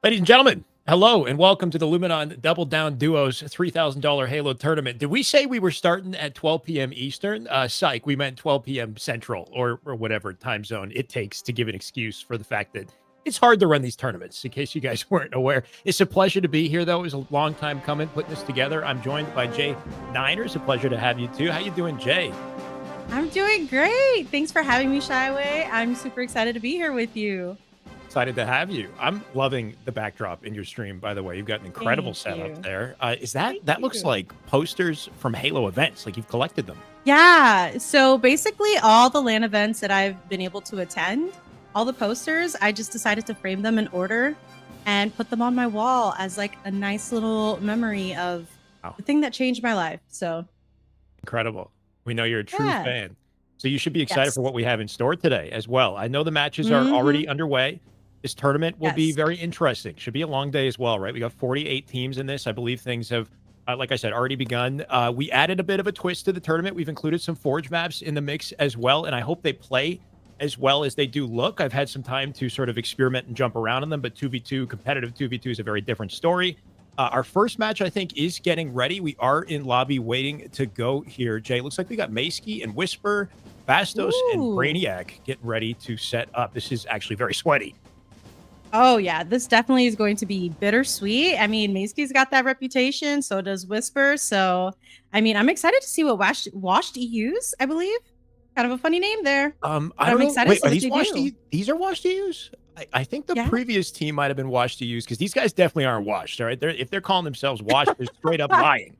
Ladies and gentlemen, hello and welcome to the Luminon Double Down Duos $3,000 Halo tournament. Did we say we were starting at 12 p.m. Eastern? Psych, we meant 12 p.m. Central or whatever time zone it takes to give an excuse for the fact that it's hard to run these tournaments, in case you guys weren't aware. It's a pleasure to be here, though. It was a long time coming putting this together. I'm joined by Jay Niners. A pleasure to have you, too. How you doing, Jay? I'm doing great. Thanks for having me, Shyway. I'm super excited to be here with you. Excited to have you. I'm loving the backdrop in your stream, by the way. You've got an incredible setup there. Is that looks like posters from Halo events, like you've collected them. Yeah. So basically all the LAN events that I've been able to attend, all the posters, I just decided to frame them in order and put them on my wall as like a nice little memory of the thing that changed my life. So incredible. We know you're a true fan. So you should be excited for what we have in store today as well. I know the matches are already underway. This tournament will be very interesting. Should be a long day as well, right? We got 48 teams in this. I believe things have like I said, already begun. We added a bit of a twist to the tournament. We've included some Forge maps in the mix as well, and I hope they play as well as they do look. I've had some time to sort of experiment and jump around on them, but 2v2, competitive 2v2 is a very different story. Our first match, I think, is getting ready. We are in lobby waiting to go here. Jay, looks like we got Maysky and Whisper, Bastos, and Brainiac getting ready to set up. This is actually very sweaty. Oh, yeah. This definitely is going to be bittersweet. I mean, Maysky's got that reputation. So does Whisper. So, I mean, I'm excited to see what Washed EUs, I believe. Kind of a funny name there. I'm excited Wait, to are see these what they do. These are Washed EUs? I think the previous team might have been Washed EUs because these guys definitely aren't washed. All right. If they're calling themselves washed, they're straight up lying.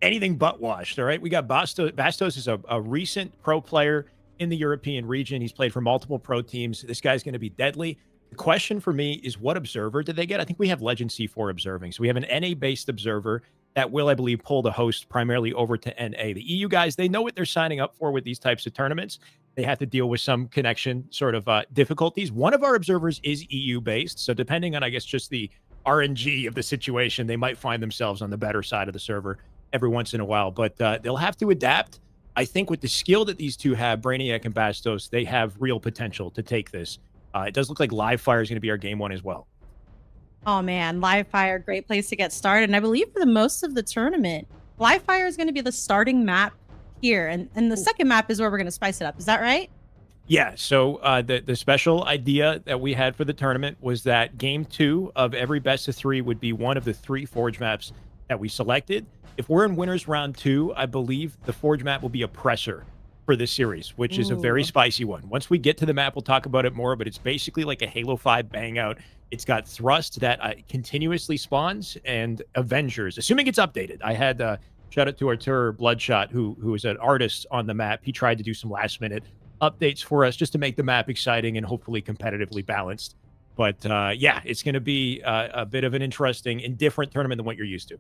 Anything but washed. All right. We got Bastos. Bastos is a recent pro player in the European region. He's played for multiple pro teams. This guy's going to be deadly. The question for me is, what observer did they get? I think we have Legend C4 observing. So we have an NA-based observer that will, I believe, pull the host primarily over to NA. The EU guys, they know what they're signing up for with these types of tournaments. They have to deal with some connection sort of difficulties. One of our observers is EU-based. So depending on, I guess, just the RNG of the situation, they might find themselves on the better side of the server every once in a while. But they'll have to adapt. I think with the skill that these two have, Brainiac and Bastos, they have real potential to take this. It does look like Live Fire is going to be our game one as well. Oh, man. Live Fire, great place to get started. And I believe for the most of the tournament, Live Fire is going to be the starting map here. And the second map is where we're going to spice it up. Is that right? Yeah. So the special idea that we had for the tournament was that game 2 of every best of 3 would be one of the 3 Forge maps that we selected. If we're in winners round 2, I believe the Forge map will be Oppressor for this series, which is a very spicy one. Once we get to the map, we'll talk about it more, but it's basically like a Halo 5 bang out. It's got Thrust that continuously spawns and Avengers, assuming it's updated. I had shout out to Artur Bloodshot, who is an artist on the map. He tried to do some last minute updates for us just to make the map exciting and hopefully competitively balanced. But yeah, it's going to be a bit of an interesting and different tournament than what you're used to.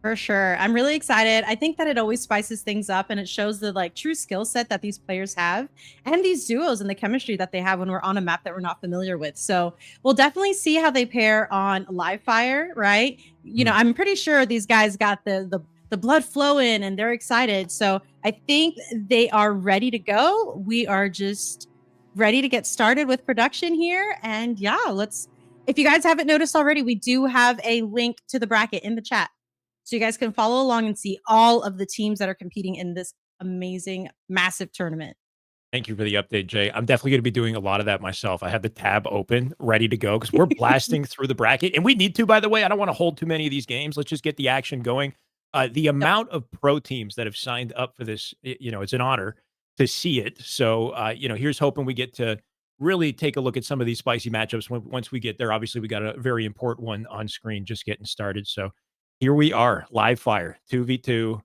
For sure. I'm really excited. I think that it always spices things up and it shows the like true skill set that these players have and these duos and the chemistry that they have when we're on a map that we're not familiar with. So we'll definitely see how they pair on Live Fire, right? You know, I'm pretty sure these guys got the blood flowing and they're excited. So I think they are ready to go. We are just ready to get started with production here. And yeah, if you guys haven't noticed already, we do have a link to the bracket in the chat. So you guys can follow along and see all of the teams that are competing in this amazing, massive tournament. Thank you for the update, Jay. I'm definitely going to be doing a lot of that myself. I have the tab open, ready to go, because we're blasting through the bracket. And we need to, by the way. I don't want to hold too many of these games. Let's just get the action going. The amount of pro teams that have signed up for this, you know, it's an honor to see it. So, you know, here's hoping we get to really take a look at some of these spicy matchups. Once we get there, obviously, we got a very important one on screen just getting started. So here we are, Live Fire, 2v2.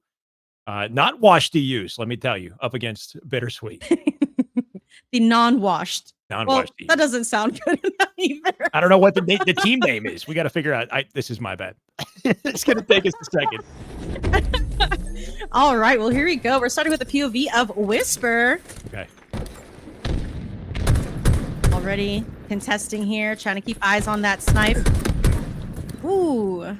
Not washed to use, let me tell you, up against Bittersweet. The non-washed. Non-washed. Well, that doesn't sound good enough either. I don't know what the team name is. We got to figure out. This is my bad. It's going to take us a second. All right, well, here we go. We're starting with the POV of Whisper. Okay. Already contesting here, trying to keep eyes on that snipe. Ooh.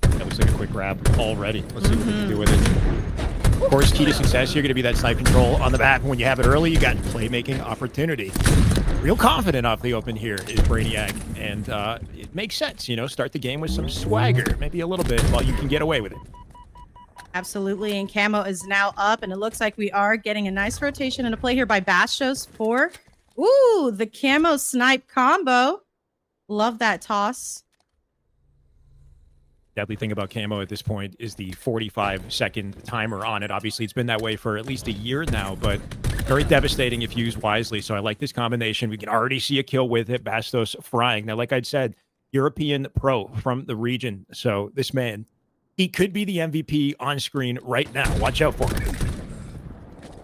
That looks like a quick grab already. Let's see what we can do with it. Of course, key to success, you're going to be that snipe control on the map. When you have it early, you got playmaking opportunity. Real confident off the open here is Brainiac. And it makes sense, you know, start the game with some swagger. Maybe a little bit while you can get away with it. Absolutely, and Camo is now up, and it looks like we are getting a nice rotation and a play here by Bastos for, ooh, the Camo snipe combo. Love that toss. Deadly thing about Camo at this point is the 45-second timer on it. Obviously, it's been that way for at least a year now, but very devastating if used wisely. So I like this combination. We can already see a kill with it. Bastos frying. Now, like I'd said, European pro from the region. So this man, he could be the MVP on screen right now. Watch out for him.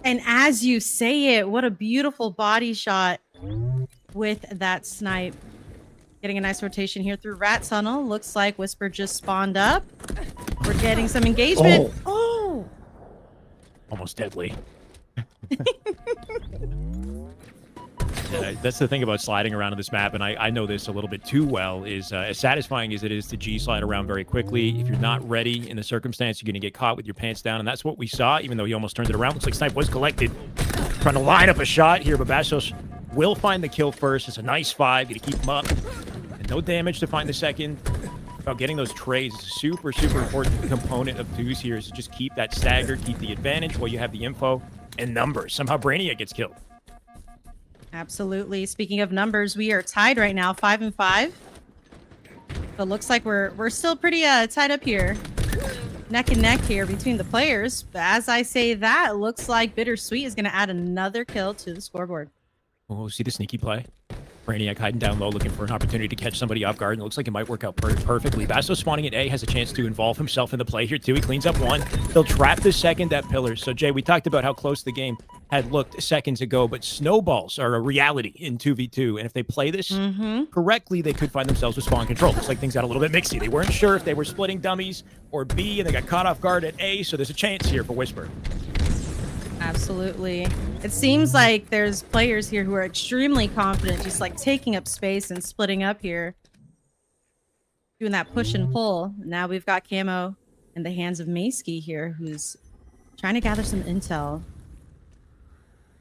And as you say it, what a beautiful body shot with that snipe. Getting a nice rotation here through Rat Tunnel. Looks like Whisper just spawned up. We're getting some engagement. Oh! Almost deadly. Yeah, that's the thing about sliding around on this map, and I know this a little bit too well, is as satisfying as it is to G-slide around very quickly, if you're not ready in the circumstance, you're going to get caught with your pants down, and that's what we saw, even though he almost turned it around. Looks like Snipe was collected. Trying to line up a shot here, but Bastos will find the kill first. It's a nice 5. Going to keep him up. And no damage to find the second. About getting those trades is a super, super important component of twos here, is to just keep that stagger, keep the advantage while you have the info and numbers. Somehow Brainiac gets killed. Absolutely. Speaking of numbers, we are tied right now, 5-5. So it looks like we're still pretty tied up here. Neck and neck here between the players. But as I say that, it looks like Bittersweet is going to add another kill to the scoreboard. Oh, see the sneaky play? Brainiac hiding down low, looking for an opportunity to catch somebody off guard, and it looks like it might work out perfectly. Bastos spawning at A has a chance to involve himself in the play here, too. He cleans up one. He'll trap the second at pillars. So, Jay, we talked about how close the game had looked seconds ago, but snowballs are a reality in 2v2, and if they play this correctly, they could find themselves with spawn control. Looks like things got a little bit mixy. They weren't sure if they were splitting dummies or B, and they got caught off guard at A, so there's a chance here for Whisper. Absolutely. It seems like there's players here who are extremely confident, just like taking up space and splitting up here. Doing that push and pull. Now we've got Camo in the hands of Mayski here, who's trying to gather some intel.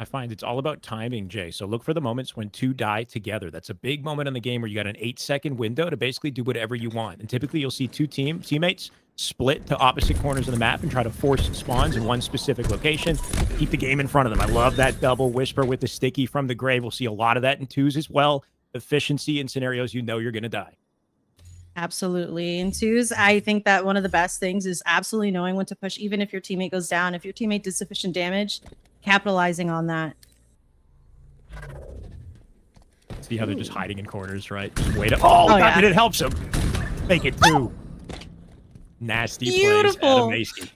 I find it's all about timing, Jay. So look for the moments when two die together. That's a big moment in the game where you got an 8-second window to basically do whatever you want. And typically you'll see two teammates split to opposite corners of the map and try to force spawns in one specific location. Keep the game in front of them. I love that double Whisper with the sticky from the grave. We'll see a lot of that in twos as well. Efficiency in scenarios you know you're going to die. Absolutely. In twos, I think that one of the best things is absolutely knowing when to push, even if your teammate goes down. If your teammate did sufficient damage, capitalizing on that. See how they're just hiding in corners, right? Just wait. Oh, yeah. And it helps him. Make it 2. Nasty plays out of Mayski.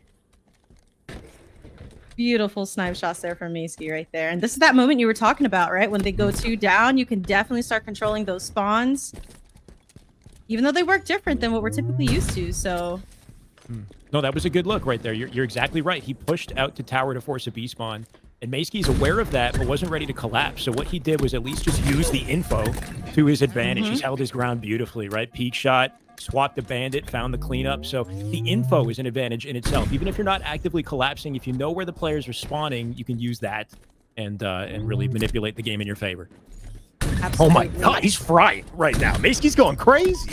Beautiful snipe shots there from Mayski right there. And this is that moment you were talking about, right? When they go 2 down, you can definitely start controlling those spawns. Even though they work different than what we're typically used to, so... No, that was a good look right there. You're exactly right. He pushed out to tower to force a B spawn. And Mayski's aware of that, but wasn't ready to collapse. So what he did was at least just use the info to his advantage. He's held his ground beautifully, right? Peek shot, swapped the bandit, found the cleanup. So the info is an advantage in itself. Even if you're not actively collapsing, if you know where the players are spawning, you can use that and really manipulate the game in your favor. Absolutely. Oh my God, he's frying right now. Mayski's going crazy.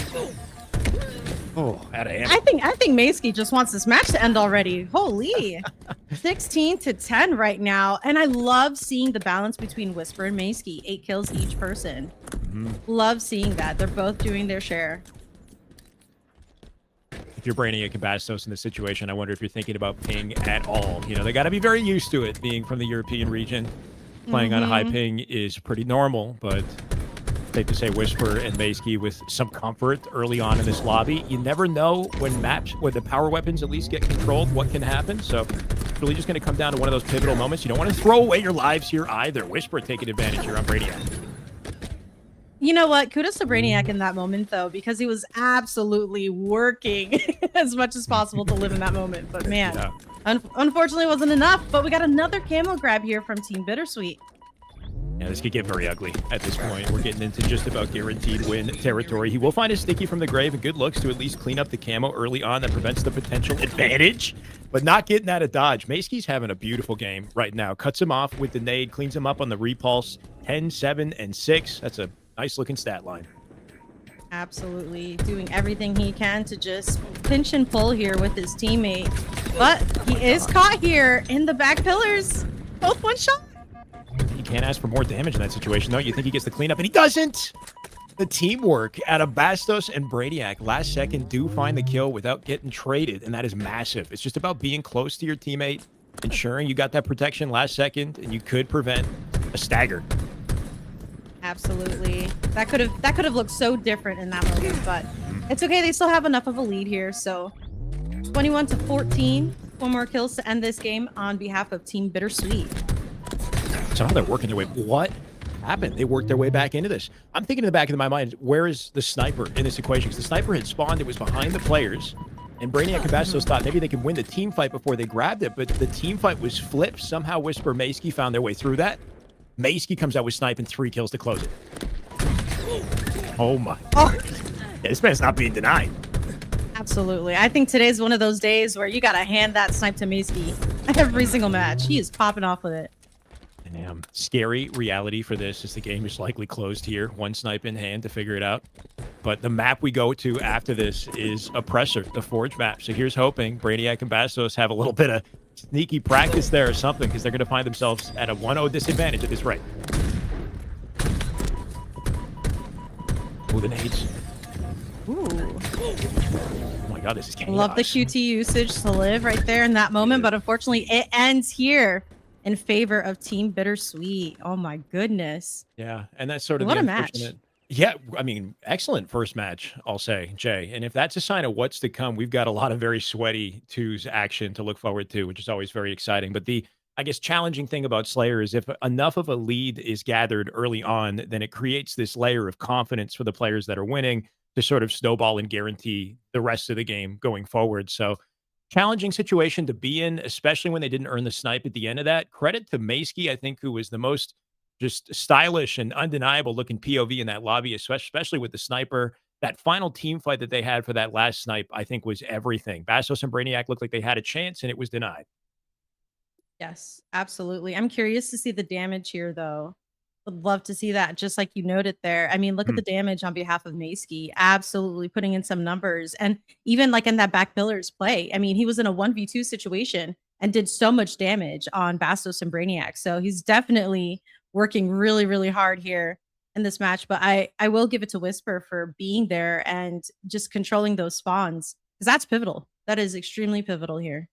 Oh, out of hand. I think Mayski just wants this match to end already. Holy. 16-10 right now. And I love seeing the balance between Whisper and Mayski. 8 kills each person. Love seeing that. They're both doing their share. If you're Brainiac and Bastos in this situation, I wonder if you're thinking about ping at all. You know, they got to be very used to it, being from the European region. Playing on a high ping is pretty normal, but safe to say Whisper and Mayski with some comfort early on in this lobby. You never know when maps, where the power weapons at least get controlled, what can happen. So it's really just going to come down to one of those pivotal moments. You don't want to throw away your lives here either. Whisper taking advantage here on Brainiac. You know what? Kudos to Brainiac in that moment, though, because he was absolutely working as much as possible to live in that moment. But man, unfortunately, wasn't enough. But we got another camo grab here from Team Bittersweet. Yeah, this could get very ugly at this point. We're getting into just about guaranteed win territory. He will find a sticky from the grave, and good looks to at least clean up the camo early on. That prevents the potential advantage, but not getting out of dodge. Mayski's having a beautiful game right now. Cuts him off with the nade, cleans him up on the repulse. 10, 7, and 6. That's a nice looking stat line. Absolutely. Doing everything he can to just pinch and pull here with his teammate. But he is caught here in the back pillars. Both one shot. You can't ask for more damage in that situation, though. You think he gets the cleanup, and he doesn't! The teamwork out of Bastos and Brainiac last second do find the kill without getting traded, and that is massive. It's just about being close to your teammate, ensuring you got that protection last second, and you could prevent a stagger. Absolutely. That could have looked so different in that moment, but it's okay. They still have enough of a lead here, so 21-14. 4 more kills to end this game on behalf of Team Bittersweet. So now they're working their way. What happened? They worked their way back into this. I'm thinking in the back of my mind, where is the sniper in this equation? Because the sniper had spawned, it was behind the players, and Brainiac and Bastos thought maybe they could win the team fight before they grabbed it, but the team fight was flipped. Somehow Whisper Mayski found their way through that, Maski comes out with snipe and 3 kills to close it. Oh my. Oh, Yeah, this man's not being denied. absolutely. I think today's one of those days where you got to hand that snipe to Maski every single match. He is popping off with it. Damn. Scary reality for this is the game is likely closed here. 1 snipe in hand to figure it out. But the map we go to after this is Oppressor, the Forge map. So here's hoping Brainiac and Bastos have a little bit of sneaky practice there or something, because they're going to find themselves at a 1-0 disadvantage at this rate. Ooh, the nades. Ooh. Oh my god, this is chaos. Love the QT usage to live right there in that moment, but unfortunately it ends here in favor of Team Bittersweet. Oh my goodness. Yeah, and that's sort of What the a match. unfortunate. Yeah, I mean, excellent first match, I'll say, Jay. And if that's a sign of what's to come, we've got a lot of very sweaty twos action to look forward to, which is always very exciting. But the, I guess, challenging thing about Slayer is if enough of a lead is gathered early on, then it creates this layer of confidence for the players that are winning to sort of snowball and guarantee the rest of the game going forward. So challenging situation to be in, especially when they didn't earn the snipe at the end of that. Credit to Maski, I think, who was the most just stylish and undeniable looking POV in that lobby, especially with the sniper. That final team fight that they had for that last snipe, I think, was everything. Bastos and Brainiac looked like they had a chance, and it was denied. Yes, absolutely. I'm curious to see the damage here, though. Would love to see that, just like you noted there. I mean, look at the damage on behalf of Maski. Absolutely putting in some numbers. And even like in that back pillars play, I mean, he was in a 1v2 situation and did so much damage on Bastos and Brainiac. So he's definitely working really, really hard here in this match. But I will give it to Whisper for being there and just controlling those spawns, because that's pivotal. That is extremely pivotal here.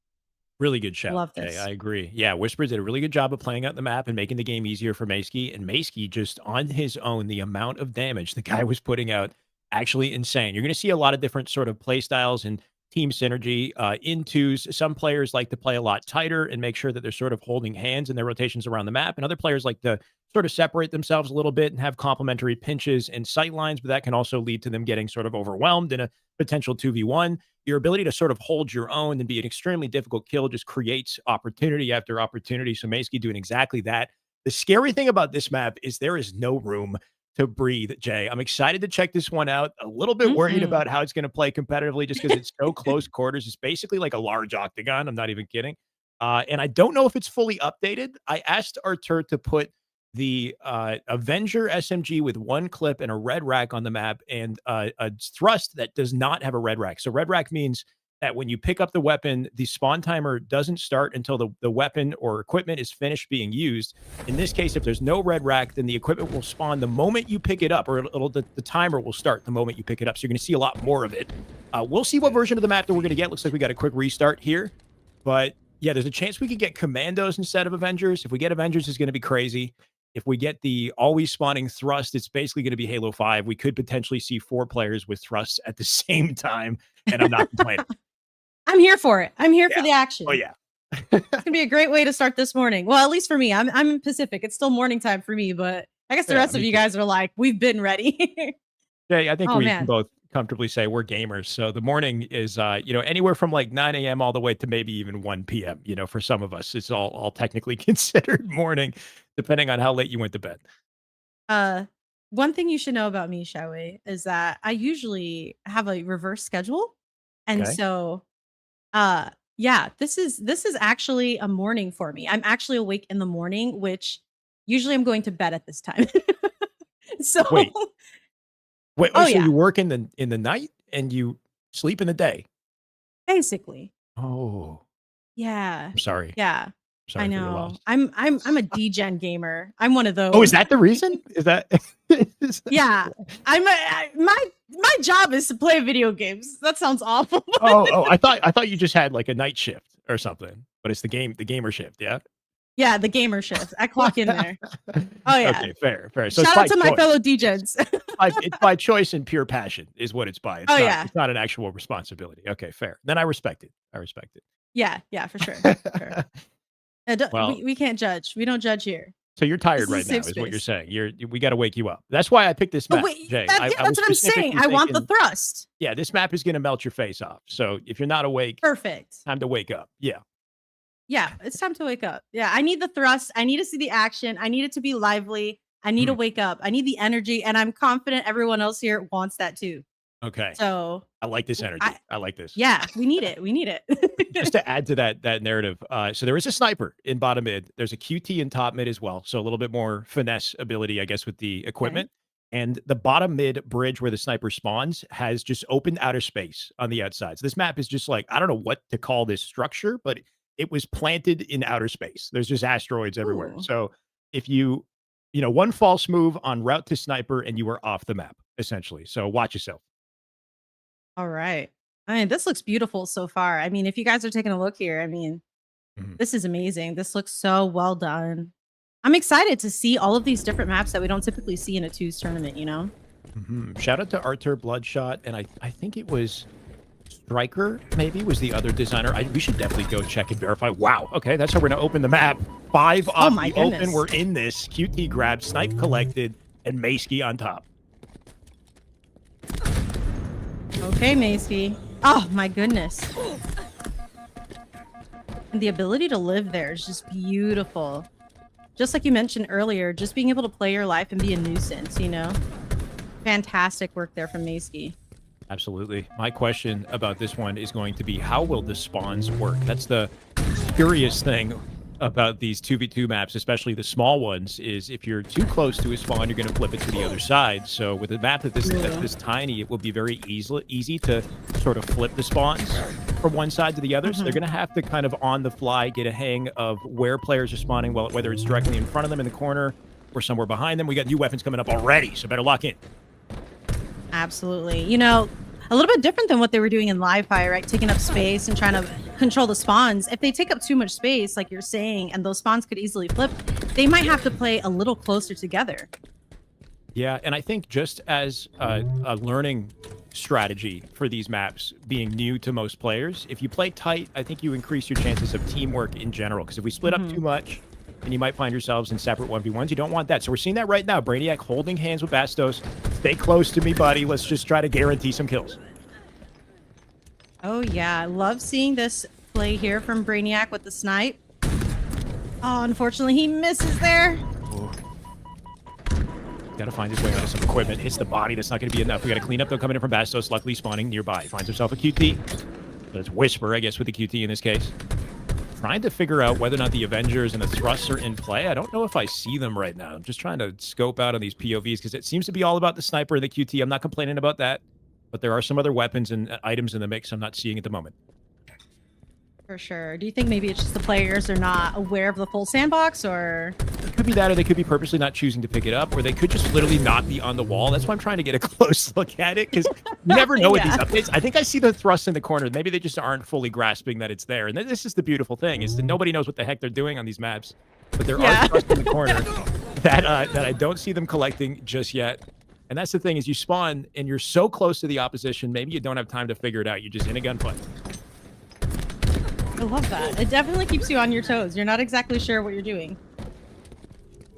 Really good show. Love this. I agree. Yeah, Whisper did a really good job of playing out the map and making the game easier for Maski. And Maski, just on his own, the amount of damage the guy was putting out, actually insane. You're going to see a lot of different sort of play styles and team synergy in twos. Some players like to play a lot tighter and make sure that they're sort of holding hands in their rotations around the map. And other players like to sort of separate themselves a little bit and have complementary pinches and sight lines, but that can also lead to them getting sort of overwhelmed in a potential 2v1. Your ability to sort of hold your own and be an extremely difficult kill just creates opportunity after opportunity. So Maski doing exactly that. The scary thing about this map is there is no room to breathe, Jay. I'm excited to check this one out. A little bit worried about how it's going to play competitively just because it's so close quarters. It's basically like a large octagon. I'm not even kidding. And I don't know if it's fully updated. I asked Artur to put the Avenger SMG with 1 clip and a red rack on the map, and a thrust that does not have a red rack. So red rack means that when you pick up the weapon, the spawn timer doesn't start until the weapon or equipment is finished being used. In this case, if there's no red rack, then the equipment will spawn the moment you pick it up, or the timer will start the moment you pick it up. So you're going to see a lot more of it. We'll see what version of the map that we're going to get. Looks like we got a quick restart here. But yeah, there's a chance we could get Commandos instead of Avengers. If we get Avengers, it's going to be crazy. If we get the always spawning thrust, it's basically going to be Halo 5. We could potentially see 4 players with thrusts at the same time, and I'm not complaining. I'm here for it. I'm here for the action. Oh, yeah. It's gonna be a great way to start this morning. Well, at least for me. I'm in Pacific. It's still morning time for me, but I guess the rest of you guys are like, we've been ready. Yeah, I think we can both comfortably say we're gamers. So the morning is, anywhere from like 9 a.m. all the way to maybe even 1 p.m. For some of us, it's all technically considered morning, depending on how late you went to bed. One thing you should know about me, Shyway, is that I usually have a reverse schedule, and so, this is actually a morning for me. I'm actually awake in the morning, which usually I'm going to bed at this time. So Wait, Oh, so yeah. you work in the night and you sleep in the day? Basically. Oh, Yeah. I'm sorry. Yeah. Sorry I for your know. loss. I'm a D-gen gamer. I'm one of those. Oh, is that the reason? Is that? Yeah. My job is to play video games. That sounds awful. Oh, I thought you just had like a night shift or something, but it's the gamer shift, yeah? Yeah, the gamer shift. I clock in there. Oh yeah. Okay, fair. So Shout it's out to by my choice. fellow D-gens. It's by choice and pure passion is what it's by. It's yeah. not an actual responsibility. Okay, fair. Then I respect it. Yeah, for sure. Well, we can't judge. We don't judge here. so you're tired This is a right now, safe is what you're space. saying. We got to wake you up. That's why I picked this map, Jay. That's I was what I'm saying. I want the specifically thrust. Yeah, this map is going to melt your face off. So if you're not awake, Perfect. time to wake up. Yeah. Yeah, it's time to wake up. Yeah, I need the thrust. I need to see the action. I need it to be lively. I need to Hmm, wake up. I need the energy, and I'm confident everyone else here wants that too. okay. So, I like this I energy. I like this. yeah, we need it. We need Just it. to add to that narrative, so there is a sniper in bottom mid. There's a QT in top mid as well, so a little bit more finesse ability, I guess, with the Okay. equipment. And the bottom mid bridge where the sniper spawns has just open outer space on the outside. So this map is just like I don't know what to call this structure, but it was planted in outer space. There's just asteroids everywhere. Ooh. So if one false move on route to sniper and you were off the map essentially. So watch yourself. All right. I mean, this looks beautiful so far. I mean, if you guys are taking a look here, I mean, Mhm. this is amazing. This looks so well done. I'm excited to see all of these different maps that we don't typically see in a twos tournament, you know? Shout out to Arthur Bloodshot, and I think it was Striker, maybe, was the other designer. We should definitely go check and verify. Wow. Okay, that's how we're going to open the map. 5 Oh off my the open. goodness. We're in this. QT grab, snipe collected, and Maysky on top. Okay, Macy. Oh my goodness. And the ability to live there is just beautiful. Just like you mentioned earlier, just being able to play your life and be a nuisance, you know? Fantastic work there from Macy. Absolutely. My question about this one is going to be, how will the spawns work? That's the curious thing about these 2v2 maps, especially the small ones, is if you're too close to a spawn, you're going to flip it to the other side. So with a map that's this tiny, it will be very easy to sort of flip the spawns from one side to the other. So they're going to have to kind of on the fly get a hang of where players are spawning, well, whether it's directly in front of them in the corner or somewhere behind them. We got new weapons coming up already, so better lock in. Absolutely. You know, a little bit different than what they were doing in live fire, right? Taking up space and trying to control the spawns. If they take up too much space, like you're saying, and those spawns could easily flip, they might have to play a little closer together. Yeah, and I think just as a learning strategy for these maps being new to most players, if you play tight, I think you increase your chances of teamwork in general. Because if we split up too much, and you might find yourselves in separate 1v1s, you don't want that. So we're seeing that right now. Brainiac holding hands with Bastos. Stay close to me, buddy. Let's just try to guarantee some kills. Oh yeah, I love seeing this play here from Brainiac with the snipe. Oh, unfortunately he misses there. Got to find his way out of some equipment. Hits the body. That's not going to be enough. We got to clean up though coming in from Bastos. Luckily spawning nearby. Finds himself a QT. But it's Whisper, I guess, with the QT in this case. Trying to figure out whether or not the Avengers and the thrusts are in play. I don't know if I see them right now. I'm just trying to scope out on these POVs because it seems to be all about the sniper and the QT. I'm not complaining about that, but there are some other weapons and items in the mix I'm not seeing at the moment. For sure. Do you think maybe it's just the players are not aware of the full sandbox, or? It could be that, or they could be purposely not choosing to pick it up, or they could just literally not be on the wall. That's why I'm trying to get a close look at it, because you never know with these updates. I think I see the thrust in the corner. Maybe they just aren't fully grasping that it's there. And this is the beautiful thing, is that nobody knows what the heck they're doing on these maps. But there are thrusts in the corner that I don't see them collecting just yet. And that's the thing, is you spawn and you're so close to the opposition, maybe you don't have time to figure it out. You're just in a gunfight. I love that. It definitely keeps you on your toes. You're not exactly sure what you're doing.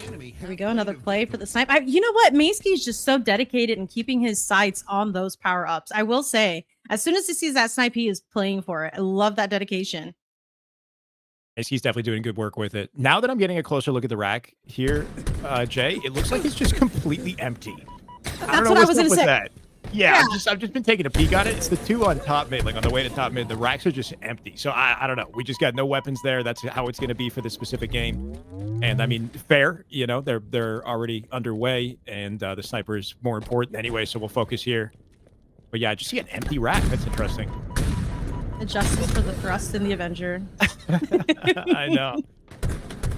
Here we go, another play for the snipe. You know what? Maysky's just so dedicated in keeping his sights on those power-ups. I will say, as soon as he sees that snipe, he is playing for it. I love that dedication. He's definitely doing good work with it. Now that I'm getting a closer look at the rack here, Jay, it looks like it's just completely empty. I don't know what's up with that. Yeah, I've just been taking a peek on it. It's the 2 on top mid, like on the way to top mid. The racks are just empty. So I don't know. We just got no weapons there. That's how it's going to be for this specific game. And I mean, fair. You know, they're already underway, and the sniper is more important anyway. So we'll focus here. But yeah, just see an empty rack. That's interesting. The justice for the thrust in the Avenger. I know.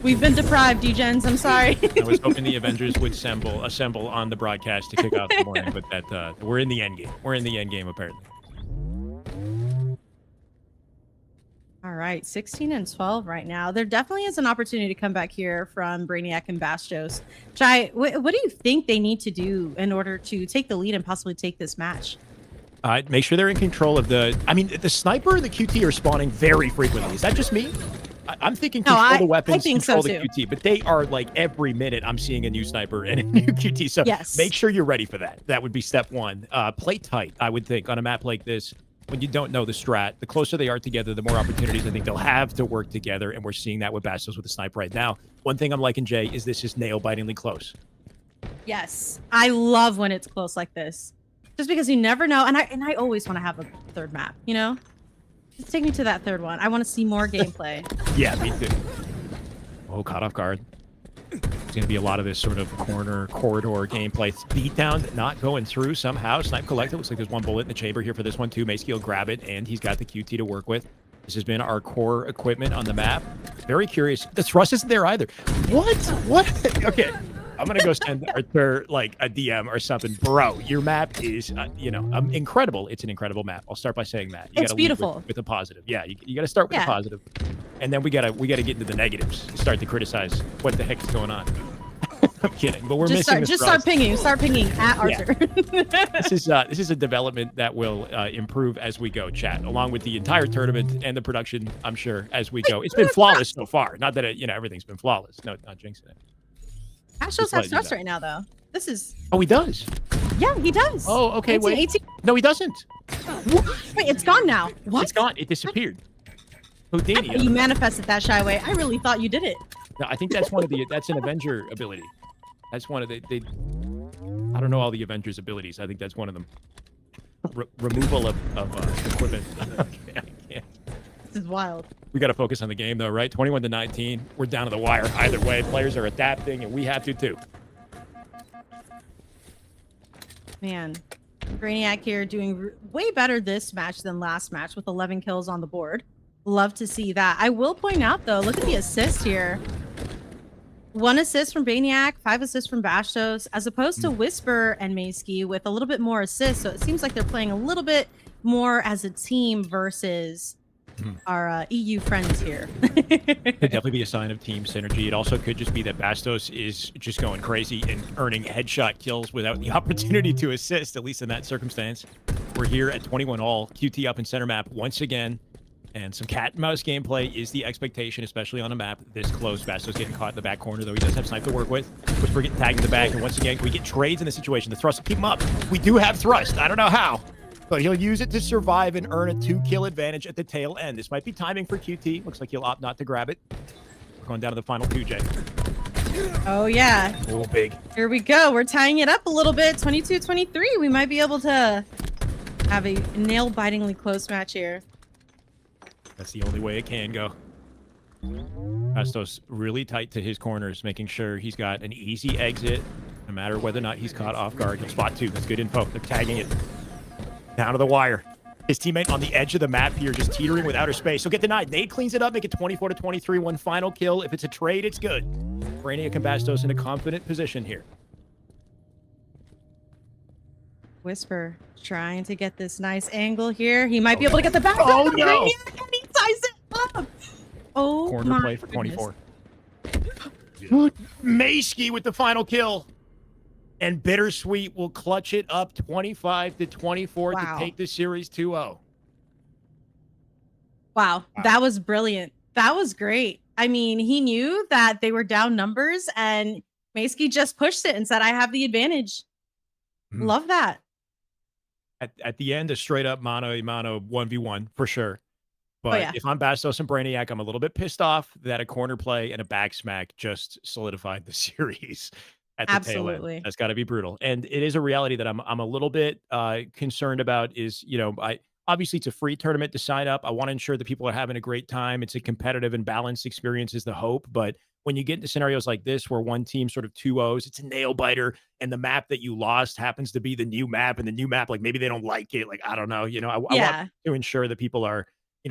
We've been deprived, D-Gens. I'm sorry. I was hoping the Avengers would assemble on the broadcast to kick off the morning, but that we're in the end game. We're in the end game, apparently. All right, 16 and 12 right now. There definitely is an opportunity to come back here from Brainiac and Bastos. Jai, what do you think they need to do in order to take the lead and possibly take this match? Make sure they're in control of the... I mean, the sniper and the QT are spawning very frequently. Is that just me? I'm thinking control the weapons, control the QT, but they are like every minute I'm seeing a new sniper and a new QT. So make sure you're ready for that. That would be step 1. Play tight, I would think, on a map like this. when you don't know the strat, the closer they are together, the more opportunities I think they'll have to work together. And we're seeing that with Bastos with the sniper right now. One thing I'm liking, Jay, is this is nail-bitingly close. Yes, I love when it's close like this, just because you never know. And I always want to have a third map. You know, just take me to that third one. I want to see more gameplay. Yeah, me too. Oh, caught off guard. It's going to be a lot of this sort of corridor gameplay. Beatdown not going through somehow. Snipe collected. Looks like there's one bullet in the chamber here for this one too. Mace will grab it, and he's got the QT to work with. This has been our core equipment on the map. Very curious. The thrust isn't there either. What? Okay. I'm going to go send Arthur like a DM or something. Bro, your map is, incredible. It's an incredible map. I'll start by saying that. You It's gotta beautiful. with a positive. Yeah, you got to start with a positive. And then we gotta get into the negatives. Start to criticize what the heck is going on. I'm kidding, but we're missing the Just thrust. start pinging at Arthur. This is a development that will improve as we go, chat, along with the entire tournament and the production, I'm sure, as we go. It's been flawless so far. Not that everything's been flawless. No, not jinxing it. Astros has thrust right now, though. This is. Oh, he does. Yeah, he does. Oh, okay. 18, Wait. 18. No, he doesn't. Wait, it's gone now. What? It's gone. It disappeared. Houdini. You manifested that, Shyway. I really thought you did it. No, I think that's that's an Avenger ability. That's one of I don't know all the Avengers abilities. I think that's one of them. Removal of equipment. Okay, I can't. This is wild. We got to focus on the game, though, right? 21-19. We're down to the wire. Either way, players are adapting, and we have to, too. Man, Brainiac here doing way better this match than last match with 11 kills on the board. Love to see that. I will point out, though, look at the assist here. 1 assist from Brainiac, 5 assists from Bastos, as opposed to Whisper and Mayski with a little bit more assists. So it seems like they're playing a little bit more as a team versus our EU friends here. Could definitely be a sign of team synergy. It also could just be that Bastos is just going crazy and earning headshot kills without the opportunity to assist, at least in that circumstance. We're here at 21 all, QT up in center map once again. And some cat and mouse gameplay is the expectation, especially on a map this close. Bastos getting caught in the back corner, though he does have snipe to work with. Whisper getting tagged in the back. And once again, can we get trades in the situation? The thrust will keep him up. We do have thrust. I don't know how, but he'll use it to survive and earn a 2-kill advantage at the tail end. This might be timing for QT. Looks like he'll opt not to grab it. We're going down to the final 2, Jay. Oh, yeah. Oh, big. Here we go. We're tying it up a little bit. 22-23. We might be able to have a nail-bitingly close match here. That's the only way it can go. Bastos really tight to his corners, making sure he's got an easy exit, no matter whether or not he's caught off guard. He'll spot 2. That's good info. They're tagging it down to the wire. His teammate on the edge of the map here, just teetering with outer space. He'll get denied. Nade cleans it up, make it 24-23. 1 final kill. If it's a trade, it's good. Brainiac and Bastos in a confident position here. Whisper trying to get this nice angle here. He might be able to get the back. Oh, no. And he ties it up. Oh, Corner play for 24. Mayski with the final kill. And Bittersweet will clutch it up 25-24 to take the series 2-0. Wow, that was brilliant. That was great. I mean, he knew that they were down numbers, and Mayski just pushed it and said, I have the advantage. Love that. At the end, a straight up mano 1v1 for sure. But if I'm Bastos and Brainiac, I'm a little bit pissed off that a corner play and a back smack just solidified the series at the tail end. That's got to be brutal. And it is a reality that I'm a little bit concerned about is, obviously it's a free tournament to sign up. I want to ensure that people are having a great time. It's a competitive and balanced experience is the hope. But when you get into scenarios like this, where one team sort of 2-0s, it's a nail biter, and the map that you lost happens to be the new map, and the new map, like maybe they don't like it. Like, I don't know, I want to ensure that people are,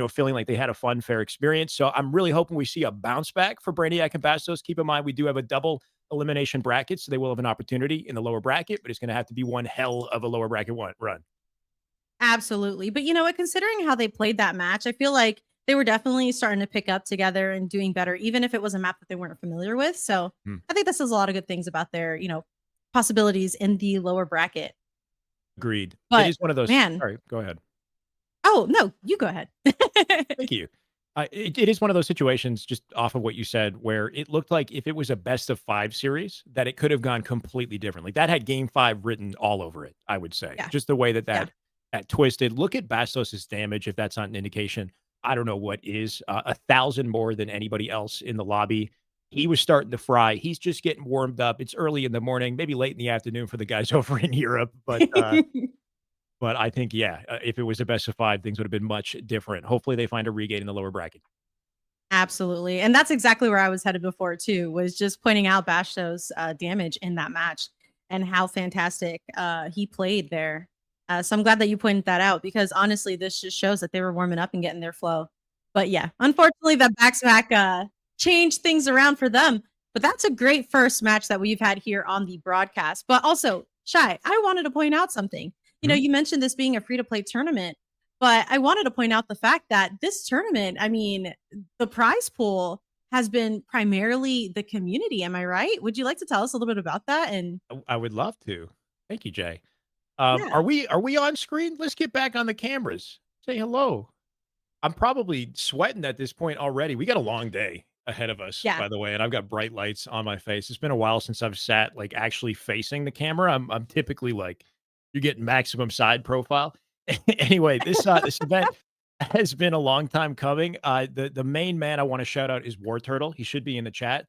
feeling like they had a fun, fair experience. So I'm really hoping we see a bounce back for Brainiac and Bastos. Keep in mind, we do have a double elimination bracket, so they will have an opportunity in the lower bracket, but it's going to have to be one hell of a lower bracket run. Absolutely. But you know what, considering how they played that match, I feel like they were definitely starting to pick up together and doing better, even if it was a map that they weren't familiar with. So I think this says a lot of good things about their, possibilities in the lower bracket. Agreed. But it is one of those. Man, sorry, go ahead. Oh, no, you go ahead. Thank you. It is one of those situations, just off of what you said, where it looked like if it was a best of 5 series, that it could have gone completely differently. That had game 5 written all over it, I would say. Just the way that at Twisted. Look at Bastos' damage if that's not an indication. I don't know what is. 1,000 more than anybody else in the lobby. He was starting to fry. He's just getting warmed up. It's early in the morning, maybe late in the afternoon for the guys over in Europe, but I think, yeah, if it was a best of 5, things would have been much different. Hopefully, they find a regain in the lower bracket. Absolutely. And that's exactly where I was headed before too, was just pointing out Bashto's damage in that match and how fantastic he played there. So I'm glad that you pointed that out because honestly, this just shows that they were warming up and getting their flow. But yeah, unfortunately, that back changed things around for them. But that's a great first match that we've had here on the broadcast. But also, Shy, I wanted to point out something. You know, Mhm. you mentioned this being a free to play tournament, but I wanted to point out the fact that this tournament, I mean, the prize pool has been primarily the community. Am I right? Would you like to tell us a little bit about that? And I would love to. Thank you, Jay. yeah, Are we on screen? Let's get back on the cameras. Say hello. I'm probably sweating at this point already. We got a long day ahead of us, yeah, by the way, and I've got bright lights on my face. It's been a while since I've sat like actually facing the camera. I'm typically like you're getting maximum side profile. Anyway, this event has been a long time coming. The main man I want to shout out is War Turtle. He should be in the chat.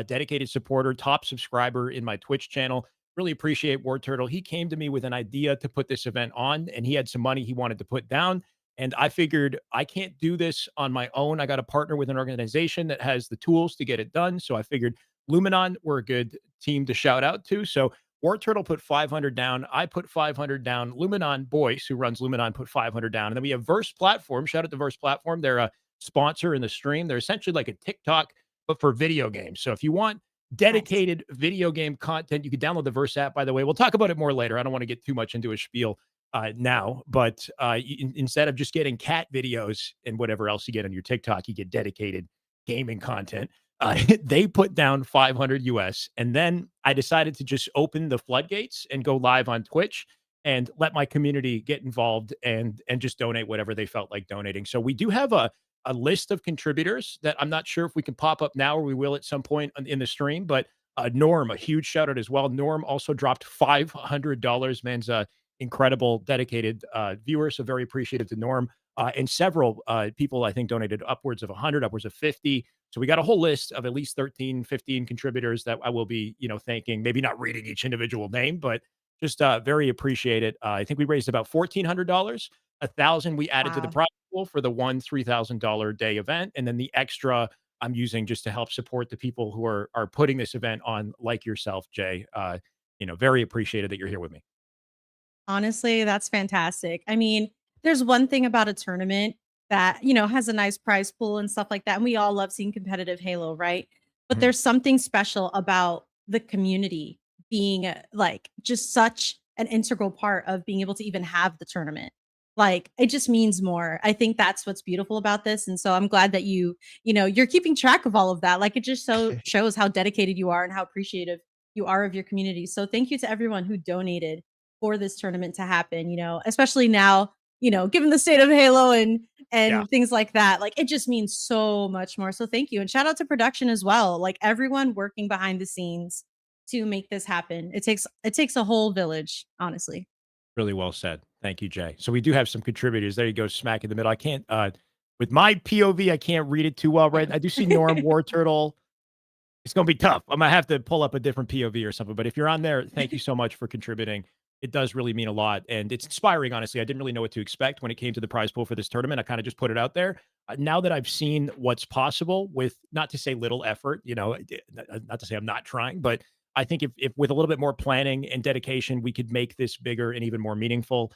Dedicated supporter, top subscriber in my Twitch channel. Really appreciate War Turtle. He came to me with an idea to put this event on, and he had some money he wanted to put down. And I figured I can't do this on my own. I got to partner with an organization that has the tools to get it done. So I figured Luminon were a good team to shout out to. So War Turtle put 500 down. I put 500 down. Luminon Boyce, who runs Luminon, put 500 down. And then we have Verse Platform. Shout out to Verse Platform. They're a sponsor in the stream. They're essentially like a TikTok, but for video games. So if you want nice. dedicated video game content, you can download the Verse app, by the way. We'll talk about it more later. I don't want to get too much into a spiel now, but instead of just getting cat videos and whatever else you get on your TikTok, you get dedicated gaming content. They put down 500 US, and then I decided to just open the floodgates and go live on Twitch and let my community get involved and just donate whatever they felt like donating. So we do have a list of contributors that I'm not sure if we can pop up now or we will at some point in the stream, but Norm, a huge shout out as well. Norm also dropped $500. Man's incredible, dedicated viewer. So very appreciative to Norm. And several people, I think, donated upwards of 100, upwards of 50. So we got a whole list of at least 13, 15 contributors that I will be, thanking. Maybe not reading each individual name, but just very appreciate it. I think we raised about $1,400. 1,000 we added to the Wow. prize pool for the one $3,000 day event, and then the extra I'm using just to help support the people who are putting this event on, like yourself, Jay. Very appreciated that you're here with me. Honestly, that's fantastic. I mean, there's one thing about a tournament that, has a nice prize pool and stuff like that. And we all love seeing competitive Halo, right? But Mhm. there's something special about the community being like just such an integral part of being able to even have the tournament. Like it just means more. I think that's what's beautiful about this. And so I'm glad that you're keeping track of all of that. Like it just so shows how dedicated you are and how appreciative you are of your community. So thank you to everyone who donated for this tournament to happen, especially now, given the state of Halo and Yeah. things like that. Like it just means so much more. So thank you. And shout out to production as well. Like everyone working behind the scenes to make this happen. It takes a whole village, honestly. Really well said. Thank you, Jay. So we do have some contributors. There you go, smack in the middle. I can't with my POV, I can't read it too well, Yeah. right? I do see Norm War Turtle. It's gonna be tough. I might have to pull up a different POV or something. But if you're on there, thank you so much for contributing. It does really mean a lot. And it's inspiring, honestly. I didn't really know what to expect when it came to the prize pool for this tournament. I kind of just put it out there. Now that I've seen what's possible with not to say little effort, not to say I'm not trying, but I think if with a little bit more planning and dedication, we could make this bigger and even more meaningful.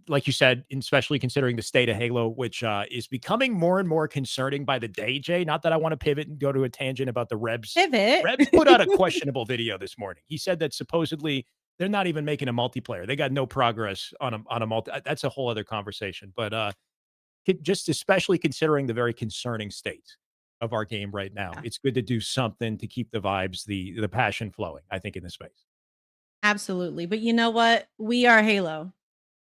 Like you said, especially considering the state of Halo, which is becoming more and more concerning by the day, Jay. Not that I want to pivot and go to a tangent about the Rebs. Pivot. Rebs put out a questionable video this morning. He said that supposedly they're not even making a multiplayer. They got no progress on a multi. That's a whole other conversation. But just especially considering the very concerning state of our game right now, Yeah, it's good to do something to keep the vibes, the passion flowing. I think in this space, absolutely. But you know what? We are Halo.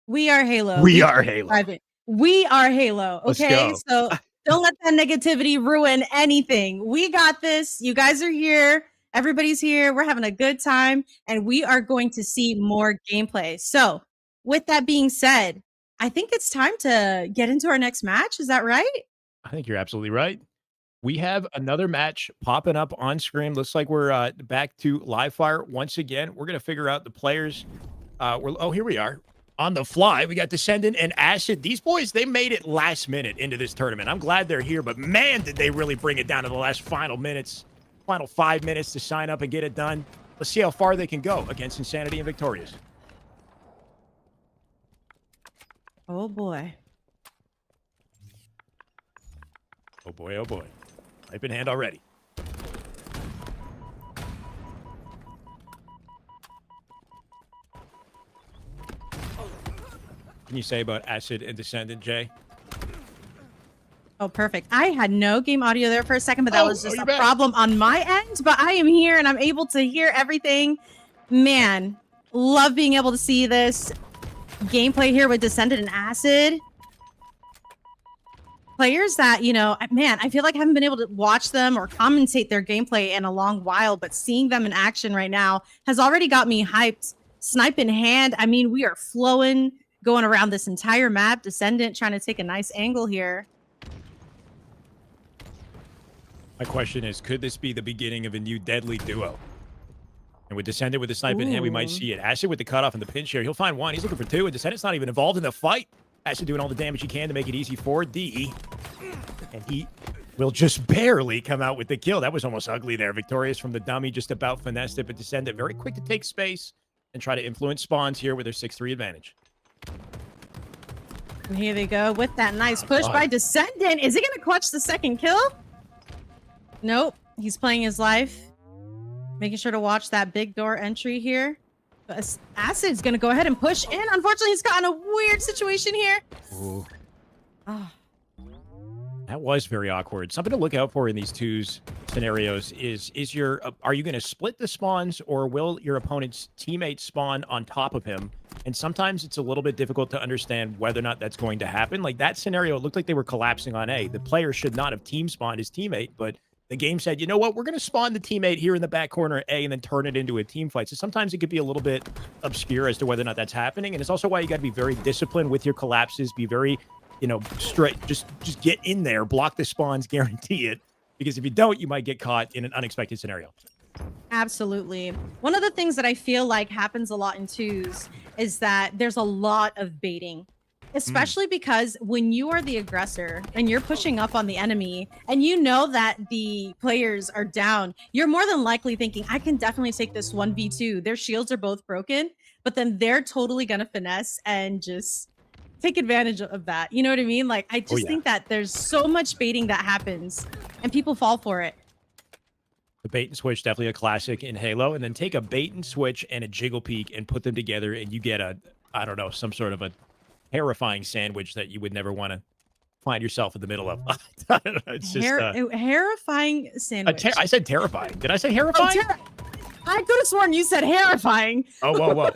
We are Halo. we We are can Halo. describe it. We are Halo, Let's okay? go. So don't let that negativity ruin anything. We got this. You guys are here. Everybody's here. We're having a good time, and we are going to see more gameplay. So, with that being said, I think it's time to get into our next match. Is that right? I think you're absolutely right. We have another match popping up on screen. Looks like we're back to live fire once again. We're gonna figure out the players. Oh, here we are on the fly. We got Descendant and Acid. These boys, they made it last minute into this tournament. I'm glad they're here, but man, did they really bring it down to the last final minutes, final 5 minutes to sign up and get it done. Let's see how far they can go against Insanity and Victorious. Oh boy. Oh boy, oh boy. Knife in hand already. Can you say about Acid and Descendant, Jay? Oh, perfect. I had no game audio there for a second, but that was just a back? problem on my end. But I am here and I'm able to hear everything. Man, love being able to see this gameplay here with Descendant and Acid. Players that, you know, man, I feel like I haven't been able to watch them or commentate their gameplay in a long while, but seeing them in action right now has already got me hyped. Snipe in hand. I mean, we are flowing, going around this entire map. Descendant trying to take a nice angle here. My question is, could this be the beginning of a new deadly duo? And with Descendant with the snipe in hand, we might see it. Acid with the cutoff and the pinch here. He'll find one. He's looking for two, and Descendant's not even involved in the fight. Acid doing all the damage he can to make it easy for D. And he will just barely come out with the kill. That was almost ugly there. Victorious from the dummy, just about finessed it, but Descendant very quick to take space and try to influence spawns here with their 6-3 advantage. And here they go with that nice push by Descendant. Is he going to clutch the second kill? Nope. He's playing his life. Making sure to watch that big door entry here. But Acid's going to go ahead and push in. Unfortunately, he's got in a weird situation here. Ooh. Oh. That was very awkward. Something to look out for in these twos scenarios is are you going to split the spawns, or will your opponent's teammate spawn on top of him? And sometimes it's a little bit difficult to understand whether or not that's going to happen. Like that scenario, it looked like they were collapsing on A. The player should not have team spawned his teammate, but the game said, you know what, we're going to spawn the teammate here in the back corner at A and then turn it into a team fight. So sometimes it could be a little bit obscure as to whether or not that's happening. And it's also why you got to be very disciplined with your collapses, be very, you know, straight, just get in there, block the spawns, guarantee it. Because if you don't, you might get caught in an unexpected scenario. Absolutely. One of the things that I feel like happens a lot in twos is that there's a lot of baiting, especially because when you are the aggressor and you're pushing up on the enemy and you know that the players are down, you're more than likely thinking, I can definitely take this 1v2. Their shields are both broken, but then they're totally going to finesse and just take advantage of that. You know what I mean? Like, I just think that there's so much baiting that happens and people fall for it. The bait and switch, definitely a classic in Halo. And then take a bait and switch and a jiggle peek and put them together and you get a, I don't know, some sort of a terrifying sandwich that you would never want to find yourself in the middle of. It's just terrifying sandwich. I said terrifying. Did I say terrifying? I could have sworn you said terrifying. Oh, whoa.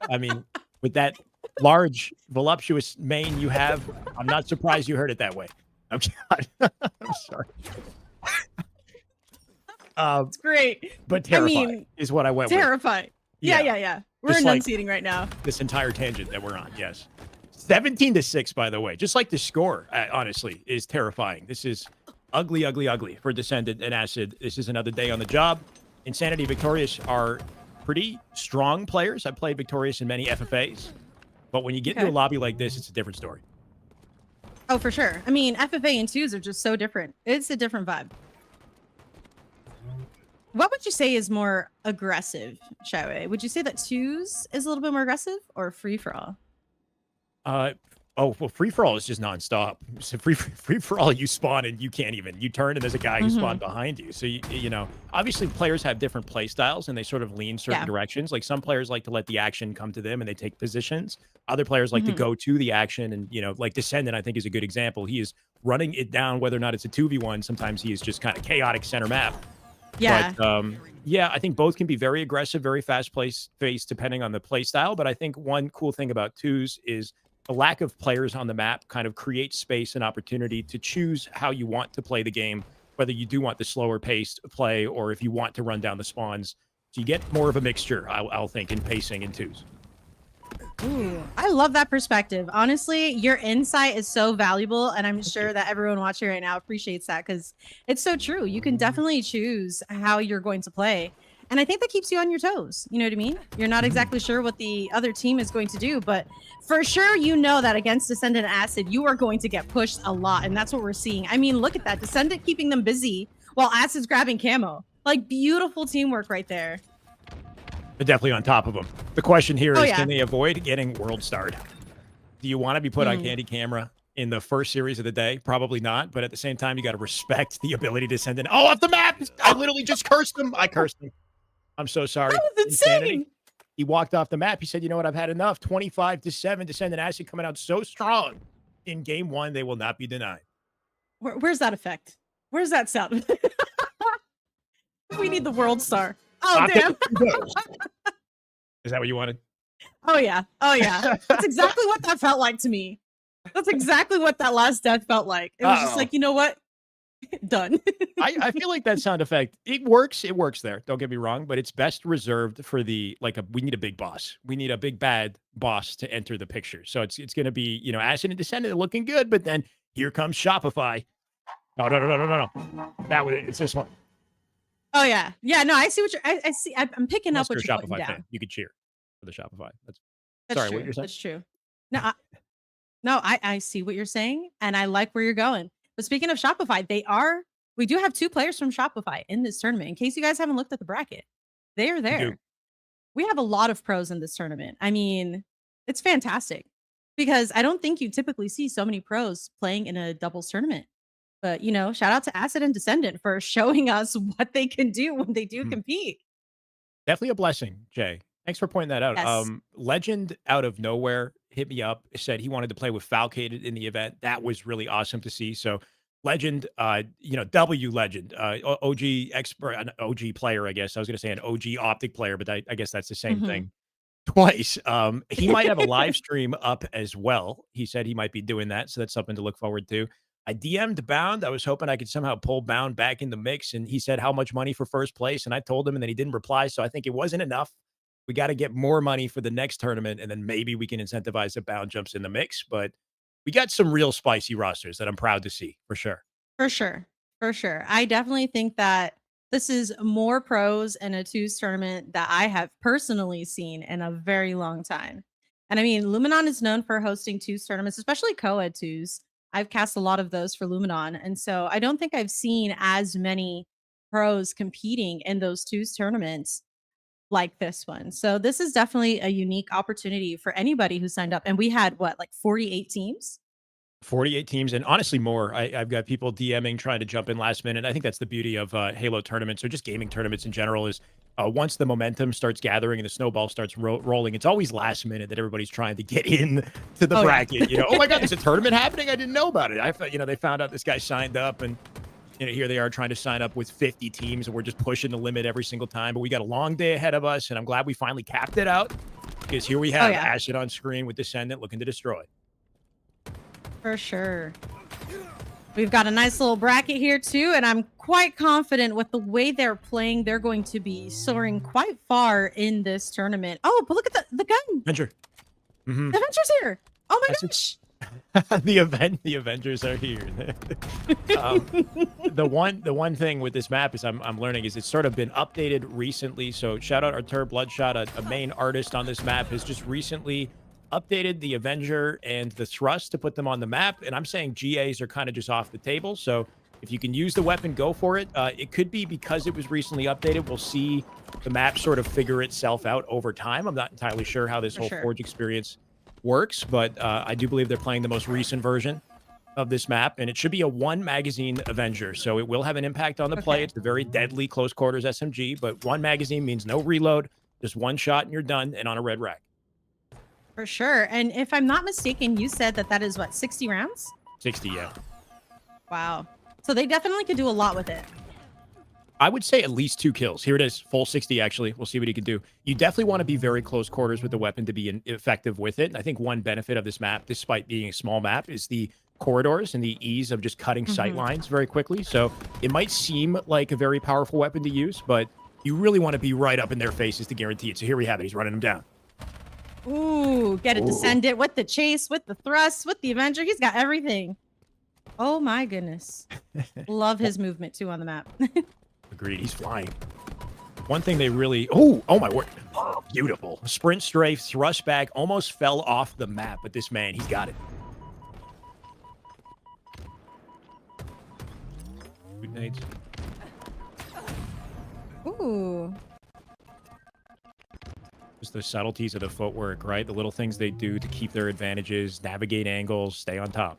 I mean, with that large, voluptuous mane you have, I'm not surprised you heard it that way. I'm sorry. It's great. But terrifying is what I went terrifying. with. Yeah. We're enunciating right now. This entire tangent that we're on, yes. 17-6, by the way. Just like the score, honestly, is terrifying. This is ugly, ugly, ugly for Descendant and Acid. This is another day on the job. Insanity Victorious are pretty strong players. I've played Victorious in many FFAs. But when you get into a lobby like this, it's a different story. Oh, for sure. I mean, FFA and twos are just so different. It's a different vibe. What would you say is more aggressive, Shyway? Would you say that twos is a little bit more aggressive or free for all? Well, free for all is just nonstop. So free for all, you spawn and you can't even. You turn and there's a guy who spawned behind you. So you know, obviously players have different play styles and they sort of lean certain directions. Like some players like to let the action come to them and they take positions. Other players like to go to the action, and you know, like Descendant, I think is a good example. He is running it down, whether or not it's a 2v1. Sometimes he is just kind of chaotic center map. Yeah. But yeah, I think both can be very aggressive, very fast pace depending on the play style. But I think one cool thing about twos is the lack of players on the map kind of creates space and opportunity to choose how you want to play the game, whether you do want the slower paced play or if you want to run down the spawns. So you get more of a mixture, I'll think, in pacing in twos. Ooh, I love that perspective. Honestly, your insight is so valuable, and I'm sure that everyone watching right now appreciates that because it's so true. You can definitely choose how you're going to play. And I think that keeps you on your toes. You know what I mean? You're not exactly sure what the other team is going to do, but for sure, you know that against Descendant Acid, you are going to get pushed a lot. And that's what we're seeing. I mean, look at that. Descendant keeping them busy while Acid's grabbing camo. Like, beautiful teamwork right there. They're definitely on top of them. The question here is, yeah. can they avoid getting world starred? Do you want to be put on candy camera in the first series of the day? Probably not. But at the same time, you got to respect the ability to send in. Oh, off the map! I literally just cursed him. I cursed him. I'm so sorry. That was insane. He walked off the map. He said, "You know what? I've had enough." 25-7. Descendant Acid coming out so strong in game one. They will not be denied. Where's that effect? Where's that sound? We need the world star. Oh, damn. Is that what you wanted? Oh, yeah. Oh, yeah. That's exactly what that felt like to me. That's exactly what that last death felt like. It was just like, you know what? Done. I feel like that sound effect, it works. It works there. Don't get me wrong, but it's best reserved for we need a big boss. We need a big bad boss to enter the picture. So it's going to be, Acid and Descendant looking good, but then here comes Shopify. No. It's this one. Oh, yeah. Yeah, no, I see what I see. I'm picking up what you're putting down. Fan. You could cheer for the Shopify. That's sorry, true. What you're saying? That's true. No, I see what you're saying, and I like where you're going. But speaking of Shopify, we do have 2 players from Shopify in this tournament. In case you guys haven't looked at the bracket, they are there. We have a lot of pros in this tournament. I mean, it's fantastic because I don't think you typically see so many pros playing in a doubles tournament. But, shout out to Acid and Descendant for showing us what they can do when they do compete. Definitely a blessing, Jay. Thanks for pointing that out. Yes. Legend out of nowhere hit me up, said he wanted to play with Falcated in the event. That was really awesome to see. So Legend, W Legend, OG expert, an OG player, I guess. I was going to say an OG optic player, but I guess that's the same thing twice. He might have a live stream up as well. He said he might be doing that. So that's something to look forward to. I DM'd Bound. I was hoping I could somehow pull Bound back in the mix. And he said, how much money for first place? And I told him, and then he didn't reply. So I think it wasn't enough. We got to get more money for the next tournament. And then maybe we can incentivize that Bound jumps in the mix. But we got some real spicy rosters that I'm proud to see for sure. For sure. I definitely think that this is more pros in a twos tournament that I have personally seen in a very long time. And I mean, Luminon is known for hosting twos tournaments, especially co-ed twos. I've cast a lot of those for Luminon. And so I don't think I've seen as many pros competing in those twos tournaments like this one. So this is definitely a unique opportunity for anybody who signed up. And we had 48 teams? 48 teams, and honestly more. I've got people DMing, trying to jump in last minute. I think that's the beauty of Halo tournaments or just gaming tournaments in general is once the momentum starts gathering and the snowball starts rolling, it's always last minute that everybody's trying to get in to the bracket. Yeah. Oh my God, there's a tournament happening? I didn't know about it. I thought, they found out this guy signed up and here they are trying to sign up with 50 teams and we're just pushing the limit every single time. But we got a long day ahead of us and I'm glad we finally capped it out because here we have Acid on screen with Descendant looking to destroy. For sure. We've got a nice little bracket here too, and I'm quite confident with the way they're playing, they're going to be soaring quite far in this tournament. Oh, but look at the gun. Avenger. The Avenger's here. Oh my gosh. The Avengers are here. The one thing with this map is I'm learning is it's sort of been updated recently. So shout out Artur Bloodshot, a main artist on this map, has just recently updated the Avenger and the Thrust to put them on the map. And I'm saying GAs are kind of just off the table. So if you can use the weapon, go for it. It could be because it was recently updated. We'll see the map sort of figure itself out over time. I'm not entirely sure how this whole Forge experience works, but I do believe they're playing the most recent version of this map, and it should be a 1 magazine Avenger. So it will have an impact on the play. It's a very deadly close quarters SMG, but 1 magazine means no reload, just 1 shot and you're done, and on a red rack. For sure. And if I'm not mistaken, you said that is 60 rounds? 60, yeah. Wow. So they definitely could do a lot with it. I would say at least 2 kills. Here it is, full 60, actually. We'll see what he can do. You definitely want to be very close quarters with the weapon to be effective with it. And I think one benefit of this map, despite being a small map, is the corridors and the ease of just cutting sight lines very quickly. So it might seem like a very powerful weapon to use, but you really want to be right up in their faces to guarantee it. So here we have it. He's running them down. Ooh, get a Ooh. Descendant with the chase, with the thrust, with the Avenger. He's got everything. Oh my goodness. Love his movement too on the map. Agreed. He's flying. One thing they really oh my word. Oh, beautiful. Sprint strafe, thrust back, almost fell off the map, but this man, he's got it. Good nades. Ooh. Just the subtleties of the footwork, right? The little things they do to keep their advantages, navigate angles, stay on top.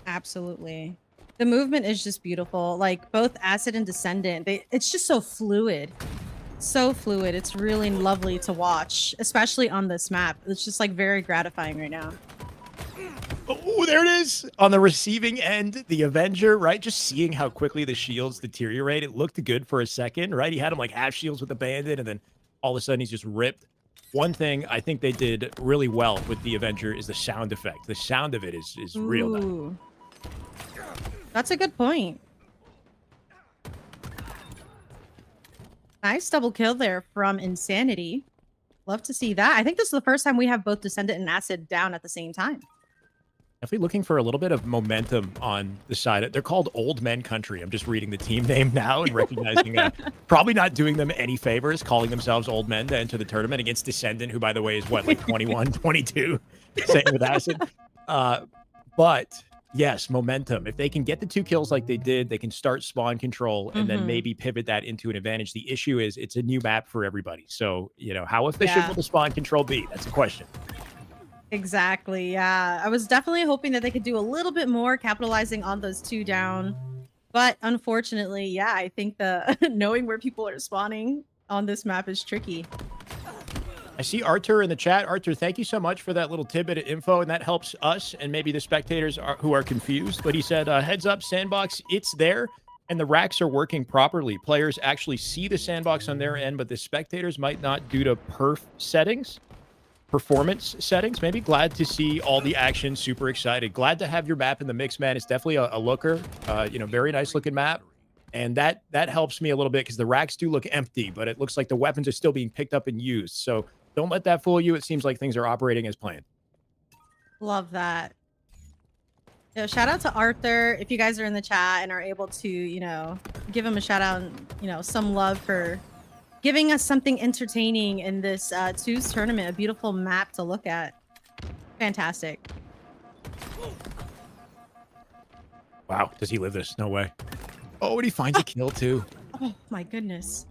Absolutely. The movement is just beautiful. Like both Acid and Descendant, it's just so fluid. So fluid. It's really lovely to watch, especially on this map. It's just like very gratifying right now. Oh, there it is. On the receiving end, the Avenger, right? Just seeing how quickly the shields deteriorate. It looked good for a second, right? He had him like half shields with the Bandit, and then all of a sudden he's just ripped. One thing I think they did really well with the Avenger is the sound effect. The sound of it is real nice. Ooh. That's a good point. Nice double kill there from Insanity. Love to see that. I think this is the first time we have both Descendant and Acid down at the same time. Definitely looking for a little bit of momentum on the side. They're called Old Men Country. I'm just reading the team name now and recognizing probably not doing them any favors, calling themselves old men to enter the tournament against Descendant, who, by the way, is what, like 21, 22? Same with Acid. But yes, momentum. If they can get the 2 kills like they did, they can start spawn control and then maybe pivot that into an advantage. The issue is it's a new map for everybody. So, how efficient will the spawn control be? That's a question. Exactly. Yeah. I was definitely hoping that they could do a little bit more capitalizing on those 2 down. But unfortunately, yeah, I think the knowing where people are spawning on this map is tricky. I see Arthur in the chat. Arthur, thank you so much for that little tidbit of info, and that helps us and maybe the spectators who are confused. But he said, heads up, sandbox, it's there, and the racks are working properly. Players actually see the sandbox on their end, but the spectators might not due to performance settings. Maybe glad to see all the action. Super excited. Glad to have your map in the mix, man. It's definitely a looker. Very nice looking map. And that helps me a little bit because the racks do look empty, but it looks like the weapons are still being picked up and used. So don't let that fool you. It seems like things are operating as planned. Love that. Shout out to Arthur. If you guys are in the chat and are able to, give him a shout out and, some love for giving us something entertaining in this twos tournament, a beautiful map to look at. Fantastic. Wow. Does he live this? No way. Oh, and he finds a kill too. Oh my goodness.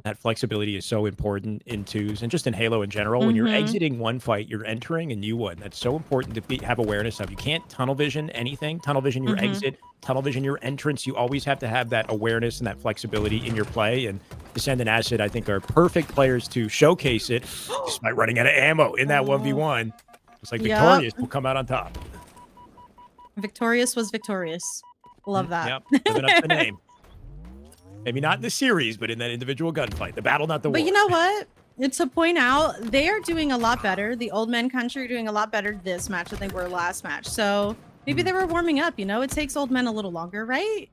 That flexibility is so important in twos and just in Halo in general. When you're exiting one fight, you're entering a new one. That's so important to have awareness of. You can't tunnel vision anything. Tunnel vision your exit, tunnel vision your entrance. You always have to have that awareness and that flexibility in your play. And Descend and Acid, I think, are perfect players to showcase it despite running out of ammo in that 1v1. It's like Victorious will come out on top. Victorious was victorious. Love that. Yep, living up to the name. Maybe not in the series, but in that individual gunfight. The battle, not the war. But you know what? To point out, they are doing a lot better. The Old Men Country are doing a lot better this match than they were last match. So maybe they were warming up, It takes Old Men a little longer, right?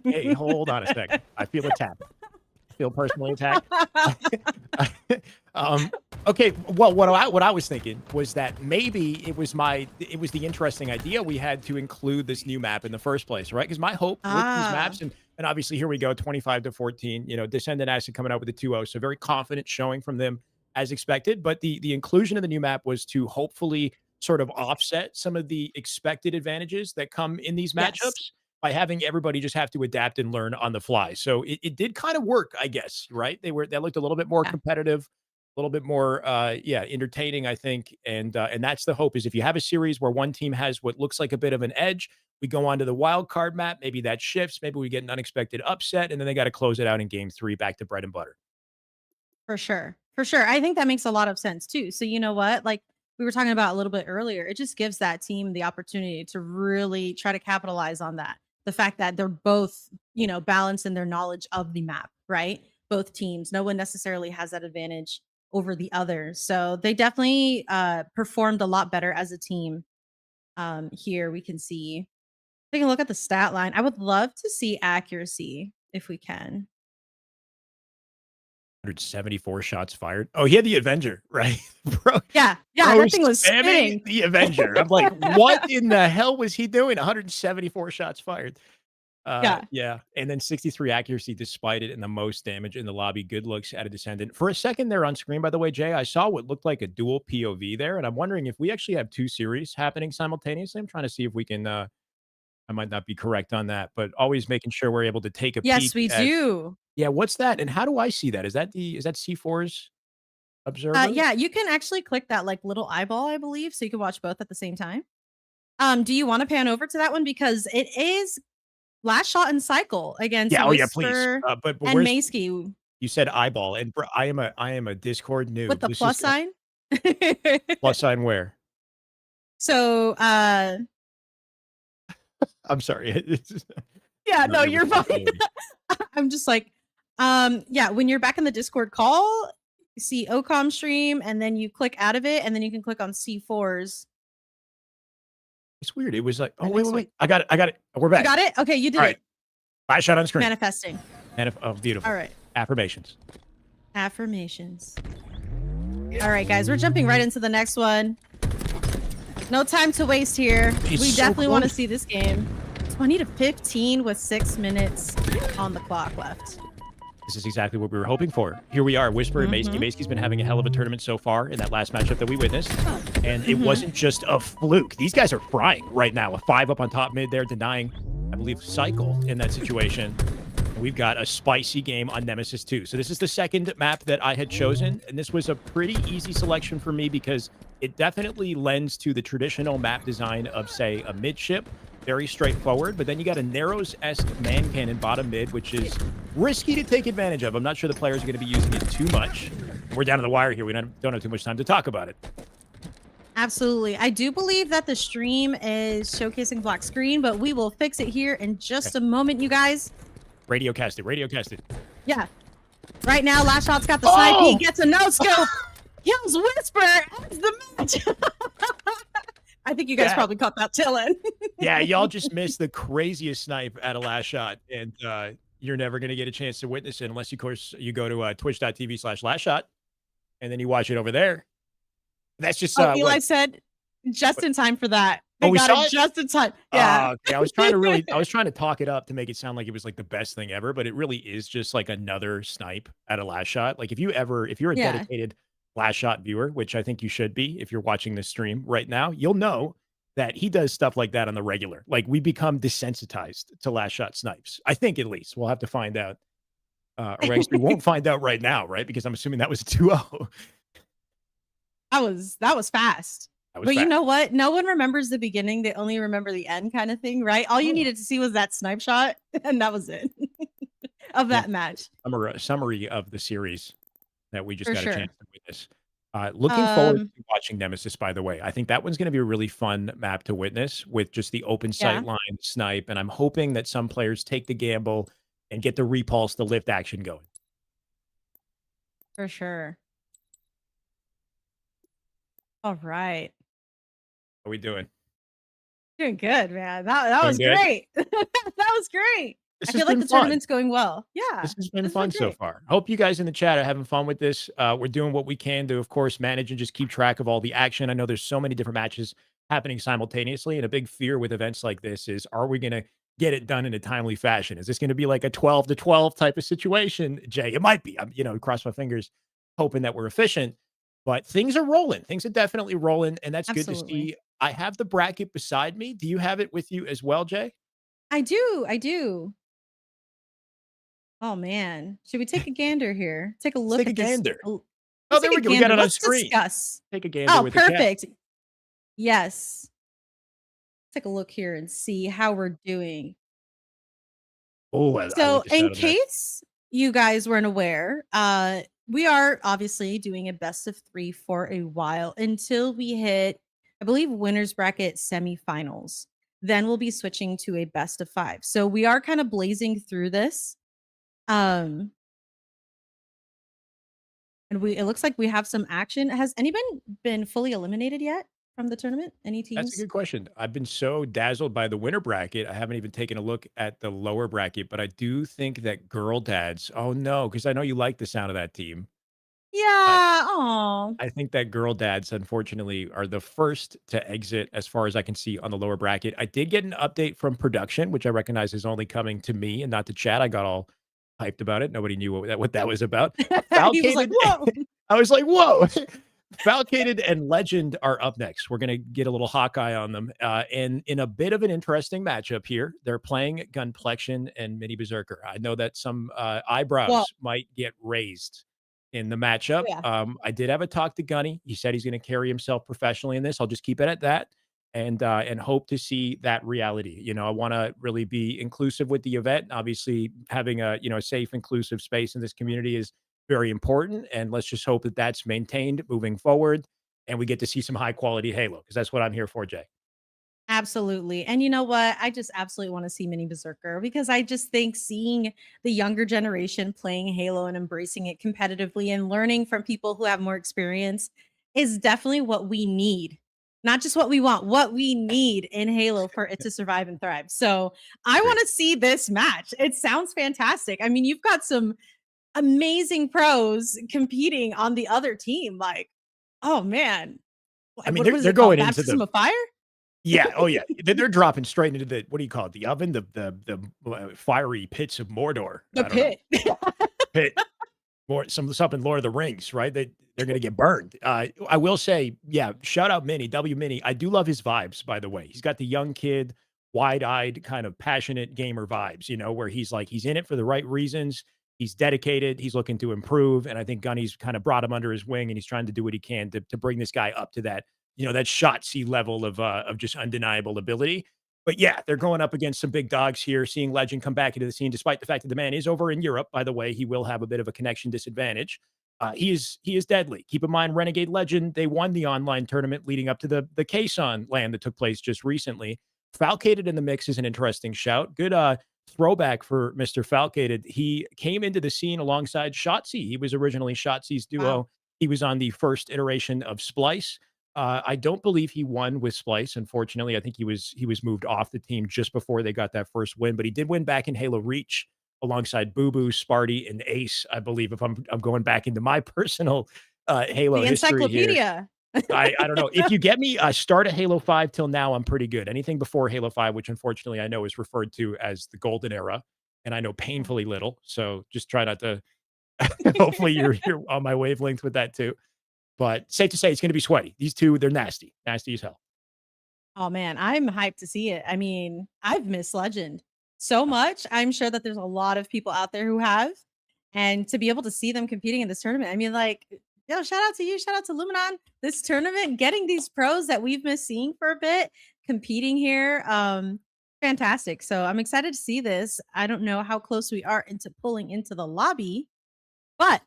Hey, hold on a second. I feel attacked. I feel personally attacked. Okay, well, what I was thinking was that maybe it was the interesting idea we had to include this new map in the first place, right? Because my hope with these maps, and obviously here we go, 25-14, Descendant Acid coming out with the 2-0, so very confident showing from them as expected. But the inclusion of the new map was to hopefully sort of offset some of the expected advantages that come in these matchups by having everybody just have to adapt and learn on the fly. So it did kind of work, I guess, right? They looked a little bit more competitive, a little bit more entertaining, I think. And that's the hope, is if you have a series where one team has what looks like a bit of an edge, we go on to the wild card map, maybe that shifts, maybe we get an unexpected upset, and then they got to close it out in game 3 back to bread and butter. For sure. For sure. I think that makes a lot of sense too. So you know what? Like we were talking about a little bit earlier, it just gives that team the opportunity to really try to capitalize on that. The fact that they're both, balanced in their knowledge of the map, right? Both teams. No one necessarily has that advantage over the other. So they definitely performed a lot better as a team. Here we can see, take a look at the stat line. I would love to see accuracy if we can. 174 shots fired. Oh, he had the Avenger, right? Bro, Yeah, bro that thing was spamming spinning. the Avenger. I'm like, what in the hell was he doing? 174 shots fired. Yeah. Yeah, and then 63 accuracy despite it and the most damage in the lobby. Good looks at a Descendant. For a second there on screen, by the way, Jay, I saw what looked like a dual POV there, and I'm wondering if we actually have 2 series happening simultaneously. I'm trying to see if we can, I might not be correct on that, but always making sure we're able to take a Yes, peek we at do. yeah, what's that, and how do I see that? Is that C4's observer? Yeah, you can actually click that, like, little eyeball, I believe, so you can watch both at the same time. Do you wanna pan over to that one? Because it is last shot and cycle against Yeah, oh, yeah, please. Whisper But and where's Maysky you said eyeball, and bro, I am a Discord with noob. the This is plus sign. plus sign where? So, I'm sorry. It's just yeah, not no, my you're fine. responsibility. I'm just like, yeah, when you're back in the Discord call, you see OCOM stream, and then you click out of it, and then you can click on C4's It's weird. It was like, "Oh, right wait, next wait, to it. wait. I got it. I got it. We're You back." got it? Okay, you did Alright. it. Last shot on screen. Manifesting. Oh, beautiful. All right. Affirmations. Affirmations. All right, guys, we're jumping right into the next one. No time to waste here. He's We so definitely want to close. see this game. 20 to 15 with 6 minutes on the clock left. This is exactly what we were hoping for. Here we are, Whisper and Maysky. Mhm. Maysky's been having a hell of a tournament so far in that last matchup that we witnessed, and it Mhm. wasn't just a fluke. These guys are frying right now. A 5 up on top mid there, denying, I believe, Cycle in that situation. And we've got a spicy game on Nemesis 2. So this is the second map that I had chosen, and this was a pretty easy selection for me because it definitely lends to the traditional map design of, say, a midship. Very straightforward, but then you got a Narrows-esque man cannon bottom mid, which is risky to take advantage of. I'm not sure the players are going to be using it too much. We're down to the wire here. We don't have too much time to talk about it. Absolutely. I do believe that the stream is showcasing black screen, but we will fix it here in just a moment, you guys. Radio casted. Radio casted. Yeah. Right now, Last Shot's got the snipe. Oh! He gets a no-scope. Kills Whisper. Ends the match. I think you guys probably caught that Tillin. Yeah, y'all just missed the craziest snipe at a Last Shot, and you're never going to get a chance to witness it unless, of course, you go to twitch.tv/lastshot, and then you watch it over there. That's just Eli said just in time for that. They we got saw it it? just in time. Yeah. Okay. I was trying to talk it up to make it sound like it was like the best thing ever, but it really is just like another snipe at a Last Shot. Like if you're a Yeah. dedicated Last Shot viewer, which I think you should be if you're watching this stream right now, you'll know that he does stuff like that on the regular. Like we become desensitized to Last Shot snipes. I think at least we'll have to find out. Or actually, we won't find out right now, right? Because I'm assuming that was a 2-0. That was fast. That was But you fast. know what? No one remembers the beginning. They only remember the end kind of thing, right? All you Oh. needed to see was that snipe shot, and that was it of that match. Summary of the series that we just For got sure. a chance to witness. Looking forward to watching Nemesis, by the way. I think that one's going to be a really fun map to witness with just the open sight line snipe. And I'm hoping that some players take the gamble and get the repulse, the lift action going. For sure. All right. How are we doing? Doing good, man. That was Doing good? great. That was great. This I has feel like been the fun. tournament's going well. Yeah. This has been This fun went so great. far. Hope you guys in the chat are having fun with this. We're doing what we can to, of course, manage and just keep track of all the action. I know there's so many different matches happening simultaneously, and a big fear with events like this is, are we going to get it done in a timely fashion? Is this going to be like a 12 to 12 type of situation, Jay? It might be. I'm, cross my fingers, hoping that we're efficient. But things are rolling. Things are definitely rolling, and that's good to Absolutely. see. I have the bracket beside me. Do you have it with you as well, Jay? I do. I do. Oh man. Should we take a gander here? Take a look take a at this. gander. Oh, Oh, there we go. We got it on Let's screen. discuss. Take a gander Oh, with the chat. perfect. Yes. Take a look here and see how we're doing. Oh, So, in case you guys weren't aware, we are obviously doing a best of 3 for a while until we hit, I believe, winners bracket semifinals. Then we'll be switching to a best of 5. So we are kind of blazing through this. And it looks like we have some action. Has anyone been fully eliminated yet from the tournament? Any That's a teams? good question. I've been so dazzled by the winter bracket. I haven't even taken a look at the lower bracket, but I do think that girl dads. Oh no, because I know you like the sound of that team. I Yeah. Oh, I think that girl dads, unfortunately, are the first to exit as far as I can see on the lower bracket. I did get an update from production, which I recognize is only coming to me and not to chat. I got all hyped about it. Nobody knew what that was about. he was like, Falcated. "Whoa!" I was like, whoa. Falcated and Legend are up next. We're going to get a little Hawkeye on them. And in a bit of an interesting matchup here, they're playing Gunplexion and Mini Berserker. I know that some Well, eyebrows might get raised in the oh matchup. yeah, I did have a talk to Gunny. He said he's going to carry himself professionally in this. I'll just keep it at that and hope to see that reality. You know, I want to really be inclusive with the event. Obviously, having a safe, inclusive space in this community is very important. And let's just hope that that's maintained moving forward, and we get to see some high quality Halo because that's what I'm here for, Jay. absolutely. And you know what? I just absolutely want to see Mini Berserker because I just think seeing the younger generation playing Halo and embracing it competitively and learning from people who have more experience is definitely what we need. Not just what we want, what we need in Halo for it to survive and thrive. So I Agreed. want to see this match. It sounds fantastic. I mean, you've got some amazing pros competing on the other team. Like, oh man, I mean, what they're was they're it called? going into the Baptism of fire? yeah, oh yeah, they're dropping straight into the what do you call it? The oven, the fiery pits of Mordor. The I don't know, pit. pit. More something Lord of the Rings, right? They're gonna get burned. I will say, yeah, shout out Mini, W Mini. I do love his vibes, by the way. He's got the young kid, wide-eyed, kind of passionate gamer vibes, where he's like he's in it for the right reasons. He's dedicated, he's looking to improve, and I think Gunny's kind of brought him under his wing and he's trying to do what he can to bring this guy up to that shot C level of just undeniable ability. But yeah, they're going up against some big dogs here. Seeing Legend come back into the scene, despite the fact that the man is over in Europe, by the way, he will have a bit of a connection disadvantage. He is deadly. Keep in mind, Renegade Legend, they won the online tournament leading up to the Kason land that took place just recently. Falcated in the mix is an interesting shout. Good throwback for Mr. Falcated. He came into the scene alongside Shotzi. He was originally Shotzi's Wow. duo. He was on the first iteration of Splice. I don't believe he won with Splice. Unfortunately, I think he was moved off the team just before they got that first win, but he did win back in Halo Reach alongside Boo Boo, Sparty, and Ace. I believe if I'm going back into my personal Halo The history here. encyclopedia. I don't know if you get me. Start at Halo 5 till now, I'm pretty good. Anything before Halo 5, which unfortunately I know is referred to as the golden era, and I know painfully little. So just try not to. Hopefully you're on my wavelength with that too. But safe to say it's gonna be sweaty. These 2, they're nasty. Nasty as hell. Oh man, I'm hyped to see it. I mean, I've missed Legend so much. I'm sure that there's a lot of people out there who have. And to be able to see them competing in this tournament, I mean, like, yo, shout out to you, shout out to Luminon. This tournament, getting these pros that we've missed seeing for a bit, competing here. Fantastic. So I'm excited to see this. I don't know how close we are into pulling into the lobby, but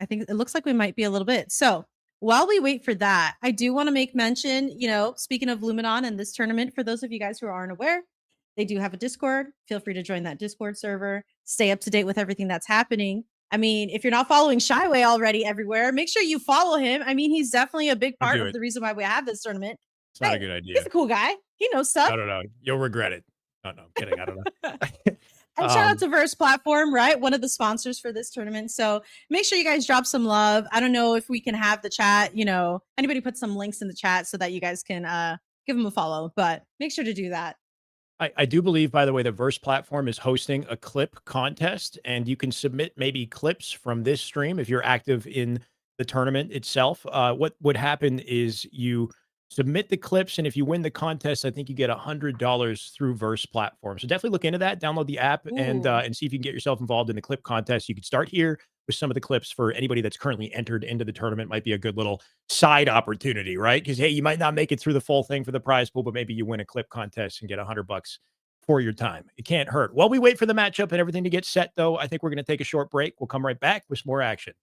I think it looks like we might be a little bit. So while we wait for that, I do want to make mention, speaking of Luminon and this tournament, for those of you guys who aren't aware, they do have a Discord. Feel free to join that Discord server, stay up to date with everything that's happening. I mean, if you're not following Shyway already everywhere, make sure you follow him. I mean, he's definitely a big Don't part do of it. the reason why we have this tournament. It's not a Hey, good he's idea. a cool guy. He knows stuff. No, no, no. You'll regret it. No, no, I'm kidding. I don't know. And shout out to Verse Platform, right? One of the sponsors for this tournament. So make sure you guys drop some love. I don't know if we can have the chat, anybody put some links in the chat so that you guys can give them a follow, but make sure to do that. I do believe, by the way, the Verse platform is hosting a clip contest, and you can submit maybe clips from this stream if you're active in the tournament itself. What would happen is you submit the clips, and if you win the contest, I think you get $100 through Verse platform. So definitely look into that. Download the app Ooh. and see if you can get yourself involved in the clip contest. You could start here with some of the clips for anybody that's currently entered into the tournament. Might be a good little side opportunity, right? Because hey, you might not make it through the full thing for the prize pool, but maybe you win a clip contest and get $100 for your time. It can't hurt. While we wait for the matchup and everything to get set, though, I think we're going to take a short break. We'll come right back with some more action.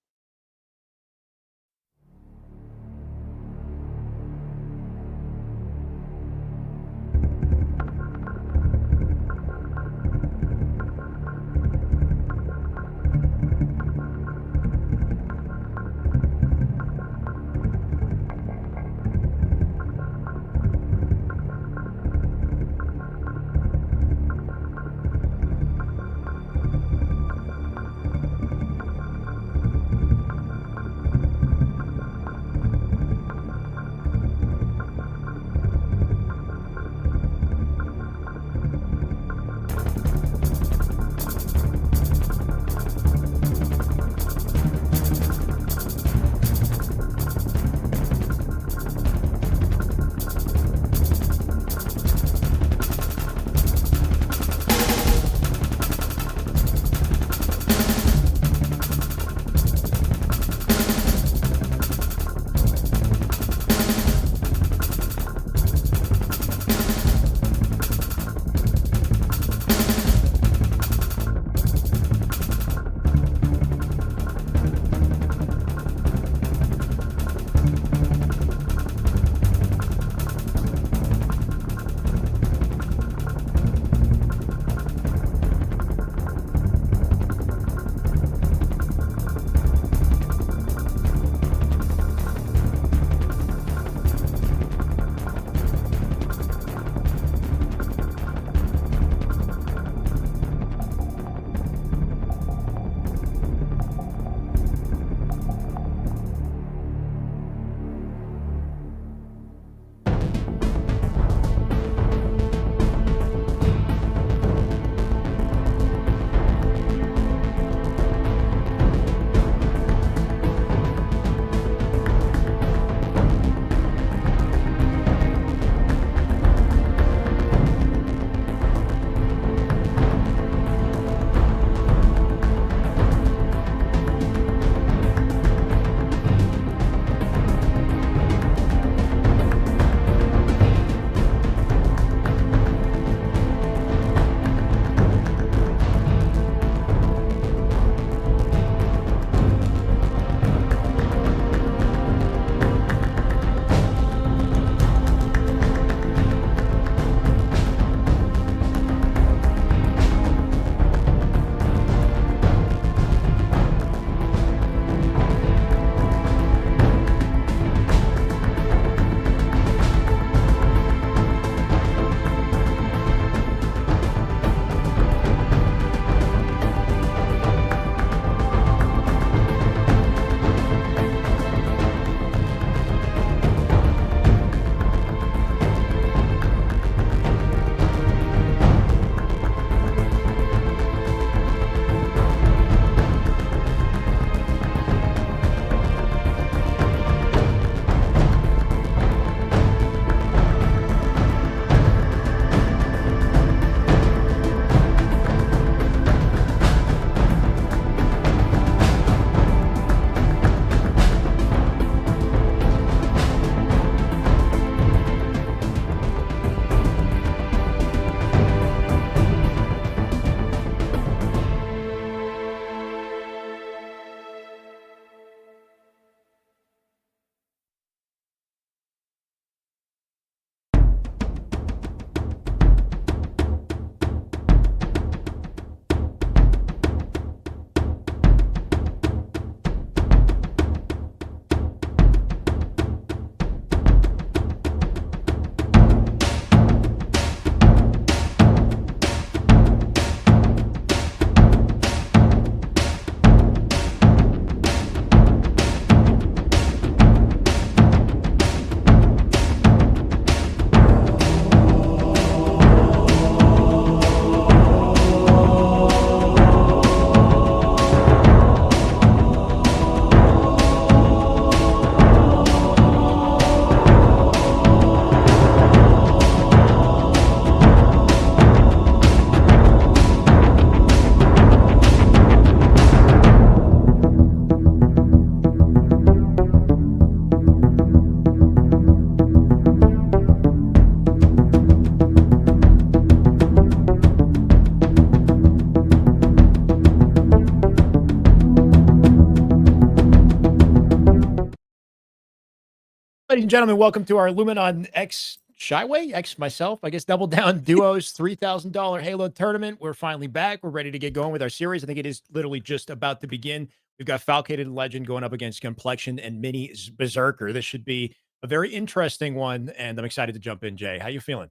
Ladies and gentlemen, welcome to our Luminon X Shyway, X myself, I guess Double Down Duos $3,000 Halo tournament. We're finally back. We're ready to get going with our series. I think it is literally just about to begin. We've got Falcated Legend going up against Complexion and Mini Berserker. This should be a very interesting one, and I'm excited to jump in. Jay, how you feeling?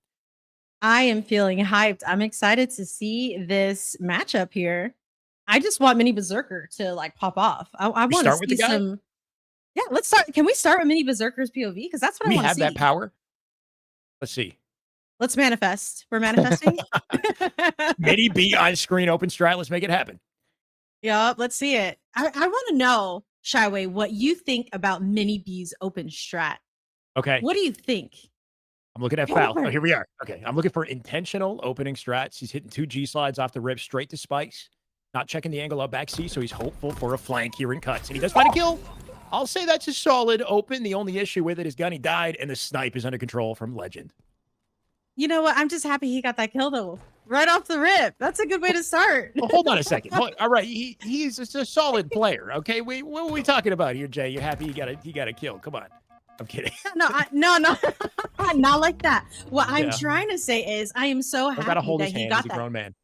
I am feeling hyped. I'm excited to see this matchup here. I just want Mini Berserker to like pop off. I want to start with the see guy? some. Yeah, let's start. Can we start with Mini Berserker's POV? Because that's what I We want to have see. that power. Let's see. Let's manifest. We're manifesting. Mini B on screen, open strat. Let's make it happen. Yup, let's see it. I want to know, Shyway, what you think about Mini B's open strat. Okay. What do you think? I'm looking at foul. Oh, here we are. Okay. I'm looking for intentional opening strats. He's hitting 2 G slides off the rip straight to spikes. Not checking the angle up back C, so he's hopeful for a flank here in cuts. And he does find a kill. I'll say that's a solid open. The only issue with it is Gunny died, and the snipe is under control from Legend. You know what? I'm just happy he got that kill, though. Right off the rip. That's a good way to start. Well, hold on a second. All right. He's just a solid player. Okay. What are we talking about here, Jay? You're happy he got a kill. Come on. I'm kidding. No, not like that. What I'm trying to say is I am so happy gotta hold that his he hand got as a that. grown man.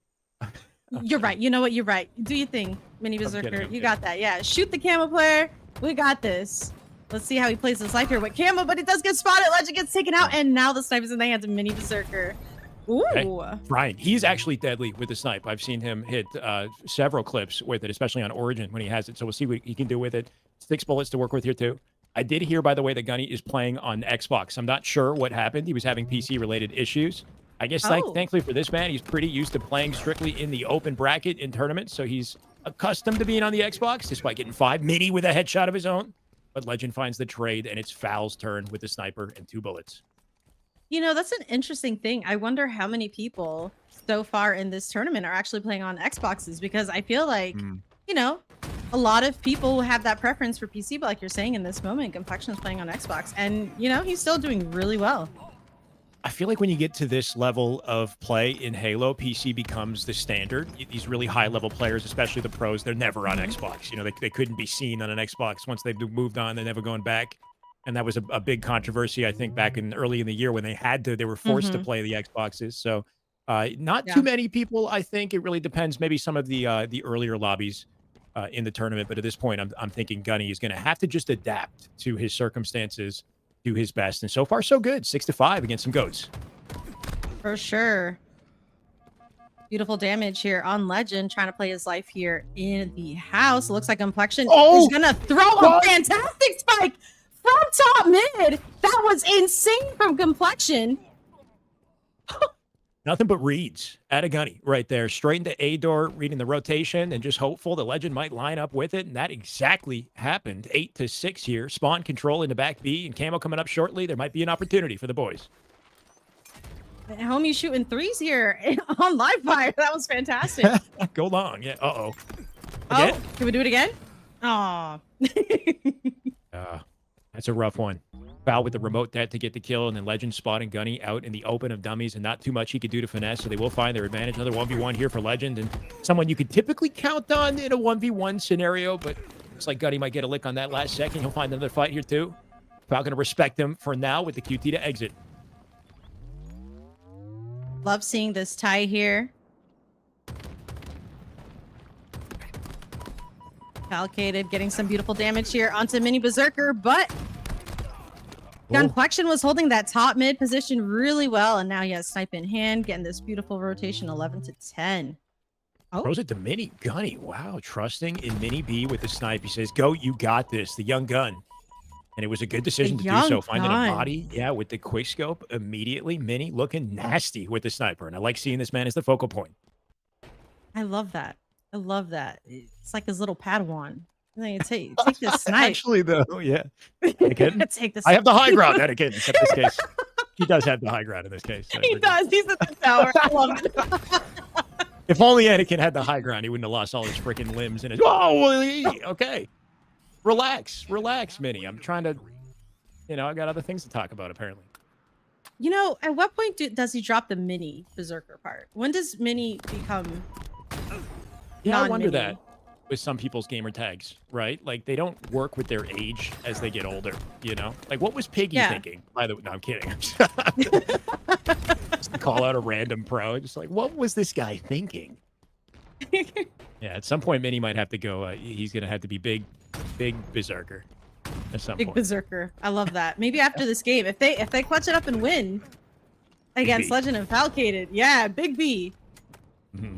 You're right. You know what? You're right. Do you think, Mini Berserker? kidding. You got that. Yeah. Shoot the camo player. We got this. Let's see how he plays this life here with camo, but it does get spotted. Legend gets taken out, and now the snipe is in the hands of Mini Berserker. Ooh. Okay. Brian, he's actually deadly with the snipe. I've seen him hit several clips with it, especially on Origin when he has it. So we'll see what he can do with it. 6 bullets to work with here, too. I did hear, by the way, that Gunny is playing on Xbox. I'm not sure what happened. He was having PC-related issues. I guess, thankfully for this man, he's pretty used to playing strictly in the open bracket in tournaments, so he's accustomed to being on the Xbox, despite getting 5 Mini with a headshot of his own. But Legend finds the trade, and it's Foul's turn with the sniper and 2 bullets. You know, that's an interesting thing. I wonder how many people so far in this tournament are actually playing on Xboxes, because I feel like, you know, a lot of people have that preference for PC, but like you're saying in this moment, Complexion is playing on Xbox, and, you know, he's still doing really well. I feel like when you get to this level of play in Halo, PC becomes the standard. These really high-level players, especially the pros, they're never on Xbox. You know, they couldn't be seen on an Xbox. Once they've moved on, they're never going back. And that was a big controversy, I think, back in early in the year when they were forced to play the Xboxes. So not too many people, I think. It really depends. Maybe some of the earlier lobbies in the tournament. But at this point, I'm thinking Gunny is going to have to just adapt to his circumstances, do his best. And so far, so good. 6-5 against some goats. For sure. Beautiful damage here on Legend, trying to play his life here in the house. Looks like Complexion is going to throw a fantastic spike from top mid. That was insane from Complexion. Nothing but reads at a Gunny right there. Straight into A door, reading the rotation, and just hopeful the Legend might line up with it. And that exactly happened. 8-6 here. Spawn control into back B, and Camo coming up shortly. There might be an opportunity for the boys. Homie shooting 3s here on live fire. That was fantastic. Go long. Yeah. Uh-oh. Again? Oh, can we do it again? Aw. That's a rough one. Foul with the remote debt to get the kill, and then Legend spotting Gunny out in the open of dummies, and not too much he could do to finesse, so they will find their advantage. Another 1v1 here for Legend, and someone you could typically count on in a 1v1 scenario, but looks like Gunny might get a lick on that last second. He'll find another fight here, too. Foul going to respect him for now with the QT to exit. Love seeing this tie here. Falcated, getting some beautiful damage here onto Mini Berserker, but Complexion was holding that top mid position really well, and now he has snipe in hand, getting this beautiful rotation 11-10. Throws it to Mini Gunny. Wow, trusting in Mini B with the snipe. He says, go, you got this, the young gun. And it was a good decision to do so. Finding a body, with the quick scope immediately. Mini looking nasty with the sniper, and I like seeing this man as the focal point. I love that. I love that. It's like his little Padawan. Take this snipe. Actually, though, yeah. Anakin, take this. I have the high ground, Anakin. Except this case, he does have the high ground in this case. So he does. He's at the tower. I love it. If only Anakin had the high ground, he wouldn't have lost all his freaking limbs and his. Oh, okay. Relax, Mini. I'm trying to, I got other things to talk about, apparently. You know, at what point does he drop the Mini Berserker part? When does Mini become I wonder that. with some people's gamer tags, right? Like they don't work with their age as they get older, you know? Like what was Piggy Yeah. thinking? By the way, no, I'm kidding. Just to call out a random pro, just like, what was this guy thinking? Yeah, at some point, Minnie might have to go. He's gonna have to be big berserker at some Big point. berserker. I love that. Maybe after this game, if they clutch it up and win against B. Legend and Falcated, yeah, Big B. Mhm.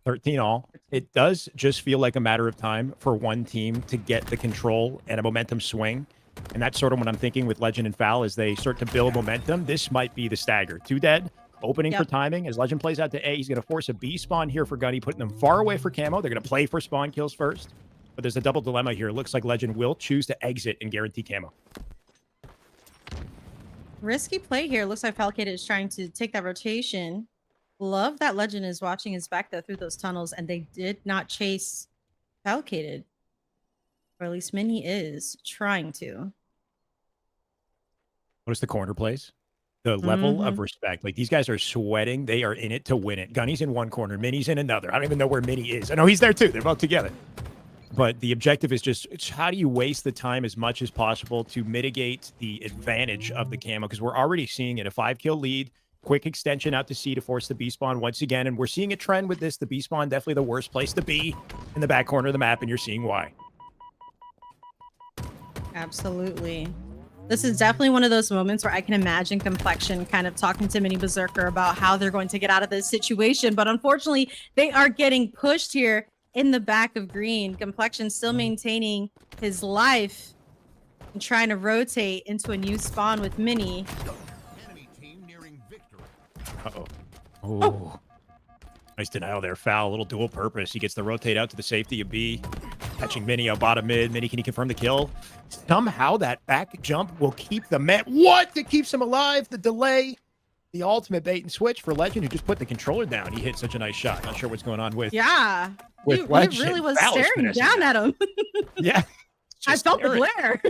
13 all. It does just feel like a matter of time for one team to get the control and a momentum swing. And that's sort of what I'm thinking with Legend and Foul as they start to build momentum. This might be the stagger. Two dead, opening for Yep. timing. As Legend plays out to A, he's going to force a B spawn here for Gunny, putting them far away for camo. They're going to play for spawn kills first. But there's a double dilemma here. It looks like Legend will choose to exit and guarantee camo. Risky play here. Looks like Falcated is trying to take that rotation. Love that Legend is watching his back though through those tunnels, and they did not chase Falcated. Or at least Minnie is trying to. Notice the corner plays. The level of respect. Like these guys are sweating. They are in it to win it. Gunny's in one corner. Minnie's in another. I don't even know where Minnie is. I know he's there too. They're both together. But the objective is just it's how do you waste the time as much as possible to mitigate the advantage of the camo? Because we're already seeing it. A 5-kill lead. Quick extension out to C to force the B spawn once again. And we're seeing a trend with this. The B spawn definitely the worst place to be in the back corner of the map. And you're seeing why. Absolutely. This is definitely one of those moments where I can imagine Complexion kind of talking to Mini Berserker about how they're going to get out of this situation. But unfortunately, they are getting pushed here in the back of green. Complexion still maintaining his life and trying to rotate into a new spawn with Mini. Uh-oh. Oh. Nice denial there. Foul. A little dual purpose. He gets the rotate out to the safety of B. Catching Minnie out bottom mid. Minnie, can he confirm the kill? Somehow that back jump will keep the man. What? It keeps him alive. The delay. The ultimate bait and switch for Legend, who just put the controller down. He hit such a nice shot. Not sure what's going on with. Yeah. With He Legend. really was Foul is staring finessing down that. at him. Yeah. I Just felt the staring. glare.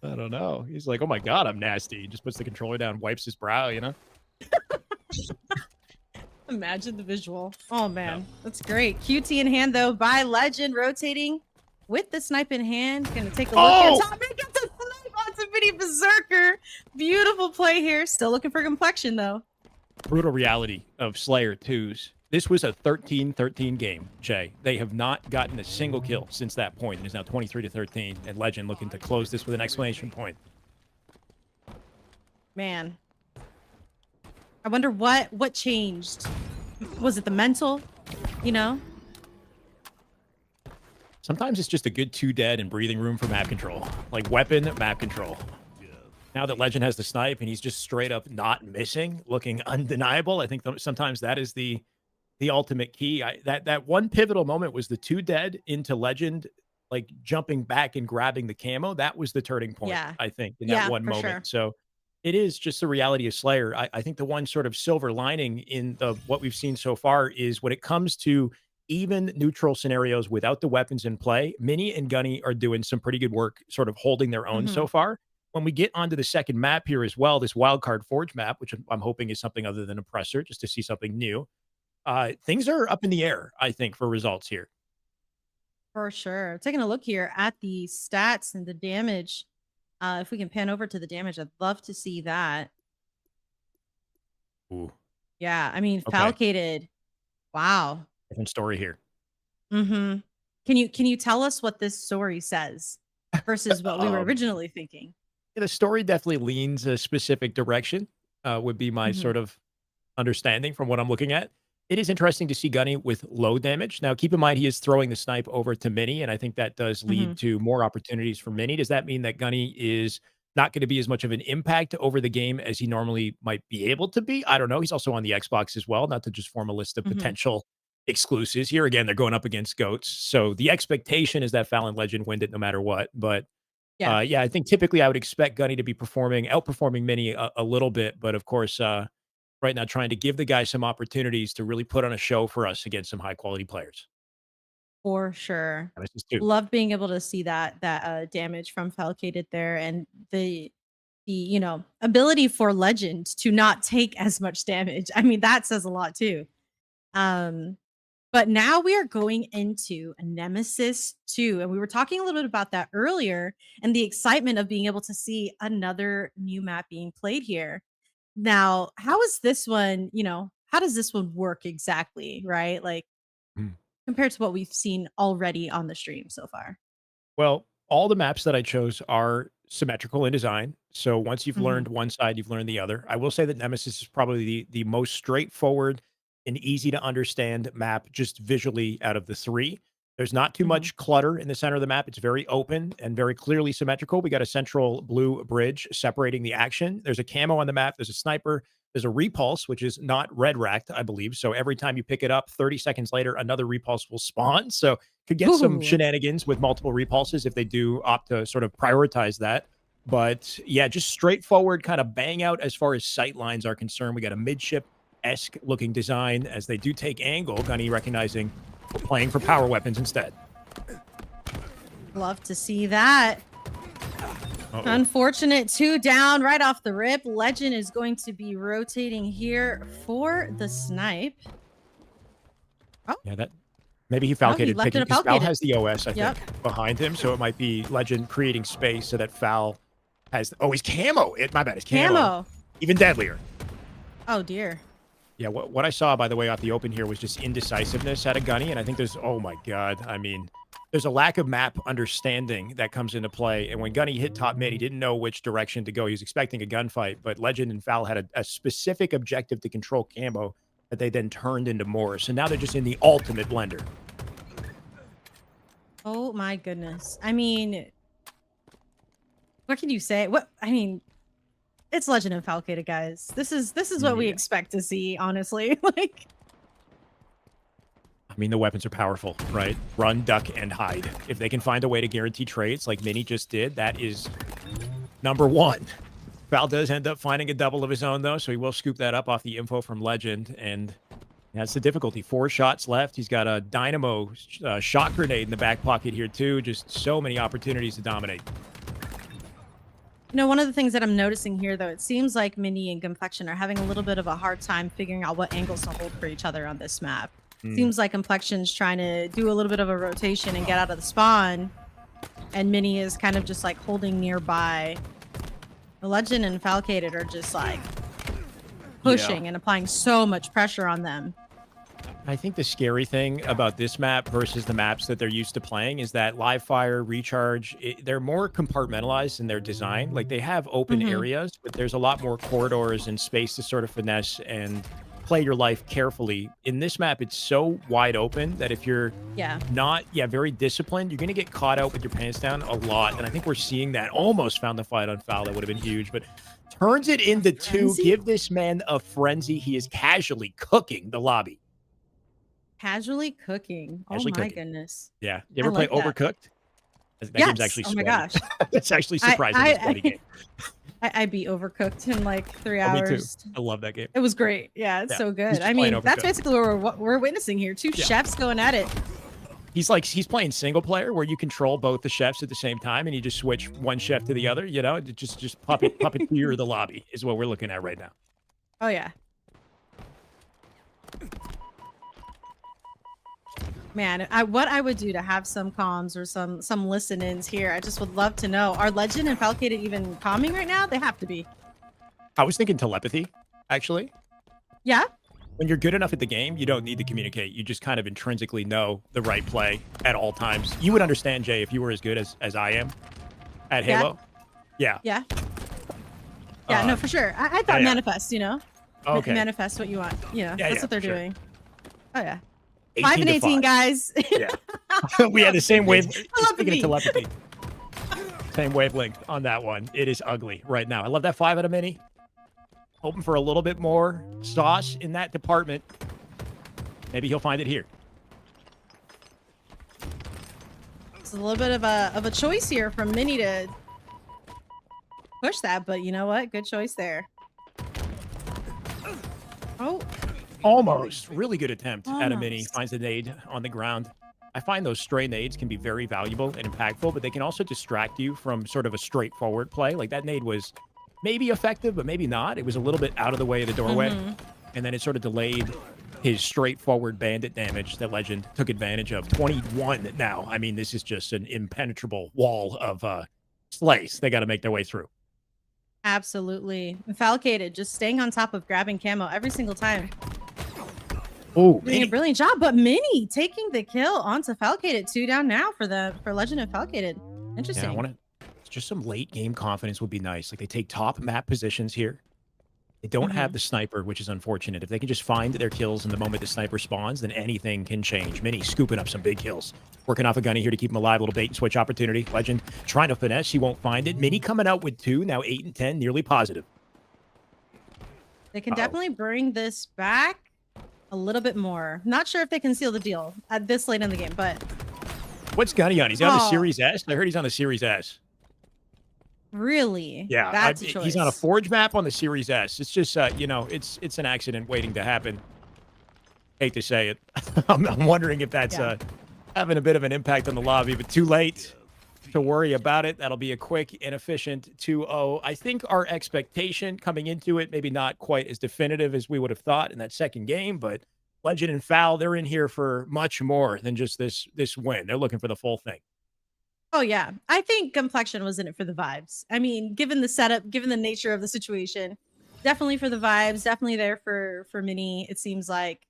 I don't know. He's like, oh my God, I'm nasty. He just puts the controller down, wipes his brow, you know? Imagine the visual. Oh man, that's great. QT in hand though by Legend, rotating with the snipe in hand. Gonna take a look Oh! here. Top man gets a snipe onto Mini Berserker. Beautiful play here. Still looking for Complexion though. Brutal reality of Slayer 2s. This was a 13-13 game, Jay. They have not gotten a single kill since that point. It is now 23-13, and Legend looking to close this with an exclamation point. Man, I wonder what changed. Was it the mental? You know? Sometimes it's just a good 2 dead and breathing room for map control. Like weapon, map control. Now that Legend has the snipe and he's just straight up not missing, looking undeniable, I think sometimes that is the ultimate key. That one pivotal moment was the 2 dead into Legend, like jumping back and grabbing the camo. That was the turning point, Yeah. I think, in Yeah, that one for moment. sure. So it is just the reality of Slayer. I think the one sort of silver lining in what we've seen so far is when it comes to even neutral scenarios without the weapons in play, Minnie and Gunny are doing some pretty good work sort of holding their own so far. When we get onto the second map here as well, this Wildcard Forge map, which I'm hoping is something other than Oppressor, just to see something new, things are up in the air, I think, for results here. For sure. Taking a look here at the stats and the damage. If we can pan over to the damage, I'd love to see that. Ooh, Yeah, I mean, okay. Falcated. Wow. Different story here. Mm-hmm. Can you tell us what this story says versus what we were originally thinking? The story definitely leans a specific direction, would be my sort of understanding from what I'm looking at. It is interesting to see Gunny with low damage. Now, keep in mind, he is throwing the snipe over to Minnie, and I think that does lead to more opportunities for Minnie. Does that mean that Gunny is not going to be as much of an impact over the game as he normally might be able to be? I don't know. He's also on the Xbox as well, not to just form a list of potential exclusives. Here again, they're going up against GOATs. So the expectation is that Fallon Legend win it no matter what. But Yeah. I think typically I would expect Gunny to be outperforming Minnie a little bit. But of course, right now trying to give the guy some opportunities to really put on a show for us against some high quality players. For sure. And this is two. Love being able to see that damage from Falcated there, and the ability for Legend to not take as much damage. I mean, that says a lot too. Um, but now we are going into a Nemesis 2. And we were talking a little bit about that earlier and the excitement of being able to see another new map being played here. Now, how is this one, how does this one work exactly, right? Like Mm. compared to what we've seen already on the stream so far. Well, all the maps that I chose are symmetrical in design. So once you've Mhm. learned one side, you've learned the other. I will say that Nemesis is probably the most straightforward and easy to understand map just visually out of the three. There's not too Mhm. much clutter in the center of the map. It's very open and very clearly symmetrical. We got a central blue bridge separating the action. There's a camo on the map. There's a sniper. There's a repulse, which is not red racked, I believe. So every time you pick it up, 30 seconds later, another repulse will spawn. So could get some Ooh, shenanigans with multiple repulses if they do opt to sort of prioritize that. But yeah, just straightforward kind of bang out as far as sight lines are concerned. We got a midship esque looking design as they do take angle, Gunny recognizing we're playing for power weapons instead. love to see that. Uh-oh. Unfortunate 2 down right off the rip. Legend is going to be rotating here for the snipe. Oh, Yeah, that maybe he no, he falcated left it picking a because Val falcated. has the OS, I think, Yep. behind him. So it might be Legend creating space so that Val has he's camo. My bad, it's Camo. even deadlier. Oh dear. Yeah, what I saw, by the way, off the open here was just indecisiveness at a Gunny, and I think there's, oh my god, I mean, there's a lack of map understanding that comes into play. And when Gunny hit top mid, he didn't know which direction to go. He was expecting a gunfight, but Legend and Foul had a specific objective to control camo that they then turned into more. So now they're just in the ultimate blender. Oh my goodness. I mean, what can you say? It's Legend and Falcated, guys. This is what we Yeah. expect to see, honestly. Like, I mean, the weapons are powerful, right? Run, duck, and hide. If they can find a way to guarantee trades like Mini just did, that is number one. Val does end up finding a double of his own, though, so he will scoop that up off the info from Legend, and that's the difficulty. 4 shots left. He's got a dynamo shot grenade in the back pocket here, too. Just so many opportunities to dominate. one of the things that I'm noticing here, though, it seems like Minnie and Complexion are having a little bit of a hard time figuring out what angles to hold for each other on this map. Seems like Complexion's trying to do a little bit of a rotation and get out of the spawn, and Minnie is kind of just like holding nearby. The Legend and Falcated are just like pushing and applying so much pressure on them. I think the scary thing about this map versus the maps that they're used to playing is that live fire, recharge, they're more compartmentalized in their design. Like they have open areas, but there's a lot more corridors and space to sort of finesse and play your life carefully. In this map, it's so wide open that if you're not very disciplined, you're going to get caught out with your pants down a lot. And I think we're seeing that. Almost found the fight on Foul. That would have been huge, but turns it into 2. Give this man a frenzy. He is casually cooking the lobby. Casually cooking. Casually Oh my cooking. goodness. Yeah. You ever I play like that. Overcooked? That Yes. game's actually Oh my sweaty. gosh. It's actually surprisingly sweaty game. I beat Overcooked in like 3 Oh, me too. hours. I love that game. It was great. Yeah, it's so good. just I playing mean, that's Overcooked. basically what we're witnessing here. 2 chefs going at it. He's playing single player where you control both the chefs at the same time and you just switch one chef to the other, just puppeteer the lobby is what we're looking at right now. Oh yeah. Man, what I would do to have some comms or some listen-ins here, I just would love to know. Are Legend and Falcated even calming right now? They have to be. I was thinking telepathy, actually. Yeah? When you're good enough at the game, you don't need to communicate. You just kind of intrinsically know the right play at all times. You would understand, Jay, if you were as good as I am at Halo. Yeah. Yeah. Yeah, no, for sure. I thought manifest, Okay. Manifest what you want. That's what they're doing. Oh yeah. 5 and 18, guys. Yeah. We had the same wave. Speaking of Telepathy. telepathy. Same wavelength on that one. It is ugly right now. I love that 5 out of Mini. Hoping for a little bit more sauce in that department. Maybe he'll find it here. It's a little bit of a choice here from Minnie to push that, but you know what? Good choice there. Oh. Almost. Really good attempt at a Mini. Almost. Finds the nade on the ground. I find those stray nades can be very valuable and impactful, but they can also distract you from sort of a straightforward play. Like that nade was maybe effective, but maybe not. It was a little bit out of the way of the doorway, and then it sort of delayed his straightforward bandit damage that Legend took advantage of. 21 now. I mean, this is just an impenetrable wall of slays they got to make their way through. Absolutely. Falcated, just staying on top of grabbing camo every single time. Oh, Doing a brilliant job, but Mini taking the kill onto Falcated. 2 down now for Legend and Falcated. yeah, I Interesting. want to. Just some late game confidence would be nice. Like they take top map positions here. They don't have Mhm. the sniper, which is unfortunate. If they can just find their kills in the moment the sniper spawns, then anything can change. Mini scooping up some big kills. Working off a gunny here to keep him alive. A little bait and switch opportunity. Legend trying to finesse. He won't find it. Mini coming out with 2, now 8 and 10, nearly positive. They can Uh-oh. definitely bring this back a little bit more. Not sure if they can seal the deal at this late in the game, but What's Gunny on? He's on the Oh. Series S? I heard he's on the Series S. really, Yeah, that's a choice. he's on a Forge map on the Series S. It's just, it's an accident waiting to happen. Hate to say it. I'm wondering if that's Yeah. having a bit of an impact on the lobby, but too late to worry about it. That'll be a quick and efficient 2-0. I think our expectation coming into it, maybe not quite as definitive as we would have thought in that second game, but Legend and Foul, they're in here for much more than just this win. They're looking for the full thing. Oh yeah, I think Complexion was in it for the vibes. I mean, given the setup, given the nature of the situation, definitely for the vibes. Definitely there for Mini. It seems like,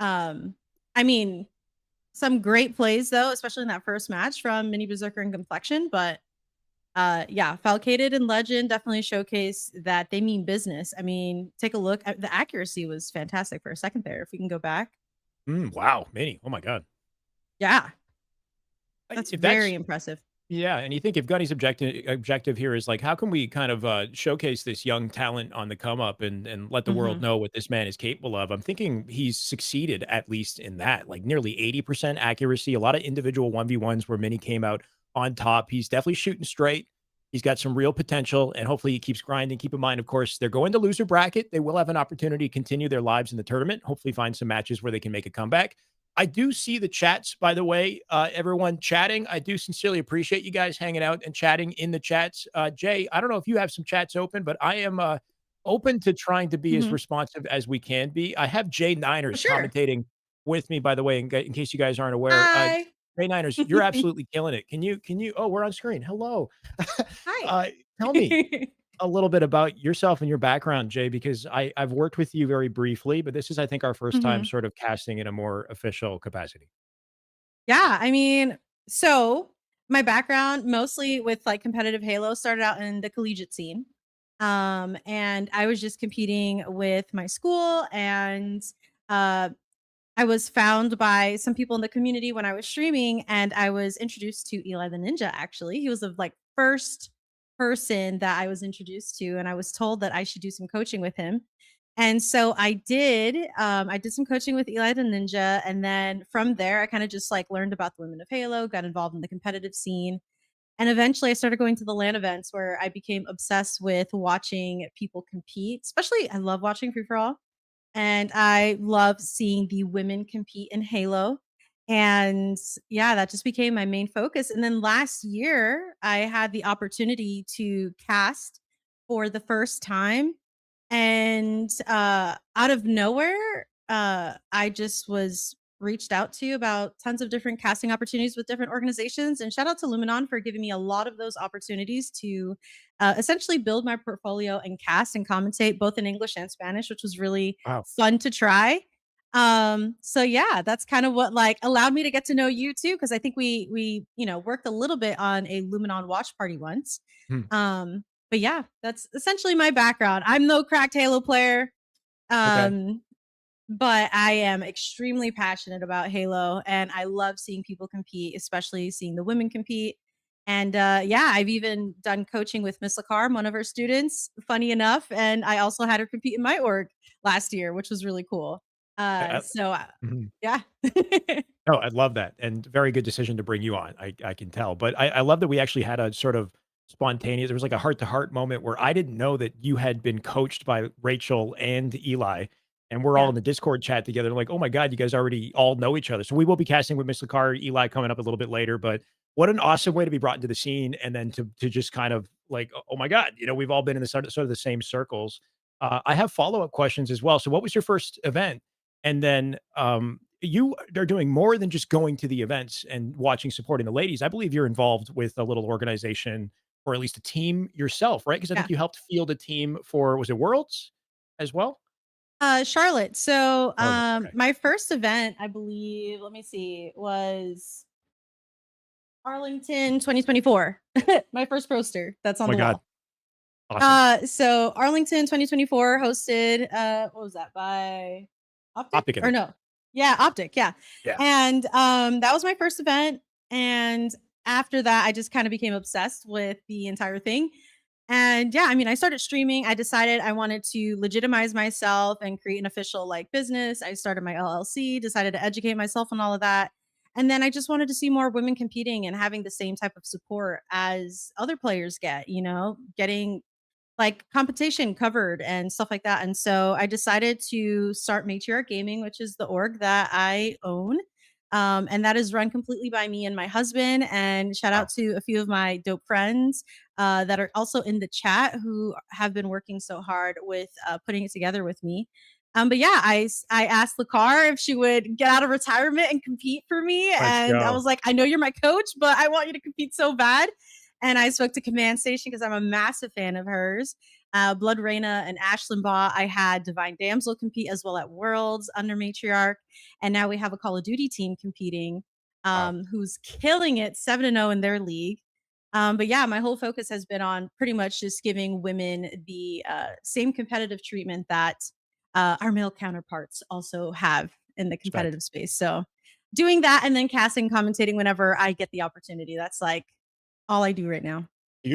I mean, some great plays though, especially in that first match from Mini Berserker and Complexion. But yeah, Falcated and Legend definitely showcase that they mean business. I mean, take a look. The accuracy was fantastic for a second there. If we can go back, Wow, Mini. Oh my God. yeah, that's If very impressive. Yeah, and you think if Gunny's objective here is like, how can we kind of showcase this young talent on the come up and let the world Mhm. know what this man is capable of? I'm thinking he's succeeded at least in that, like nearly 80% accuracy, a lot of individual 1v1s where Mini came out on top. He's definitely shooting straight. He's got some real potential, and hopefully he keeps grinding. Keep in mind, of course, they're going to loser bracket. They will have an opportunity to continue their lives in the tournament. Hopefully, find some matches where they can make a comeback. I do see the chats, by the way, everyone chatting. I do sincerely appreciate you guys hanging out and chatting in the chats. Jay, I don't know if you have some chats open, but I am open to trying to be as Mhm. responsive as we can be. I have Jay For Niners sure. commentating with me, by the way, in case you guys aren't aware. Hi. Jay Niners, you're absolutely killing it. Can you? Oh, we're on screen. Hello. Hi. uh, Tell me a little bit about yourself and your background, Jay, because I've worked with you very briefly, but this is, I think, our first time Mhm. sort of casting in a more official capacity. Yeah, I mean, so my background mostly with like competitive Halo started out in the collegiate scene. And I was just competing with my school and uh I was found by some people in the community when I was streaming and I was introduced to Eli the Ninja actually. He was the like first person that I was introduced to and I was told that I should do some coaching with him. And so I did. I did some coaching with Eli the Ninja, and then from there, I kind of just like learned about the women of Halo, got involved in the competitive scene, and eventually, I started going to the LAN events where I became obsessed with watching people compete. Especially, I love watching free for all, and I love seeing the women compete in Halo. And yeah, that just became my main focus. And then last year, I had the opportunity to cast for the first time and, out of nowhere, I just was reached out to about tons of different casting opportunities with different organizations. And shout out to Luminon for giving me a lot of those opportunities to essentially build my portfolio and cast and commentate both in English and Spanish, which was really Wow. fun to try. So yeah, that's kind of what like allowed me to get to know you too, because I think we worked a little bit on a Luminon watch party once. Hmm. But yeah, that's essentially my background. I'm no cracked Halo player, Okay. um, but I am extremely passionate about Halo, and I love seeing people compete, especially seeing the women compete. And yeah, I've even done coaching with Miss Lacar, one of her students, funny enough. And I also had her compete in my org last year, which was really cool. I, So mhm. yeah. Oh, I love that, and very good decision to bring you on. I can tell, but I love that we actually had a sort of spontaneous. There was like a heart to heart moment where I didn't know that you had been coached by Rachel and Eli, and we're all Yeah. in the Discord chat together. Like, oh my god, you guys already all know each other. So we will be casting with Miss Lakar, Eli coming up a little bit later. But what an awesome way to be brought into the scene, and then to just kind of like, oh my god, we've all been in the sort of the same circles. I have follow up questions as well. So, what was your first event? And then you are doing more than just going to the events and watching, supporting the ladies. I believe you're involved with a little organization or at least a team yourself, right? Because I Yeah. think you helped field a team for, was it Worlds as well? Charlotte. So, Charlotte. Okay. my first event, I believe, let me see, was Arlington 2024. My first poster that's Oh on my the God. wall. Awesome. So Arlington 2024 hosted, what was that, by Optic? Optic, I Or think. no. Yeah, Optic, yeah. Yeah. And that was my first event. And after that, I just kind of became obsessed with the entire thing. And yeah, I mean, I started streaming. I decided I wanted to legitimize myself and create an official like business. I started my LLC, decided to educate myself on all of that. And then I just wanted to see more women competing and having the same type of support as other players get, getting like competition covered and stuff like that. And so I decided to start Matriarch Gaming, which is the org that I own. And that is run completely by me and my husband. And shout out Wow. to a few of my dope friends that are also in the chat who have been working so hard with putting it together with me. But yeah, I asked Lakar if she would get out of retirement and compete for me. Let's And I go. was like, I know you're my coach, but I want you to compete so bad. And I spoke to Command Station because I'm a massive fan of hers. Blood Reina and Ashlyn Baugh. I had Divine Damsel compete as well at Worlds under Matriarch. And now we have a Call of Duty team competing Wow. who's killing it 7-0 in their league. But yeah, my whole focus has been on pretty much just giving women the same competitive treatment that our male counterparts also have in the Respect. competitive space. So doing that and then casting, commentating whenever I get the opportunity. That's like all I do right now. So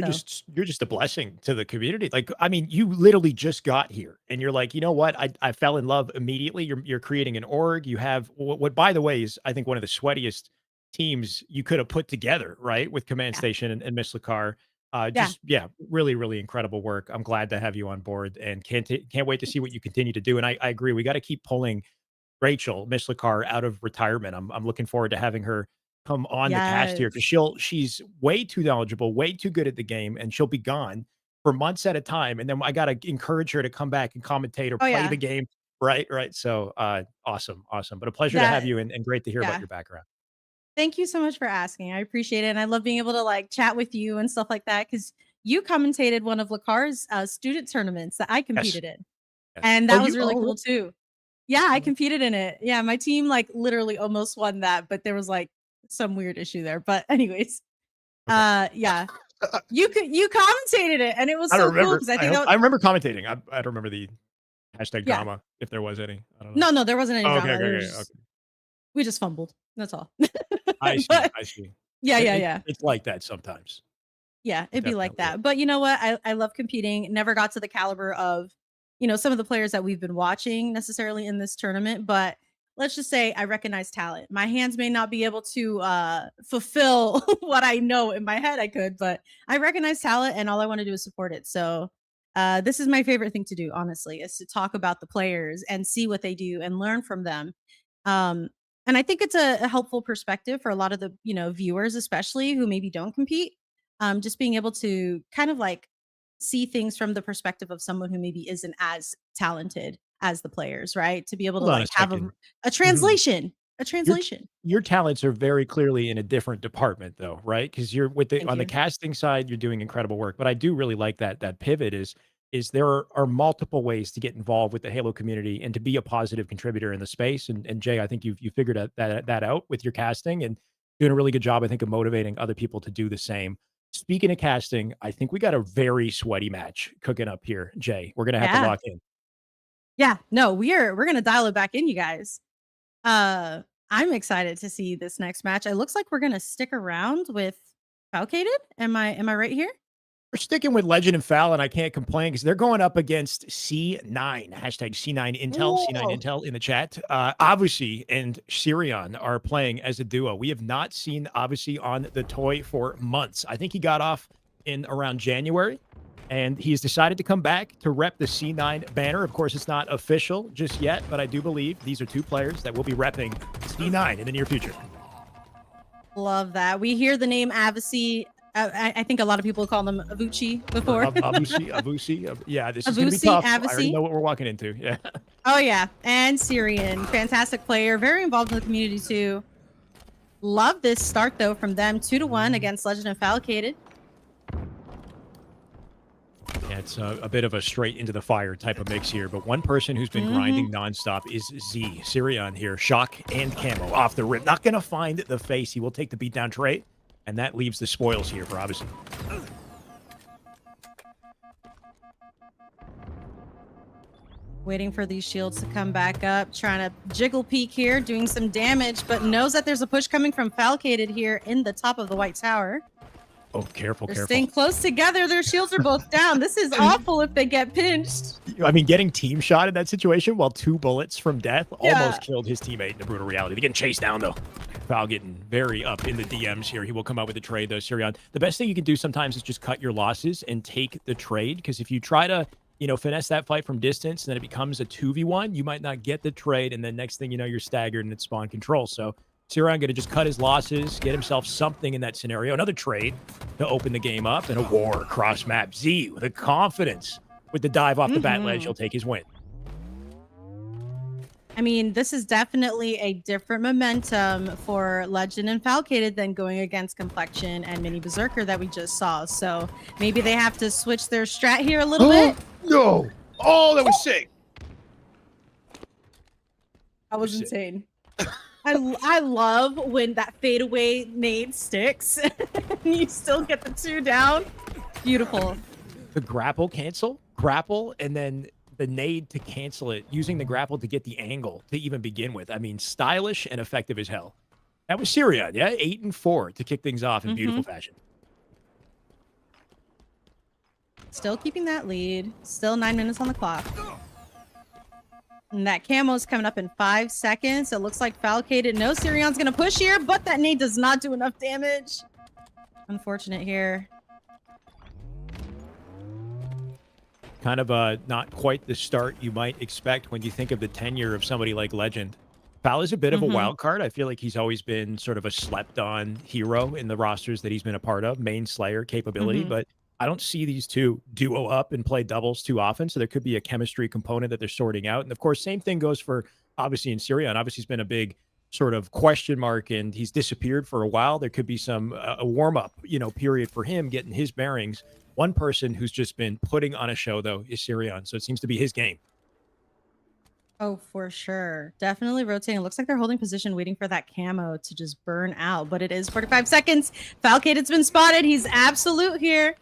You're just a blessing to the community. Like, I mean, you literally just got here and you're like, you know what? I fell in love immediately. You're creating an org. You have what by the way is I think one of the sweatiest teams you could have put together, right? With Command yeah, Station and Miss Lakar. yeah, Just yeah, really, really incredible work. I'm glad to have you on board and can't wait to see what you continue to do. And I agree. We got to keep pulling Rachel Mishlikar out of retirement. I'm looking forward to having her come on the cast here because yes. she's way too knowledgeable, way too good at the game, and she'll be gone for months at a time. And then I gotta encourage her to come back and commentate or Oh play the yeah, game. Right, right. So awesome, awesome. But a pleasure to have that you and great to hear about yeah. your background. Thank you so much for asking. I appreciate it, and I love being able to like chat with you and stuff like that because you commentated one of Lacar's student tournaments that I Yes, competed in, yes. and Oh, that was really really? cool too. Yeah, I Oh, competed in it. Yeah, my team like literally almost won that, but there was like some weird issue there. But anyways, okay. yeah, you commentated it, and it was I don't so cool remember. because I think that I remember commentating. I don't remember the hashtag yeah. drama if there was any. I don't know. No, there wasn't any Oh, okay, drama. okay, There was okay, just okay. we just fumbled. That's all. I see. But I see. yeah, yeah, yeah. It's like that sometimes. Yeah, It it'd be like definitely is. that. But you know what? I love competing. Never got to the caliber of, some of the players that we've been watching necessarily in this tournament, but let's just say I recognize talent. My hands may not be able to fulfill what I know in my head I could, but I recognize talent and all I want to do is support it. So this is my favorite thing to do, honestly, is to talk about the players and see what they do and learn from them. Um, and I think it's a helpful perspective for a lot of the, viewers, especially who maybe don't compete, just being able to kind of like see things from the perspective of someone who maybe isn't as talented as the players, right? To be able to Hold on a like have a, second. a Mhm. translation, a Your t translation. your talents are very clearly in a different department though, right? Because 'Cause you're with the Thank on the you. casting side, you're doing incredible work, but I do really like that pivot is there are multiple ways to get involved with the Halo community and to be a positive contributor in the space, and Jay, I think you figured that out with your casting and doing a really good job, I think, of motivating other people to do the same. Speaking of casting, I think we got a very sweaty match cooking up here, Jay. We're gonna have to Yeah. lock in. Yeah. No, we're gonna dial it back in, you guys. Uh I'm excited to see this next match. It looks like we're gonna stick around with Falcated. Am I right here? We're sticking with Legend and Foul, and I can't complain because they're going up against C9, hashtag C9 Intel, C9 Whoa. Intel in the chat. Avusi and Sirion are playing as a duo. We have not seen Avusi on the toy for months. I think he got off in around January, and he's decided to come back to rep the C9 banner. Of course, it's not official just yet, but I do believe these are two players that will be repping C9 in the near future. Love that. We hear the name Avicii I think a lot of people call them Avuchi before. Avusi. Yeah, this is going to be Avusi, tough. I already Avasi. know what we're walking into. Yeah. Oh yeah, and Syrian, fantastic player, very involved in the community too. Love this start though from them, 2-1 against Legend and Falcated. Yeah, it's a bit of a straight into the fire type of mix here, but one person who's been grinding nonstop is Z. Sirion here, shock and camo off the rip. Not going to find the face. He will take the beatdown trait, and that leaves the spoils here for Odyssey. Waiting for these shields to come back up, trying to jiggle peek here, doing some damage, but knows that there's a push coming from Falcated here in the top of the White Tower. Oh, careful, They're careful. staying close together. Their shields are both down. This is awful if they get pinched. I mean, getting team shot in that situation while 2 bullets from death almost killed his teammate in the brutal reality. They're getting chased down, though. Foul getting very up in the DMs here. He will come out with a trade, though, Sirion. The best thing you can do sometimes is just cut your losses and take the trade, because if you try to, you know, finesse that fight from distance and then it becomes a 2v1, you might not get the trade, and then next thing you know, you're staggered and it's spawn control. So Sirion going to just cut his losses, get himself something in that scenario. Another trade to open the game up, and a war across map. Z with a confidence with the dive off the bat ledge. He'll take his win. I mean, this is definitely a different momentum for Legend and Falcated than going against Complexion and Mini Berserker that we just saw. So maybe they have to switch their strat here a little bit. No. Oh, that was sick. That was insane. I love when that fadeaway nade sticks and you still get the 2 down. Beautiful. The grapple cancel, grapple, and then the nade to cancel it, using the grapple to get the angle to even begin with. I mean, stylish and effective as hell. That was Sirion, yeah? 8 and 4 to kick things off in beautiful fashion. Still keeping that lead. Still 9 minutes on the clock. And that camo's coming up in 5 seconds. It looks like Falcated knows Sirion's going to push here, but that nade does not do enough damage. Unfortunate here. Kind of not quite the start you might expect when you think of the tenure of somebody like Legend. Fal is a bit of a wild card. I feel like he's always been sort of a slept-on hero in the rosters that he's been a part of, main Slayer capability, but I don't see these two duo up and play doubles too often, so there could be a chemistry component that they're sorting out. And of course, same thing goes for obviously in Sirion. Obviously, he's been a big sort of question mark, and he's disappeared for a while. There could be some a warm-up, you know, period for him getting his bearings. One person who's just been putting on a show, though, is Sirion, so it seems to be his game. Oh, for sure. Definitely rotating. It looks like they're holding position, waiting for that camo to just burn out, but it is 45 seconds. Falcated's been spotted. He's absolute here.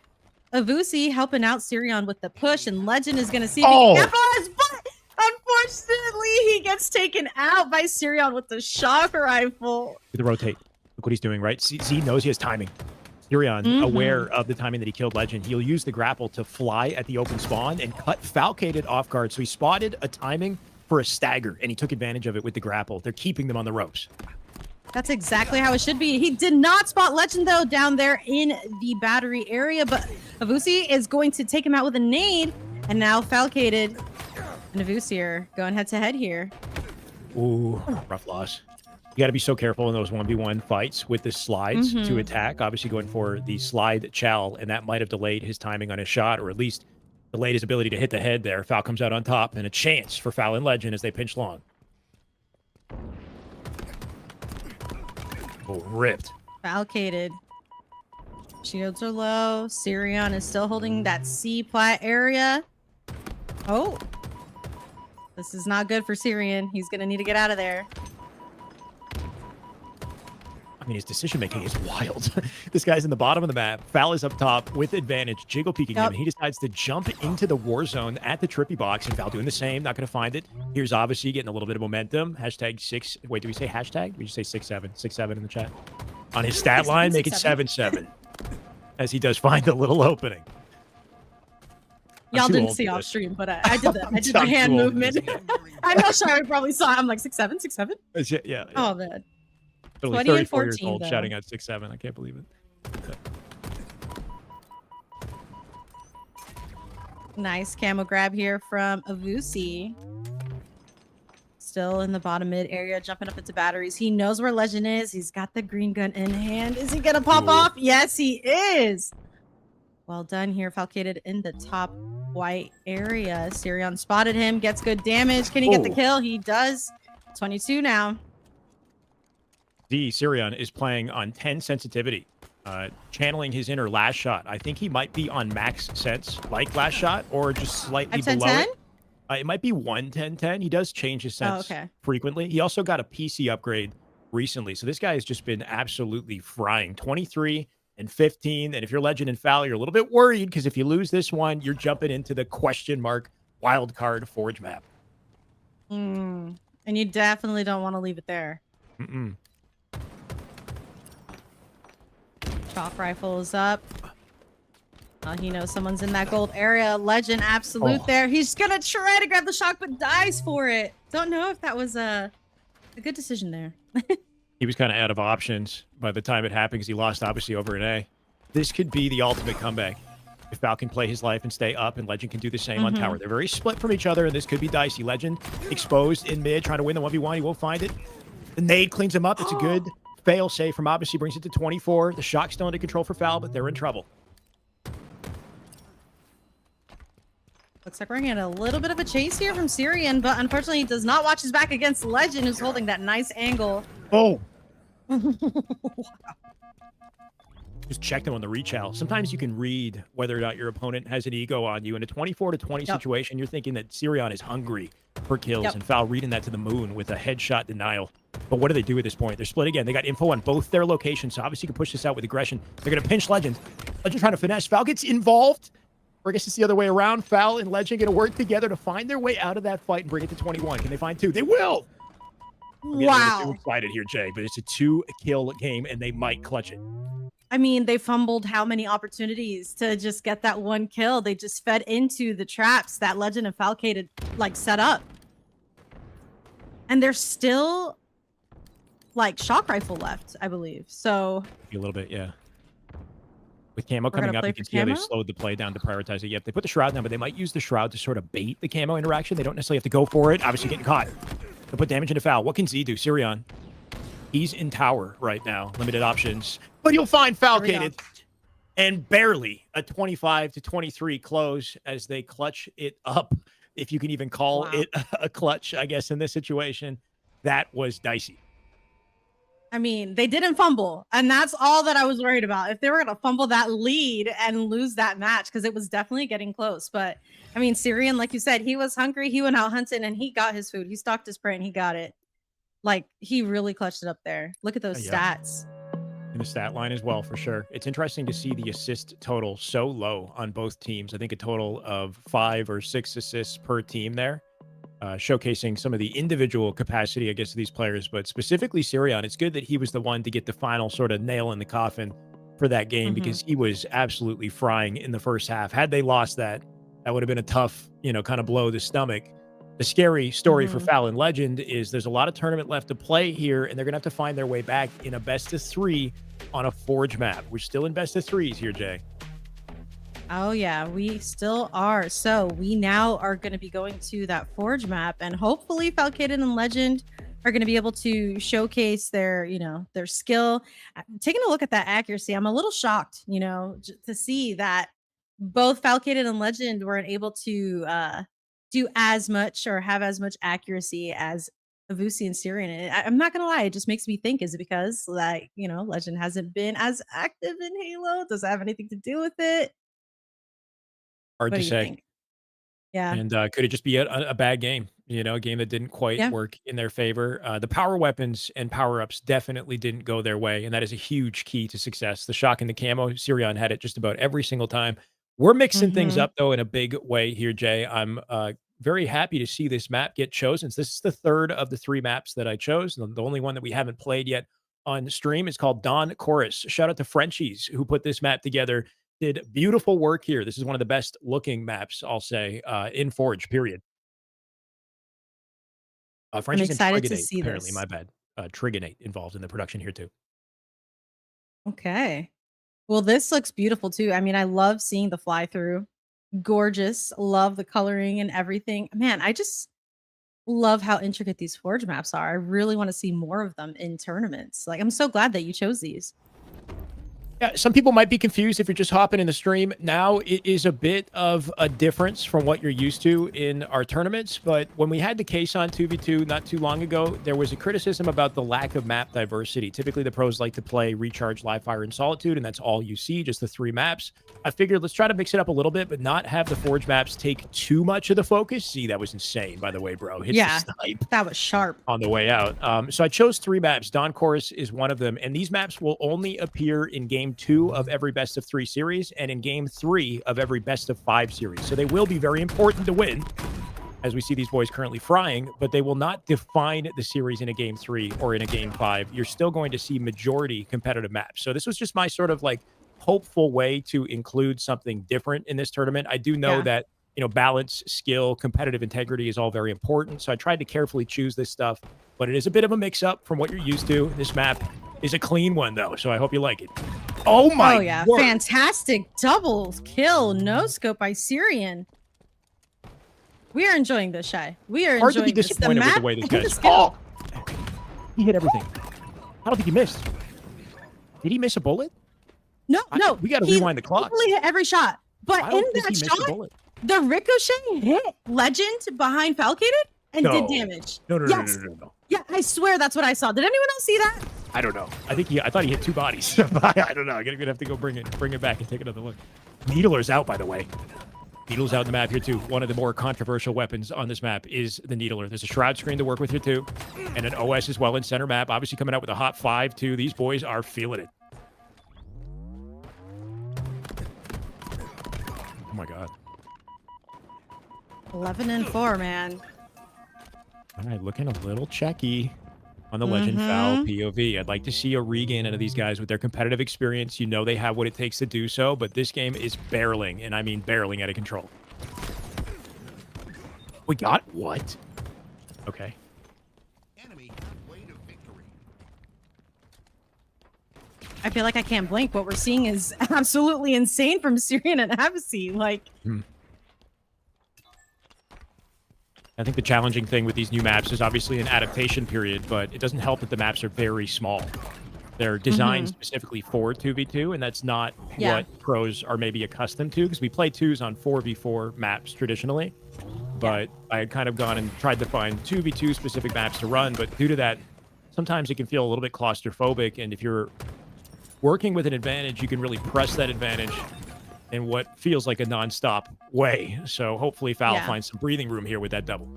Avusi helping out Sirion with the push, and Legend is going to see the capitalize, but unfortunately, he gets taken out by Sirion with the shock rifle. The rotate. Look what he's doing, right? Z knows he has timing. Sirion, aware of the timing that he killed Legend, he'll use the grapple to fly at the open spawn and cut Falcated off guard. So he spotted a timing for a stagger, and he took advantage of it with the grapple. They're keeping them on the ropes. That's exactly how it should be. He did not spot Legend, though, down there in the battery area, but Avusi is going to take him out with a nade, and now Falcated and Avusi are going head-to-head here. Ooh, rough loss. You got to be so careful in those 1v1 fights with the slides to attack. Obviously going for the slide Chal, and that might have delayed his timing on his shot, or at least delayed his ability to hit the head there. Fal comes out on top, and a chance for Fal and Legend as they pinch long. Oh, ripped. Falcated. Shields are low. Sirion is still holding that C-plat area. Oh. This is not good for Sirion. He's going to need to get out of there. I mean, his decision-making is wild. This guy's in the bottom of the map. Fal is up top with advantage, jiggle peeking him. He decides to jump into the war zone at the trippy box, and Fal doing the same, not going to find it. Here's obviously getting a little bit of momentum. Hashtag 6. Wait, did we say hashtag? Did we just say 6-7? 6-7 in the chat. On his stat line, make it 7-7. As he does find a little opening. Y'all didn't see off stream, but I did that. I did the hand movement. I know Shyway probably saw it. I'm like 6-7, 6-7. Yeah. Oh, man. 20 and 14, years old, though. Shouting out 6-7. I can't believe it. Okay. Nice camo grab here from Avusi. still in the bottom mid area, jumping up into batteries. He knows where Legend is. He's got the green gun in hand. Is he gonna pop off? Yes, he is. Well done here, Falcated in the top white area. Sirion spotted him, gets good damage. Can he get the kill? He does. 22 now. Sirion is playing on 10 sensitivity, channeling his inner last shot. I think he might be on max sense, like last shot, or just slightly below it. It might be 110-10. He does change his sense frequently. He also got a PC upgrade recently. So this guy has just been absolutely frying. 23 and 15. And if you're Legend and Foul, you're a little bit worried because if you lose this one, you're jumping into the question mark wild card Forge map. And you definitely don't want to leave it there. Shock rifle is up. He knows someone's in that gold area. Legend absolute there. He's gonna try to grab the shock, but dies for it. Don't know if that was a good decision there. He was kind of out of options by the time it happened because he lost obviously over an A. This could be the ultimate comeback. If Val can play his life and stay up, and Legend can do the same on tower. They're very split from each other, and this could be dicey. Legend exposed in mid, trying to win the 1v1. He won't find it. The nade cleans him up. It's a good fail safe from obviously brings it to 24. The shock's still under control for Foul, but they're in trouble. Looks like we're getting a little bit of a chase here from Sirion, but unfortunately he does not watch his back against Legend, who's holding that nice angle. Just check them on the reach out. Sometimes you can read whether or not your opponent has an ego on you. In a 24-20 situation, you're thinking that Sirion is hungry for kills, and Foul reading that to the moon with a headshot denial. But what do they do at this point? They're split again. They got info on both their locations, so obviously you can push this out with aggression. They're going to pinch Legend. Legend trying to finesse. Foul gets involved. Or I guess it's the other way around. Foul and Legend going to work together to find their way out of that fight and bring it to 21. Can they find 2? They will! Wow. I'm too excited here, Jay, but it's a 2-kill game, and they might clutch it. I mean, they fumbled how many opportunities to just get that 1 kill. They just fed into the traps that Legend and Falcated like set up. And there's still like shock rifle left, I believe. So a little bit, yeah. With camo coming up, you can see how they slowed the play down to prioritize it. Yep, they put the shroud down, but they might use the shroud to sort of bait the camo interaction. They don't necessarily have to go for it. Obviously getting caught. They'll put damage into Foul. What can Z do? Sirion. He's in tower right now. Limited options. But you'll find Falcated. And barely a 25-23 close as they clutch it up. If you can even call it a clutch, I guess, in this situation. That was dicey. I mean, they didn't fumble, and that's all that I was worried about. If they were going to fumble that lead and lose that match, because it was definitely getting close. But, I mean, Sirion, like you said, he was hungry. He went out hunting, and he got his food. He stalked his prey, and he got it. Like, he really clutched it up there. Look at those stats. In the stat line as well, for sure. It's interesting to see the assist total so low on both teams. I think a total of 5 or 6 assists per team there. Showcasing some of the individual capacity, I guess, of these players, but specifically Sirion. It's good that he was the one to get the final sort of nail in the coffin for that game because he was absolutely frying in the first half. Had they lost that, that would have been a tough, kind of blow to the stomach. The scary story for Foul and Legend is there's a lot of tournament left to play here, and they're going to have to find their way back in a best-of-3 on a Forge map. We're still in best-of-3s here, Jay. Oh, yeah, we still are. So we now are going to be going to that Forge map, and hopefully Falcated and Legend are going to be able to showcase their, their skill. Taking a look at that accuracy, I'm a little shocked, to see that both Falcated and Legend weren't able to do as much or have as much accuracy as Avusi and Sirion. And I'm not gonna lie, it just makes me think, is it because Legend hasn't been as active in Halo? Does that have anything to do with it? Hard to say. Yeah. And could it just be a bad game? A game that didn't quite work in their favor. The power weapons and power-ups definitely didn't go their way, and that is a huge key to success. The shock and the camo, Sirion had it just about every single time. We're mixing things up, though, in a big way here, Jay. I'm very happy to see this map get chosen. This is the third of the 3 maps that I chose. The only one that we haven't played yet on stream is called Dawn Chorus. Shout out to Frenchies who put this map together. Did beautiful work here. This is one of the best looking maps, I'll say, in Forge, period. Frenchies and Trigonate, apparently, my bad. Trigonate involved in the production here, too. Okay. Well, this looks beautiful, too. I mean, I love seeing the fly through. Gorgeous. Love the coloring and everything. Man, love how intricate these forge maps are. I really want to see more of them in tournaments. Like, I'm so glad that you chose these. Yeah, some people might be confused if you're just hopping in the stream. Now, it is a bit of a difference from what you're used to in our tournaments. But when we had the case on 2v2 not too long ago, there was a criticism about the lack of map diversity. Typically, the pros like to play Recharge, Live Fire, and Solitude, and that's all you see, just the 3 maps. I figured let's try to mix it up a little bit, but not have the Forge maps take too much of the focus. See, that was insane, by the way, bro. Hits Yeah, the snipe that was sharp. on the way out. So I chose 3 maps. Dawn Chorus is one of them, and these maps will only appear in game 2 of every best of 3 series and in game 3 of every best of 5 series. So they will be very important to win, as we see these boys currently frying, but they will not define the series in a game 3 or in a game 5. You're still going to see majority competitive maps. So this was just my sort of like hopeful way to include something different in this tournament. I do know that, you know, balance, skill, competitive integrity is all very important. So I tried to carefully choose this stuff, but it is a bit of a mix up from what you're used to. This map is a clean one though, so I hope you like it. Oh my yeah, word. fantastic double kill, no scope by Syrian. We are enjoying this, Shy. We are Hard to enjoying be this. disappointed with the way this and the guy's. skill. Oh, he hit everything. I don't think he missed. Did he miss a bullet? No, no. We got to he rewind the clock. totally hit every shot. But I in don't think that he missed a shot, bullet. the ricochet hit Legend behind Falcated and did damage. No. Yeah, I swear that's what I saw. Did anyone else see that? I don't know. I thought he hit 2 bodies. I don't know. I'm gonna have to go bring it back and take another look. Needler's out, by the way. Needler's out in the map here too. One of the more controversial weapons on this map is the Needler. There's a shroud screen to work with here too, and an OS as well in center map. Obviously coming out with a hot 5 too. These boys are feeling it. Oh my god. 11-4, man. All right, looking a little checky on the Legend Foul POV. I'd like to see a regain out of these guys with their competitive experience. You know they have what it takes to do so, but this game is barreling, and I mean barreling out of control. We got what? Okay. Enemy way to victory. I feel like I can't blink. What we're seeing is absolutely insane from Syrian and Abasi. Like, I think the challenging thing with these new maps is obviously an adaptation period, but it doesn't help that the maps are very small. They're designed specifically for 2v2, and that's not what pros are maybe accustomed to, because we play 2s on 4v4 maps traditionally. But I had kind of gone and tried to find 2v2 specific maps to run, but due to that, sometimes it can feel a little bit claustrophobic, and if you're working with an advantage, you can really press that advantage in what feels like a non-stop way. So hopefully Foul finds some breathing room here with that double.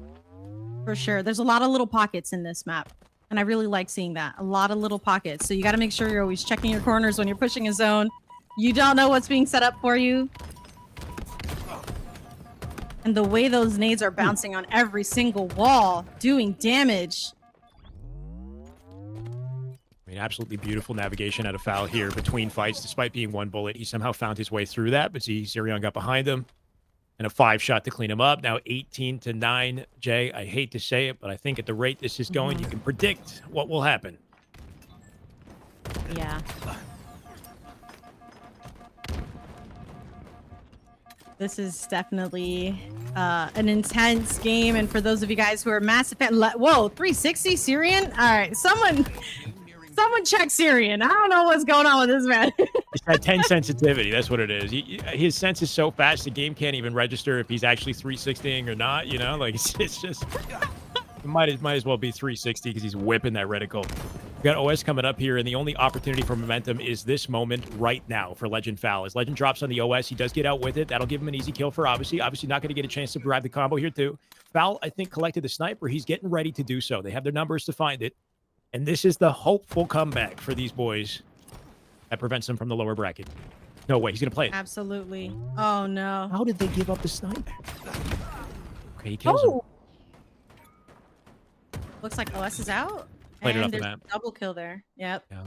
for sure. There's a lot of little pockets in this map. And I really like seeing that. A lot of little pockets. So you got to make sure you're always checking your corners when you're pushing a zone. You don't know what's being set up for you. And the way those nades are bouncing on every single wall, doing damage. I mean, absolutely beautiful navigation out of Foul here between fights. Despite being 1 bullet, he somehow found his way through that. But see, Zerion got behind him. And a 5 shot to clean him up. Now 18-9. Jay, I hate to say it, but I think at the rate this is going, you can predict what will happen. Yeah. This is definitely an intense game. And for those of you guys who are massive fan, whoa, 360 Syrian? All right, someone check Syrian. I don't know what's going on with this man. It's that 10 sensitivity. That's what it is. His sense is so fast, the game can't even register if he's actually 360ing or not. You know, like it's just it might as well be 360 because he's whipping that reticle. We got OS coming up here, and the only opportunity for momentum is this moment right now for Legend Foul. As Legend drops on the OS, he does get out with it. That'll give him an easy kill for Obviously not going to get a chance to grab the combo here too. Foul, I think, collected the sniper. He's getting ready to do so. They have their numbers to find it. And this is the hopeful comeback for these boys that prevents them from the lower bracket. No way, he's going to play it. Absolutely. Oh, no. How did they give up the snipe? Okay, he kills him. Looks like OS is out. Played it and off the there's map. a double kill there. Yep. Yeah.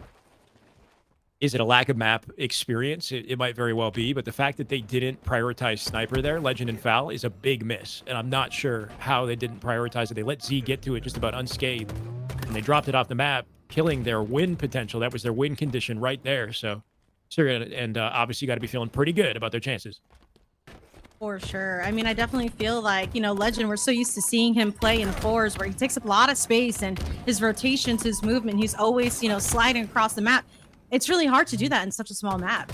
Is it a lack of map experience? It might very well be, but the fact that they didn't prioritize sniper there, Legend and Foul, is a big miss. And I'm not sure how they didn't prioritize it. They let Z get to it just about unscathed, and they dropped it off the map, killing their win potential. That was their win condition right there. So, and obviously got to be feeling pretty good about their chances. For sure. I mean, I definitely feel like, Legend, we're so used to seeing him play in fours where he takes up a lot of space and his rotations, his movement, he's always, sliding across the map. It's really hard to do that in such a small map.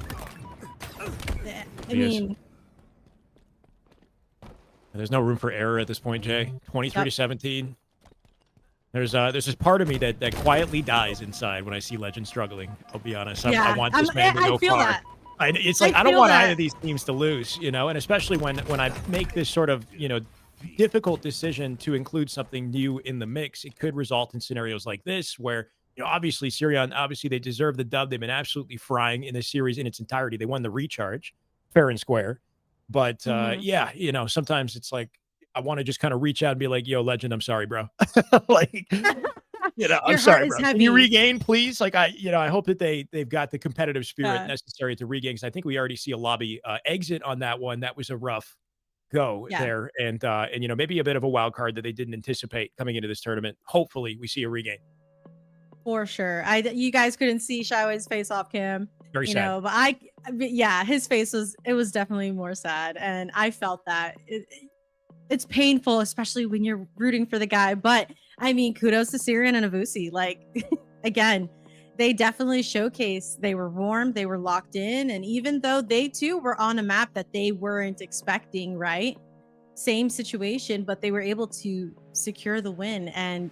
I He is. mean, And there's no room for error at this point, Jay. 23 to yep. 17. There's this part of me that quietly dies inside when I see Legend struggling. I'll be honest. I Yeah, want this man to I go feel far. that. It's I like I don't feel want that. either of these teams to lose, and especially when I make this sort of difficult decision to include something new in the mix, it could result in scenarios like this where obviously Syrian, obviously they deserve the dub. They've been absolutely frying in this series in its entirety. They won the recharge, fair and square. But Mhm. yeah, sometimes it's like I want to just kind of reach out and be like, "Yo, Legend, I'm sorry, bro." Like, I'm Your heart sorry, is bro. Can you heavy. regain, please? Like, I hope that they've got the competitive spirit Yeah. necessary to regain. Because I think we already see a lobby exit on that one. That was a rough go Yeah. there, and maybe a bit of a wild card that they didn't anticipate coming into this tournament. Hopefully, we see a regain. For sure. You guys couldn't see Shyway's face off cam, Very sad. but yeah, his face was definitely more sad, and I felt that. It's painful, especially when you're rooting for the guy. But I mean, kudos to Syrian and Avusi. Like, again, they definitely showcased they were warm, they were locked in, and even though they too were on a map that they weren't expecting, right? Same situation, but they were able to secure the win. And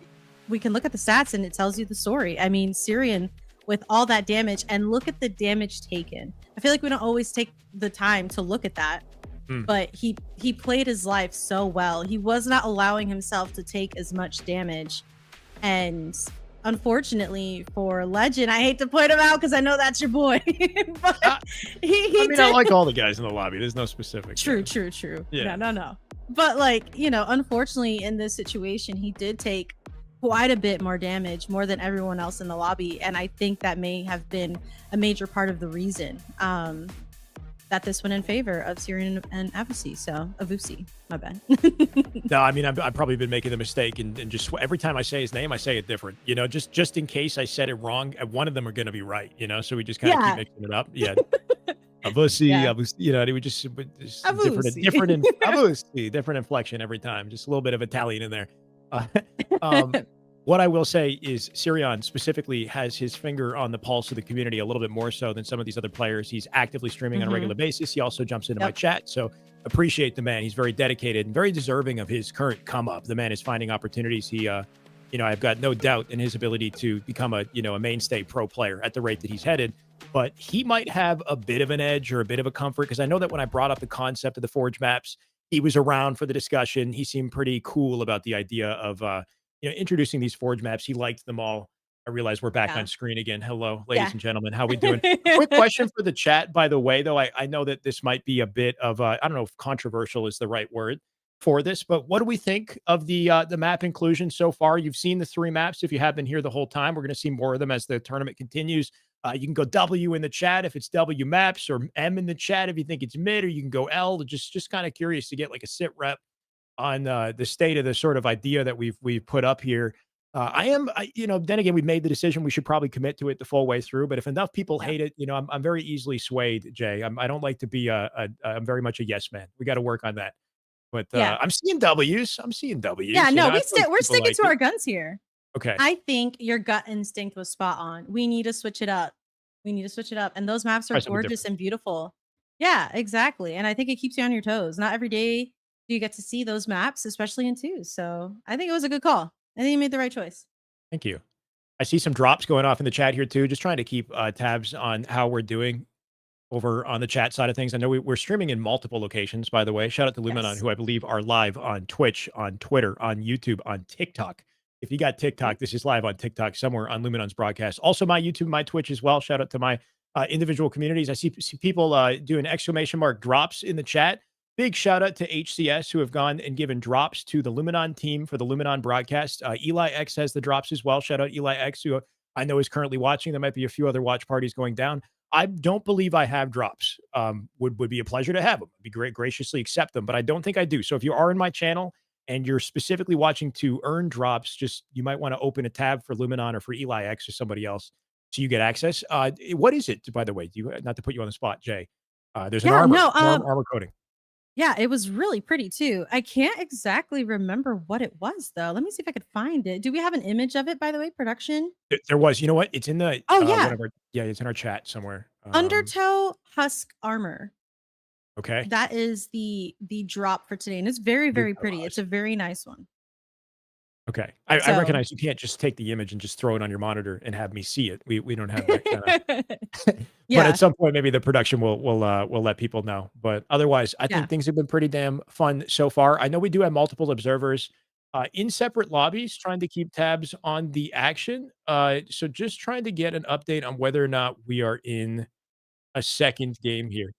we can look at the stats and it tells you the story. I mean, Syrian with all that damage, and look at the damage taken. I feel like we don't always take the time to look at that, Hmm. but he played his life so well. He was not allowing himself to take as much damage. And unfortunately for Legend, I hate to point him out because I know that's your boy, Uh, but he I mean, I did. like all the guys in the lobby. There's no specific. True. Yeah. No. But like, unfortunately in this situation, he did take quite a bit more damage, more than everyone else in the lobby. And I think that may have been a major part of the reason that this went in favor of Syrian and Avusi. So Avusi, my bad. No, I mean, I've probably been making the mistake and just every time I say his name, I say it different. Just in case I said it wrong, one of them are going to be right. So we just kind of keep Yeah. mixing it up. Yeah, Abusi, Yeah. Abusi, we just Avusi. different inflection every time. Just a little bit of Italian in there. Uh, um, what I will say is Sirion specifically has his finger on the pulse of the community a little bit more so than some of these other players. He's actively streaming on a Mhm. regular basis. He also jumps into my Yep. chat. So appreciate the man. He's very dedicated and very deserving of his current come up. The man is finding opportunities. I've got no doubt in his ability to become a mainstay pro player at the rate that he's headed. But he might have a bit of an edge or a bit of a comfort because I know that when I brought up the concept of the Forge maps, he was around for the discussion. He seemed pretty cool about the idea of introducing these Forge maps. He liked them all. I realize we're back Yeah. on screen again. Hello, ladies Yeah. and gentlemen. How we doing? Quick question for the chat, by the way, though. I know that this might be a bit of I don't know if controversial is the right word for this, but what do we think of the map inclusion so far? You've seen the three maps. If you have been here the whole time, we're going to see more of them as the tournament continues. You can go W in the chat if it's W maps, or M in the chat if you think it's mid, or you can go L. Just kind of curious to get like a sit rep on the state of the sort of idea that we've put up here. Then again, we made the decision we should probably commit to it the full way through. But if enough people Yeah. hate it, I'm very easily swayed, Jay. I don't like to be I'm very much a yes man. We got to work on that. But Yeah. I'm seeing W's. I'm seeing W's. Yeah, no, I feel like we're people sticking like to it. our guns here. Okay. I think your gut instinct was spot on. We need to switch it up. And those maps are Try something gorgeous different. and beautiful. Yeah, exactly. And I think it keeps you on your toes. Not every day do you get to see those maps, especially in twos. So I think it was a good call. I think you made the right choice. Thank you. I see some drops going off in the chat here too. Just trying to keep tabs on how we're doing over on the chat side of things. I know we're streaming in multiple locations, by the way. Shout out to Luminon, Yes. who I believe are live on Twitch, on Twitter, on YouTube, on TikTok. If you got TikTok, this is live on TikTok somewhere on Luminon's broadcast. Also, my YouTube, my Twitch as well. Shout out to my individual communities. I see people doing exclamation mark drops in the chat. Big shout out to HCS who have gone and given drops to the Luminon team for the Luminon broadcast. Eli X has the drops as well. Shout out Eli X, who I know is currently watching. There might be a few other watch parties going down. I don't believe I have drops. Would be a pleasure to have them. I'd be great, graciously accept them, but I don't think I do. So if you are in my channel and you're specifically watching to earn drops, just you might want to open a tab for Luminon or for Eli X or somebody else so you get access. What is it, by the way? Do you not to put you on the spot, Jay? There's an Yeah, armor, no, armor coating. Yeah, it was really pretty too. I can't exactly remember what it was though. Let me see if I could find it. Do we have an image of it, by the way, production? There was, you know what? It's in the Oh one yeah, of our, yeah, it's in our chat somewhere. Undertow Husk Armor. Okay. That is the drop for today, and it's very, very Undertow pretty. It's a Husk. very nice one. Okay. I So recognize you can't just take the image and just throw it on your monitor and have me see it. We don't have that kinda but at yeah, some point, maybe the production will let people know. But otherwise, I yeah. think things have been pretty damn fun so far. I know we do have multiple observers in separate lobbies trying to keep tabs on the action. So just trying to get an update on whether or not we are in a second game here.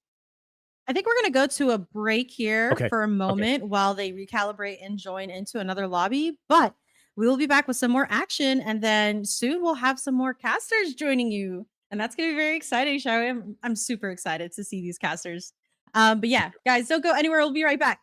I think we're gonna go to a break here Okay. for a Okay. moment while they recalibrate and join into another lobby, but we will be back with some more action, and then soon we'll have some more casters joining you, and that's gonna be very exciting, Shyway. I'm super excited to see these casters. But yeah, guys, don't go anywhere. We'll be right back.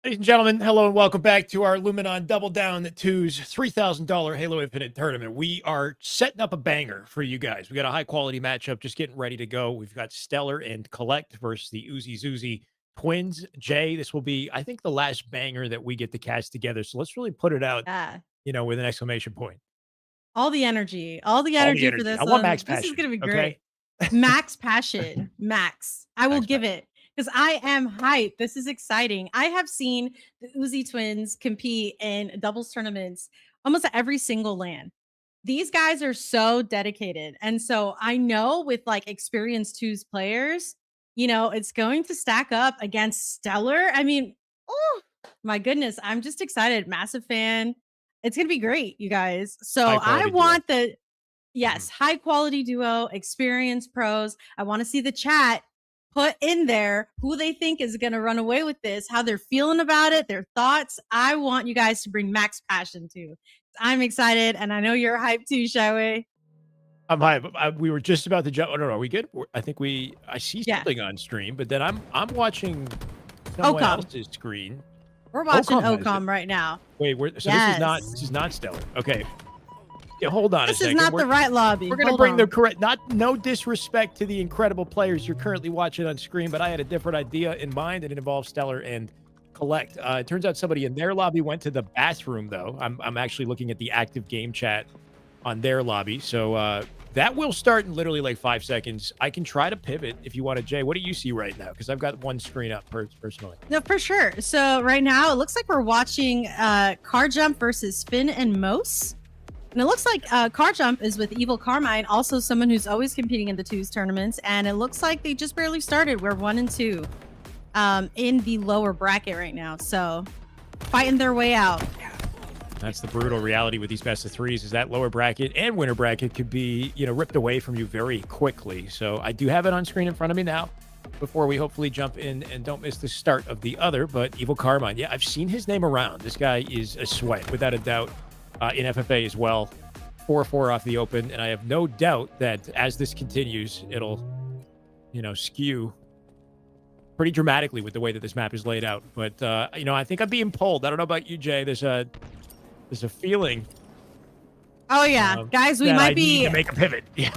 Ladies and gentlemen, hello and welcome back to our Luminon Double Down 2's $3,000 Halo Infinite tournament. We are setting up a banger for you guys. We got a high quality matchup just getting ready to go. We've got Stellar and Collect versus the Uzi Zuzi twins. Jay, this will be, I think, the last banger that we get to cast together. So let's really put it out, Yeah. with an exclamation point. All the energy All the for energy. this. I want max This is passion. gonna be Okay? great. Max passion, max. I will Max give it because I am hyped. This is exciting. I have seen the Uzi twins compete in doubles tournaments almost at every single LAN. These guys are so dedicated, and so I know with like experienced twos players, it's going to stack up against Stellar. I mean, oh my goodness, I'm just excited. Massive fan. It's gonna be great, you guys. So High I quality duo. want the yes, high quality duo, experienced pros. I want to see the chat put in there who they think is going to run away with this, how they're feeling about it, their thoughts. I want you guys to bring max passion to. I'm excited, and I know you're hyped too, Shyway. I'm hyped. We were just about to jump. Oh, no, are we good? I think I see Yeah. something on stream, but then I'm watching someone Ocom. else's screen. We're watching Ocom has it. Ocom right now. Wait, this is not Stellar. Okay. Yeah, hold on This a second. is not the right lobby. We're gonna Hold bring on. the correct. No disrespect to the incredible players you're currently watching on screen, but I had a different idea in mind, and it involves Stellar and Collect. It turns out somebody in their lobby went to the bathroom, though. I'm actually looking at the active game chat on their lobby, so that will start in literally like 5 seconds. I can try to pivot if you want to, Jay. What do you see right now? Because I've got one screen up personally. No, for sure. So right now it looks like we're watching Car Jump versus Finn and Mose. And it looks like Car Jump is with Evil Carmine, also someone who's always competing in the twos tournaments. And it looks like they just barely started. We're 1 and 2 in the lower bracket right now. So fighting their way out. That's the brutal reality with these best of threes is that lower bracket and winner bracket could be, ripped away from you very quickly. So I do have it on screen in front of me now before we hopefully jump in and don't miss the start of the other. But Evil Carmine, yeah, I've seen his name around. This guy is a sweat, without a doubt. In FFA as well, 4-4 off the open, and I have no doubt that as this continues, it'll, skew pretty dramatically with the way that this map is laid out. But I think I'm being pulled. I don't know about you, Jay. There's a feeling. Oh yeah, guys, we that might I be need to make a pivot. Yeah,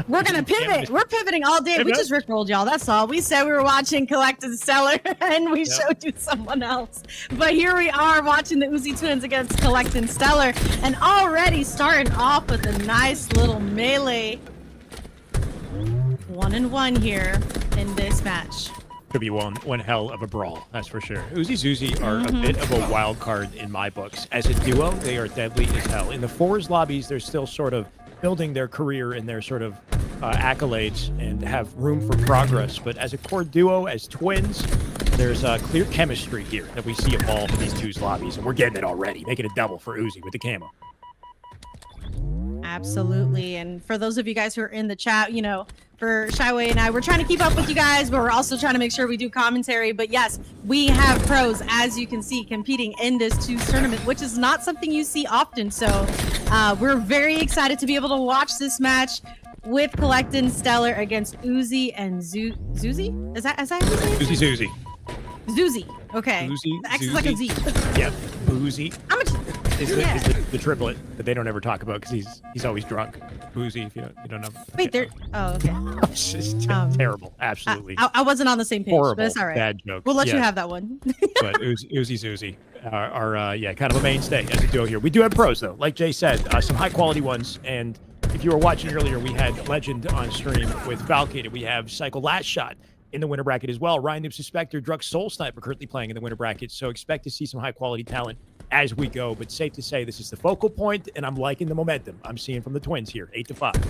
we're gonna pivot. We're pivoting all day. We just rickrolled y'all. That's all. We said we were watching Collect and Stellar, and we showed you someone else. But here we are watching the Uzi twins against Collect and Stellar, and already starting off with a nice little melee. 1-1 here in this match. Could be one hell of a brawl, that's for sure. Uzi Zuzi are a bit of a wild card in my books. As a duo, they are deadly as hell. In the fours lobbies, they're still sort of building their career and their sort of accolades and have room for progress. But as a core duo, as twins, there's a clear chemistry here that we see evolve in these twos lobbies, and we're getting it already. Making a double for Uzi with the camo. Absolutely. And for those of you guys who are in the chat, for Shyway and I, we're trying to keep up with you guys, but we're also trying to make sure we do commentary. But yes, we have pros, as you can see, competing in this twos tournament, which is not something you see often. So we're very excited to be able to watch this match with Collect and Stellar against Uzi and Zuzi? Is that his name? Uzi Zuzi. Zuzi. Okay. Uzi, The X is like a Z. Yep. Uzi How much? is the triplet that they don't ever talk about because he's always drunk. Uzi, if you don't know. Wait, there. Oh, okay. It's just terrible. Absolutely. I wasn't on the same page, Horrible. but it's all right. Bad joke. We'll let you Yeah. have that one. But Uzi Zuzi are kind of a mainstay as a duo here. We do have pros though, like Jay said, some high quality ones. And if you were watching earlier, we had Legend on stream with Valkyrie. We have Cycle Last Shot in the winner bracket as well. Ryan Noob Suspector, Drug Soul Sniper currently playing in the winner bracket. So expect to see some high quality talent as we go. But safe to say this is the focal point, and I'm liking the momentum I'm seeing from the twins here, 8-5.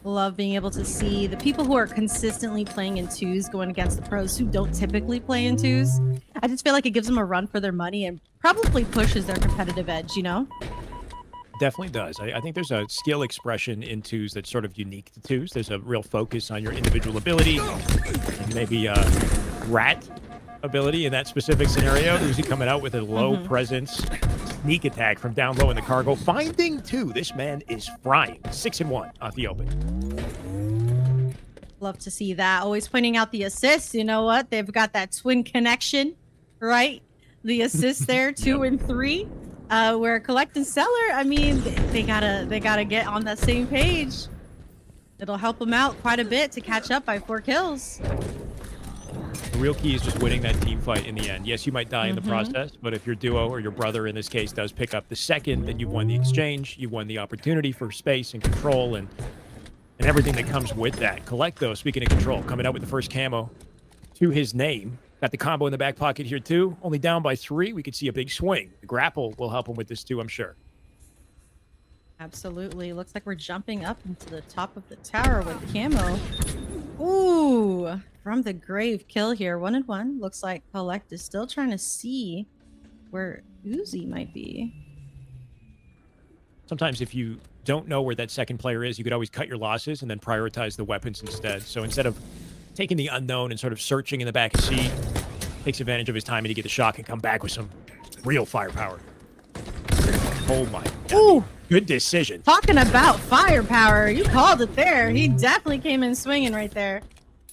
Love being able to see the people who are consistently playing in twos going against the pros who don't typically play in twos. I just feel like it gives them a run for their money and probably pushes their competitive edge, Definitely does. I think there's a skill expression in twos that's sort of unique to twos. There's a real focus on your individual ability, and maybe rat ability in that specific scenario. Uzi coming out with a low presence sneak attack from down low in the cargo. Finding two. This man is frying. 6-1 off the open. Love to see that. Always pointing out the assists. You know what? They've got that twin connection, right? The assists there, 2 and 3. Where Collect and Stellar, I mean, they gotta get on that same page. It'll help them out quite a bit to catch up by 4 kills. The real key is just winning that team fight in the end. Yes, you might die in the process, but if your duo or your brother in this case does pick up the second, then you've won the exchange, you've won the opportunity for space and control and everything that comes with that. Collect, though, speaking of control, coming out with the first camo to his name. Got the combo in the back pocket here, too. Only down by 3. We could see a big swing. The grapple will help him with this, too, I'm sure. Absolutely. Looks like we're jumping up into the top of the tower with camo. Ooh, from the grave kill here. 1 and 1. Looks like Collect is still trying to see where Uzi might be. Sometimes if you don't know where that second player is, you could always cut your losses and then prioritize the weapons instead. So instead of taking the unknown and sort of searching in the back of C, takes advantage of his timing to get the shot and come back with some real firepower. Oh my God. Ooh, good decision. talking about firepower. You called it there. He definitely came in swinging right there.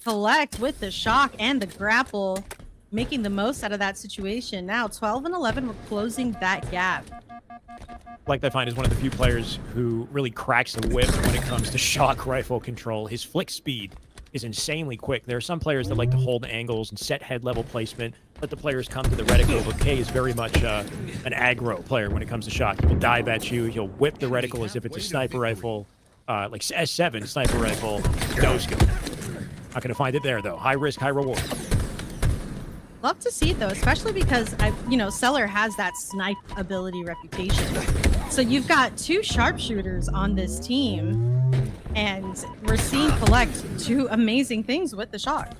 Collect with the shock and the grapple, making the most out of that situation. Now 12 and 11, we're closing that gap. Like I find is one of the few players who really cracks the whip when it comes to shock rifle control. His flick speed is insanely quick. There are some players that like to hold angles and set head level placement, let the players come to the reticle, but K is very much an aggro player when it comes to shock. He will dive at you. He'll whip the reticle as if it's a sniper rifle, like S7 sniper rifle. No scope. Not going to find it there, though. High risk, high reward. Love to see it though, especially because Stellar has that snipe ability reputation. So you've got 2 sharpshooters on this team, and we're seeing Collect do amazing things with the shock.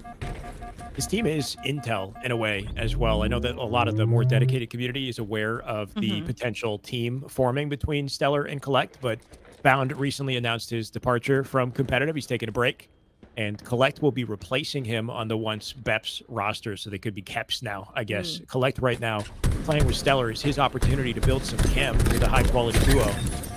His team is intel in a way as well. I know that a lot of the more dedicated community is aware of the potential team forming between Stellar and Collect, but Bound recently announced his departure from competitive. He's taking a break. And Collect will be replacing him on the once Beps roster, so they could be Keps now, I guess. Collect right now, playing with Stellar, is his opportunity to build some chem with a high-quality duo.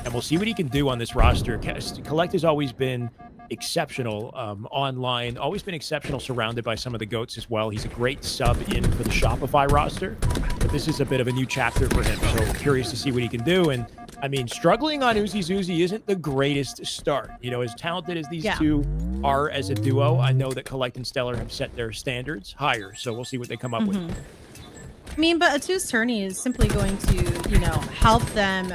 And we'll see what he can do on this roster. Collect has always been exceptional online, always been exceptional surrounded by some of the GOATs as well. He's a great sub in for the Shopify roster, but this is a bit of a new chapter for him. So curious to see what he can do. And I mean, struggling on Uzi's Uzi isn't the greatest start. You know, as talented as these two are as a duo, I know that Collect and Stellar have set their standards higher. So we'll see what they come up with. I mean, but a 2's tourney is simply going to, help them,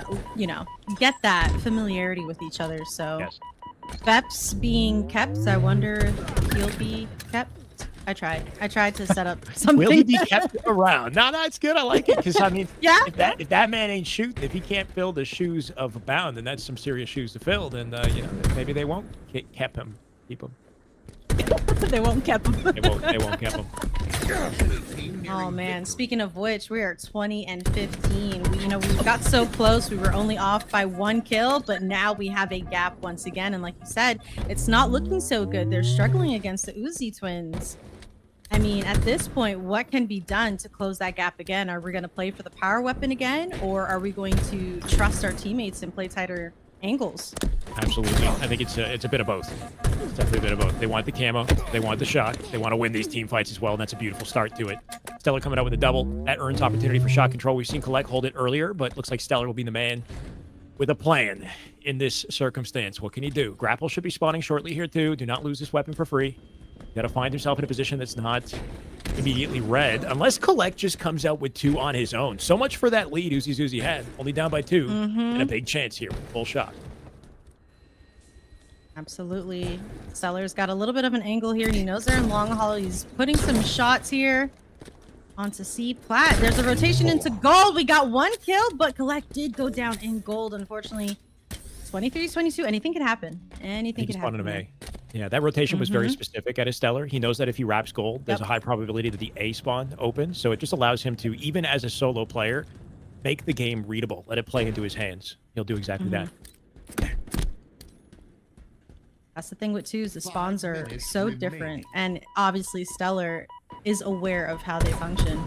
get that familiarity with each other. So Yes. Beps being kept, I wonder if he'll be kept. I tried to set up something. Will he be kept around? No, it's good. I like it because I mean, Yeah. if that man ain't shooting, if he can't fill the shoes of Bound, then that's some serious shoes to fill. Then maybe they won't keep him. They won't kept him. They won't keep him. Oh man, speaking of which, we are 20 and 15. We got so close. We were only off by 1 kill, but now we have a gap once again. And like you said, it's not looking so good. They're struggling against the Uzi twins. I mean, at this point, what can be done to close that gap again? Are we going to play for the power weapon again, or are we going to trust our teammates and play tighter angles? Absolutely. I think it's a bit of both. It's definitely a bit of both. They want the camo. They want the shot. They want to win these team fights as well, and that's a beautiful start to it. Stellar coming out with a double. That earns opportunity for shot control. We've seen Collect hold it earlier, but looks like Stellar will be the man with a plan in this circumstance. What can he do? Grapple should be spawning shortly here, too. Do not lose this weapon for free. Got to find himself in a position that's not immediately red, unless Collect just comes out with 2 on his own. So much for that lead Uzi had. Only down by 2, and a big chance here with full shot. Absolutely. Stellar's got a little bit of an angle here. He knows they're in long haul. He's putting some shots here onto C plat. There's a rotation into gold. We got 1 kill, but Collect did go down in gold, unfortunately. 23-22. Anything could happen. Anything could happen. A. Yeah, that rotation was very specific at his Stellar. He knows that if he wraps gold, there's a high probability that the A spawn opens. So it just allows him to, even as a solo player, make the game readable. Let it play into his hands. He'll do exactly that. That's the thing with 2s. The spawns are so different. And obviously Stellar is aware of how they function.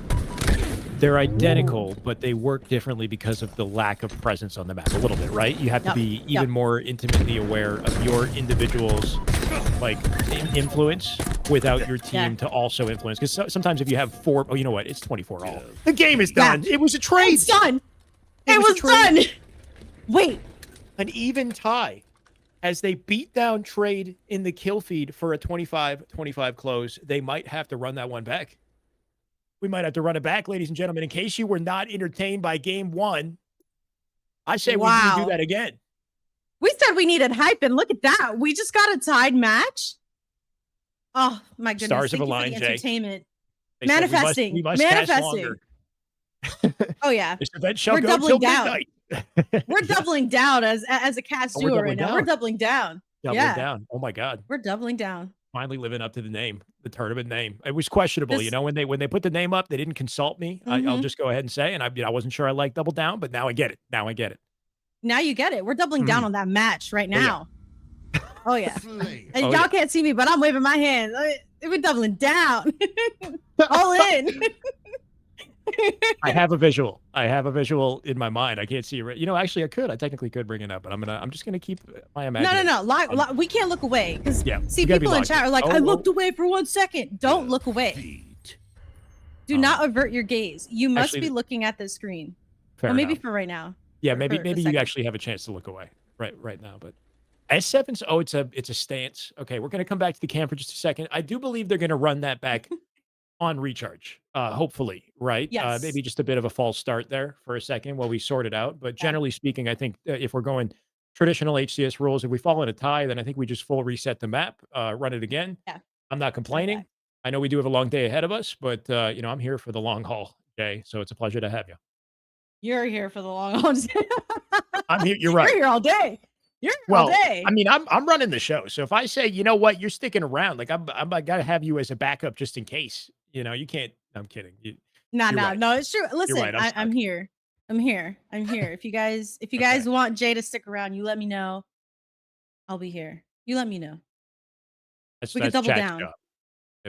They're identical, but they work differently because of the lack of presence on the map a little bit, right? You have to be even more intimately aware of your individual's like influence without your team to also influence. Because sometimes if you have 4, oh, you know what? It's 24 all. The game is done. It was a trade. It's done. It was done. Wait. An even tie. As they beat down trade in the kill feed for a 25-25 close, they might have to run that one back. We might have to run it back, ladies and gentlemen. In case you were not entertained by game 1, I say we do that again. We said we needed hype, and look at that. We just got a tied match. Oh, my goodness. Stars Thank have you for aligned, the Jay. entertainment. They said Manifesting. we must cast Manifesting. longer. Oh, yeah. This event shall We're go doubling till down. midnight. We're doubling down as a cast we're duo right doubling now. We're doubling down. Doubling down. Oh, my God. We're doubling down. Finally living up to the name, the tournament name. It was questionable, you know, when they put the name up, they didn't consult me. I'll just go ahead and say, and I wasn't sure I liked Double Down, but now I get it. Now I get it. Now you get it. We're doubling down on that match right now. Oh, yeah. And y'all can't see me, but I'm waving my hands. We're doubling down. All in. I have a visual. I have a visual in my mind. I can't see it. You know, actually, I technically could bring it up, but I'm just gonna keep my imagination. No. We can't look away because see, people in chat are like, I looked away for 1 second. Don't look away. Do not avert your gaze. You must be looking at the screen. Or maybe for right now. Yeah, maybe you actually have a chance to look away right now. But S7's it's a stance. Okay, we're gonna come back to the cam for just a second. I do believe they're gonna run that back on recharge. Hopefully, right? Yes. Maybe just a bit of a false start there for a second while we sort it out. But generally speaking, I think if we're going traditional HCS rules, if we fall in a tie, then I think we just full reset the map, run it again. Yeah. I'm not complaining. Okay. I know we do have a long day ahead of us, but you know, I'm here for the long haul, Jay. So it's a pleasure to have you. You're here for the long haul. I'm here. You're right. You're here all day. You're here all day. I mean, I'm running the show. So if I say, you know what, you're sticking around, like I gotta have you as a backup just in case. You know, you can't. I'm kidding. No, it's true. Listen, right, I'm here. I'm here. If you guys want Jay to stick around, you let me know. I'll be here. You let me know. We can double down.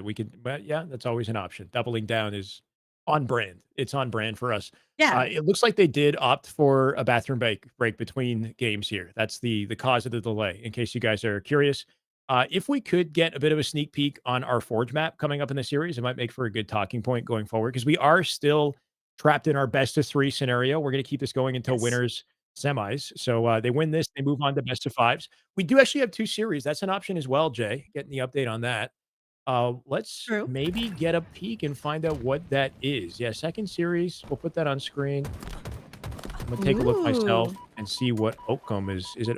We could, but yeah, that's always an option. Doubling down is on brand. It's on brand for us. Yeah. It looks like they did opt for a bathroom break between games here. That's the cause of the delay, in case you guys are curious. If we could get a bit of a sneak peek on our Forge map coming up in the series, it might make for a good talking point going forward, because we are still trapped in our best of 3 scenario. We're going to keep this going until winners semis. So they win this, they move on to best of 5s. We do actually have 2 series. That's an option as well, Jay. Getting the update on that. Let's maybe get a peek and find out what that is. Yeah, second series. We'll put that on screen. I'm gonna take a look myself and see what Oakham is. Is it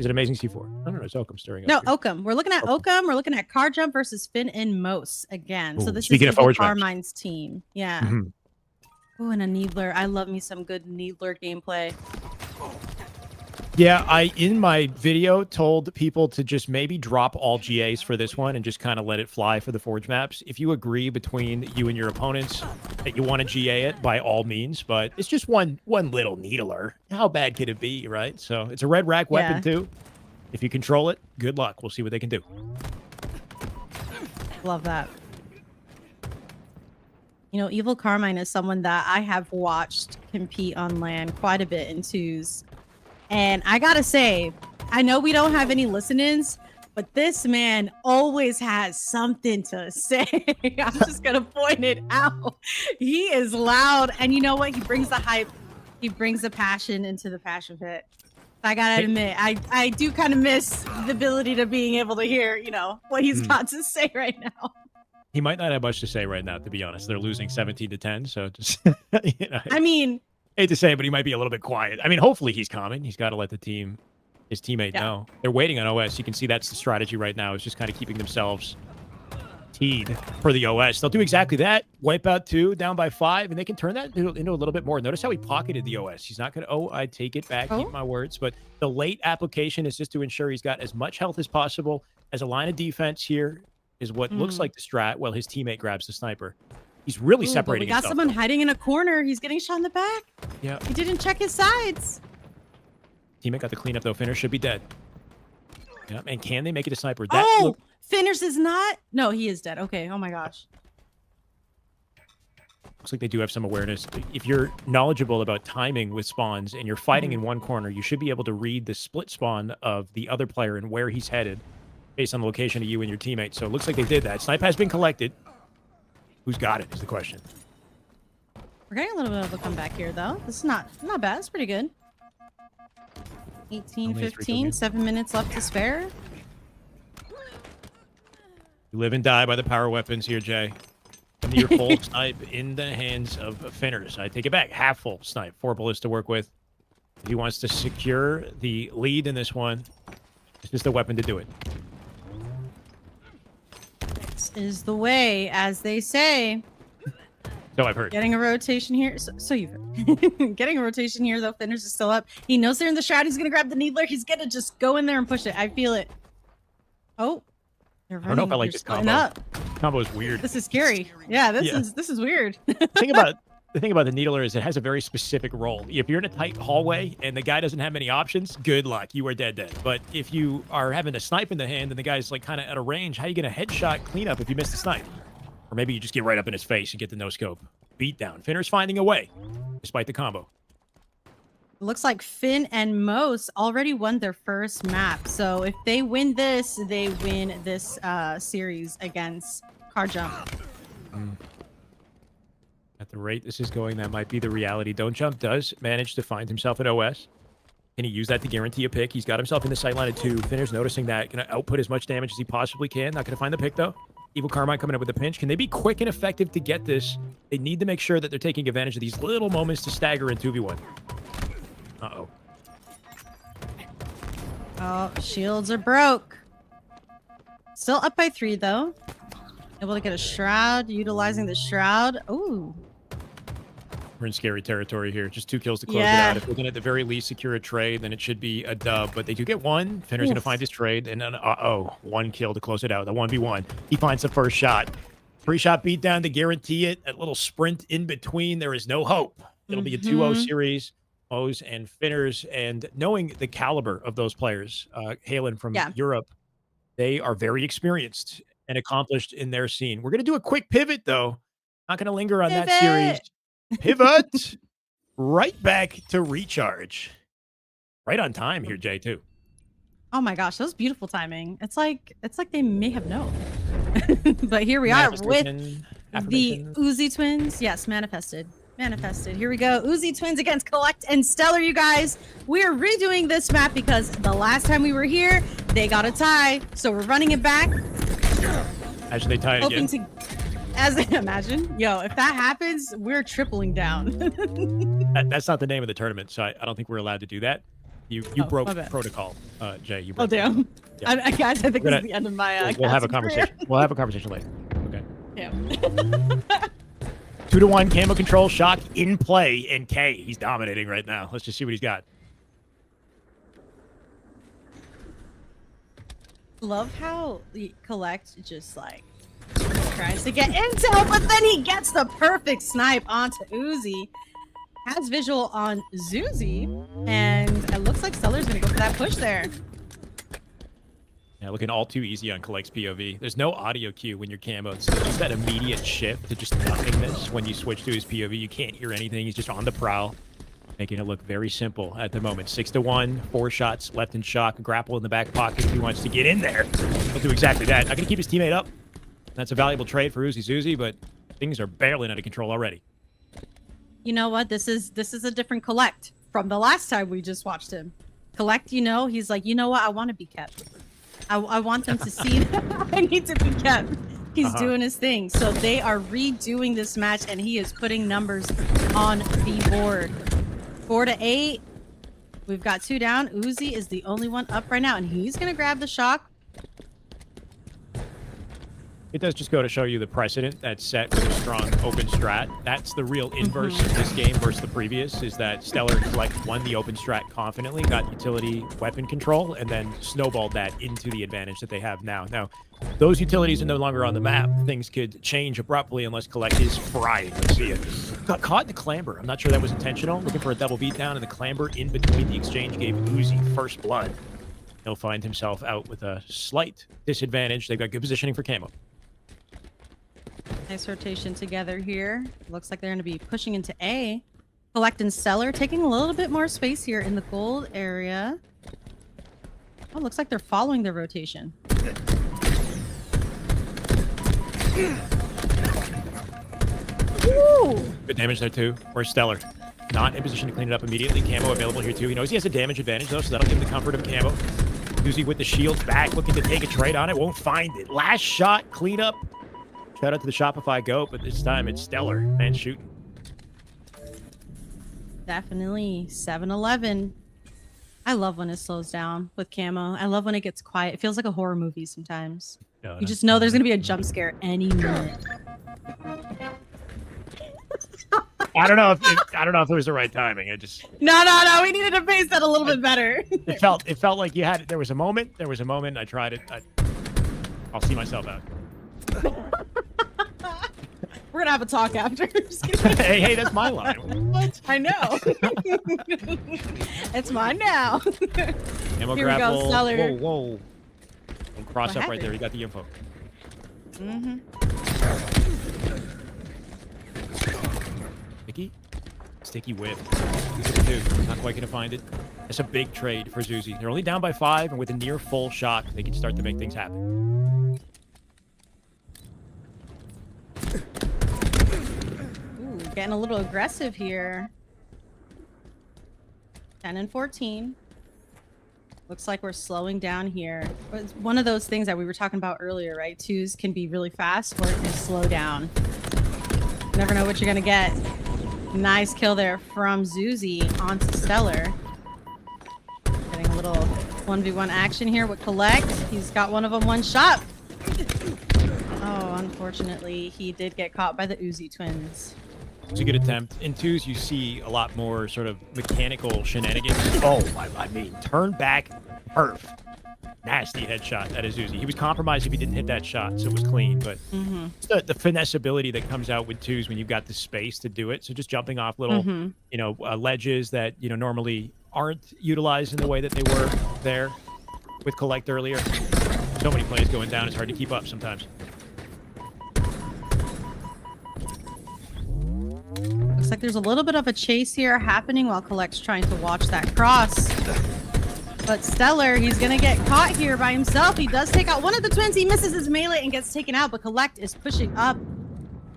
Amazing C4? No, it's Oakham stirring up. No, here. Oakham. We're looking at Oakham. We're looking at Car Jump versus Finn and Mose again. So this speaking is of Forge maps. Carmine's team. Yeah. Oh, and a Needler. I love me some good Needler gameplay. Yeah, I in my video told people to just maybe drop all GAs for this one and just kind of let it fly for the Forge maps. If you agree between you and your opponents that you want to GA it, by all means, but it's just one little needler. How bad could it be, right? So it's a red rack weapon too. If you control it, good luck. We'll see what they can do. Love that. You know, Evil Carmine is someone that I have watched compete on LAN quite a bit in 2s. And I gotta say, I know we don't have any listen-ins, but this man always has something to say. I'm just gonna point it out. He is loud, and you know what? He brings the hype. He brings the passion into the passion pit. I gotta admit, I do kind of miss the ability to being able to hear, you know, what he's got to say right now. He might not have much to say right now, to be honest. They're losing 17-10, so just you know. I mean, hate to say it, but he might be a little bit quiet. I mean, hopefully he's calming. He's got to let his teammate know. They're waiting on OS. You can see that's the strategy right now, is just kind of keeping themselves teed for the OS. They'll do exactly that. Wipe out 2, down by 5, and they can turn that into a little bit more. Notice how he pocketed the OS. He's not going to, I take it back, keep my words. But the late application is just to ensure he's got as much health as possible. As a line of defense here is what looks like the strat, while his teammate grabs the sniper. He's really separating himself. We got someone hiding in a corner. He's getting shot in the back. Yeah. He didn't check his sides. Teammate got the cleanup, though. Finner should be dead. Yeah, and can they make it a sniper? Finners is not? No, he is dead. Okay. Oh, my gosh. Looks like they do have some awareness. If you're knowledgeable about timing with spawns and you're fighting in one corner, you should be able to read the split spawn of the other player and where he's headed. based on the location of you and your teammate. So it looks like they did that. Snipe has been collected. Who's got it is the question. We're getting a little bit of a comeback here, though. This is not bad. It's pretty good. 18, Only a 15, 7 minutes left to spare. You live and die by the power weapons here, Jay. And your full snipe in the hands of Finners. I take it back. Half full snipe. 4 bullets to work with. If he wants to secure the lead in this one, this is the weapon to do it. This is the way, as they say. So I've heard. Getting a rotation here. So you've heard. Getting a rotation here, though. Finners is still up. He knows they're in the shroud. He's going to grab the Needler. He's going to just go in there and push it. I feel it. Oh. They're running. I don't know if I like They're this splitting combo. up. Combo is weird. This is scary. Yeah, this is weird. The thing about the Needler is it has a very specific role. If you're in a tight hallway and the guy doesn't have many options, good luck. You are dead. But if you are having a snipe in the hand and the guy's like kind of at a range, how are you going to headshot cleanup if you miss the snipe? Or maybe you just get right up in his face and get the no scope. Beat down. Finner's finding a way, despite the combo. Looks like Finn and Mos already won their first map. So if they win this, they win this series against Car Jump. At the rate this is going, that might be the reality. Don't Jump does manage to find himself an OS. Can he use that to guarantee a pick? He's got himself in the sightline at 2. Finner's noticing that. Going to output as much damage as he possibly can. Not going to find the pick, though. Evil Carmine coming up with a pinch. Can they be quick and effective to get this? They need to make sure that they're taking advantage of these little moments to stagger in 2v1. Uh-oh. Oh, shields are broke. Still up by 3, though. Able to get a shroud, utilizing the shroud. Ooh. We're in scary territory here. Just 2 kills to close Yeah. it out. If we can at the very least secure a trade, then it should be a dub. But they do get 1. Finner's going to find his trade. And then, 1 kill to close it out. The 1v1. He finds the first shot. 3-shot beatdown to guarantee it. That little sprint in between. There is no hope. It'll be a 2-0 series. O's and Finners. And knowing the caliber of those players, hailing from Europe, they are very experienced and accomplished in their scene. We're going to do a quick pivot, though. Not going to linger on that series. Pivot right back to recharge. Right on time here, Jay, too. Oh my gosh, that was beautiful timing. It's like they may have known. But here we are with the Uzi twins. Yes, manifested. Here we go. Uzi twins against Collect and Stellar, you guys. We are redoing this map because the last time we were here, they got a tie. So we're running it back. Actually, they tied again. As imagine, yo, if that happens, we're tripling down. That's not the name of the tournament, so I don't think we're allowed to do that. You broke protocol, Jay. You broke damn. Yeah. Guys, I think this is the end of my. We'll have a conversation. We'll have a conversation later. Okay. Yeah. 2-1 camo control shock in play, and K. He's dominating right now. Let's just see what he's got. Love how the Collect just like tries to get intel, but then he gets the perfect snipe onto Uzi. Has visual on Zuzi, and it looks like Stellar's gonna go for that push there. Yeah, looking all too easy on Collect's POV. There's no audio cue when you're camo. It's just that immediate shift to just nothingness when you switch to his POV. You can't hear anything. He's just on the prowl, making it look very simple at the moment. 6-1, 4 shots left in shock, grapple in the back pocket if he wants to get in there. He'll do exactly that. Not gonna keep his teammate up. That's a valuable trade for Uzi Zuzi, but things are barely out of control already. You know what? This is a different Collect from the last time we just watched him. Collect, he's like, you know what? I want to be kept. I want them to see that I need to be kept. He's doing his thing. So they are redoing this match, and he is putting numbers on the board. 4-8. We've got 2 down. Uzi is the only one up right now, and he's going to grab the shock. It does just go to show you the precedent that's set with a strong open strat. That's the real inverse of this game versus the previous, is that Stellar and Collect won the open strat confidently, got utility weapon control, and then snowballed that into the advantage that they have now. Now, those utilities are no longer on the map. Things could change abruptly unless Collect is frying. Let's see it. Got caught in the clamber. I'm not sure that was intentional. Looking for a double beatdown, and the clamber in between the exchange gave Uzi first blood. He'll find himself out with a slight disadvantage. They've got good positioning for camo. Nice rotation together here. Looks like they're going to be pushing into A. Collect and Stellar taking a little bit more space here in the gold area. Oh, looks like they're following their rotation. Woo! Good damage there too. Where's Stellar? Not in position to clean it up immediately. Camo available here too. He knows he has a damage advantage though, so that'll give him the comfort of camo. Uzi with the shield back, looking to take a trade on it. Won't find it. Last shot, clean up. Shout out to the Shopify goat, but this time it's Stellar. Man shooting. Definitely 7-11. I love when it slows down with camo. I love when it gets quiet. It feels like a horror movie sometimes. No, You just know there's gonna be a jump scare any minute. I don't know if it was the right timing. I just No. We needed to pace that a little bit better. it felt like you had it. There was a moment. I tried it. I'll see myself out. We're gonna have a talk after. hey, that's my line. What? I know. It's mine now. Ammo Here we go, grapple. Stellar. Whoa. Don't cross What up right there. happened? You got the info. Mm-hmm. Sticky whip. He's not quite gonna find it. That's a big trade for Zuzi. They're only down by 5, and with a near full shot, they can start to make things happen. Ooh, getting a little aggressive here. 10 and 14. Looks like we're slowing down here. It's one of those things that we were talking about earlier, right? Twos can be really fast or it can slow down. You never know what you're gonna get. Nice kill there from Zuzi onto Stellar. Getting a little 1v1 action here with Collect. He's got one of them one shot. Oh, unfortunately, he did get caught by the Uzi twins. It's a good attempt. In 2s, you see a lot more sort of mechanical shenanigans. Oh, I mean, turn back, perf. Nasty headshot. That is Uzi. He was compromised if he didn't hit that shot, so it was clean. But it's the finesse ability that comes out with 2s when you've got the space to do it. So just jumping off little, ledges that normally aren't utilized in the way that they were there with Collect earlier. So many plays going down. It's hard to keep up sometimes. Looks like there's a little bit of a chase here happening while Collect's trying to watch that cross. But Stellar, he's going to get caught here by himself. He does take out one of the twins. He misses his melee and gets taken out. But Collect is pushing up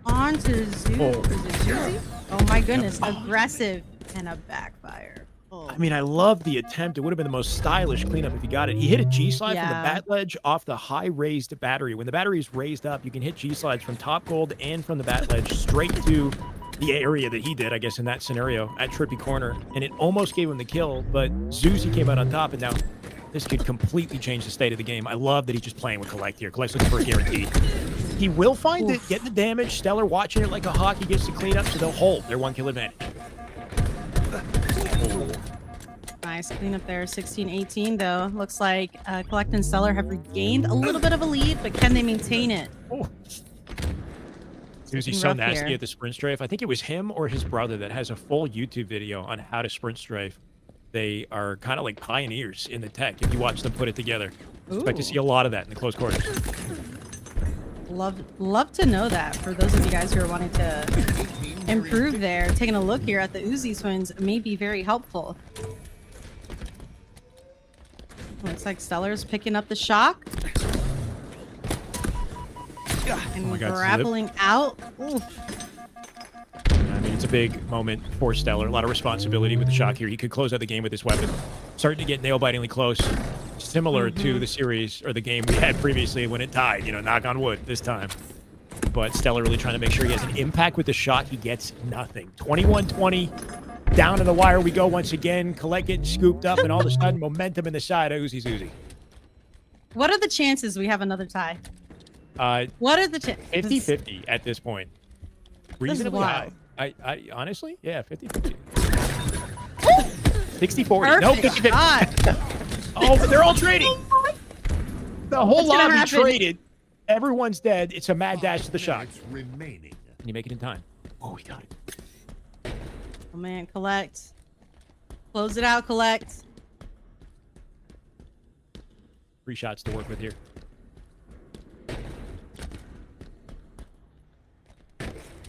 onto Zuzi. Oh my goodness. Aggressive and a backfire. Oh. I mean, I love the attempt. It would have been the most stylish cleanup if he got it. He hit a G-slide from the Yeah. bat ledge off the high-raised battery. When the battery is raised up, you can hit G-slides from top gold and from the bat ledge straight to the area that he did, I guess, in that scenario at Trippy Corner. And it almost gave him the kill, but Zuzi came out on top, and now this could completely change the state of the game. I love that he's just playing with Collect here. Collect's looking for a guarantee. He will find it, get the damage. Stellar watching it like a hawk. He gets to clean up, so they'll hold their 1-kill advantage. Nice cleanup there. 16-18, though. Looks like Collect and Stellar have regained a little bit of a lead, but can they maintain it? Oh. Zuzi's so nasty at the sprint strafe. I think it was him or his brother that has a full YouTube video on how to sprint strafe. They are kind of like pioneers in the tech if you watch them put it together. Expect to see a lot of that in the close quarters. Love to know that for those of you guys who are wanting to improve there. Taking a look here at the Uzi twins may be very helpful. Looks like Stellar's picking up the shock. And grappling out. Oof. I mean, it's a big moment for Stellar. A lot of responsibility with the shock here. He could close out the game with this weapon. Starting to get nail-bitingly close. Similar to the series or the game we had previously when it tied. Knock on wood this time. But Stellar really trying to make sure he has an impact with the shot. He gets nothing. 21-20. Down to the wire we go once again. Collect getting scooped up, and all of a sudden, momentum in the side of Uzi. What are the chances we have another tie? What are the chances? 50-50 at this point. Reasonably high. I honestly, yeah, 50-50. 60-40. No, 50-50. Oh, but they're all trading. The whole lobby traded. Everyone's dead. It's a mad dash to the shot. Remaining. Can you make it in time? Oh, we got it. Oh man, Collect. Close it out, Collect. 3 shots to work with here.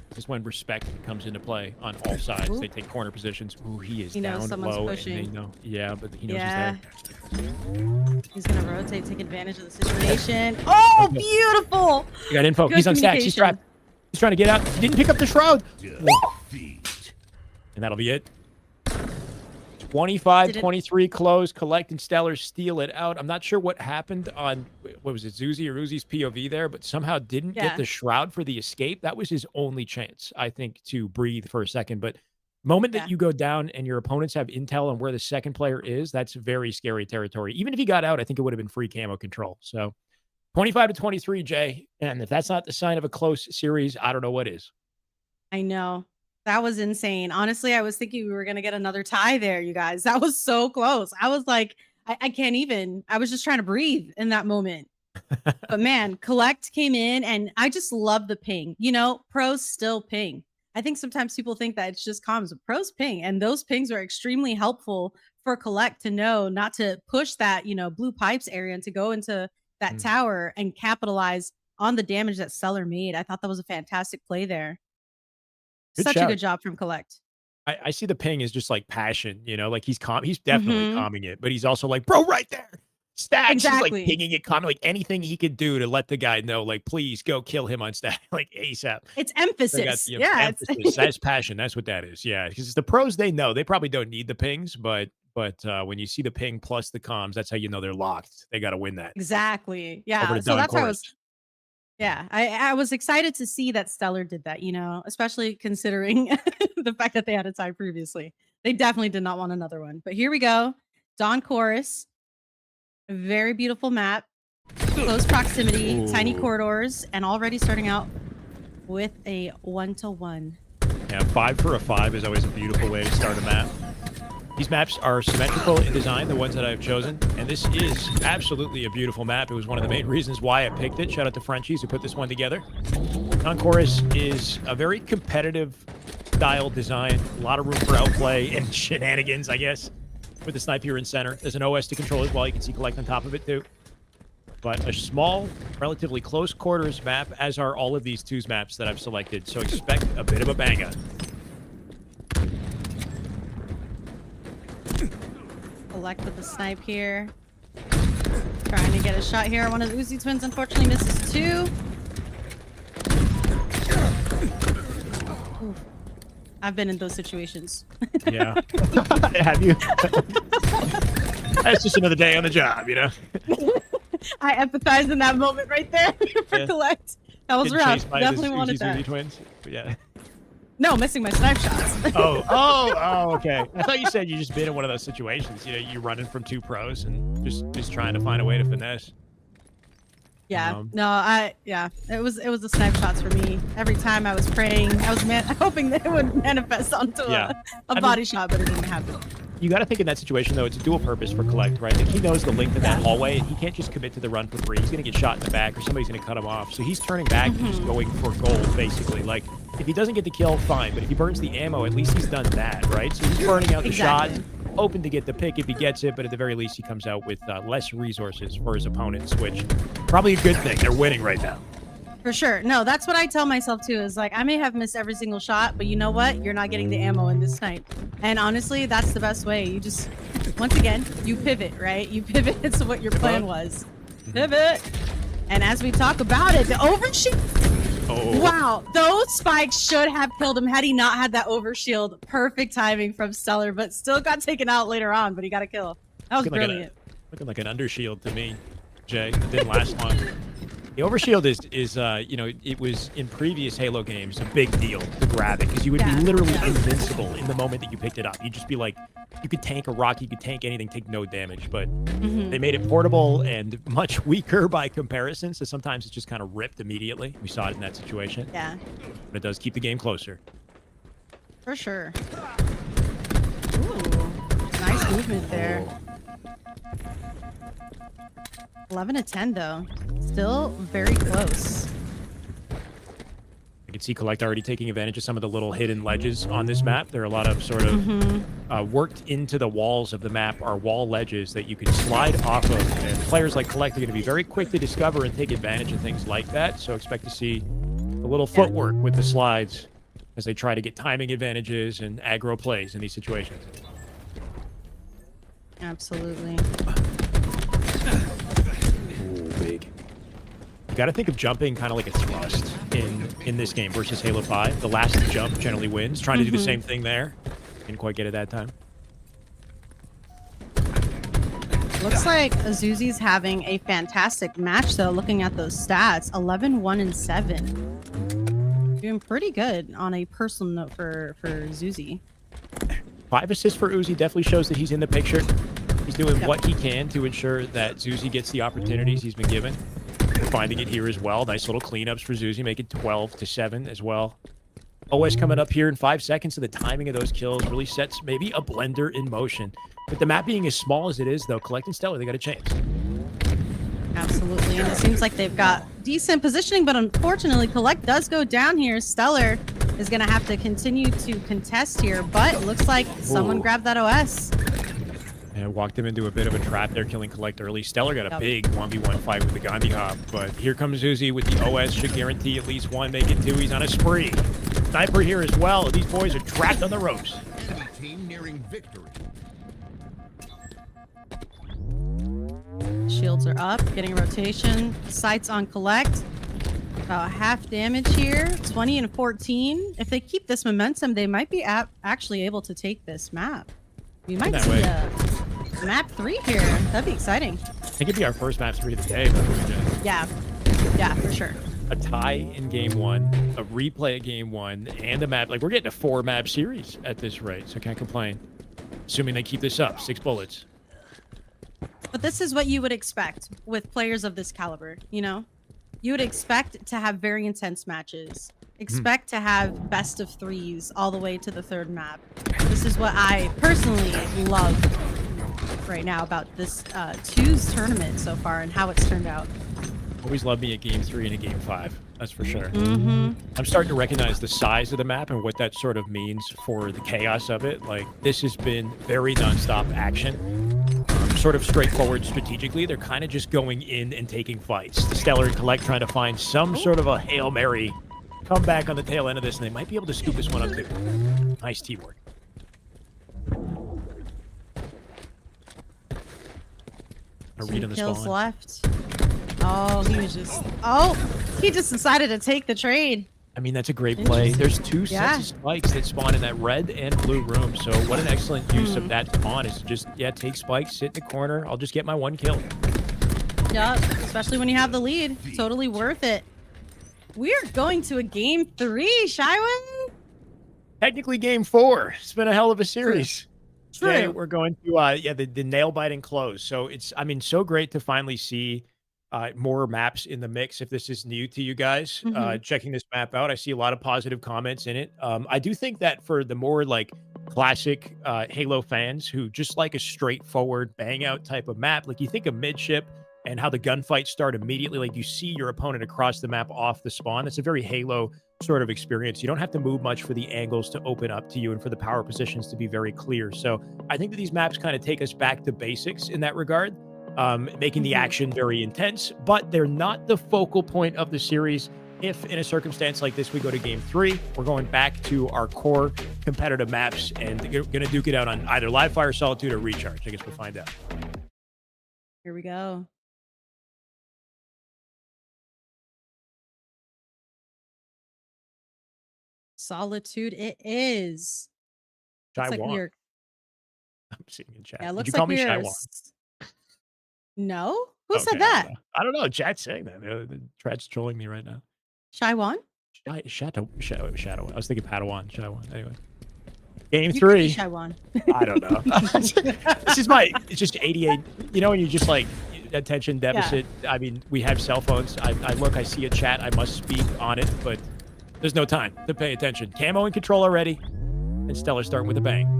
This is when respect comes into play on all sides. Ooh. They take corner positions. Ooh, he is down someone's low. Pushing. And they know. Yeah, but he knows he's there. He's gonna rotate, take advantage of the situation. Oh, beautiful! You got info. Good He's on stacks. He's trying to get out. He didn't pick up the shroud. Defeat. And that'll be it. 25-23 close. Collect and Stellar steal it out. I'm not sure what happened on, what was it, Zuzi or Uzi's POV there, but somehow didn't get the shroud for the escape. That was his only chance, I think, to breathe for a second. But moment that you go down and your opponents have intel on where the second player is, that's very scary territory. Even if he got out, I think it would have been free camo control. So 25-23, Jay. And if that's not the sign of a close series, I don't know what is. I know. That was insane. Honestly, I was thinking we were going to get another tie there, you guys. That was so close. I was like, I can't even. I was just trying to breathe in that moment. But man, Collect came in and I just love the ping. You know, pros still ping. I think sometimes people think that it's just comms, but pros ping. And those pings are extremely helpful for Collect to know not to push that, you know, blue pipes area and to go into that tower and capitalize on the damage that Stellar made. I thought that was a fantastic play there. Such a good job from Collect. I see the ping as just like passion, you know, like he's definitely calming it, but he's also like, bro, right there. Stacks. Exactly. He's like pinging it, calming, like anything he could do to let the guy know, like, please go kill him on stack, like ASAP. It's emphasis. Yeah. Emphasis. That's passion. That's what that is. Yeah. Because the pros, they know they probably don't need the pings, but when you see the ping plus the comms, that's how you know they're locked. They got to win that. Exactly. Yeah. So that's how I was. Yeah, I was excited to see that Stellar did that, you know, especially considering the fact that they had a tie previously. They definitely did not want another one. But here we go. Dawn Chorus. A very beautiful map. Close proximity, tiny corridors, and already starting out with a 1-to-1. Yeah, 5 for a 5 is always a beautiful way to start a map. These maps are symmetrical in design, the ones that I've chosen, and this is absolutely a beautiful map. It was one of the main reasons why I picked it. Shout out to Frenchies who put this one together. Chorus is a very competitive style design, a lot of room for outplay and shenanigans, I guess, with the sniper in center. There's an OS to control as well. You can see Collect on top of it too. But a small, relatively close quarters map, as are all of these twos maps that I've selected, so expect a bit of a bang-up. Collect with the snipe here. Trying to get a shot here. One of the Uzi twins unfortunately misses 2. Oof. I've been in those situations. Yeah. Have you? That's just another day on the job, you know? I empathize in that moment right there for Collect. That was rough. Definitely wanted that. Uzi twins. But yeah. No, missing my snipe shots. oh, okay. I thought you said you just been in one of those situations. You know, you're running from 2 pros and just trying to find a way to finesse. Yeah. It was the snipe shots for me. Every time I was praying, I was hoping that it would manifest onto a body shot, but it didn't happen. You got to think in that situation, though, it's a dual purpose for Collect, right? Like, he knows the length of that hallway. He can't just commit to the run for free. He's going to get shot in the back or somebody's going to cut him off. So he's turning back and just going for gold, basically. Like, if he doesn't get the kill, fine. But if he burns the ammo, at least he's done that, right? So he's burning out the shot, open to get the pick if he gets it. But at the very least, he comes out with less resources for his opponents, which probably a good thing. They're winning right now. For sure. No, that's what I tell myself too, is like, I may have missed every single shot, but you know what? You're not getting the ammo in this snipe. And honestly, that's the best way. You just, once again, you pivot, right? You pivot to what your plan was. Pivot. And as we talk about it, the overshield. Oh. Wow. Those spikes should have killed him had he not had that overshield. Perfect timing from Stellar, but still got taken out later on, but he got a kill. That was brilliant. Looking like an undershield to me, Jay. It didn't last long. The overshield is you know, it was in previous Halo games a big deal to grab it because you would be literally invincible in the moment that you picked it up. You'd just be like, you could tank a rock, you could tank anything, take no damage. But they made it portable and much weaker by comparison, so sometimes it's just kind of ripped immediately. We saw it in that situation. Yeah. But it does keep the game closer. For sure. Ooh, nice movement there. 11-10 though. Still very close. You can see Collect already taking advantage of some of the little hidden ledges on this map. There are a lot of sort of worked into the walls of the map are wall ledges that you can slide off of. And players like Collect are going to be very quick to discover and take advantage of things like that. So expect to see a little footwork with the slides as they try to get timing advantages and aggro plays in these situations. Absolutely. Ooh, big. You got to think of jumping kind of like a thrust in this game versus Halo 5. The last jump generally wins. Trying to do the same thing there. Didn't quite get it that time. Looks like Azuzi's having a fantastic match, though, looking at those stats. 11, 1, and 7. Doing pretty good on a personal note for Zuzi. 5 assists for Uzi definitely shows that he's in the picture. He's doing what he can to ensure that Zuzi gets the opportunities he's been given. Finding it here as well. Nice little cleanups for Zuzi, make it 12 to 7 as well. OS coming up here in 5 seconds, so the timing of those kills really sets maybe a blender in motion. With the map being as small as it is, though, Collect and Stellar, they got a chance. Absolutely, and it seems like they've got decent positioning, but unfortunately, Collect does go down here. Stellar is going to have to continue to contest here, but it looks like someone grabbed that OS. And walked him into a bit of a trap there, killing Collect early. Stellar got a big 1v1 fight with the Gandhi Hop, but here comes Uzi with the OS. Should guarantee at least one, make it 2. He's on a spree. Sniper here as well. These boys are trapped on the ropes. Enemy team nearing victory. Shields are up, getting a rotation. Sights on Collect. About half damage here, 20 and 14. If they keep this momentum, they might be actually able to take this map. We might see map 3 here. That'd be exciting. I think it'd be our first map 3 of the day. But Yeah, for sure. a tie in game 1, a replay of game 1, and a map. Like, we're getting a 4-map series at this rate, so can't complain. Assuming they keep this up, 6 bullets. But this is what you would expect with players of this caliber, you know? You would expect to have very intense matches. Expect to have best of 3s all the way to the 3rd map. This is what I personally love right now about this 2's tournament so far and how it's turned out. Always love me a game 3 and a game 5. That's for sure. I'm starting to recognize the size of the map and what that sort of means for the chaos of it. Like, this has been very nonstop action. Sort of straightforward strategically. They're kind of just going in and taking fights. The Stellar and Collect trying to find some sort of a Hail Mary come back on the tail end of this, and they might be able to scoop this one up too. Nice teamwork. A read on the kills spawn. left. Oh, he just decided to take the trade. I mean, that's a great play. There's 2 sets of spikes that spawn in that red and blue room. So what an excellent use of that spawn is to just, take spikes, sit in the corner. I'll just get my 1 kill. Yeah, especially when you have the lead. Totally worth it. We're going to a game 3, Shyway. Technically game 4. It's been a hell of a series. True. Yeah, we're going to the nail biting close. So it's, I mean, so great to finally see more maps in the mix. If this is new to you guys, checking this map out, I see a lot of positive comments in it. I do think that for the more like classic Halo fans who just like a straightforward bang out type of map, like you think of midship and how the gunfights start immediately, like you see your opponent across the map off the spawn. It's a very Halo sort of experience. You don't have to move much for the angles to open up to you and for the power positions to be very clear. So I think that these maps kind of take us back to basics in that regard. Making the action very intense, but they're not the focal point of the series. If in a circumstance like this, we go to game 3, we're going back to our core competitive maps and going to duke it out on either Live Fire, Solitude, or Recharge. I guess we'll find out. Here we go. Solitude it is. Looks like Shyway. I'm seeing in chat. Yeah, Did looks you call like me we're Shyway? No? Who Okay, said that? I don't know. Chat's saying that. The chat's trolling me right now. Shywon? Shadow. I was thinking Padawan. Shyway. Anyway. Game You could be 3. Shywon. I don't know. It's just 88. You know, when you just like attention deficit. I mean, we have cell phones. I look, I see a chat. I must speak on it, but there's no time to pay attention. Camo in control already. And Stellar starting with a bang.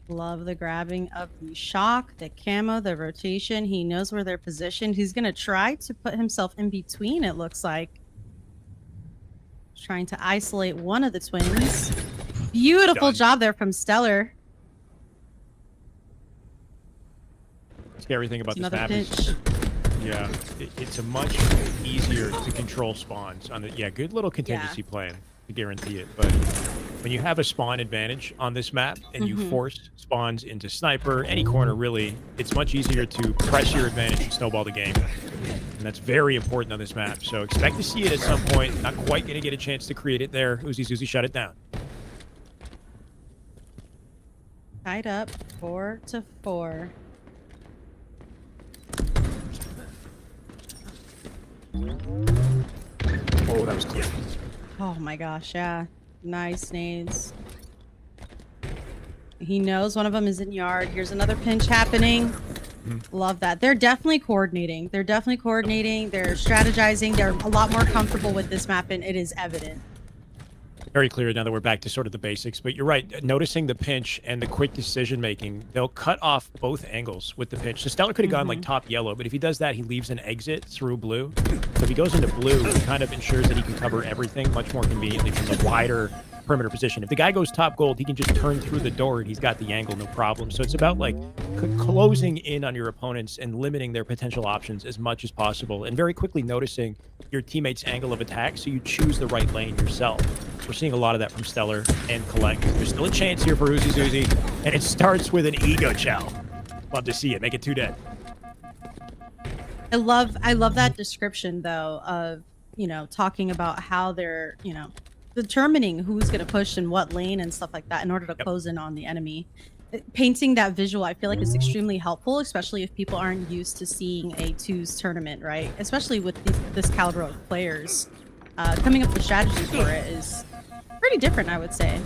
Love the grabbing of the shock, the camo, the rotation. He knows where they're positioned. He's going to try to put himself in between, it looks like. Trying to isolate one of the twins. Beautiful job there from Stellar. Scary thing about this Another map pinch. is, it's a much easier to control spawns on the. Yeah, good little contingency plan. to guarantee it, but when you have a spawn advantage on this map and you force spawns into sniper, any corner really, it's much easier to press your advantage and snowball the game. And that's very important on this map. So expect to see it at some point. Not quite going to get a chance to create it there. Uzi shut it down. Tied up 4-4. Oh, that was clear. Oh my gosh, yeah. Nice nades. He knows one of them is in yard. Here's another pinch happening. Love that. They're definitely coordinating. They're strategizing. They're a lot more comfortable with this map, and it is evident. Very clear now that we're back to sort of the basics, but you're right. Noticing the pinch and the quick decision making, they'll cut off both angles with the pinch. So Stellar could have gone like top yellow, but if he does that, he leaves an exit through blue. So if he goes into blue, he kind of ensures that he can cover everything much more conveniently from a wider perimeter position. If the guy goes top gold, he can just turn through the door and he's got the angle, no problem. So it's about like closing in on your opponents and limiting their potential options as much as possible, and very quickly noticing your teammate's angle of attack so you choose the right lane yourself. We're seeing a lot of that from Stellar and Collect. There's still a chance here for Uzi, and it starts with an ego chow. Love to see it. Make it 2 dead. I love that description though of, you know, talking about how they're, you know, determining who's going to push in what lane and stuff like that in order to close in on the enemy. Painting that visual, I feel like, is extremely helpful, especially if people aren't used to seeing a twos tournament, right? Especially with this caliber of players. Coming up with strategy for it is pretty different, I would say.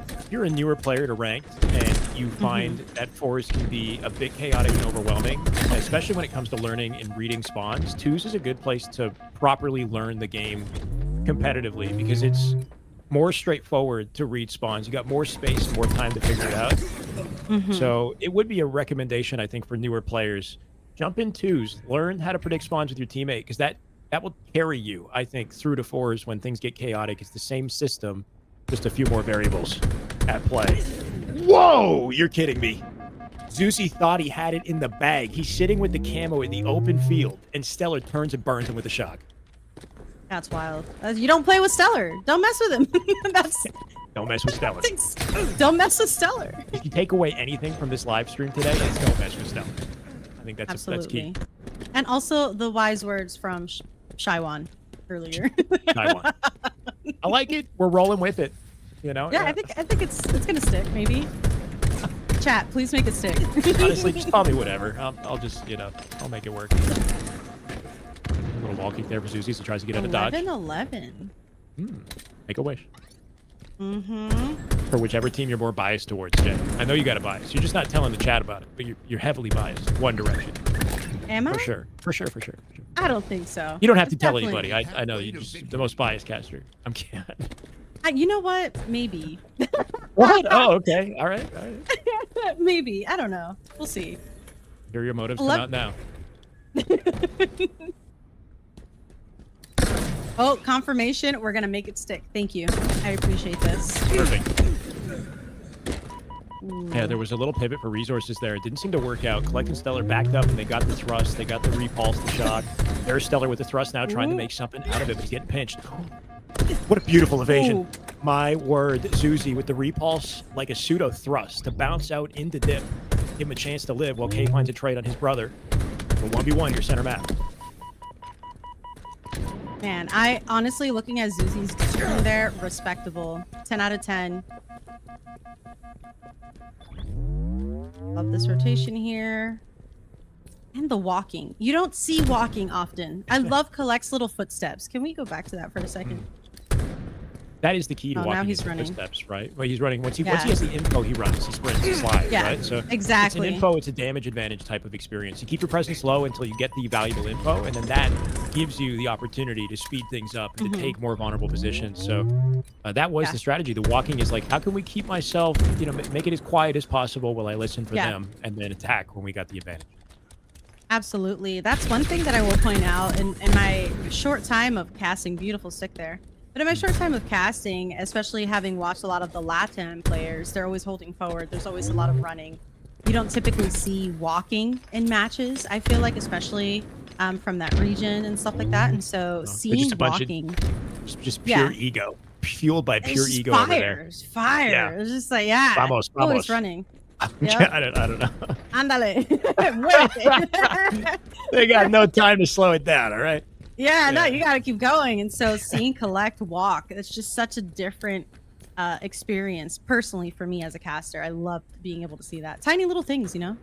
If you're a newer player to ranked and you find that fours can be a bit chaotic and overwhelming, especially when it comes to learning and reading spawns, twos is a good place to properly learn the game competitively, because it's more straightforward to read spawns. You got more space, more time to figure it out. So it would be a recommendation, I think, for newer players. Jump in twos, learn how to predict spawns with your teammate, because that will carry you, I think, through to fours when things get chaotic. It's the same system, just a few more variables at play. Whoa, you're kidding me. Zeusy thought he had it in the bag. He's sitting with the camo in the open field, and Stellar turns and burns him with a shock. That's wild. You don't play with Stellar. Don't mess with him. Don't mess with Stellar. Don't mess with Stellar. If you take away anything from this live stream today, it's don't mess with Stellar. I think that's key. And also the wise words from Shyway earlier. Shyway. I like it. We're rolling with it. You know. Yeah, I think it's gonna stick. Maybe. Chat, please make it stick. Honestly, just call me whatever. I'll just, you know, I'll make it work. A little wall kick there for Zuzi, so tries to get out of dodge. 11-11. Make a wish. For whichever team you're more biased towards, Jay. I know you got a bias. You're just not telling the chat about it, but you're heavily biased one direction. Am I? For sure. I don't think so. You don't have to tell anybody. I know you're just the most biased caster. I'm kidding. You know what? Maybe. What? Oh, okay. All right. Maybe. I don't know. We'll see. Here are your motives. Come out now. Oh, confirmation. We're gonna make it stick. Thank you. I appreciate this. Perfect. Yeah, there was a little pivot for resources there. It didn't seem to work out. Collect and Stellar backed up, and they got the thrust. They got the repulse, the shock. There's Stellar with the thrust now, trying to make something out of it, but he's getting pinched. What a beautiful evasion. My word, Zuzi with the repulse, like a pseudo thrust to bounce out into dip. Give him a chance to live while K finds a trade on his brother. For 1v1, your center map. Man, I honestly, looking at Zuzi's discipline there, respectable. 10 out of 10. Love this rotation here. And the walking. You don't see walking often. I love Collect's little footsteps. Can we go back to that for a second? That is the key to walking now he's his running. Footsteps, right? Well, he's running. Once he has the info, he runs. He sprints, he slides, right? So exactly. It's an info, it's a damage advantage type of experience. You keep your presence low until you get the valuable info, and then that gives you the opportunity to speed things up and to take more vulnerable positions. So that was the strategy. The walking is like, how can we keep myself, you know, make it as quiet as possible while I listen for them, and then attack when we got the advantage. Absolutely. That's one thing that I will point out in my short time of casting. Beautiful stick there. But in my short time of casting, especially having watched a lot of the LATAM players, they're always holding forward. There's always a lot of running. You don't typically see walking in matches, I feel like, especially from that region and stuff like that. And so seeing just a bunch walking... just pure ego. fueled by pure It's ego fire. over there. It's fire. Yeah. It's just like, yeah. Vamos, Always vamos. running. Yeah, I don't know. Ándale. Muévete. They got no time to slow it down, all right? Yeah, no, you got to keep going. And so seeing Collect walk, it's just such a different experience personally for me as a caster. I love being able to see that. Tiny little things, you know?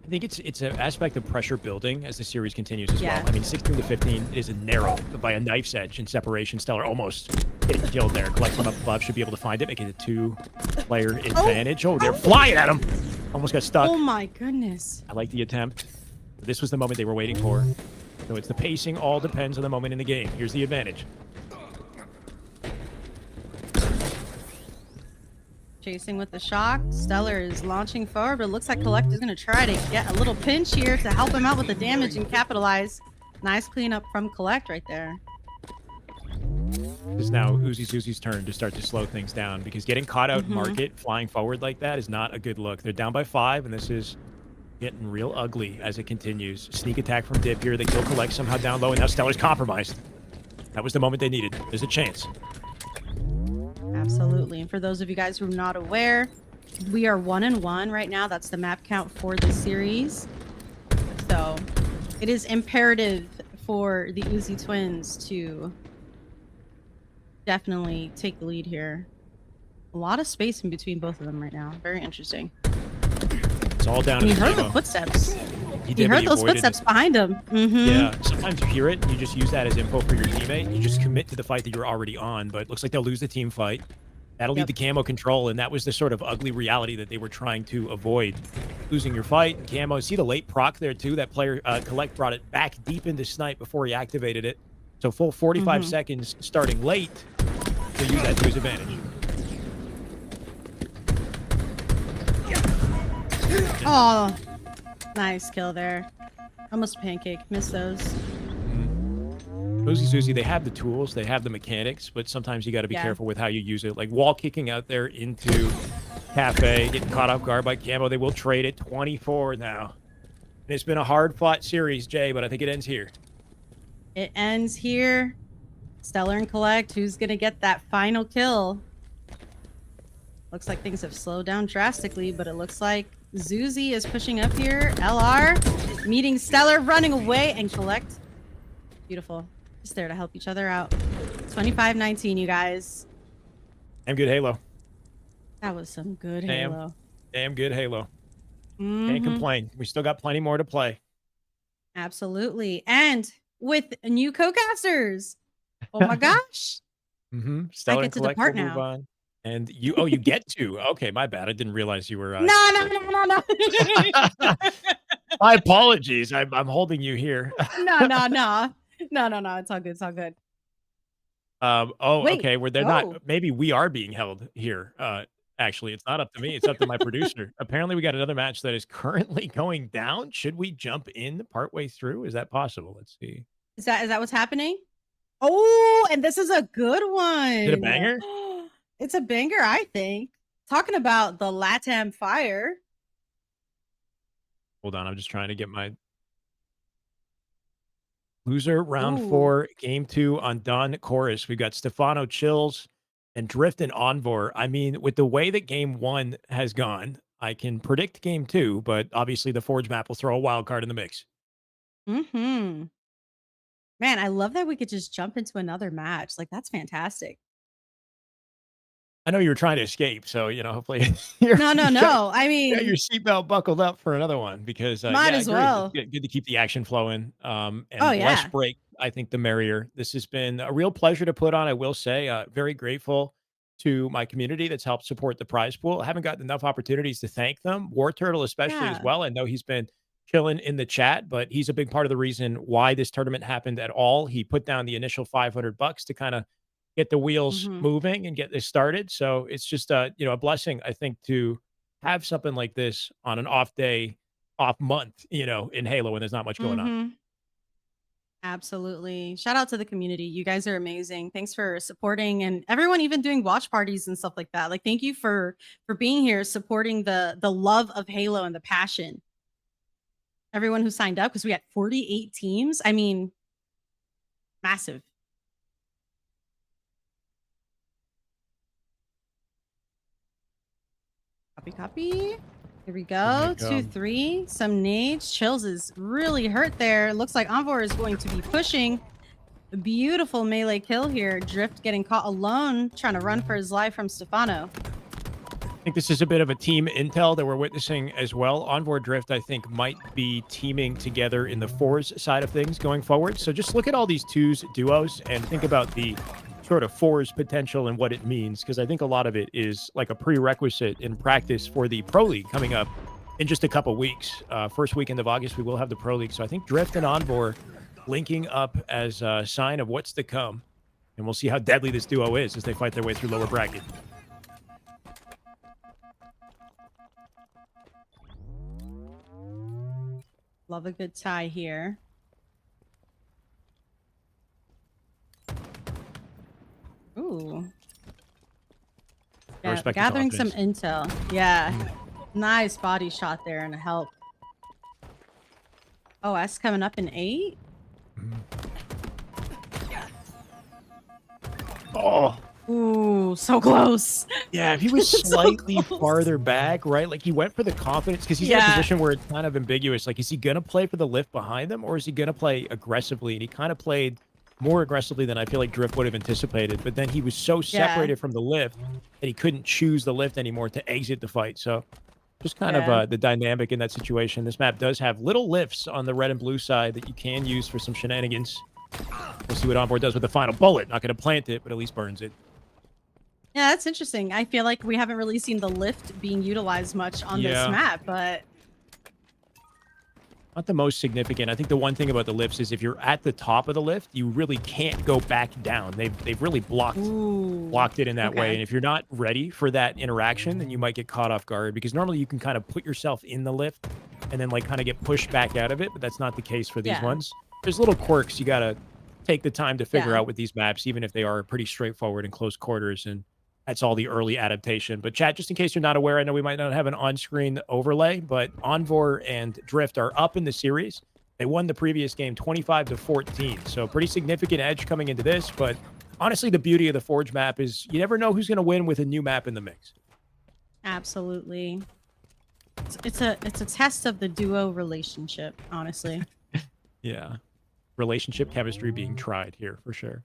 I think it's an aspect of pressure building as the series continues as Yeah. well. I mean, 16 to 15 is a narrow by a knife's edge in separation. Stellar almost getting killed there. Collect from up above should be able to find it, making it a 2-player advantage. Oh, they're flying at him. Almost got stuck. Oh my goodness. I like the attempt. This was the moment they were waiting for. So it's the pacing, all depends on the moment in the game. Here's the advantage. Chasing with the shock. Stellar is launching forward, but it looks like Collect is going to try to get a little pinch here to help him out with the damage and capitalize. Nice cleanup from Collect right there. It's now Uzi Suzi's turn to start to slow things down because getting caught out in market, flying forward like that is not a good look. They're down by 5, and this is getting real ugly as it continues. Sneak attack from Dip here. They kill Collect somehow down low, and now Stellar's compromised. That was the moment they needed. There's a chance. Absolutely. And for those of you guys who are not aware, we are 1-1 right now. That's the map count for the series. So it is imperative for the Uzi twins to definitely take the lead here. A lot of space in between both of them right now. Very interesting. It's all down to You the heard the Devo. footsteps. He You did, but heard he those avoided footsteps it. behind him. Yeah, sometimes you hear it and you just use that as info for your teammate. You just commit to the fight that you're already on, but it looks like they'll lose the team fight. That'll lead to camo control, and that was the sort of ugly reality that they were trying to avoid. Losing your fight, camo. See the late proc there too? That player, Collect, brought it back deep into snipe before he activated it. So full 45 seconds starting late to use that to his advantage. Oh, nice kill there. Almost pancake. Miss those. Uzi Suzi, they have the tools, they have the mechanics, but sometimes you got to be careful with how you use it. Like wall kicking out there into Cafe, getting caught off guard by camo. They will trade it 24 now. And it's been a hard fought series, Jay, but I think it ends here. It ends here. Stellar and Collect. Who's going to get that final kill? Looks like things have slowed down drastically, but it looks like Zuzi is pushing up here. LR meeting Stellar, running away, and Collect. Beautiful. Just there to help each other out. 25-19, you guys. Damn good Halo. That was some good Halo. Damn good Halo. Can't complain. We still got plenty more to play. Absolutely. And with new co-casters. Oh my gosh. Stellar I and get to Collect depart will move now. on. And you, you get to. Okay, my bad. I didn't realize you were. No. My apologies. I'm holding you here. No. It's all good. It's all good. Wait, Okay. Where they're not. Maybe we are being held here. Actually, it's not up to me. It's up to my producer. Apparently, we got another match that is currently going down. Should we jump in partway through? Is that possible? Let's see. Is that what's happening? Oh, and this is a good one. Is it a banger? It's a banger, I think. Talking about the LATAM fire. Hold on. I'm just trying to get my loser round Ooh. 4, game 2 on Dawn Chorus. We've got Stefano Chills and Drift and Envor. I mean, with the way that game 1 has gone, I can predict game 2, but obviously the Forge map will throw a wild card in the mix. Man, I love that we could just jump into another match. Like, that's fantastic. I know you were trying to escape, so hopefully you're No. I mean, got your seatbelt buckled up for another one because might as well. Good to keep the action flowing. And Oh, yeah. less break, I think the merrier. This has been a real pleasure to put on. I will say, very grateful to my community that's helped support the prize pool. I haven't gotten enough opportunities to thank them. War Turtle especially as well. I know he's been chilling in the chat, but he's a big part of the reason why this tournament happened at all. He put down the initial $500 to kind of get the wheels moving and get this started. So it's just a blessing, I think, to have something like this on an off day, off month, in Halo when there's not much going on. Absolutely. Shout out to the community. You guys are amazing. Thanks for supporting, and everyone even doing watch parties and stuff like that. Like, thank you for being here, supporting the love of Halo and the passion. Everyone who signed up, because we had 48 teams. I mean, massive. Copy. Here we Here go. we go. 2-3. Some nades. Chills is really hurt there. Looks like Envor is going to be pushing. A beautiful melee kill here. Drift getting caught alone, trying to run for his life from Stefano. I think this is a bit of a team intel that we're witnessing as well. Envor Drift, I think, might be teaming together in the fours side of things going forward. So just look at all these twos duos and think about the sort of fours potential and what it means, because I think a lot of it is like a prerequisite in practice for the Pro League coming up in just a couple weeks. First weekend of August, we will have the Pro League. So I think Drift and Envor linking up as a sign of what's to come. And we'll see how deadly this duo is as they fight their way through lower bracket. Love a good tie here. Ooh. Yeah, Respect his gathering some offense. intel. Yeah. Nice body shot there and a help. Oh, S coming up in 8. Oh, Ooh, so close. yeah. If he was So slightly close. farther back, right? Like he went for the confidence because he's in a Yeah. position where it's kind of ambiguous. Like, is he going to play for the lift behind them or is he going to play aggressively? And he kind of played more aggressively than I feel like Drift would have anticipated. But then he was so separated from the lift that he couldn't choose the lift anymore to exit the fight. So just kind of the dynamic in that situation. This map does have little lifts on the red and blue side that you can use for some shenanigans. We'll see what Envor does with the final bullet. Not going to plant it, but at least burns it. Yeah, that's interesting. I feel like we haven't really seen the lift being utilized much on this map, but Not the most significant. I think the one thing about the lifts is if you're at the top of the lift, you really can't go back down. They've really blocked it in that way. Okay. And if you're not ready for that interaction, then you might get caught off guard because normally you can kind of put yourself in the lift and then like kind of get pushed back out of it, but that's not the case for these ones. There's little quirks you got to take the time to figure out with these maps, even if they are pretty straightforward in close quarters. And that's all the early adaptation. But chat, just in case you're not aware, I know we might not have an on-screen overlay, but Envor and Drift are up in the series. They won the previous game 25-14. So pretty significant edge coming into this. But honestly, the beauty of the Forge map is you never know who's going to win with a new map in the mix. absolutely. It's a test of the duo relationship, honestly. Yeah. Relationship chemistry being tried here for sure.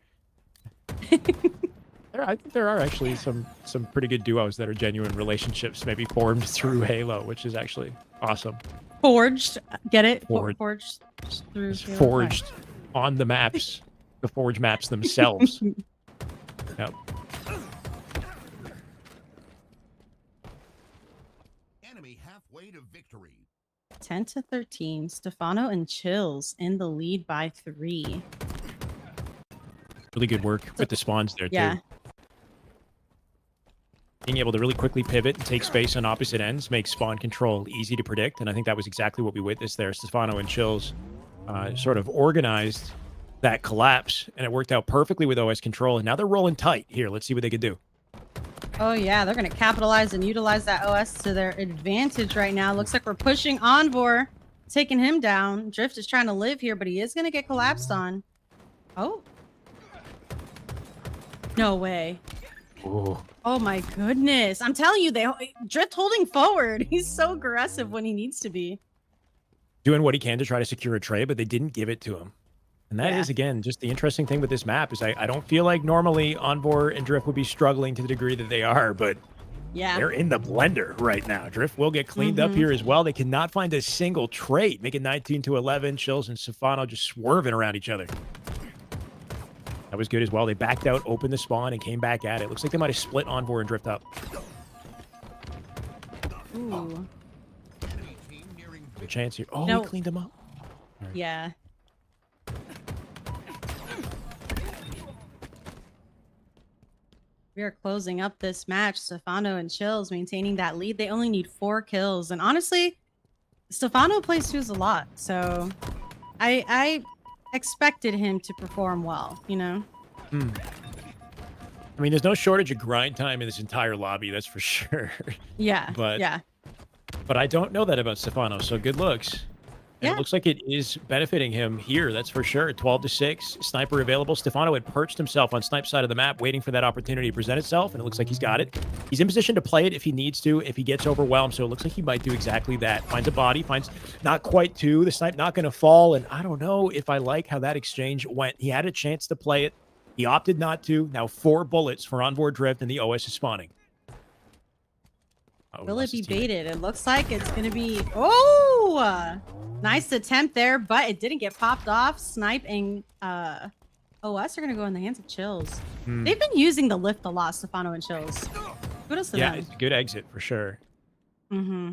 I think there are actually some pretty good duos that are genuine relationships maybe formed through Halo, which is actually awesome. Forged, get it? Forged. Forged through It's Halo. forged on the maps, the Forge maps themselves. Yep. Enemy halfway to victory. 10-13. Stefano and Chills in the lead by 3. Really good work with the spawns there, Yeah. too. Being able to really quickly pivot and take space on opposite ends makes spawn control easy to predict, and I think that was exactly what we witnessed there. Stefano and Chills sort of organized that collapse, and it worked out perfectly with OS control, and now they're rolling tight. Here, let's see what they can do. Oh, yeah. They're going to capitalize and utilize that OS to their advantage right now. Looks like we're pushing Envor, taking him down. Drift is trying to live here, but he is going to get collapsed on. Oh. No way. Ooh. Oh, my goodness. I'm telling you, Drift holding forward. He's so aggressive when he needs to be. Doing what he can to try to secure a trade, but they didn't give it to him. And that is, again, just the interesting thing with this map is I don't feel like normally Envor and Drift would be struggling to the degree that they are, but they're in the blender right now. Drift will get cleaned up here as well. They cannot find a single trade, making 19-11. Chills and Stefano just swerving around each other. That was good as well. They backed out, opened the spawn, and came back at it. Looks like they might have split Envor and Drift up. Ooh. Enemy team nearing A victory. chance here. Oh, No. we cleaned them up. Yeah. We are closing up this match. Stefano and Chills maintaining that lead. They only need 4 kills. And honestly, Stefano plays twos a lot. So I expected him to perform well, you know? I mean, there's no shortage of grind time in this entire lobby, that's for sure. Yeah. But- yeah. But I don't know that about Stefano, so good looks. And Yeah. it looks like it is benefiting him here, that's for sure. 12-6, sniper available. Stefano had perched himself on snipe side of the map, waiting for that opportunity to present itself, and it looks like he's got it. He's in position to play it if he needs to, if he gets overwhelmed, so it looks like he might do exactly that. Finds a body, finds not quite two, the snipe not going to fall, and I don't know if I like how that exchange went. He had a chance to play it. He opted not to. Now 4 bullets for onboard drift, and the OS is spawning. Oh, Will it be baited? It looks like it's going to be... Oh! Nice attempt there, but it didn't get popped off. Snipe and OS are going to go in the hands of Chills. They've been using the lift a lot, Stefano and Chills. Kudos to Yeah, them. it's a good exit for sure. Mm-hmm.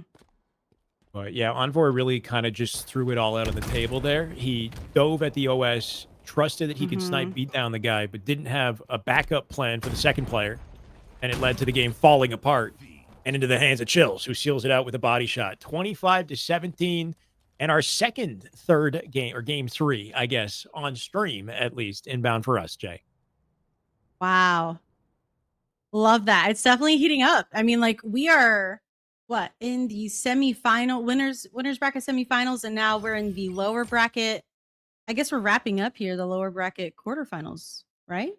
But yeah, Envoy really kind of just threw it all out on the table there. He dove at the OS, trusted that he could snipe, beat down the guy, but didn't have a backup plan for the second player. And it led to the game falling apart and into the hands of Chills, who seals it out with a body shot. 25-17. And our third game, or game 3, I guess, on stream, at least, inbound for us, Jay. Wow. Love that. It's definitely heating up. I mean, like, we are, what, in the semifinal, winners bracket semifinals, and now we're in the lower bracket. I guess we're wrapping up here, the lower bracket quarterfinals, right?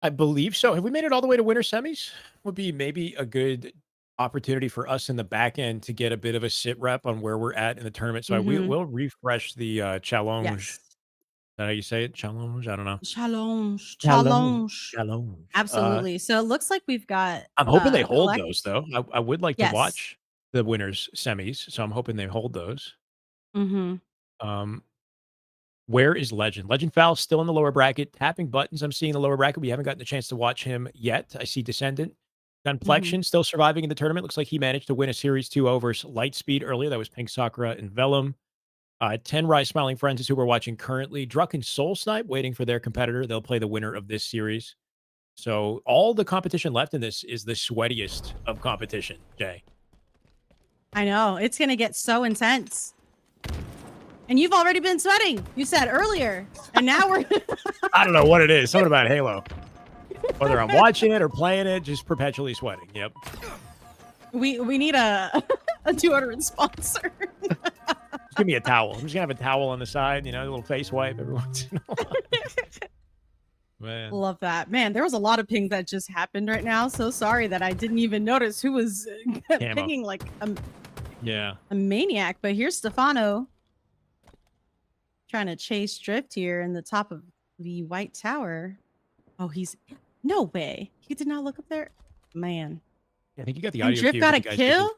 I believe so. Have we made it all the way to winter semis? Would be maybe a good opportunity for us in the back end to get a bit of a sit rep on where we're at in the tournament. So we'll refresh the challenge. Yes. Is that how you say it? Challenge? I don't know. Challenge. Challenge. Absolutely. So it looks like we've got... I'm hoping they hold those, though. I would like to watch the winners semis, so I'm hoping they hold those. Where is Legend? Legend Foul still in the lower bracket. Tapping buttons, I'm seeing the lower bracket. We haven't gotten a chance to watch him yet. I see Descendant. Gunplexion still surviving in the tournament. Looks like he managed to win a Series 2 over Lightspeed earlier. That was Pink Sakura and Vellum. 10 Rise Smiling Friends is who we're watching currently. Druck and Soul Snipe waiting for their competitor. They'll play the winner of this series. So all the competition left in this is the sweatiest of competition, Jay. I know. It's going to get so intense. And you've already been sweating, you said earlier. And now we're... I don't know what it is. Something about Halo. Whether I'm watching it or playing it, just perpetually sweating. Yep. We need a deodorant sponsor. Just give me a towel. I'm just going to have a towel on the side, you know, a little face wipe every once in a while. Man. Love that. Man, there was a lot of pings that just happened right now. So sorry that I didn't even notice who was pinging like a maniac. But here's Stefano trying to chase Drift here in the top of the White Tower. Oh, no way. He did not look up there. Man. Yeah, I think you got the audio. And Drift got a kill?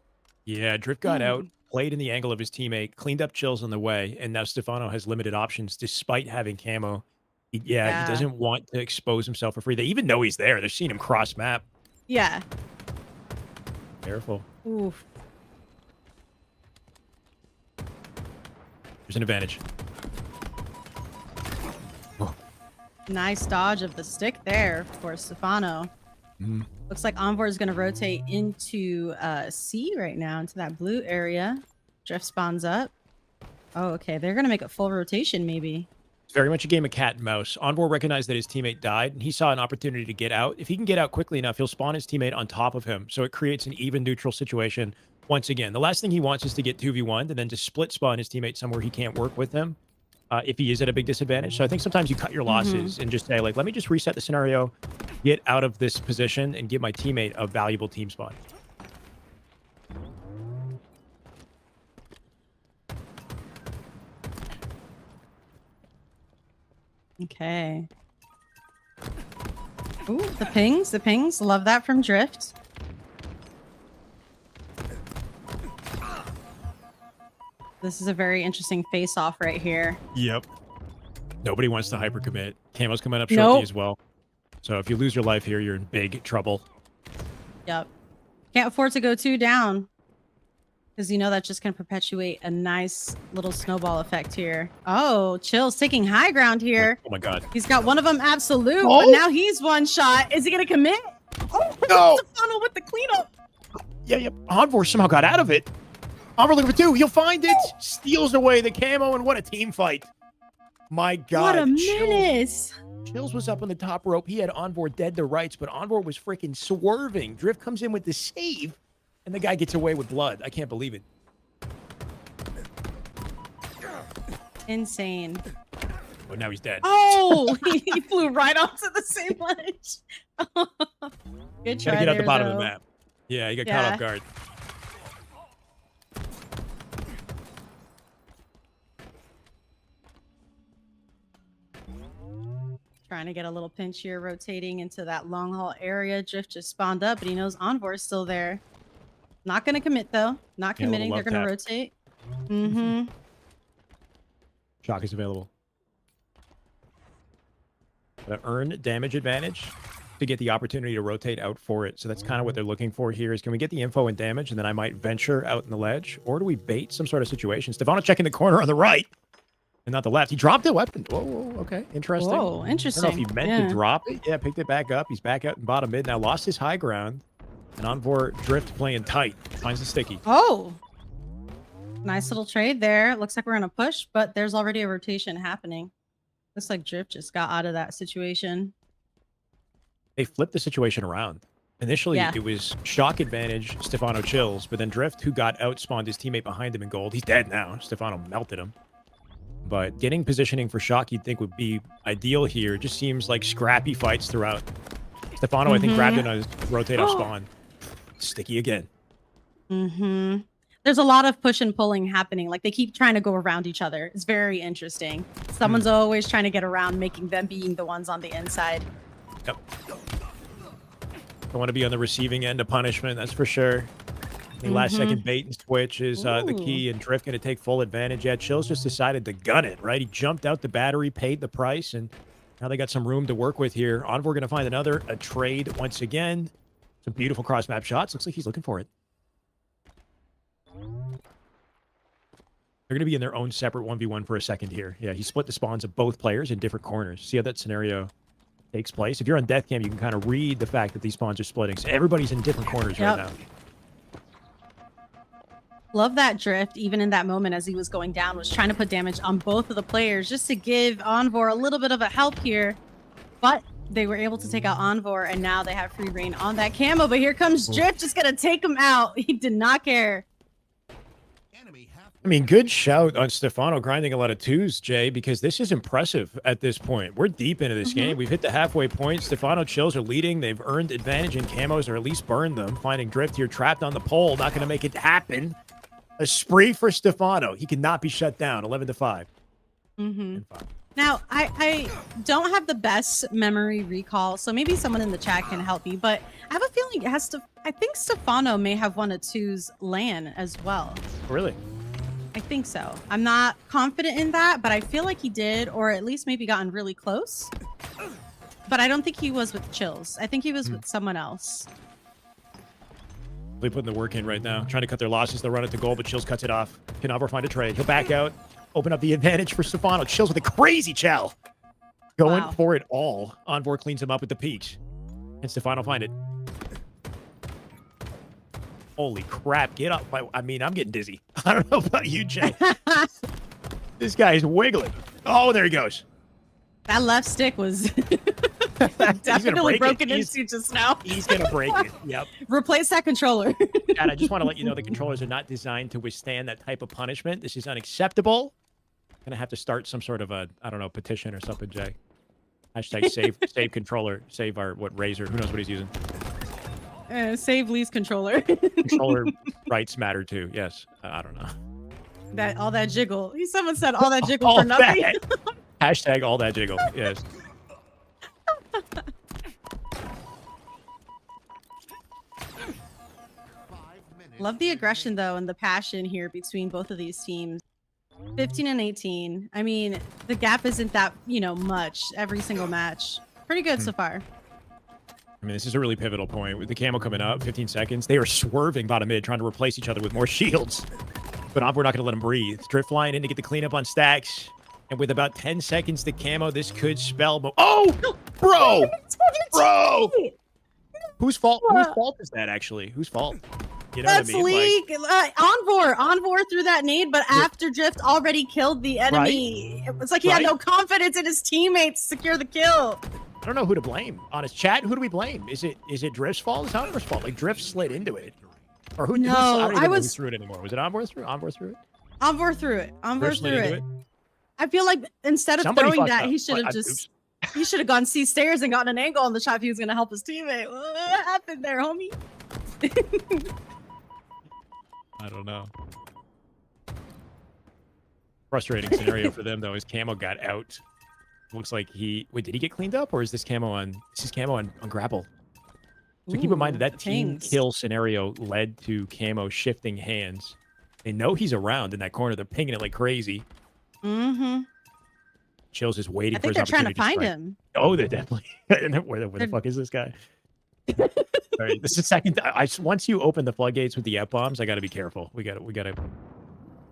Yeah, Drift got out, played in the angle of his teammate, cleaned up Chills on the way, and now Stefano has limited options despite having camo. He doesn't want to expose himself for free. They even know he's there. They're seeing him cross map. Yeah. Careful. Oof. There's an advantage. Nice dodge of the stick there for Stefano. Looks like Envoy is going to rotate into C right now, into that blue area. Drift spawns up. Oh, okay. They're going to make a full rotation, maybe. It's very much a game of cat and mouse. Envoy recognized that his teammate died, and he saw an opportunity to get out. If he can get out quickly enough, he'll spawn his teammate on top of him, so it creates an even neutral situation. Once again, the last thing he wants is to get 2v1'd and then to split spawn his teammate somewhere he can't work with him if he is at a big disadvantage. So I think sometimes you cut your losses and just say, like, let me just reset the scenario, get out of this position, and give my teammate a valuable team spawn. Okay. Ooh, the pings. Love that from Drift. This is a very interesting face-off right here. Yep. Nobody wants to hyper commit. Camo's coming up shortly as well. So if you lose your life here, you're in big trouble. Yep. Can't afford to go 2 down. Because you know that's just going to perpetuate a nice little snowball effect here. Oh, Chill's taking high ground here. Oh my god. He's got one of them absolute, but now he's one shot. Is he going to commit? Oh, no. Stefano with the cleanup. Yeah. Envor somehow got out of it. Envor looking for 2. He'll find it. Steals away the camo, and what a team fight. My god. What a menace. Chills was up on the top rope. He had Envor dead to rights, but Envor was freaking swerving. Drift comes in with the save. And the guy gets away with blood. I can't believe it. Insane. Oh, now he's dead. Oh, he flew right onto the same ledge. Good try. Gotta get out the there, bottom of though. the map. Yeah, he got caught Yeah. off guard. Trying to get a little pinch here, rotating into that long haul area. Drift just spawned up, but he knows Envor is still there. Not going to commit, though. Not Yeah, a little committing. They're love going to tap. rotate. Mm-hmm. Shock is available. Earn damage advantage to get the opportunity to rotate out for it. So that's kind of what they're looking for here is, can we get the info and damage, and then I might venture out in the ledge? Or do we bait some sort of situation? Stefano checking the corner on the right and not the left. He dropped a weapon. Whoa, okay. Interesting. Whoa, I interesting. don't know if he meant to drop it. Yeah, picked it back up. He's back out in bottom mid. Now lost his high ground. And Envor Drift playing tight. Finds the sticky. Oh, nice little trade there. Looks like we're going to push, but there's already a rotation happening. Looks like Drift just got out of that situation. They flipped the situation around. Initially, Yeah. it was shock advantage, Stefano chills, but then Drift, who got outspawned his teammate behind him in gold. He's dead now. Stefano melted him. But getting positioning for shock, you'd think would be ideal here. It just seems like scrappy fights throughout. Stefano, I think, grabbed in a rotate off spawn. Sticky again. Mm-hmm. There's a lot of push and pulling happening. Like, they keep trying to go around each other. It's very interesting. Someone's always trying to get around, making them being the ones on the inside. Yep. Don't want to be on the receiving end of punishment, that's for sure. The last second bait and switch is the key, and Drift going to take full advantage. Yeah, Chills just decided to gun it, right? He jumped out the battery, paid the price, and now they got some room to work with here. Envor going to find a trade once again. Some beautiful cross-map shots. Looks like he's looking for it. They're going to be in their own separate 1v1 for a second here. Yeah, he split the spawns of both players in different corners. See how that scenario takes place? If you're on death cam, you can kind of read the fact that these spawns are splitting. So everybody's in different corners right now. Love that Drift, even in that moment as he was going down, was trying to put damage on both of the players just to give Envor a little bit of a help here. But they were able to take out Envor, and now they have free reign on that camo. But here comes Drift, just going to take him out. He did not care. I mean, good shout on Stefano grinding a lot of twos, Jay, because this is impressive at this point. We're deep into this game. We've hit the halfway point. Stefano Chills are leading. They've earned advantage in camos, or at least burned them. Finding Drift here trapped on the pole. Not going to make it happen. A spree for Stefano. He cannot be shut down. 11-5. Now, I don't have the best memory recall, so maybe someone in the chat can help me, but I have a feeling it has to... I think Stefano may have won a twos LAN as well. Really? I think so. I'm not confident in that, but I feel like he did, or at least maybe gotten really close. But I don't think he was with Chills. I think he was with someone else. They're putting the work in right now, trying to cut their losses. They'll run it to goal, but Chills cuts it off. Can Envor find a trade? He'll back out, open up the advantage for Stefano. Chills with a crazy chow. Going for it all. Envor cleans him up with the peaks. And Stefano find it. Holy crap, get up. I mean, I'm getting dizzy. I don't know about you, Jay. This guy is wiggling. Oh, there he goes. That left stick was definitely broken into just now. He's going to break it. Yep. Replace that controller. And I just want to let you know the controllers are not designed to withstand that type of punishment. This is unacceptable. Going to have to start some sort of a, I don't know, petition or something, Jay. Hashtag save controller. Save our, Razer. Who knows what he's using. Save Lee's controller. Controller rights matter too. Yes. I don't know. All that jiggle. Someone said all that jiggle for nothing. Hashtag all that jiggle. Yes. Love the aggression though and the passion here between both of these teams. 15 and 18. I mean, the gap isn't that, much every single match. Pretty good so far. I mean, this is a really pivotal point. With the camo coming up, 15 seconds, they are swerving bottom mid, trying to replace each other with more shields. But we're not going to let them breathe. Drift flying in to get the cleanup on stacks. And with about 10 seconds to camo, this could spell... Oh! Bro! Bro! Whose fault is that, actually? Whose fault? You know That's what I mean? League. Envor threw that nade, but after Drift already killed the enemy. It was like he had no confidence in his teammates to secure the kill. I don't know who to blame. Honest chat, who do we blame? Is it Drift's fault? It's Envor's fault. Like, Drift slid into it. Or who? No, I don't even know who threw it anymore. Was it Envor threw it? Envor threw it. Drift slid into it? I feel like instead of Somebody throwing fucked that, up. he should have Oops. just he should have gone C stairs and gotten an angle on the shot if he was gonna help his teammate. What happened there, homie? I don't know. Frustrating scenario for them though. His camo got out. Looks like wait, did he get cleaned up or is this camo on grapple? So keep in mind that team thanks. kill scenario led to camo shifting hands. They know he's around in that corner. They're pinging it like crazy. Mm-hmm. Chills is waiting I for think his they're trying to opportunity find strike. him. Oh, they're definitely. where the fuck is this guy? All right, this is second. Once you open the floodgates with the F bombs, I got to be careful. We got to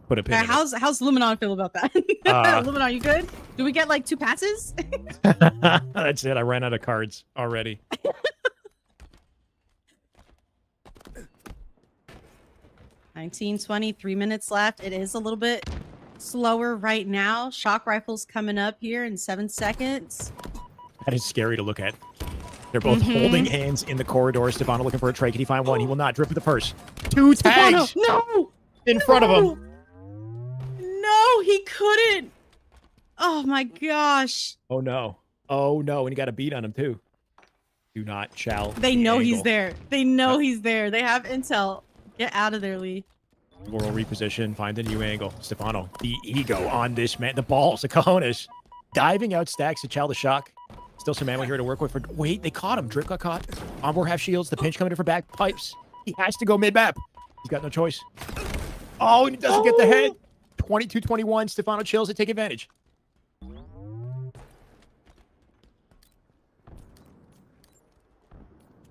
put a pin. Okay, in it. how's Luminon feel about that? Luminon, you good? Do we get like 2 passes? That's it. I ran out of cards already. $19, $20, 3 minutes left. It is a little bit slower right now. Shock rifles coming up here in 7 seconds. That is scary to look at. They're both holding hands in the corridor. Stefano looking for a tray. Can he find one? He will not. Drip with the purse. 2 tags. No! In front of him. No, he couldn't. Oh my gosh. Oh no. Oh no. And he got a beat on him too. Do not shall. They know he's there. They know he's there. They have intel. Get out of there, Lee. Laurel reposition. Find a new angle. Stefano. The ego on this man. The balls. The cojones. Diving out stacks to Chow the shock. Still some ammo here to work with. Wait, they caught him. Drip got caught. Onboard half shields. The pinch coming in for back pipes. He has to go mid-map. He's got no choice. Oh, and he doesn't get the head. 22-21. Stefano chills to take advantage.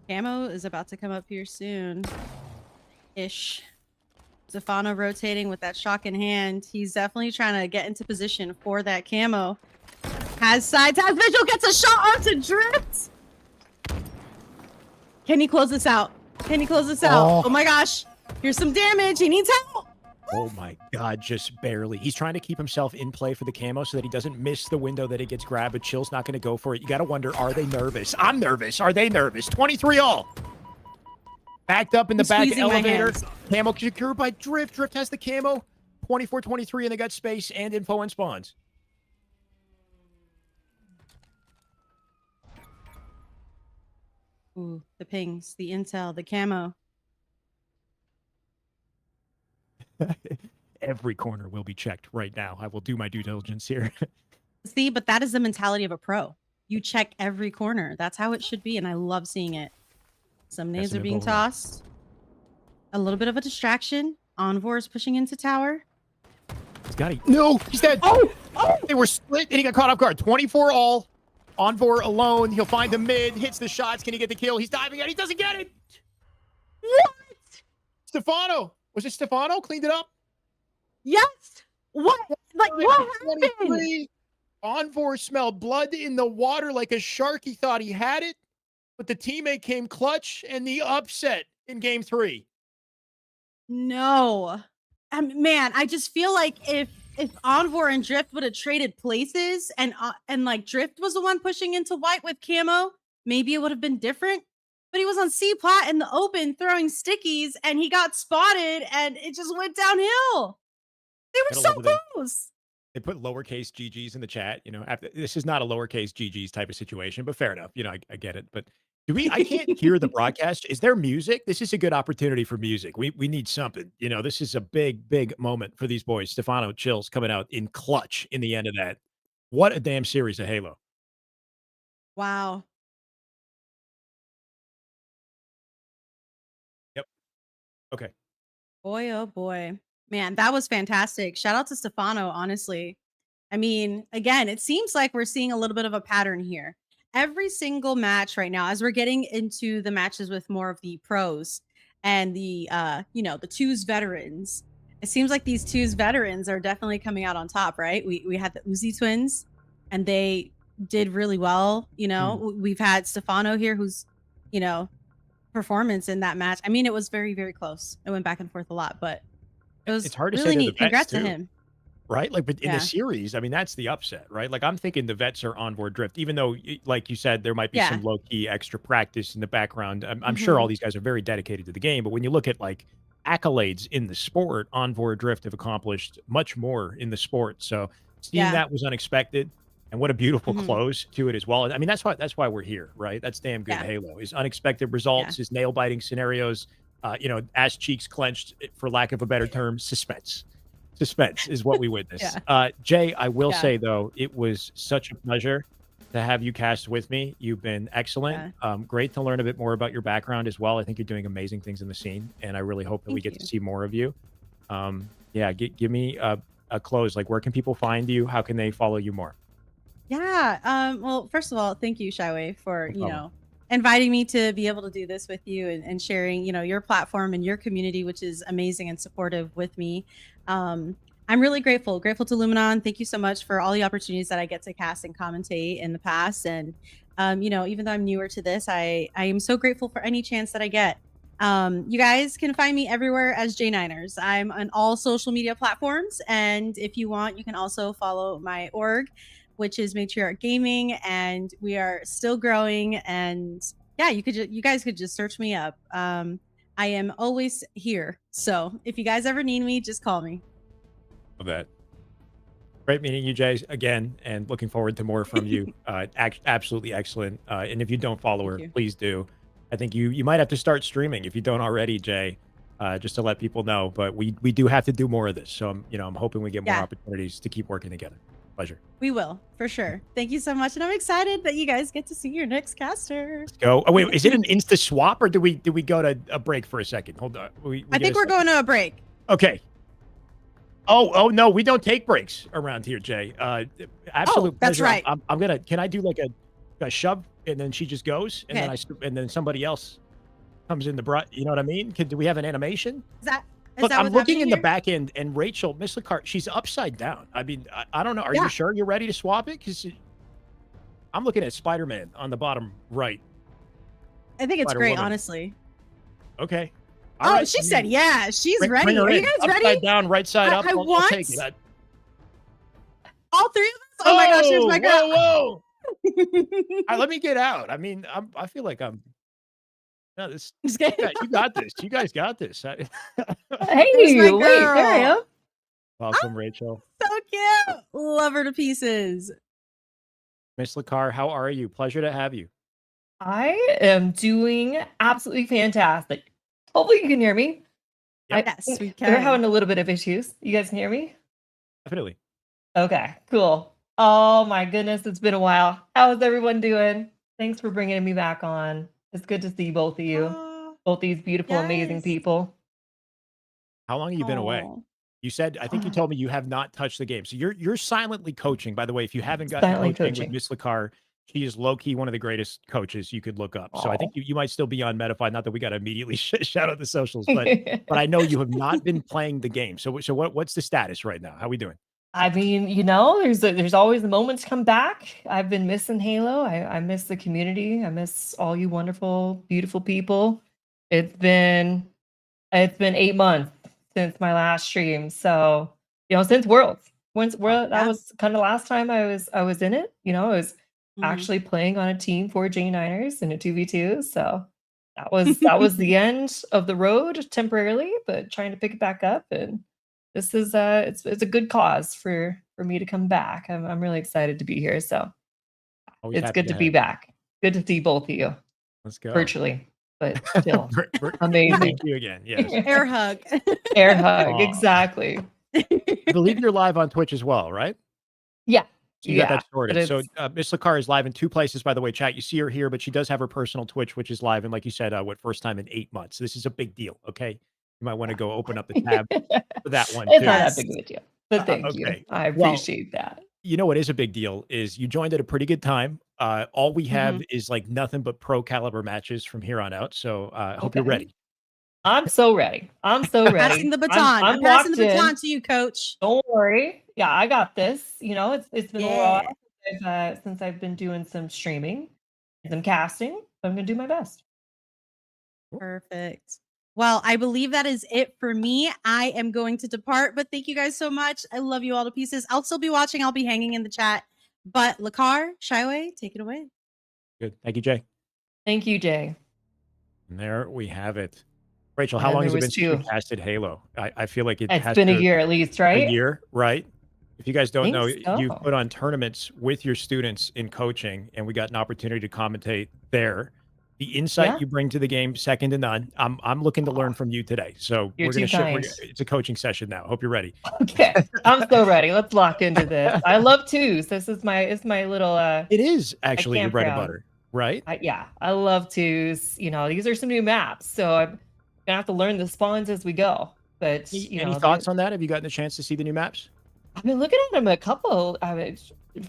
Camo is about to come up here soon. Ish. Stefano rotating with that shock in hand. He's definitely trying to get into position for that camo. Has sides, has visual, gets a shot onto Drift. Can he close this out? Can he close this out? Oh my gosh. Here's some damage. He needs help. Oh my god, just barely. He's trying to keep himself in play for the camo so that he doesn't miss the window that it gets grabbed, but Chill's not going to go for it. You got to wonder, are they nervous? I'm nervous. Are they nervous? 23 all. Backed up in the back elevator. Camo secured by Drift. Drift has the camo. 24-23, and they got space and info and spawns. Ooh, the pings, the intel, the camo. Every corner will be checked right now. I will do my due diligence here. See, but that is the mentality of a pro. You check every corner. That's how it should be, and I love seeing it. Some nades are being tossed. A little bit of a distraction. Envor is pushing into tower. He's got it. No, he's dead. Oh, they were split, and he got caught off guard. 24 all. Envor alone. He'll find the mid. Hits the shots. Can he get the kill? He's diving out. He doesn't get it. What? Stefano. Was it Stefano? Cleaned it up? Yes. What? Like, what happened? Envor smelled blood in the water like a shark. He thought he had it, but the teammate came clutch and the upset in game 3. No. Man, I just feel like if Envor and Drift would have traded places and like Drift was the one pushing into white with camo, maybe it would have been different. But he was on C plot in the open throwing stickies and he got spotted and it just went downhill. They were so close. They put lowercase GGs in the chat. You know, this is not a lowercase GGs type of situation, but fair enough. You know, I get it. But I can't hear the broadcast. Is there music? This is a good opportunity for music. We need something. You know, this is a big moment for these boys. Stefano Chills coming out in clutch in the end of that. What a damn series of Halo. Wow. Yep. Okay. Boy, oh boy. Man, that was fantastic. Shout out to Stefano, honestly. I mean, again, it seems like we're seeing a little bit of a pattern here. Every single match right now, as we're getting into the matches with more of the pros and the the twos veterans, it seems like these twos veterans are definitely coming out on top, right? We had the Uzi twins and they did really well. You know, we've had Stefano here who's, performance in that match. I mean, it was very, very close. It went back and forth a lot, but it's hard to really say neat. Congrats to him. Right? Like, but in the series, I mean, that's the upset, right? Like, I'm thinking the vets are on board Drift, even though, like you said, there might be some low-key extra practice in the background. I'm sure all these guys are very dedicated to the game, but when you look at, like, accolades in the sport, Envor Drift have accomplished much more in the sport. So seeing that was unexpected, and what a beautiful Mhm. close to it as well. I mean, that's why we're here, right? That's damn good Yeah. Halo. Is unexpected results, is nail biting scenarios, ass cheeks clenched, for lack of a better term, suspense. Suspense is what we witness. Yeah. Jay, I will Yeah. say though, it was such a pleasure to have you cast with me. You've been excellent. Yeah. Great to learn a bit more about your background as well. I think you're doing amazing things in the scene, and I really hope that we Thank get you. to see more of you. Yeah, give me a close. Like, where can people find you? How can they follow you more? Yeah. Well, first of all, thank you, Shyway, for, No problem. inviting me to be able to do this with you and sharing, your platform and your community, which is amazing and supportive with me. I'm really grateful to Luminon. Thank you so much for all the opportunities that I get to cast and commentate in the past. And, even though I'm newer to this, I am so grateful for any chance that I get. You guys can find me everywhere as J9ers. I'm on all social media platforms. And if you want, you can also follow my org, which is Matriarch Gaming, and we are still growing. And yeah, you guys could just search me up. I am always here. So if you guys ever need me, just call me. Love that. Great meeting you, Jay, again, and looking forward to more from you. Absolutely excellent. And if you don't follow her, you. please do. I think you might have to start streaming if you don't already, Jay, just to let people know. But we do have to do more of this. So I'm hoping we get more opportunities to keep working together. Pleasure. We will, for sure. Thank you so much. And I'm excited that you guys get to see your next caster. Let's go. Oh, wait, is it an insta swap or did we go to a break for a second? Hold on. I think we're going to a break. Okay. Oh no, we don't take breaks around here, Jay. Absolute that's pleasure. right. I'm gonna. Can I do like a shove and then she just goes and Okay. then then somebody else comes in the brush. You know what I mean? Do we have an animation? Is Look, that I'm what's looking happening in the here? back end, and Rachel, Miss Lecart, she's upside down. I mean, I don't know. Are Yeah. you sure you're ready to swap it? Because I'm looking at Spider-Man on the bottom right. I think it's Spider great, Woman. honestly. Okay. Oh, All right, she I said, mean, yeah, she's bring ready. her Are you in. guys Upside ready? down, right side up. I I'll want take it. all three of us. Oh my gosh, here's my girl. Whoa! All right, let me get out. I mean, I feel like I'm. No, this. Just kidding. Yeah, you got this. You guys got this. Here's Hey, my wait, there I girl. am. Welcome, Rachel. So cute. Love her to pieces. Miss Lacar, how are you? Pleasure to have you. I am doing absolutely fantastic. Hopefully you can hear me. Yep. Yes, we We're can. having a little bit of issues. You guys can hear me? Definitely. Okay, cool. Oh my goodness, it's been a while. How is everyone doing? Thanks for bringing me back on. It's good to see both of you, Oh, both these beautiful, amazing yes. people. How long have you been away? Aw. You said, I think you told me you have not touched the game. So you're silently coaching. By the way, if you haven't gotten Silently coaching with coaching. Miss Lacar, she is low key one of the greatest coaches you could look up. So I think you might still be on Metafy. Not that we got to immediately shout out the socials, but I know you have not been playing the game. So what's the status right now? How are we doing? I mean, there's always the moments come back. I've been missing Halo. I miss the community. I miss all you wonderful, beautiful people. It's been 8 months since my last stream. So, since Worlds. That was kind of last time I was in it. I was actually playing on a team for J9ers in a 2v2. So that was the end of the road temporarily, but trying to pick it back up, and this is it's a good cause for me to come back. I'm really excited to be here. So Always it's happy good to have be you. back. Good to see both of you Let's go. virtually, but still Amazing. amazing. Thank you again. Yes. Air hug. Air hug, Aw. exactly. I believe you're live on Twitch as well, right? Yeah. So you got that but sorted. So it's- Miss Lacar is live in 2 places, by the way, chat. You see her here, but she does have her personal Twitch, which is live. And like you said, first time in 8 months. So this is a big deal. Okay. You might want to go open up the tab for that one it's too. not Yes. that big of a deal, but thank you. Okay. I Well, appreciate that. You know what is a big deal is you joined at a pretty good time. All we have is like nothing but pro caliber matches from here on out. So I hope you're Okay. ready. I'm so ready. I'm so ready. Passing the baton. I'm passing the baton to you, coach. Don't worry. Yeah, I got this. It's been a Yeah. while since I've been doing some streaming and some casting. So I'm gonna do my best. Perfect. Well, I believe that is it for me. I am going to depart, but thank you guys so much. I love you all to pieces. I'll still be watching. I'll be hanging in the chat. But Lacar, Shyway, take it away. Good. Thank you, Jay. Thank you, Jay. And there we have it. Rachel, And how then long has there it been was since you two. casted Halo? I feel like it It's has been a to- year at least, right? A year, right? If you guys don't know, Think you so. put on tournaments with your students in coaching, and we got an opportunity to commentate there. The insight Yeah. you bring to the game, second to none. I'm looking to learn Aw, from you today. So you're too kind. it's a coaching session now. Hope you're ready. Okay, I'm so ready. Let's lock into this. I love twos. This is my little It is my actually your bread and campground. butter, right? Yeah, I love twos. You know, these are some new maps, so I'm gonna have to learn the spawns as we go. But you Any know, thoughts on that? Have you gotten a chance to see the new maps? I've been looking at them a couple. I mean,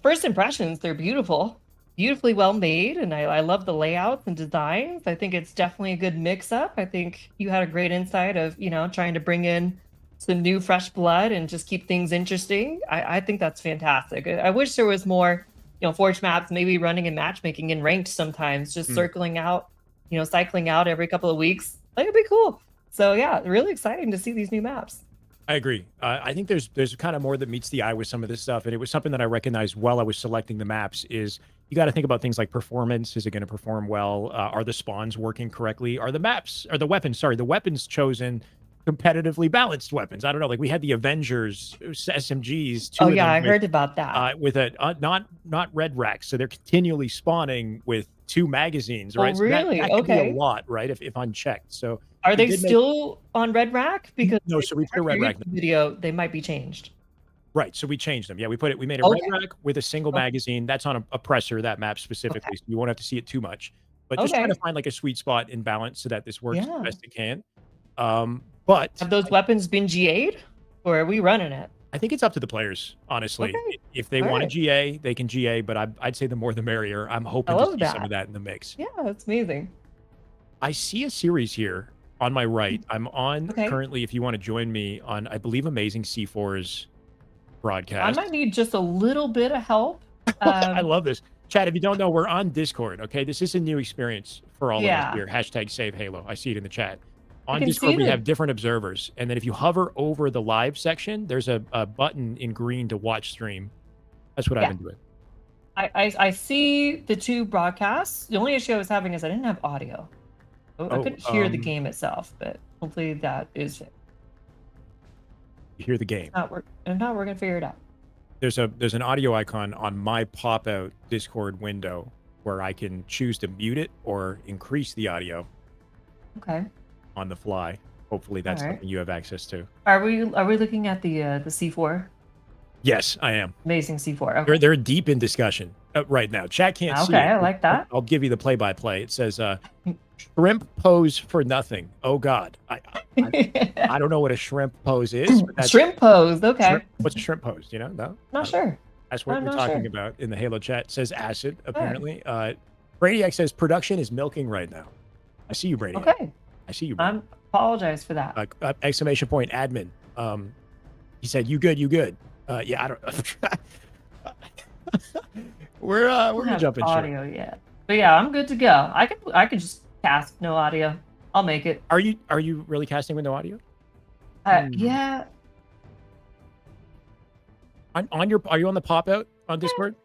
first impressions, they're beautiful, beautifully well made, and I love the layouts and designs. I think it's definitely a good mix up. I think you had a great insight of, you know, trying to bring in some new fresh blood and just keep things interesting. I think that's fantastic. I wish there was more, you know, forge maps, maybe running in matchmaking and ranked sometimes, just Mm. circling out, you know, cycling out every couple of weeks. That would be cool. So yeah, really exciting to see these new maps. I agree. I think there's kind of more that meets the eye with some of this stuff, and it was something that I recognized while I was selecting the maps. Is you got to think about things like performance. Is it going to perform well? Are the spawns working correctly? Are the maps, or the weapons? Sorry, the weapons chosen competitively balanced weapons. I don't know. Like we had the Avengers SMGs, two Oh of yeah, I them heard about that. with a not red racks, so they're continually spawning with 2 magazines, Oh right? So really? that could be a Okay. lot, right? If unchecked. So Are we they did make still on Red Rack? Because no. So we put a red your rack. YouTube video, they might be changed. Right, so we changed them. Yeah, we made a red Okay. rack with a single Okay. magazine. That's on a presser, that map Okay. specifically, so you won't have to see it too much. But just trying to Okay. find, like, a sweet spot in balance so that this works the Yeah. best it can. But Have those weapons been GA'd? Or are we running it? I think it's up to the players, honestly. Okay. If they All wanna right. GA, they can GA, but I'd say the more the merrier. I'm I hoping to love see some that. of that in the mix. Yeah, that's amazing. I see a series here on my right. I'm on Okay. currently, if you wanna join me on, I believe, Amazing C4's I broadcast. might need just a little bit of help. I Um, love this. Chad, if you don't know, we're on Discord, okay? This is a new experience for all of us yeah. here. Hashtag save Halo. I see it in the chat. I On can Discord, see we the have different observers. And then if you hover over the live section, there's a button in green to watch stream. That's what I've yeah. been doing. I see the two broadcasts. The only issue I was having is I didn't have audio. I Oh, couldn't hear the game itself, but hopefully that is it. you hear the game. If not, we're gonna figure it out. There's an audio icon on my pop-out Discord window where I can choose to mute it or increase the audio Okay. on the fly. Hopefully that's All right. something you have access to. Are we looking at the C4? Yes, I am. Amazing C4. Okay. They're deep in discussion right now. Chat can't see Okay, it. I like that. I'll give you the play-by-play. It says, "Shrimp pose for nothing." Oh God, I don't know what a shrimp pose is. But that's Shrimp pose. Okay. What's a shrimp pose? Do you know? No, Not sure. That's what I'm we're not talking sure. about in the Halo chat. It says acid. Apparently, Brainiac says production is milking right now. I see you, Brainiac. Okay. I see you. I apologize for that. Exclamation point admin. He said, "You good? You good?" Yeah, I don't. we're gonna Have jump in. Short. audio yet. But yeah, I'm good to go. I can just cast no audio. I'll make it. Are you really casting with no audio? Hmm. Yeah. On your, are you on the pop out on Discord?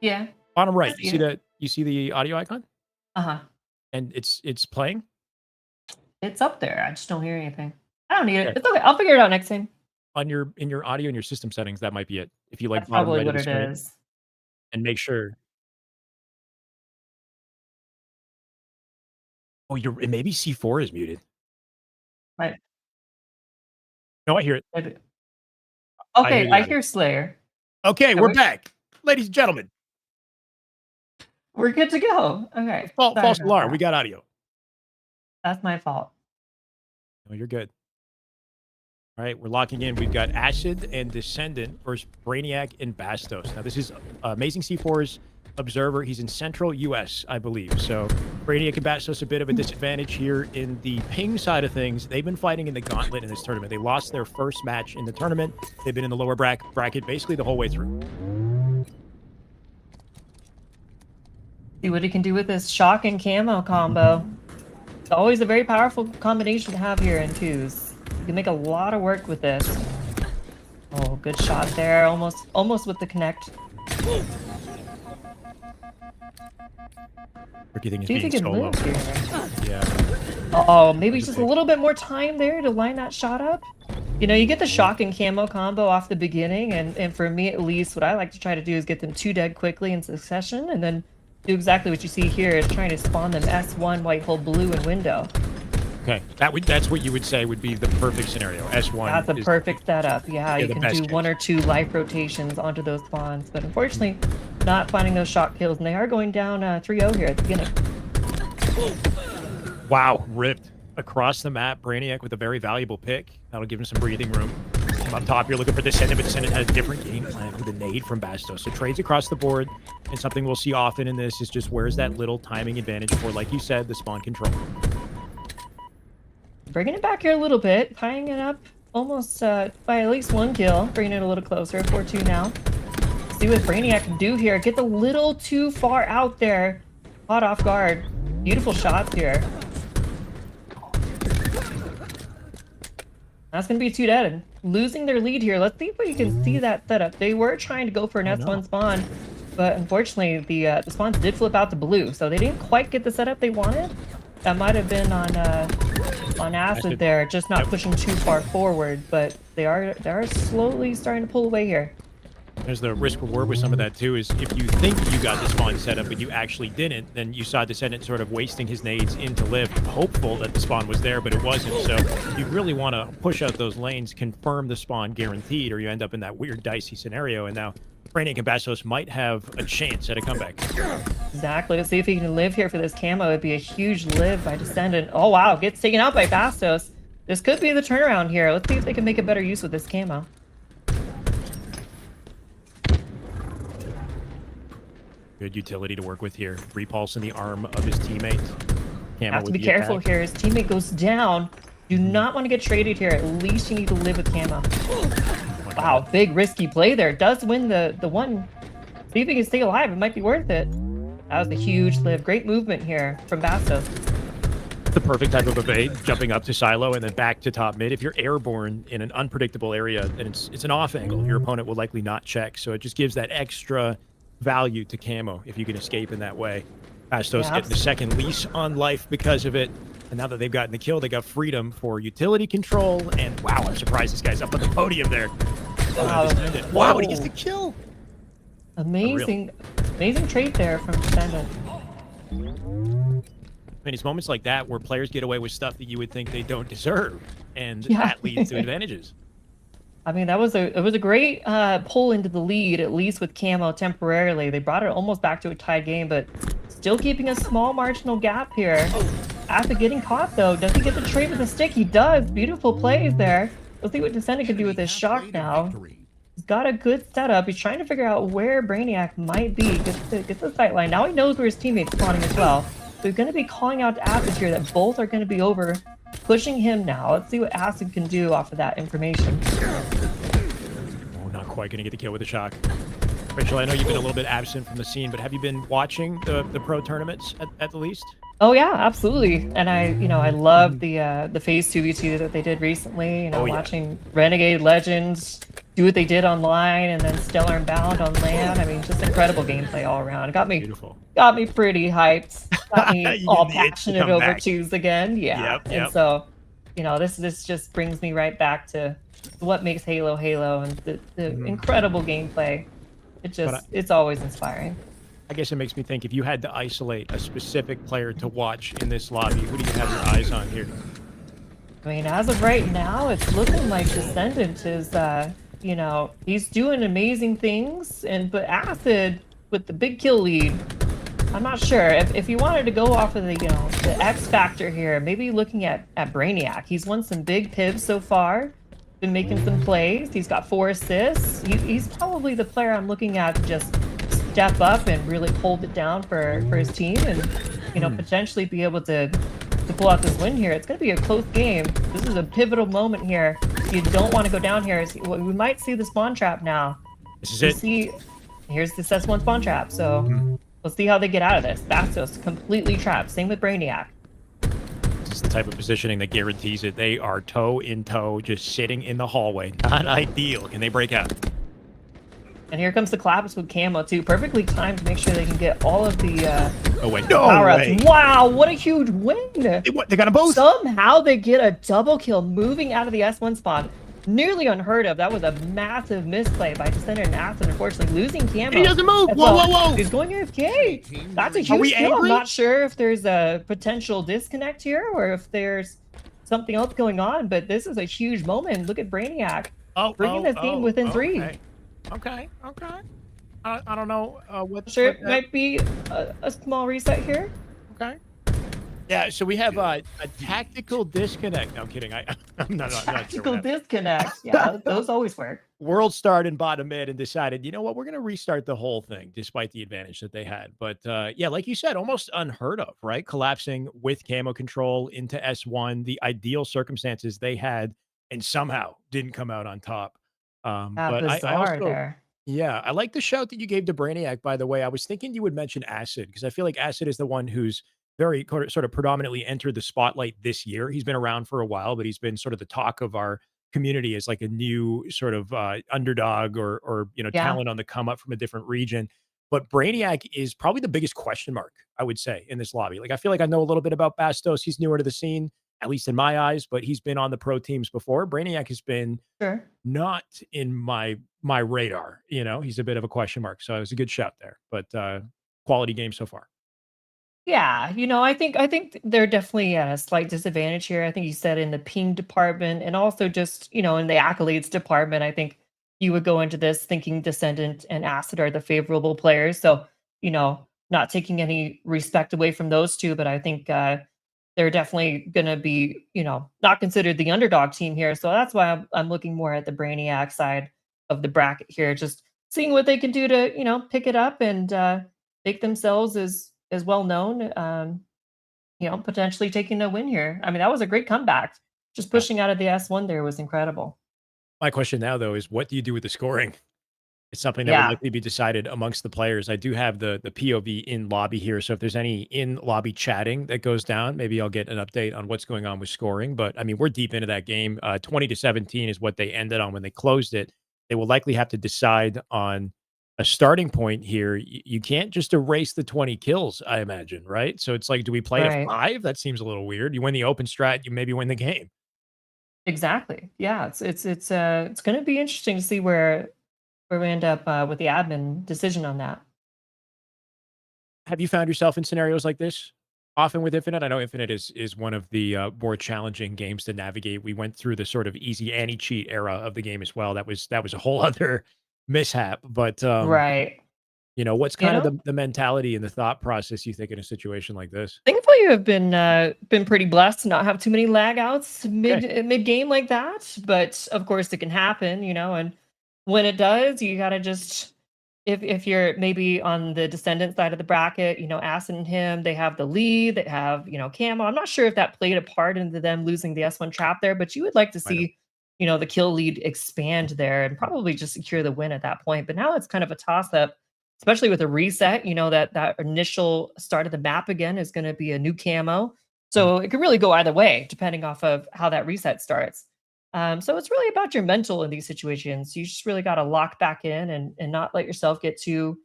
Yeah. Bottom right, see it. you see the audio icon, Uh-huh. and it's playing. It's up there. I just don't hear anything. I don't need it. Okay. It's okay. I'll figure it out next time. In your audio and your system settings, that might be it. If you like That's bottom probably right of what the it screen, is. and make sure. Oh, maybe C4 is muted. Right. No, I hear it. Maybe. I hear Okay, the I audio. hear Slayer. Okay, Yeah, we're back, ladies and gentlemen. We're good to go. Okay. Sorry False about alarm. that. We got audio. That's my fault. No, you're good. All right, we're locking in. We've got Acid and Descendant versus Brainiac and Bastos. Now, this is Amazing C4's observer. He's in central U.S., I believe. So Brainiac and Bastos a bit of a disadvantage here in the ping side of things. They've been fighting in the gauntlet in this tournament. They lost their first match in the tournament. They've been in the lower bracket basically the whole way through. See what he can do with this shock and camo combo. It's always a very powerful combination to have here in twos. You can make a lot of work with this. Oh, good shot there. Almost with the connect. Tricky thing is See if he being can solo. live here. Yeah. Oh, maybe just a little bit more time there to line that shot up. You know, you get the shock and camo combo off the beginning, and for me at least, what I like to try to do is get them 2 dead quickly in succession, and then do exactly what you see here, is trying to spawn them S1, white hole, blue, and window. Okay, that's what you would say would be the perfect scenario. S1. That's a perfect setup. Yeah, you the can best do case. 1 or 2 life rotations onto those spawns, but unfortunately, not finding those shock kills, and they are going down 3-0 here at the beginning. Wow, ripped across the map. Brainiac with a very valuable pick. That'll give him some breathing room. From up top, you're looking for Descendant, but Descendant has a different game plan with a nade from Bastos. So trades across the board, and something we'll see often in this is just where's that little timing advantage for, like you said, the spawn control. Bringing it back here a little bit, tying it up almost by at least 1 kill, bringing it a little closer, 4-2 now. See what Brainiac can do here. Gets a little too far out there, caught off guard. Beautiful shots here. That's going to be 2 dead. And losing their lead here. Let's see if we can see that setup. They were trying to go for an S1 spawn, but unfortunately the spawns did flip out to blue, so they didn't quite get the setup they wanted. That might have been on acid there, just not pushing too far forward, but they are slowly starting to pull away here. There's the risk reward with some of that too, is if you think you got the spawn set up but you actually didn't, then you saw Descendant sort of wasting his nades into lift, hopeful that the spawn was there, but it wasn't. So you really want to push out those lanes, confirm the spawn guaranteed, or you end up in that weird dicey scenario. And now Brainiac and Bastos might have a chance at a comeback. Exactly. Let's see if he can live here for this camo. It'd be a huge live by Descendant. Oh wow, gets taken out by Bastos. This could be the turnaround here. Let's see if they can make a better use with this camo. Good utility to work with here. Repulse in the arm of his teammate. Camo Have to with be the careful attack. here. His teammate goes down. Do not want to get traded here. At least you need to live with camo. Wow, big risky play there. Does win the one. See if he can stay alive. It might be worth it. That was a huge live. Great movement here from Bastos. The perfect type of evade, jumping up to silo and then back to top mid. If you're airborne in an unpredictable area, then it's an off angle. Your opponent will likely not check, so it just gives that extra value to camo if you can escape in that way. Bastos getting the second lease on life because of it. And now that they've gotten the kill, they got freedom for utility control. And wow, I'm surprised this guy's up on the podium there. Wow, he gets the kill. Amazing, amazing trade there from Descendant. I mean, it's moments like that where players get away with stuff that you would think they don't deserve. And that leads to advantages. I mean, it was a great pull into the lead, at least with camo temporarily. They brought it almost back to a tied game, but still keeping a small marginal gap here. After getting caught, though, does he get the trade with the stick? He does. Beautiful plays there. Let's see what Descendant can do with his shock now. He's got a good setup. He's trying to figure out where Brainiac might be. Gets the sight line. Now he knows where his teammate's spawning as well. So he's going to be calling out to Acid here that both are going to be over, pushing him now. Let's see what Acid can do off of that information. Oh, not quite going to get the kill with the shock. Rachel, I know you've been a little bit absent from the scene, but have you been watching the pro tournaments at the least? Oh yeah, absolutely. And I love the phase 2v2 that they did recently. Watching Renegade Legends do what they did online, and then Stellar and Bound on LAN. I mean, just incredible gameplay all around. It got me pretty hyped. Got me all passionate over twos again. Yeah. Yep. And so, this just brings me right back to what makes Halo Halo, and the incredible gameplay. It's always inspiring. I guess it makes me think, if you had to isolate a specific player to watch in this lobby, who do you have your eyes on here? I mean, as of right now, it's looking like Descendant is, he's doing amazing things, but Acid with the big kill lead, I'm not sure. If you wanted to go off of the X factor here, maybe looking at Brainiac. He's won some big pivs so far, been making some plays. He's got 4 assists. He's probably the player I'm looking at to just step up and really hold it down for his team, and potentially be able to pull out this win here. It's going to be a close game. This is a pivotal moment here. You don't want to go down here. We might see the spawn trap now. This is it. Here's the S1 spawn trap. So let's see how they get out of this. Bastos completely trapped. Same with Brainiac. This is the type of positioning that guarantees it. They are toe in toe, just sitting in the hallway. Not ideal. Can they break out? And here comes the collapse with camo too. Perfectly timed to make sure they can get all of the power-ups. Wow, what a huge win! They got them both. Somehow they get a double kill moving out of the S1 spawn. nearly unheard of. That was a massive misplay by Descender and Acid, unfortunately losing camo. He doesn't move. as Whoa, well. whoa, whoa. He's going AFK. Team That's a nearing Are we huge kill. I'm angry? not sure if there's a potential disconnect here or if there's something else going on, but this is a huge moment. Look at Brainiac bringing this game within 3. Okay. I don't know what. Sure, what it that- might be a small reset here. Okay. Yeah, so we have a tactical disconnect. No, I'm kidding. I'm not sure. Tactical what happened. disconnect. Yeah, those always work. World started in bottom mid and decided, you know what, we're going to restart the whole thing despite the advantage that they had. But yeah, like you said, almost unheard of, right? Collapsing with camo control into S1, the ideal circumstances they had, and somehow didn't come out on top. But I Bizarre also, there. yeah, I like the shout that you gave to Brainiac, by the way. I was thinking you would mention Acid because I feel like Acid is the one who's very sort of predominantly entered the spotlight this year. He's been around for a while, but he's been sort of the talk of our community as like a new sort of underdog or Yeah. talent on the come up from a different region. But Brainiac is probably the biggest question mark, I would say, in this lobby. Like I feel like I know a little bit about Bastos. He's newer to the scene, at least in my eyes, but he's been on the pro teams before. Brainiac has been Sure. not in my radar. He's a bit of a question mark. So it was a good shout there. But quality game so far. Yeah, I think they're definitely at a slight disadvantage here. I think you said in the ping department and also just, in the accolades department, I think you would go into this thinking Descendant and Acid are the favorable players. So, not taking any respect away from those two, but I think they're definitely going to be, not considered the underdog team here. So that's why I'm looking more at the Brainiac side of the bracket here, just seeing what they can do to, pick it up and make themselves as well known, potentially taking a win here. I mean, that was a great comeback. Just pushing out of the S1 there was incredible. My question now, though, is what do you do with the scoring? It's something that Yeah. will likely be decided amongst the players. I do have the POV in lobby here, so if there's any in lobby chatting that goes down, maybe I'll get an update on what's going on with scoring. But I mean, we're deep into that game. 20-17 is what they ended on when they closed it. They will likely have to decide on a starting point here. You can't just erase the 20 kills, I imagine, right? So it's like, do we play to Right. 5? That seems a little weird. You win the open strat, you maybe win the game. Exactly. Yeah, it's going to be interesting to see where we end up with the admin decision on that. Have you found yourself in scenarios like this often with Infinite? I know Infinite is one of the more challenging games to navigate. We went through the sort of easy anti-cheat era of the game as well. That was a whole other mishap. But Right. what's You kind of know? the mentality and the thought process you think in a situation like this? Thankfully, I've been pretty blessed to not have too many lag outs mid game like that. But of course, it can happen, and when it does, you gotta just if you're maybe on the Descendant side of the bracket, Acid and him, they have the lead, they have camo. I'm not sure if that played a part into them losing the S1 trap there, but you would like to I know. see the kill lead expand there and probably just secure the win at that point. But now it's kind of a toss up, especially with a reset. That initial start of the map again is going to be a new camo, so it can really go either way depending off of how that reset starts. So it's really about your mental in these situations. You just really got to lock back in and not let yourself get too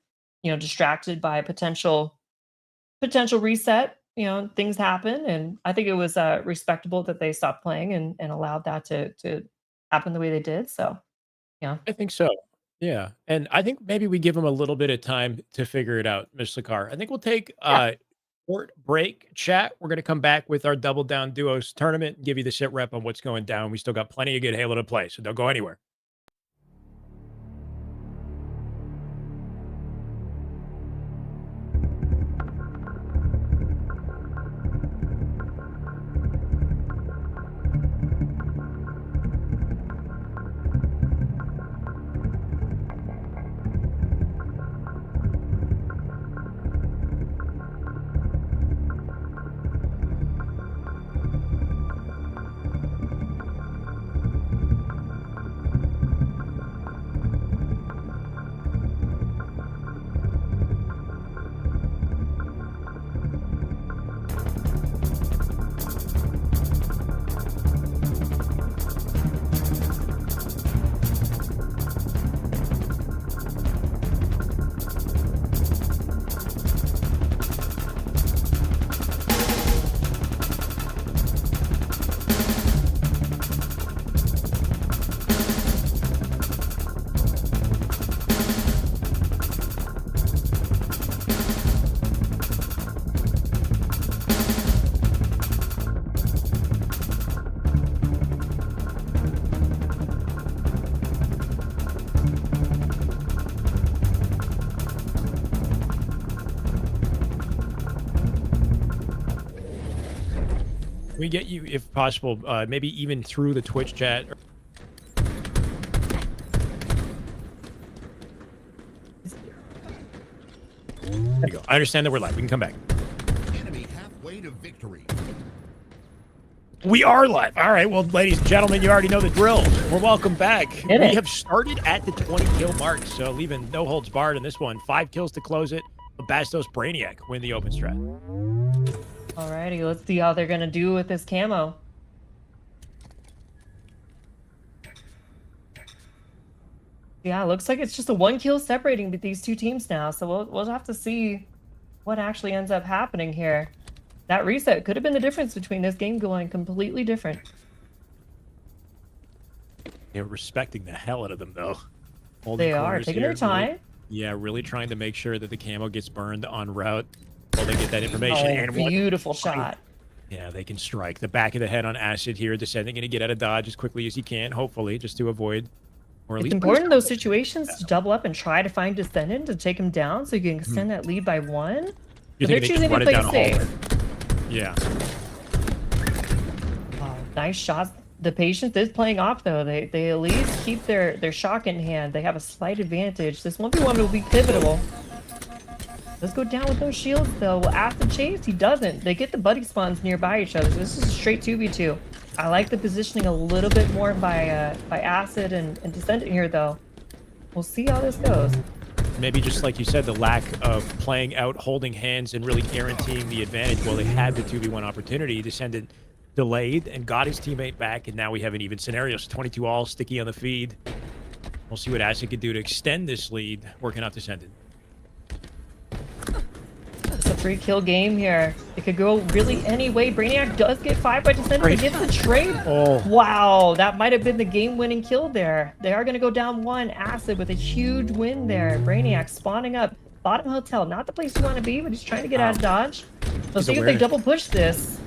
distracted by a potential reset. Things happen, and I think it was respectable that they stopped playing and allowed that to happen the way they did. So yeah. I think so. Yeah. And I think maybe we give them a little bit of time to figure it out, Mr. Sakar. I think we'll take a short break chat. We're going to come back with our Double Down Duos tournament and give you the sit rep on what's going down. We still got plenty of good Halo to play, so don't go anywhere. me get you, if possible, maybe even through the Twitch chat. There you go. I understand that we're live. We can come back. Enemy halfway to victory. We are live. All right. Well, ladies and gentlemen, you already know the drill. We're welcome back. Hit We it. have started at the 20 kill mark, so leaving no holds barred in this one. 5 kills to close it. Bastos Brainiac win the open strat. Alrighty, let's see how they're gonna do with this camo. Yeah, looks like it's just a 1 kill separating these two teams now, so we'll have to see what actually ends up happening here. That reset could have been the difference between this game going completely different. They're respecting the hell out of them, though. They are taking their time. Really, yeah, really trying to make sure that the camo gets burned on route while they get that information. Oh, And what- beautiful shot. Yeah, they can strike the back of the head on acid here. Descending, going to get out of dodge as quickly as he can, hopefully, just to avoid. Or at It's least important in those situations to double up and try to find Descendant to take him down so you can extend that lead by 1. You But they're think they choosing just to run it play down a safe. hallway? Yeah. Oh, nice shots. The Patience is playing off though. They at least keep their shock in hand. They have a slight advantage. This 1v1 will be pivotal. Let's go down with those shields though. Well, after Chase, he doesn't. They get the buddy spawns nearby each other. So this is a straight 2v2. I like the positioning a little bit more by Acid and Descendant here though. We'll see how this goes. Maybe just like you said, the lack of playing out, holding hands, and really guaranteeing the advantage. Well, they had the 2v1 opportunity. Descendant delayed and got his teammate back, and now we have an even scenario. So 22 all, Sticky on the feed. We'll see what Acid can do to extend this lead, working off Descendant. It's a 3-kill game here. It could go really any way. Brainiac does get 5 by Descendant. He gets the trade. Oh. Wow, that might have been the game-winning kill there. They are going to go down 1. Acid with a huge win there. Brainiac spawning up. Bottom hotel, not the place you want to be, but he's trying to get out of dodge. Let's see if they double push this.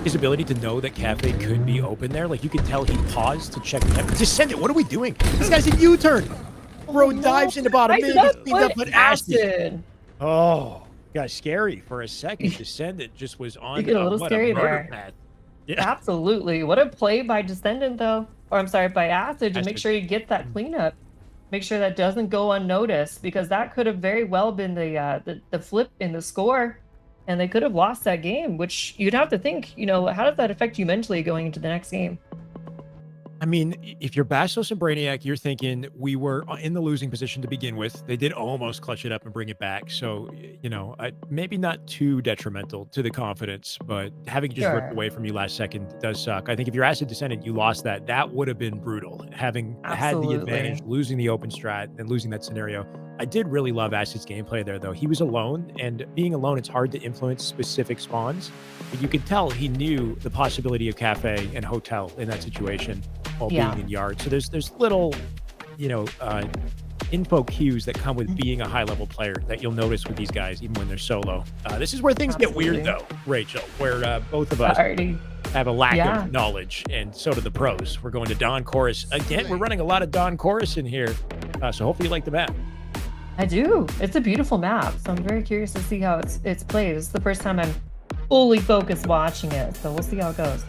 His ability to know that Cafe could be open there, like you could tell he paused to check the Descendant, what are we doing? This guy's a U-turn. Road dives into bottom mid. But Acid. Oh, got scary for a second. Descendant just was on. You get a little scary there. Path. Yeah, Absolutely. What a play by Descendant, though. Or I'm sorry, by Acid to make sure you get that cleanup. Make sure that doesn't go unnoticed, because that could have very well been the flip in the score, and they could have lost that game. Which you'd have to think, you know, how does that affect you mentally going into the next game? I mean, if you're Bastos and Brainiac, you're thinking we were in the losing position to begin with. They did almost clutch it up and bring it back. So, you know, maybe not too detrimental to the confidence, but having just ripped away from you last second does suck. I think if you're Acid Descendant, you lost that. That would have been brutal. Having had the advantage, losing the open strat and losing that scenario. I did really love Acid's gameplay there, though. He was alone, and being alone, it's hard to influence specific spawns. But you could tell he knew the possibility of Cafe and Hotel in that situation while being in yard. So there's little, you know, info cues that come with being a high-level player that you'll notice with these guys, even when they're solo. This is where things get weird, though, Rachel, where both of us have a lack of knowledge, and so do the pros. We're going to Dawn Chorus. Again, we're running a lot of Dawn Chorus in here, so hopefully you like the map. I do. It's a beautiful map, so I'm very curious to see how it's played. This is the first time I'm fully focused watching it, so we'll see how it goes.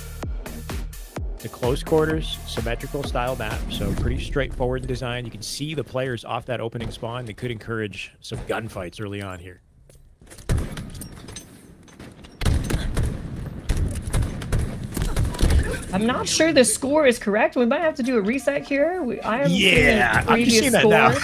It's a close quarters, symmetrical style map, so pretty straightforward in design. You can see the players off that opening spawn. They could encourage some gunfights early on here. I'm not sure the score is correct. We might have to do a reset here. I'm just seeing that now.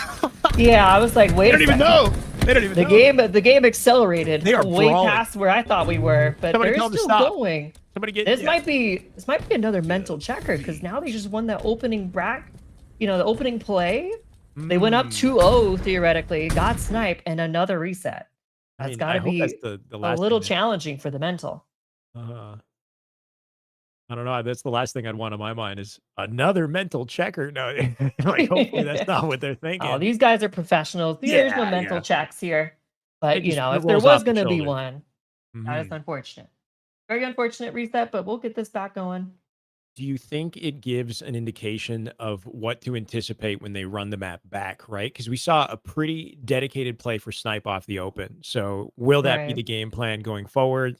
Yeah, I was like, wait a second. They don't even know. They don't even know. The game accelerated. They are way brawling. past where I thought we were, but Somebody they're tell them to still stop. going. Somebody get This might be another mental checker, because now they just won that opening the opening play. They went up 2-0 theoretically, got sniped, and another reset. That's got to be the a last little thing challenging for the mental. I don't know. That's the last thing I'd want on my mind is another mental checker. No, like hopefully that's not what they're thinking. Oh, these guys are professionals. There's no mental checks here. But It you just know, if rolls there off was the going to be shoulder. one, that is Mhm. unfortunate. Very unfortunate reset, but we'll get this back going. Do you think it gives an indication of what to anticipate when they run the map back, right? Because we saw a pretty dedicated play for Snipe off the open. So will that be Right. the game plan going forward?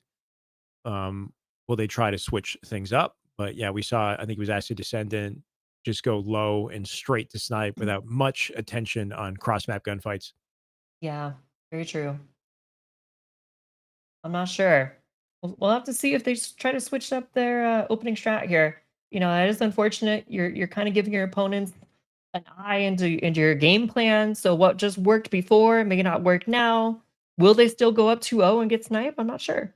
Will they try to switch things up? But yeah, we saw, I think it was Acid Descendant just go low and straight to snipe without much attention on cross map gunfights. Yeah, very true. I'm not sure. We'll have to see if they try to switch up their opening strat here. You know, that is unfortunate. You're kind of giving your opponents an eye into your game plan. So what just worked before may not work now. Will they still go up 2-0 and get sniped? I'm not sure.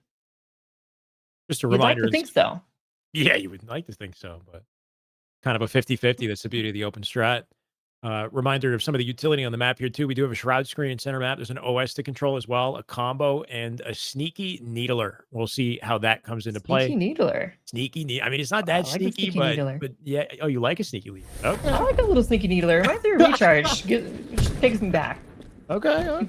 Just a You'd like reminder. to think so. Yeah, you would like to think so, but kind of a 50-50. That's the beauty of the open strat. Reminder of some of the utility on the map here too. We do have a shroud screen in center map. There's an OS to control as well, a combo, and a sneaky needler. We'll see how that comes into play. Sneaky needler. I mean, it's not that I like a sneaky, sneaky needler. but yeah. Oh, you like a sneaky needler? Okay, I like a little sneaky needler. Reminds me of recharge. Just takes me back. okay.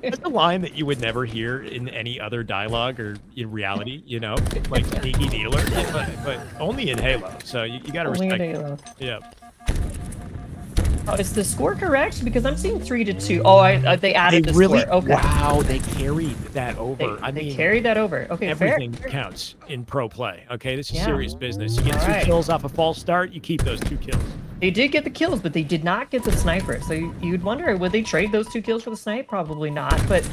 That's a line that you would never hear in any other dialogue or in reality. You know, like sneaky needler, yeah, but only in Halo. So you got to Only in respect. Halo. Yeah. Oh, is the score correct? Because I'm seeing 3-2. Oh, they added the really, score. Okay. wow, they carried that over. They carried that over. Okay, everything fair. counts in pro play. Okay, this is Yeah. serious business. You get All 2 right. kills off a false start, you keep those 2 kills. They did get the kills, but they did not get the sniper. So you'd wonder, would they trade those 2 kills for the snipe? Probably not, but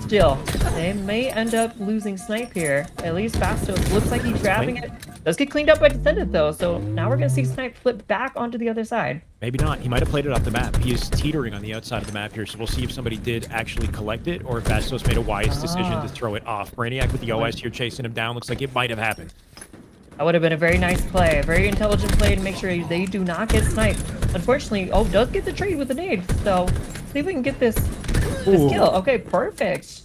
still, they may end up losing snipe here. At least Bastos looks like he's grabbing it. Does get cleaned up by Descendant though, so now we're gonna see snipe flip back onto the other side. Maybe not. He might have played it off the map. He is teetering on the outside of the map here, so we'll see if somebody did actually collect it or if Bastos made a wise decision to throw it off. Brainiac with the OS here chasing him down. Looks like it might have happened. That would have been a very nice play, a very intelligent play to make sure they do not get sniped. Unfortunately, does get the trade with the nade, so see if we can get this kill. Okay, perfect.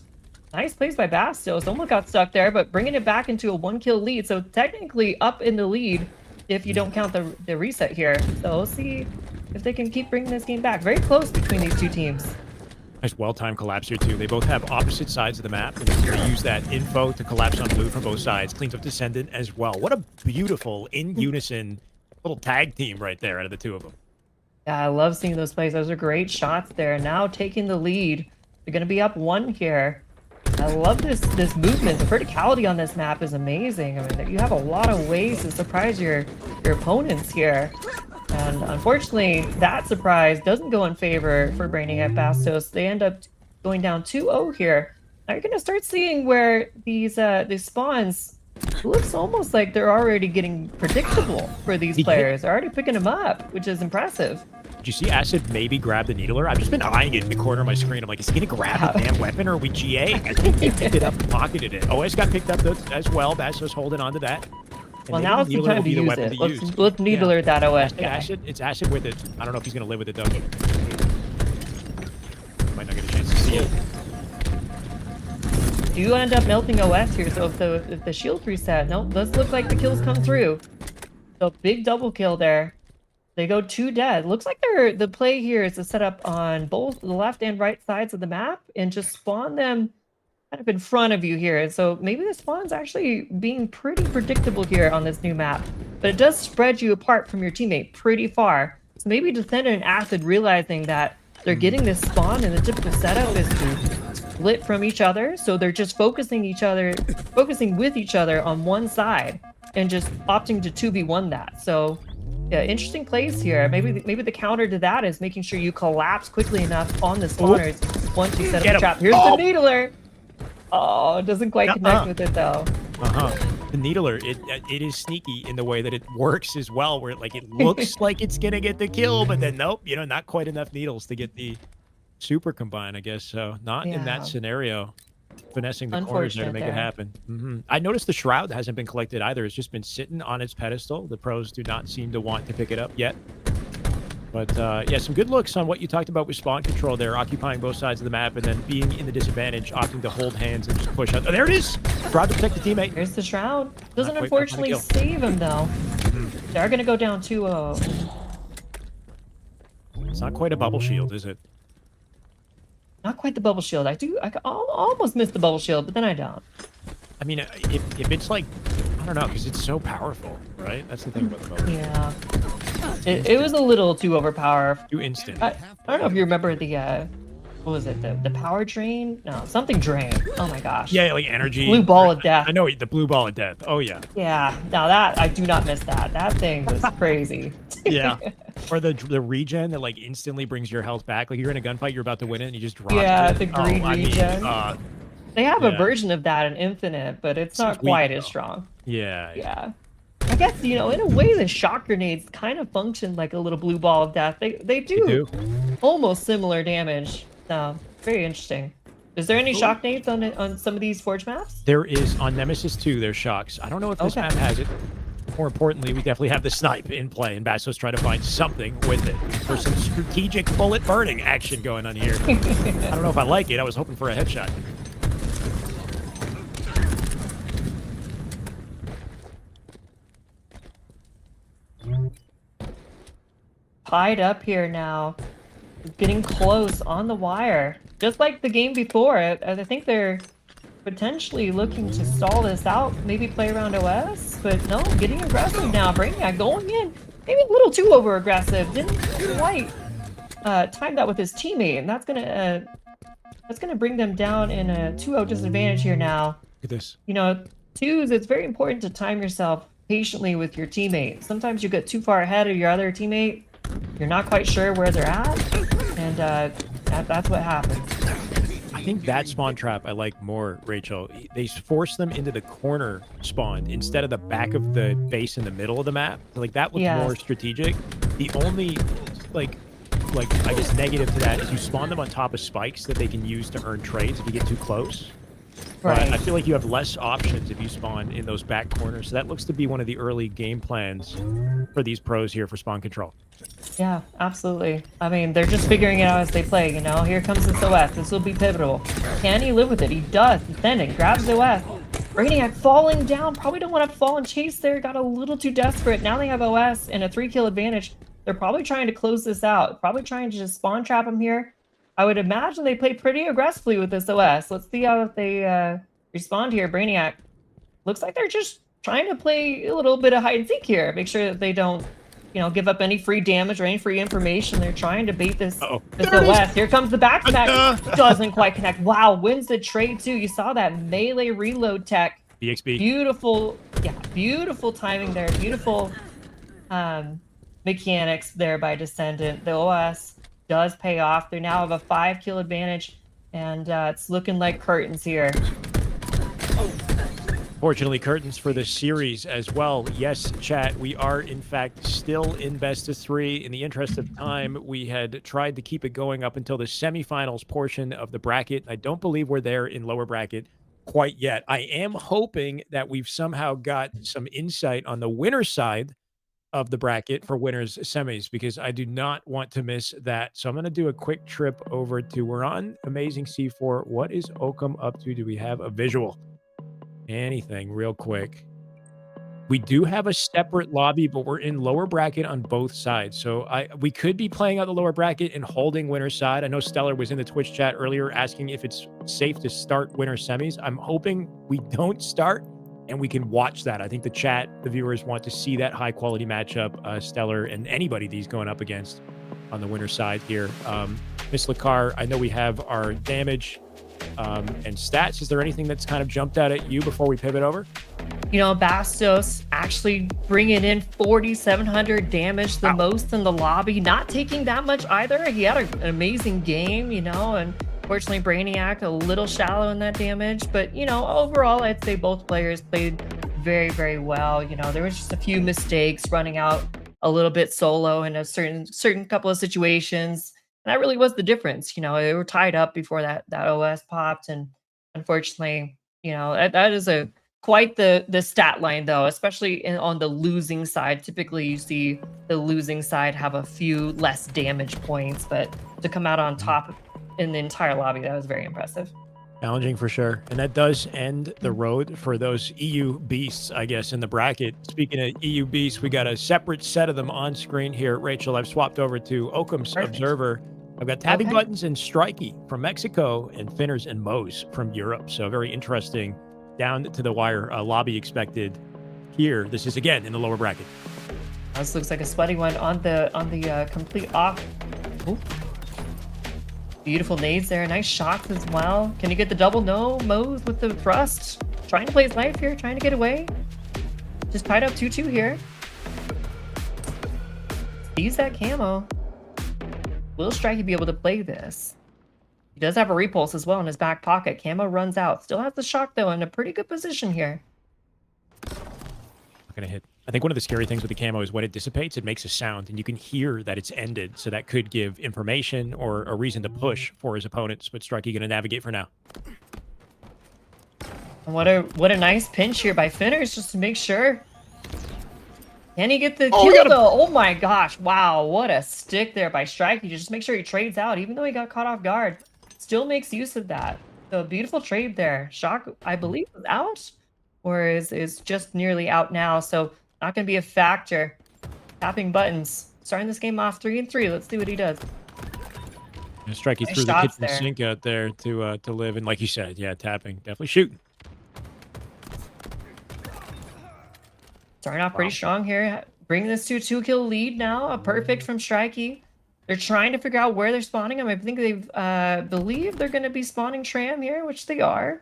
Nice plays by Bastos. Almost got stuck there, but bringing it back into a 1-kill lead. So technically up in the lead if you don't count the reset here. So we'll see if they can keep bringing this game back. Very close between these two teams. Nice well-timed collapse here, too. They both have opposite sides of the map, and they're going to use that info to collapse on blue from both sides. Cleans up Descendant as well. What a beautiful, in unison, little tag team right there out of the 2 of them. Yeah, I love seeing those plays. Those are great shots there. Now taking the lead. They're going to be up 1 here. I love this movement. The verticality on this map is amazing. I mean, you have a lot of ways to surprise your opponents here. And unfortunately, that surprise doesn't go in favor for Brainiac Bastos. They end up going down 2-0 here. Now you're going to start seeing where these spawns looks almost like they're already getting predictable for these players. They're already picking them up, which is impressive. Did you see Acid maybe grab the needler? I've just been eyeing it in the corner of my screen. I'm like, is he going to grab the damn weapon or are we GA? I think he picked it up and pocketed it. OS got picked up as well. Bastos holding on to that. And Well, now it's the needler time will to be the use weapon it. to use. Let's needler that OS guy. It's Acid with it. I don't know if he's going to live with it, though. Might not get a chance to see it. You end up melting OS here, so if the shield reset, no, does look like the kills come through. So big double kill there. They go 2 dead. Looks like the play here is to set up on both the left and right sides of the map and just spawn them kind of in front of you here. So maybe the spawn's actually being pretty predictable here on this new map, but it does spread you apart from your teammate pretty far. So maybe Descendant and Acid realizing that they're getting this spawn and the typical setup is to split from each other. So they're just focusing with each other on one side and just opting to 2v1 that. So yeah, interesting plays here. Maybe the counter to that is making sure you collapse quickly enough on the spawners once you set up the trap. Here's the needler. Oh, it doesn't quite connect with it though. The needler, it is sneaky in the way that it works as well, where it looks like it's gonna get the kill, but then nope, not quite enough needles to get the super combine, I guess. So not in that scenario. Finessing the corners there to make it happen. I noticed the shroud hasn't been collected either. It's just been sitting on its pedestal. The pros do not seem to want to pick it up yet. But yeah, some good looks on what you talked about with spawn control there, occupying both sides of the map and then being in the disadvantage, opting to hold hands and just push out. Oh, there it is! Shroud to protect the teammate. There's the shroud. Doesn't unfortunately save him though. They're gonna go down 2-0. It's not quite a bubble shield, is it? Not quite the bubble shield. I almost missed the bubble shield, but then I don't. I mean, if it's like, I don't know, because it's so powerful, right? That's the thing about the bubble shield. Yeah. It was a little too overpowered. Too instant. I don't know if you remember the what was it? The power drain? No, something drain. Oh my gosh. Yeah, like energy. Blue ball of death. I know the blue ball of death. Oh yeah. Yeah. Now that I do not miss that. That thing was crazy. Yeah. Or the regen that like instantly brings your health back. Like you're in a gunfight, you're about to win it, and you just drop Yeah, it. the green regen. They have a yeah. version of that in Infinite, but it's not Seems weak, quite though. as strong. Yeah. Yeah. I guess, in a way, the shock grenades kind of function like a little blue ball of death. They do almost similar damage. So, very interesting. Is there any shock nades on some of these Forge maps? There is on Nemesis 2, there's shocks. I don't know if this map has it. More importantly, we definitely have the snipe in play, and Basso's trying to find something with it. There's some strategic bullet burning action going on here. I don't know if I like it. I was hoping for a headshot. Tied up here now. Getting close on the wire. Just like the game before, I think they're potentially looking to stall this out, maybe play around OS, but no, getting aggressive now. Brainiac going in, maybe a little too over aggressive. Didn't quite time that with his teammate, and that's gonna bring them down in a 2-0 disadvantage here now. Look at this. Twos, it's very important to time yourself patiently with your teammate. Sometimes you get too far ahead of your other teammate. You're not quite sure where they're at, and that's what happens. I think that spawn trap I like more, Rachel. They force them into the corner spawn instead of the back of the base in the middle of the map. Like that was more strategic. The only like I guess negative to that is you spawn them on top of spikes that they can use to earn trades if you get too close. Right. But I feel like you have less options if you spawn in those back corners. So that looks to be one of the early game plans for these pros here for spawn control. Yeah, absolutely. I mean, they're just figuring it out as they play, Here comes this OS. This will be pivotal. Can he live with it? He does. Descending. Grabs the OS. Brainiac falling down. Probably don't want to fall and chase there. Got a little too desperate. Now they have OS and a 3-kill advantage. They're probably trying to close this out. Probably trying to just spawn trap him here. I would imagine they play pretty aggressively with this OS. Let's see how they respond here. Brainiac. Looks like they're just trying to play a little bit of hide and seek here. Make sure that they don't give up any free damage or any free information. They're trying to bait this OS. Here comes the back-to-back. Doesn't quite connect. Wow, wins the trade too. You saw that melee reload tech. BXB. Beautiful, beautiful timing there. Beautiful mechanics there by Descendant. The OS does pay off. They now have a 5-kill advantage, and it's looking like curtains here. Fortunately, curtains for the series as well. Yes, chat, we are in fact still in best of 3. In the interest of time, we had tried to keep it going up until the semifinals portion of the bracket. I don't believe we're there in lower bracket quite yet. I am hoping that we've somehow got some insight on the winner's side of the bracket for winners semis, because I do not want to miss that. So I'm going to do a quick trip over to, we're on Amazing C4. What is Oakham up to? Do we have a visual? Anything real quick. We do have a separate lobby, but we're in lower bracket on both sides. So we could be playing out the lower bracket and holding winner's side. I know Stellar was in the Twitch chat earlier asking if it's safe to start winner semis. I'm hoping we don't start and we can watch that. I think the chat, the viewers want to see that high quality matchup, Stellar and anybody these going up against on the winner side here. Miss Lacar, I know we have our damage and stats. Is there anything that's kind of jumped out at you before we pivot over? Bastos actually bringing in 4,700 damage, the most in the lobby, not taking that much either. He had an amazing game, and fortunately Brainiac a little shallow in that damage, but overall I'd say both players played very, very well. There was just a few mistakes running out a little bit solo in a certain couple of situations. And that really was the difference. They were tied up before that OS popped, and unfortunately, that is quite the stat line though, especially on the losing side. Typically, you see the losing side have a few less damage points, but to come out on top in the entire lobby, that was very impressive. Challenging for sure. And that does end the road for those EU beasts, I guess, in the bracket. Speaking of EU beasts, we got a separate set of them on screen here. Rachel, I've swapped over to Oakham's Observer. I've got Tapping Buttons and Strikey from Mexico and Finners and Moes from Europe. So very interesting down to the wire lobby expected here. This is again in the lower bracket. This looks like a sweaty one on the complete off. Ooh. Beautiful nades there. Nice shots as well. Can you get the double? No. Moe's with the thrust. Trying to play his life here. Trying to get away. Just tied up 2-2 here. Use that camo. Will Strikey be able to play this? He does have a repulse as well in his back pocket. Camo runs out. Still has the shock, though, in a pretty good position here. Not gonna hit. I think one of the scary things with the camo is when it dissipates, it makes a sound, and you can hear that it's ended. So that could give information or a reason to push for his opponents. But Strikey gonna navigate for now. And what a nice pinch here by Finners just to make sure. Can he get the kill, though? Oh my gosh. Wow. What a stick there by Strikey. Just make sure he trades out, even though he got caught off guard. Still makes use of that. So a beautiful trade there. Shock, I believe, is out. Or is just nearly out now. So not going to be a factor. Tapping buttons. Starting this game off 3-3. Let's see what he does. And Strikey Nice threw the shots kitchen there. sink out there to live. And like you said, yeah, tapping. Definitely shooting. Starting off pretty strong here. Bringing this to a 2-kill lead now. A perfect from Strikey. They're trying to figure out where they're spawning him. I think they've believe they're going to be spawning Tram here, which they are.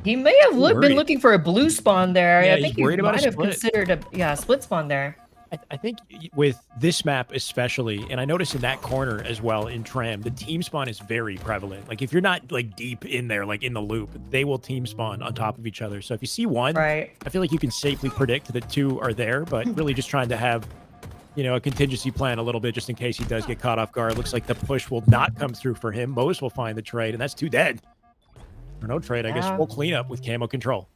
He may have been looking for a blue spawn there. Yeah, I think he worried about might a have split. considered a split spawn there. I think with this map especially, and I noticed in that corner as well in Tram, the team spawn is very prevalent. Like if you're not like deep in there, like in the loop, they will team spawn on top of each other. So if you see one, Right. I feel like you can safely predict that two are there, but really just trying to have, you know, a contingency plan a little bit just in case he does get caught off guard. Looks like the push will not come through for him. Mose will find the trade, and that's 2 dead. Or no trade, I guess. Yeah. Full cleanup with camo control.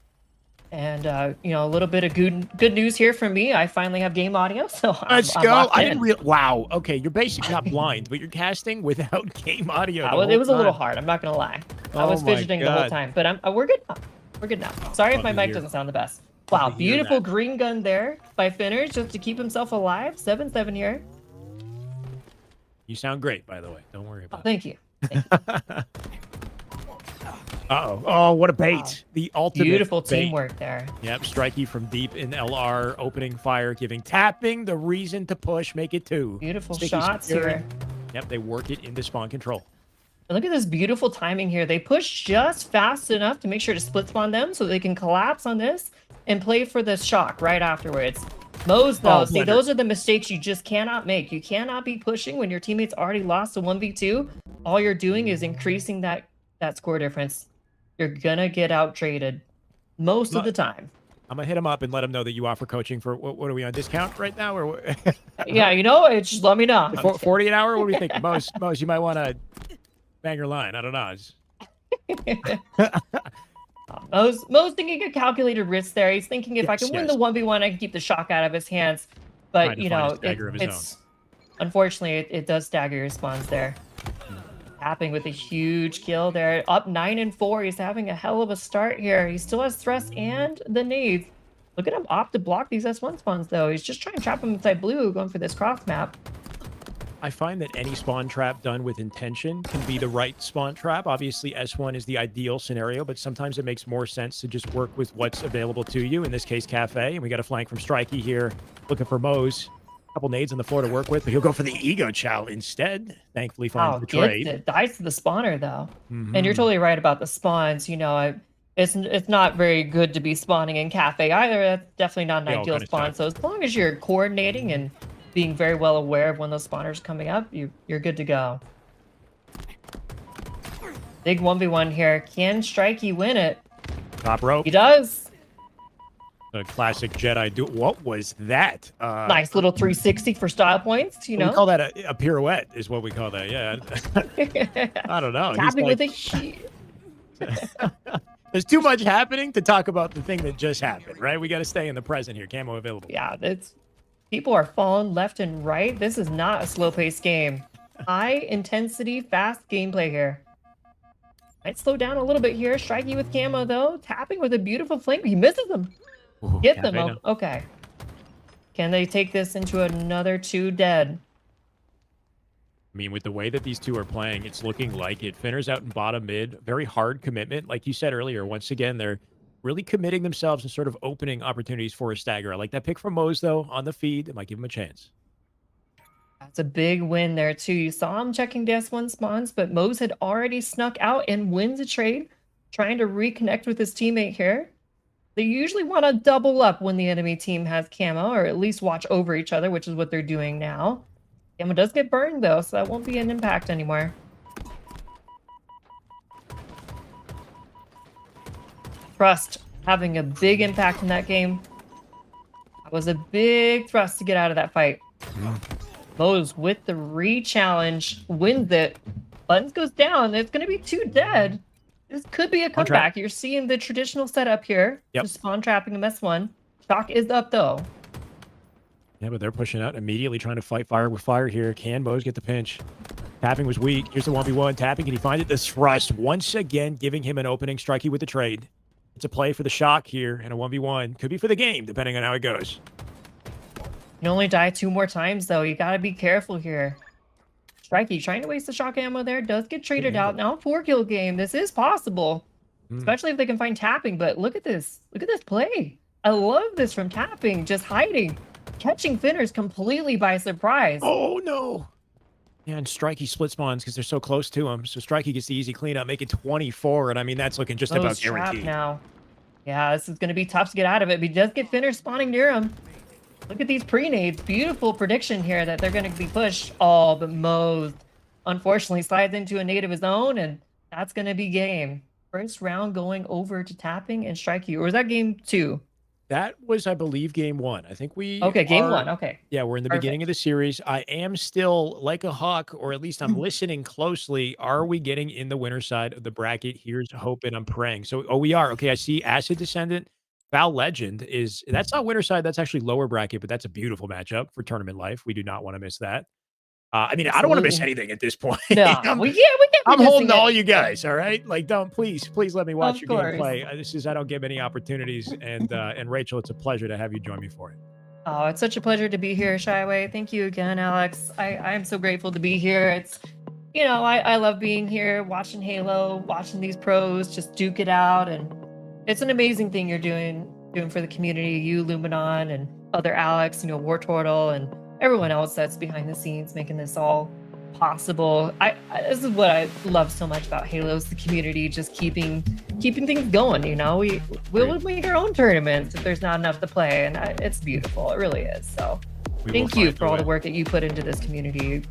And a little bit of good news here for me. I finally have game audio, so Let's I'm go. locked I in. didn't realize. Wow. Okay, you're basically not blind, but you're casting without game audio. the It whole was a little time. hard. I'm not gonna lie. I Oh was my fidgeting the whole God. time, but we're good now. We're good now. Sorry if Love my to mic hear. doesn't sound the best. Love Wow, to hear beautiful that. green gun there by Finners just to keep himself alive. 7-7 here. You sound great, by the way. Don't worry Oh, about thank you. it. Uh-oh. Oh, what a bait. Wow. The ultimate Beautiful bait. teamwork there. Yep, Strikey from deep in LR, opening fire, giving tapping the reason to push, make it 2. Beautiful Sticky shots security. here. Yep, they work it into spawn control. And look at this beautiful timing here. They push just fast enough to make sure to split spawn them so they can collapse on this and play for the shock right afterwards. Moe's, though, Oh, see, blender. those are the mistakes you just cannot make. You cannot be pushing when your teammates already lost a 1v2. All you're doing is increasing that score difference. You're gonna get out traded most of the time. I'm going to hit him up and let him know that you offer coaching for, what are we on, discount right now? Or what? Yeah, just let me know. 40 an hour? What do you think? Most, you might want to bang your line. I don't know. Mo's thinking a calculated risk there. He's thinking if I Yes, can win yes. the 1v1, I can keep the shock out of his hands. But, Trying to find a stagger of his it's unfortunately, it does stagger your spawns there. Tapping with a huge kill there. Up 9-4. He's having a hell of a start here. He still has thrust and the nades. Look at him opt to block these S1 spawns, though. He's just trying to trap him inside blue, going for this cross map. I find that any spawn trap done with intention can be the right spawn trap. Obviously, S1 is the ideal scenario, but sometimes it makes more sense to just work with what's available to you. In this case, Cafe. And we got a flank from Strikey here, looking for Mose. Couple nades on the floor to work with, but he'll go for the ego chow instead. Thankfully, finds the trade. It dies to the spawner, though. Mhm. And you're totally right about the spawns. It's not very good to be spawning in Cafe either. That's definitely not an They all ideal kinda spawn. suck. So as long as you're coordinating and being very well aware of when those spawners are coming up, you're good to go. Big 1v1 here. Can Strikey win it? Top rope. He does. The classic Jedi do. What was that? Nice little 360 for style points, We call that a pirouette, is what we call that. Yeah. I don't know. He's Tapping like- with a huge... There's too much happening to talk about the thing that just happened, right? We got to stay in the present here. Camo available. Yeah, people are falling left and right. This is not a slow-paced game. High intensity, fast gameplay here. Might slow down a little bit here. Strikey with camo though. Tapping with a beautiful flank. He misses them. Ooh, Get Cafe them. now. Okay. Can they take this into another 2 dead? I mean, with the way that these two are playing, it's looking like it. Finners out in bottom mid. Very hard commitment. Like you said earlier, once again, they're really committing themselves and sort of opening opportunities for a stagger. I like that pick from Mose, though, on the feed. It might give him a chance. As It's a big win there too. You saw him checking DS1 spawns, but Mose had already snuck out and wins a trade, trying to reconnect with his teammate here. They usually want to double up when the enemy team has camo, or at least watch over each other, which is what they're doing now. Camo does get burned though, so that won't be an impact anymore. Thrust having a big impact in that game. That was a big thrust to get out of that fight. Mose with the re-challenge wins it. Buttons goes down. It's going to be 2 dead. This could be a comeback. You're seeing the traditional setup here. Yep. Just spawn trapping a MS1. Shock is up though. Yeah, but they're pushing out immediately, trying to fight fire with fire here. Can Mose get the pinch? Tapping was weak. Here's the 1v1. Tapping, can he find it? The thrust once again giving him an opening. Strikey with the trade. It's a play for the Shock here and a 1v1. Could be for the game, depending on how it goes. You only die 2 more times though. You got to be careful here. Strikey trying to waste the shock ammo there. Does get traded out. Now 4-kill game. This is possible. Especially if they can find Tapping. But look at this. Look at this play. I love this from Tapping. Just hiding. Catching Finners completely by surprise. Oh, no. Yeah, and Strikey split spawns because they're so close to him. So Strikey gets the easy cleanup, making 24. And I mean, that's looking just about guaranteed. Now. Yeah, this is going to be tough to get out of it. But he does get Finners spawning near him. Look at these pre-nades. Beautiful prediction here that they're going to be pushed. Oh, but Mose unfortunately slides into a nade of his own, and that's going to be game. First round going over to Tapping and Strikey. Or was that game 2? That was, I believe, game 1. I think we Okay, game 1. Okay. Yeah, we're in the beginning of the series. I am still like a hawk, or at least I'm listening closely. Are we getting in the winner side of the bracket? Here's hoping. I'm praying. So, oh, we are. Okay, I see Acid Descendant. Val Legend is, that's not winner side, that's actually lower bracket, but that's a beautiful matchup for tournament life. We do not want to miss that. I mean, I don't want to miss anything at this point. No, I'm holding to all you guys, all right? Like, please let me watch your game play. I don't get many opportunities, and Rachel, it's a pleasure to have you join me for it. Oh, it's such a pleasure to be here, Shyway. Thank you again, Alex. I am so grateful to be here. It's, I love being here, watching Halo, watching these pros just duke it out, and it's an amazing thing you're doing for the community, you, Luminon, and other Alex, War Turtle, and everyone else that's behind the scenes making this all possible. This is what I love so much about Halo, is the community just keeping things going. We'll make our own tournaments if there's not enough to play, and it's beautiful. It really is. So thank you for all the work that you put into this community.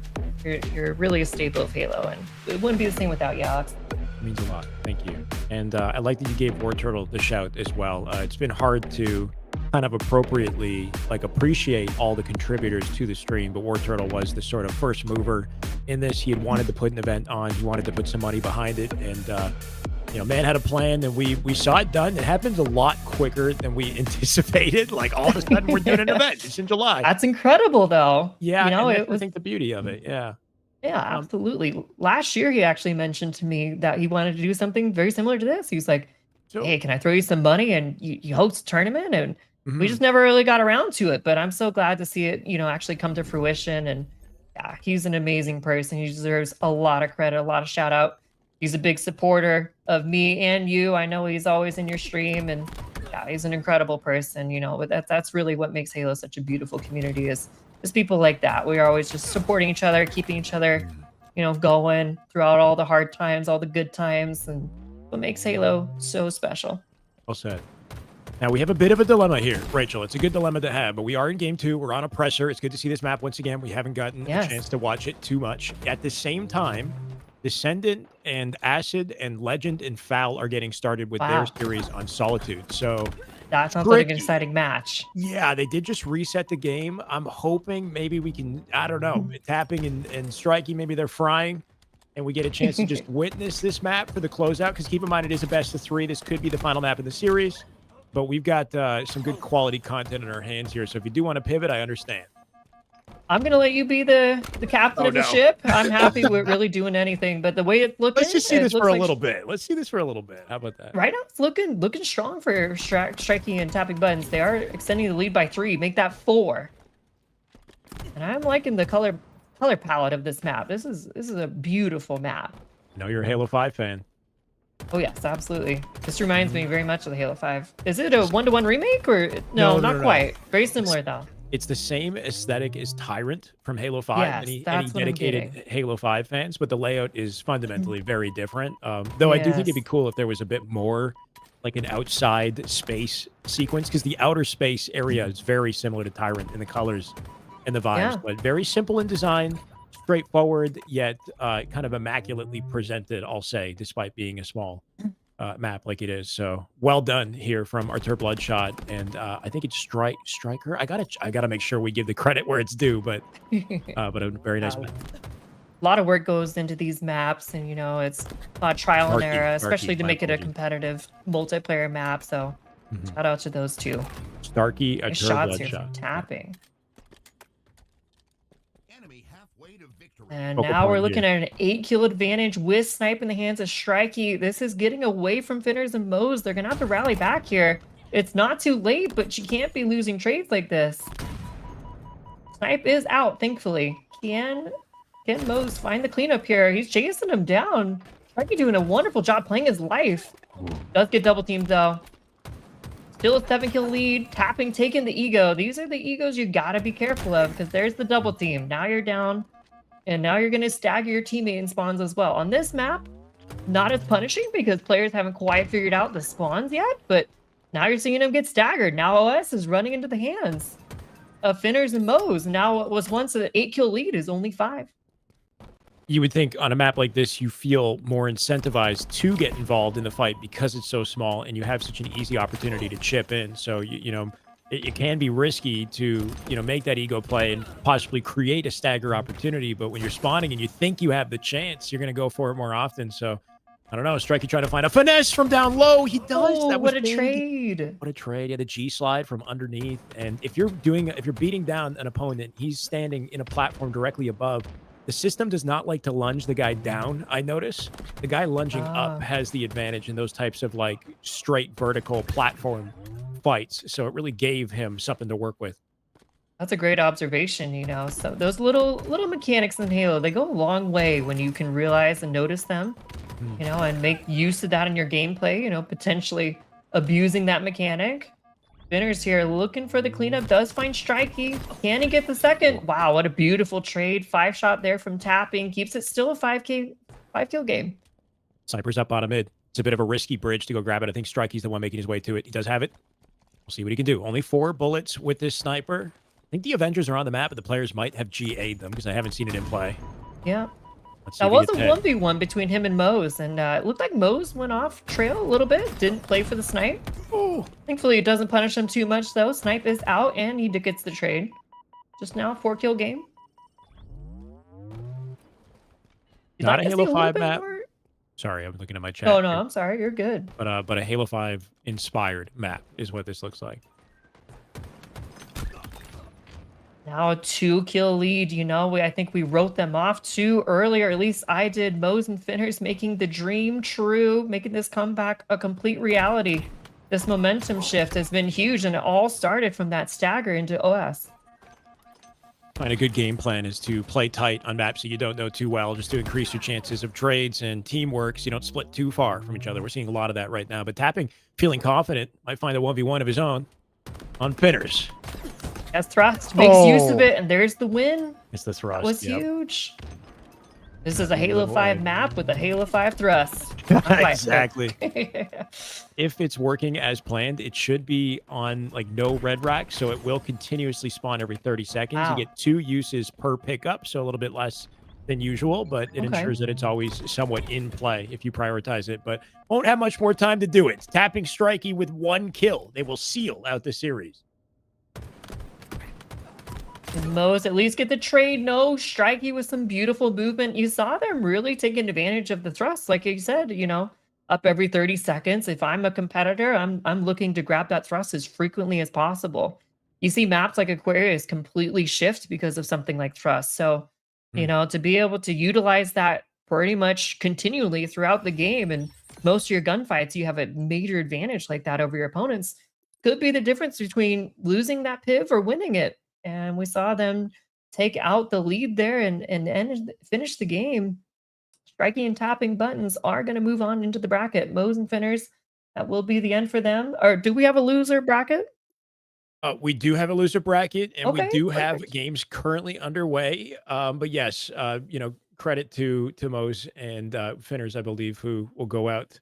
You're really a staple of Halo, and it wouldn't be the same without you, Alex. It means a lot. Thank you. And I like that you gave War Turtle the shout as well. It's been hard to kind of appropriately appreciate all the contributors to the stream, but War Turtle was the sort of first mover in this. He had wanted to put an event on. He wanted to put some money behind it, and man had a plan, and we saw it done. It happened a lot quicker than we anticipated. Like, all of a sudden we're doing an event. It's in July. That's incredible though. Yeah, I think the beauty of it. Yeah. Yeah, absolutely. Last year, he actually mentioned to me that he wanted to do something very similar to this. He was like, hey, can I throw you some money and you host a tournament? And we just never really got around to it. But I'm so glad to see it, actually come to fruition. And yeah, he's an amazing person. He deserves a lot of credit, a lot of shout out. He's a big supporter of me and you. I know he's always in your stream. And yeah, he's an incredible person. But that's really what makes Halo such a beautiful community, is people like that. We are always just supporting each other, keeping each other, going throughout all the hard times, all the good times, and what makes Halo so special. Well said. Now, we have a bit of a dilemma here, Rachel. It's a good dilemma to have, but we are in game 2. We're on a presser. It's good to see this map once again. We haven't gotten a chance to watch it too much. At the same time, Descendant and Acid and Legend and Foul are getting started with their series on Solitude. So that sounds like an exciting match. Yeah, they did just reset the game. I'm hoping maybe we can, I don't know, Tapping and Strikey, maybe they're frying, and we get a chance to just witness this map for the closeout, because keep in mind, it is a best of 3. This could be the final map of the series, but we've got some good quality content in our hands here. So if you do want to pivot, I understand. I'm going to let you be the captain of the ship. I'm happy with really doing anything, but the way it's looking... Let's just see this for a little bit. Let's see this for a little bit. How about that? Right now, it's looking strong for striking and tapping buttons. They are extending the lead by 3. Make that 4. And I'm liking the color palette of this map. This is a beautiful map. I know you're a Halo 5 fan. Oh, yes, absolutely. This reminds me very much of the Halo 5. Is it a 1-to-1 remake, or... No, not quite. Very similar, though. It's the same aesthetic as Tyrant from Halo 5. Yes, Any that's what I'm dedicated getting. Halo 5 fans, but the layout is fundamentally very different. Though I do think it'd be Yes. cool if there was a bit more like an outside space sequence, because the outer space area is very similar to Tyrant in the colors and the vibes, Yeah. but very simple in design, straightforward, yet kind of immaculately presented, I'll say, despite being a small map like it is. So well done here from Artur Bloodshot, and I think it's Striker. I gotta make sure we give the credit where it's due, but a very nice A map. lot of work goes into these maps, and it's a lot of trial and error, Starkey, especially to my make it a apologies. competitive multiplayer map. So Mhm. shout out to those two. Starkey, Nice Artur shots here from Bloodshot. Yeah. tapping. Enemy halfway to victory. And Focal now we're point looking here. at an 8-kill advantage with Snipe in the hands of Strikey. This is getting away from Finners and Moes. They're going to have to rally back here. It's not too late, but you can't be losing trades like this. Snipe is out, thankfully. Can Moes find the cleanup here? He's chasing him down. Strikey doing a wonderful job playing his life. Does get double teamed, though. Still a 7-kill lead. Tapping, taking the ego. These are the egos you gotta be careful of, because there's the double team. Now you're down, and now you're gonna stagger your teammate in spawns as well. On this map, not as punishing because players haven't quite figured out the spawns yet, but now you're seeing them get staggered. Now OS is running into the hands of Finners and Moes. Now what was once an 8-kill lead is only 5. You would think on a map like this, you feel more incentivized to get involved in the fight because it's so small and you have such an easy opportunity to chip in. So, it can be risky to, make that ego play and possibly create a stagger opportunity. But when you're spawning and you think you have the chance, you're going to go for it more often. So, I don't know. Strikey trying to find a finesse from down low. He does. Oh, That was what a big. trade. What a trade. Yeah, the G slide from underneath. And if you're beating down an opponent, he's standing in a platform directly above. The system does not like to lunge the guy down, I notice. The guy lunging Ah. up has the advantage in those types of like straight vertical platform fights. So it really gave him something to work with. That's a great observation, So those little mechanics in Halo, they go a long way when you can realize and notice them, and make use of that in your gameplay, potentially abusing that mechanic. Spinners here looking for the cleanup, does find Strikey. Can he get the second? Wow, what a beautiful trade. 5-shot there from tapping. Keeps it still a 5-kill game. Sniper's up bottom mid. It's a bit of a risky bridge to go grab it. I think Strikey's the one making his way to it. He does have it. We'll see what he can do. Only 4 bullets with this sniper. I think the Avengers are on the map, but the players might have GA'd them because I haven't seen it in play. Yeah. Let's see That if he was a gets hit. 1v1 between him and Moes, and it looked like Moes went off trail a little bit. Didn't play for the snipe. Oh, Thankfully, it doesn't punish him too much, though. Snipe is out, and he gets the trade. Just now, 4-kill game. You'd not like a to Halo see little 5 bit map. more- Sorry, I'm looking at my chat. Oh, no, here. I'm sorry. You're good. But a Halo 5 inspired map is what this looks like. Now a 2-kill lead, I think we wrote them off too early, or at least I did. Moes and Finners making the dream true, making this comeback a complete reality. This momentum shift has been huge, and it all started from that stagger into OS. Find a good game plan is to play tight on maps that you don't know too well, just to increase your chances of trades and teamwork so you don't split too far from each other. We're seeing a lot of that right now. But Tapping, feeling confident, might find a 1v1 of his own on Finners. As Thrust makes use of Oh. it, and there's the win. It's the That thrust. was Yep. huge. This is a Good Halo boy. 5 map with a Halo 5 thrust. Not quite, but- Exactly. If it's working as planned, it should be on like no red rack, so it will continuously spawn every 30 seconds. Wow. You get 2 uses per pickup, so a little bit less than usual, but it Okay. ensures that it's always somewhat in play if you prioritize it. But won't have much more time to do it. Tapping Strikey with 1 kill. They will seal out the series. And Moes at least get the trade. No, Strikey with some beautiful movement. You saw them really taking advantage of the thrust. Like you said, up every 30 seconds. If I'm a competitor, I'm looking to grab that thrust as frequently as possible. You see maps like Aquarius completely shift because of something like thrust. So, to be able to utilize that pretty much continually throughout the game, and most of your gunfights, you have a major advantage like that over your opponents, could be the difference between losing that piv or winning it. And we saw them take out the lead there and finish the game. Striking and tapping buttons are going to move on into the bracket. Moes and Finners, that will be the end for them. Or do we have a loser bracket? We do have a loser bracket, and we Okay, do have perfect. games currently underway. But yes, credit to Mo's and Finners, I believe, who will go out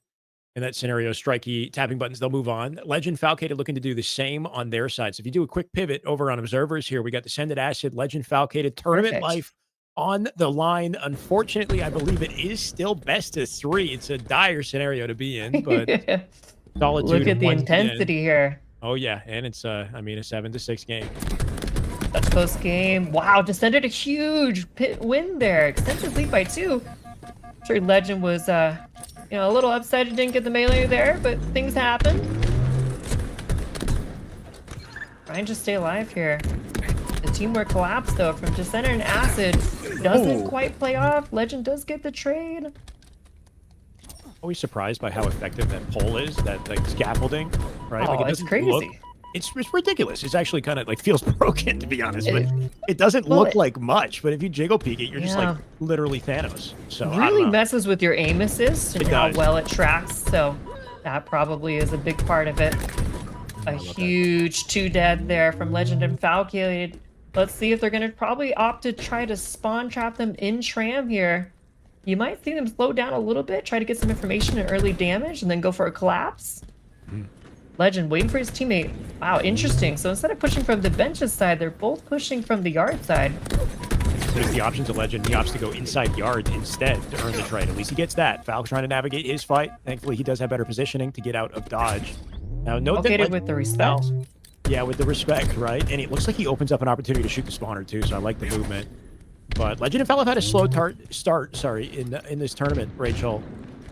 in that scenario. Strikey tapping buttons, they'll move on. Legend Falcated looking to do the same on their side. So if you do a quick pivot over on observers here, we got Descended Acid, Legend Falcated, tournament Perfect. life on the line. Unfortunately, I believe it is still best of three. It's a dire scenario to be in, but Look Solitude at the once again. intensity here. Oh yeah, and it's I mean a 7-6 game. That's close game. Wow, descended a huge win there. Extensive lead by 2. Sure, Legend was a little upset he didn't get the melee there, but things happen. Trying to stay alive here. The teamwork collapse though from Descender and Acid doesn't Oh. quite play off. Legend does get the trade. Always surprised by how effective that pole is, that like scaffolding, right? Oh, Like it it's doesn't look. crazy. It's ridiculous. It's actually kind of like feels broken to be honest, but It- it doesn't well, look like much. But if you jiggle peek it, you're just Yeah. like literally Thanos. So I don't Really know. messes with your aim assist and It how does. well it tracks. So that probably is a big part of it. A huge 2 dead there from Legend and Falcated. Let's see if they're going to probably opt to try to spawn trap them in Tram here. You might see them slow down a little bit, try to get some information and early damage, and then go for a collapse. Legend waiting for his teammate. Wow, interesting. So instead of pushing from the benches side, they're both pushing from the yard side. There's the option to Legend. He opts to go inside yard instead to earn the trade. At least he gets that. Falc's trying to navigate his fight. Thankfully, he does have better positioning to get out of dodge. Now, note that Located Legend- with the respect. Yeah, with the respect, right? And it looks like he opens up an opportunity to shoot the spawner too, so I like the movement. But Legend and Fel have had a slow start, in this tournament, Rachel.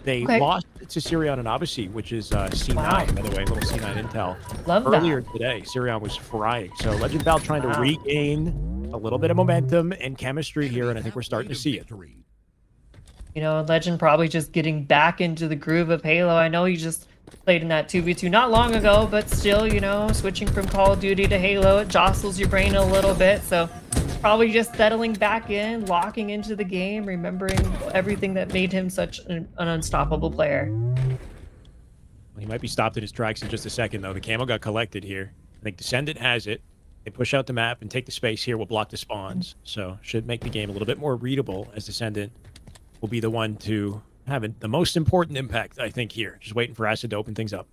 They Okay. lost to Sirion and Abyssy, which is C9, Wow. by the way, little C9 intel. Love that. Earlier today, Sirion was frying. So Legend Val trying to Wow. regain a little bit of momentum and chemistry here, and I think we're starting to see it. Victory. Legend probably just getting back into the groove of Halo. I know you just played in that 2v2 not long ago, but still, switching from Call of Duty to Halo, it jostles your brain a little bit. So probably just settling back in, locking into the game, remembering everything that made him such an unstoppable player. He might be stopped in his tracks in just a second, though. The camo got collected here. I think Descendant has it. They push out the map and take the space here. Will block the spawns. So should make the game a little bit more readable, as Descendant will be the one to have the most important impact, I think, here. Just waiting for Acid to open things up.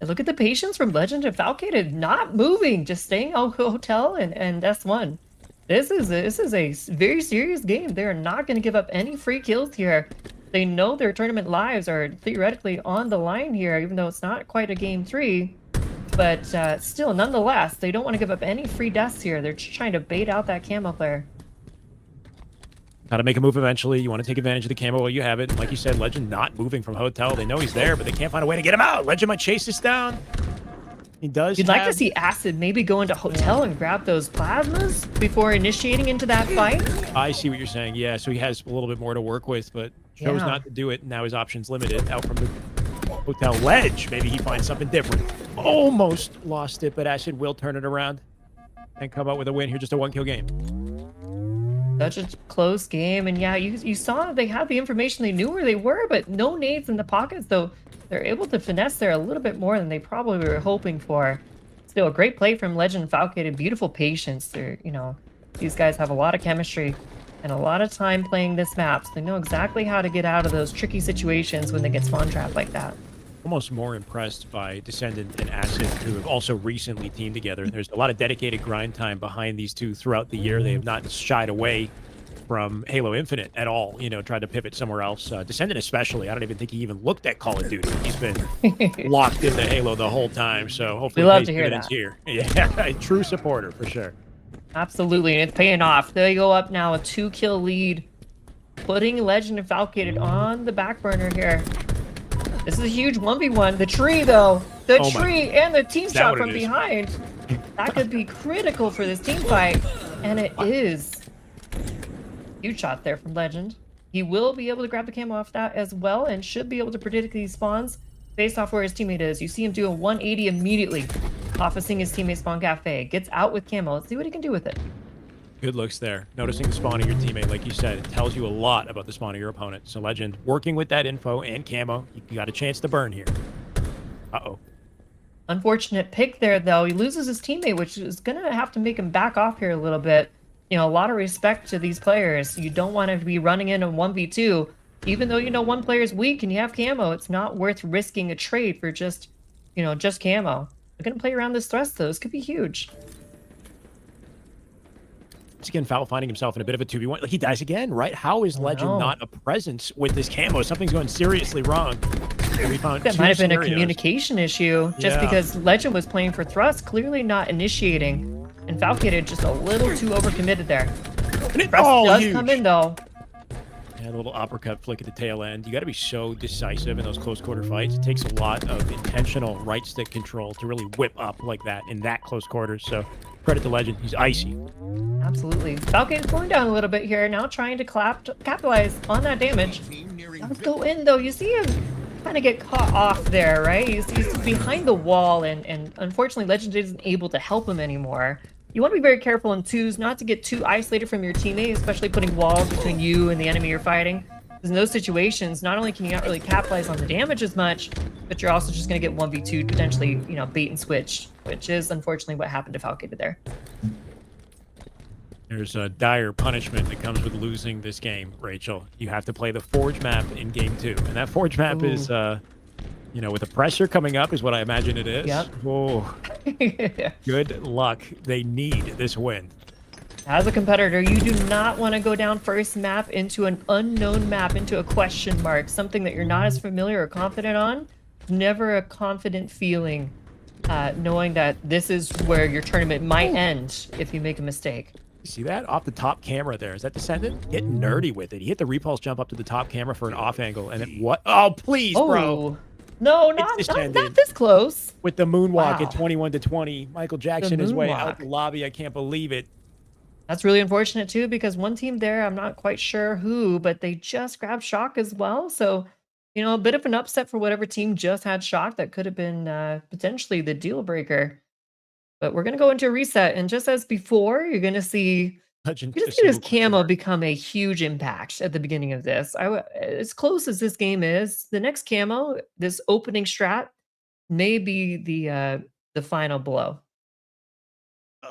And look at the patience from Legend and Falcated, not moving, just staying out hotel and S1. This is a very serious game. They're not going to give up any free kills here. They know their tournament lives are theoretically on the line here, even though it's not quite a game 3. But still, nonetheless, they don't want to give up any free deaths here. They're just trying to bait out that camo player. Got to make a move eventually. You want to take advantage of the camo while you have it. Like you said, Legend not moving from hotel. They know he's there, but they can't find a way to get him out. Legend might chase this down. He does. You'd like to see Acid maybe go into hotel and grab those plasmas before initiating into that fight? I see what you're saying. Yeah, so he has a little bit more to work with, but chose Yeah. not to do it. Now his options limited. Out from the hotel ledge. Maybe he finds something different. Almost lost it, but Acid will turn it around and come out with a win here. Just a 1-kill game. Such a close game, and yeah, you saw they had the information, they knew where they were, but no nades in the pockets, though they're able to finesse there a little bit more than they probably were hoping for. Still, a great play from Legend and Falcated, beautiful patience. They're, these guys have a lot of chemistry and a lot of time playing this map, so they know exactly how to get out of those tricky situations when they get spawn trapped like that. Almost more impressed by Descendant and Acid, who have also recently teamed together. There's a lot of dedicated grind time behind these two throughout the year. They have not shied away from Halo Infinite at all, tried to pivot somewhere else. Descendant especially, I don't even think he even looked at Call of Duty. He's been locked into Halo the whole time, so hopefully We love pays to hear dividends that. here. Yeah, a true supporter for sure. Absolutely, and it's paying off. They go up now, a 2-kill lead, putting Legend and Falcated on the back burner here. This is a huge 1v1. The tree, though. The Oh my- tree and the team Is that shot what from it is? behind. That could be critical for this team fight. And it is. Huge shot there from Legend. He will be able to grab the camo off that as well and should be able to predict these spawns based off where his teammate is. You see him do a 180 immediately off of seeing his teammate spawn cafe. Gets out with camo. Let's see what he can do with it. Good looks there. Noticing the spawn of your teammate, like you said, it tells you a lot about the spawn of your opponent. So Legend, working with that info and camo, you got a chance to burn here. Uh-oh. Unfortunate pick there, though. He loses his teammate, which is going to have to make him back off here a little bit. You know, a lot of respect to these players. You don't want to be running in a 1v2. Even though you know one player's weak and you have camo, it's not worth risking a trade for just, just camo. They're going to play around this thrust, though. This could be huge. Once again, Foul finding himself in a bit of a 2v1. Like, he dies again, right? How is Legend not a presence with this camo? Something's going seriously wrong. We found that might have been a communication issue, just because Legend was playing for thrust, clearly not initiating, and Falcated just a little too overcommitted there. Thrust does come in, though. Yeah, a little uppercut flick at the tail end. You got to be so decisive in those close quarter fights. It takes a lot of intentional right stick control to really whip up like that in that close quarters. So credit to Legend. He's icy. Absolutely. Falcon is going down a little bit here, now trying to capitalize on that damage. Let's go in, though. You see him kind of get caught off there, right? He's behind the wall, and unfortunately, Legend isn't able to help him anymore. You want to be very careful in twos, not to get too isolated from your teammate, especially putting walls between you and the enemy you're fighting. Because in those situations, not only can you not really capitalize on the damage as much, but you're also just going to get 1v2, potentially, bait and switch, which is unfortunately what happened to Falcated there. There's a dire punishment that comes with losing this game, Rachel. You have to play the Forge map in game 2. And that Forge map is, with the pressure coming up is what I imagine it is. Yep. Oh, good luck. They need this win. As a competitor, you do not want to go down first map into an unknown map, into a question mark, something that you're not as familiar or confident on. Never a confident feeling, knowing that this is where your tournament might end if you make a mistake. See that? Off the top camera there. Is that Descendant? Getting nerdy with it. He hit the repulse jump up to the top camera for an off angle, and then what? Oh, please, bro. No, not this close. With the moonwalk at 21-20. Michael Jackson is way out the lobby. I can't believe it. That's really unfortunate, too, because one team there, I'm not quite sure who, but they just grabbed Shock as well. So, a bit of an upset for whatever team just had Shock. That could have been potentially the deal breaker. But we're going to go into a reset, and just as before, you're going to see this camo become a huge impact at the beginning of this. As close as this game is, the next camo, this opening strat, may be the final blow.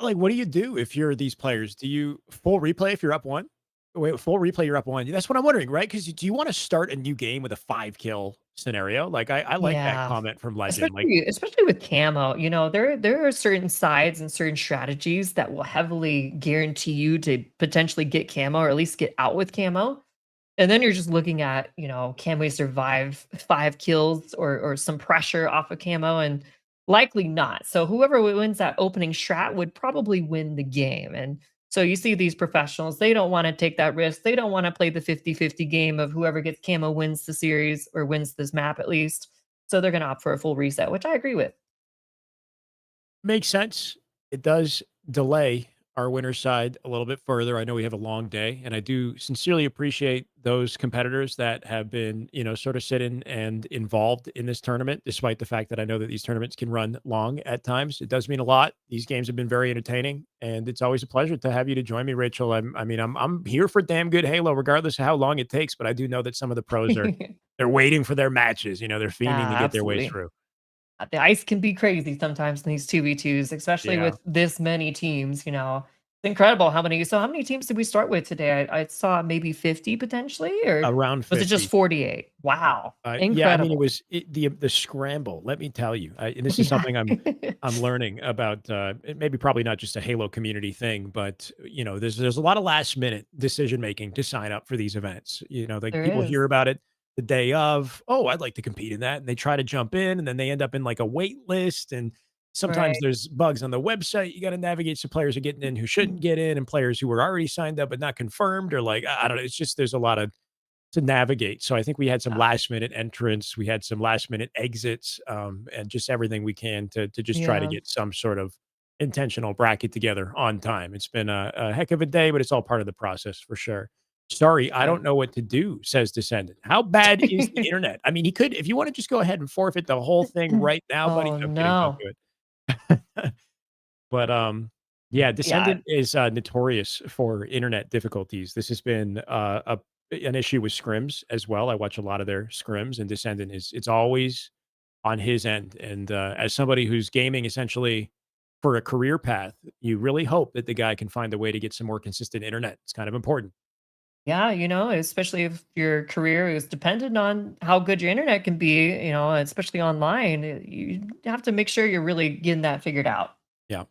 Like, what do you do if you're these players? Do you full replay if you're up 1? Wait, full replay, you're up 1. That's what I'm wondering, right? Because do you want to start a new game with a 5-kill scenario? Like, I like that comment from Legend. Especially with camo, there are certain sides and certain strategies that will heavily guarantee you to potentially get camo, or at least get out with camo. And then you're just looking at, can we survive 5 kills or some pressure off of camo? And likely not. So whoever wins that opening strat would probably win the game. And so you see these professionals, they don't want to take that risk. They don't want to play the 50-50 game of whoever gets camo wins the series, or wins this map at least. So they're going to opt for a full reset, which I agree with. Makes sense. It does delay our winner's side a little bit further. I know we have a long day, and I do sincerely appreciate those competitors that have been, sort of sitting and involved in this tournament, despite the fact that I know that these tournaments can run long at times. It does mean a lot. These games have been very entertaining, and it's always a pleasure to have you to join me, Rachel. I'm here for damn good Halo, regardless of how long it takes. But I do know that some of the pros they're waiting for their matches. They're fiending to get their way through. The ice can be crazy sometimes in these 2v2s, especially with this many teams, It's incredible how many teams did we start with today? I saw maybe 50 potentially, or around 50. Was it just 48? Wow. Incredible. Yeah, it was the scramble, let me tell you. And this is something I'm learning about, maybe probably not just a Halo community thing, but there's a lot of last minute decision making to sign up for these events. People hear about it the day of, oh, I'd like to compete in that. And they try to jump in, and then they end up in like a wait list. And sometimes there's bugs on the website. You got to navigate. So players are getting in who shouldn't get in, and players who were already signed up but not confirmed, or like, I don't know. It's just, there's a lot to navigate. So I think we had some last minute entrants. We had some last minute exits, and just everything we can to just try to get some sort of intentional bracket together on time. It's been a heck of a day, but it's all part of the process for sure. Sorry, I don't know what to do, says Descendant. How bad is the internet? I mean, he could, if you want to just go ahead and forfeit the whole thing right now, buddy. Oh, no. But yeah, Descendant is notorious for internet difficulties. This has been an issue with scrims as well. I watch a lot of their scrims, and Descendant it's always on his end. And as somebody who's gaming essentially for a career path, you really hope that the guy can find a way to get some more consistent internet. It's kind of important. Yeah, especially if your career is dependent on how good your internet can be, especially online, you have to make sure you're really getting that figured out. Yeah.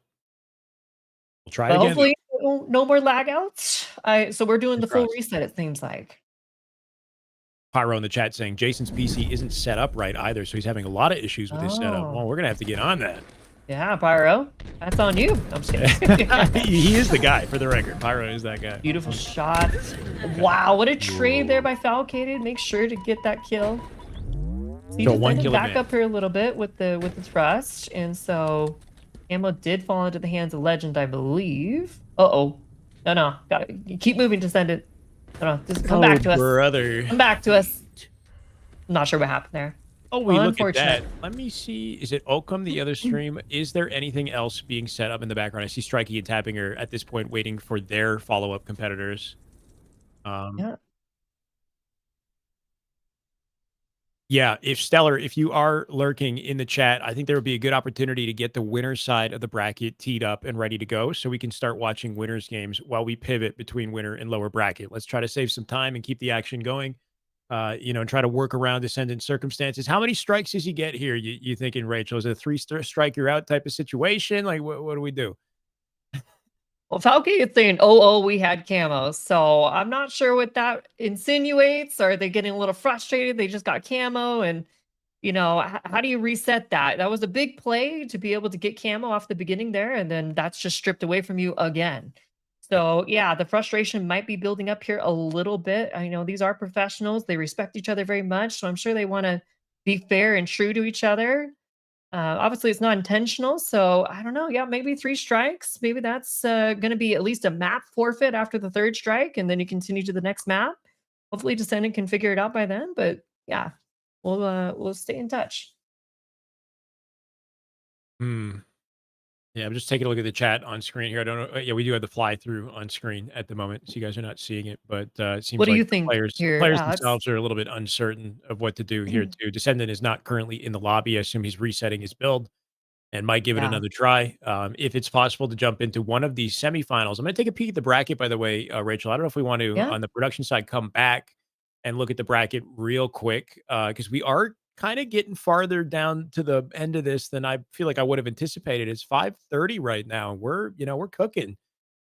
We'll try But again, though. hopefully, no more lag outs. So we're doing the Fingers full crossed. reset, it seems like. Pyro in the chat saying Jason's PC isn't set up right either, so he's having a lot of issues with his setup. Oh, Well, we're gonna have to get on that. yeah, Pyro. That's on you. I'm just kidding. He is the guy, for the record. Pyro is that guy. Beautiful shot. Wow, what a trade there by Falcated. Make sure to get that kill. So he So one defended kill back advantage. up here a little bit with the thrust, and so ammo did fall into the hands of Legend, I believe. Uh-oh. No, gotta keep moving to send it. No, just come back to us. Brother. Come back to us. I'm not sure what happened there. Oh, we look at that. Unfortunate. Let me see. Is it Oakham, the other stream? Is there anything else being set up in the background? I see Strikey and Tapping are at this point waiting for their follow-up competitors. Yeah. Yeah, if Stellar, if you are lurking in the chat, I think there would be a good opportunity to get the winner's side of the bracket teed up and ready to go so we can start watching winners games while we pivot between winner and lower bracket. Let's try to save some time and keep the action going. And try to work around descendant circumstances. How many strikes does he get here? You thinking, Rachel? Is it a strike you're out type of situation? Like, what do we do? Well, Falky is saying, oh, we had camos. So I'm not sure what that insinuates. Are they getting a little frustrated? They just got camo. And, how do you reset that? That was a big play to be able to get camo off the beginning there. And then that's just stripped away from you again. So, yeah, the frustration might be building up here a little bit. I know these are professionals. They respect each other very much. So I'm sure they want to be fair and true to each other. Obviously, it's not intentional. So I don't know. Yeah, maybe 3 strikes. Maybe that's going to be at least a map forfeit after the 3rd strike. And then you continue to the next map. Hopefully, Descendant can figure it out by then. But yeah, we'll stay in touch. Yeah, I'm just taking a look at the chat on screen here. I don't know. Yeah, we do have the fly through on screen at the moment, so you guys are not seeing it. But it seems What do like you the think here, players Alex? themselves are a little bit uncertain of what to do here too. Descendant is not currently in the lobby. I assume he's resetting his build and might give it Yeah. another try. If it's possible to jump into one of these semifinals, I'm going to take a peek at the bracket. By the way, Rachel, I don't know if we want to Yeah. on the production side come back and look at the bracket real quick because we are kind of getting farther down to the end of this than I feel like I would have anticipated. It's 5:30 right now. We're cooking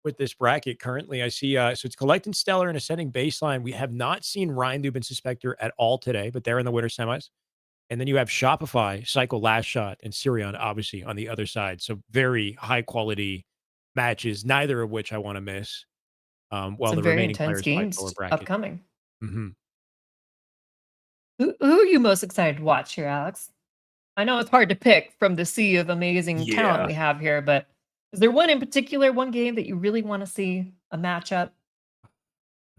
with this bracket currently. I see so it's Collecting Stellar and Ascending Baseline. We have not seen Ryan Dubin Suspector at all today, but they're in the winter semis. And then you have Shopify, Cycle Last Shot, and Sirion obviously on the other side. So very high quality matches, neither of which I want to miss. While Some the very remaining intense players fight games lower bracket. upcoming. Mm-hmm. Who are you most excited to watch here, Alex? I know it's hard to pick from the sea of amazing talent Yeah. we have here, but is there one in particular, one game that you really want to see a matchup?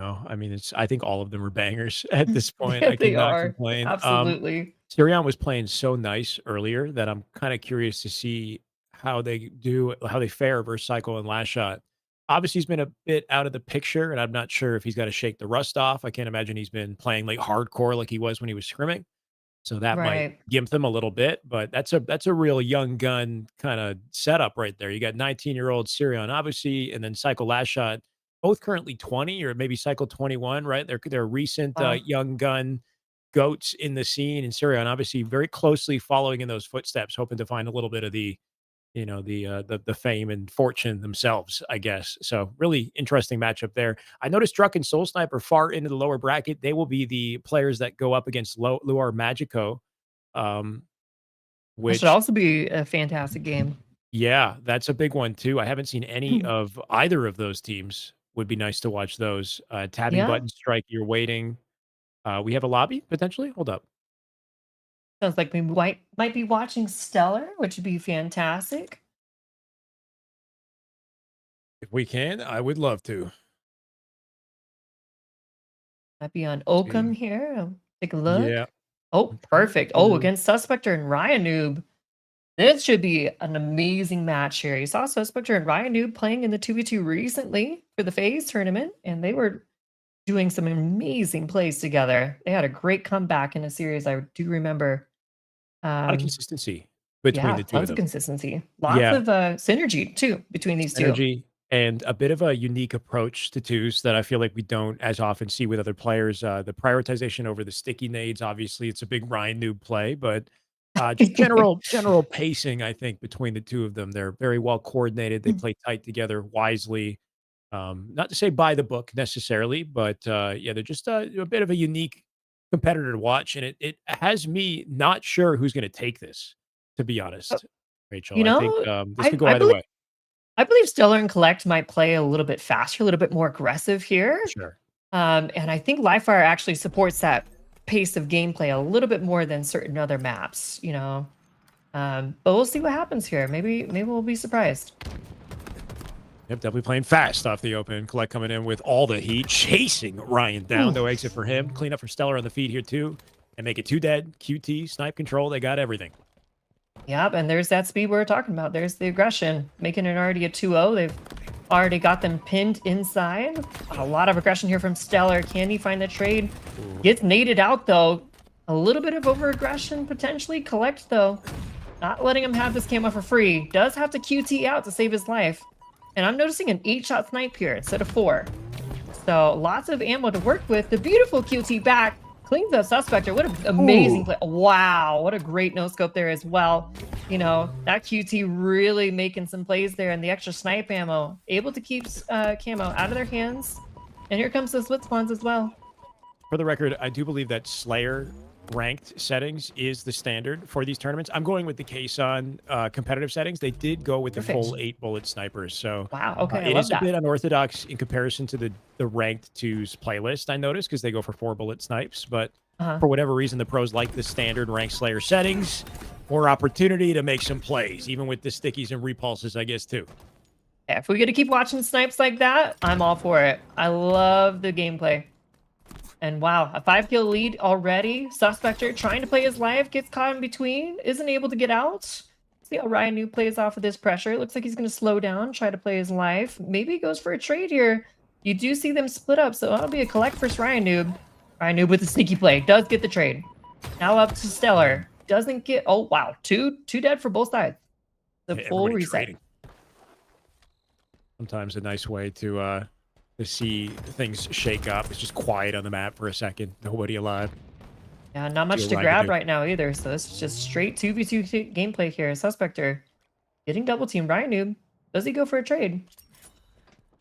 No, I mean I think all of them are bangers at this point. Yeah, I they cannot are. complain. Absolutely. Sirion was playing so nice earlier that I'm kind of curious to see how they fare versus Cycle and Last Shot. Obviously, he's been a bit out of the picture, and I'm not sure if he's got to shake the rust off. I can't imagine he's been playing like hardcore like he was when he was scrimming. So that might Right. gimp them a little bit, but that's a real young gun kind of setup right there. You got 19-year-old Sirion, obviously, and then Cycle Last Shot, both currently 20 or maybe Cycle 21, right? They're recent Wow. young gun goats in the scene, and Sirion obviously very closely following in those footsteps, hoping to find a little bit of the fame and fortune themselves, I guess. So really interesting matchup there. I noticed Druck and Soul Sniper far into the lower bracket. They will be the players that go up against Luar Magico, That which should also be a fantastic game. yeah, that's a big one too. I haven't seen any of either of those teams. Would be nice to watch those. Tabbing Yeah. button strike. You're waiting. We have a lobby potentially. Hold up. Sounds like we might be watching Stellar, which would be fantastic. If we can, I would love to. Might be on Oakham See. here. Take a look. Yeah. Oh, perfect. Oh, against Suspector and Ryan Noob. This should be an amazing match here. You saw Suspector and Ryan Noob playing in the 2v2 recently for the FaZe tournament, and they were doing some amazing plays together. They had a great comeback in a series I do remember A lot of Um, consistency between yeah, the two of tons of them. consistency. Lots Yeah, of synergy too between these two. energy and a bit of a unique approach to twos that I feel like we don't as often see with other players. The prioritization over the sticky nades, obviously, it's a big Ryan noob play, but just general pacing, I think, between the two of them. They're very well coordinated. They play tight together wisely. Not to say by the book necessarily, but yeah, they're just a bit of a unique competitor to watch, and it has me not sure who's going to take this. To be Uh, honest, Rachel, you I think know, this could go I either believe way. Stellar and Collect might play a little bit faster, a little bit more aggressive here. Sure. And I think Livefire actually supports that pace of gameplay a little bit more than certain other maps, you know. But we'll see what happens here. Maybe we'll be surprised. Yep, definitely playing fast off the open. Collect coming in with all the heat, chasing Ryan down. Ooh. No exit for him. Clean up for Stellar on the feed here too, and make it 2 dead. QT, snipe control. They got everything. Yep, and there's that speed we were talking about. There's the aggression, making it already a 2-0. They've already got them pinned inside. A lot of aggression here from Stellar. Can he find the trade? Ooh. Gets naded out, though. A little bit of over-aggression, potentially. Collect, though. Not letting him have this camo for free. Does have to QT out to save his life. And I'm noticing an 8-shot snipe here instead of 4. So lots of ammo to work with. The beautiful QT back. Cleans up Suspector. What an amazing play. Wow, what a great no-scope there as well. You know, that QT really making some plays there, and the extra snipe ammo. Able to keep camo out of their hands. And here comes the split spawns as well. For the record, I do believe that Slayer ranked settings is the standard for these tournaments. I'm going with the case on competitive settings. They did go with the Perfect. full 8-bullet snipers. So Wow, okay, I it love is that. a bit unorthodox in comparison to the ranked twos playlist, I noticed, because they go for 4-bullet snipes. But for whatever reason, the pros like the standard ranked Slayer settings. More opportunity to make some plays, even with the stickies and repulses, I guess, too. Yeah, if we get to keep watching snipes like that, I'm all for it. I love the gameplay. And wow, a 5-kill lead already. Suspector trying to play his life, gets caught in between, isn't able to get out. See how Ryan Noob plays off of this pressure. Looks like he's going to slow down, try to play his life. Maybe he goes for a trade here. You do see them split up, so that'll be a collect versus Ryan Noob. Ryan Noob with the sneaky play, does get the trade. Now up to Stellar. Doesn't get, oh wow, two dead for both sides. The full Everybody reset. trading. Sometimes a nice way to see things shake up. It's just quiet on the map for a second. Nobody alive. Yeah, not much Feel to like grab it. right now either. So this is just straight 2v2 gameplay here. Suspector getting double teamed. Ryan Noob. Does he go for a trade?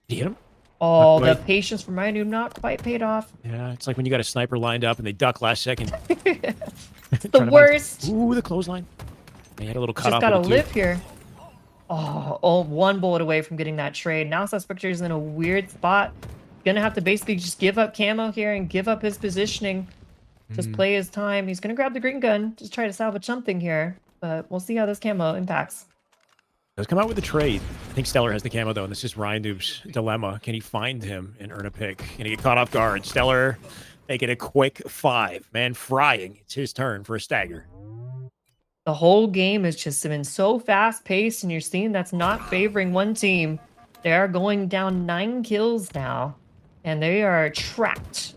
Did you hit him? Oh, the quite. patience from Ryan Noob not quite paid off. Yeah, it's like when you got a sniper lined up and they duck last second. It's the worst. Ooh, the clothesline. They had a little cut Just off. got to with it, too. live here. Oh, 1 bullet away from getting that trade. Now Suspector's in a weird spot. Gonna have to basically just give up camo here and give up his positioning. Just play his time. He's gonna grab the green gun, just try to salvage something here. But we'll see how this camo impacts. Does come out with a trade. I think Stellar has the camo though, and this is Ryan Noob's dilemma. Can he find him and earn a pick? Can he get caught off guard? Stellar making a quick 5. Man frying. It's his turn for a stagger. The whole game has just been so fast-paced, and you're seeing that's not favoring one team. They are going down 9 kills now, and they are trapped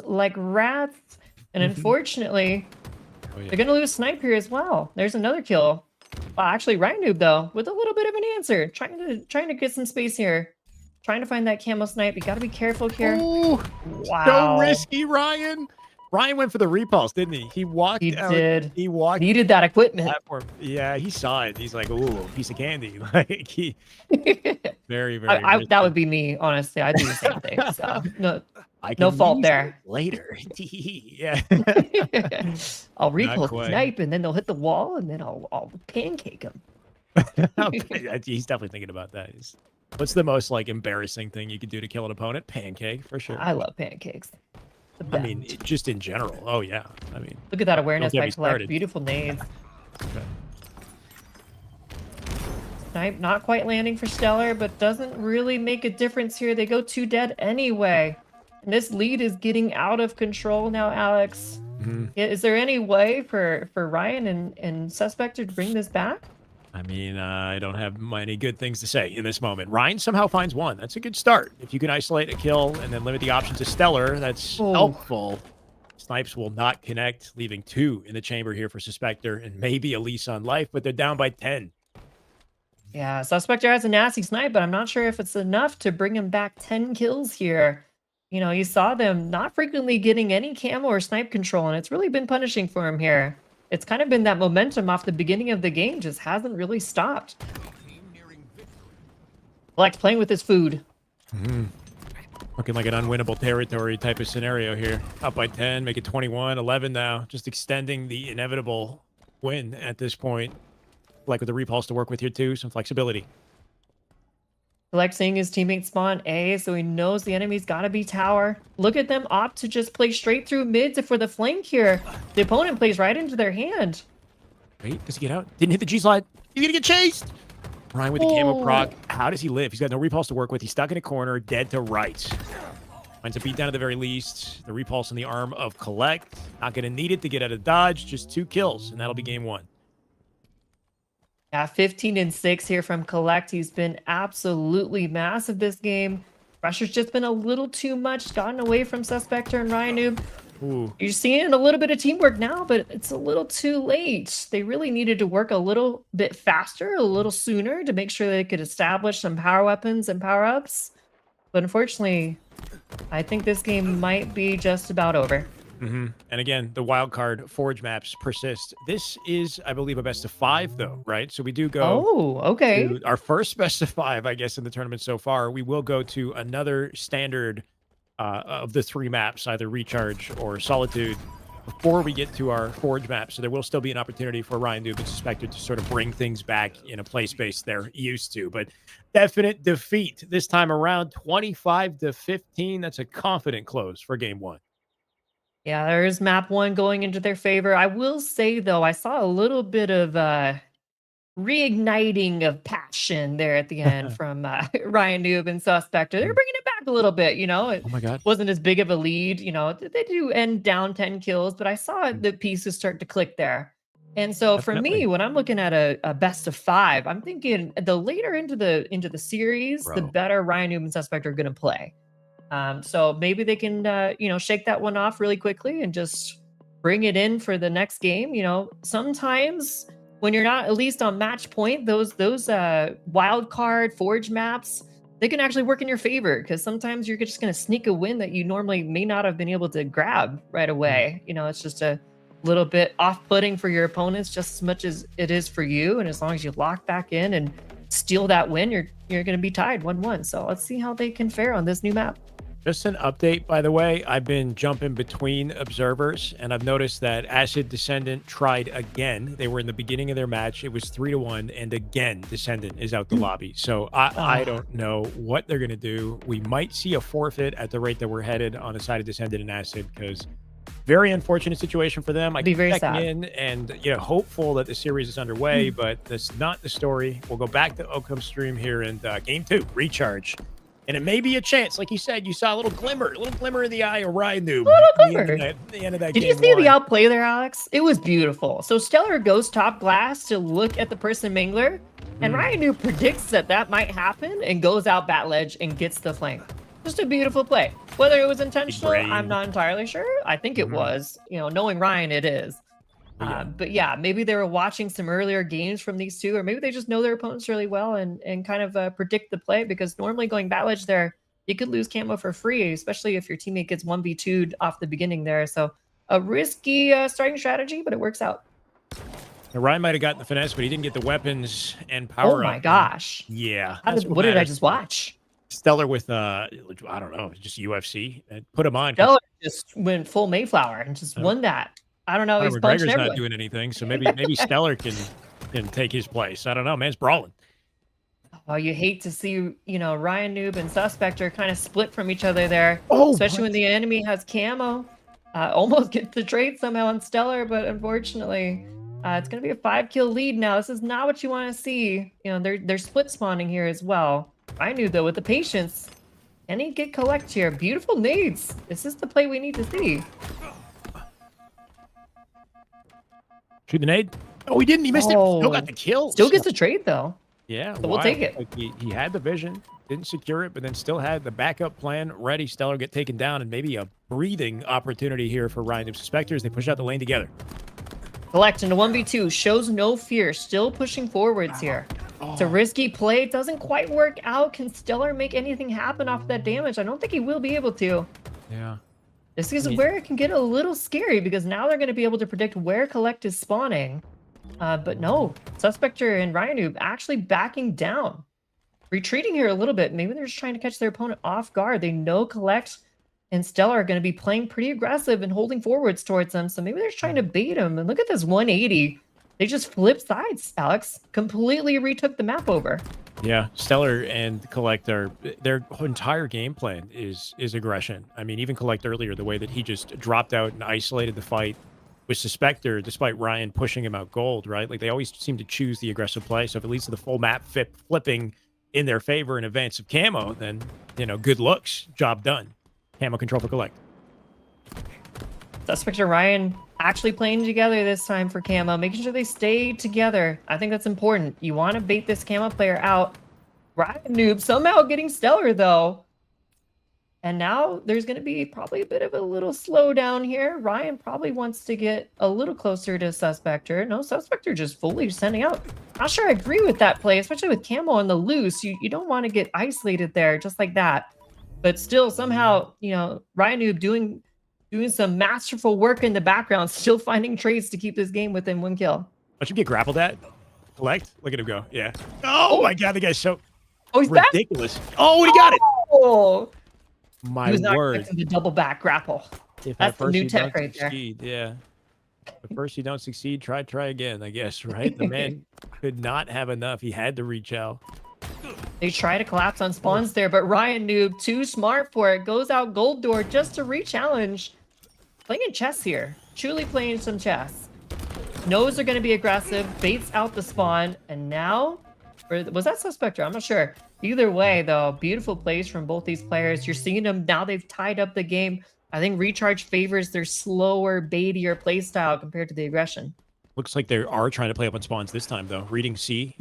like rats. And unfortunately, Oh, yeah. they're going to lose Snipe here as well. There's another kill. Well, actually, Ryan Noob, though, with a little bit of an answer. Trying to get some space here. Trying to find that camo snipe. You got to be careful here. Ooh, Wow. so risky, Ryan. Ryan went for the repulse, didn't he? He walked He out. did. He walked Needed that equipment. platform. Yeah, he saw it. He's like, ooh, piece of candy. Like he very, very that risky. would be me, honestly. I'd do the same thing. So, no, I no can fault use there. it later. Yeah. I'll repulse quite. snipe, and then they'll hit the wall, and then I'll pancake them. He's definitely thinking about that. What's the most like embarrassing thing you could do to kill an opponent? Pancake, for sure. I love pancakes. The I mean, best. just in general. Oh yeah. I mean, Look at that awareness get by me Collect. started. Beautiful nades. okay. Snipe not quite landing for Stellar, but doesn't really make a difference here. They go 2 dead anyway. And this lead is getting out of control now, Alex. Mhm. Is there any way for Ryan and Suspector to bring this back? I mean, I don't have many good things to say in this moment. Ryan somehow finds one. That's a good start. If you can isolate a kill and then limit the options to Stellar, that's Oh. helpful. snipes will not connect, leaving 2 in the chamber here for Suspector and maybe Elise on life, but they're down by 10. Yeah, Suspector has a nasty snipe, but I'm not sure if it's enough to bring him back 10 kills here. You know, you saw them not frequently getting any camo or snipe control, and it's really been punishing for him here. It's kind of been that momentum off the beginning of the game, just hasn't really stopped. Like playing with his food. Looking like an unwinnable territory type of scenario here. Up by 10, make it 21, 11 now. Just extending the inevitable win at this point. Like with the repulse to work with here too, some flexibility. Select seeing his teammate spawn A, so he knows the enemy's got to be tower. Look at them opt to just play straight through mid for the flank here. The opponent plays right into their hand. Wait, does he get out? Didn't hit the G-slide. He's gonna get chased. Ryan with the camo proc. How does he live? He's got no repulse to work with. He's stuck in a corner, dead to rights. Finds a beatdown at the very least. The repulse on the arm of Collect. Not gonna need it to get out of dodge. Just 2 kills, and that'll be game 1. Yeah, 15 and 6 here from Collect. He's been absolutely massive this game. Pressure's just been a little too much, gotten away from Suspector and Ryanoob. Ooh. You're seeing a little bit of teamwork now, but it's a little too late. They really needed to work a little bit faster, a little sooner to make sure they could establish some power weapons and power-ups. But unfortunately, I think this game might be just about over. And again, the wild card forge maps persist. This is, I believe, a best of 5, though, right? So we do go. Oh, okay. To our first best of 5, I guess, in the tournament so far. We will go to another standard of the 3 maps, either Recharge or Solitude, before we get to our forge map. So there will still be an opportunity for Ryan Noob and Suspector to sort of bring things back in a play space they're used to. But definite defeat this time around, 25-15. That's a confident close for game 1. Yeah, there's map 1 going into their favor. I will say, though, I saw a little bit of reigniting of passion there at the end from Ryan Noob and Suspector. They're bringing it back a little bit, you know. It Oh my God. wasn't as big of a lead, you know. They do end down 10 kills, but I saw the pieces start to click there. And so for Definitely. me, when I'm looking at a best of 5, I'm thinking the later into the series, the Bro. better Ryan Noob and Suspector are going to play. So maybe they can, you know, shake that one off really quickly and just bring it in for the next game. You know, sometimes when you're not at least on match point, those wild card forge maps, they can actually work in your favor because sometimes you're just going to sneak a win that you normally may not have been able to grab right away. You know, it's just a little bit off-putting for your opponents just as much as it is for you. And as long as you lock back in and steal that win, you're going to be tied 1-1. So let's see how they can fare on this new map. Just an update, by the way. I've been jumping between observers, and I've noticed that Acid Descendant tried again. They were in the beginning of their match. It was 3-1, and again, Descendant is out the lobby. So I don't know what they're going to do. We might see a forfeit at the rate that we're headed on the side of Descendant and Acid, because very unfortunate situation for them. I Be very keep checking sad. in and hopeful that the series is underway, but that's not the story. We'll go back to Oakham stream here in game 2, Recharge. And it may be a chance, like you said, you saw a little glimmer in the eye of Ryan Noob. The end of that Did you game see 1. the outplay there, Alex? It was beautiful. So Stellar goes top glass to look at the person Mangler, and Ryan Noob predicts that might happen and goes out bat ledge and gets the flank. Just a beautiful play. Whether it was intentional, brain. I'm not entirely sure. I think it was. You know, knowing Ryan, it is. But yeah, maybe they were watching some earlier games from these two, or maybe they just know their opponents really well and kind of predict the play, because normally going bat ledge there, you could lose camo for free, especially if your teammate gets 1v2'd off the beginning there. So a risky starting strategy, but it works out. Now, Ryan might have gotten the finesse, but he didn't get the weapons and power Oh my up. gosh. Yeah. What did I just watch? Stellar with, I don't know, just UFC. Put him on. Stellar just went full Mayflower and just won that. I don't know. He's Conor punching McGregor's everyone. not doing anything, so maybe Stellar can take his place. I don't know. Man's brawling. Oh, you hate to see, Ryan Noob and Suspect are kind of split from each other there, Oh, especially when the enemy has camo. Almost gets the trade somehow on Stellar, but unfortunately, it's going to be a 5-kill lead now. This is not what you want to see. They're split spawning here as well. Ryan Noob, though, with the patience, can he get collect here? Beautiful nades. This is the play we need to see. Shoot the nade. Oh, he didn't. He missed it. Still got the kill. Still gets a trade, though. Yeah, So we'll take it. Like he had the vision, didn't secure it, but then still had the backup plan ready. Stellar get taken down, and maybe a breathing opportunity here for Ryan and Suspectors. They push out the lane together. Collect into 1v2, shows no fear, still pushing forwards here. It's a risky play, doesn't quite work out. Can Stellar make anything happen off that damage? I don't think he will be able to. Yeah. This is where it can get a little scary because now they're going to be able to predict where Collect is spawning. But no, Suspector and Ryanoob actually backing down. Retreating here a little bit. Maybe they're just trying to catch their opponent off guard. They know Collect and Stellar are going to be playing pretty aggressive and holding forwards towards them. So maybe they're just trying to bait them. And look at this 180. They just flipped sides, Alex. Completely retook the map over. Yeah, Stellar and Collect are their entire game plan is aggression. I mean, even Collect earlier, the way that he just dropped out and isolated the fight with Suspector, despite Ryan pushing him out gold, right? Like they always seem to choose the aggressive play. So if it leads to the full map flipping in their favor in advance of camo, then good looks, job done. Camo control for Collect. Suspector Ryan actually playing together this time for camo, making sure they stay together. I think that's important. You want to bait this camo player out. Ryanoob somehow getting Stellar though. And now there's going to be probably a bit of a little slowdown here. Ryan probably wants to get a little closer to Suspector. No, Suspector just fully sending out. Not sure I agree with that play, especially with camo on the loose. You don't want to get isolated there just like that. But still, somehow, Ryanoob doing some masterful work in the background, still finding trades to keep this game within 1 kill. Don't you get grappled at? Collect? Look at him go. Yeah. Oh my God, the guy's so he's ridiculous. Back? Oh, he got it. Oh, my he was not word. expecting the double back grapple. That's the new tech right there. Yeah. But first you don't succeed, try again, I guess, right? The man could not have enough. He had to reach out. They try to collapse on spawns there, but Ryanoob, too smart for it, goes out gold door just to re-challenge. Playing chess here. Truly playing some chess. Knows they're going to be aggressive, baits out the spawn, and now... Or was that Suspector? I'm not sure. Either way, though, beautiful plays from both these players. You're seeing them now. They've tied up the game. I think Recharge favors their slower, baitier playstyle compared to the aggression. Looks like they are trying to play up on spawns this time, though. Reading C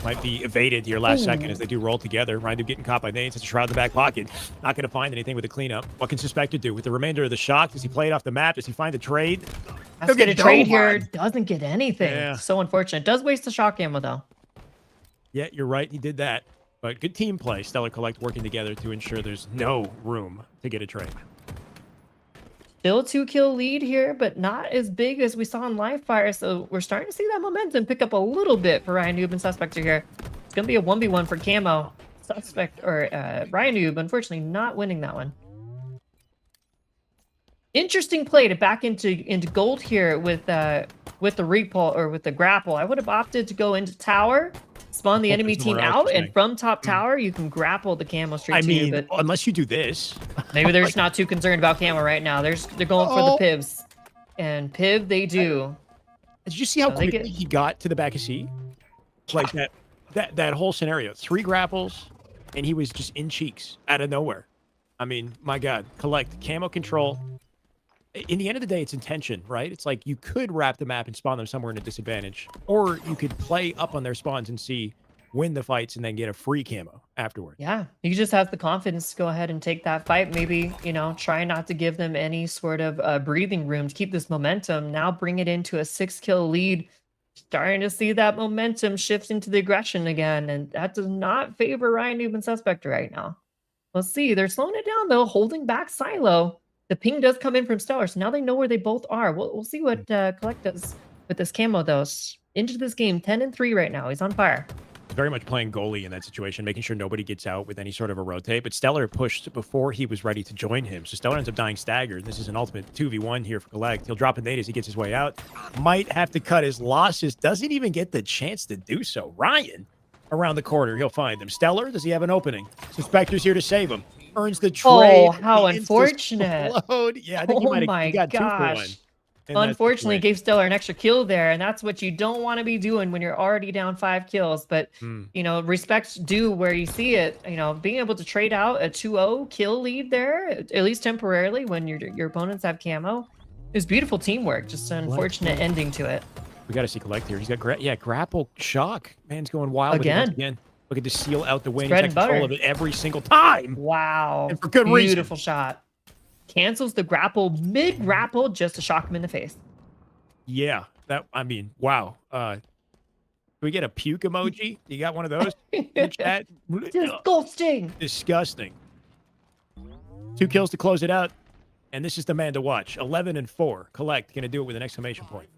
might be evaded here last second as they do roll together. Ryanoob getting caught by nades. It's a shroud in the back pocket. Not going to find anything with the cleanup. What can Suspector do with the remainder of the shock? Does he play it off the map? Does he find a trade? Has to get a trade here. Doesn't get anything. Yeah. So unfortunate. Does waste the shock ammo, though. Yeah, you're right. He did that. But good team play. Stellar Collect working together to ensure there's no room to get a trade. Still a 2-kill lead here, but not as big as we saw in live fire. So we're starting to see that momentum pick up a little bit for Ryanoob and Suspector here. It's going to be a 1v1 for camo. Ryanoob, unfortunately, not winning that one. Interesting play to back into gold here with the repul or with the grapple. I would have opted to go into tower, spawn the enemy team out, and from top tower you can grapple the camo straight to you. But unless you do this, maybe they're just not too concerned about camo right now. They're going for the pivs, and piv they do. Did you see how quickly he got to the back of C? Like that whole scenario, 3 grapples, and he was just in cheeks out of nowhere. I mean, my God, Collect camo control. In the end of the day, it's intention, right? It's like you could wrap the map and spawn them somewhere in a disadvantage, or you could play up on their spawns and see, win the fights, and then get a free camo afterward. Yeah, you just have the confidence to go ahead and take that fight. Maybe, try not to give them any sort of breathing room to keep this momentum. Now bring it into a 6-kill lead. Starting to see that momentum shift into the aggression again, and that does not favor Ryanoob and Suspector right now. We'll see. They're slowing it down, though, holding back Silo. The ping does come in from Stellar, so now they know where they both are. We'll see what Collect does with this camo, though. Into this game, 10-3 right now. He's on fire. Very much playing goalie in that situation, making sure nobody gets out with any sort of a rotate. But Stellar pushed before he was ready to join him. So Stellar ends up dying staggered. This is an ultimate 2v1 here for Collect. He'll drop a nade as he gets his way out. Might have to cut his losses. Doesn't even get the chance to do so. Ryan around the corner. He'll find him. Stellar, does he have an opening? Suspector's here to save him. Earns the trade. Oh, how unfortunate. Yeah, I think he might have got 2 for 1. Unfortunately, gave Stellar an extra kill there, and that's what you don't want to be doing when you're already down 5 kills. But, respect due where you see it. Being able to trade out a 2-0 kill lead there, at least temporarily, when your opponents have camo, is beautiful teamwork. Just an unfortunate ending to it. We got to see Collect here. He's got grapple shock. Man's going wild with it once again. Looking to seal out the win. He's got control of it every single time. Wow. And for good reason. Beautiful shot. Cancels the grapple mid-grapple just to shock him in the face. Yeah. I mean, wow. Can we get a puke emoji? You got one of those in the chat? Disgusting. Disgusting. 2 kills to close it out. And this is the man to watch. 11-4. Collect. Gonna do it with an exclamation point.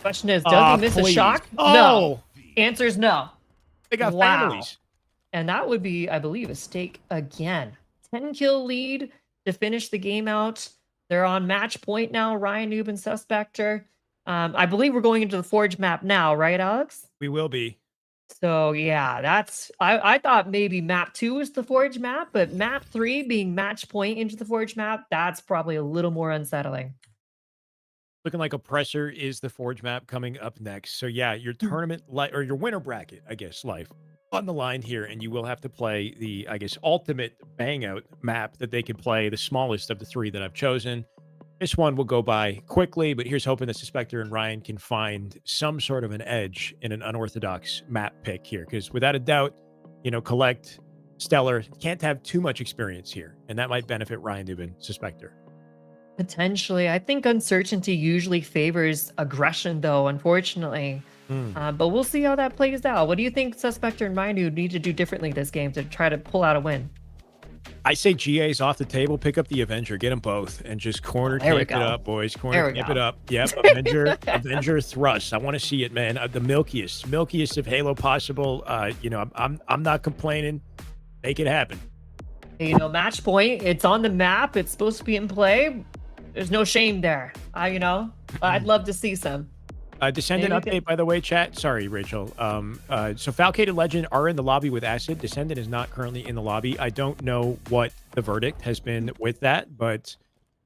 Question is, does he miss a shock? Oh. No. Answer is no. They got families. And that would be, I believe, a stake again. 10-kill lead to finish the game out. They're on match point now, Ryan Noob and Suspector. I believe we're going into the Forge map now, right, Alex? We will be. So, yeah, that's... I thought maybe map 2 was the Forge map, but map 3 being match point into the Forge map, that's probably a little more unsettling. Looking like Oppressor is the Forge map coming up next. So, yeah, your tournament, or your winner bracket, I guess, life on the line here, and you will have to play the, I guess, ultimate bang-out map that they can play, the smallest of the 3 that I've chosen. This one will go by quickly, but here's hoping that Suspector and Ryan can find some sort of an edge in an unorthodox map pick here, because without a doubt, you know, Collect, Stellar can't have too much experience here, and that might benefit Ryan Dubin, Suspector. Potentially. I think uncertainty usually favors aggression, though, unfortunately. But we'll see how that plays out. What do you think Suspector and Ryan Noob need to do differently this game to try to pull out a win? I say GA's off the table. Pick up the Avenger. Get them both. And just corner camp it up, boys. Corner camp it up. Yep. Avenger thrust. I want to see it, man. The milkiest of Halo possible. You know, I'm not complaining. Make it happen. You know, match point. It's on the map. It's supposed to be in play. There's no shame there. You know, I'd love to see some. Descendant update, by the way, chat. Sorry, Rachel. So Falcated Legend are in the lobby with Acid. Descendant is not currently in the lobby. I don't know what the verdict has been with that, but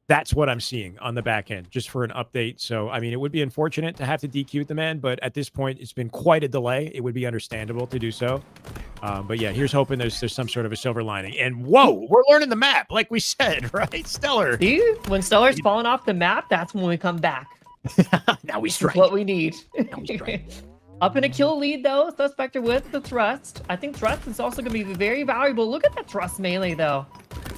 that's what I'm seeing on the back end, just for an update. So, I mean, it would be unfortunate to have to DQ the man, but at this point, it's been quite a delay. It would be understandable to do so. But yeah, here's hoping there's some sort of a silver lining. And whoa, we're learning the map, like we said, right? Stellar. See? When Stellar's falling off the map, that's when we come back. Now we strike. What we need. Up in a kill lead, though. Suspector with the thrust. I think thrust is also going to be very valuable. Look at that thrust melee, though.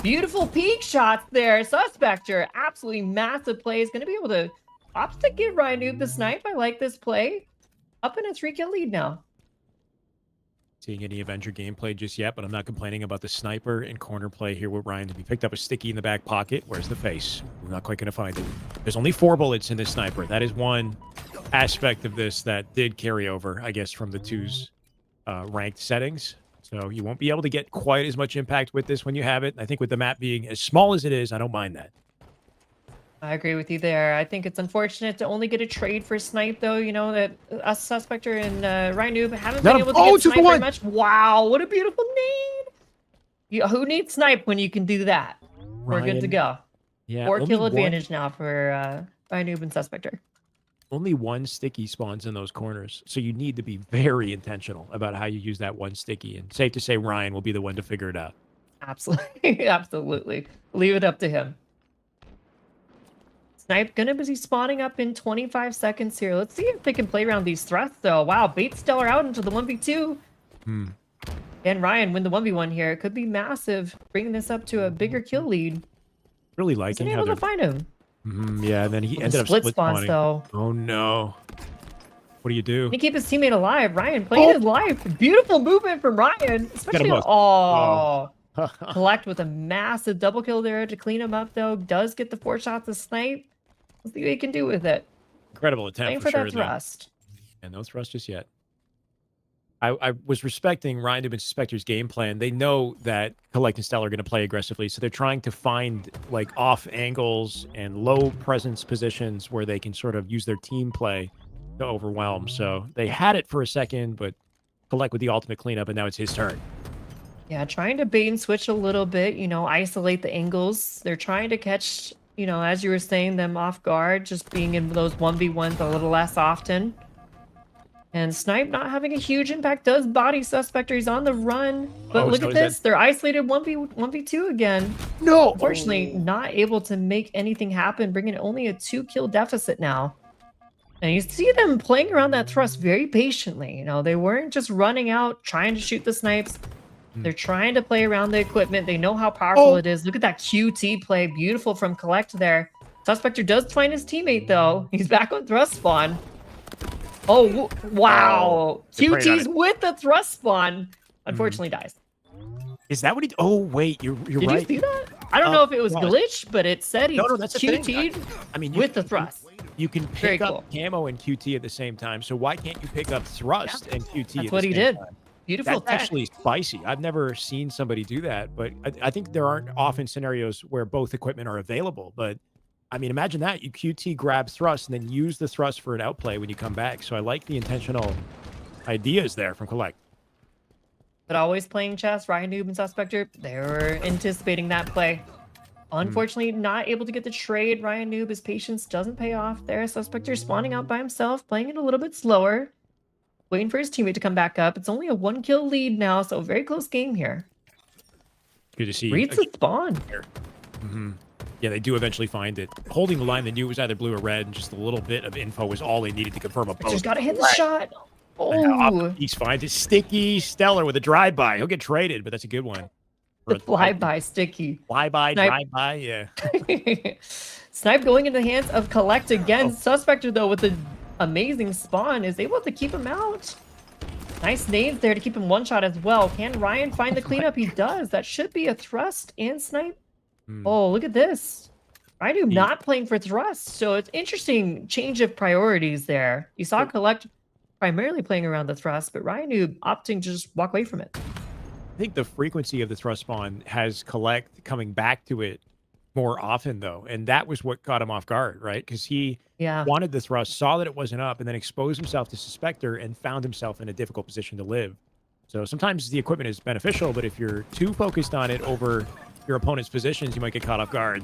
Beautiful peek shots there. Suspector, absolutely massive play. Is going to be able to opt to give Ryan Noob the snipe. I like this play. Up in a 3-kill lead now. Seeing any Avenger gameplay just yet, but I'm not complaining about the sniper and corner play here with Ryan. He picked up a sticky in the back pocket. Where's the face? We're not quite going to find it. There's only 4 bullets in this sniper. That is one aspect of this that did carry over, I guess, from the 2's ranked settings. So you won't be able to get quite as much impact with this when you have it. I think with the map being as small as it is, I don't mind that. I agree with you there. I think it's unfortunate to only get a trade for snipe, though. You know, that us Suspector and Ryan Noob haven't been able to get snipe very much. Wow, what a beautiful need. Who needs snipe when you can do that? We're good to go. Yeah, 4-kill advantage now for Ryan Noob and Suspector. Only 1 sticky spawns in those corners, so you need to be very intentional about how you use that 1 sticky. And safe to say Ryan will be the one to figure it out. Absolutely. Absolutely. Leave it up to him. Snipe gonna be spawning up in 25 seconds here. Let's see if they can play around these thrusts, though. Wow, bait Stellar out into the 1v2. And Ryan win the 1v1 here. It could be massive, bringing this up to a bigger kill lead. Really liking how able to find him. Yeah, and then he ended up split spawning. Though. Oh no. What do you do? He keep his teammate alive. Ryan playing his life. Beautiful movement from Ryan. Especially Collect with a massive double kill there to clean him up, though. Does get the 4 shots of snipe. Let's see what he can do with it. Incredible attempt for sure. That thrust. And no thrust just yet. I was respecting Ryan Dubin Suspector's game plan. They know that Collect and Stellar are going to play aggressively, so they're trying to find like off angles and low presence positions where they can sort of use their team play to overwhelm. So they had it for a second, but Collect with the ultimate cleanup, and now it's his turn. Yeah, trying to bait and switch a little bit, you know, isolate the angles. They're trying to catch, you know, as you were saying, them off guard, just being in those 1v1s a little less often. And Snipe not having a huge impact does body Suspector. He's on the run. But look at this. They're isolated 1v2 again. No! Unfortunately, not able to make anything happen, bringing only a 2-kill deficit now. And you see them playing around that thrust very patiently. You know, they weren't just running out trying to shoot the snipes. They're trying to play around the equipment. They know how powerful it is. Look at that QT play. Beautiful from Collect there. Suspector does find his teammate, though. He's back on thrust spawn. Oh, wow. They preyed on QT's it. with the thrust spawn. Unfortunately, dies. Is that what he? Oh wait, you're Did right. you see that? I don't know if it was no. glitched, but it said he No, that's the thing. QT'd I mean, with the thrust. You can Very pick up camo and QT at the same time. So why can't you pick up thrust and QT? That's at what the he same did. time? Beautiful That's tech. actually spicy. I've never seen somebody do that, but I think there aren't often scenarios where both equipment are available. But I mean, imagine that you QT grab thrust and then use the thrust for an outplay when you come back. So I like the intentional ideas there from Collect. But always playing chess, Ryan Noob and Suspector, they were anticipating that play. Unfortunately, not able to get the trade. Ryan Noob, his patience doesn't pay off there. Suspector spawning out by himself, playing it a little bit slower. Waiting for his teammate to come back up. It's only a 1-kill lead now, so very close game here. Good to see. Reads the spawn. Yeah, they do eventually find it. Holding the line, they knew it was either blue or red, and just a little bit of info was all they needed to confirm a post. Just gotta hit the shot. Oh, Oh, he's finds it. Sticky Stellar with a drive-by. He'll get traded, but that's a good one. the flyby sticky. Fly-by, Snipe. drive-by, yeah. Snipe going into the hands of Collect again. Suspector, though, with the amazing spawn, is able to keep him out. Nice nades there to keep him one shot as well. Can Ryan find the cleanup? He does. That should be a thrust and snipe. Oh, look at this. Ryan not playing for thrust. So it's interesting change of priorities there. You saw Collect primarily playing around the thrust, but Ryan opting to just walk away from it. I think the frequency of the thrust spawn has Collect coming back to it more often, though. And that was what caught him off guard, right? Because he wanted the thrust, saw that it wasn't up, and then exposed himself to Suspector and found himself in a difficult position to live. So sometimes the equipment is beneficial, but if you're too focused on it over your opponent's positions, you might get caught off guard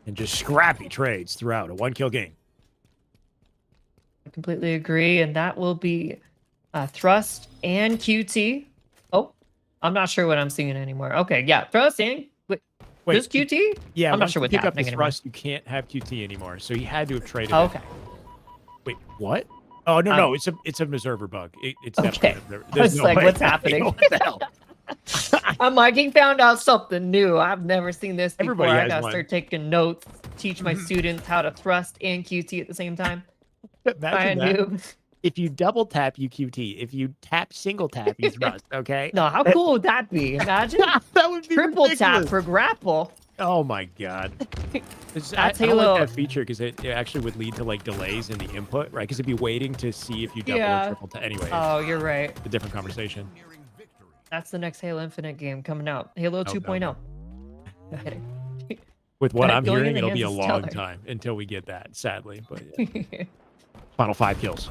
and just scrappy trades throughout a 1-kill game. I completely agree, and that will be thrust and QT. Oh, I'm not sure what I'm seeing anymore. Okay, yeah, thrust and Wait, just QT? Yeah, I'm not once sure you what's pick up the happening anymore. thrust, you can't have QT anymore. So he had to have traded. Okay. Wait, what? Oh no, it's an observer bug. It's Okay. definitely. I was like, what's happening? What the hell? I'm like, he found out something new. I've never seen this before. Everybody I has gotta one. start taking notes, teach my students how to thrust and QT at the same time. Imagine I that. knew. If you double tap, you QT. If you tap single tap, you thrust. Okay. No, how cool would that be? Imagine that would be triple tap ridiculous. for grapple. Oh my god. That's I don't Halo. like that feature because it actually would lead to like delays in the input, right? Because it'd be waiting to see if you double Yeah. or triple tap. Anyway, Oh, you're right. it's a different conversation. Nearing victory. That's the next Halo Infinite game coming out. Halo No, 2.0. no. No kidding. With what I'm Going in hearing, the it'll be a hands of long Stellar. time until we get that, sadly. But yeah. Final 5 kills.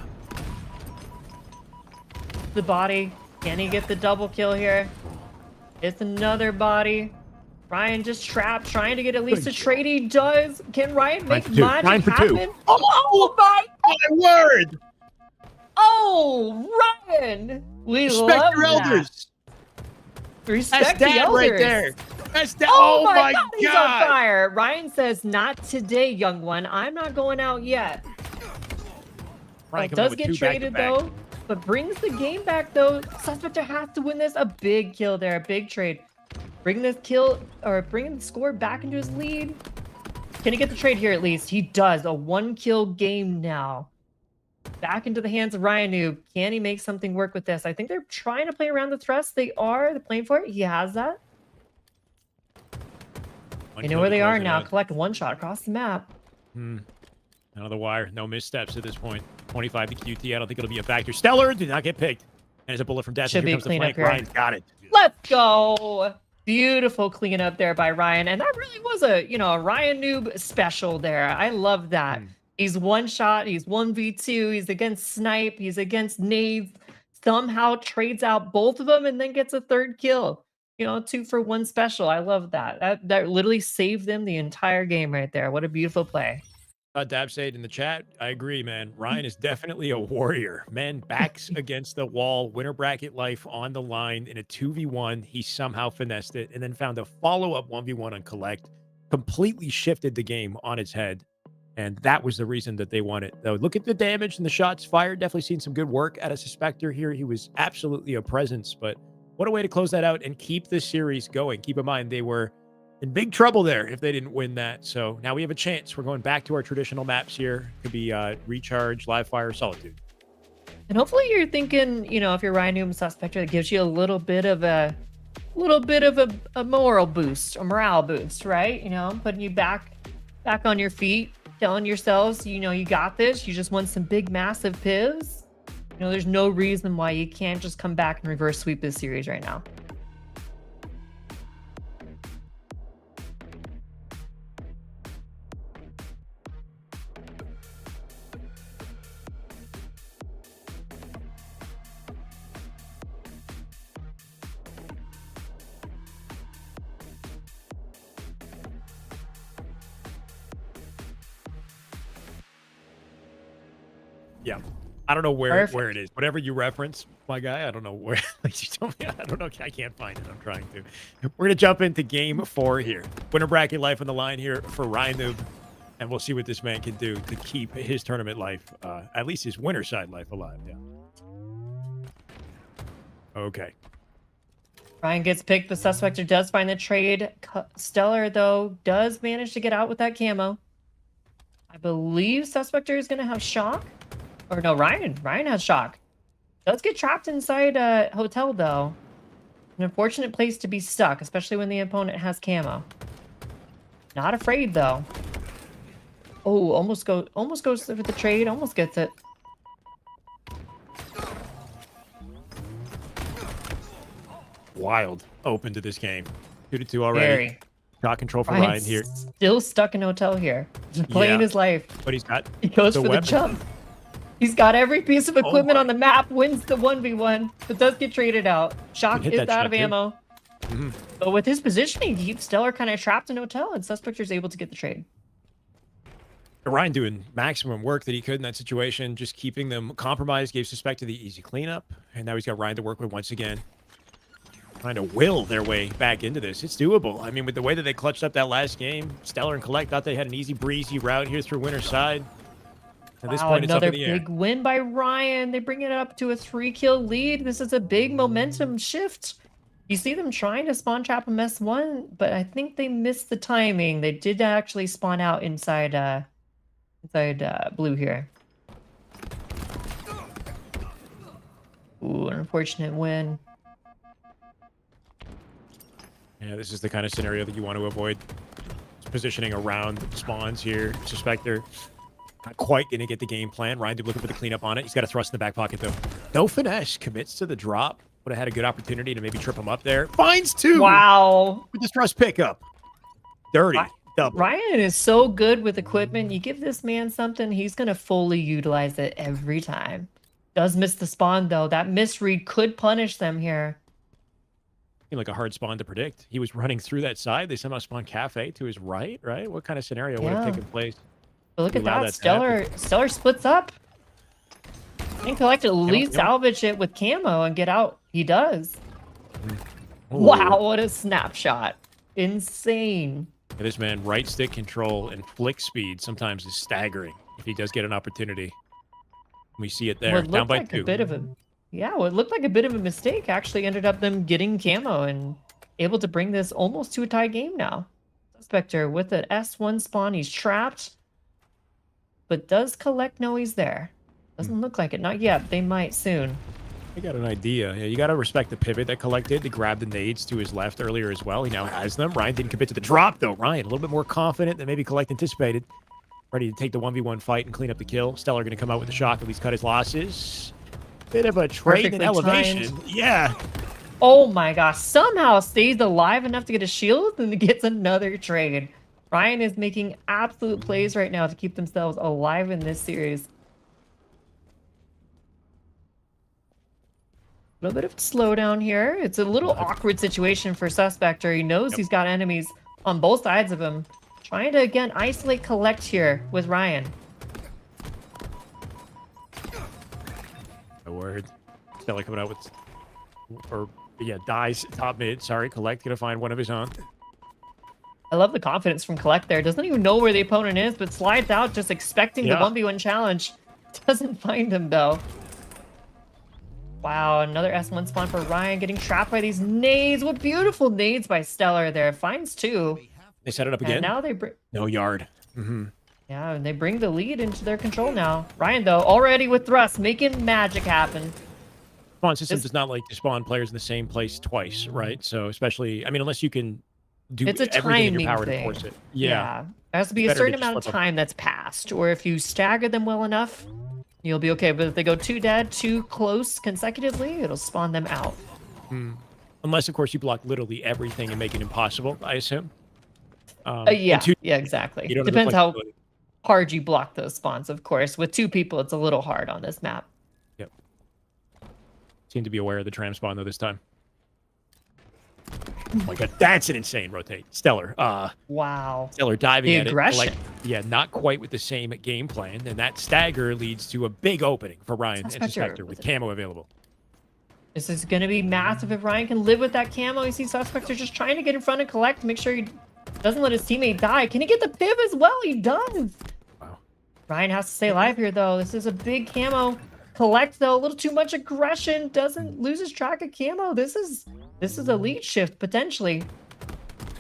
The body. Can he get the double kill here? It's another body. Ryan just trapped, trying to get at least a trade. He does. Can Ryan make for two. magic Ryan for two. happen? Oh my! My word! Oh, Ryan! We Respect love your that. elders. Respect That's the dad elders. right there. That's dad. Oh, my God. He's on fire. Ryan says, "Not today, young one. I'm not going out yet." Ryan coming Does up with get 2 traded back-to-back. though, but brings the game back though. Suspector has to win this. A big kill there, a big trade. Bring this kill or bringing the score back into his lead. Can he get the trade here at least? He does. A 1-kill game now. Back into the hands of Ryan Noob. Can he make something work with this? I think they're trying to play around the thrust. They're playing for it. He has that. One You kill know where to they close are it now. out. Collect one shot across the map. Out of the wire. No missteps at this point. 25 to QT. I don't think it'll be a factor. Stellar did not get picked. And as a bullet from Death. Should Here be comes the cleanup flank. here. Ryan's got it. Let's go. Beautiful cleanup there by Ryan. And that really was a Ryan Noob special there. I love that. He's one shot. He's 1v2. He's against Snipe. He's against Nades. Somehow trades out both of them and then gets a third kill. 2 for 1 special. I love that. That literally saved them the entire game right there. What a beautiful play. Dab said in the chat, I agree, man. Ryan is definitely a warrior. Man, backs against the wall, winner bracket life on the line in a 2v1. He somehow finessed it and then found a follow-up 1v1 on Collect. Completely shifted the game on its head. And that was the reason that they won it. Though, look at the damage and the shots fired. Definitely seen some good work out of Suspector here. He was absolutely a presence, but what a way to close that out and keep this series going. Keep in mind, they were in big trouble there if they didn't win that. So now we have a chance. We're going back to our traditional maps here. Could be Recharge, Live Fire, Solitude. And hopefully you're thinking, you know, if you're Ryan Newman Suspector, it gives you a little bit of a moral boost, a morale boost, right? You know, putting you back on your feet, telling yourselves, you know, you got this. You just won some big, massive pivs. You know, there's no reason why you can't just come back and reverse sweep this series right now. Yeah. I don't know where it is. Whatever you reference, my guy, I don't know where. Like you told me, I don't know. I can't find it. I'm trying to. We're going to jump into game 4 here. Winter bracket life on the line here for Ryan Noob. And we'll see what this man can do to keep his tournament life, at least his winter side life alive. Yeah. Okay. Ryan gets picked. The Suspector does find the trade. Stellar, though, does manage to get out with that camo. I believe Suspector is going to have shock. Or no, Ryan has shock. Does get trapped inside a hotel, though. An unfortunate place to be stuck, especially when the opponent has camo. Not afraid, though. Oh, almost goes for the trade. Almost gets it. Wild open to this game. 2-2 already. Very. Shot control for Ryan's Ryan here. Still stuck in hotel here. Just playing his life. But He goes for the weapon. jump. He's got every piece of equipment my. on the map, wins the 1v1, but does get traded out. Shock hit is that out shot, of too. ammo. Mm-hmm. But with his positioning, he keeps Stellar kind of trapped in hotel, and Suspector's able to get the trade. Ryan doing maximum work that he could in that situation, just keeping them compromised, gave Suspector the easy cleanup, and now he's got Ryan to work with once again. Trying to will their way back into this. It's doable. I mean, with the way that they clutched up that last game, Stellar and Collect thought they had an easy, breezy route here through Winter Side. At this point, it's up another in the air. big win by Ryan. They bring it up to a 3-kill lead. This is a big momentum shift. You see them trying to spawn trap a S1, but I think they missed the timing. They did actually spawn out inside blue here. Ooh, an unfortunate win. Yeah, this is the kind of scenario that you want to avoid. Positioning around spawns here. Suspector not quite going to get the game plan. Ryan did looking for the cleanup on it. He's got a thrust in the back pocket, though. No finesse. Commits to the drop. Would have had a good opportunity to maybe trip him up there. Finds 2. Wow. With this thrust pickup. Dirty. Double. Ryan is so good with equipment. You give this man something, he's going to fully utilize it every time. Does miss the spawn, though. That misread could punish them here. Like a hard spawn to predict. He was running through that side. They somehow spawned Cafe to his right? What kind of scenario would have taken place? But look at Allow that. that Stellar splits up. And Collect at least salvage it with camo and get out. He does. Ooh. Wow, what a snapshot. Insane. This man, right stick control and flick speed sometimes is staggering if he does get an opportunity. We see it there. What Down looked by like 2. a bit of a what looked like a bit of a mistake actually ended up them getting camo and able to bring this almost to a tie game now. Suspector with an S1 spawn, he's trapped. But does Collect know he's there? Doesn't look like it. Not yet. They might soon. I got an idea. Yeah, you got to respect the pivot that Collect did to grab the nades to his left earlier as well. He now has them. Ryan didn't commit to the drop, though. Ryan, a little bit more confident than maybe Collect anticipated. Ready to take the 1v1 fight and clean up the kill. Stellar going to come out with the shock, at least cut his losses. Bit of a trade in Perfectly elevation. timed. Yeah. Oh my gosh. Somehow stays alive enough to get a shield and gets another trade. Ryan is making absolute plays right now to keep themselves alive in this series. A little bit of slowdown here. It's a little awkward situation for Suspector. He knows he's got enemies on both sides of him. Trying to, again, isolate Collect here with Ryan. A word. Stellar coming out with... dies top mid. Sorry, Collect going to find one of his own. I love the confidence from Collect there. Doesn't even know where the opponent is, but slides out just expecting the Yeah. 1v1 challenge. Doesn't find him, though. Wow, another S1 spawn for Ryan, getting trapped by these nades. What beautiful nades by Stellar there. Finds two. They set it up again. And now they bring... No yard. Yeah, and they bring the lead into their control now. Ryan, though, already with thrust, making magic happen. Spawn system does not like to spawn players in the same place twice, right? So especially, I mean, unless you can do It's a everything in your timing power thing. to force it. Yeah. There has to be a Better to certain just amount of flip 'em. time that's passed, or if you stagger them well enough, you'll be okay. But if they go too dead, too close consecutively, it'll spawn them out. Unless, of course, you block literally everything and make it impossible, I assume. Yeah, exactly. You don't have the Depends how flexibility. hard you block those spawns, of course. With two people, it's a little hard on this map. Yep. Seem to be aware of the tram spawn, though, this time. Oh my god, that's an insane rotate. Stellar. Wow. Stellar diving The at aggression. it. Yeah, not quite with the same game plan. And that stagger leads to a big opening for Ryan and Suspector with camo available. This is going to be massive if Ryan can live with that camo. You see Suspector just trying to get in front and collect, make sure he doesn't let his teammate die. Can he get the piv as well? He does. Wow. Ryan has to stay alive here, though. This is a big camo. Collect, though, a little too much aggression. Doesn't lose his track of camo. This is a lead shift, potentially.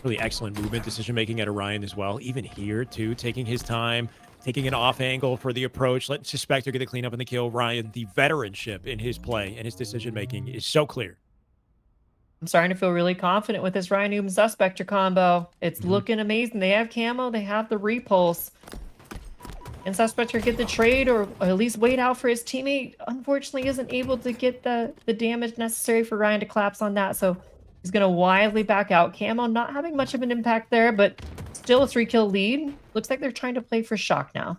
Really excellent movement decision-making out of Ryan as well. Even here, too, taking his time, taking an off angle for the approach, letting Suspector get the cleanup and the kill. Ryan, the veteranship in his play and his decision-making is so clear. I'm starting to feel really confident with this Ryan Newman Suspector combo. It's looking amazing. They have camo. They have the repulse. And Suspector get the trade or at least wait out for his teammate. Unfortunately, isn't able to get the damage necessary for Ryan to collapse on that. So he's going to wisely back out. Camo not having much of an impact there, but still a 3-kill lead. Looks like they're trying to play for shock now.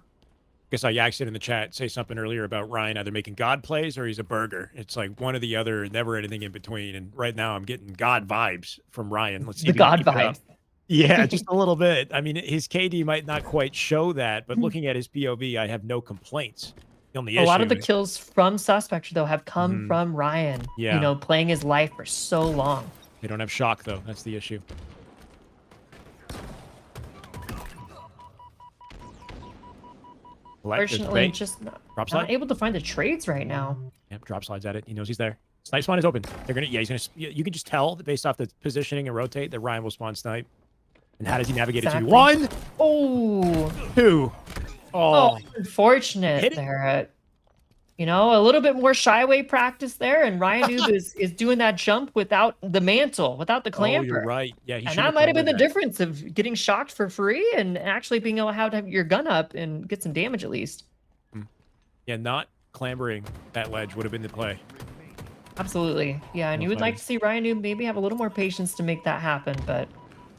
I saw Yaxit in the chat say something earlier about Ryan either making God plays or he's a burger. It's like one or the other, never anything in between. And right now I'm getting God vibes from Ryan. Let's see The if he can God keep it up. vibes. Yeah, just a little bit. I mean, his KD might not quite show that, but looking at his POV, I have no complaints. The only A lot issue of the is- kills from Suspector, though, have come from Ryan. Yeah. You know, playing his life for so long. They don't have shock, though. That's the issue. Fortunately, just Drop slide. not able to find the trades right now. Yep, drop slides at it. He knows he's there. Snipe spawn is open. They're gonna, yeah, he's gonna. You can just tell that based off the positioning and rotate that Ryan will spawn snipe. And how does he navigate it to you? Exactly. 1, Oh, 2. oh, Oh, unfortunate Hit it. there. You know, a little bit more Shyway practice there, and Ryan Noob is doing that jump without the mantle, without the oh, clamper. you're right. Yeah, he And should that might have been the that. difference of getting shocked for free and actually being able to have your gun up and get some damage at least. Yeah, not clambering that ledge would have been the play. Absolutely. Yeah, and No you would like fighting. to see Ryan Noob maybe have a little more patience to make that happen, but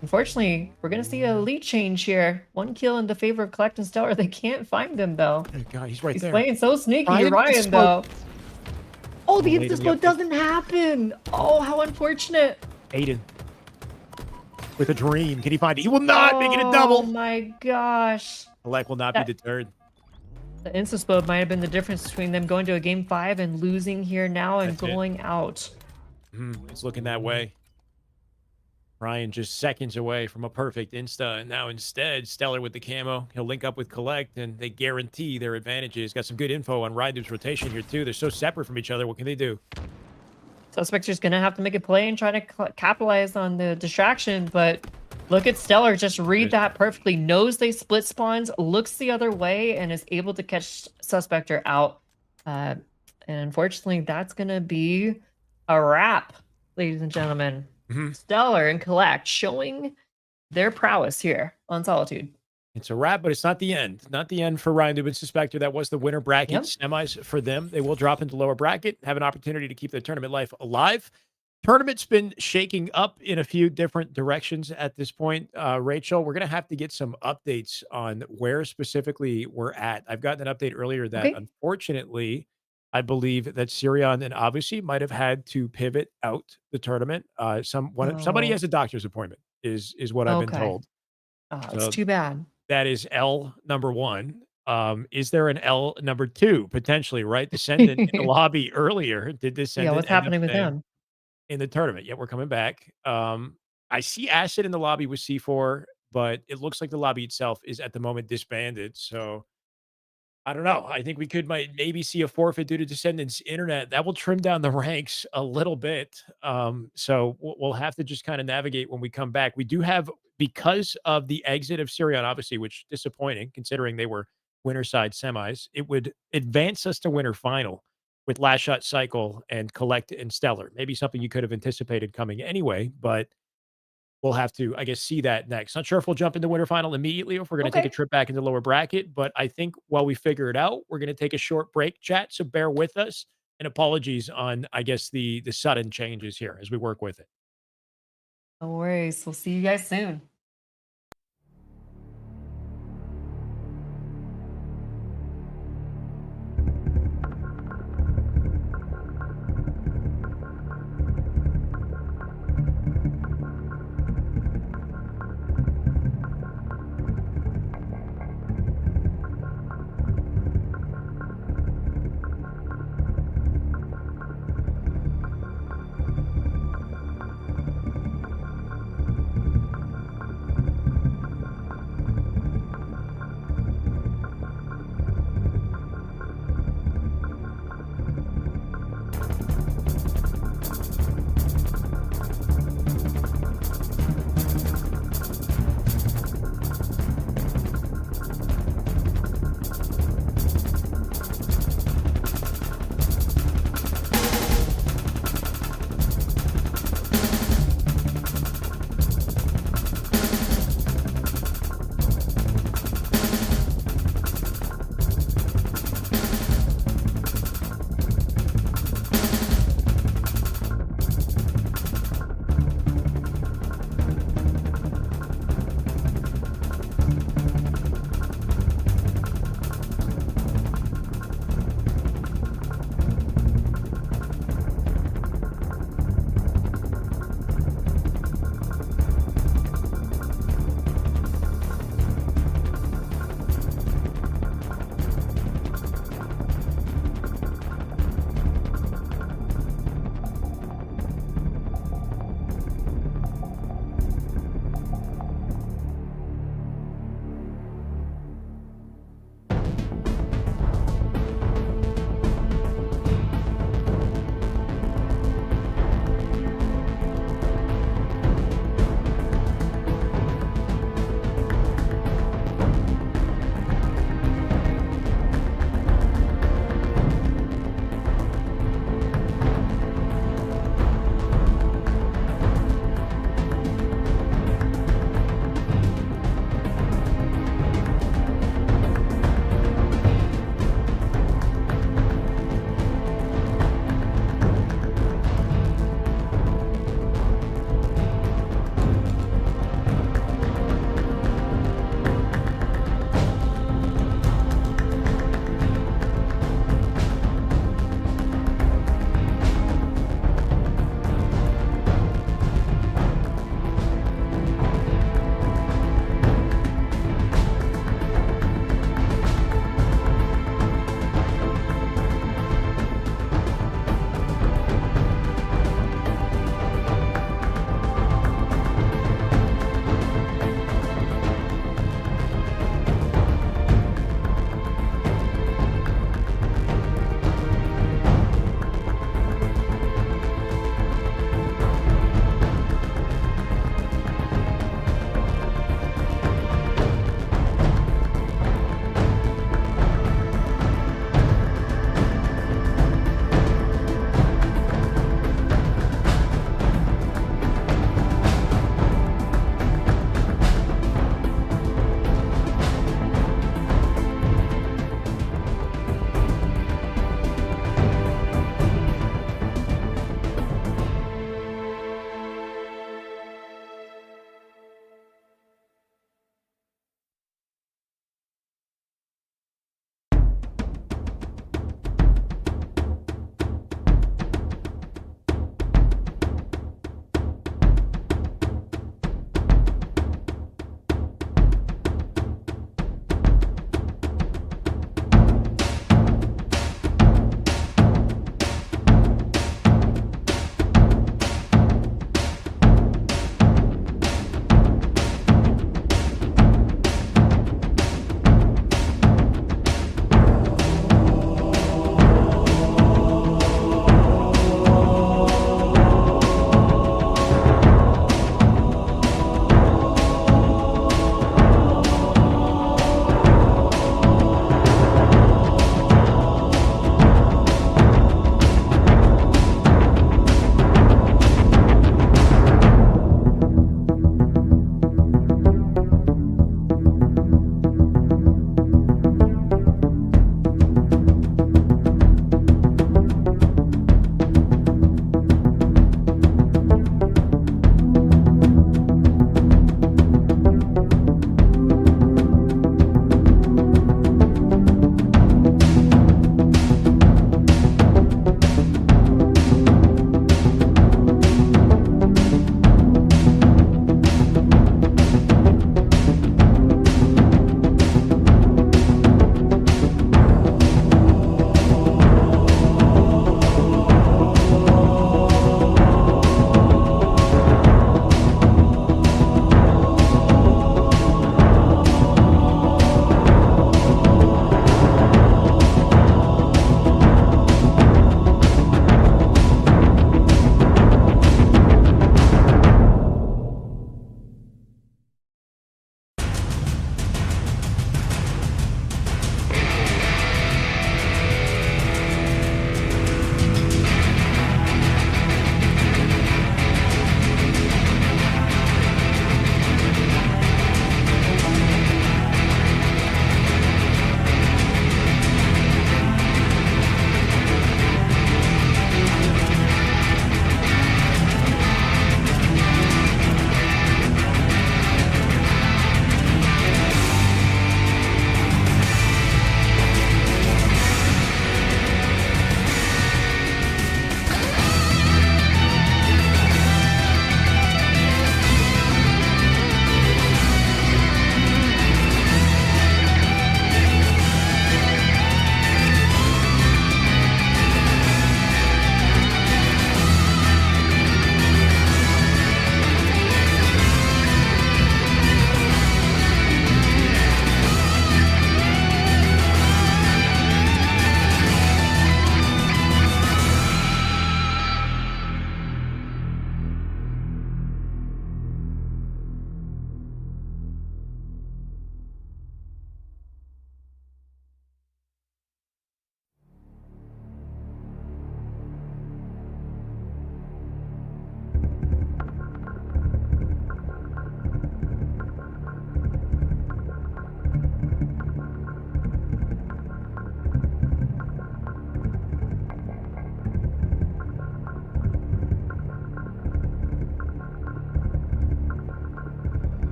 unfortunately, we're going to see a lead change here. 1 kill in the favor of Collect and Stellar. They can't find him, though. Oh, God, he's right He's there. playing so sneaky, Ryan Ryan, is though. Oh, the Late in the inspo update. doesn't happen. Oh, how unfortunate. Aiden. With a dream. Can he find it? He will not make it a double. Oh my gosh. Alec will not That- be deterred. The inspo might have been the difference between them going to a game 5 and losing here now and That's it. going out. It's looking that way. Ryan just seconds away from a perfect insta, and now instead, Stellar with the camo. He'll link up with Collect, and they guarantee their advantages. Got some good info on Rydu's rotation here, too. They're so separate from each other. What can they do? Suspector's going to have to make a play and try to capitalize on the distraction, but look at Stellar, just read that perfectly. Knows they split spawns, looks the other way, and is able to catch Suspector out. And unfortunately, that's going to be a wrap, ladies and gentlemen. Stellar and Collect showing their prowess here on Solitude. It's a wrap, but it's not the end. Not the end for Ryan Dubin Suspector. That was the winner bracket Yep. semis for them. They will drop into lower bracket, have an opportunity to keep their tournament life alive. Tournament's been shaking up in a few different directions at this point. Rachel, we're going to have to get some updates on where specifically we're at. I've gotten an update earlier that Okay. unfortunately, I believe that Sirion and obviously might have had to pivot out the tournament. Somebody Oh. has a doctor's appointment is what I've been Okay. told. Oh, So- it's too bad. That is L number 1. Is there an L number 2 potentially? Right, Descendant in the lobby earlier. Did Descendant? Yeah, what's end up happening with staying him? in the tournament? Yeah, we're coming back. I see Acid in the lobby with C4. but it looks like the lobby itself is at the moment disbanded. So I don't know. I think we could might maybe see a forfeit due to Descendants Internet. That will trim down the ranks a little bit. So we'll have to just kind of navigate when we come back. We do have, because of the exit of Sirion, obviously, which disappointing considering they were winner side semis. It would advance us to winter final with Last Shot Cycle and Collect and Stellar. Maybe something you could have anticipated coming anyway, but we'll have to, I guess, see that next. Not sure if we'll jump into winter final immediately or if we're going to take a Okay. trip back into lower bracket, but I think while we figure it out, we're going to take a short break, chat. So bear with us, and apologies on, I guess, the sudden changes here as we work with it. No worries. We'll see you guys soon.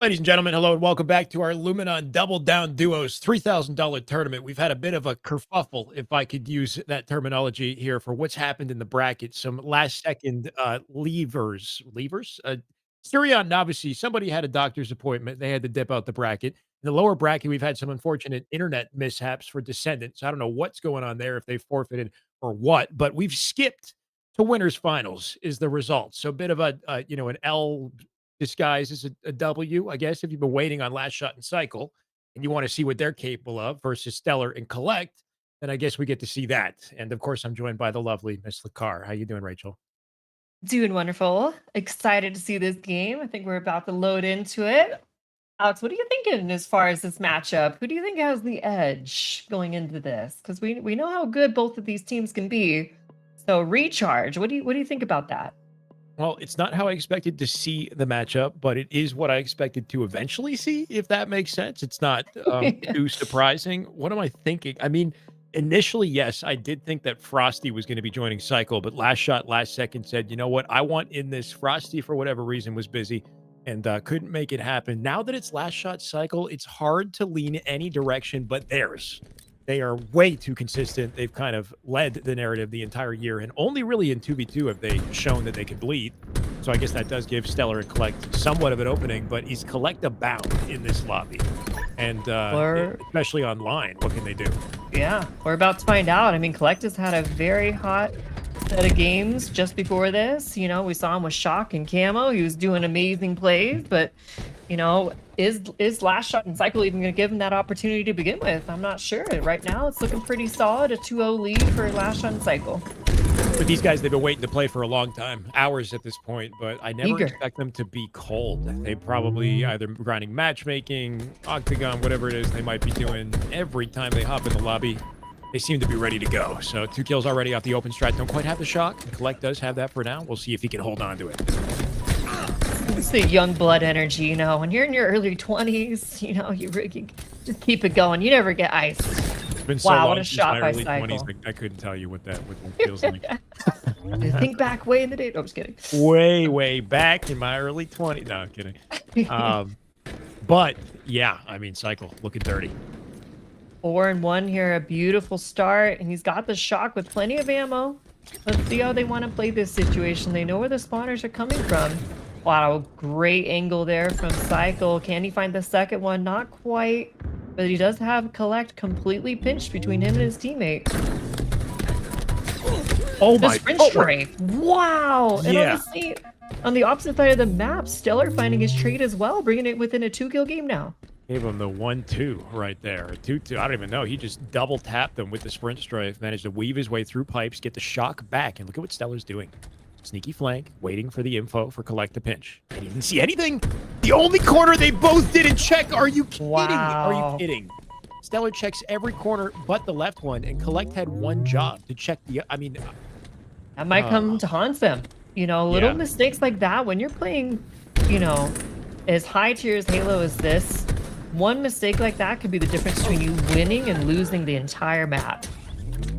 Ladies and gentlemen, hello and welcome back to our Luminon Double Down Duos $3,000 tournament. We've had a bit of a kerfuffle, if I could use that terminology here, for what's happened in the bracket. Some last second levers. Sirion, obviously, somebody had a doctor's appointment. They had to dip out the bracket. In the lower bracket, we've had some unfortunate internet mishaps for Descendants. I don't know what's going on there, if they forfeited or what, but we've skipped to winners finals is the result. So a bit of an L disguised as a W, I guess, if you've been waiting on Last Shot and Cycle and you want to see what they're capable of versus Stellar and Collect, then I guess we get to see that. And of course, I'm joined by the lovely Miss Lacar. How you doing, Rachel? Doing wonderful. Excited to see this game. I think we're about to load into it. Alex, what are you thinking as far as this matchup? Who do you think has the edge going into this? Because we know how good both of these teams can be. So recharge. What do you think about that? Well, it's not how I expected to see the matchup, but it is what I expected to eventually see, if that makes sense. It's not too surprising. What am I thinking? I mean, initially, yes, I did think that Frosty was going to be joining Cycle, but Last Shot, last second said, you know what? I want in this. Frosty, for whatever reason, was busy and couldn't make it happen. Now that it's Last Shot Cycle, it's hard to lean any direction but theirs. They are way too consistent. They've kind of led the narrative the entire year, and only really in 2v2 have they shown that they can bleed. So I guess that does give Stellar and Collect somewhat of an opening, but is Collect abound in this lobby? And especially online, what can they do? Yeah, we're about to find out. I mean, Collect has had a very hot set of games just before this. You know, we saw him with Shock and Camo. He was doing amazing plays, but you know, is Last Shot and Cycle even going to give him that opportunity to begin with? I'm not sure. Right now, it's looking pretty solid. A 2-0 lead for Last Shot and Cycle. But these guys, they've been waiting to play for a long time, hours at this point, but I never expect them to be cold. They probably either grinding matchmaking, Octagon, whatever it is they might be doing. Every time they hop in the lobby, they seem to be ready to go. So 2 kills already off the open strat. Don't quite have the Shock. Collect does have that for now. We'll see if he can hold on to it. It's the young blood energy, you know. When you're in your early 20s, you know, you just keep it going. You never get iced. It's been so Wow, long what a since shot my by early Cycle. 20s, I couldn't tell you what that feels like. Think back way in the day. No, I'm just kidding. Way back in my early 20s. No, I'm kidding. But yeah, I mean, Cycle looking dirty. 4-1 here, a beautiful start, and he's got the Shock with plenty of ammo. Let's see how they want to play this situation. They know where the spawners are coming from. Wow, great angle there from Cycle. Can he find the second one? Not quite, but he does have Collect completely pinched between him and his teammate. Oh The my! sprint strafe. Wow! And Yeah. on the opposite side of the map, Stellar finding his trade as well, bringing it within a 2-kill game now. Gave him the 1-2 right there. 2-2. I don't even know. He just double tapped them with the sprint strafe. Managed to weave his way through pipes, get the Shock back, and look at what Stellar's doing. Sneaky flank, waiting for the info for Collect to pinch. And he didn't see anything. The only corner they both didn't check. Are you kidding? Are Wow. you kidding? Stellar checks every corner but the left one, and Collect had one job to check the. I mean, That might come to haunt them. You know, little Yeah. mistakes like that when you're playing, you know, as high tier as Halo as this, one mistake like that could be the difference between you winning and losing the entire map.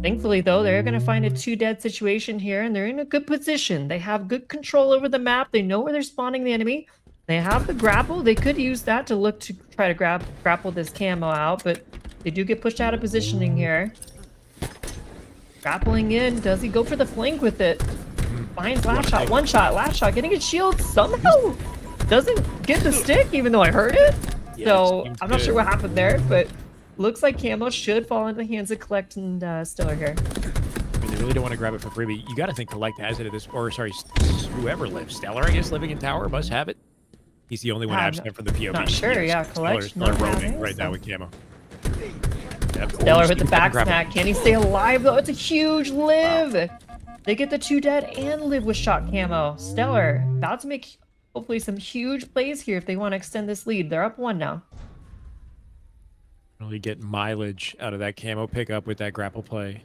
Thankfully, though, they're going to find a 2-dead situation here, and they're in a good position. They have good control over the map. They know where they're spawning the enemy. They have the grapple. They could use that to look to try to grapple this Camo out, but they do get pushed out of positioning here. Grappling in. Does he go for the flank with it? Finds Last Shot. One shot. Last Shot. Getting his shield somehow. Doesn't get the stick, even though I heard it. Yeah, So seems I'm not good. sure what happened there, but looks like Camo should fall into the hands of Collect and Stellar here. I mean, they really don't want to grab it for free, but you got to think Collect has it at this, or sorry, whoever lives. Stellar, I guess, living in Tower, must have it. He's the only one I'm absent from the POV. not sure, yeah, Collect Stellar not roaming having, right now so- with Camo. Yep. Stellar Oh, with the he's back gonna grab it. smack. Can he stay alive though? It's a huge live. They get the 2 dead and live with Shot Camo. Stellar about to make hopefully some huge plays here if they want to extend this lead. They're up 1 now. Really get mileage out of that Camo pickup with that grapple play.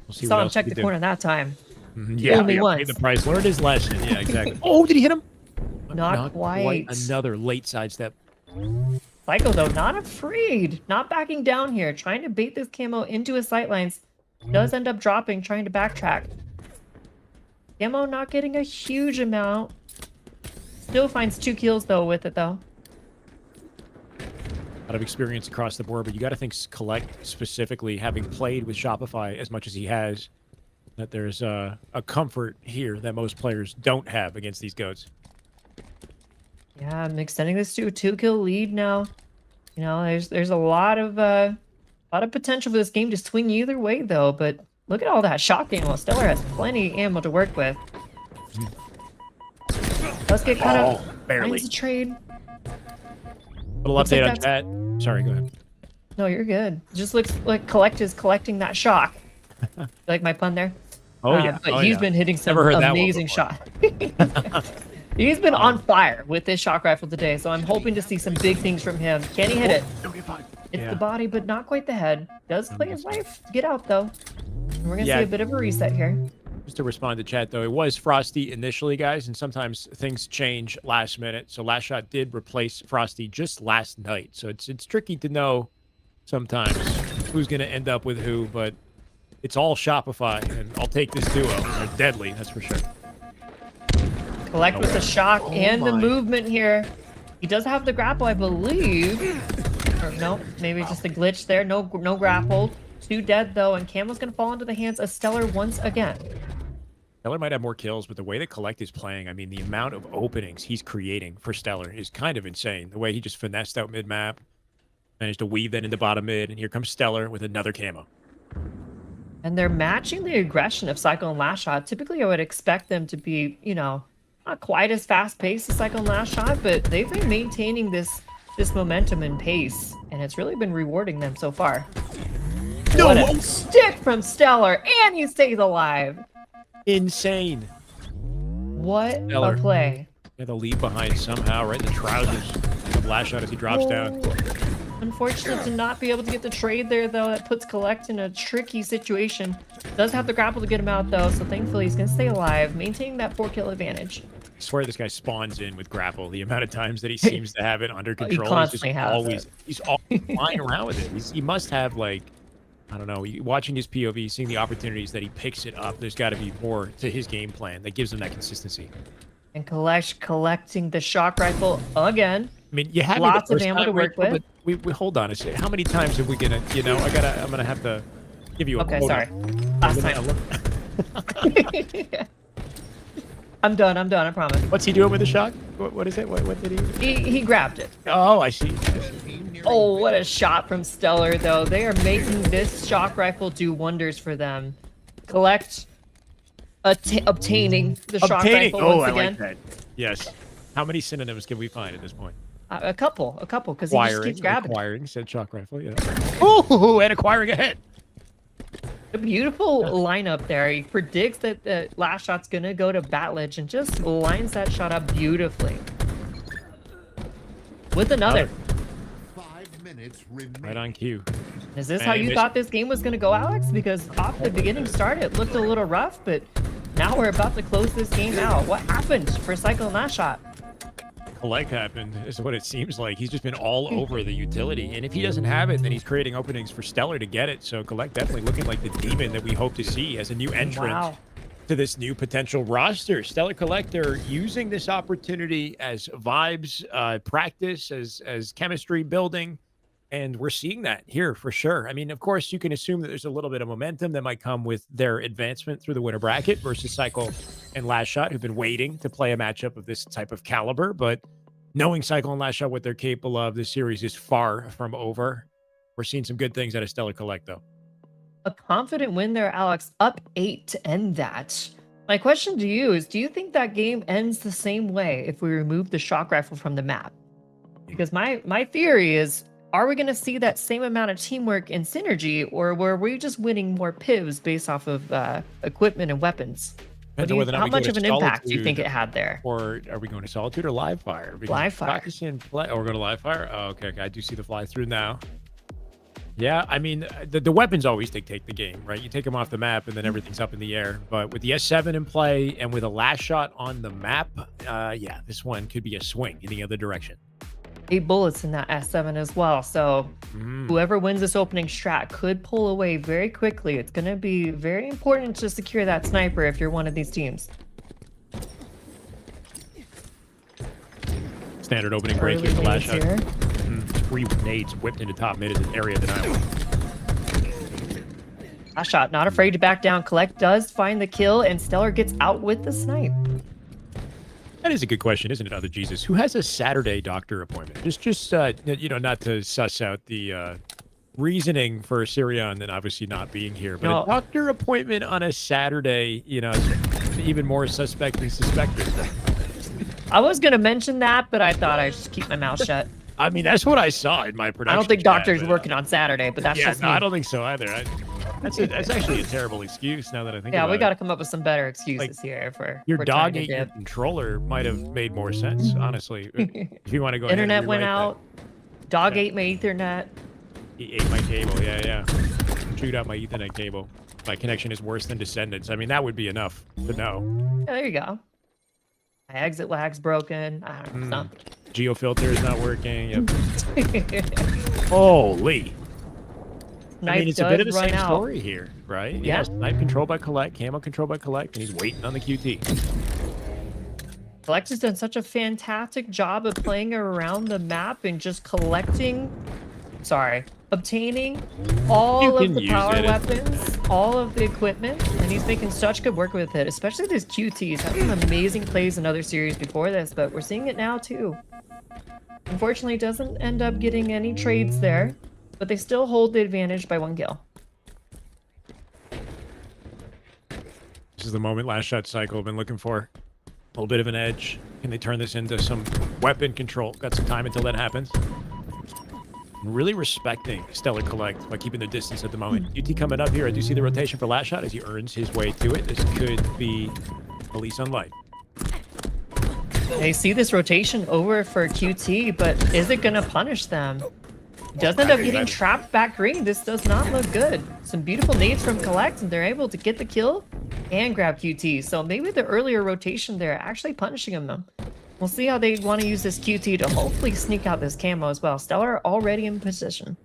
We'll see Saw what him else check we the do. corner that time. Yeah, Only yeah, once. paid the price. Learned his lesson. Yeah, exactly. Oh, did he hit him? Not quite. Another late sidestep. Psycho though, not afraid, not backing down here, trying to bait this Camo into his sightlines. Does end up dropping, trying to backtrack. Camo not getting a huge amount. Still finds 2 kills though with it though. lot of experience across the board, but you got to think Collect specifically, having played with Shopify as much as he has, that there's a comfort here that most players don't have against these goats. Yeah, I'm extending this to a 2-kill lead now. You know, there's a lot of potential for this game to swing either way though. But look at all that shot ammo. Stellar has plenty of ammo to work with. Let's get kind of barely. finds a trade. Little Looks update like on chat. Sorry, go ahead. No, you're good. Just looks like Collect is collecting that shock. Like my pun there? Oh yeah, But he's been hitting some Never heard that one amazing before. shots. He's been on fire with this shock rifle today, so I'm hoping to see some big things from him. Can he hit it? It's the body, but not quite the head. Does play his life to get out though. And we're gonna see a bit of a reset here. Just to respond to chat, though, it was Frosty initially, guys, and sometimes things change last minute. So Last Shot did replace Frosty just last night. So it's tricky to know sometimes who's going to end up with who, but it's all Shopify, and I'll take this duo. They're deadly, that's for sure. Collect with the shock and the movement here. He does have the grapple, I believe. Or no, maybe just a glitch there. No grapple. 2 dead, though, and Camo's going to fall into the hands of Stellar once again. Stellar might have more kills, but the way that Collect is playing, I mean, the amount of openings he's creating for Stellar is kind of insane. The way he just finessed out mid-map, managed to weave that into bottom mid, and here comes Stellar with another camo. And they're matching the aggression of Psycho and Last Shot. Typically, I would expect them to be, you know, not quite as fast-paced as Psycho and Last Shot, but they've been maintaining this momentum and pace, and it's really been rewarding them so far. No, what a stick from Stellar, and he stays alive. Insane. What Stellar. a play. Yeah, the lead behind somehow, right in the trousers of Last Shot as he drops down. Unfortunate to not be able to get the trade there, though. That puts Collect in a tricky situation. Does have the grapple to get him out, though, so thankfully he's going to stay alive, maintaining that 4-kill advantage. I swear this guy spawns in with grapple. The amount of times that he seems to have it under control, constantly has he's always flying around with it. He must have, like, I don't know, watching his POV, seeing the opportunities that he picks it up, there's got to be more to his game plan that gives him that consistency. And collecting the shock rifle again. I mean, you have lots of ammo to work with. We hold on a second. How many times are we gonna? You know, I'm gonna have to give you a. Okay, quota. sorry. Last time. I'm done. I promise. What's he doing with the shock? What is it? What did he? He grabbed it. Oh, I see. Oh, what a shot from Stellar, though. They are making this shock rifle do wonders for them. Collect, obtaining the shock rifle once again. Like that. Yes. How many synonyms can we find at this point? A couple, because he just keeps grabbing. Acquiring, said shock rifle, yeah. Ooh, and acquiring a hit. A beautiful lineup there. He predicts that the last shot's going to go to Batledge and just lines that shot up beautifully. With another. 5 minutes remaining. Right on cue. Is this how you thought this game was going to go, Alex? Because off the beginning start, it looked a little rough, but now we're about to close this game out. What happened for Psycho and Last Shot? Collect happened is what it seems like. He's just been all over the utility, and if he doesn't have it, then he's creating openings for Stellar to get it. So Collect definitely looking like the demon that we hope to see as a new entrant to this new potential roster. Stellar Collector using this opportunity as vibes, practice, as chemistry building, and we're seeing that here for sure. I mean, of course, you can assume that there's a little bit of momentum that might come with their advancement through the winner bracket versus Cycle and Last Shot, who've been waiting to play a matchup of this type of caliber. But knowing Cycle and Last Shot, what they're capable of, this series is far from over. We're seeing some good things out of Stellar Collect, though. A confident win there, Alex. Up 8 to end that. My question to you is, do you think that game ends the same way if we remove the shock rifle from the map? Because my theory is, are we going to see that same amount of teamwork and synergy, or were we just winning more pivs based off of equipment and weapons? How much of an impact do you think it had there? Or are we going to Solitude or Live Fire? Live Fire. Oh, we're going to Live Fire? Oh, okay. I do see the fly through now. Yeah, I mean, the weapons always dictate the game, right? You take them off the map and then everything's up in the air. But with the S7 in play and with a Last Shot on the map, yeah, this one could be a swing in the other direction. 8 bullets in that S7 as well. So whoever wins this opening strat could pull away very quickly. It's going to be very important to secure that sniper if you're one of these teams. Standard opening break here for Last Shot. 3 nades whipped into top mid is an area that I want. Last shot, not afraid to back down. Collect does find the kill, and Stellar gets out with the snipe. That is a good question, isn't it, Other Jesus? Who has a Saturday doctor appointment? Just you know, not to suss out the reasoning for Sirion then obviously not being here, but No. a doctor appointment on a Saturday, you know, is even more suspect than suspected. I was gonna mention that, but I thought I'd just keep my mouth shut. I mean, that's what I saw in my production. I don't think chat, doctors but, working on Saturday, but that's Yeah, just no, me. I don't think so either. That's actually a terrible excuse now that I think Yeah, about we it. got to come up with some better excuses here for Your for dog trying to ate your dip. controller might have made more sense, honestly. If you want to go ahead and Internet went rewrite that. out. Dog Yeah. ate my Ethernet. He ate my cable. Yeah. Chewed out my Ethernet cable. My connection is worse than Descendants. I mean, that would be enough to know. Yeah, there you go. My exit lag's broken. I don't know. Geofilter is not working. Yep. Something. Holy. I Knife mean, it's a bit of the does run same out. story here, right? Yeah. Snipe controlled by Collect, camo controlled by Collect, and he's waiting on the QT. Collect has done such a fantastic job of playing around the map and just obtaining all You of can the use power it. weapons, all of the equipment, and he's making such good work with it, especially this QT. He's had some amazing plays in other series before this, but we're seeing it now too. Unfortunately, doesn't end up getting any trades there, but they still hold the advantage by 1 kill. This is the moment Last Shot Cycle have been looking for. A little bit of an edge. Can they turn this into some weapon control? Got some time until that happens. Really respecting Stellar Collect by keeping the distance at the moment. UT coming up here. I do see the rotation for Last Shot as he earns his way to it. This could be Elise on light. They see this rotation over for QT, but is it going to punish them? Does end up getting trapped back green. This does not look good. Some beautiful nades from Collect, and they're able to get the kill and grab QT. So maybe the earlier rotation there actually punishing them. We'll see how they want to use this QT to hopefully sneak out this camo as well. Stellar already in position.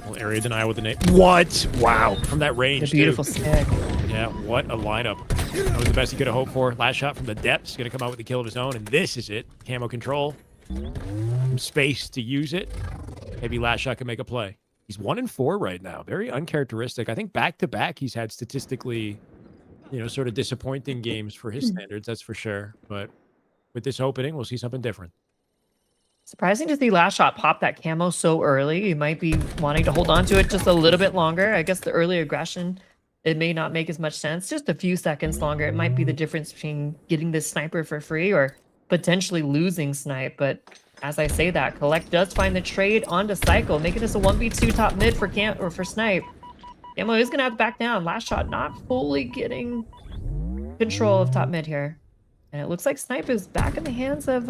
Well, area denial with the nade. What? Wow. From that range, The beautiful dude. stick. Yeah, what a lineup. That was the best he could have hoped for. Last shot from the depths. Going to come out with the kill of his own, and this is it. Camo control. Some space to use it. Maybe Last Shot can make a play. He's 1-4 right now. Very uncharacteristic. I think back-to-back he's had statistically, you know, sort of disappointing games for his standards, that's for sure. But with this opening, we'll see something different. Surprising to see Last Shot pop that camo so early. He might be wanting to hold on to it just a little bit longer. I guess the early aggression, it may not make as much sense. Just a few seconds longer. It might be the difference between getting this sniper for free or potentially losing snipe. But as I say that, Collect does find the trade onto Cycle, making this a 1v2 top mid for for snipe. Camo is gonna have to back down. Last Shot not fully getting control of top mid here. And it looks like snipe is back in the hands of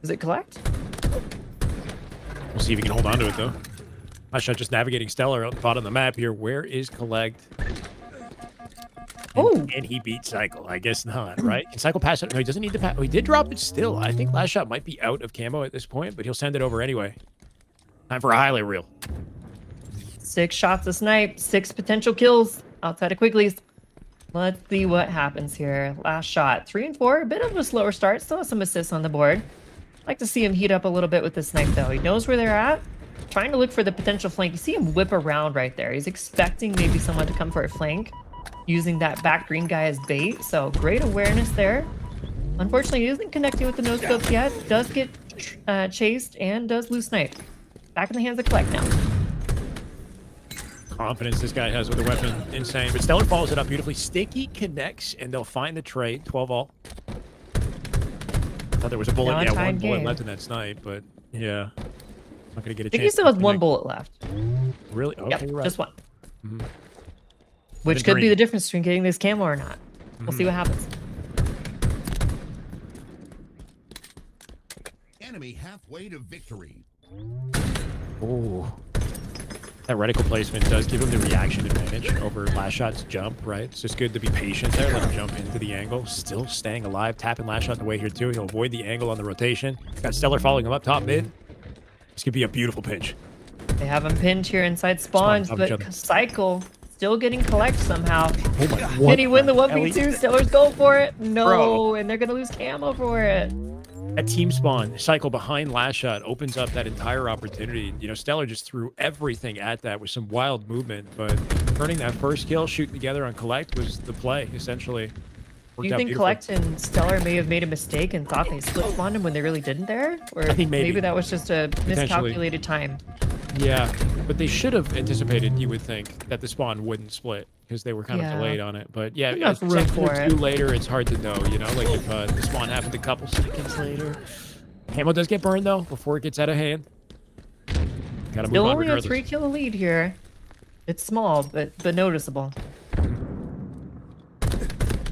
is it Collect? We'll see if he can hold on to it, though. Last Shot just navigating Stellar out the bottom of the map here. Where is Collect? Oh, And he beat Cycle. I guess not, right? Can Cycle pass it? No, he doesn't need to pass. Oh, he did drop it still. I think Last Shot might be out of camo at this point, but he'll send it over anyway. Time for a highlight reel. 6 shots of snipe, 6 potential kills outside of Quigley's. Let's see what happens here. Last Shot, 3 and 4, a bit of a slower start. Still has some assists on the board. Like to see him heat up a little bit with the snipe though. He knows where they're at. Trying to look for the potential flank. You see him whip around right there. He's expecting maybe someone to come for a flank, using that back green guy as bait. So great awareness there. Unfortunately, he isn't connecting with the no scopes yet. Does get chased and does lose snipe. Back in the hands of Collect now. Confidence this guy has with the weapon, insane. But Stellar follows it up beautifully. Sticky connects, and they'll find the trade. 12 all. Thought there was a bullet. Yeah, one Valentine bullet game. left in that snipe, but yeah. Not gonna get a I think he chance. still to has 1 connect. bullet left. Really? Okay, Yep, you're right. just 1. Mhm. Which Been could be green. the difference between getting this camo or not. We'll see what happens. Enemy halfway to victory. Ooh. That reticle placement does give him the reaction advantage over Last Shot's jump, right? It's just good to be patient there, let him jump into the angle. Still staying alive, tapping Last Shot the way here too. He'll avoid the angle on the rotation. Got Stellar following him up top mid. This could be a beautiful pinch. They have him pinned here inside spawns, top of each but other. Cycle still getting collect somehow. Oh my, Can he win the Ellie? 1v2? Stellar's go for it. No, Bro. and they're gonna lose camo for it. That team spawn cycle behind last shot opens up that entire opportunity. You know, Stellar just threw everything at that with some wild movement, but turning that first kill, shooting together on collect was the play, essentially. Do Worked you out think beautifully. Collect and Stellar may have made a mistake and thought they split spawned him when they really didn't there? Or I think maybe. that was just a miscalculated time. Yeah, but they should have anticipated, you would think, that the spawn wouldn't split because they were kind of Yeah. delayed on it. But yeah, Enough a room second or for two it. later, it's hard to know, you know, like if the spawn happened a couple seconds later. Camo does get burned, though, before it gets out of hand. Gotta move Still on only a regardless. 3-kill lead here. It's small, but noticeable.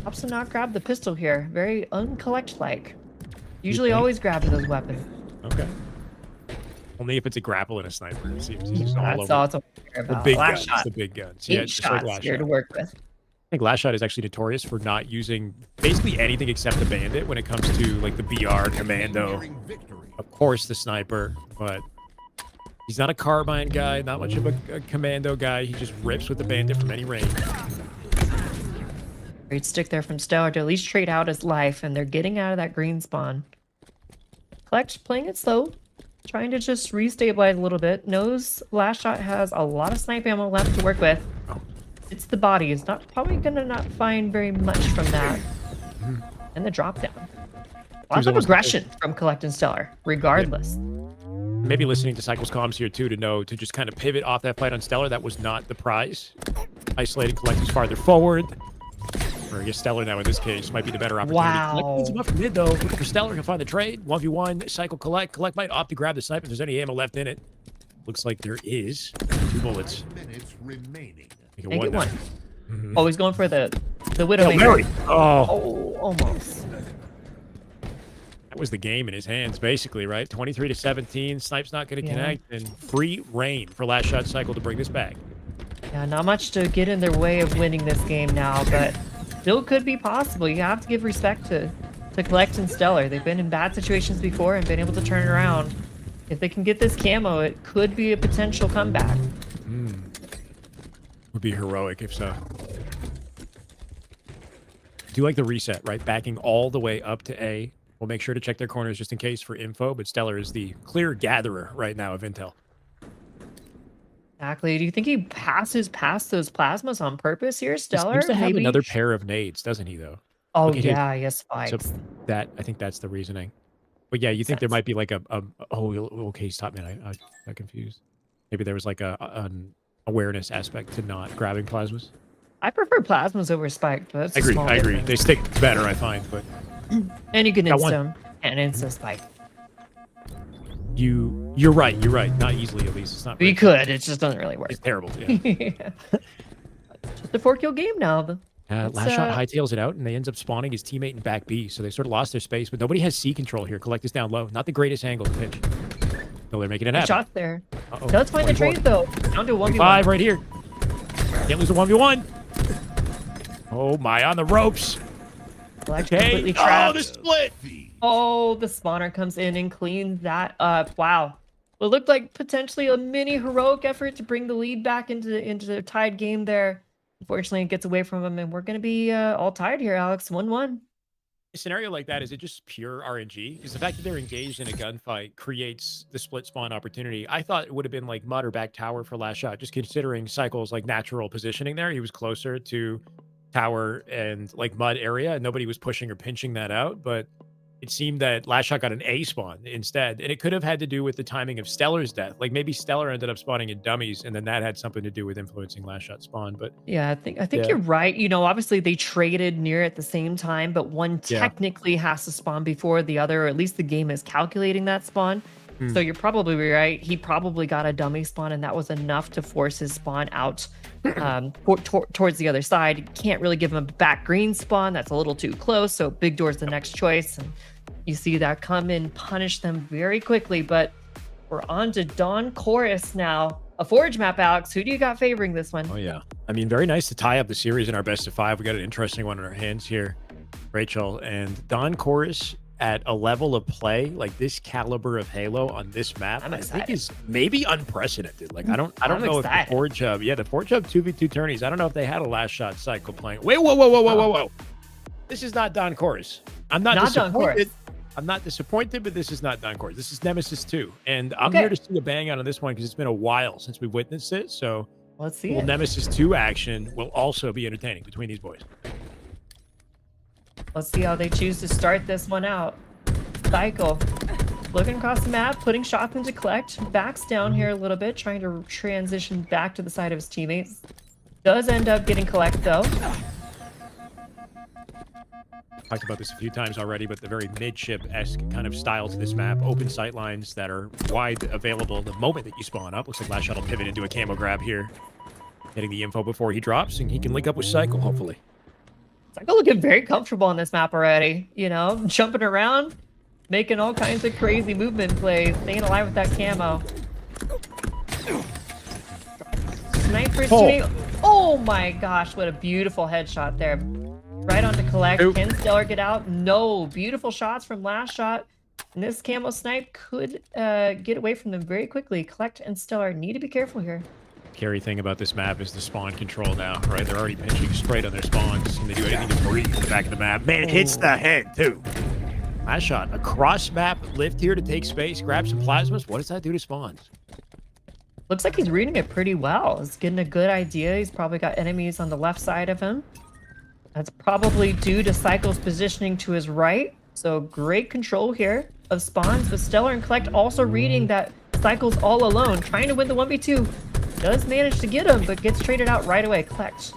Opts to not grab the pistol here. Very uncollect-like. Usually think? always grabbing those weapons. Okay. Only if it's a grapple and a sniper, it seems. He's just all That's over. all it's care The about. big Last guns, shot. the big guns. 8 just like shots last here shot. to work with. I think last shot is actually notorious for not using basically anything except the bandit when it comes to like the BR commando. Nearing victory. Of course, the sniper, but he's not a carbine guy, not much of a commando guy. He just rips with the bandit from any range. Great stick there from Stellar to at least trade out his life, and they're getting out of that green spawn. Collect playing it slow, trying to just restabilize a little bit. Knows last shot has a lot of snipe ammo left to work with. Oh. It's the body. It's not probably gonna not find very much from that. And the drop down. Lots of almost- aggression from Collect and Stellar, regardless. Maybe listening to Cycles comms here too to know to just kind of pivot off that fight on Stellar. That was not the prize. Isolating Collectors farther forward. Or I guess Stellar now in this case might be the better opportunity. Wow. Collect needs him up from mid though. Looking for Stellar, can find the trade. 1v1, Cycle Collect. Collect might opt to grab the sniper if there's any ammo left in it. Looks like there is. 2 bullets. Minutes remaining. Make it Make it now. one. Mhm. Oh, he's going for the Widow. Hail Mary. Oh, Oh, almost. that was the game in his hands, basically, right? 23 to 17. Snipe's not going to Yeah. connect, and free reign for last shot Cycle to bring this back. Yeah, not much to get in their way of winning this game now, but still could be possible. You have to give respect to Collect and Stellar. They've been in bad situations before and been able to turn it around. If they can get this camo, it could be a potential comeback. Would be heroic if so. Do like the reset, right? Backing all the way up to A. We'll make sure to check their corners just in case for info, but Stellar is the clear gatherer right now of intel. Exactly. Do you think he passes past those plasmas on purpose here, He Stellar? seems to have Maybe? another pair of nades, doesn't he, though? Oh, Look at him. yeah, yes, spikes. So that, I think that's the reasoning. But yeah, you think there Sense. might be like oh, okay, stop, man. I got confused. Maybe there was like an awareness aspect to not grabbing plasmas. I prefer plasmas over spiked, but that's I a agree. small I agree. difference. They stick better, I find. But And you can Got one. insta them and insta spike. you're right. You're right. Not easily, at least. It's not. We very- could. It just doesn't really work. It's terrible. Yeah. Yeah. Just a 4-kill game now. Last shot hightails it out, and they ends up spawning his teammate in back B. So they sort of lost their space, but nobody has C control here. Collect is down low. Not the greatest angle to pitch. No, they're making it Good happen. shot there. Uh-oh. Let's find the 24. trade though. Down to 1v1. 5 right here. Can't lose a 1v1. Oh my, on the ropes. Collect Okay. completely Oh, trapped. the split. Oh, the spawner comes in and cleans that up. Wow. What looked like potentially a mini heroic effort to bring the lead back into the tied game there. Unfortunately, it gets away from him, and we're going to be all tied here, Alex. 1-1. A scenario like that, is it just pure RNG? Because the fact that they're engaged in a gunfight creates the split spawn opportunity. I thought it would have been like mud or back tower for last shot, just considering Cycle's like natural positioning there. He was closer to tower and like mud area, and nobody was pushing or pinching that out. But it seemed that last shot got an A spawn instead, and it could have had to do with the timing of Stellar's death. Like maybe Stellar ended up spawning in dummies, and then that had something to do with influencing last shot spawn. But Yeah, I think Yeah. you're right. You know, obviously they traded near at the same time, but one Yeah. technically has to spawn before the other, or at least the game is calculating that spawn. So you're probably right. He probably got a dummy spawn, and that was enough to force his spawn out towards the other side. You can't really give him a back green spawn. That's a little too close. So big door's the next choice, and you see that come in, punish them very quickly. But we're on to Dawn Chorus now. A Forge map, Alex. Who do you got favoring this one? oh yeah, I mean, very nice to tie up the series in our best of 5. We got an interesting one in our hands here, Rachel and Don Chorus. at a level of play like this caliber of Halo on this map. I'm I think excited. is maybe unprecedented. Like I don't I'm know if the excited. Forge Hub, the Forge Hub 2v2 tourneys. I don't know if they had a last shot cycle playing. Wait, whoa. This is not Don Chorus. I'm not Not Don disappointed. Chorus. I'm not disappointed, but this is not Don Chorus. This is Nemesis 2. And I'm Okay. here to see a bang out on this one because it's been a while since we witnessed it. So Let's see little it. Nemesis 2 action will also be entertaining between these boys. Let's see how they choose to start this one out. Cycle. Looking across the map, putting shots into collect. Backs down here a little bit, trying to transition back to the side of his teammates. Does end up getting collect, though. Talked about this a few times already, but the very midship-esque kind of style to this map. Open sight lines that are wide available the moment that you spawn up. Looks like Last Shot will pivot into a camo grab here. Getting the info before he drops, and he can link up with Cycle, hopefully. Cycle looking very comfortable on this map already. You know, jumping around, making all kinds of crazy movement plays, staying alive with that camo. Sniper's teammate. Oh my gosh, what a beautiful headshot there. Right onto collect. Oop. Can Stellar get out? No. Beautiful shots from Last Shot. And this camo snipe could get away from them very quickly. Collect and Stellar need to be careful here. Scary thing about this map is the spawn control now, right? They're already pinching straight on their spawns. Can they do anything to breathe in the back of the map? Man, it hits the head, too. Last Shot, a cross-map lift here to take space, grab some plasmas. What does that do to spawns? Looks like he's reading it pretty well. He's getting a good idea. He's probably got enemies on the left side of him. That's probably due to Cycle's positioning to his right. So great control here of spawns. But Stellar and Collect also reading that Cycle's all alone, trying to win the 1v2. Does manage to get him, but gets traded out right away. Collect.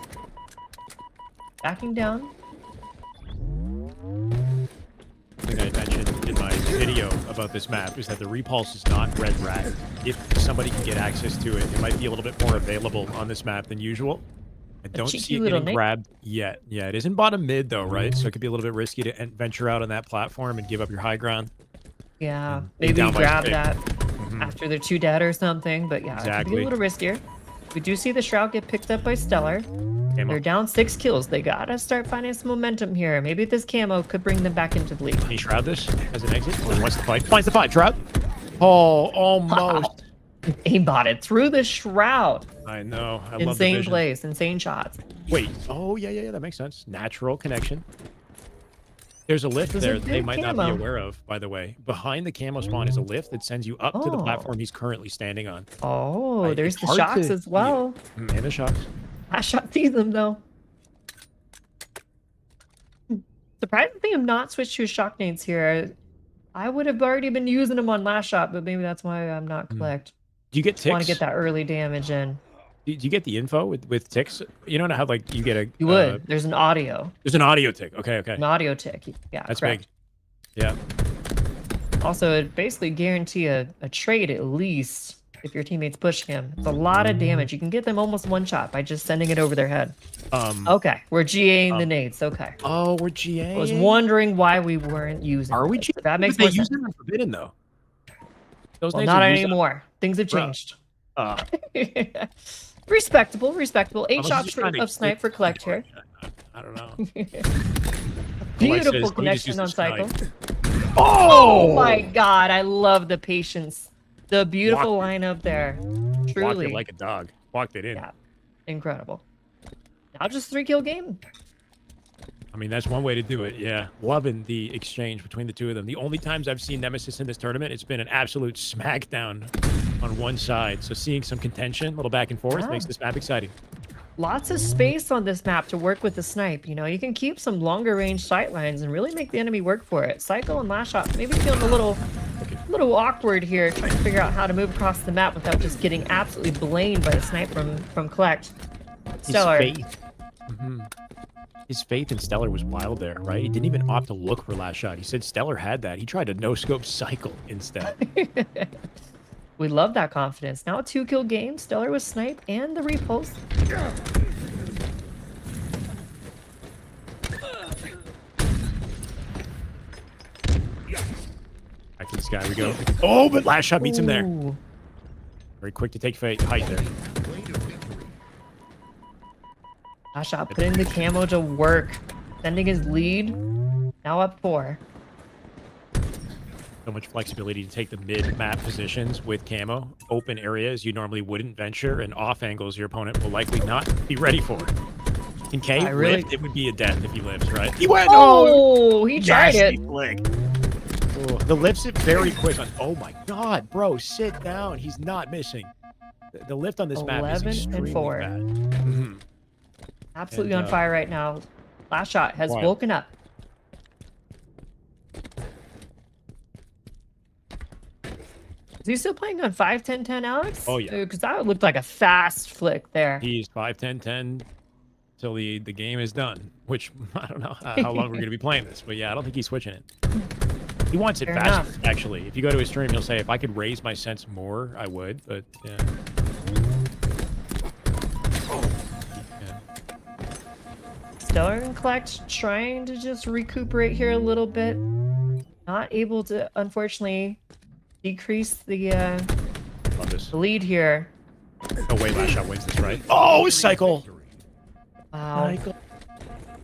Backing down. The thing I mentioned in my video about this map is that the repulse is not red rag. If somebody can get access to it, it might be a little bit more available on this map than usual. I don't cheeky see it little getting nick. grabbed yet. Yeah, it is in bottom mid though, right? So it could be a little bit risky to venture out on that platform and give up your high ground. Yeah, Be maybe down by grab six. that Mhm. after they're too dead or something. But yeah, it could be Exactly. a little riskier. We do see the Shroud get picked up by Stellar. Camo. They're down 6 kills. They gotta start finding some momentum here. Maybe this camo could bring them back into the lead. Can he Shroud this as an exit? Or what's the fight? Finds the fight, Shroud. Oh, almost. Aimbotted through the Shroud. I know. I love the Insane vision. plays, insane shots. Wait. Oh, yeah. That makes sense. Natural connection. There's a lift This is a there that they good might not camo. be aware of, by the way. Behind the camo spawn is a lift that sends you up to the Oh. platform he's currently standing on. Oh, Right, there's it's the hard shocks to- as well. And the shots. Last shot sees them though. Surprisingly, I'm not switched to shock nades here. I would have already been using them on last shot, but maybe that's why I'm not collect. Do you get ticks? Want to get that early damage in. Do you get the info with ticks? You don't know how like you get a. You would. There's an audio. There's an audio tick. Okay. An audio tick. Yeah, That's correct. big. Yeah. Also, it basically guarantee a trade at least if your teammates push him. It's a lot of damage. You can get them almost one shot by just sending it over their head. Okay, we're GAing the nades. Okay. Oh, we're GA. I was wondering why we weren't using Are we this. GA? That makes they more use sense. them in Forbidden though. Those Well, names not are used anymore. Things have Bro. changed. on- Respectable. I 8 was shots just trying to of snipe for collect here. I don't know. Beautiful let me just connection use the on cycle. snipe. Oh my god, I love the patience. The beautiful lineup there. Walked Truly. it like a dog. Walked it in. Yeah. Incredible. Now just 3-kill game. I mean, that's one way to do it. Yeah. Loving the exchange between the two of them. The only times I've seen Nemesis in this tournament, it's been an absolute smackdown on one side. So seeing some contention, a little back and forth, Yeah. makes this map exciting. Lots of space on this map to work with the snipe. You know, you can keep some longer range sight lines and really make the enemy work for it. Cycle and last shot maybe feeling a little awkward here, trying to figure out how to move across the map without just getting absolutely blamed by the snipe from Collect. Stellar. His faith in Stellar was wild there, right? He didn't even opt to look for last shot. He said Stellar had that. He tried to no-scope cycle instead. We love that confidence. Now a 2-kill game. Stellar with snipe and the repulse. Back to the sky we go. Oh, but last shot meets him there. Ooh. Very quick to take height there. Way to victory. Last shot putting the camo to work. Sending his lead. Now up 4. So much flexibility to take the mid-map positions with camo. Open areas you normally wouldn't venture, and off angles your opponent will likely not be ready for. In K, I really- lift, it would be a death if he lives, right? He went! Oh, he tried nasty it. flick. Oh, the lift's it very quick. Oh my god, bro, sit down. He's not missing. The lift on this map is 11 and extremely 4. bad. Mhm. Absolutely And, on fire right now. Last shot has wild. woken up. Is he still playing on 5-10-10, Alex? Oh, yeah. Because that looked like a fast flick there. He's 5-10-10 till the game is done, which I don't know how long we're going to be playing this, but yeah, I don't think he's switching it. He wants it Fair fast, enough. actually. If you go to his stream, he'll say, if I could raise my sense more, I would, but yeah. Stellar and Collect trying to just recuperate here a little bit. Not able to, unfortunately, decrease the Love this. lead here. No way last shot wins this, right? Oh, cycle! Wow. Cycle.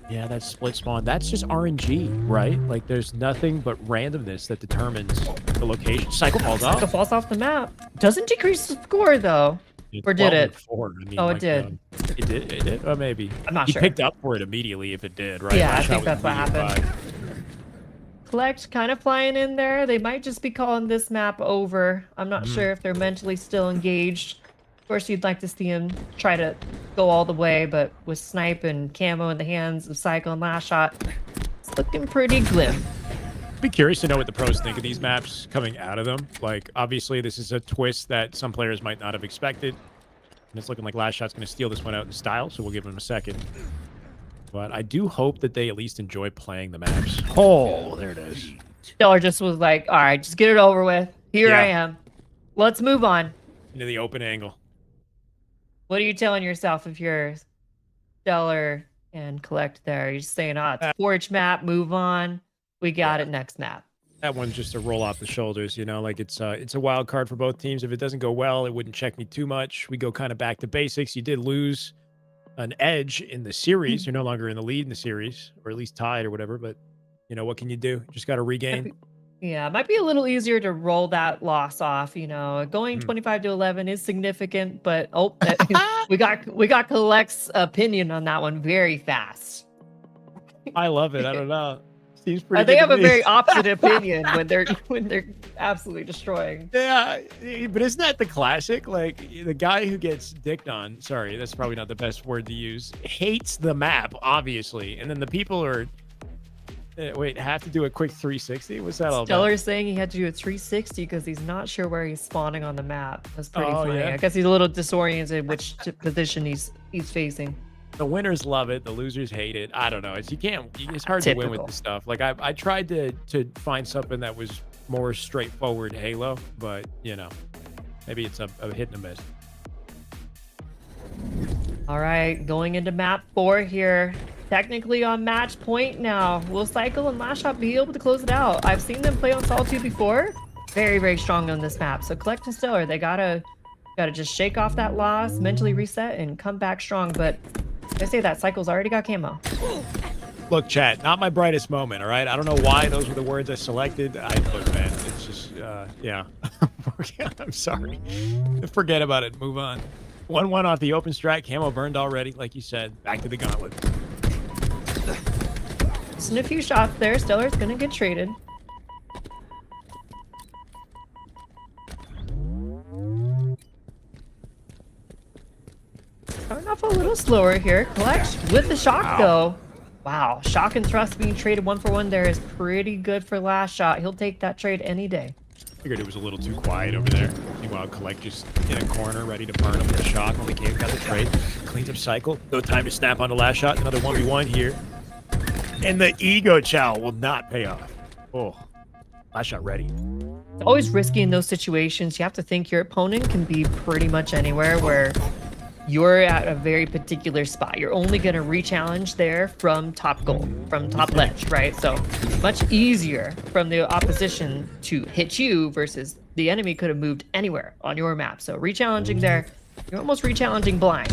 Yeah, that's split spawn. That's just RNG, right? Like, there's nothing but randomness that determines the location. Cycle falls Cycle off. falls off the map. Doesn't decrease the score, though. Or did 12 it? and 4. I mean, Oh, it like, did. It did? It did? Oh, maybe. I'm not He sure. picked up for it immediately if it did, right? Yeah, I Last think shot was that's what immediate happened. Collect kind of flying in there. They might just be calling this map over. I'm not sure if they're mentally still engaged. Of course, you'd like to see him try to go all the way, but with snipe and camo in the hands of Cycle and Last Shot, it's looking pretty glim. Be curious to know what the pros think of these maps coming out of them. Like, obviously, this is a twist that some players might not have expected. And it's looking like Last Shot's going to steal this one out in style, so we'll give him a second. But I do hope that they at least enjoy playing the maps. Oh, there it is. Stellar just was like, all right, just get it over with. Here I am. Let's move on. Into the open angle. What are you telling yourself if you're Stellar and Collect there? You're just saying, oh, it's a Forge map, move on. We got it next map. That one's just a roll off the shoulders, you know, like it's a wild card for both teams. If it doesn't go well, it wouldn't check me too much. We go kind of back to basics. You did lose an edge in the series. You're no longer in the lead in the series, or at least tied or whatever, but you know, what can you do? Just got to regain. Yeah, it might be a little easier to roll that loss off. You know, going 25-11 is significant, but we got Collect's opinion on that one very fast. I love it. I don't know. Seems pretty. They good have to a me. very opposite opinion when they're absolutely destroying. Yeah, but isn't that the classic? Like, the guy who gets dicked on, sorry, that's probably not the best word to use, hates the map, obviously. And then the people are, wait, have to do a quick 360? What's that all about? Stellar's saying he had to do a 360 because he's not sure where he's spawning on the map. That's pretty Oh, funny. yeah. I guess he's a little disoriented which position he's facing. The winners love it. The losers hate it. I don't know. It's hard to win with Typical. this stuff. Like, I tried to find something that was more straightforward Halo, but, you know, maybe it's a hit and a miss. All right, going into map 4 here. Technically on match point now. Will Cycle and Last Shot be able to close it out? I've seen them play on Solitude before. Very, very strong on this map. So Collect and Stellar, they gotta just shake off that loss, mentally reset, and come back strong. But I say that Cycle's already got camo. Look, chat, not my brightest moment, all right? I don't know why those were the words I selected. Look, man, it's just, yeah. I'm sorry. Forget about it. Move on. 1-1 off the open strike. Camo burned already, like you said. Back to the gauntlet. Just in a few shots there. Stellar's gonna get traded. Starting off a little slower here. Collect with the shock though. Wow, shock and thrust being traded 1-for-1 there is pretty good for Last Shot. He'll take that trade any day. Figured it was a little too quiet over there. Meanwhile, Collect just in a corner, ready to burn him with a shock. Only came, got the trade. Cleans up Cycle. No time to snap onto Last Shot. Another 1v1 here. And the ego chow will not pay off. Oh, Last Shot ready. It's always risky in those situations. You have to think your opponent can be pretty much anywhere where you're at a very particular spot. You're only going to re-challenge there from top goal, from top ledge, right? So much easier from the opposition to hit you versus the enemy could have moved anywhere on your map. So re-challenging there, you're almost re-challenging blind.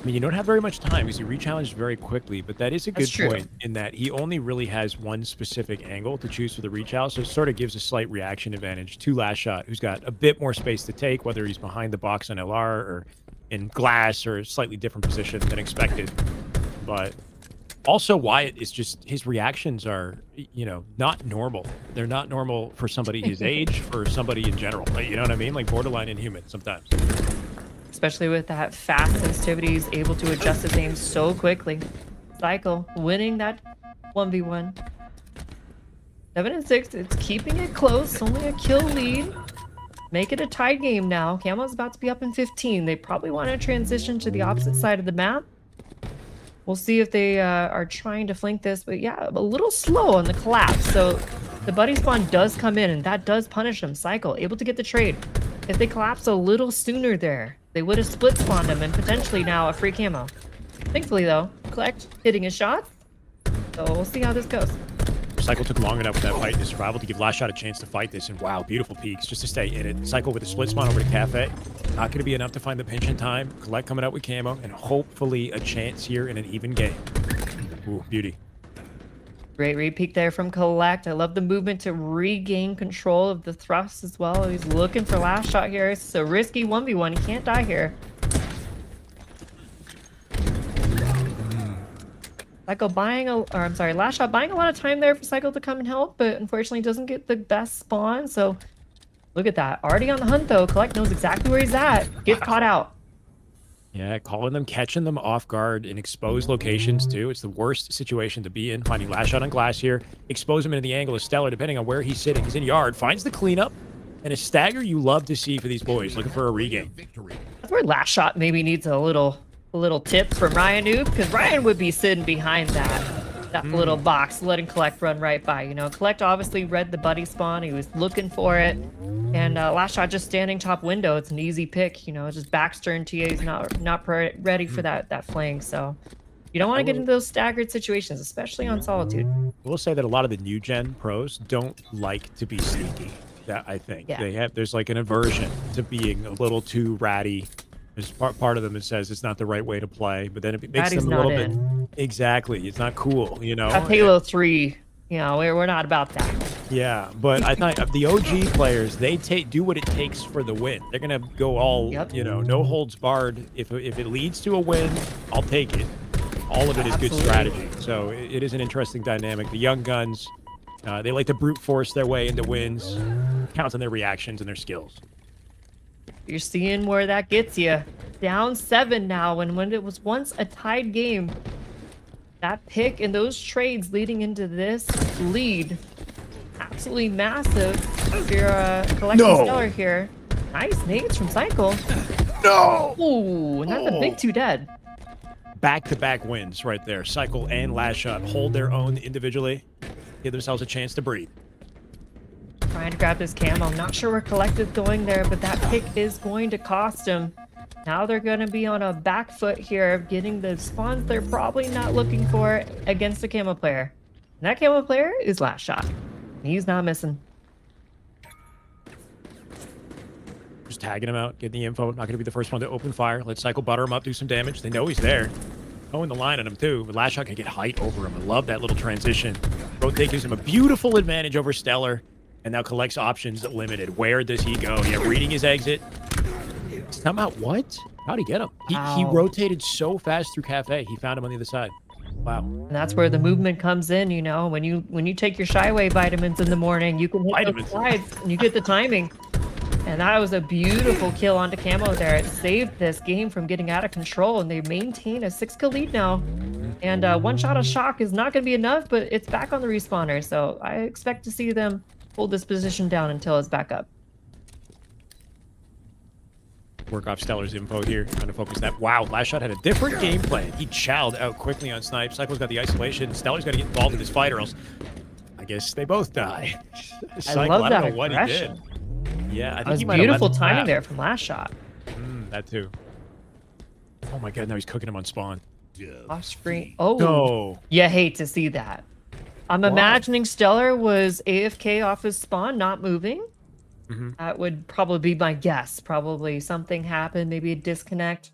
I mean, you don't have very much time because you re-challenged very quickly, but that is a That's good true. point in that he only really has one specific angle to choose for the re-challenge, so it sort of gives a slight reaction advantage to Last Shot, who's got a bit more space to take, whether he's behind the box on LR or in glass or a slightly different position than expected. But also, Wyatt is just his reactions are, not normal. They're not normal for somebody his age, for somebody in general. Like, you know what I mean? Like borderline inhuman sometimes. Especially with that fast sensitivity, he's able to adjust his aim so quickly. Cycle winning that 1v1. 7-6, it's keeping it close, only a kill lead. Make it a tied game now. Camo's about to be up in 15. They probably want to transition to the opposite side of the map. We'll see if they are trying to flank this, but yeah, a little slow on the collapse. So the buddy spawn does come in, and that does punish them. Cycle, able to get the trade. If they collapse a little sooner there, they would have split spawned him and potentially now a free camo. Thankfully, though, Collect hitting his shots. So we'll see how this goes. Cycle took long enough with that fight to survival to give Last Shot a chance to fight this, and wow, beautiful peaks just to stay in it. Cycle with a split spawn over to Cafe. Not going to be enough to find the pinch in time. Collect coming out with camo, and hopefully a chance here in an even game. Ooh, beauty. Great re-peek there from Collect. I love the movement to regain control of the thrust as well. He's looking for Last Shot here. It's a risky 1v1. He can't die here. Cycle Last Shot buying a lot of time there for Cycle to come and help, but unfortunately doesn't get the best spawn. So look at that. Already on the hunt though. Collect knows exactly where he's at. Gets caught out. Yeah, calling them, catching them off guard in exposed locations too. It's the worst situation to be in. Finding Last Shot on glass here. Expose him into the angle of Stellar, depending on where he's sitting. He's in yard, finds the cleanup, and a stagger you love to see for these boys, looking for a regain. That's where Last Shot maybe needs a little tip from Ryan Noob, because Ryan would be sitting behind that little box, letting Collect run right by. Collect obviously read the buddy spawn. He was looking for it. And Last Shot just standing top window. It's an easy pick, just backstern TA. He's not ready for that flank. So you don't want to get into those staggered situations, especially on Solitude. We'll say that a lot of the new gen pros don't like to be sneaky. That I think there's like an aversion to being a little too ratty. There's part of them that says it's not the right way to play, but then it makes Ratty's them a little not bit in. Exactly. It's not cool, That's Halo 3. We're not about that. Yeah, but I thought the OG players, they do what it takes for the win. They're gonna go all, no holds barred. If it leads to a win, I'll take it. All of it is good strategy. So it is an interesting dynamic. The young guns, they like to brute force their way into wins, count on their reactions and their skills. You're seeing where that gets you. Down 7 now, and when it was once a tied game. That pick and those trades leading into this lead. Absolutely massive. If you're collecting Stellar here. Nice nades from Cycle. No! Ooh, and that's a big 2 dead. Back-to-back wins right there. Cycle and Last Shot hold their own individually. Give themselves a chance to breathe. Trying to grab this camo. I'm not sure where Collect is going there, but that pick is going to cost him. Now they're going to be on a back foot here of getting the spawns they're probably not looking for against a camo player. And that camo player is Last Shot. He's not missing. Just tagging him out, getting the info. Not going to be the first one to open fire. Let Cycle butter him up, do some damage. They know he's there. Towing the line on him too. But Last Shot can get height over him. I love that little transition. Rotate gives him a beautiful advantage over Stellar. And now Collects options limited. Where does he go? Yeah, reading his exit. Somehow, what? How'd he get him? He rotated so fast through Cafe. He found him on the other side. Wow. And that's where the movement comes in, when you take your Shyway vitamins in the morning, you can hit those slides and you get the timing. And that was a beautiful kill onto camo there. It saved this game from getting out of control, and they maintain a 6-kill lead now. And one shot of shock is not going to be enough, but it's back on the respawner. So I expect to see them hold this position down until it's back up. Work off Stellar's info here. Trying to focus that. Wow, Last Shot had a different game plan. He chowed out quickly on Snipe. Cycle's got the isolation. Stellar's got to get involved in this fight or else I guess they both die. I love that don't know what he did. aggression. Yeah, I think That was he might have beautiful let him timing tap. there from Last Shot. That too. Oh my god, now he's cooking him on spawn. Off screen. Oh, No. you hate to see that. I'm imagining Stellar was AFK off his spawn, not moving. That would probably be my guess. Probably something happened, maybe a disconnect.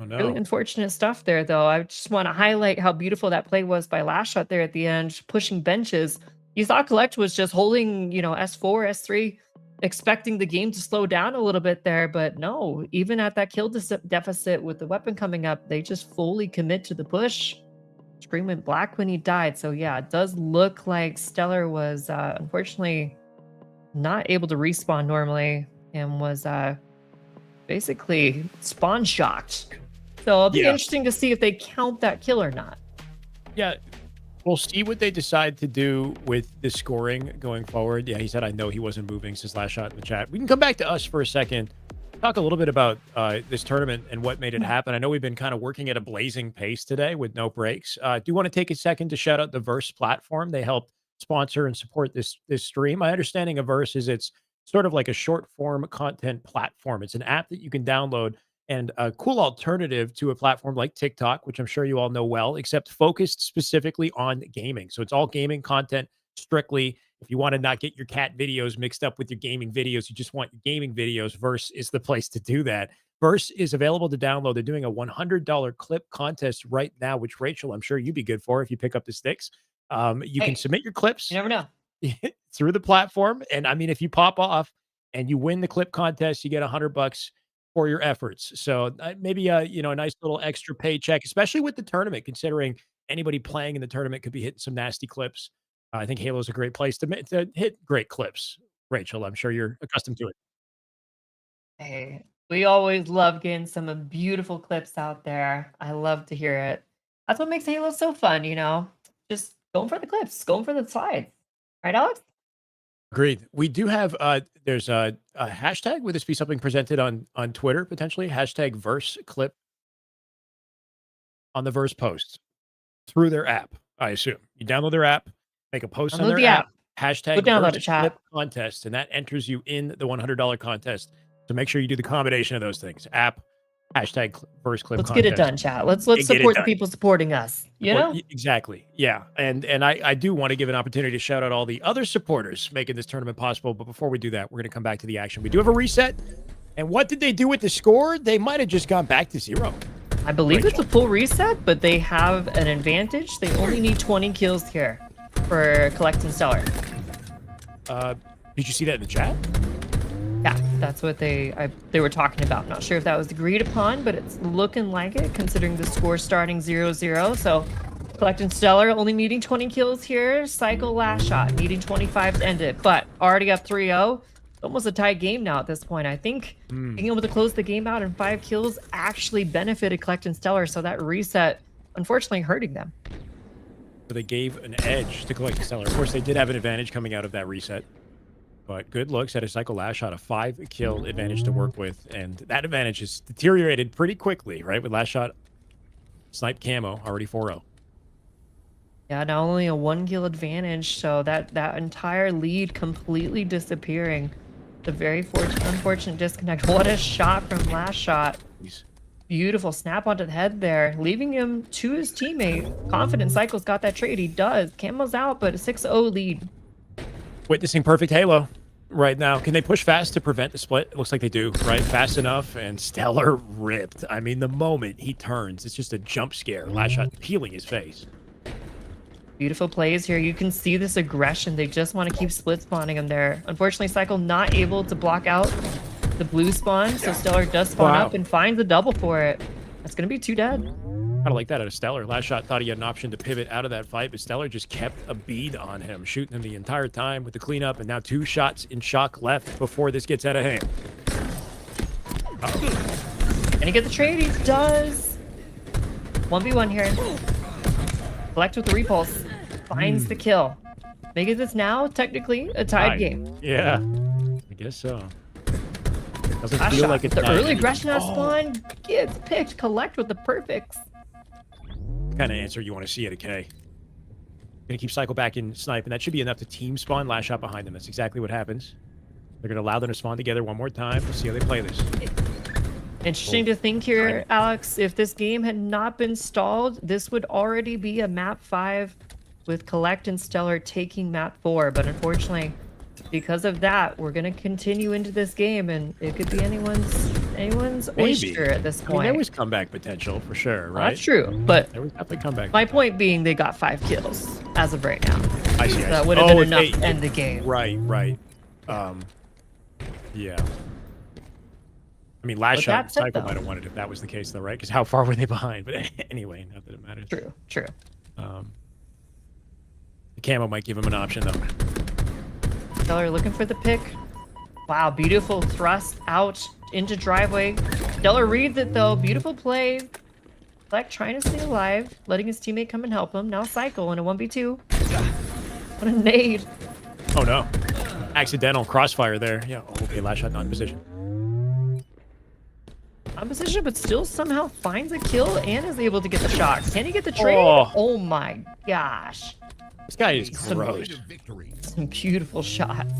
Oh no. Really unfortunate stuff there, though. I just want to highlight how beautiful that play was by Last Shot there at the end, pushing benches. You thought Collect was just holding, S4, S3, expecting the game to slow down a little bit there, but no, even at that kill deficit with the weapon coming up, they just fully commit to the push. Scream went black when he died. So yeah, it does look like Stellar was unfortunately not able to respawn normally and was basically spawn shocked. So it'll be interesting to see if they count that kill or not. Yeah, we'll see what they decide to do with the scoring going forward. Yeah, he said, I know he wasn't moving since Last Shot in the chat. We can come back to us for a second, talk a little bit about this tournament and what made it happen. I know we've been kind of working at a blazing pace today with no breaks. Do you want to take a second to shout out the Verse platform? They helped sponsor and support this stream. My understanding of Verse is it's sort of like a short form content platform. It's an app that you can download and a cool alternative to a platform like TikTok, which I'm sure you all know well, except focused specifically on gaming. So it's all gaming content strictly. If you want to not get your cat videos mixed up with your gaming videos, you just want your gaming videos, Verse is the place to do that. Verse is available to download. They're doing a $100 clip contest right now, which, Rachel, I'm sure you'd be good for if you pick up the sticks. You can submit your clips. You never know. Through the platform. And I mean, if you pop off and you win the clip contest, you get $100 for your efforts. So maybe a nice little extra paycheck, especially with the tournament, considering anybody playing in the tournament could be hitting some nasty clips. I think Halo is a great place to hit great clips. Rachel, I'm sure you're accustomed to it. Hey, we always love getting some beautiful clips out there. I love to hear it. That's what makes Halo so fun, just going for the clips, going for the slides. Right, Alex? Agreed. We do have there's a hashtag. Would this be something presented on Twitter potentially? Hashtag Verse clip on the Verse post through their app. I assume you download their app, make a post on their app. Hashtag Verse clip contest, and that enters you in the $100 contest. So make sure you do the combination of those things. App, hashtag Verse clip Let's contest. get it done, chat. Let's support the people supporting us. Exactly. Yeah. And I do want to give an opportunity to shout out all the other supporters making this tournament possible. But before we do that, we're going to come back to the action. We do have a reset. And what did they do with the score? They might have just gone back to 0. I believe it's a full reset, but they have an advantage. They only need 20 kills here for Collect and Stellar. Did you see that in the chat? Yeah, that's what they were talking about. Not sure if that was agreed upon, but it's looking like it, considering the score starting 0-0. So Collect and Stellar only needing 20 kills here. Cycle Last Shot needing 25 to end it, but already up 3-0. Almost a tight game now at this point. I think being able to close the game out in 5 kills actually benefited Collect and Stellar, so that reset unfortunately hurting them. So they gave an edge to Collect and Stellar. Of course, they did have an advantage coming out of that reset. But good looks at a Cycle Last Shot, a 5-kill advantage to work with. And that advantage has deteriorated pretty quickly, right? With Last Shot, Snipe Camo, already 4-0. Yeah, not only a 1-kill advantage, so that entire lead completely disappearing. The very unfortunate disconnect. What a shot from Last Shot. Beautiful snap onto the head there, leaving him to his teammate. Confident Cycle's got that trade. He does. Camo's out, but a 6-0 lead. Witnessing perfect Halo right now. Can they push fast to prevent the split? It looks like they do, right? Fast enough, and Stellar ripped. I mean, the moment he turns, it's just a jump scare. Last Shot peeling his face. Beautiful plays here. You can see this aggression. They just want to keep split spawning him there. Unfortunately, Cycle not able to block out the blue spawn, so Stellar does spawn up and finds a double for it. That's going to be 2 dead. Kind of like that out of Stellar. Last Shot thought he had an option to pivot out of that fight, but Stellar just kept a bead on him, shooting him the entire time with the cleanup, and now 2 shots in shock left before this gets out of hand. Can he get the trade? He does. 1v1 here. Collect with the repulse. Finds the kill. Making this now technically a tied game. Yeah, I guess so. Doesn't Last feel shot. like it's the early aggression out of spawn gets picked. Collect with the perfects. Kind of answer you want to see at a K. Gonna keep Cycle back in Snipe, and that should be enough to team spawn Last Shot behind them. That's exactly what happens. They're gonna allow them to spawn together one more time. We'll see how they play this. Interesting to think here, Alex. If this game had not been stalled, this would already be a map 5 with Collect and Stellar taking map 4. But unfortunately, because of that, we're going to continue into this game, and it could be anyone's anyone's Maybe. oyster at this I mean, point. there was comeback potential for sure, right? That's true, but There was definitely comeback. my point being they got 5 kills as of right now. I see. That would have been if enough they- to end the game. Right, right. Yeah. I mean, last With shot that said, Cycle though- might have won it if that was the case, though, right? Because how far were they behind? But anyway, not that it matters. True, true. The camo might give him an option, though. Stellar looking for the pick. Wow, beautiful thrust out into driveway. Stellar reads it though. Beautiful play. Black trying to stay alive, letting his teammate come and help him. Now Cycle in a 1v2. What a nade. Oh, no. Accidental crossfire there. Yeah, okay, last shot not in position. On position, but still somehow finds a kill and is able to get the shot. Can he get the trade? Oh. Oh my gosh. This guy is Halfway gross. to victory. Some beautiful shots.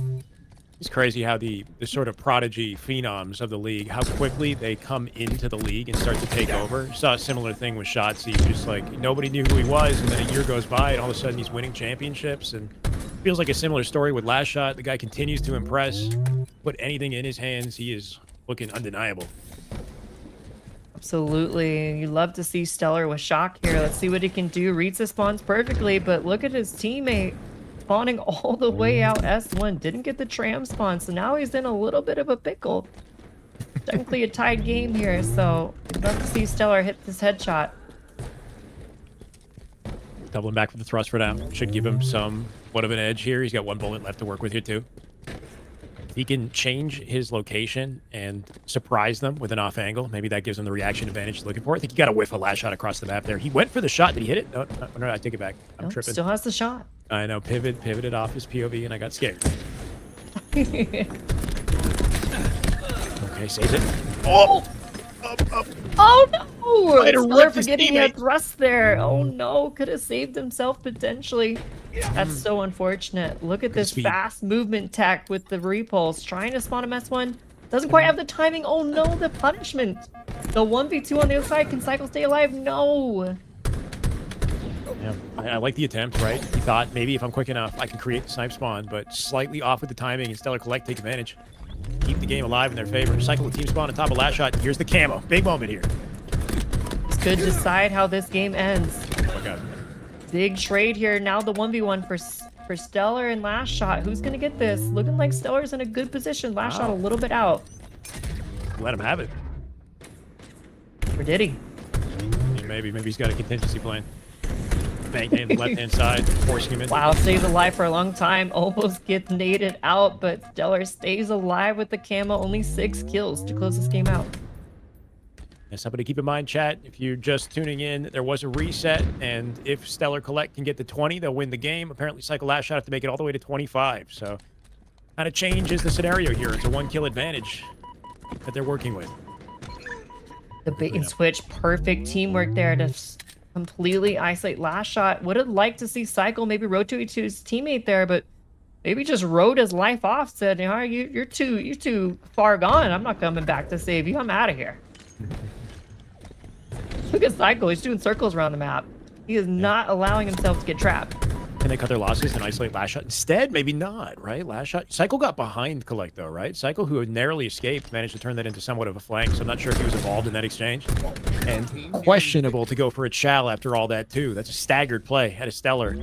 It's crazy how the sort of prodigy phenoms of the league, how quickly they come into the league and start to take over. Saw a similar thing with Shotzzy. Just like nobody knew who he was, and then a year goes by, and all of a sudden he's winning championships. And feels like a similar story with Last Shot. The guy continues to impress. Put anything in his hands, he is looking undeniable. Absolutely. You love to see Stellar with Shock here. Let's see what he can do. Reads the spawns perfectly, but look at his teammate spawning all the way out S1. Didn't get the tram spawn, so now he's in a little bit of a pickle. Technically a tied game here, so I'd love to see Stellar hit this headshot. Doubling back with the thrust for now. Should give him somewhat of an edge here. He's got 1 bullet left to work with here, too. He can change his location and surprise them with an off angle. Maybe that gives him the reaction advantage he's looking for. I think he got a whiff of last shot across the map there. He went for the shot. Did he hit it? No, no, I take it back. I'm Nope, tripping. still has the shot. I know. Pivoted off his POV, and I got scared. Okay, saves it. Oh! Up. Oh no! Might have Stellar ripped his forgetting he had teammate. thrust there. Oh no, could have saved himself potentially. That's so unfortunate. Look at this speed. fast movement tech with the repulse. Trying to spawn a S1. Doesn't quite have the timing. Oh no, the punishment. The 1v2 on the other side. Can Cycle stay alive? No. Yeah, I like the attempt, right? He thought maybe if I'm quick enough, I can create the snipe spawn, but slightly off with the timing, and Stellar Collect take advantage. Keep the game alive in their favor. Cycle the team spawn on top of last shot. Here's the camo. Big moment here. This could decide how this game ends. Okay. Big trade here. Now the 1v1 for Stellar and Last Shot. Who's going to get this? Looking like Stellar's in a good position. Last Shot a little bit out. Let him have it. Or did he? Maybe he's got a contingency plan. Bang on the left-hand side, forcing him in. Wow, stays alive for a long time. Almost gets naded out, but Stellar stays alive with the camo. Only 6 kills to close this game out. And somebody keep in mind, chat, if you're just tuning in, there was a reset, and if Stellar Collect can get to 20, they'll win the game. Apparently, Cycle Last Shot have to make it all the way to 25. So, kind of changes the scenario here. It's a 1-kill advantage that they're working with. The bait and switch, perfect teamwork there to completely isolate Last Shot. Would have liked to see Cycle maybe rotate to his teammate there, but maybe just wrote his life off. Said, "All right, you're too far gone. I'm not coming back to save you. I'm out of here." Look at Cycle. He's doing circles around the map. He is not allowing himself to get trapped. Can they cut their losses and isolate Last Shot instead? Maybe not, right? Last Shot. Cycle got behind Collect, though, right? Cycle, who had narrowly escaped, managed to turn that into somewhat of a flank, so I'm not sure if he was involved in that exchange. And questionable to go for a chow after all that, too. That's a staggered play at a Stellar.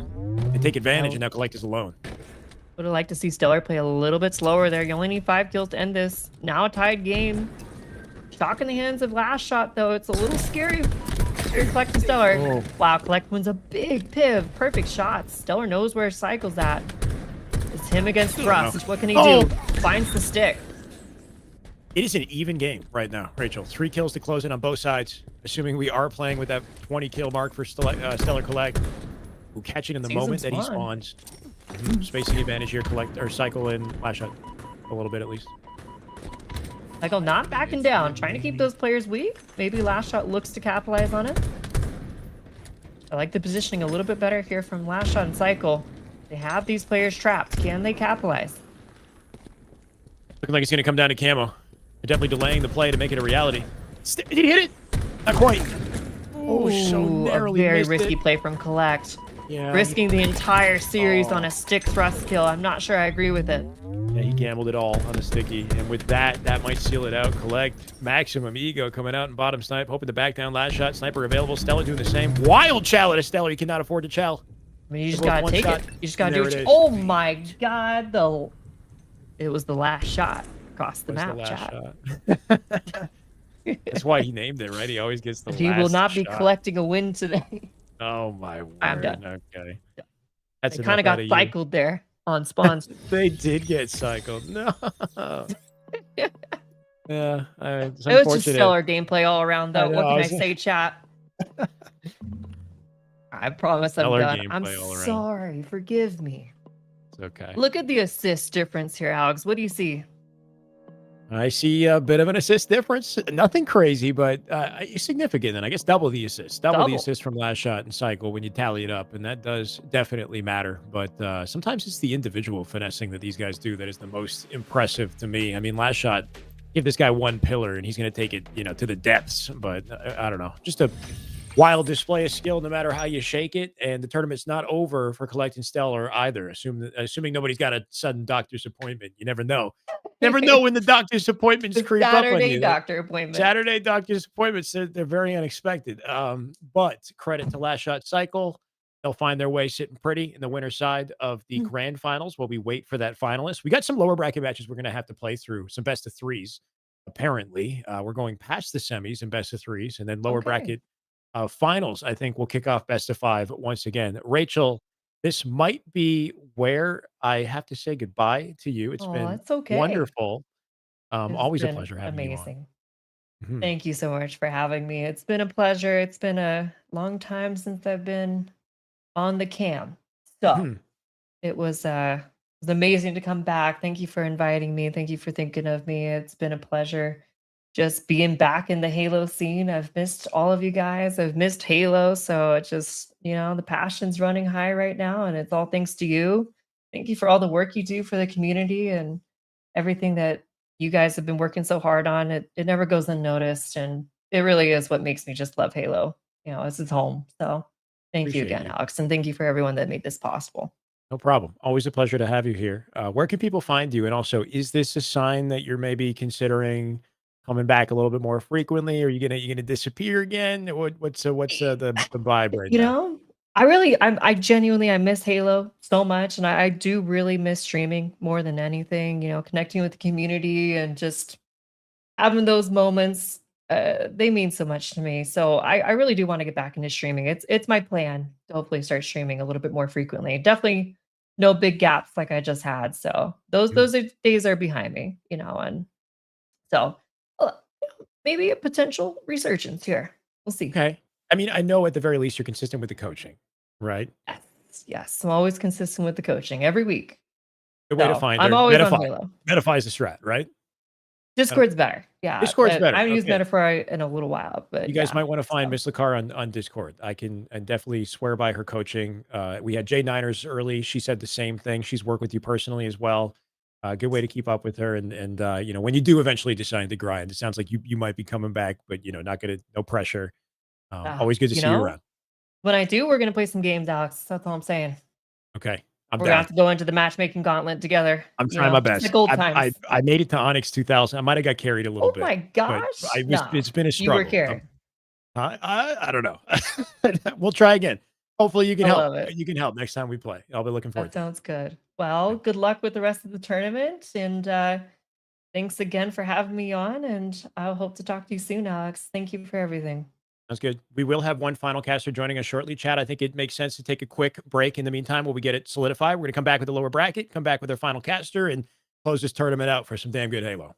They take advantage, and now Collect is alone. Would have liked to see Stellar play a little bit slower there. You only need 5 kills to end this. Now a tied game. Shock in the hands of Last Shot, though. It's a little scary. Here, Collect and Stellar. Oh. Wow, Collect wins a big piv. Perfect shots. Stellar knows where Cycle's at. It's him against Thrust. What can he do? Finds the stick. It is an even game right now, Rachel. 3 kills to close it on both sides. Assuming we are playing with that 20-kill mark for Stellar Collect. Who catch it in the Season's moment that he fun. spawns. Spacing advantage here, Collect or Cycle and Last Shot. A little bit at least. Cycle not backing down. Trying to keep those players weak. Maybe Last Shot looks to capitalize on it. I like the positioning a little bit better here from Last Shot and Cycle. They have these players trapped. Can they capitalize? Looking like it's going to come down to camo. They're definitely delaying the play to make it a reality. Did he hit it? Not quite. Oh, so Ooh, narrowly a very missed risky it. play from Collect. Yeah. Risking the entire series on a stick thrust kill. I'm not sure I agree with it. Yeah, he gambled it all on the sticky. And with that, that might seal it out. Collect maximum ego coming out in bottom snipe. Hoping to back down last shot. Sniper available. Stella doing the same. Wild chow at a Stella. You cannot afford to chow. I mean, you just gotta take it. You just gotta do it. Oh my god, it was the last shot across the map, chat. That's why he named it, right? He always gets the last shot. He will not be collecting a win today. Oh my word. I'm done. Okay. That's kind of got cycled there on spawns. They did get cycled. No. Yeah, it's it was just stellar gameplay all around, though. What can I say, chat? I promise I'm done. I'm sorry. Forgive me. It's okay. Look at the assist difference here, Alex. What do you see? I see a bit of an assist difference. Nothing crazy, but significant. And I guess double the assist. Double the assist from last shot and cycle when you tally it up. And that does definitely matter. But sometimes it's the individual finessing that these guys do that is the most impressive to me. I mean, last shot, give this guy one pillar and he's going to take it, to the depths. But I don't know. Just a wild display of skill no matter how you shake it. And the tournament's not over for collecting stellar either. Assuming nobody's got a sudden doctor's appointment. You never know. Never know when the doctor's appointments creep up on you. Saturday doctor appointment. Saturday doctor's appointments, they're very unexpected. But credit to Last Shot Cycle. They'll find their way sitting pretty in the winner's side of the grand finals while we wait for that finalist. We got some lower bracket matches we're going to have to play through, some best of threes, apparently. We're going past the semis and best of threes, and then lower bracket finals, I think, will kick off best of five once again. Rachel, this might be where I have to say goodbye to you. It's been wonderful. Always a pleasure having you on. Thank you so much for having me. It's been a pleasure. It's been a long time since I've been on the cam. So it was amazing to come back. Thank you for inviting me. Thank you for thinking of me. It's been a pleasure just being back in the Halo scene. I've missed all of you guys. I've missed Halo. So it's just, the passion's running high right now. And it's all thanks to you. Thank you for all the work you do for the community and everything that you guys have been working so hard on. It never goes unnoticed. And it really is what makes me just love Halo. This is home. So thank you again, Alex. And thank you for everyone that made this possible. No problem. Always a pleasure to have you here. Where can people find you? And also, is this a sign that you're maybe considering coming back a little bit more frequently? Or are you gonna disappear again? What's the vibe right now? I genuinely miss Halo so much, and I do really miss streaming more than anything. Connecting with the community and just having those moments. They mean so much to me. So I really do want to get back into streaming. It's my plan to hopefully start streaming a little bit more frequently. Definitely no big gaps like I just had. So those days are behind me. And so. Maybe a potential resurgence here. We'll see. Okay. I mean, I know at the very least you're consistent with the coaching, right? Yes. I'm always consistent with the coaching every week. Good way to find her. I'm always on Halo. Metafy is the strat, right? Discord's better. Yeah. Discord's better. I haven't used Metafy in a little while, but you guys might want to find Miss Lacar on Discord. I can definitely swear by her coaching. We had Jay Niners early. She said the same thing. She's worked with you personally as well. Good way to keep up with her. And when you do eventually decide to grind, it sounds like you might be coming back, but no pressure. Always good to see you around. When I do, we're going to play some games, Alex. That's all I'm saying. Okay. We're going to have to go into the matchmaking gauntlet together. I'm trying my best. I made it to Onyx 2000. I might have got carried a little bit. Oh my gosh. It's been a struggle. You were carried. I don't know. We'll try again. Hopefully you can help. You can help next time we play. I'll be looking forward to it. Sounds good. Well, good luck with the rest of the tournament. And thanks again for having me on. And I hope to talk to you soon, Alex. Thank you for everything. Sounds good. We will have one final caster joining us shortly, Chad. I think it makes sense to take a quick break in the meantime while we get it solidified. We're going to come back with the lower bracket, come back with our final caster, and close this tournament out for some damn good Halo.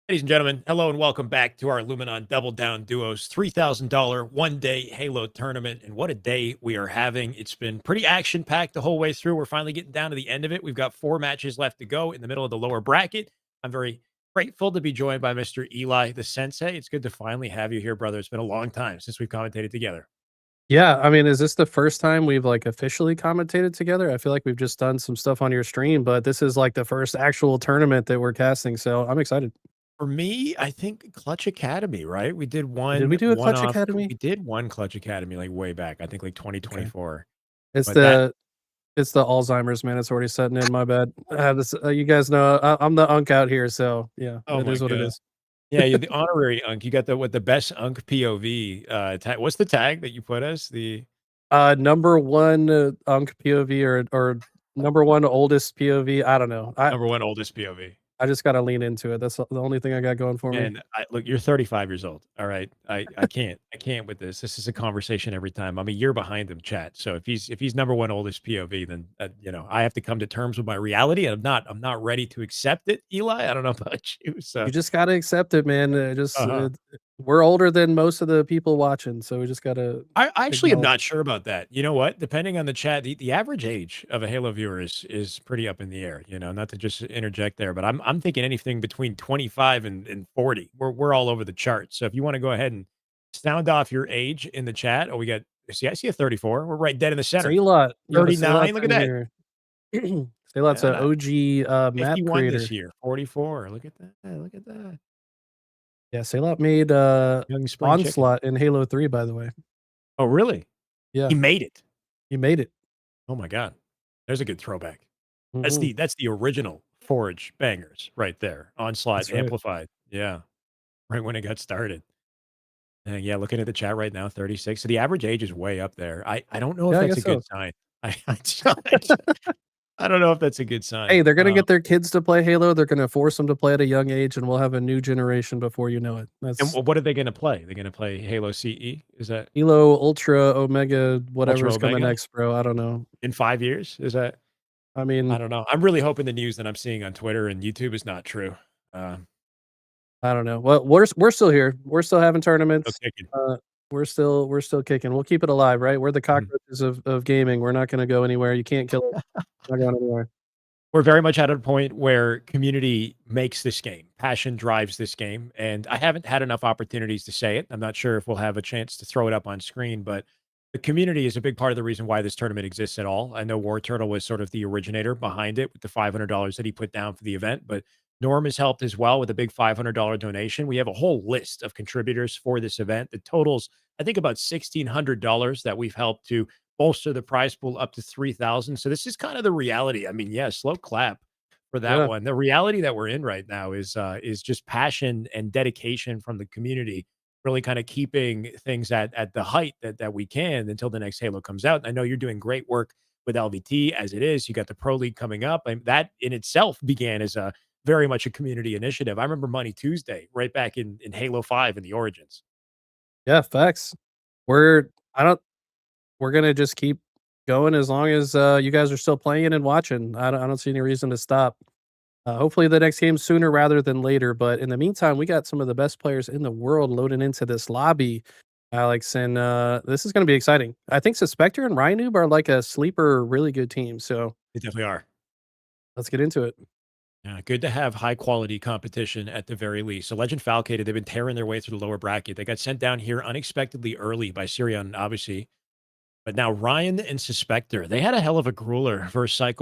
Ladies and gentlemen, hello and welcome back to our Luminon Double Down Duos $3,000 one-day Halo tournament. And what a day we are having. It's been pretty action-packed the whole way through. We're finally getting down to the end of it. We've got 4 matches left to go in the middle of the lower bracket. I'm very grateful to be joined by Mr. Eli, the sensei. It's good to finally have you here, brother. It's been a long time since we've commentated together. Yeah, I mean, is this the first time we've like officially commentated together? I feel like we've just done some stuff on your stream, but this is like the first actual tournament that we're casting, so I'm excited. For me, I think Clutch Academy, right? We did one Did we do a Clutch one-off. Academy? We did one Clutch Academy like way back. I think like Okay. 2024. It's But that it's the Alzheimer's, man. It's already setting in. My bad. You guys know I'm the unk out here, so yeah, oh it my is what it god. is. Yeah, you're the honorary unk. You got the best unk POV tag. What's the tag that you put us? The Number one unk POV or number one oldest POV. I don't know. number one oldest POV. I just gotta lean into it. That's the only thing I got going for me. And look, you're 35 years old. All right, I can't with this. This is a conversation every time. I'm a year behind him, chat. So if he's number one oldest POV, then I have to come to terms with my reality, and I'm not ready to accept it. Eli, I don't know about you. So You just gotta accept it, man. uh-huh. We're older than most of the people watching, so we just gotta I actually am acknowledge. not sure about that. You know what? Depending on the chat, the average age of a Halo viewer is pretty up in the air. Not to just interject there, but I'm thinking anything between 25 and 40. We're all over the chart. So if you want to go ahead and sound off your age in the chat, I see a 34. We're right dead in the center. Saylot, yo, 39. Look at in that. here. Saylot's Yeah, an OG map 51 creator. this year. 44. Look at that. Look at that. Yeah, Saylot made Young spring chicken. Onslaught in Halo 3, by the way. Oh, really? Yeah, He made it. he made it. Oh my god. There's a good throwback. Mhm. That's the original Forge bangers right there. Onslaught That's right. amplified. Yeah. Right when it got started. And yeah, looking at the chat right now, 36. So the average age is way up there. I don't know if Yeah, I that's a guess good so. sign. I don't know if that's a good sign. Hey, they're gonna get their kids to play Halo. They're gonna force them to play at a young age, and we'll have a new generation before you know it. And That's what are they going to play? They're going to play Halo CE? Is that Halo, Ultra, Omega, Ultra whatever's coming Omega next, bro. I don't know. in 5 years? Is that? I I mean, don't know. I'm really hoping the news that I'm seeing on Twitter and YouTube is not true. I don't know. Well, we're still here. We're still having Still tournaments. kicking. We're still kicking. We'll keep it alive, right? We're the Mhm. cockroaches of gaming. We're not gonna go anywhere. You can't kill us. We're not going anywhere. We're very much at a point where community makes this game. Passion drives this game. And I haven't had enough opportunities to say it. I'm not sure if we'll have a chance to throw it up on screen, but the community is a big part of the reason why this tournament exists at all. I know War Turtle was sort of the originator behind it with the $500 that he put down for the event, but Norm has helped as well with a big $500 donation. We have a whole list of contributors for this event. The totals, I think, about $1,600 that we've helped to bolster the prize pool up to 3,000. So this is kind of the reality. I mean, yeah, slow clap for that Yeah. one. The reality that we're in right now is just passion and dedication from the community, really kind of keeping things at the height that we can until the next Halo comes out. And I know you're doing great work with LVT as it is. You got the Pro League coming up, and that in itself began as a very much a community initiative. I remember Money Tuesday right back in Halo 5 in the Origins. Yeah, facts. We're I don't we're gonna just keep going as long as you guys are still playing and watching. I don't see any reason to stop. Hopefully the next game sooner rather than later. But in the meantime, we got some of the best players in the world loading into this lobby, Alex, and this is gonna be exciting. I think Suspector and Rhinoob are like a sleeper, really good team. So They definitely are. let's get into it. Yeah, good to have high quality competition at the very least. So Legend Falcated, they've been tearing their way through the lower bracket. They got sent down here unexpectedly early by Sirion, obviously. But now Ryan and Suspector, they had a hell of a grueler versus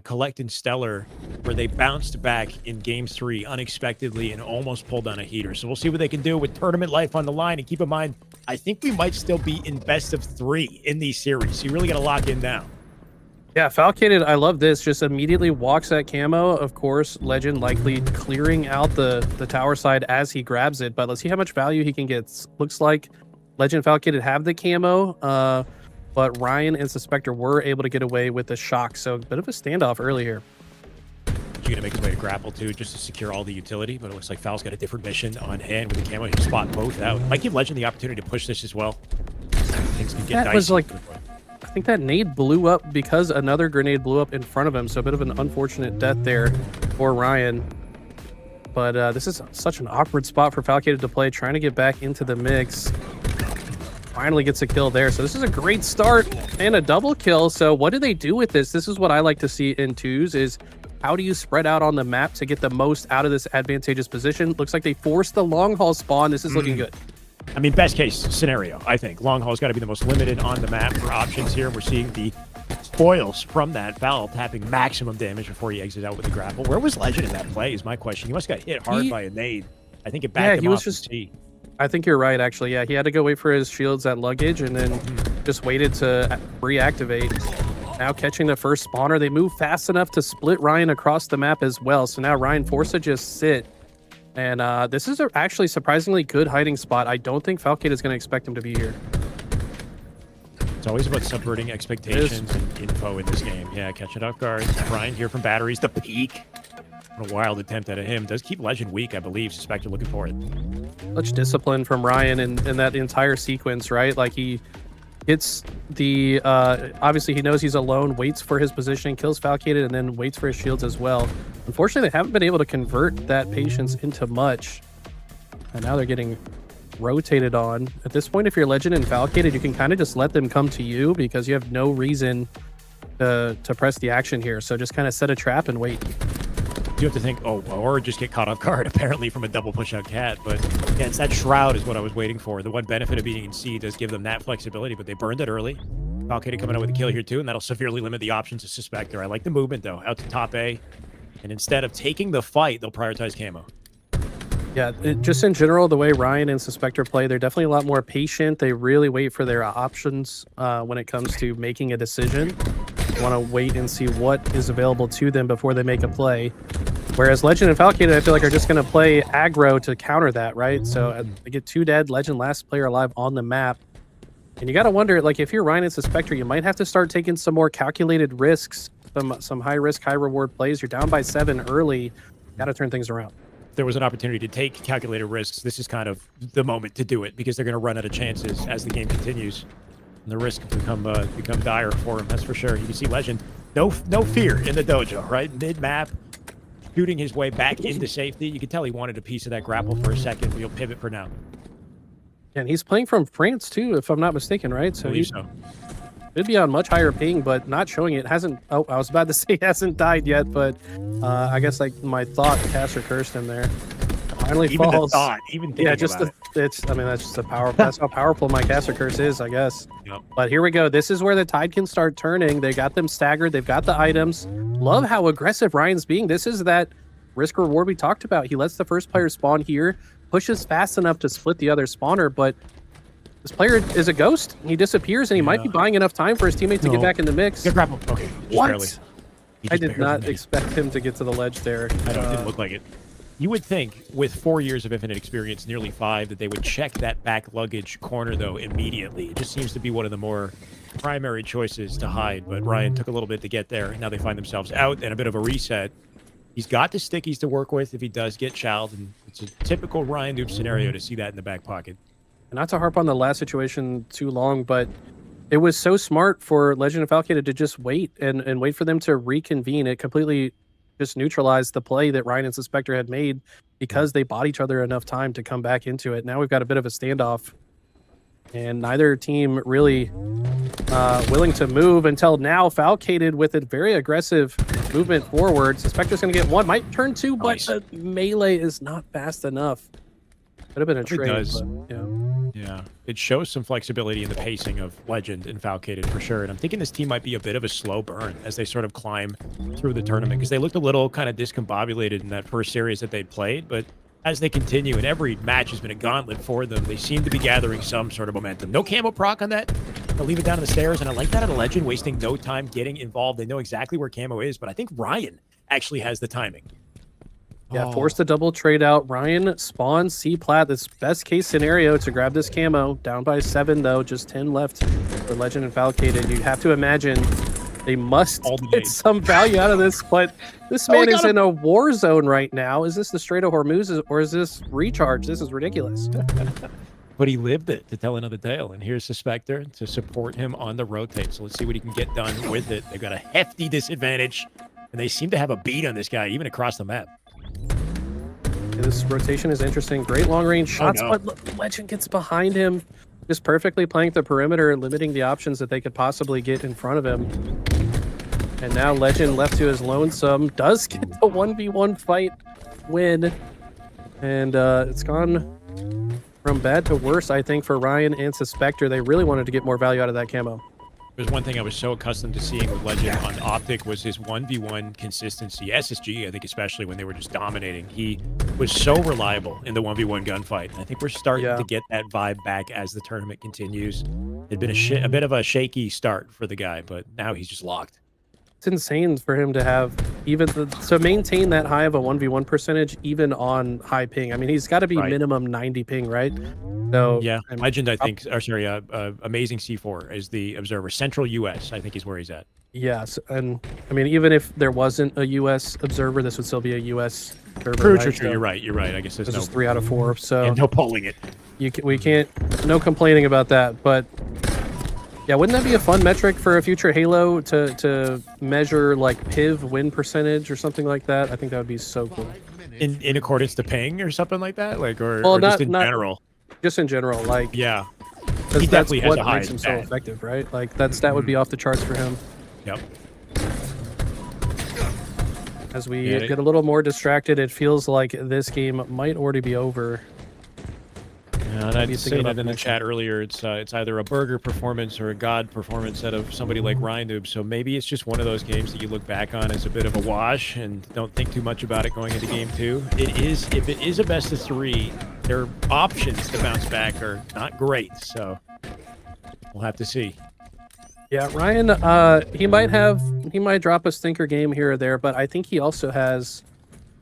Collect and Stellar, where they bounced back in game 3 unexpectedly and almost pulled down a heater. So we'll see what they can do with tournament life on the line. And keep in mind, I think we might still be in best of 3 in these series. So you really got to lock in now. Yeah, Falcated, I love this. Just immediately walks that camo. Of course, Legend likely clearing out the tower side as he grabs it. But let's see how much value he can get. Looks like Legend Falcated have the camo, but Ryan and Suspector were able to get away with the shock. So a bit of a standoff early here. He's going to make his way to grapple too, just to secure all the utility. But it looks like Fal's got a different mission on hand with the camo. He'll spot both out. Might give Legend the opportunity to push this as well. Things can get That was dicey. like, I think that nade blew up because another grenade blew up in front of him. So a bit of an unfortunate death there for Ryan. But this is such an awkward spot for Falcated to play, trying to get back into the mix. Finally gets a kill there. So this is a great start and a double kill. So what do they do with this? This is what I like to see in twos is how do you spread out on the map to get the most out of this advantageous position? Looks like they forced the long haul spawn. This is looking good. I mean, best case scenario, I think. Long haul's got to be the most limited on the map for options here. We're seeing the spoils from that Val tapping maximum damage before he exits out with the grapple. Where was Legend in that play is my question. He must have got hit hard by a nade. I think it backed him off the T. I think you're right, actually. Yeah, he had to go wait for his shields at luggage and then just waited to reactivate. Now catching the first spawner. They move fast enough to split Ryan across the map as well. So now Ryan forced to just sit. And this is actually surprisingly good hiding spot. I don't think Falcade is going to expect him to be here. It's always about subverting expectations and info in this game. Yeah, catch it off guard. Ryan here from batteries. The peak. What a wild attempt at him. Does keep Legend weak, I believe. Suspect you're looking for it. Much discipline from Ryan in that entire sequence, right? Like he hits the obviously he knows he's alone, waits for his position, kills Falcated, and then waits for his shields as well. Unfortunately, they haven't been able to convert that patience into much. And now they're getting rotated on. At this point, if you're Legend and Falcated, you can kind of just let them come to you because you have no reason to press the action here. So just kind of set a trap and wait. You have to think, oh, or just get caught off guard, apparently, from a double push-out cat. But, yeah, it's that Shroud is what I was waiting for. The one benefit of being in C does give them that flexibility, but they burned it early. Falcated coming out with a kill here, too, and that'll severely limit the options to Suspector. I like the movement, though, out to top A. And instead of taking the fight, they'll prioritize camo. Yeah, just in general, the way Ryan and Suspector play, they're definitely a lot more patient. They really wait for their options when it comes to making a decision. Want to wait and see what is available to them before they make a play. Whereas Legend and Falcated, I feel like, are just going to play aggro to counter that, right? So they get 2 dead, Legend last player alive on the map. And you got to wonder, like, if you're Ryan and Suspector, you might have to start taking some more calculated risks, some high-risk, high-reward plays. You're down by 7 early. Got to turn things around. There was an opportunity to take calculated risks. This is kind of the moment to do it because they're going to run out of chances as the game continues. And the risk become dire for him, that's for sure. You can see Legend, no fear in the dojo, right? Mid-map, shooting his way back into safety. You can tell he wanted a piece of that grapple for a second, but he'll pivot for now. And he's playing from France, too, if I'm not mistaken, right? So he should be on much higher ping, but not showing it. Hasn't, oh, I was about to say hasn't died yet, but I guess like my thought caster cursed him there. Finally even falls. The thought, even thinking yeah, just about it's. I mean, that's just a power. That's how powerful my caster curse is, I guess. Yep. But here we go. This is where the tide can start turning. They got them staggered. They've got the items. Love how aggressive Ryan's being. This is that risk reward we talked about. He lets the first player spawn here, pushes fast enough to split the other spawner, but this player is a ghost. He disappears, and he might be buying enough time for his teammate to get back in the mix. Good grapple. Okay. What? I did not expect him to get to the ledge there. I know, it didn't look like it. You would think, with 4 years of Infinite experience, nearly 5, that they would check that back luggage corner, though, immediately. It just seems to be one of the more primary choices to hide, but Ryan took a little bit to get there. Now they find themselves out and a bit of a reset. He's got the stickies to work with if he does get chowed, and it's a typical Ryan Noob scenario to see that in the back pocket. Not to harp on the last situation too long, but it was so smart for Legend of Falcated to just wait and wait for them to reconvene. It completely just neutralized the play that Ryan and Suspector had made because they bought each other enough time to come back into it. Now we've got a bit of a standoff, and neither team really willing to move until now. Falcated with a very aggressive movement forward. Suspector's going to get 1, might turn 2, but the melee is not fast enough. Could have been a trade, but, yeah. Yeah, it shows some flexibility in the pacing of Legend and Falcated for sure. And I'm thinking this team might be a bit of a slow burn as they sort of climb through the tournament because they looked a little kind of discombobulated in that first series that they played. But as they continue, and every match has been a gauntlet for them, they seem to be gathering some sort of momentum. No camo proc on that. They'll leave it down on the stairs. And I like that at a Legend, wasting no time getting involved. They know exactly where camo is, but I think Ryan actually has the timing. Yeah, forced the double trade out. Ryan spawns C-Plat. This best case scenario to grab this camo. Down by 7, though. Just 10 left for Legend and Falcated. You have to imagine they must get some value out of this, but this man is in a war zone right now. Is this the Strait of Hormuz or is this recharge? This is ridiculous. But he lived it to tell another tale. And here's Suspector to support him on the rotate. So let's see what he can get done with it. They've got a hefty disadvantage, and they seem to have a beat on this guy, even across the map. this rotation is interesting. Great long range shots, no. but Legend gets behind him, just perfectly playing the perimeter, limiting the options that they could possibly get in front of him. And now Legend, left to his lonesome, does get the 1v1 fight win. And it's gone from bad to worse, I think, for Ryan and Suspector. They really wanted to get more value out of that camo. There's one thing I was so accustomed to seeing with Legend on Optic was his 1v1 consistency. SSG, I think, especially when they were just dominating, he was so reliable in the 1v1 gunfight. I think we're starting to get that vibe back as the tournament continues. It'd been a bit of a shaky start for the guy, but now he's just locked. It's insane for him to have to maintain that high of a 1v1 percentage even on high ping. I mean, he's got to be minimum 90 ping, right? So yeah, Legend, I think, or sorry, Amazing C4 is the observer. Central US, I think, is where he's at. Yes, and I mean, even if there wasn't a US observer, this would still be a US observer. True. So You're right. I guess there's this no is 3 out of 4. So no polling it. We can't. No complaining about that, but. Yeah, wouldn't that be a fun metric for a future Halo to measure like PIV win percentage or something like that? I think that would be so cool. In accordance to ping or something like that, like or not, just in general. Just in general, like yeah, he definitely has what makes him so effective, right? Like that stat would be off the charts for him. Yep. As we get a little more distracted, it feels like this game might already be over. Yeah, and I'd say that in the chat earlier. It's either a burger performance or a god performance out of somebody like Ryan. So maybe it's just one of those games that you look back on as a bit of a wash and don't think too much about it going into game 2. If it is a best of 3, their options to bounce back are not great. So we'll have to see. Yeah, Ryan, he might drop a stinker game here or there, but I think he also has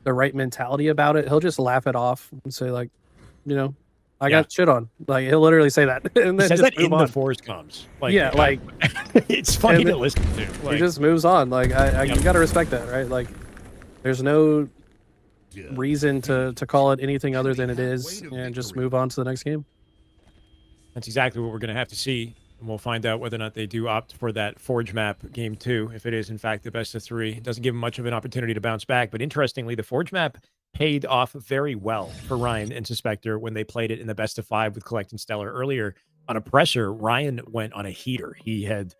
the right mentality about it. He'll just laugh it off and say, like, you know, I got shit on. Like, he'll literally say that. And then he says just that in the Force comms. Like, yeah, like it's funny to listen to. Like, he just moves on. Like, you got to respect that, right? Like, there's no reason to call it anything other than it is, and just move on to the next game. That's exactly what we're going to have to see. And we'll find out whether or not they do opt for that Forge map game 2. If it is, in fact, the best of 3, it doesn't give them much of an opportunity to bounce back. But interestingly, the Forge map paid off very well for Ryan and Suspector when they played it in the best of 5 with Collect and Stellar earlier. On a presser, Ryan went on a heater. He had,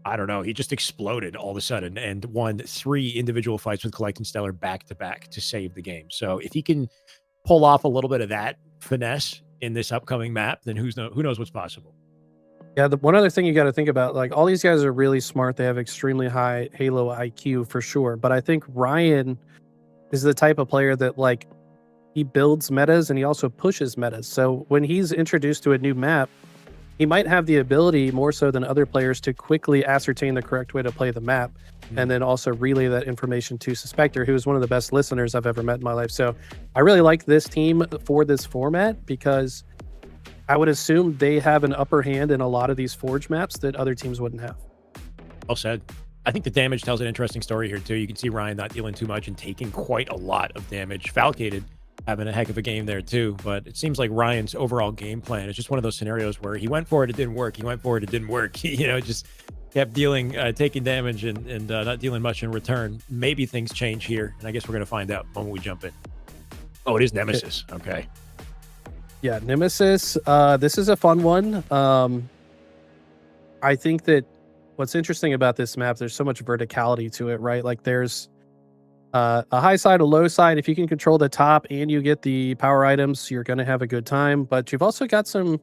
I don't know, he just exploded all of a sudden and won 3 individual fights with Collect and Stellar back-to-back to save the game. So if he can pull off a little bit of that finesse in this upcoming map, then who knows what's possible. Yeah, the one other thing you got to think about, like, all these guys are really smart. They have extremely high Halo IQ for sure. But I think Ryan is the type of player that, like, he builds metas and he also pushes metas. So when he's introduced to a new map, he might have the ability, more so than other players, to quickly ascertain the correct way to play the map and then also relay that information to Suspector, who is one of the best listeners I've ever met in my life. So I really like this team for this format because I would assume they have an upper hand in a lot of these Forge maps that other teams wouldn't have. Well said. I think the damage tells an interesting story here, too. You can see Ryan not dealing too much and taking quite a lot of damage. Falcated having a heck of a game there, too. But it seems like Ryan's overall game plan is just one of those scenarios where he went for it, it didn't work. He went for it, it didn't work. Just kept taking damage and not dealing much in return. Maybe things change here, and I guess we're going to find out when we jump in. Oh, it is Nemesis. Okay. Yeah, Nemesis. This is a fun one. I think that what's interesting about this map, there's so much verticality to it, right? Like there's a high side, a low side. If you can control the top and you get the power items, you're going to have a good time. But you've also got some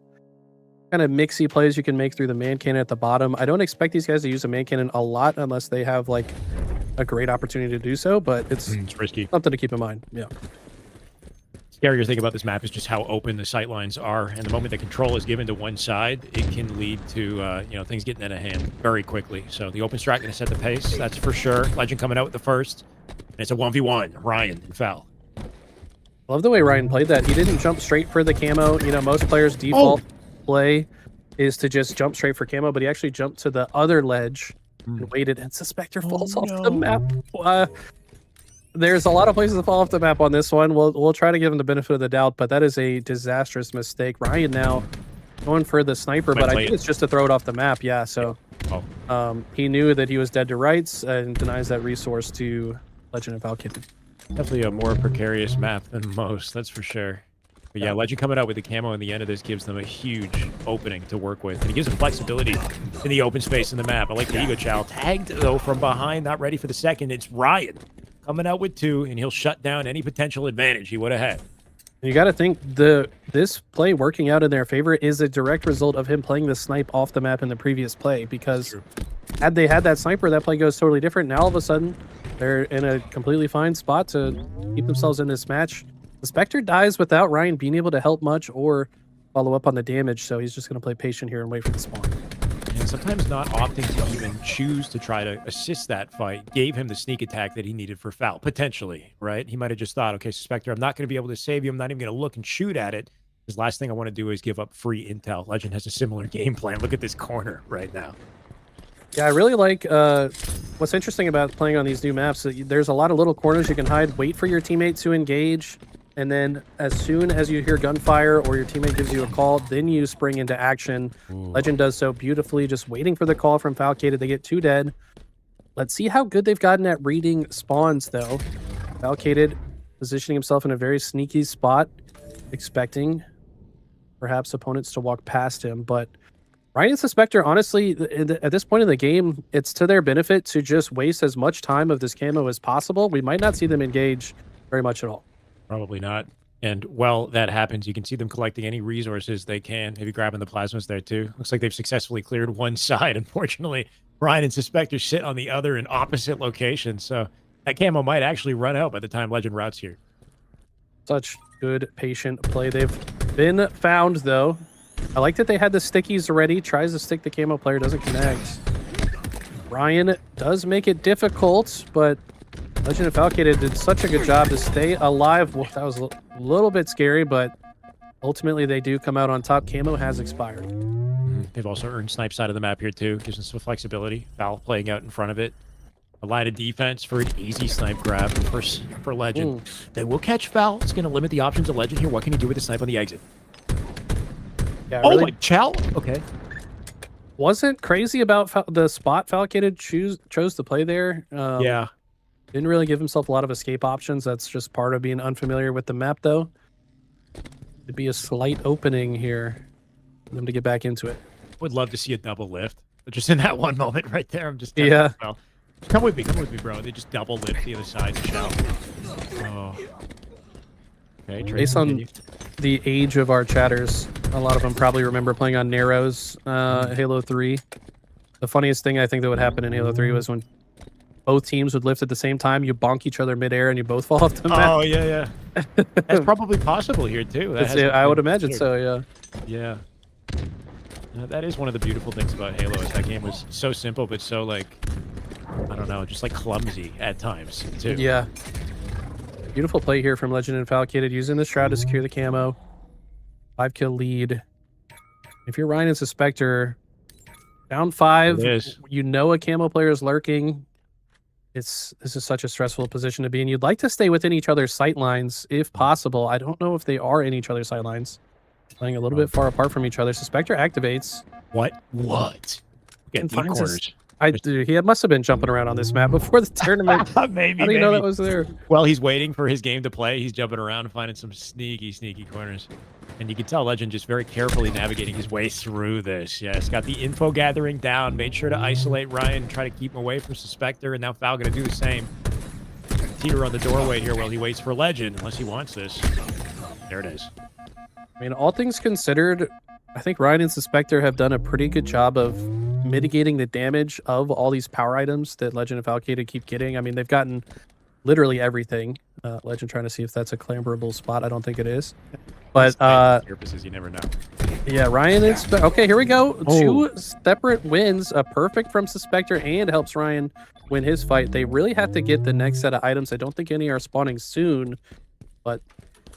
kind of mixy plays you can make through the man cannon at the bottom. I don't expect these guys to use a man cannon a lot unless they have like a great opportunity to do so, but it's risky. Something to keep in mind. Yeah. Scarier thing about this map is just how open the sight lines are, and the moment the control is given to one side, it can lead to things getting out of hand very quickly. So the open strat going to set the pace, that's for sure. Legend coming out with the first, and it's a 1v1. Ryan and Foul. Love the way Ryan played that. He didn't jump straight for the camo. Most players' default play is to just jump straight for camo, but he actually jumped to the other ledge and waited, and Suspector falls off the map. There's a lot of places to fall off the map on this one. We'll try to give him the benefit of the doubt, but that is a disastrous mistake. Ryan now going for the sniper, but I think it's just to throw it off the map. Yeah, so he knew that he was dead to rights and denies that resource to Legend and Falcon. Definitely a more precarious map than most, that's for sure. But yeah, Legend coming out with the camo in the end of this gives them a huge opening to work with. And it gives them flexibility in the open space in the map. I like the Ego Chow. Tagged, though, from behind, not ready for the second. It's Ryan coming out with 2, and he'll shut down any potential advantage he would have had. You got to think this play working out in their favor is a direct result of him playing the snipe off the map in the previous play, because had they had that sniper, that play goes totally different. Now all of a sudden they're in a completely fine spot to keep themselves in this match. The Spectre dies without Ryan being able to help much or follow up on the damage, so he's just going to play patient here and wait for the spawn. And sometimes not opting to even choose to try to assist that fight gave him the sneak attack that he needed for foul, potentially, right? He might have just thought, okay, Spectre, I'm not going to be able to save you. I'm not even going to look and shoot at it. His last thing I want to do is give up free intel. Legend has a similar game plan. Look at this corner right now. Yeah, I really like what's interesting about playing on these new maps. There's a lot of little corners you can hide, wait for your teammate to engage, and then as soon as you hear gunfire or your teammate gives you a call, then you spring into action. Ooh. Legend does so beautifully, just waiting for the call from Falcated. They get 2 dead. Let's see how good they've gotten at reading spawns, though. Falcated positioning himself in a very sneaky spot, expecting perhaps opponents to walk past him, but Ryan and Spectre, honestly, at this point in the game, it's to their benefit to just waste as much time of this camo as possible. We might not see them engage very much at all. Probably not. And while that happens, you can see them collecting any resources they can. Maybe grabbing the plasmas there too. Looks like they've successfully cleared one side. Unfortunately, Ryan and Spectre sit on the other in opposite locations. So that camo might actually run out by the time Legend routes here. Such good patient play. They've been found, though. I like that they had the stickies already. Tries to stick the camo player, doesn't connect. Ryan does make it difficult, but Legend and Falcated did such a good job to stay alive. Well, that was a little bit scary, but ultimately they do come out on top. Camo has expired. They've also earned snipe side of the map here too. Gives them some flexibility. Val playing out in front of it. A line of defense for an easy snipe grab for Legend. They will catch Val. It's going to limit the options of Legend here. What can he do with the snipe on the exit? Yeah, oh really my Chow. Okay. Wasn't crazy about the spot Falcated chose to play there. Yeah. Didn't really give himself a lot of escape options. That's just part of being unfamiliar with the map, though. It'd be a slight opening here for them to get back into it. Would love to see a double lift. But just in that one moment right there, I'm just yeah. Come with me, bro. They just double lift the other side to Shell. Oh. Okay, based on the age of our chatters, a lot of them probably remember playing on Narrows, Halo 3. The funniest thing I think that would happen in Halo 3 was when both teams would lift at the same time, you bonk each other midair and you both fall off the map. Oh, yeah. That's probably possible here, too. I would imagine so, yeah. Yeah. That is one of the beautiful things about Halo, is that game was so simple, but so, like, I don't know, just, like, clumsy at times, too. Yeah. Beautiful play here from Legend and Falcated, using the Shroud to secure the camo. 5-kill lead. If you're Ryan and Spectre, down 5, you know a camo player is lurking. This is such a stressful position to be in. You'd like to stay within each other's sight lines if possible. I don't know if they are in each other's sight lines. Playing a little bit far apart from each other. So Spectre activates. What? And finds he must have been jumping around on this map before the tournament. Maybe. How do you know that was there? Well, he's waiting for his game to play. He's jumping around and finding some sneaky corners. And you can tell Legend just very carefully navigating his way through this. Yes, got the info gathering down. Made sure to isolate Ryan and try to keep him away from Spectre. And now Val going to do the same. Teeter on the doorway here while he waits for Legend, unless he wants this. There it is. I mean, all things considered, I think Ryan and Spectre have done a pretty good job of mitigating the damage of all these power items that Legend and Falcated keep getting. I mean, they've gotten literally everything. Legend trying to see if that's a clamberable spot. I don't think it is. But purposes, you never know. Yeah, Ryan is okay. Here we go. 2 separate wins. A perfect from Spectre and helps Ryan win his fight. They really have to get the next set of items. I don't think any are spawning soon, but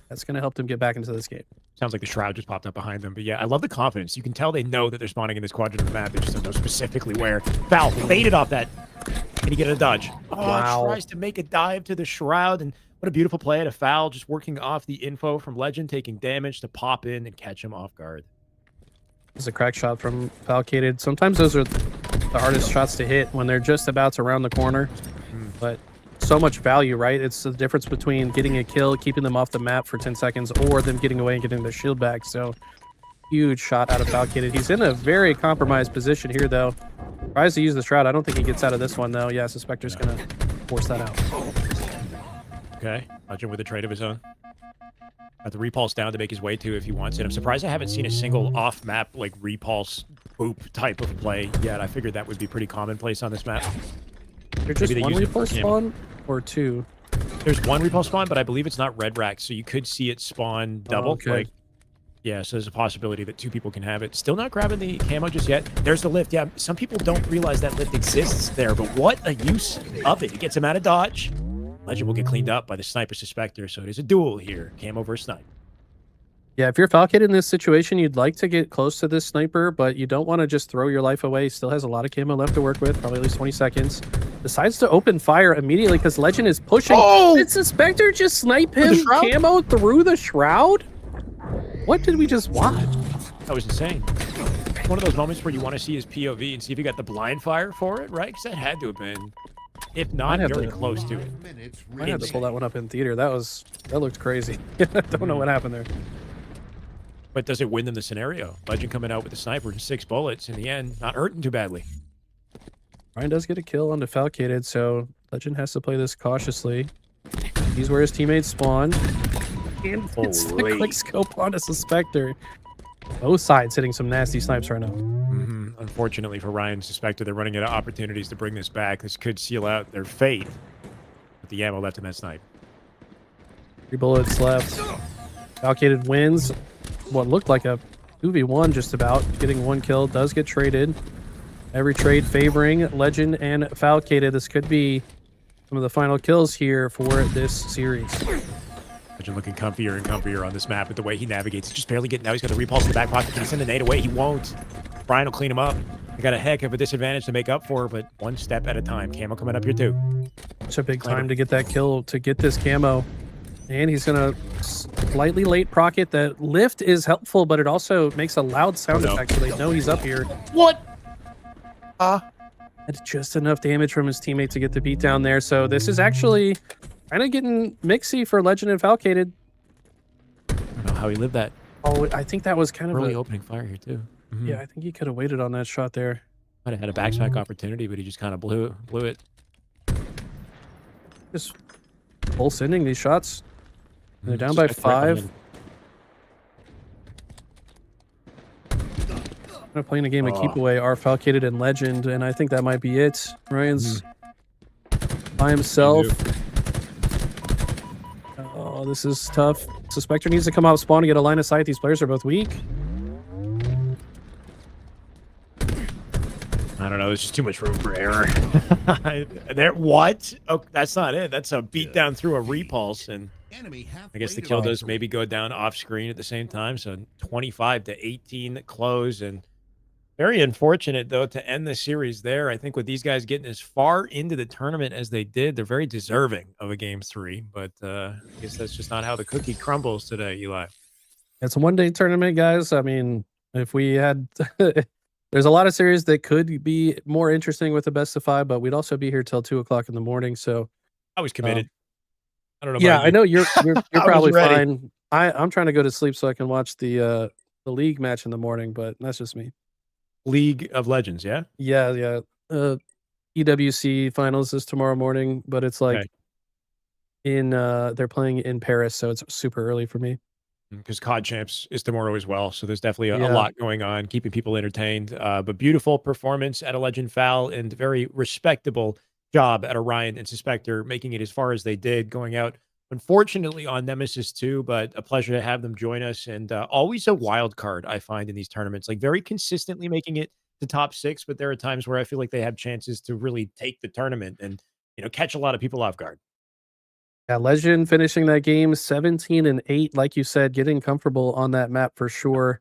that's going to help them get back into this game. Sounds like the Shroud just popped up behind them. But yeah, I love the confidence. You can tell they know that they're spawning in this quadrant of the map. They just don't know specifically where. Val faded off that. Can he get a dodge? Oh, wow. Tries to make a dive to the Shroud. And what a beautiful play at a foul. Just working off the info from Legend, taking damage to pop in and catch him off guard. This is a crack shot from Falcated. Sometimes those are the hardest shots to hit when they're just about to round the corner. But so much value, right? It's the difference between getting a kill, keeping them off the map for 10 seconds, or them getting away and getting their shield back. So huge shot out of Falcated. He's in a very compromised position here, though. Tries to use the Shroud. I don't think he gets out of this one, though. Yeah, Suspector's going to force that out. Okay, Legend with a trade of his own. Got the repulse down to make his way to if he wants it. I'm surprised I haven't seen a single off-map, like, repulse boop type of play yet. I figured that would be pretty commonplace on this map. There's just one repulse spawn or two? There's one repulse spawn, but I believe it's not red rack, so you could see it spawn double. Oh, okay. Like, yeah, so there's a possibility that 2 people can have it. Still not grabbing the camo just yet. There's the lift. Yeah, some people don't realize that lift exists there, but what a use of it. It gets him out of dodge. Legend will get cleaned up by the Sniper Suspector, so there's a duel here. Camo versus Sniper. Yeah, if you're Falcon in this situation, you'd like to get close to this sniper, but you don't want to just throw your life away. He still has a lot of camo left to work with, probably at least 20 seconds. Decides to open fire immediately because Legend is pushing. Oh! Did Suspector just snipe him camo through the Shroud? What did we just watch? That was insane. One of those moments where you want to see his POV and see if he got the blind fire for it, right? Because that had to have been, if not, very close to it. I had to pull that one up in theater. That looked crazy. I don't know what happened there. But does it win them the scenario? Legend coming out with the sniper and 6 bullets in the end, not hurting too badly. Ryan does get a kill onto Falcated, so Legend has to play this cautiously. He's where his teammates spawn. And it's the quick scope on a Suspector. Both sides hitting some nasty snipes right now. Unfortunately for Ryan Suspector, they're running out of opportunities to bring this back. This could seal out their fate with the ammo left in that snipe. 3 bullets left. Falcated wins what looked like a 2v1 just about. Getting 1 kill, does get traded. Every trade favoring Legend and Falcated. This could be some of the final kills here for this series. Legend looking comfier and comfier on this map with the way he navigates. He's just barely getting out. He's got the repulse in the back pocket. Can he send the nade away? He won't. Brian will clean him up. He got a heck of a disadvantage to make up for, but one step at a time. Camo coming up here too. It's a big time to get that kill, to get this camo. And he's going to slightly late proc it. The lift is helpful, but it also makes a loud sound effect so they know he's up here. What? It's just enough damage from his teammate to get the beat down there. So this is actually kind of getting mixy for Legend and Falcated. I don't know how he lived that. Oh, I think that was kind of early opening fire here too. Yeah, I think he could have waited on that shot there. Might have had a backpack opportunity, but he just kind of blew it. Just full sending these shots. They're down by 5. They're playing a game of keep away are Falcated and Legend, and I think that might be it. Ryan's by himself. Oh, this is tough. Suspector needs to come out spawn to get a line of sight. These players are both weak. I don't know. There's just too much room for error. What? Oh, that's not it. That's a beat down through a repulse, and I guess the kill does maybe go down off screen at the same time. So 25-18 close, and very unfortunate though to end the series there. I think with these guys getting as far into the tournament as they did, they're very deserving of a game 3. But I guess that's just not how the cookie crumbles today, Eli. It's a one-day tournament, guys. I mean, if we had... There's a lot of series that could be more interesting with the best of 5, but we'd also be here till 2 o'clock in the morning. So I was committed. I don't know. Yeah, about I know you're probably ready. fine. I'm trying to go to sleep so I can watch the league match in the morning, but that's just me. League of Legends, yeah? Yeah. EWC finals is tomorrow morning, but it's like they're playing in Paris, so it's super early for me. Because COD Champs is tomorrow as well, so there's definitely a lot going on, keeping people entertained. But beautiful performance at a Legend Foul, and very respectable job at a Ryan and Suspector, making it as far as they did, going out, unfortunately, on Nemesis 2, but a pleasure to have them join us, and always a wild card, I find, in these tournaments. Like, very consistently making it to top 6, but there are times where I feel like they have chances to really take the tournament and, catch a lot of people off guard. Yeah, Legend finishing that game 17-8, like you said, getting comfortable on that map for sure.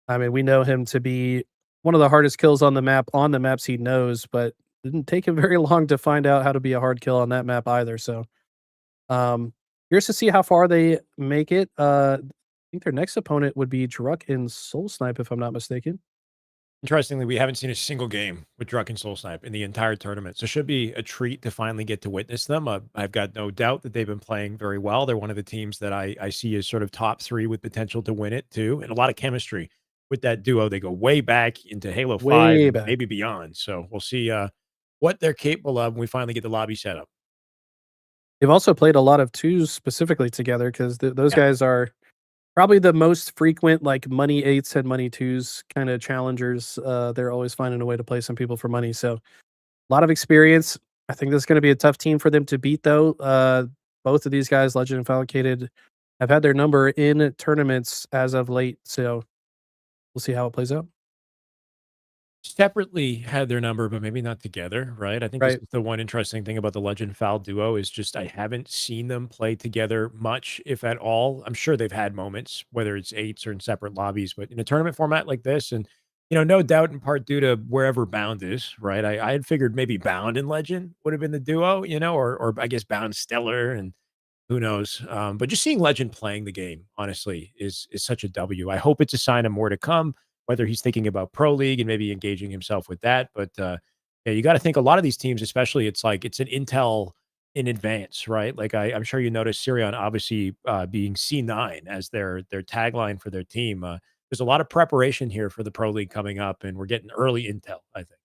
I mean, we know him to be one of the hardest kills on the maps he knows, but didn't take him very long to find out how to be a hard kill on that map either. So, curious to see how far they make it. I think their next opponent would be Druck and Soul Snipe, if I'm not mistaken. Interestingly, we haven't seen a single game with Druck and Soul Snipe in the entire tournament, so it should be a treat to finally get to witness them. I've got no doubt that they've been playing very well. They're one of the teams that I see as sort of top 3 with potential to win it too, and a lot of chemistry with that duo. They go way back into Halo 5 Way and back. maybe beyond, so we'll see, what they're capable of when we finally get the lobby set up. They've also played a lot of twos specifically together because those Yeah. guys are probably the most frequent, like, money eights and money twos kinda challengers. They're always finding a way to play some people for money, so a lot of experience. I think this is gonna be a tough team for them to beat, though. Both of these guys, Legend and Falcated, have had their number in tournaments as of late, so we'll see how it plays out. Separately had their number, but maybe not together, right? I think this Right. is the one interesting thing about the Legend Foul duo is just I haven't seen them play together much, if at all. I'm sure they've had moments, whether it's eights or in separate lobbies, but in a tournament format like this, and no doubt in part due to wherever Bound is, right? I had figured maybe Bound and Legend would have been the duo, or I guess Bound Stellar and who knows? But just seeing Legend playing the game, honestly, is such a W. I hope it's a sign of more to come, whether he's thinking about Pro League and maybe engaging himself with that. But yeah, you got to think a lot of these teams, especially, it's like it's an intel in advance, right? Like I'm sure you noticed Sirion obviously being C9 as their tagline for their team. There's a lot of preparation here for the Pro League coming up, and we're getting early intel, I think.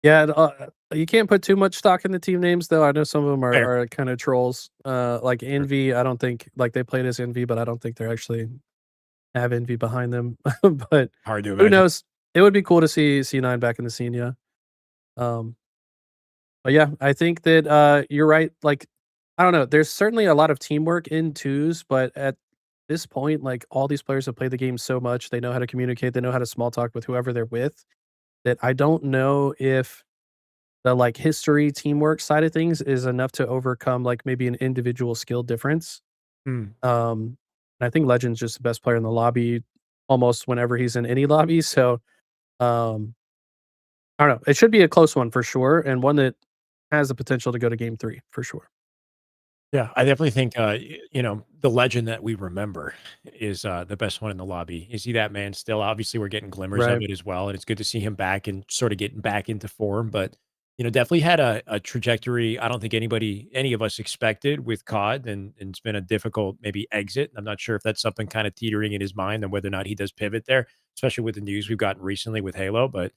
Yeah, you can't put too much stock in the team names, though. I know some of them Fair. are kinda trolls. Like Sure. Envy, I don't think like, they played as Envy, but I don't think they're actually have Envy behind them. But Hard to who imagine. knows? It would be cool to see C9 back in the scene, yeah. Um, but yeah, I think that, you're right, like, I don't know, there's certainly a lot of teamwork in twos, but at this point, like, all these players have played the game so much, they know how to communicate, they know how to small talk with whoever they're with, that I don't know if the, like, history teamwork side of things is enough to overcome, like, maybe an individual skill difference. Hmm. And I think Legend's just the best player in the lobby almost whenever he's in any lobby, so, um, I don't know. It should be a close one for sure, and one that has the potential to go to game 3 for sure. Yeah, I definitely think, the legend that we remember is the best one in the lobby. Is he that man still? Obviously, we're getting glimmers of Right. it as well, and it's good to see him back and sort of getting back into form. But definitely had a trajectory. I don't think any of us expected with COD, and it's been a difficult maybe exit. I'm not sure if that's something kind of teetering in his mind and whether or not he does pivot there, especially with the news we've gotten recently with Halo. But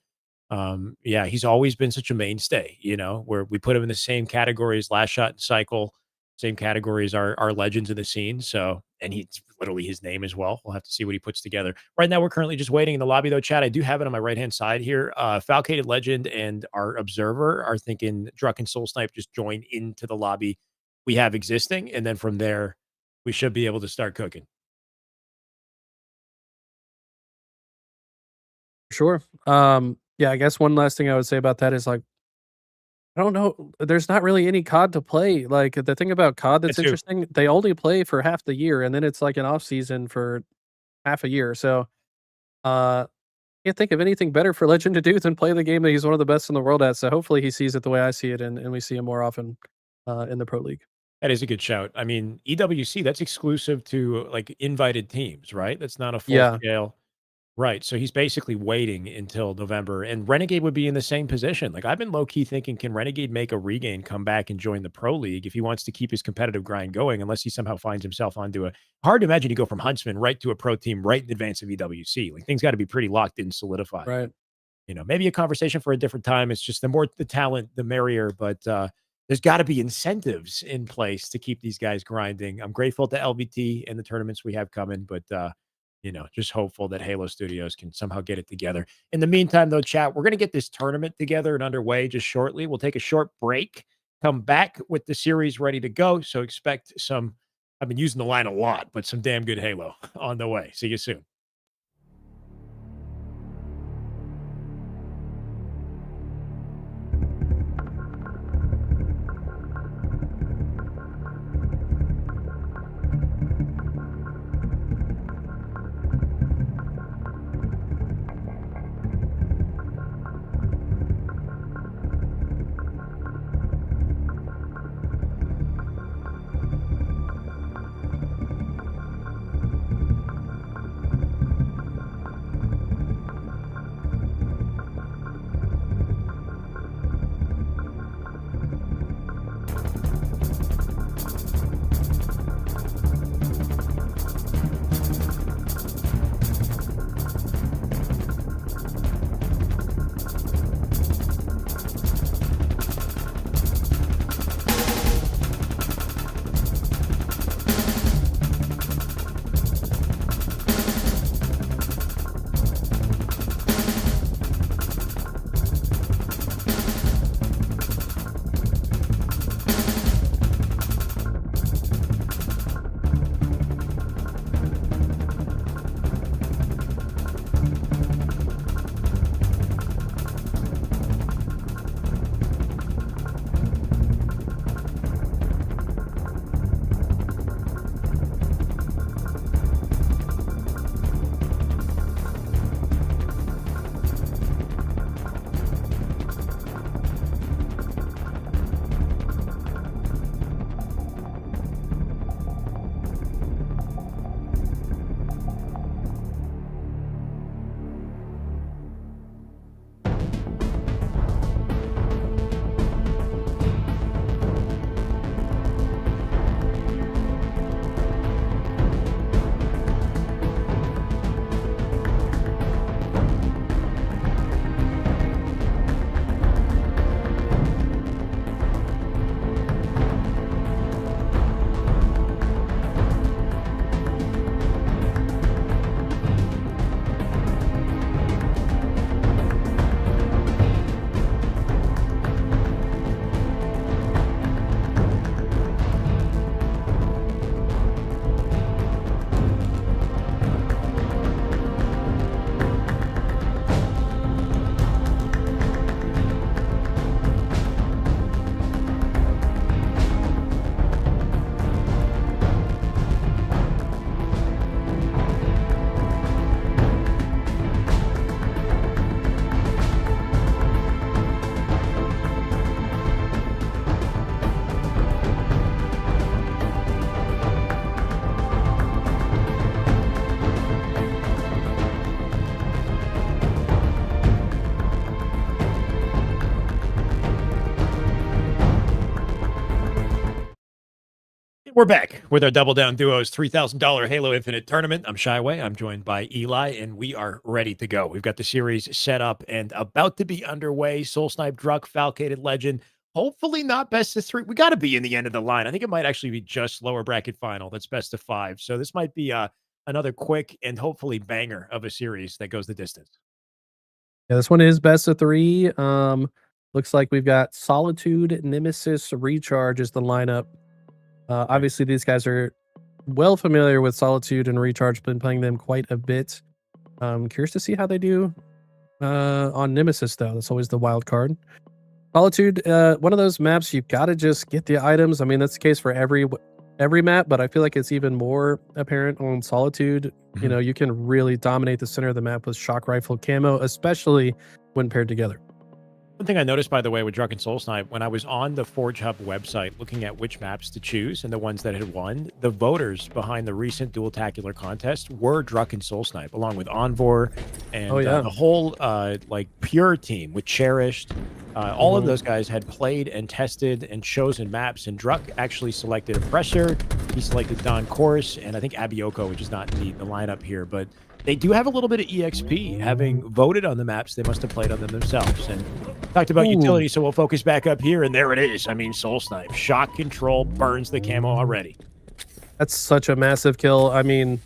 yeah, he's always been such a mainstay, where we put him in the same category as Last Shot and Cycle, same category as our legends of the scene. So, and he's literally his name as well. We'll have to see what he puts together. Right now, we're currently just waiting in the lobby, though, Chad. I do have it on my right hand side here. Falcated Legend and our observer are thinking Druck and Soul Snipe just join into the lobby we have existing, and then from there, we should be able to start cooking. Sure. Yeah, I guess one last thing I would say about that is, like, I don't know, there's not really any COD to play. Like, the thing about COD That that's too. interesting, they only play for half the year, and then it's like an off season for half a year. So, uh, can't think of anything better for Legend to do than play the game that he's one of the best in the world at. So hopefully he sees it the way I see it, and we see him more often in the pro league. That is a good shout. I mean, EWC, that's exclusive to like invited teams, right? That's not a full Yeah, scale. Right. So he's basically waiting until November, and Renegade would be in the same position. Like I've been low key thinking, can Renegade make a regain, come back and join the pro league if he wants to keep his competitive grind going, unless he somehow finds himself onto a hard to imagine you go from Huntsman right to a pro team right in advance of EWC. Like things got to be pretty locked in, solidified. right. Maybe a conversation for a different time. It's just the more the talent, the merrier. But there's got to be incentives in place to keep these guys grinding. I'm grateful to LVT and the tournaments we have coming, but just hopeful that Halo Studios can somehow get it together. In the meantime, though, chat, we're gonna get this tournament together and underway just shortly. We'll take a short break, come back with the series ready to go. So expect some. I've been using the line a lot, but some damn good Halo on the way. See you soon. We're back with our Double Down Duos $3,000 Halo Infinite tournament. I'm Shyway. I'm joined by Eli, and we are ready to go. We've got the series set up and about to be underway. Soul Snipe, Druck, Falcated Legend. Hopefully not best of 3. We got to be in the end of the line. I think it might actually be just lower bracket final. That's best of 5. So this might be another quick and hopefully banger of a series that goes the distance. Yeah, this one is best of 3. Looks like we've got Solitude, Nemesis, Recharge is the lineup. Obviously, these guys are well familiar with Solitude and Recharge, been playing them quite a bit. Curious to see how they do on Nemesis, though. That's always the wild card. Solitude, one of those maps you've got to just get the items. I mean, that's the case for every map, but I feel like it's even more apparent on Solitude. You know, you can really dominate the center of the map with shock rifle camo, especially when paired together. One thing I noticed, by the way, with Druck and Soul Snipe, when I was on the Forge Hub website looking at which maps to choose and the ones that had won, the voters behind the recent Dual-Tacular contest were Druck and Soul Snipe, along with Envor and the whole like Pure team with Cherished. All of those guys had played and tested and chosen maps, and Druck actually selected Oppressor. He selected Don Course, and I think Abioko, which is not in the lineup here, but they do have a little bit of EXP, having voted on the maps. They must have played on them themselves. And talked about utility, so we'll focus back up here, and there it is. I mean, Soul Snipe. Shock control burns the camo already. That's such a massive kill. I mean,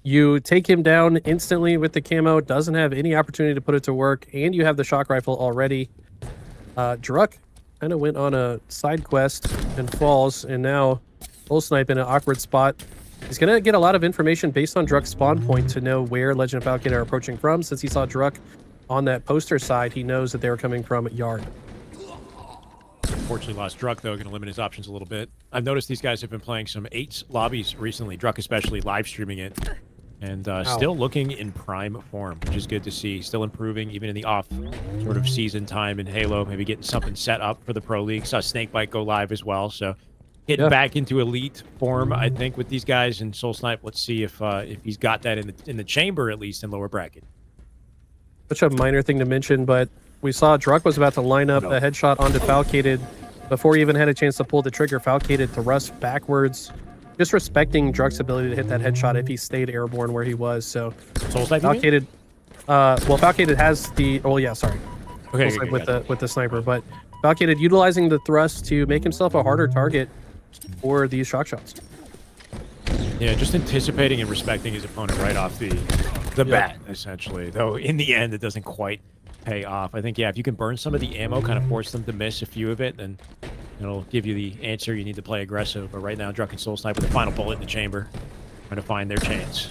you take him down instantly with the camo, doesn't have any opportunity to put it to work, and you have the shock rifle already. Druck kind of went on a side quest and falls, and now Soul Snipe in an awkward spot. He's going to get a lot of information based on Druck's spawn point to know where Legend of Falcon are approaching from. Since he saw Druck on that poster side, he knows that they were coming from Yard. Unfortunately lost Druck, though, going to limit his options a little bit. I've noticed these guys have been playing some 8s lobbies recently, Druck especially, live streaming it. And still looking in prime form, which is good to see. Still improving, even in the off sort of season time in Halo. Maybe getting something set up for the Pro League. Saw Snakebite go live as well. So getting back into elite form, I think, with these guys. And Soul Snipe, let's see if he's got that in the chamber, at least, in lower bracket. Such a minor thing to mention, but we saw Druck was about to line up a headshot onto Falcated before he even had a chance to pull the trigger. Falcated thrust backwards, disrespecting Druck's ability to hit that headshot if he stayed airborne where he was. So Soul Snipe, Falcated, Falcated has the. Oh yeah, sorry. Okay, Soul Snipe with the sniper, but Falcated utilizing the thrust to make himself a harder target for these shock shots. Yeah, just anticipating and respecting his opponent right off the bat, essentially. Though in the end, it doesn't quite pay off. I think, yeah, if you can burn some of the ammo, kind of force them to miss a few of it, then it'll give you the answer you need to play aggressive. But right now, Druck and Soul Snipe with the final bullet in the chamber, trying to find their chance.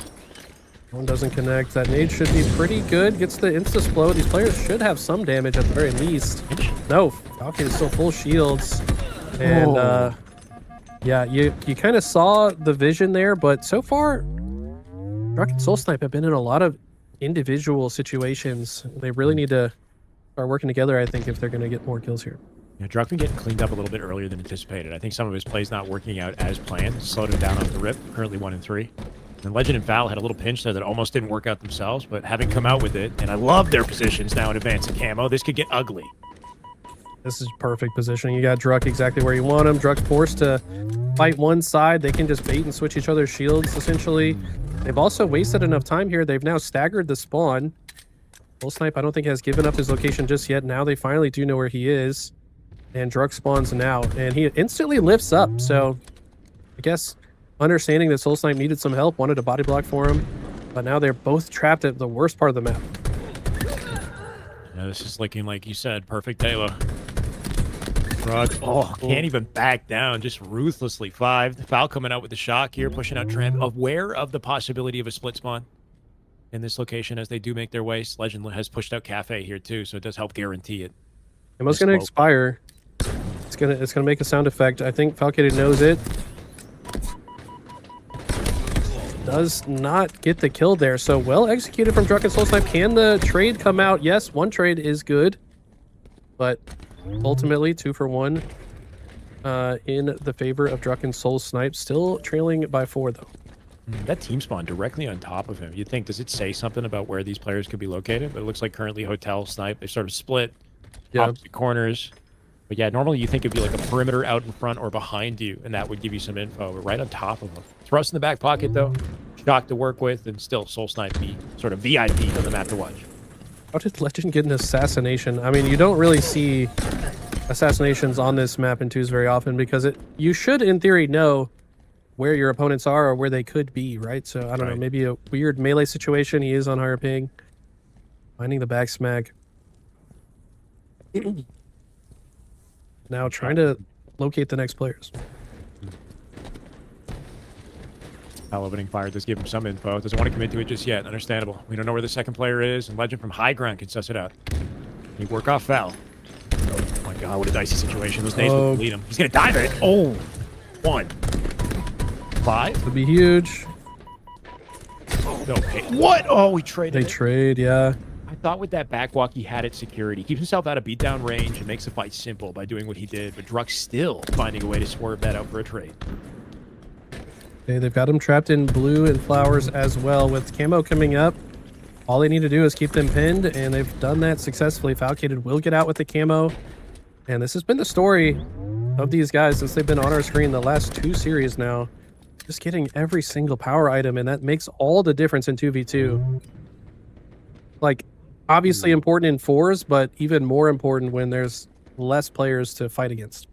One doesn't connect. That nade should be pretty good. Gets the insta-explode. These players should have some damage at the very least. No, Falcon is still full shields. And yeah, you kind of saw the vision there, but so far, Druck and Soul Snipe have been in a lot of individual situations. They really need to start working together, I think, if they're going to get more kills here. Yeah, Druck been getting cleaned up a little bit earlier than anticipated. I think some of his plays not working out as planned. Slowed him down off the rip, currently 1-3. And Legend and Val had a little pinch there that almost didn't work out themselves, but having come out with it, and I love their positions now in advance and camo, this could get ugly. This is perfect positioning. You got Druck exactly where you want him. Druck's forced to fight one side. They can just bait and switch each other's shields, essentially. They've also wasted enough time here. They've now staggered the spawn. Soul Snipe, I don't think, has given up his location just yet. Now they finally do know where he is. And Druck spawns now. And he instantly lifts up. So, I guess, understanding that Soul Snipe needed some help, wanted a body block for him. But now they're both trapped at the worst part of the map. Yeah, this is looking, like you said, perfect Halo. Druck, can't even back down, just ruthlessly 5. Foul coming out with the shock here, pushing out Tram. Aware of the possibility of a split spawn in this location as they do make their way. Legend has pushed out Cafe here too, so it does help guarantee it. Ammo's going to expire. It's gonna make a sound effect. I think Falcated knows it. Does not get the kill there, so well executed from Druck and Soul Snipe. Can the trade come out? Yes, one trade is good, but ultimately 2 for 1 in the favor of Druck and Soul Snipe. Still trailing by 4 though. That team spawn directly on top of him. You'd think, does it say something about where these players could be located? But it looks like currently Hotel, Snipe, they sort of split opposite corners. But yeah, normally you think it'd be like a perimeter out in front or behind you, and that would give you some info, but right on top of them. Thrust in the back pocket, though. Shock to work with, and still Soul Snipe be sort of VIP on the map to watch. How did Legend get an assassination? I mean, you don't really see assassinations on this map in twos very often because you should, in theory, know where your opponents are or where they could be, right? So, I don't know, maybe a weird melee situation. He is on higher ping. Finding the back smack. Now trying to locate the next players. Foul opening fire does give him some info. Doesn't want to commit to it just yet. Understandable. We don't know where the second player is, and Legend from high ground can suss it out. He work off foul. Oh my god, what a dicey situation. Those nades will lead him. He's gonna dive it. Oh, 1. 5. Would be huge. No, what? Oh, we traded. They trade, yeah. I thought with that backwalk he had at security. Keeps himself out of beatdown range and makes the fight simple by doing what he did, but Druck's still finding a way to swerve that out for a trade. Okay, they've got him trapped in blue and flowers as well. With camo coming up, all they need to do is keep them pinned, and they've done that successfully. Falcated will get out with the camo, and this has been the story of these guys since they've been on our screen the last 2 series now. Just getting every single power item, and that makes all the difference in 2v2. Like, obviously important in 4s, but even more important when there's less players to fight against.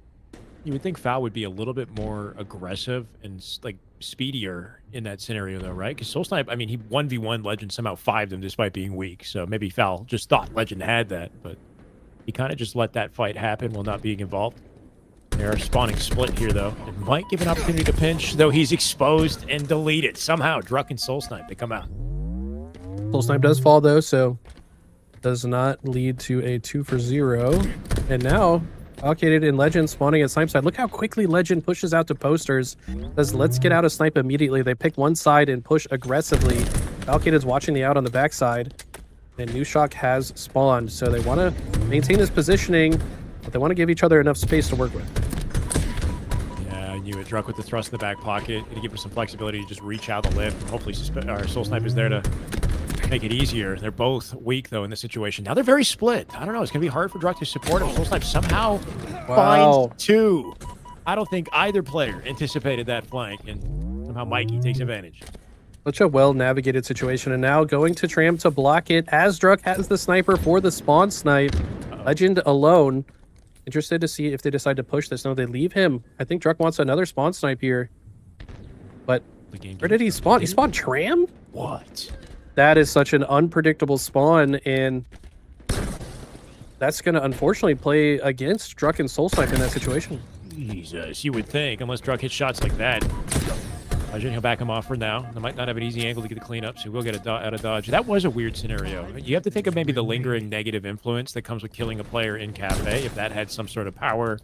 You would think Foul would be a little bit more aggressive and like speedier in that scenario, though, right? Because Soul Snipe, I mean, he 1v1 Legend somehow 5'd him despite being weak. So maybe Foul just thought Legend had that, but he kind of just let that fight happen while not being involved. They are spawning split here, though. It might give an opportunity to pinch, though he's exposed and deleted. Somehow, Druck and Soul Snipe, they come out. Soul Snipe does fall, though, so does not lead to a 2 for 0. And now, Falcated and Legend spawning at Snipe side. Look how quickly Legend pushes out to posters. Says, let's get out of Snipe immediately. They pick one side and push aggressively. Falcated's watching the out on the backside. And New Shock has spawned. So they want to maintain this positioning, but they want to give each other enough space to work with. Yeah, I knew it. Druck with the thrust in the back pocket to give her some flexibility to just reach out the lift. Hopefully Soul Snipe is there to make it easier. They're both weak, though, in this situation. Now they're very split. I don't know. It's going to be hard for Druck to support him. Soul Snipe somehow finds 2. I don't think either player anticipated that flank, and somehow Mikey takes advantage. Such a well-navigated situation, and now going to Tram to block it as Druck has the sniper for the spawn snipe. Legend alone. Interested to see if they decide to push this. No, they leave him. I think Druck wants another spawn snipe here. But where did he spawn? He spawned Tram? What? That is such an unpredictable spawn, and that's going to unfortunately play against Druck and Soul Snipe in that situation. Jesus, you would think, unless Druck hits shots like that. He'll back him off for now. They might not have an easy angle to get the cleanup, so we'll get out of dodge. That was a weird scenario. You have to think of maybe the lingering negative influence that comes with killing a player in Cafe, if that had some sort of power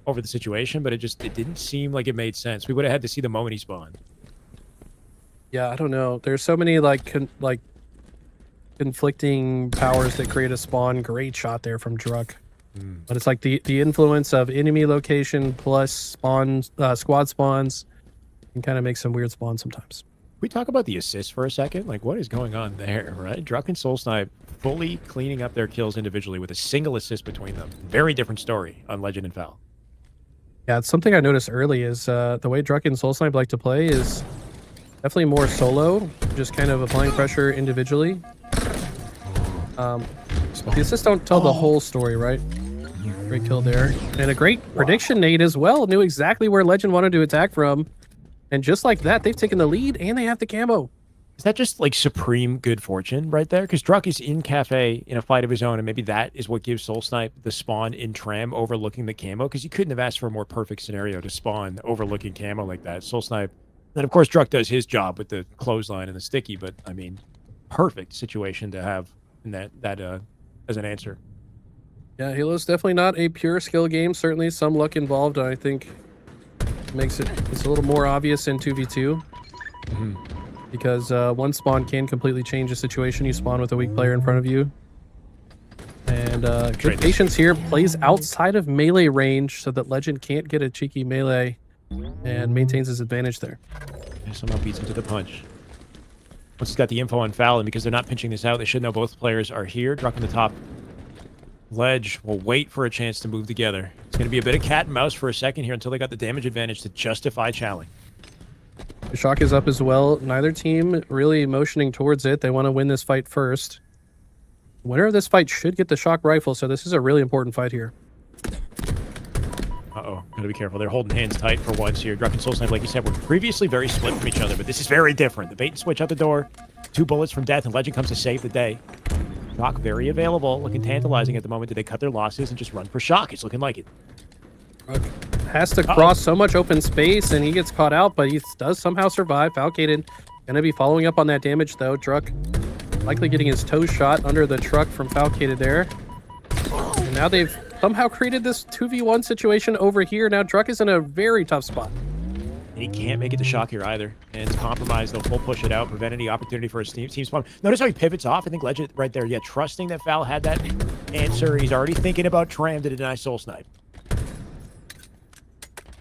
over the situation, but it didn't seem like it made sense. We would have had to see the moment he spawned. Yeah, I don't know. There's so many conflicting powers that create a spawn. Great shot there from Druck. But it's like the influence of enemy location plus spawns, squad spawns can kind of make some weird spawns sometimes. We talk about the assists for a second. Like, what is going on there, right? Druck and Soul Snipe fully cleaning up their kills individually with a single assist between them. Very different story on Legend and Foul. Yeah, it's something I noticed early is the way Druck and Soul Snipe like to play is definitely more solo, just kind of applying pressure individually. The assists don't tell the whole story, right? Great kill there. And a great prediction nade as well. Knew exactly where Legend wanted to attack from. And just like that, they've taken the lead and they have the camo. Is that just like supreme good fortune right there? Because Druck is in Cafe in a fight of his own, and maybe that is what gives Soul Snipe the spawn in Tram overlooking the camo, because you couldn't have asked for a more perfect scenario to spawn overlooking camo like that. Soul Snipe. And of course, Druck does his job with the clothesline and the sticky, but I mean, perfect situation to have in that as an answer. Yeah, Halo's definitely not a pure skill game. Certainly some luck involved, I think. It's a little more obvious in 2v2 because one spawn can completely change the situation. You spawn with a weak player in front of you, and good patience here. Plays outside of melee range so that Legend can't get a cheeky melee and maintains his advantage there. Yeah, somehow beats him to the punch. Once he's got the info on Foul, and because they're not pinching this out, they should know both players are here. Druck on the top Ledge will wait for a chance to move together. It's going to be a bit of cat and mouse for a second here until they got the damage advantage to justify chowing. The shock is up as well. Neither team really motioning towards it. They want to win this fight first. Winner of this fight should get the shock rifle, so this is a really important fight here. Uh-oh, gotta be careful. They're holding hands tight for once here. Druck and Soul Snipe, like you said, were previously very split from each other, but this is very different. The bait and switch out the door, 2 bullets from death, and Legend comes to save the day. Shock very available, looking tantalizing at the moment. Did they cut their losses and just run for shock? It's looking like it. Has to cross so much open space, and he gets caught out, but he does somehow survive. Falcated gonna be following up on that damage, though. Druck likely getting his toe shot under the truck from Falcated there. And now they've somehow created this 2v1 situation over here. Now Druck is in a very tough spot. He can't make it to shock here either. And it's compromised. They'll full push it out, prevent any opportunity for a team spawn. Notice how he pivots off. I think Legend right there. Yeah, trusting that Fal had that answer. He's already thinking about Tram to deny Soul Snipe.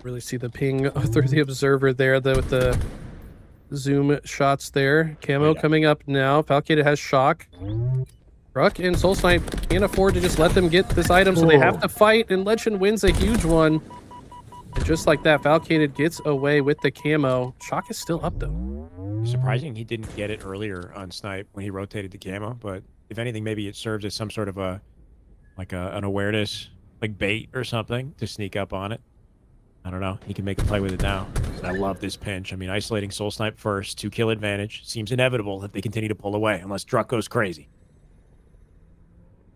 Really see the ping through the observer there, though, with the zoom shots there. Camo coming up now. Falcated has shock. Druck and Soul Snipe can't afford to just let them get this item, so they have to fight, and Legend wins a huge one. And just like that, Falcated gets away with the camo. Shock is still up, though. Surprising he didn't get it earlier on Snipe when he rotated the camo, but if anything, maybe it serves as some sort of an awareness, like bait or something, to sneak up on it. I don't know. He can make a play with it now. I love this pinch. I mean, isolating Soul Snipe first, 2-kill advantage. Seems inevitable that they continue to pull away, unless Druck goes crazy.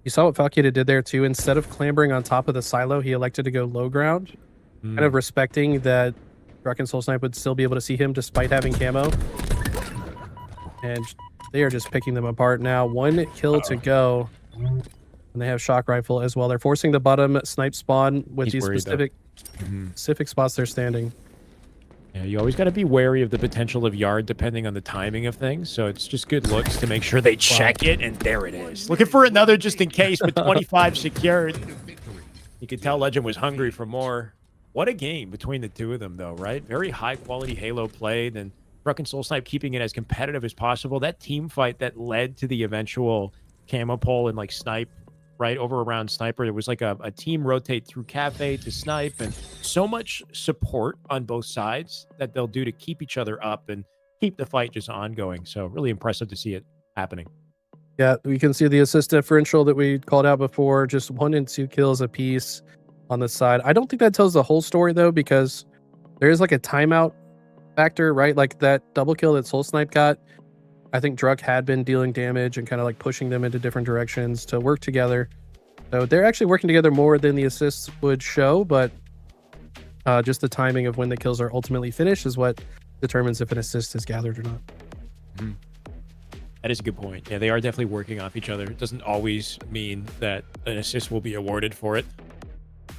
You saw what Falcated did there, too. Instead of clambering on top of the silo, he elected to go low ground, kind of respecting that Druck and Soul Snipe would still be able to see him despite having camo. And they are just picking them apart now. 1 kill to go. And they have shock rifle as well. They're forcing the bottom snipe spawn with these specific spots they're standing. Yeah, you always got to be wary of the potential of yard depending on the timing of things. So it's just good looks to make sure they check it, and there it is. Looking for another just in case, but 25 secured. You could tell Legend was hungry for more. What a game between the two of them, though, right? Very high-quality Halo play. Then Druck and Soul Snipe keeping it as competitive as possible. That team fight that led to the eventual camo pull and like Snipe right over around Sniper. It was like a team rotate through Cafe to Snipe, and so much support on both sides that they'll do to keep each other up and keep the fight just ongoing. So really impressive to see it happening. Yeah, we can see the assist differential that we called out before, just 1 and 2 kills apiece on the side. I don't think that tells the whole story, though, because there is like a timeout factor, right? Like that double kill that Soul Snipe got, I think Druck had been dealing damage and kind of like pushing them into different directions to work together. So they're actually working together more than the assists would show, but just the timing of when the kills are ultimately finished is what determines if an assist is gathered or not. That is a good point. Yeah, they are definitely working off each other. It doesn't always mean that an assist will be awarded for it.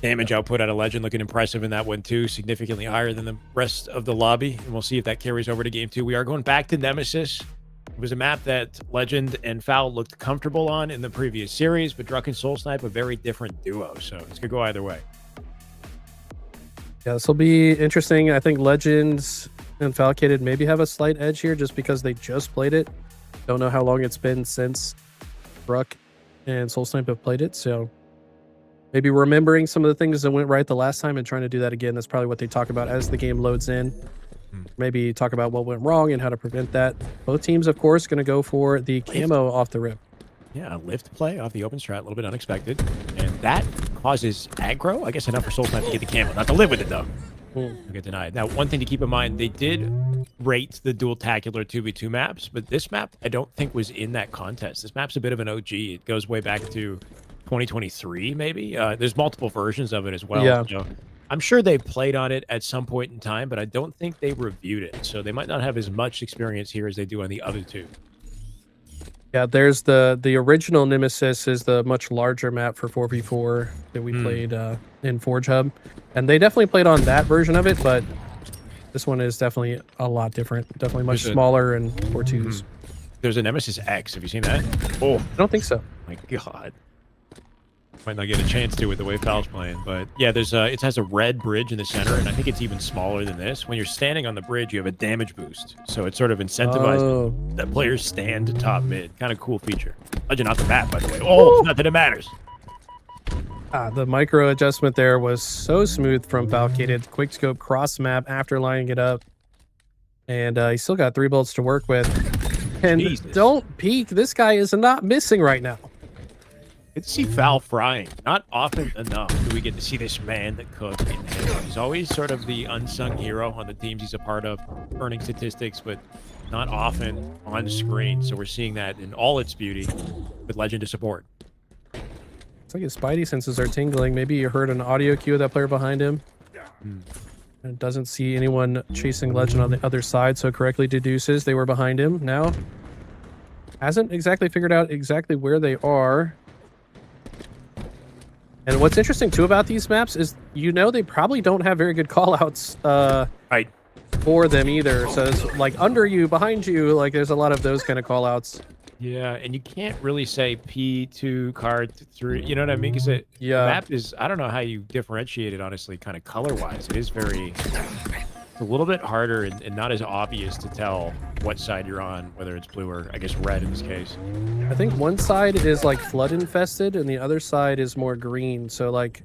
Damage output out of Legend looking impressive in that one too, significantly higher than the rest of the lobby, and we'll see if that carries over to game 2. We are going back to Nemesis. It was a map that Legend and Foul looked comfortable on in the previous series, but Druck and Soul Snipe a very different duo, so it's gonna go either way. Yeah, this will be interesting. I think Legends and Falcated maybe have a slight edge here just because they just played it. Don't know how long it's been since Druck and Soul Snipe have played it, so maybe remembering some of the things that went right the last time and trying to do that again. That's probably what they talk about as the game loads in. Maybe talk about what went wrong and how to prevent that. Both teams, of course, going to go for the camo off the rip. Yeah, a lift play off the open strat, a little bit unexpected. And that causes aggro. I guess enough for Soul Snipe to get the camo. Not to live with it, though. You'll get denied. Now, one thing to keep in mind, they did rate the dual tacular 2v2 maps, but this map I don't think was in that contest. This map's a bit of an OG. It goes way back to 2023, maybe. There's multiple versions of it as well. Yeah. So I'm sure they played on it at some point in time, but I don't think they reviewed it. So they might not have as much experience here as they do on the other two. Yeah, there's the original Nemesis is the much larger map for 4v4 that we played in Forge Hub. And they definitely played on that version of it, but this one is definitely a lot different. Definitely much smaller and 4-2s. There's a Nemesis X. Have you seen that? Oh, I don't think so. My God. Might not get a chance to with the way Foul's playing, but yeah, there's it has a red bridge in the center, and I think it's even smaller than this. When you're standing on the bridge, you have a damage boost, so it sort of incentivizes that players stand top mid. Kind of cool feature. Legend off the map, by the way. Oh, not that it matters. The micro adjustment there was so smooth from Falcated. Quick scope cross map after lining it up. And he still got 3 bullets to work with. And Jesus. don't peek. This guy is not missing right now. Good to see Val frying. Not often enough do we get to see this man that cook in Halo. He's always sort of the unsung hero on the teams he's a part of, earning statistics, but not often on screen. So we're seeing that in all its beauty with Legend to support. It's like his spidey senses are tingling. Maybe you heard an audio cue of that player behind him. And doesn't see anyone chasing Legend on the other side, so correctly deduces they were behind him. Now, hasn't exactly figured out exactly where they are. And what's interesting too about these maps is, they probably don't have very good callouts Right. for them either. So it's like under you, behind you, like there's a lot of those kind of callouts. Yeah, and you can't really say P2 card 3. You know what I mean? Because the map is, I don't know how you differentiate it, honestly, kind of color-wise. It is it's a little bit harder and not as obvious to tell what side you're on, whether it's blue or, I guess, red in this case. I think one side is like flood infested and the other side is more green. So like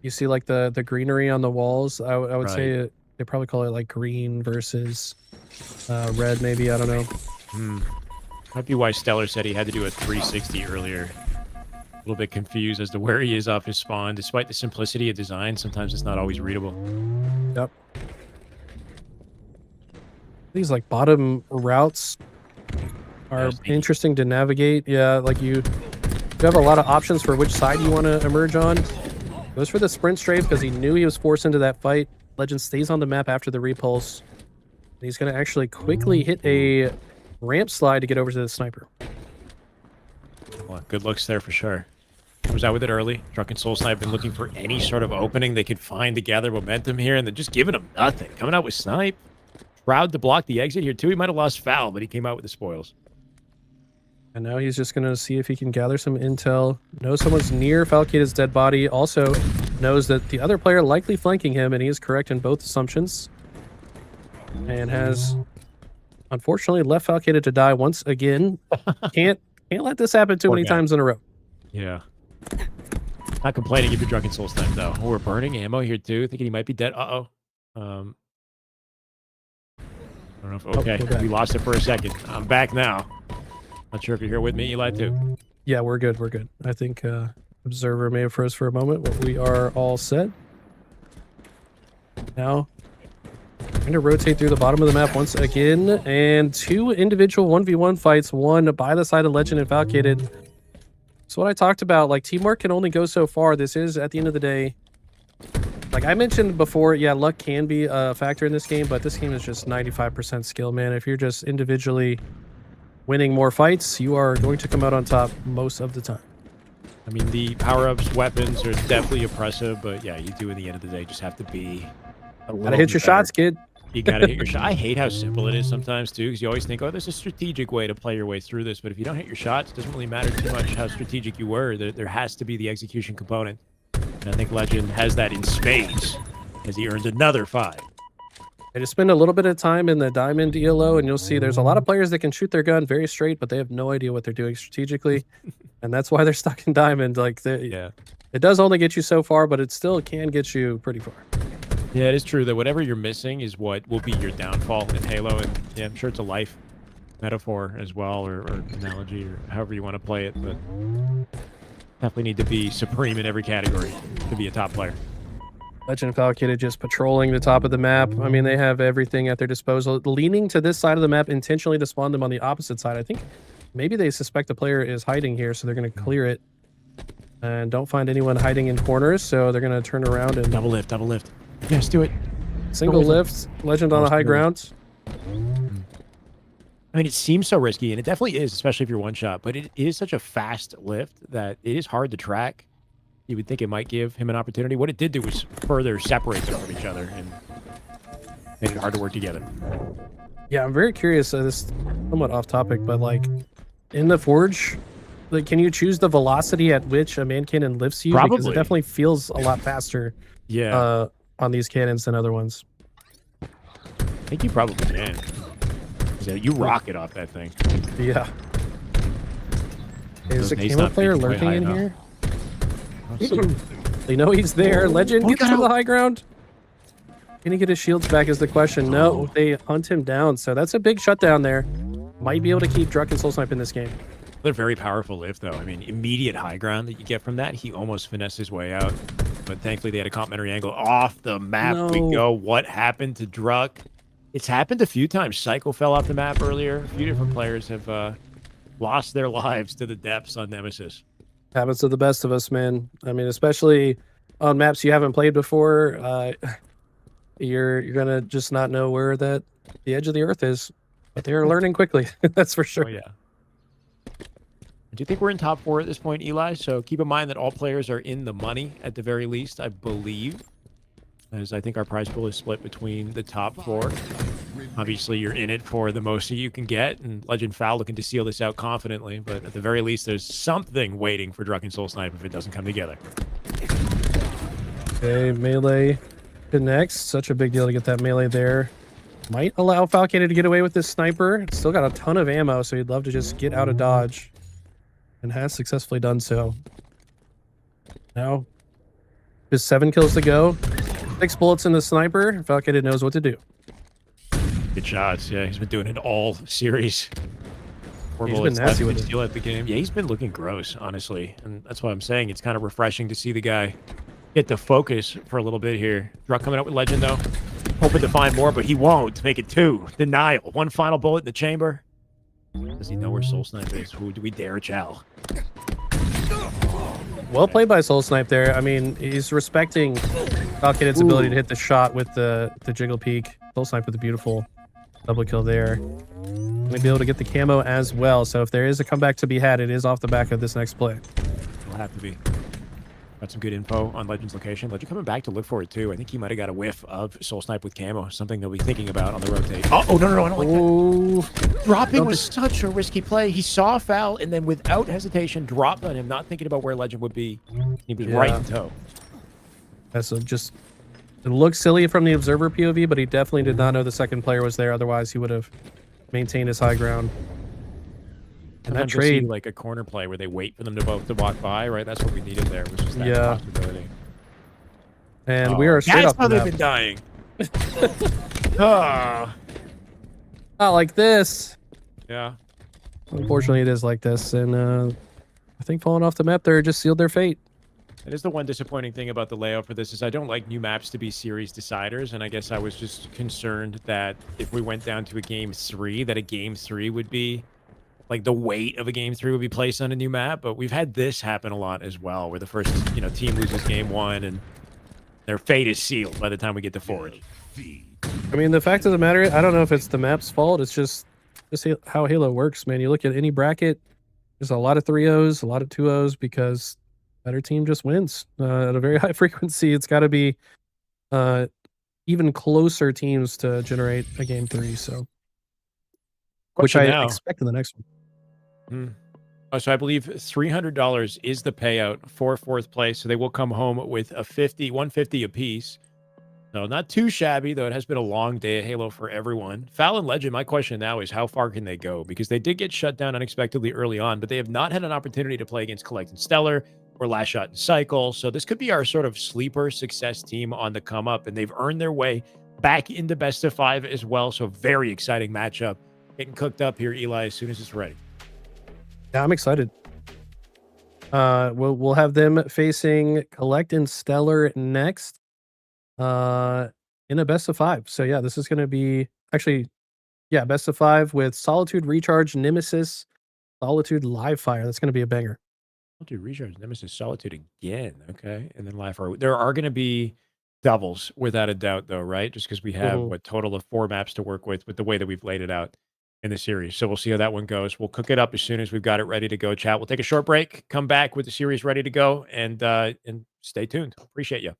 you see like the greenery on the walls. I would say they probably call it like green versus red, maybe. I don't know. Might be why Stellar said he had to do a 360 earlier. A little bit confused as to where he is off his spawn. Despite the simplicity of design, sometimes it's not always readable. Yep. These like bottom routes are interesting to navigate. Yeah, like you have a lot of options for which side you want to emerge on. Goes for the sprint strafe because he knew he was forced into that fight. Legend stays on the map after the repulse. And he's going to actually quickly hit a ramp slide to get over to the sniper. Well, good looks there for sure. Was out with it early. Drunken Soul Snipe been looking for any sort of opening they could find to gather momentum here, and they're just giving him nothing. Coming out with Snipe. Proud to block the exit here too. He might have lost Foul, but he came out with the spoils. And now he's just going to see if he can gather some intel. Knows someone's near Falcated's dead body. Also knows that the other player likely flanking him, and he is correct in both assumptions. And has unfortunately left Falcated to die once again. Can't let this happen too many times in a row. Yeah. Not complaining if you're Drunken Soul Snipe though. Oh, we're burning ammo here too. Thinking he might be dead. I don't know if okay. We lost it for a second. I'm back now. Not sure if you're here with me, Eli, too. Yeah, we're good. We're good. I think Observer may have froze for a moment, but we are all set. Now, trying to rotate through the bottom of the map once again, and 2 individual 1v1 fights, one by the side of Legend and Falcated. So what I talked about, like, teamwork can only go so far. This is, at the end of the day, like I mentioned before, yeah, luck can be a factor in this game, but this game is just 95% skill, man. If you're just individually winning more fights, you are going to come out on top most of the time. I mean, the power-ups, weapons are definitely oppressive, but yeah, you do at the end of the day just have to be a little Gotta hit your shots, kid. You gotta hit your shot. I hate how simple it is sometimes too, because you always think, oh, there's a strategic way to play your way through this, but if you don't hit your shots, it doesn't really matter too much how strategic you were. There has to be the execution component. And I think Legend has that in spades as he earns another 5. I just spend a little bit of time in the diamond ELO, and you'll see there's a lot of players that can shoot their gun very straight, but they have no idea what they're doing strategically, and that's why they're stuck in diamond. Like, it does only get you so far, but it still can get you pretty far. Yeah, it is true that whatever you're missing is what will be your downfall in Halo, and yeah, I'm sure it's a life metaphor as well, or analogy, or however you want to play it, but definitely need to be supreme in every category to be a top player. Legend and Falcated just patrolling the top of the map. I mean, they have everything at their disposal. Leaning to this side of the map intentionally to spawn them on the opposite side. I think maybe they suspect the player is hiding here, so they're going to clear it. And don't find anyone hiding in corners, so they're going to turn around and... Double lift, double lift. Yes, do it. Single lift. Legend on the high ground. I mean, it seems so risky, and it definitely is, especially if you're one shot, but it is such a fast lift that it is hard to track. You would think it might give him an opportunity. What it did do was further separate them from each other and made it hard to work together. Yeah, I'm very curious. This is somewhat off topic, but like in the Forge, like, can you choose the velocity at which a man cannon lifts you? Probably. Because it definitely feels a lot faster on these cannons than other ones. I think you probably can. Yeah, you rocket off that thing. Yeah. Is a camo player lurking in here? They know he's there. Legend Oh, gets got to the out. high ground. Can he get his shields back is the question. No, they hunt him down. So that's a big shutdown there. Might be able to keep Druck and Soul Snipe in this game. They're very powerful lift, though. I mean, immediate high ground that you get from that. He almost finessed his way out. But thankfully, they had a complimentary angle. Off the map we No. go. What happened to Druck? It's happened a few times. Psycho fell off the map earlier. A few different players have lost their lives to the depths on Nemesis. Happens to the best of us, man. I mean, especially on maps you haven't played before. You're gonna just not know where the edge of the earth is. But they're learning quickly. That's for sure. Oh, yeah. Do you think we're in top 4 at this point, Eli? So keep in mind that all players are in the money at the very least, I believe. As I think our prize pool is split between the top 4. Obviously, you're in it for the most that you can get, and Legend Foul looking to seal this out confidently. But at the very least, there's something waiting for Druck and Soul Snipe if it doesn't come together. Okay, melee connects. Such a big deal to get that melee there. Might allow Falcon to get away with this sniper. Still got a ton of ammo, so he'd love to just get out of dodge. And has successfully done so. Now, just 7 kills to go. 6 bullets in the sniper. Falcon knows what to do. Good shots. Yeah, he's been doing it all series. 4 He's been bullets nasty left with to it. steal at the game. Yeah, he's been looking gross, honestly. And that's why I'm saying it's kind of refreshing to see the guy get the focus for a little bit here. Druck coming up with Legend, though. Hoping to find more, but he won't. Make it 2. Denial. 1 final bullet in the chamber. Does he know where Soul Snipe is? Who do we dare chow? Well played by Soul Snipe there. I mean, he's respecting Falcon's ability to hit the shot with the jiggle peek. Soul Snipe with a beautiful double kill there. Gonna be able to get the camo as well. So if there is a comeback to be had, it is off the back of this next play. It'll have to be. Got some good info on Legend's location. Legend coming back to look for it, too. I think he might have got a whiff of Soul Snipe with camo. Something they'll be thinking about on the rotate. Oh, no, I don't like that. Oh, Dropping was such a risky play. He saw Foul and then without hesitation dropped on him, not thinking about where Legend would be. He was right in tow. that's just. It looks silly from the observer POV, but he definitely did not know the second player was there. Otherwise, he would have maintained his high ground. And that Sometimes you'll see, trade, like a corner play where they wait for them to both to walk by, right? That's what we needed there, was just that Yeah. possibility. and we are straight That's off how the they've map. been dying. Ah, Not like this. yeah. Unfortunately, it is like this, and I think falling off the map there just sealed their fate. That is the one disappointing thing about the layout for this is I don't like new maps to be series deciders, and I guess I was just concerned that if we went down to a game 3, that a game 3 would be like the weight of a game 3 would be placed on a new map. But we've had this happen a lot as well, where the first team loses game 1 and their fate is sealed by the time we get to Forge. I mean, the fact of the matter, I don't know if it's the map's fault. It's just how Halo works, man. You look at any bracket, there's a lot of 3-0s, a lot of 2-0s, because better team just wins at a very high frequency. It's got to be even closer teams to generate a game 3. So, which Question I now. expect in the next one. So I believe $300 is the payout for 4th place. So they will come home with a 150 apiece. So not too shabby, though it has been a long day of Halo for everyone. Foul and Legend, my question now is how far can they go? Because they did get shut down unexpectedly early on, but they have not had an opportunity to play against Collect and Stellar or Last Shot and Cycle. So this could be our sort of sleeper success team on the come up, and they've earned their way back into best of 5 as well. So very exciting matchup. Getting cooked up here, Eli, as soon as it's ready. Yeah, I'm excited. We'll have them facing Collect and Stellar next in a best of 5. So yeah, this is going to be actually best of 5 with Solitude, Recharge, Nemesis, Solitude, Live Fire. That's going to be a banger. Solitude, Recharge, Nemesis, Solitude again. Okay, and then Live Fire. There are going to be doubles without a doubt, though, right? Just because we have what total of 4 maps to work with the way that we've laid it out in the series. So we'll see how that one goes. We'll cook it up as soon as we've got it ready to go, chat. We'll take a short break, come back with the series ready to go, and stay tuned. Appreciate you.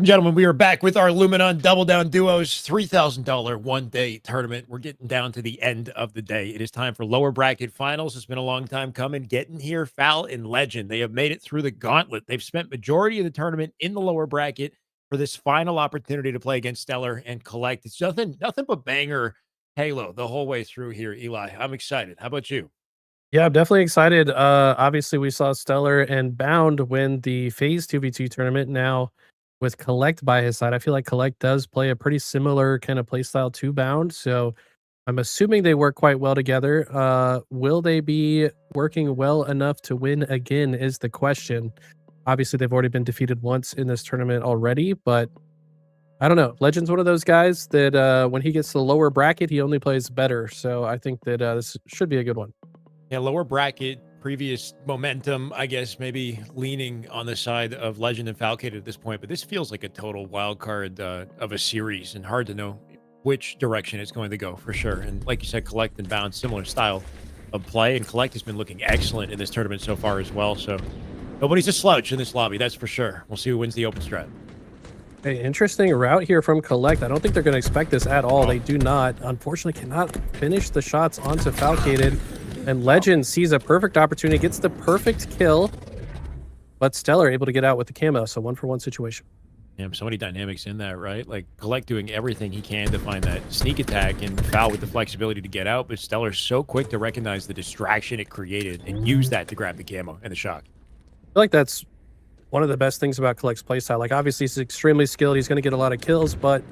gentlemen, we are back with our Luminon Double Down Duos $3,000 one-day tournament. We're getting down to the end of the day. It is time for lower bracket finals. It's been a long time coming. Getting here, Foul and Legend. They have made it through the gauntlet. They've spent majority of the tournament in the lower bracket for this final opportunity to play against Stellar and Collect. It's nothing but banger Halo the whole way through here, Eli. I'm excited. How about you? Yeah, I'm definitely excited. Obviously, we saw Stellar and Bound win the Phase 2v2 tournament. Now, with Collect by his side, I feel like Collect does play a pretty similar kind of playstyle to Bound. So I'm assuming they work quite well together. Will they be working well enough to win again is the question. Obviously, they've already been defeated once in this tournament already, but I don't know. Legend's one of those guys that when he gets to the lower bracket, he only plays better. So I think that this should be a good one. Yeah, lower bracket, previous momentum, I guess, maybe leaning on the side of Legend and Falcade at this point, but this feels like a total wild card of a series and hard to know which direction it's going to go for sure. And like you said, Collect and Bound, similar style of play, and Collect has been looking excellent in this tournament so far as well. So nobody's a slouch in this lobby, that's for sure. We'll see who wins the open strat. Hey, interesting route here from Collect. I don't think they're going to expect this at all. They do not. Unfortunately, cannot finish the shots onto Falcated. And Legend sees a perfect opportunity, gets the perfect kill, but Stellar able to get out with the camo. So 1-for-1 situation. Yeah, so many dynamics in that, right? Like Collect doing everything he can to find that sneak attack, and Foul with the flexibility to get out, but Stellar's so quick to recognize the distraction it created and use that to grab the camo and the shock. I feel like that's one of the best things about Collect's playstyle. Like, obviously, he's extremely skilled. He's going to get a lot of kills, but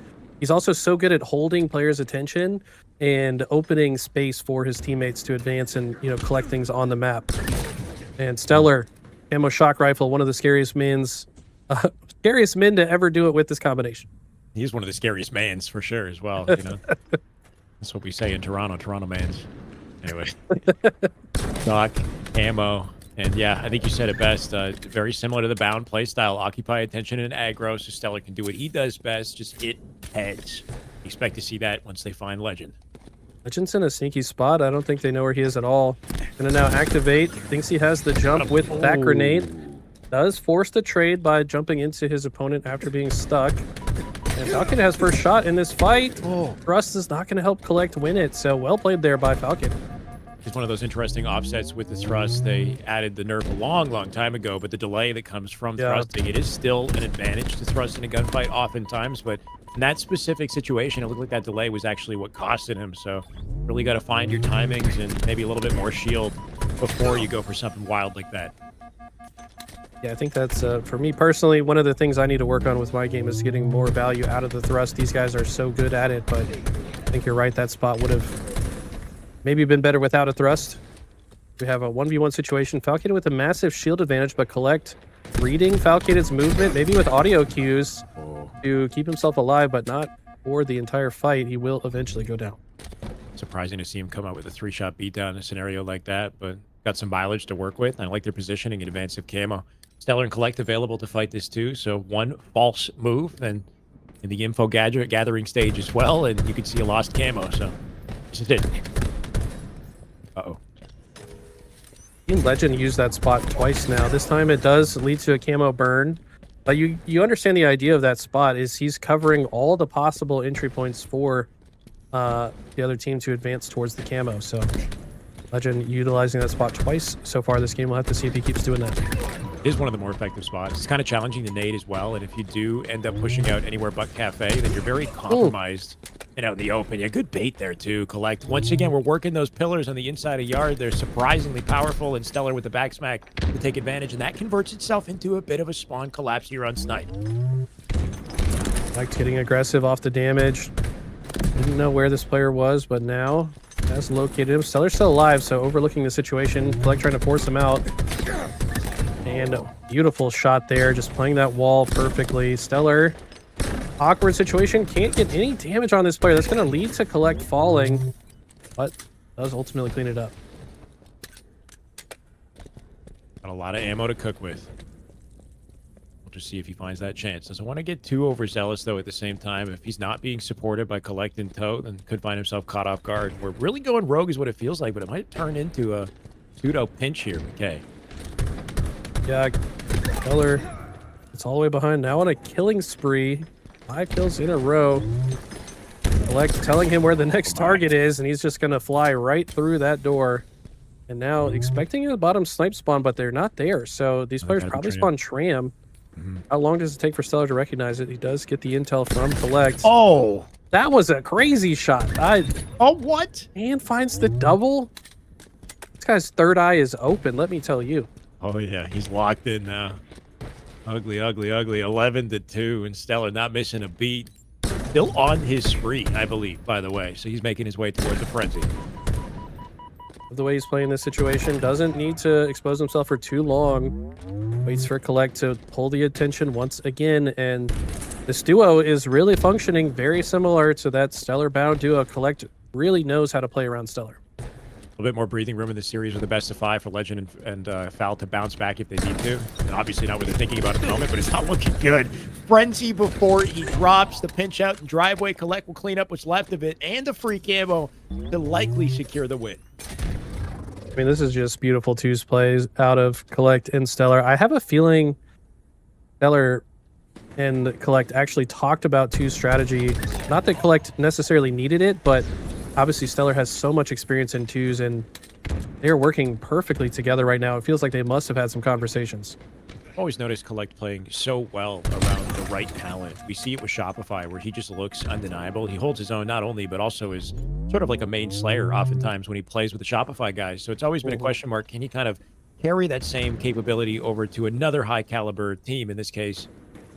he's also so good at holding players' attention and opening space for his teammates to advance and, you know, collect things on the map. And Stellar, ammo shock rifle, one of the scariest men to ever do it with this combination. He's one of the scariest mans for sure as well. You know, that's what we say in Toronto mans. Anyway, shock, ammo, and yeah, I think you said it best. Very similar to the Bound playstyle, occupy attention and aggro, so Stellar can do what he does best, just hit heads. Expect to see that once they find Legend. Legend's in a sneaky spot. I don't think they know where he is at all. Gonna now activate. Thinks he has the jump with that grenade. Does force the trade by jumping into his opponent after being stuck. And Falcon has first shot in this fight. Thrust is not going to help Collect win it. So well played there by Falcon. It's one of those interesting offsets with the thrust. They added the nerf a long time ago, but the delay that comes from thrusting, it is still an advantage to thrust in a gunfight oftentimes, but in that specific situation, it looked like that delay was actually what costed him. So really got to find your timings and maybe a little bit more shield before you go for something wild like that. Yeah, I think that's, for me personally, one of the things I need to work on with my game is getting more value out of the thrust. These guys are so good at it, but I think you're right. That spot would have maybe been better without a thrust. We have a 1v1 situation. Falcated with a massive shield advantage, but Collect reading Falcated's movement, maybe with audio cues to keep himself alive, but not for the entire fight. He will eventually go down. Surprising to see him come out with a 3-shot beatdown in a scenario like that, but got some mileage to work with. I like their positioning in advance of camo. Stellar and Collect available to fight this too, so one false move and in the info gathering stage as well, and you can see a lost camo, so this is it. Uh-oh. Legend used that spot twice now. This time it does lead to a camo burn. But you understand the idea of that spot is he's covering all the possible entry points for the other team to advance towards the camo. So Legend utilizing that spot twice so far this game. We'll have to see if he keeps doing that. It is one of the more effective spots. It's kind of challenging to nade as well, and if you do end up pushing out anywhere but Cafe, then you're very compromised in the open. Yeah, good bait there too, Collect. Once again, we're working those pillars on the inside of yard. They're surprisingly powerful, and Stellar with the back smack to take advantage, and that converts itself into a bit of a spawn collapse here on Snipe. Collect getting aggressive off the damage. Didn't know where this player was, but now has located him. Stellar's still alive, so overlooking the situation. Collect trying to force him out. And a beautiful shot there, just playing that wall perfectly. Stellar, awkward situation, can't get any damage on this player. That's going to lead to Collect falling, but does ultimately clean it up. Got a lot of ammo to cook with. We'll just see if he finds that chance. Doesn't want to get too overzealous, though, at the same time. If he's not being supported by Collect and Toe, then could find himself caught off guard. We're really going rogue is what it feels like, but it might turn into a pseudo pinch here, McKay. Yeah, Stellar It's all the way behind now on a killing spree. 5 kills in a row. Collect telling him where the next target is, and he's just going to fly right through that door. And now expecting a bottom snipe spawn, but they're not there. So these players probably spawn Tram. How long does it take for Stellar to recognize it? He does get the intel from Collect. Oh, that was a crazy shot. Oh, what? And finds the double. This guy's third eye is open, let me tell you. Oh, yeah. He's locked in now. Ugly, ugly, ugly. 11-2, and Stellar not missing a beat. Still on his spree, I believe, by the way. So he's making his way towards the frenzy. The way he's playing this situation, doesn't need to expose himself for too long. Waits for Collect to pull the attention once again, and this duo is really functioning very similar to that Stellar bound duo. Collect really knows how to play around Stellar. A little bit more breathing room in the series with the best of 5 for Legend and Foul to bounce back if they need to. And obviously not what they're thinking about at the moment, but it's not looking good. Frenzy before he drops the pinch out and driveway. Collect will clean up what's left of it and a free camo to likely secure the win. I mean, this is just beautiful twos plays out of Collect and Stellar. I have a feeling Stellar and Collect actually talked about twos strategy. Not that Collect necessarily needed it, but obviously Stellar has so much experience in twos, and they're working perfectly together right now. It feels like they must have had some conversations. I've always noticed Collect playing so well around the right talent. We see it with Shopify, where he just looks undeniable. He holds his own not only, but also is sort of like a main slayer oftentimes when he plays with the Shopify guys. So it's always been a question mark. Can he kind of carry that same capability over to another high caliber team? In this case,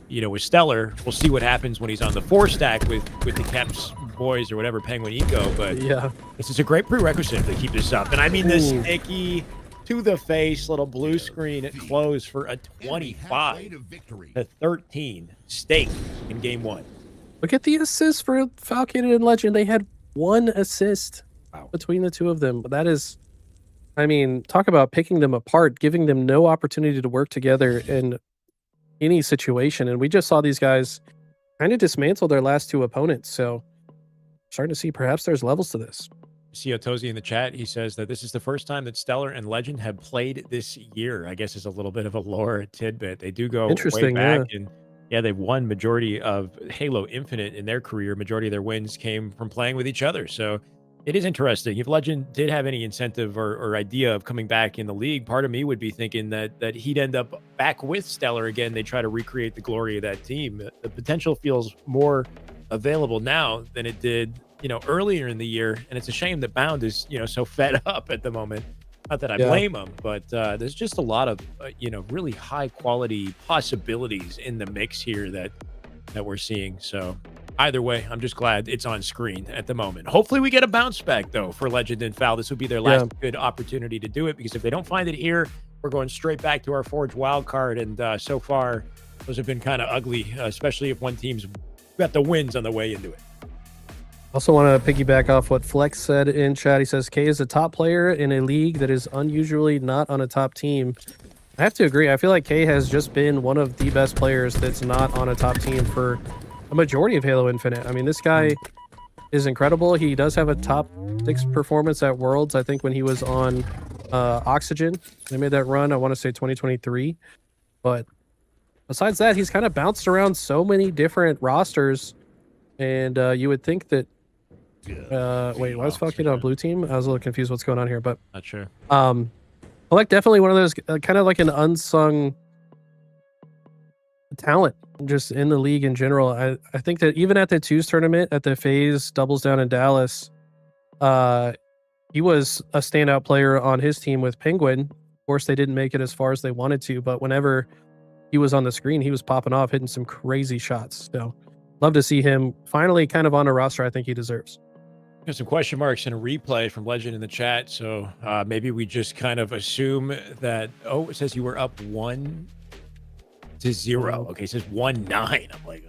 you know, with Stellar, we'll see what happens when he's on the 4-stack with the Caps boys or whatever, Penguin Eco. But yeah, this is a great prerequisite to keep this up. And I mean, this sticky to the face little blue screen at close for a 25-13 stake in game 1. Look at the assists for Falcon and Legend. They had 1 assist between the two of them. That is, I mean, talk about picking them apart, giving them no opportunity to work together in any situation. And we just saw these guys kind of dismantle their last 2 opponents. So starting to see perhaps there's levels to this. See Otozi in the chat. He says that this is the first time that Stellar and Legend have played this year. I guess is a little bit of a lore tidbit. They do go way back, and yeah, they've won majority of Halo Infinite in their career. Majority of their wins came from playing with each other. So it is interesting. If Legend did have any incentive or idea of coming back in the league, part of me would be thinking that he'd end up back with Stellar again. They try to recreate the glory of that team. The potential feels more available now than it did, you know, earlier in the year. And it's a shame that Bound is, you know, so fed up at the moment. Not that I blame him, but there's just a lot of, you know, really high quality possibilities in the mix here that we're seeing. So either way, I'm just glad it's on screen at the moment. Hopefully we get a bounce back, though, for Legend and Foul. This would be their last good opportunity to do it, because if they don't find it here, we're going straight back to our Forge wild card. And so far, those have been kind of ugly, especially if one team's got the wins on the way into it. Also want to piggyback off what Flex said in chat. He says, K is a top player in a league that is unusually not on a top team. I have to agree. I feel like K has just been one of the best players that's not on a top team for a majority of Halo Infinite. I mean, this guy is incredible. He does have a top 6 performance at Worlds, I think, when he was on Oxygen. They made that run, I want to say 2023. But besides that, he's kind of bounced around so many different rosters. And you would think that wait, why is Falcon on blue team? I was a little confused what's going on here, but not sure. Like definitely one of those kind of like an unsung talent just in the league in general. I think that even at the twos tournament at the FaZe doubles down in Dallas, he was a standout player on his team with Penguin. Of course, they didn't make it as far as they wanted to, but whenever he was on the screen, he was popping off, hitting some crazy shots. So love to see him finally kind of on a roster I think he deserves. Got some question marks in a replay from Legend in the chat. So maybe we just kind of assume that, it says you were up 1-0. Okay, it says 1-9. I'm like,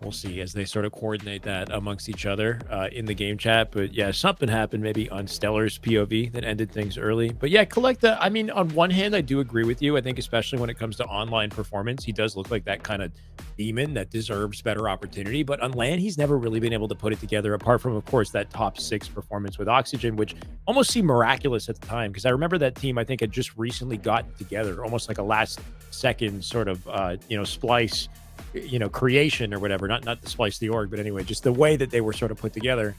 We'll see as they sort of coordinate that amongst each other in the game chat. But yeah, something happened maybe on Stellar's POV that ended things early. But yeah, Collecta, I mean, on one hand, I do agree with you. I think especially when it comes to online performance, he does look like that kind of demon that deserves better opportunity. But on LAN, he's never really been able to put it together, apart from, of course, that top 6 performance with Oxygen, which almost seemed miraculous at the time. Because I remember that team, I think, had just recently gotten together, almost like a last second sort of, splice, creation or whatever. Not the splice the org, but anyway, just the way that they were sort of put together.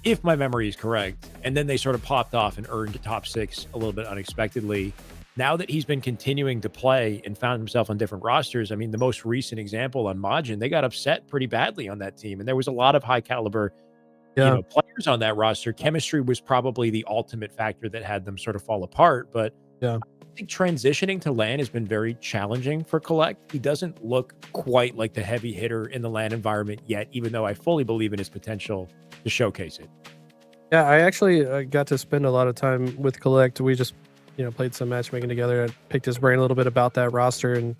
If my memory is correct. And then they sort of popped off and earned a top 6 a little bit unexpectedly. Now that he's been continuing to play and found himself on different rosters, I mean, the most recent example on Majin, they got upset pretty badly on that team. And there was a lot of high caliber players on that roster. Chemistry was probably the ultimate factor that had them sort of fall apart. But yeah, I think transitioning to LAN has been very challenging for Collect. He doesn't look quite like the heavy hitter in the LAN environment yet, even though I fully believe in his potential to showcase it. Yeah, I actually got to spend a lot of time with Collect. We just played some matchmaking together. I picked his brain a little bit about that roster, and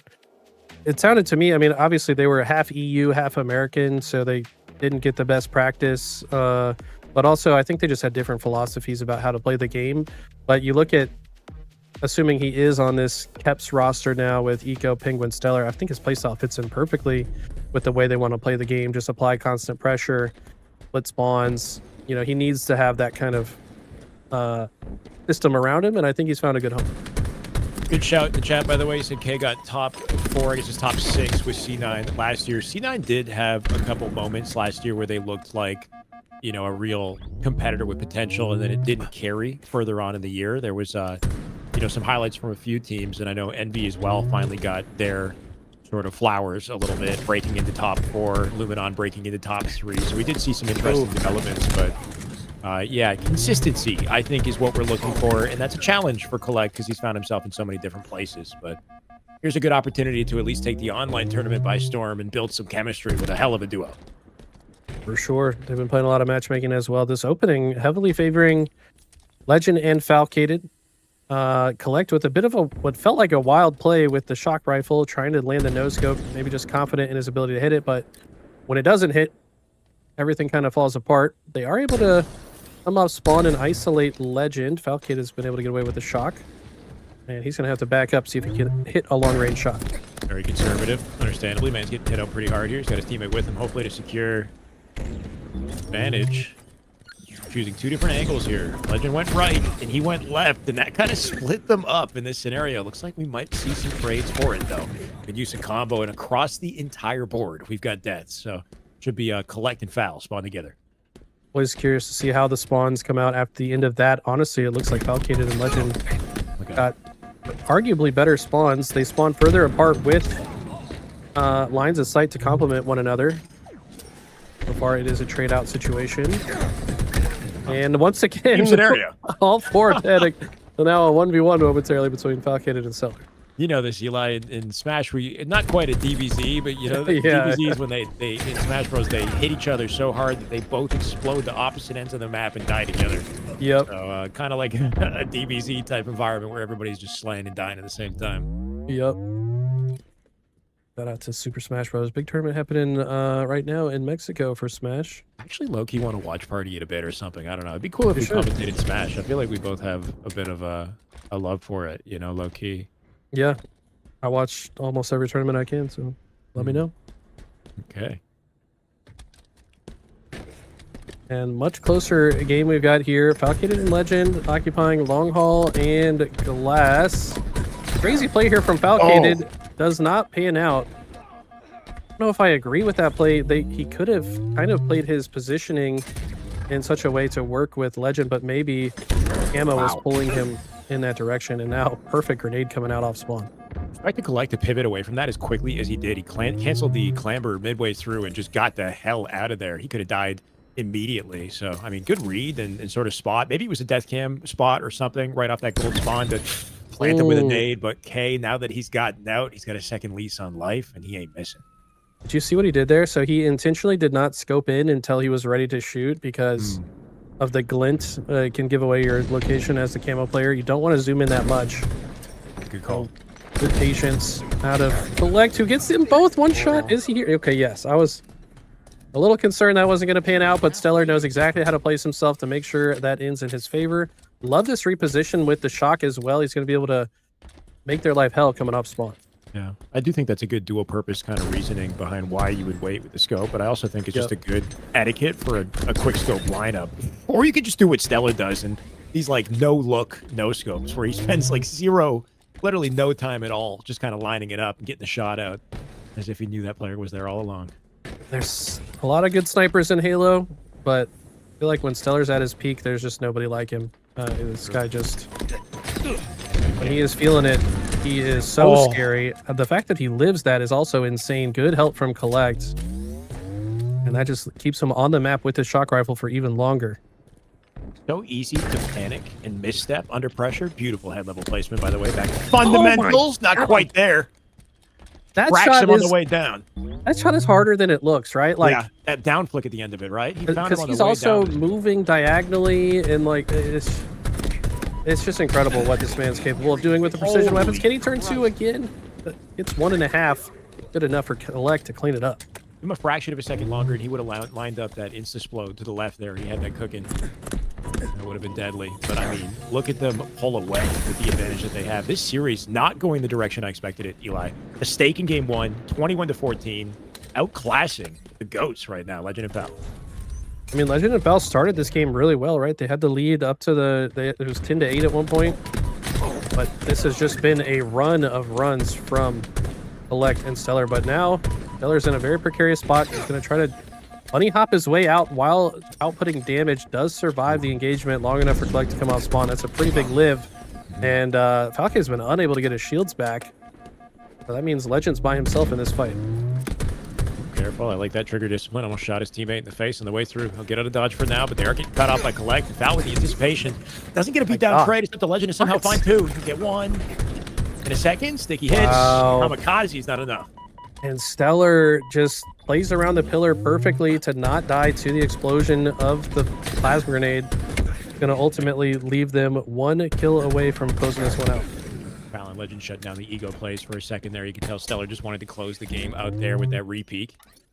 it sounded to me, I mean, obviously they were half EU, half American, so they didn't get the best practice. But also, I think they just had different philosophies about how to play the game. But you look at, assuming he is on this Keps roster now with Eco, Penguin, Stellar, I think his playstyle fits in perfectly with the way they want to play the game. Just apply constant pressure, split spawns. He needs to have that kind of system around him, and I think he's found a good home. Good shout in the chat, by the way. He said K got top 4, I guess it's top 6 with C9 last year. C9 did have a couple moments last year where they looked like, a real competitor with potential, and then it didn't carry further on in the year. There was, some highlights from a few teams, and I know Envy as well finally got their sort of flowers a little bit, breaking into top 4, Luminon breaking into top 3. So we did see some interesting developments, but consistency, I think, is what we're looking for, and that's a challenge for Collect because he's found himself in so many different places. But here's a good opportunity to at least take the online tournament by storm and build some chemistry with a hell of a duo. For sure. They've been playing a lot of matchmaking as well. This opening heavily favoring Legend and Falcated. Collect with a bit of what felt like a wild play with the shock rifle, trying to land the no scope, maybe just confident in his ability to hit it, but when it doesn't hit, everything kind of falls apart. They are able to come off spawn and isolate Legend. Falcade has been able to get away with the shock, and he's going to have to back up, see if he can hit a long-range shot. Very conservative, understandably. Man's getting hit up pretty hard here. He's got his teammate with him, hopefully to secure advantage. Choosing 2 different angles here. Legend went right, and he went left, and that kind of split them up in this scenario. Looks like we might see some trades for it, though. Could use a combo, and across the entire board, we've got deaths. So should be a Collect and Foul spawn together. Always curious to see how the spawns come out after the end of that. Honestly, it looks like Falcated and Legend got arguably better spawns. They spawn further apart with lines of sight to complement one another. So far, it is a trade-out situation. And once again, scenario. all 4 have had now a 1v1 momentarily between Falcated and Stellar. You know this, Eli, in Smash, not quite a DBZ, but the DBZs, when they in Smash Bros, they hit each other so hard that they both explode the opposite ends of the map and die together. Yep. So kind of like a DBZ type environment where everybody's just slaying and dying at the same time. Yep. Shout out to Super Smash Bros. Big tournament happening right now in Mexico for Smash. Actually, low-key want to watch party it a bit or something. I don't know. It'd be cool if we commentated Smash. I feel like we both have a bit of a love for it, low-key. Yeah. I watch almost every tournament I can, so let me know. Okay. And much closer game we've got here. Falcated and Legend occupying Long Haul and Glass. Crazy play here from Falcated. Does not pan out. I don't know if I agree with that play. He could have kind of played his positioning in such a way to work with Legend, but maybe Ammo was pulling him in that direction, and now perfect grenade coming out off spawn. Expect to Collect to pivot away from that as quickly as he did. He canceled the clamber midway through and just got the hell out of there. He could have died immediately. So, I mean, good read and sort of spot. Maybe it was a death cam spot or something right off that gold spawn to plant him with a nade. But K, now that he's gotten out, he's got a second lease on life, and he ain't missing. Did you see what he did there? So he intentionally did not scope in until he was ready to shoot because of the glint. It can give away your location as the camo player. You don't want to zoom in that much. Good call. Good patience out of Collect, who gets them both one shot. Is he here? Okay, yes. I was a little concerned that wasn't going to pan out, but Stellar knows exactly how to place himself to make sure that ends in his favor. Love this reposition with the shock as well. He's going to be able to make their life hell coming off spawn. Yeah, I do think that's a good dual purpose kind of reasoning behind why you would wait with the scope, but I also think it's just a good etiquette for a quick scope lineup. Or you could just do what Stellar does and these like no look, no scopes where he spends like literally no time at all, just kind of lining it up and getting the shot out as if he knew that player was there all along. There's a lot of good snipers in Halo, but I feel like when Stellar's at his peak, there's just nobody like him. This guy just, when he is feeling it, he is so scary. The fact that he lives that is also insane. Good help from Collect. And that just keeps him on the map with his shock rifle for even longer. So easy to panic and misstep under pressure. Beautiful head level placement, by the way. Back to fundamentals. Not quite there. That Cracks shot him is, on the way down. That shot is harder than it looks, right? Like, yeah, that down flick at the end of it, right? Because he's also moving diagonally, and like it's just incredible what this man's capable of doing with the precision weapons. Can he turn 2 again? It's 1.5. Good enough for Collect to clean it up. Give him a fraction of a second longer, and he would have lined up that insta-splode to the left there. He had that cooking. That would have been deadly. But, I mean, look at them pull away with the advantage that they have. This series not going the direction I expected it, Eli. A stake in game 1, 21-14, outclassing the GOATs right now, Legend and Pal. I mean, Legend and Pal started this game really well, right? They had the lead up to it was 10-8 at one point. But this has just been a run of runs from Collect and Stellar. But now, Stellar's in a very precarious spot. He's going to try to bunny hop his way out while outputting damage. Does survive the engagement long enough for Collect to come off spawn. That's a pretty big live. And Falcon's been unable to get his shields back. So that means Legend's by himself in this fight. Careful, I like that trigger discipline. Almost shot his teammate in the face on the way through. He'll get out of dodge for now, but they are getting cut off by Collect. Foul with the anticipation. Doesn't get a beat down trade, except the Legend to somehow find 2. He can get 1 in a second. Sticky hits. Kamikaze is not enough. And Stellar just plays around the pillar perfectly to not die to the explosion of the plasma grenade. Going to ultimately leave them 1 kill away from closing this one out. Val and Legend shut down the ego plays for a second there. You can tell Stellar just wanted to close the game out there with that repeat.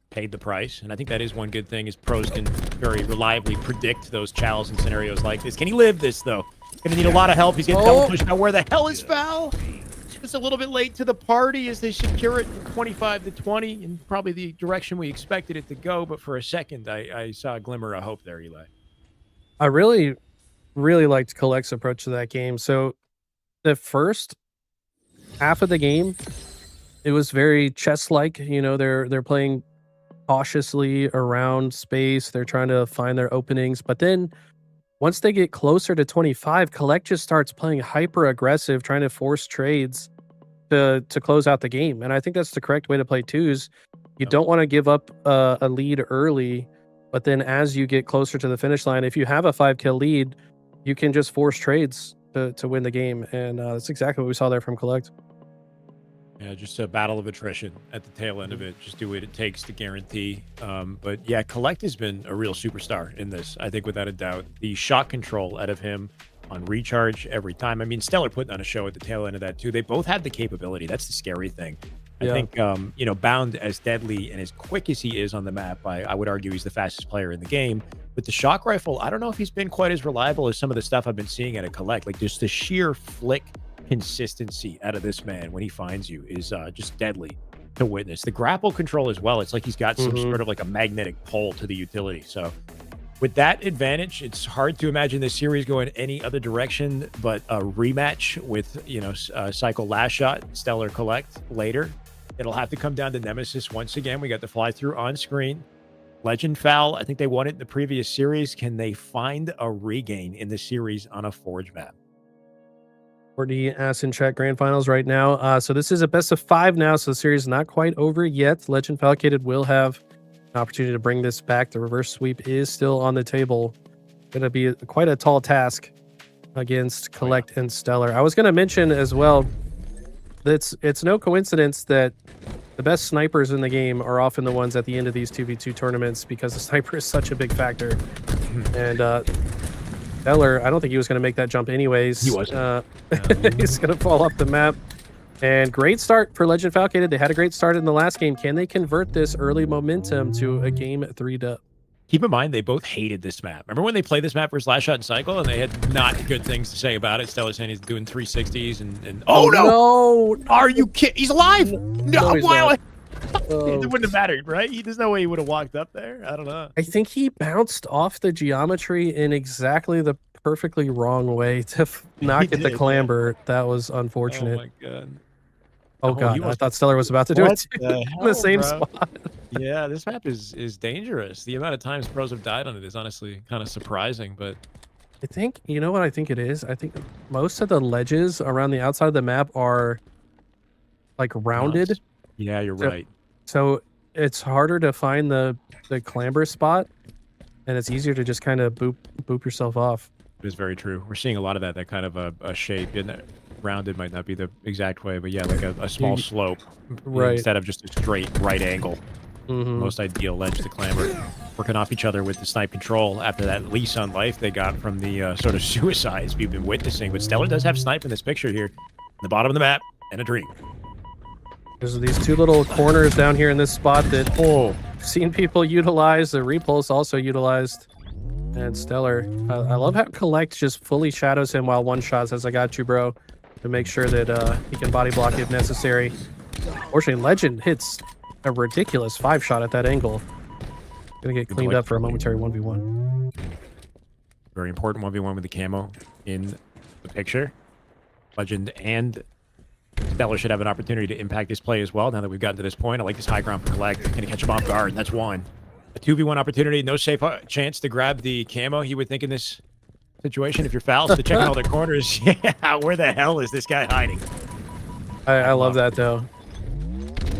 Paid the price. And I think that is one good thing is pros can very reliably predict those chows and scenarios like this. Can he live this, though? Going to need a lot of help. He's getting double pushed. Now, where the hell is Val? Just a little bit late to the party as they secure it from 25-20 and probably the direction we expected it to go. But for a second, I saw a glimmer of hope there, Eli. I really liked Collect's approach to that game. So the first half of the game, it was very chess-like. You know, they're playing cautiously around space. They're trying to find their openings. But then once they get closer to 25, Collect just starts playing hyper-aggressive, trying to force trades to close out the game. And I think that's the correct way to play twos. You don't want to give up a lead early, but then as you get closer to the finish line, if you have a 5-kill lead, you can just force trades to win the game. And that's exactly what we saw there from Collect. Yeah, just a battle of attrition at the tail end of it. Just do what it takes to guarantee. But yeah, Collect has been a real superstar in this, I think, without a doubt. The shot control out of him on recharge every time. I mean, Stellar putting on a show at the tail end of that, too. They both had the capability. That's the scary thing. I think, you know, Bound as deadly and as quick as he is on the map, I would argue he's the fastest player in the game. With the shock rifle, I don't know if he's been quite as reliable as some of the stuff I've been seeing at a Collect. Like, just the sheer flick consistency out of this man when he finds you is just deadly to witness. The grapple control as well, it's like he's got some sort of like a magnetic pull to the utility. So with that advantage, it's hard to imagine this series going any other direction but a rematch with, you know, Cycle Last Shot, Stellar Collect later. It'll have to come down to Nemesis once again. We got the fly through on screen. Legend Foul, I think they won it in the previous series. Can they find a regain in the series on a Forge map? Courtney asks in chat grand finals right now. So this is a best of 5 now, so the series is not quite over yet. Legend Falcated will have an opportunity to bring this back. The reverse sweep is still on the table. Going to be quite a tall task against Collect and Stellar. I was going to mention as well that it's no coincidence that the best snipers in the game are often the ones at the end of these 2v2 tournaments because the sniper is such a big factor. And Stellar, I don't think he was going to make that jump anyways. He wasn't. He's going to fall off the map. And great start for Legend Falcated. They had a great start in the last game. Can they convert this early momentum to a game 3 dub? Keep in mind, they both hated this map. Remember when they played this map versus Last Shot and Cycle, and they had not good things to say about it? Stellar saying he's doing 360s and oh no! Are you kidding? He's alive! No, he's why? not. It wouldn't have mattered, right? There's no way he would have walked up there. I don't know. I think he bounced off the geometry in exactly the perfectly wrong way to not get the clamber. That was unfortunate. Oh my god. Oh god, I thought Stellar was about to do it too, the in the same bro? spot. Yeah, this map is dangerous. The amount of times pros have died on it is honestly kind of surprising, but I think, you know what I think it is? I think most of the ledges around the outside of the map are like rounded. Yeah, you're right. So it's harder to find the clamber spot, and it's easier to just kind of boop yourself off. It is very true. We're seeing a lot of that kind of a shape. Rounded might not be the exact way, but yeah, like a small slope, right, instead of just a straight right angle. Mm-hmm. Most ideal ledge to clamber. Working off each other with the snipe control after that lease on life they got from the sort of suicides we've been witnessing. But Stellar does have snipe in this picture here, the bottom of the map, and a dream. There's these two little corners down here in this spot that seen people utilize. The repulse also utilized. And Stellar, I love how Collect just fully shadows him while one shot says, "I got you, bro," to make sure that he can body block if necessary. Fortunately, Legend hits a ridiculous 5-shot at that angle. Gonna get cleaned up for a momentary 1v1. Very important 1v1 with the camo in the picture. Legend and Stellar should have an opportunity to impact this play as well. Now that we've gotten to this point, I like this high ground for Collect. Gonna catch him off guard, and that's one. A 2v1 opportunity, no safe chance to grab the camo, you would think, in this situation. If you're fouled, to checking all their corners. Yeah, where the hell is this guy hiding? I love that, though.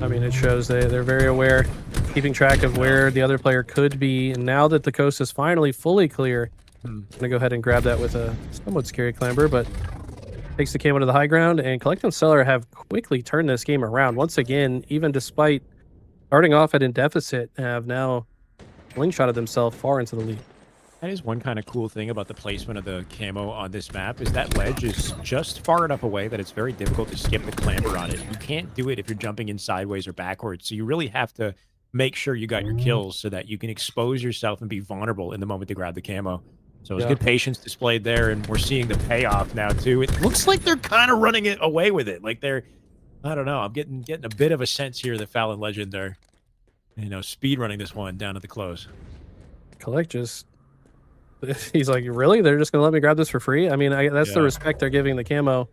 I mean, it shows they're very aware, keeping track of where the other player could be. And now that the coast is finally fully clear, I'm going to go ahead and grab that with a somewhat scary clamber, but takes the camo to the high ground. And Collect and Stellar have quickly turned this game around. Once again, even despite starting off at in deficit, have now slingshotted themselves far into the lead. That is one kind of cool thing about the placement of the camo on this map, is that ledge is just far enough away that it's very difficult to skip the clamber on it. You can't do it if you're jumping in sideways or backwards, so you really have to make sure you got your kills so that you can expose yourself and be vulnerable in the moment to grab the camo. So it's good patience displayed there, and we're seeing the payoff now too. It looks like they're kind of running it away with it. Like they're, I don't know, I'm getting a bit of a sense here that Fallon Legend are, speed running this one down to the close. Collect just... He's like, really? They're just going to let me grab this for free? I mean, that's the respect they're giving the camo,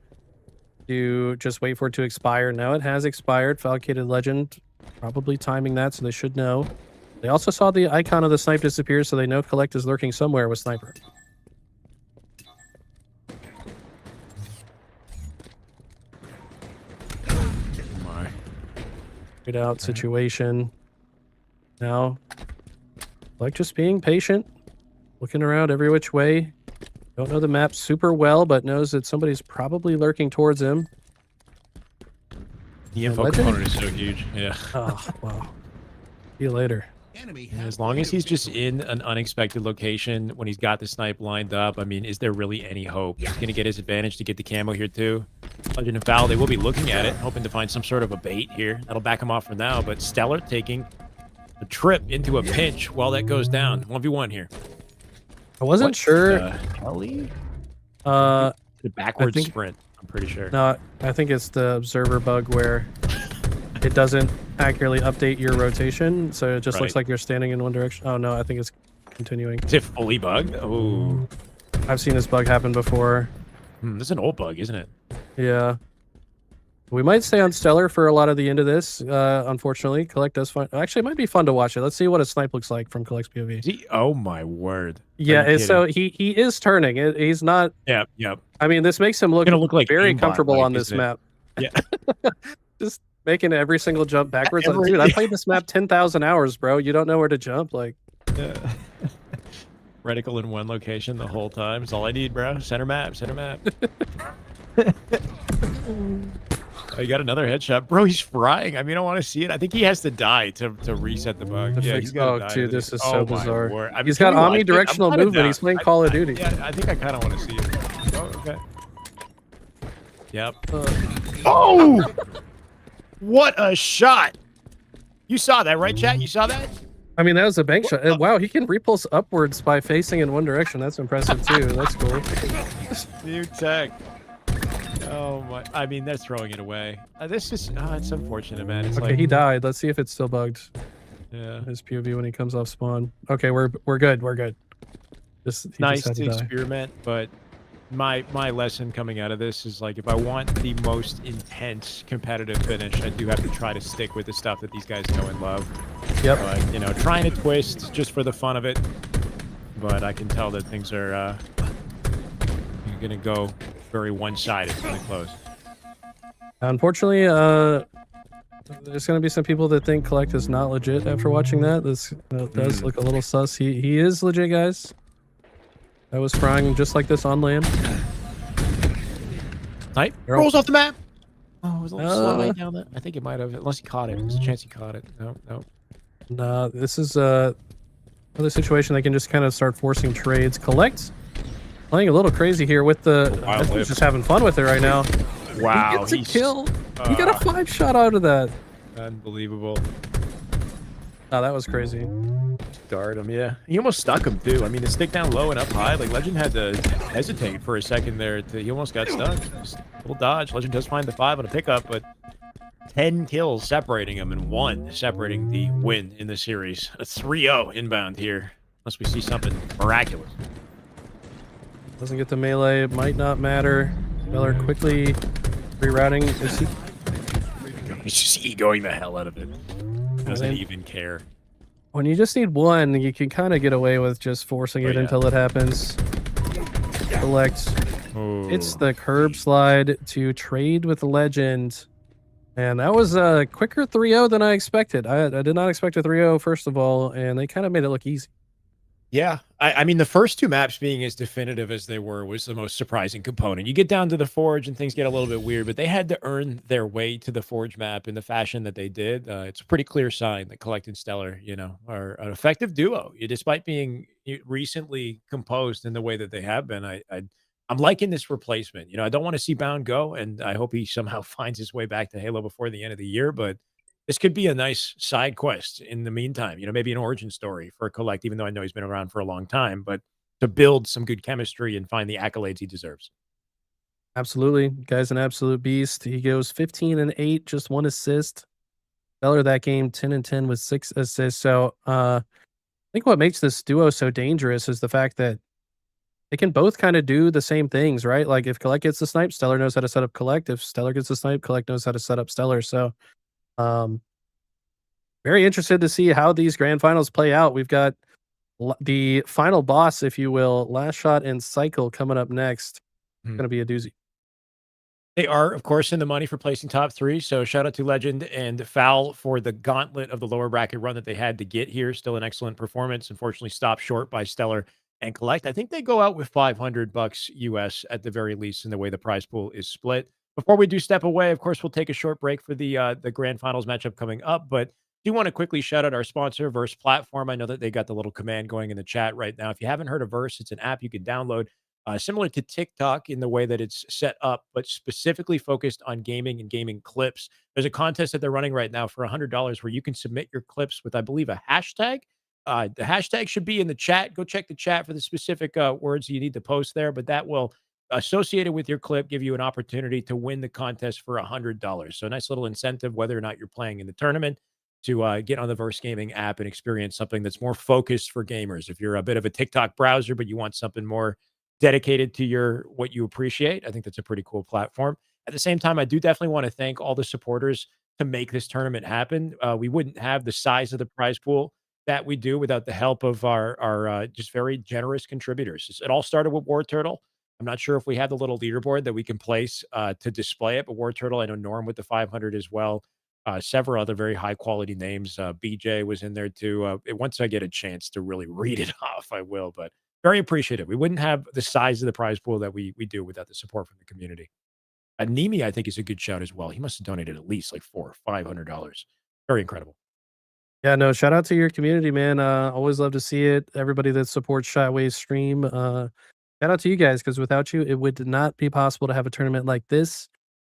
to just wait for it to expire. Now it has expired. Falcated Legend probably timing that, so they should know. They also saw the icon of the snipe disappear, so they know Collect is lurking somewhere with Sniper. My. Get out situation. Now, Collect just being patient. Looking around every which way. Don't know the map super well, but knows that somebody's probably lurking towards him. The info component is so huge. Yeah. Oh, wow. See you later. As long as he's just in an unexpected location when he's got the snipe lined up, I mean, is there really any hope? He's going to get his advantage to get the camo here too. Legend and Foul, they will be looking at it, hoping to find some sort of a bait here. That'll back him off for now, but Stellar taking a trip into a pinch while that goes down. 1v1 here. I wasn't sure. Kelly? The backwards sprint, I'm pretty sure. No, I think it's the observer bug where it doesn't accurately update your rotation, so it just looks like you're standing in one direction. Oh no, I think it's continuing. Is it fully bugged? Oh. I've seen this bug happen before. This is an old bug, isn't it? Yeah. We might stay on Stellar for a lot of the end of this, unfortunately. Collect does fun. Actually, it might be fun to watch it. Let's see what a snipe looks like from Collect's POV. Oh my word. Yeah, so he is turning. He's not... Yeah. I mean, this makes him look like very comfortable on this map. Yeah. Just making every single jump backwards. Dude, I played this map 10,000 hours, bro. You don't know where to jump. Like, reticle in one location the whole time. It's all I need, bro. Center map. Oh, you got another headshot. Bro, he's frying. I mean, I want to see it. I think he has to die to reset the bug. Yeah, he's got to die. Dude, this is so bizarre. I mean, he's got omnidirectional movement. He's playing Call of Duty. Yeah, I think I kind of want to see it. Oh, okay. Yep. Uh, Oh! What a shot! You saw that, right, chat? You saw that? I mean, that was a bank shot. Wow, he can repulse upwards by facing in one direction. That's impressive too. That's cool. New tech. Oh my! I mean, they're throwing it away. This is it's unfortunate, man. It's Okay, like he died. Let's see if it's still bugged. yeah, His POV when he comes off spawn. Okay, we're good. We're good. He nice just had to to die. experiment, but my lesson coming out of this is like if I want the most intense competitive finish, I do have to try to stick with the stuff that these guys know and love. Yep. But you know, trying to twist just for the fun of it. But I can tell that things are gonna go very one-sided when they close. Unfortunately, there's gonna be some people that think Collect is not legit after watching that. This does look a little sus. He is legit, guys. I was frying just like this on land. Right? Rolls off the map. Oh, it was a little slow way down there. I think it might have, unless he caught it. There's a chance he caught it. No, no. Nah, this is another situation they can just kind of start forcing trades. Collect playing a little crazy here with the. I think he's just having fun with it right now. Wow, he gets a kill. He got a 5-shot out of that. Unbelievable. Oh, that was crazy. Guard him, yeah. He almost stuck him too. I mean, the stick down low and up high. Like Legend had to hesitate for a second there. He almost got stuck. Just a little dodge. Legend does find the 5 on a pickup, but 10 kills separating him and 1 separating the win in the series. A 3-0 inbound here, unless we see something miraculous. Doesn't get the melee. It might not matter. Miller quickly rerouting. He's just egoing the hell out of it. Doesn't even care. When you just need one, you can kind of get away with just forcing it until it happens. Collect. Oh. It's the curb slide to trade with Legend. And that was a quicker 3-0 than I expected. I did not expect a 3-0, first of all, and they kind of made it look easy. Yeah, I mean, the first 2 maps being as definitive as they were was the most surprising component. You get down to the Forge and things get a little bit weird, but they had to earn their way to the Forge map in the fashion that they did. It's a pretty clear sign that Collect and Stellar, you know, are an effective duo. Despite being recently composed in the way that they have been, I'm liking this replacement. You know, I don't want to see Bound go, and I hope he somehow finds his way back to Halo before the end of the year, but this could be a nice side quest in the meantime, you know, maybe an origin story for Collect, even though I know he's been around for a long time, but to build some good chemistry and find the accolades he deserves. Absolutely. Guy's an absolute beast. He goes 15-8, just 1 assist. Stellar that game, 10-10 with 6 assists. So I think what makes this duo so dangerous is the fact that they can both kind of do the same things, right? Like if Collect gets the snipe, Stellar knows how to set up Collect. If Stellar gets the snipe, Collect knows how to set up Stellar. So very interested to see how these grand finals play out. We've got the final boss, if you will, Last Shot and Cycle coming up next. It's going to be a doozy. They are, of course, in the money for placing top 3. So shout out to Legend and Foul for the gauntlet of the lower bracket run that they had to get here. Still an excellent performance. Unfortunately, stopped short by Stellar and Collect. I think they go out with $500 US at the very least in the way the prize pool is split. Before we do step away, of course, we'll take a short break for the grand finals matchup coming up. But do want to quickly shout out our sponsor, Verse Platform. I know that they got the little command going in the chat right now. If you haven't heard of Verse, it's an app you can download. Similar to TikTok in the way that it's set up, but specifically focused on gaming and gaming clips. There's a contest that they're running right now for $100 where you can submit your clips with, I believe, a hashtag. The hashtag should be in the chat. Go check the chat for the specific words you need to post there, but that will, associated with your clip, give you an opportunity to win the contest for $100. So a nice little incentive, whether or not you're playing in the tournament, to get on the Verse Gaming app and experience something that's more focused for gamers. If you're a bit of a TikTok browser, but you want something more dedicated to what you appreciate, I think that's a pretty cool platform. At the same time, I do definitely want to thank all the supporters to make this tournament happen. We wouldn't have the size of the prize pool that we do without the help of our just very generous contributors. It all started with War Turtle. I'm not sure if we have the little leaderboard that we can place to display it, but War Turtle, I know Norm with the 500 as well. Several other very high quality names. BJ was in there too. Once I get a chance to really read it off, I will, but very appreciative. We wouldn't have the size of the prize pool that we do without the support from the community. Nemi, I think, is a good shout as well. He must have donated at least like $400 or $500. Very incredible. Yeah, no, shout out to your community, man. Always love to see it. Everybody that supports Shyway's stream. Shout out to you guys, because without you, it would not be possible to have a tournament like this.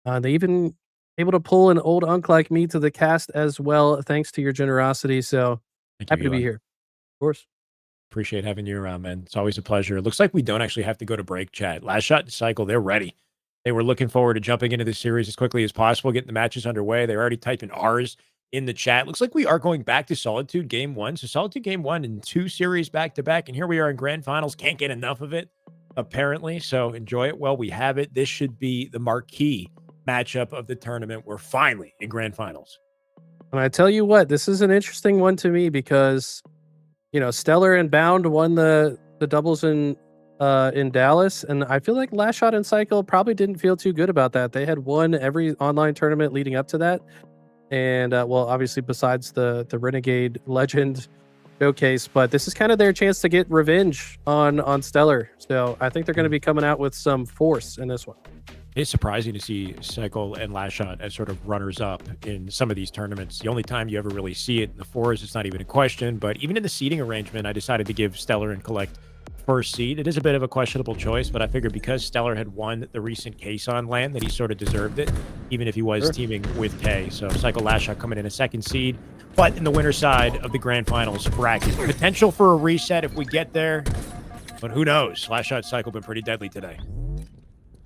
They even able to pull an old unk like me to the cast as well, thanks to your generosity. So Thank happy you, to be Eli. here. Of course. Appreciate having you around, man. It's always a pleasure. It looks like we don't actually have to go to break, chat. Last shot to cycle, they're ready. They were looking forward to jumping into this series as quickly as possible, getting the matches underway. They're already typing R's in the chat. Looks like we are going back to Solitude Game 1. So Solitude Game 1 in 2 series back-to-back. And here we are in Grand Finals. Can't get enough of it, apparently. So enjoy it while we have it. This should be the marquee matchup of the tournament. We're finally in Grand Finals. And I tell you what, this is an interesting one to me because, you know, Stellar and Bound won the doubles in Dallas, and I feel like Last Shot and Cycle probably didn't feel too good about that. They had won every online tournament leading up to that, and well, obviously besides the Renegade Legend showcase, but this is kind of their chance to get revenge on Stellar. So I think they're going to be coming out with some force in this one. It's surprising to see Cycle and Last Shot as sort of runners-up in some of these tournaments. The only time you ever really see it in the fours, it's not even a question. But even in the seeding arrangement, I decided to give Stellar and Collect first seed. It is a bit of a questionable choice, but I figured because Stellar had won the recent Kason land, that he sort of deserved it, even if he was teaming with K. So Cycle Last Shot coming in a second seed. But in the winner side of the Grand Finals bracket, potential for a reset if we get there. But who knows? Last Shot Cycle been pretty deadly today.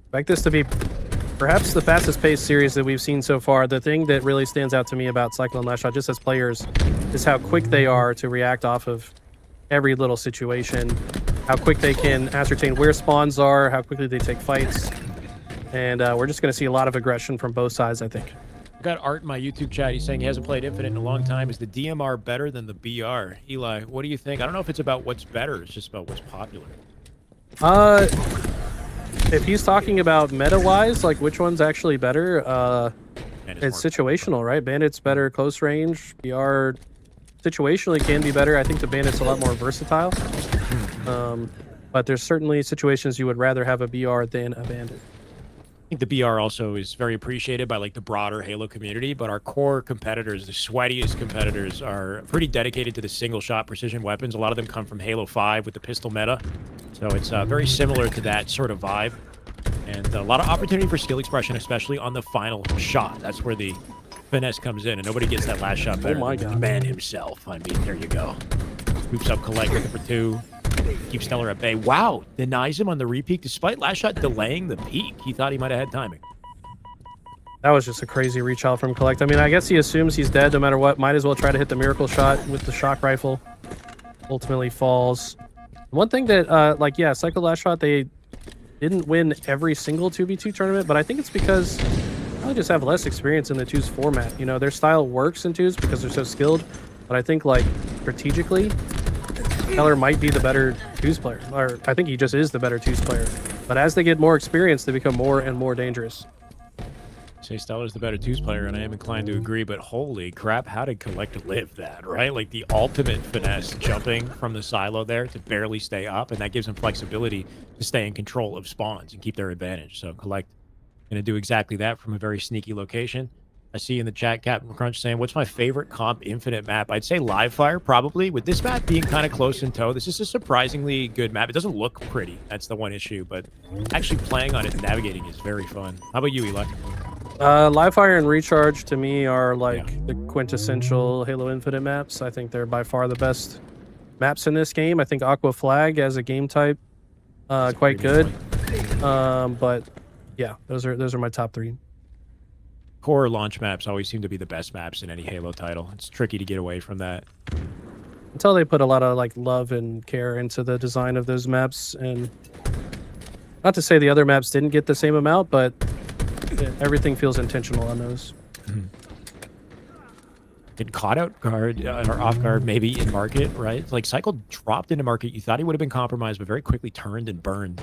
Expect this to be perhaps the fastest paced series that we've seen so far. The thing that really stands out to me about Cycle and Last Shot, just as players, is how quick they are to react off of every little situation, how quick they can ascertain where spawns are, how quickly they take fights. And we're just going to see a lot of aggression from both sides, I think. I got Art in my YouTube chat. He's saying he hasn't played Infinite in a long time. Is the DMR better than the BR? Eli, what do you think? I don't know if it's about what's better. It's just about what's popular. If he's talking about meta-wise, like which one's actually better, it's situational, right? Bandit's better close range. BR situationally can be better. I think the Bandit's a lot more versatile. But there's certainly situations you would rather have a BR than a Bandit. I think the BR also is very appreciated by like the broader Halo community, but our core competitors, the sweatiest competitors, are pretty dedicated to the single shot precision weapons. A lot of them come from Halo 5 with the pistol meta. So it's very similar to that sort of vibe. And a lot of opportunity for skill expression, especially on the final shot. That's where the finesse comes in, and nobody gets that last shot better than the man himself. I mean, there you go. Scoops up Collect looking for 2. Keeps Stellar at bay. Wow, denies him on the repeat despite Last Shot delaying the peak. He thought he might have had timing. That was just a crazy reach out from Collect. I mean, I guess he assumes he's dead no matter what. Might as well try to hit the miracle shot with the shock rifle. Ultimately falls. One thing that, Cycle Last Shot, they didn't win every single 2v2 tournament, but I think it's because they just have less experience in the 2s format. You know, their style works in 2s because they're so skilled, but I think, like, strategically, Stellar might be the better 2s player. Or I think he just is the better 2s player. But as they get more experience, they become more and more dangerous. Say Stellar's the better 2s player, and I am inclined to agree, but holy crap, how did Collect live that, right? Like the ultimate finesse, jumping from the silo there to barely stay up, and that gives him flexibility to stay in control of spawns and keep their advantage. So Collect going to do exactly that from a very sneaky location. I see in the chat Captain Crunch saying, what's my favorite comp Infinite map? I'd say Live Fire, probably. With this map being kind of close in tow, this is a surprisingly good map. It doesn't look pretty. That's the one issue, but actually playing on it and navigating is very fun. How about you, Eli? Live Fire and Recharge to me are like the quintessential Halo Infinite maps. I think they're by far the best maps in this game. I think Aqua Flag as a game type, quite good. But yeah, those are my top 3. Core launch maps always seem to be the best maps in any Halo title. It's tricky to get away from that. Until they put a lot of like love and care into the design of those maps, and not to say the other maps didn't get the same amount, but everything feels intentional on those. It caught out guard or off guard maybe in market, right? Like Cycle dropped into market. You thought he would have been compromised, but very quickly turned and burned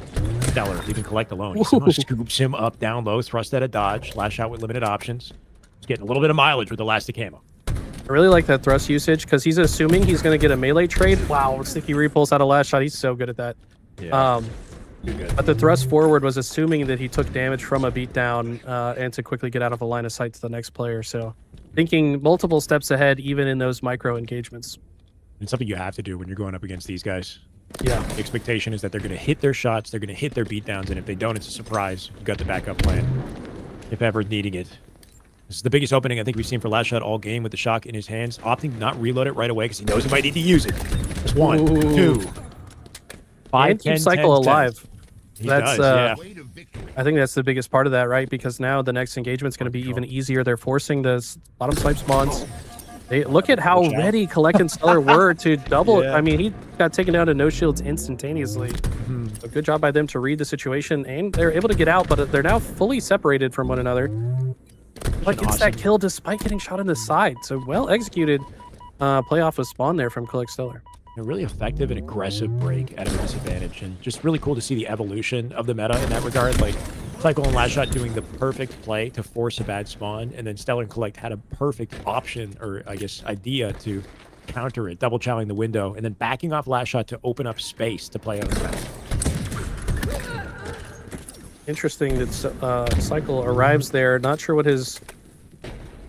Stellar, leaving Collect alone. He somehow scoops him up, down low, thrust at a dodge, Last Shot with limited options. He's getting a little bit of mileage with Elastic Camo. I really like that thrust usage because he's assuming he's going to get a melee trade. Wow, sticky repulse out of Last Shot. He's so good at that. Yeah. But the thrust forward was assuming that he took damage from a beatdown and to quickly get out of a line of sight to the next player. So thinking multiple steps ahead, even in those micro engagements. It's something you have to do when you're going up against these guys. Yeah. The expectation is that they're going to hit their shots, they're going to hit their beatdowns, and if they don't, it's a surprise. You've got the backup plan. if ever needing it. This is the biggest opening I think we've seen for Last Shot all game with the shock in his hands, opting to not reload it right away because he knows he might need to use it. That's 1, Ooh. 2, 5, And 10, keep Cycle 10, 10. alive. He That's, does, Way to victory. I think that's the biggest part of that, right? Because now the next engagement's going to be even easier. They're forcing the bottom swipe spawns. They look at how Watch out. ready Collect and Stellar were to double. Yeah. I mean, he got taken down to no shields instantaneously. Mhm. A good job by them to read the situation, and they're able to get out, but they're now fully separated from one another. But gets that awesome. kill despite getting shot in the side. So well executed play off of spawn there from Collect Stellar. A really effective and aggressive break out of a disadvantage, and just really cool to see the evolution of the meta in that regard. Like Cycle and Last Shot doing the perfect play to force a bad spawn, and then Stellar and Collect had a perfect option, or I guess idea, to counter it, double chowing the window, and then backing off Last Shot to open up space to play on the map. Interesting that Cycle arrives there. Not sure what his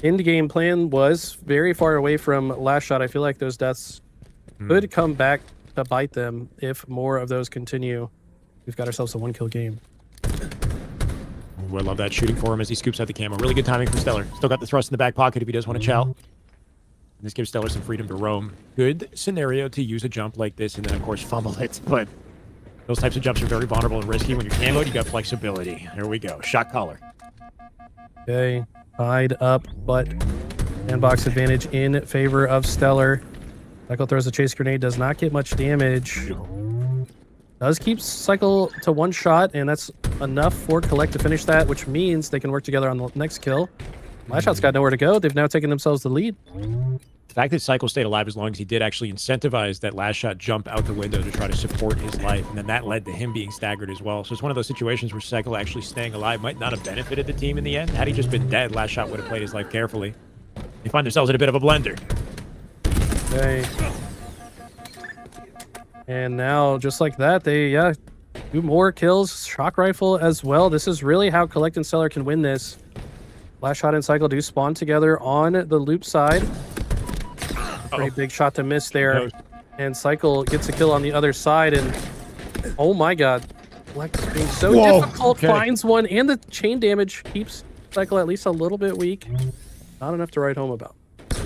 end game plan was. Very far away from Last Shot. I feel like those deaths could come back to bite them if more of those continue. We've got ourselves a 1-kill game. Ooh, I love that shooting for him as he scoops out the camo. Really good timing from Stellar. Still got the thrust in the back pocket if he does want to chow. And this gives Stellar some freedom to roam. Good scenario to use a jump like this and then, of course, fumble it. But those types of jumps are very vulnerable and risky. When you're camoed, you got flexibility. There we go. Shot caller. Okay, tied up, but sandbox advantage in favor of Stellar. Cycle throws a chase grenade, does not get much damage. Does keep Cycle to 1 shot, and that's enough for Collect to finish that, which means they can work together on the next kill. Last Shot's got nowhere to go. They've now taken themselves the lead. The fact that Cycle stayed alive as long as he did actually incentivized that Last Shot jump out the window to try to support his life, and then that led to him being staggered as well. So it's one of those situations where Cycle actually staying alive might not have benefited the team in the end. Had he just been dead, Last Shot would have played his life carefully. They find themselves in a bit of a blender. Okay. And now, just like that, they do more kills. Shock rifle as well. This is really how Collect and Stellar can win this. Last Shot and Cycle do spawn together on the loop side. Pretty big shot to miss there. And Cycle gets a kill on the other side, and oh my god. Collect is being so Whoa, difficult. okay. Finds one, and the chain damage keeps Cycle at least a little bit weak. Not enough to write home about.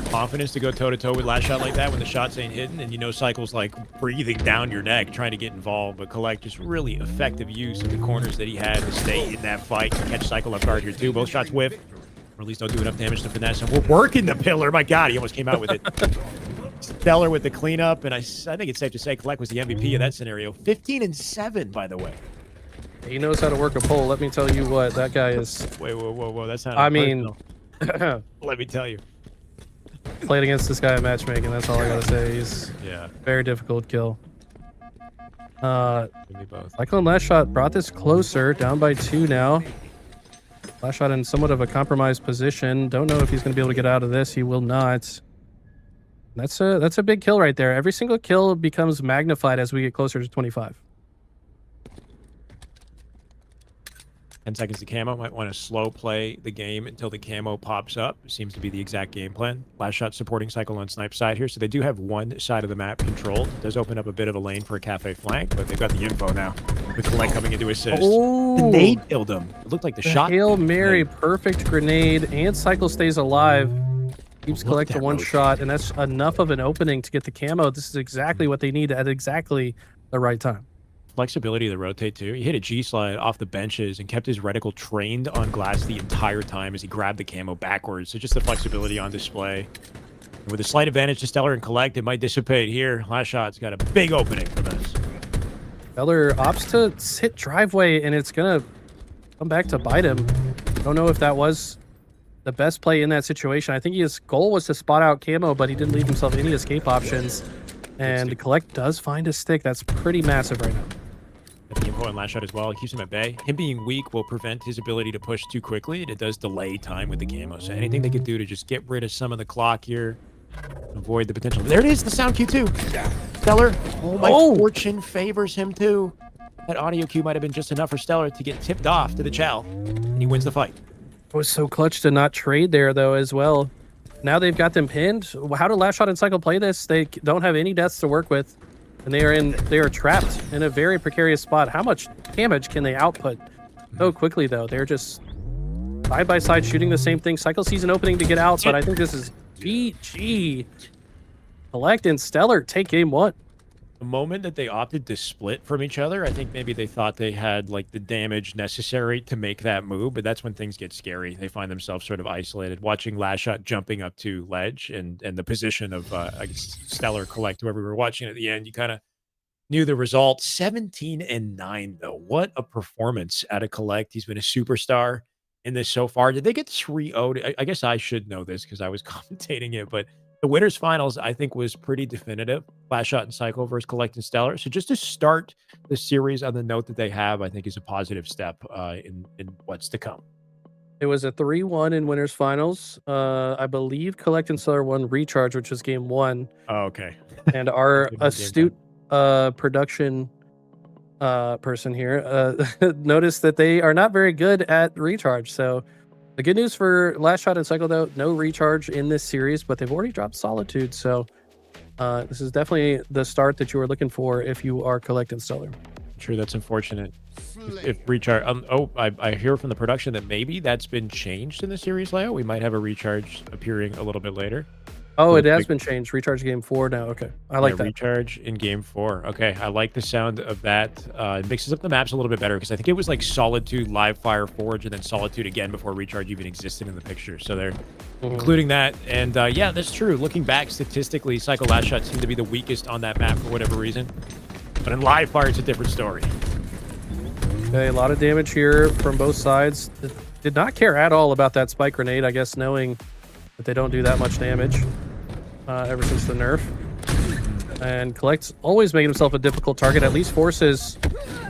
Confidence to go toe-to-toe with Last Shot like that when the shots ain't hidden, and you know Cycle's like breathing down your neck trying to get involved, but Collect just really effective use of the corners that he had to stay in that fight and catch Cycle off guard here too. Both shots whiff, or at least don't do enough damage to finesse him. We're working the pillar. My god, he almost came out with it. Stellar with the cleanup, and I think it's safe to say Collect was the MVP of that scenario. 15-7, by the way. He knows how to work a pole. Let me tell you what, that guy is. Wait, whoa, that's not. I mean, let me tell you. played against this guy at matchmaking. That's all I gotta say. He's Yeah, very difficult kill. give me both. Cycle and Last Shot brought this closer, down by 2 now. Last Shot in somewhat of a compromised position. Don't know if he's gonna be able to get out of this. He will not. That's a big kill right there. Every single kill becomes magnified as we get closer to 25. 10 seconds to camo. Might want to slow play the game until the camo pops up. Seems to be the exact game plan. Last Shot supporting Cycle on snipe side here. So they do have one side of the map controlled. It does open up a bit of a lane for a cafe flank, but they've got the info now. With Collect coming into assist. Oh! The nade killed him. It looked like the shot. Hail Mary, Nade. perfect grenade, and Cycle stays alive. Keeps Look Collect at to that 1 motion. shot, and that's enough of an opening to get the camo. This is exactly what they need at exactly the right time. Flexibility to rotate too. He hit a G-slide off the benches and kept his reticle trained on glass the entire time as he grabbed the camo backwards. So just the flexibility on display. And with a slight advantage to Stellar and Collect, it might dissipate here. Last Shot's got a big opening for this. Feller opts to sit driveway, and it's gonna come back to bite him. Don't know if that was the best play in that situation. I think his goal was to spot out camo, but he didn't leave himself any escape options. And Collect does find a stick. That's pretty massive right now. Got the info on Last Shot as well. It keeps him at bay. Him being weak will prevent his ability to push too quickly, and it does delay time with the camo. So anything they could do to just get rid of some of the clock here, avoid the potential. There it is, the sound cue too. Stellar. Oh, my fortune favors him too. That audio cue might have been just enough for Stellar to get tipped off to the chow, and he wins the fight. It was so clutch to not trade there, though, as well. Now they've got them pinned. How do Last Shot and Cycle play this? They don't have any deaths to work with, and they are trapped in a very precarious spot. How much damage can they output so quickly, though? They're just side by side shooting the same thing. Cycle sees an opening to get out, but I think this is GG. Collect and Stellar take game 1. The moment that they opted to split from each other, I think maybe they thought they had like the damage necessary to make that move, but that's when things get scary. They find themselves sort of isolated. Watching Last Shot jumping up to ledge and the position of I guess Stellar Collect, whoever we were watching at the end, you kind of knew the result. 17-9 though. What a performance out of Collect. He's been a superstar in this so far. Did they get 3-0'd? I guess I should know this because I was commentating it, but the winners finals, I think, was pretty definitive. Last Shot and Cycle versus Collect and Stellar. So just to start the series on the note that they have, I think is a positive step in what's to come. It was a 3-1 in winners finals. I believe Collect and Stellar won Recharge, which was game 1. Oh, okay. And our astute production person here noticed that they are not very good at Recharge. So the good news for Last Shot and Cycle, though, no Recharge in this series, but they've already dropped Solitude. So this is definitely the start that you were looking for if you are Collect and Stellar. Sure, that's unfortunate. If Recharge, I hear from the production that maybe that's been changed in the series layout. We might have a Recharge appearing a little bit later. Oh, it has been changed. Recharge game 4 now. Okay, I like that. Recharge in game 4. Okay, I like the sound of that. It mixes up the maps a little bit better because I think it was like Solitude, Live Fire, Forge, and then Solitude again before Recharge even existed in the picture. So they're including that. And yeah, that's true. Looking back statistically, Cycle Last Shot seemed to be the weakest on that map for whatever reason. But in Live Fire, it's a different story. Okay, a lot of damage here from both sides. Did not care at all about that spike grenade, I guess, knowing that they don't do that much damage ever since the nerf. And Collect's always making himself a difficult target, at least forces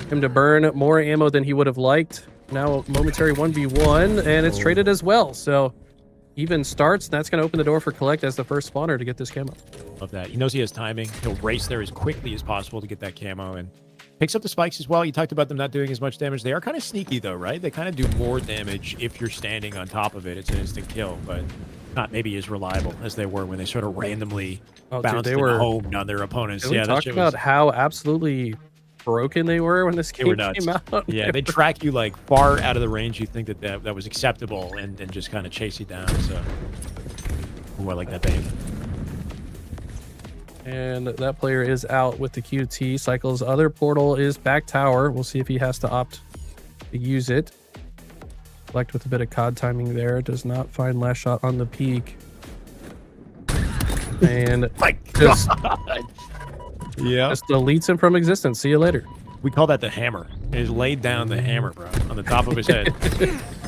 him to burn more ammo than he would have liked. Now a momentary 1v1, and it's traded as well. So even starts, that's going to open the door for Collect as the first spawner to get this camo. Love that. He knows he has timing. He'll race there as quickly as possible to get that camo and picks up the spikes as well. You talked about them not doing as much damage. They are kind of sneaky though, right? They kind of do more damage if you're standing on top of it. It's an instant kill, but not maybe as reliable as they were when they sort of randomly bounced home on their opponents. Yeah, talk about how absolutely broken they were when this game came out. Yeah, they track you like far out of the range you think that was acceptable and just kind of chase you down. So, ooh, I like that bang. And that player is out with the QT. Cycle's other portal is back tower. We'll see if he has to opt to use it. Collect with a bit of COD timing there. Does not find Last Shot on the peak. And my just, yeah, just deletes him from existence. See you later. We call that the hammer. He's laid down the hammer, bro, on the top of his head.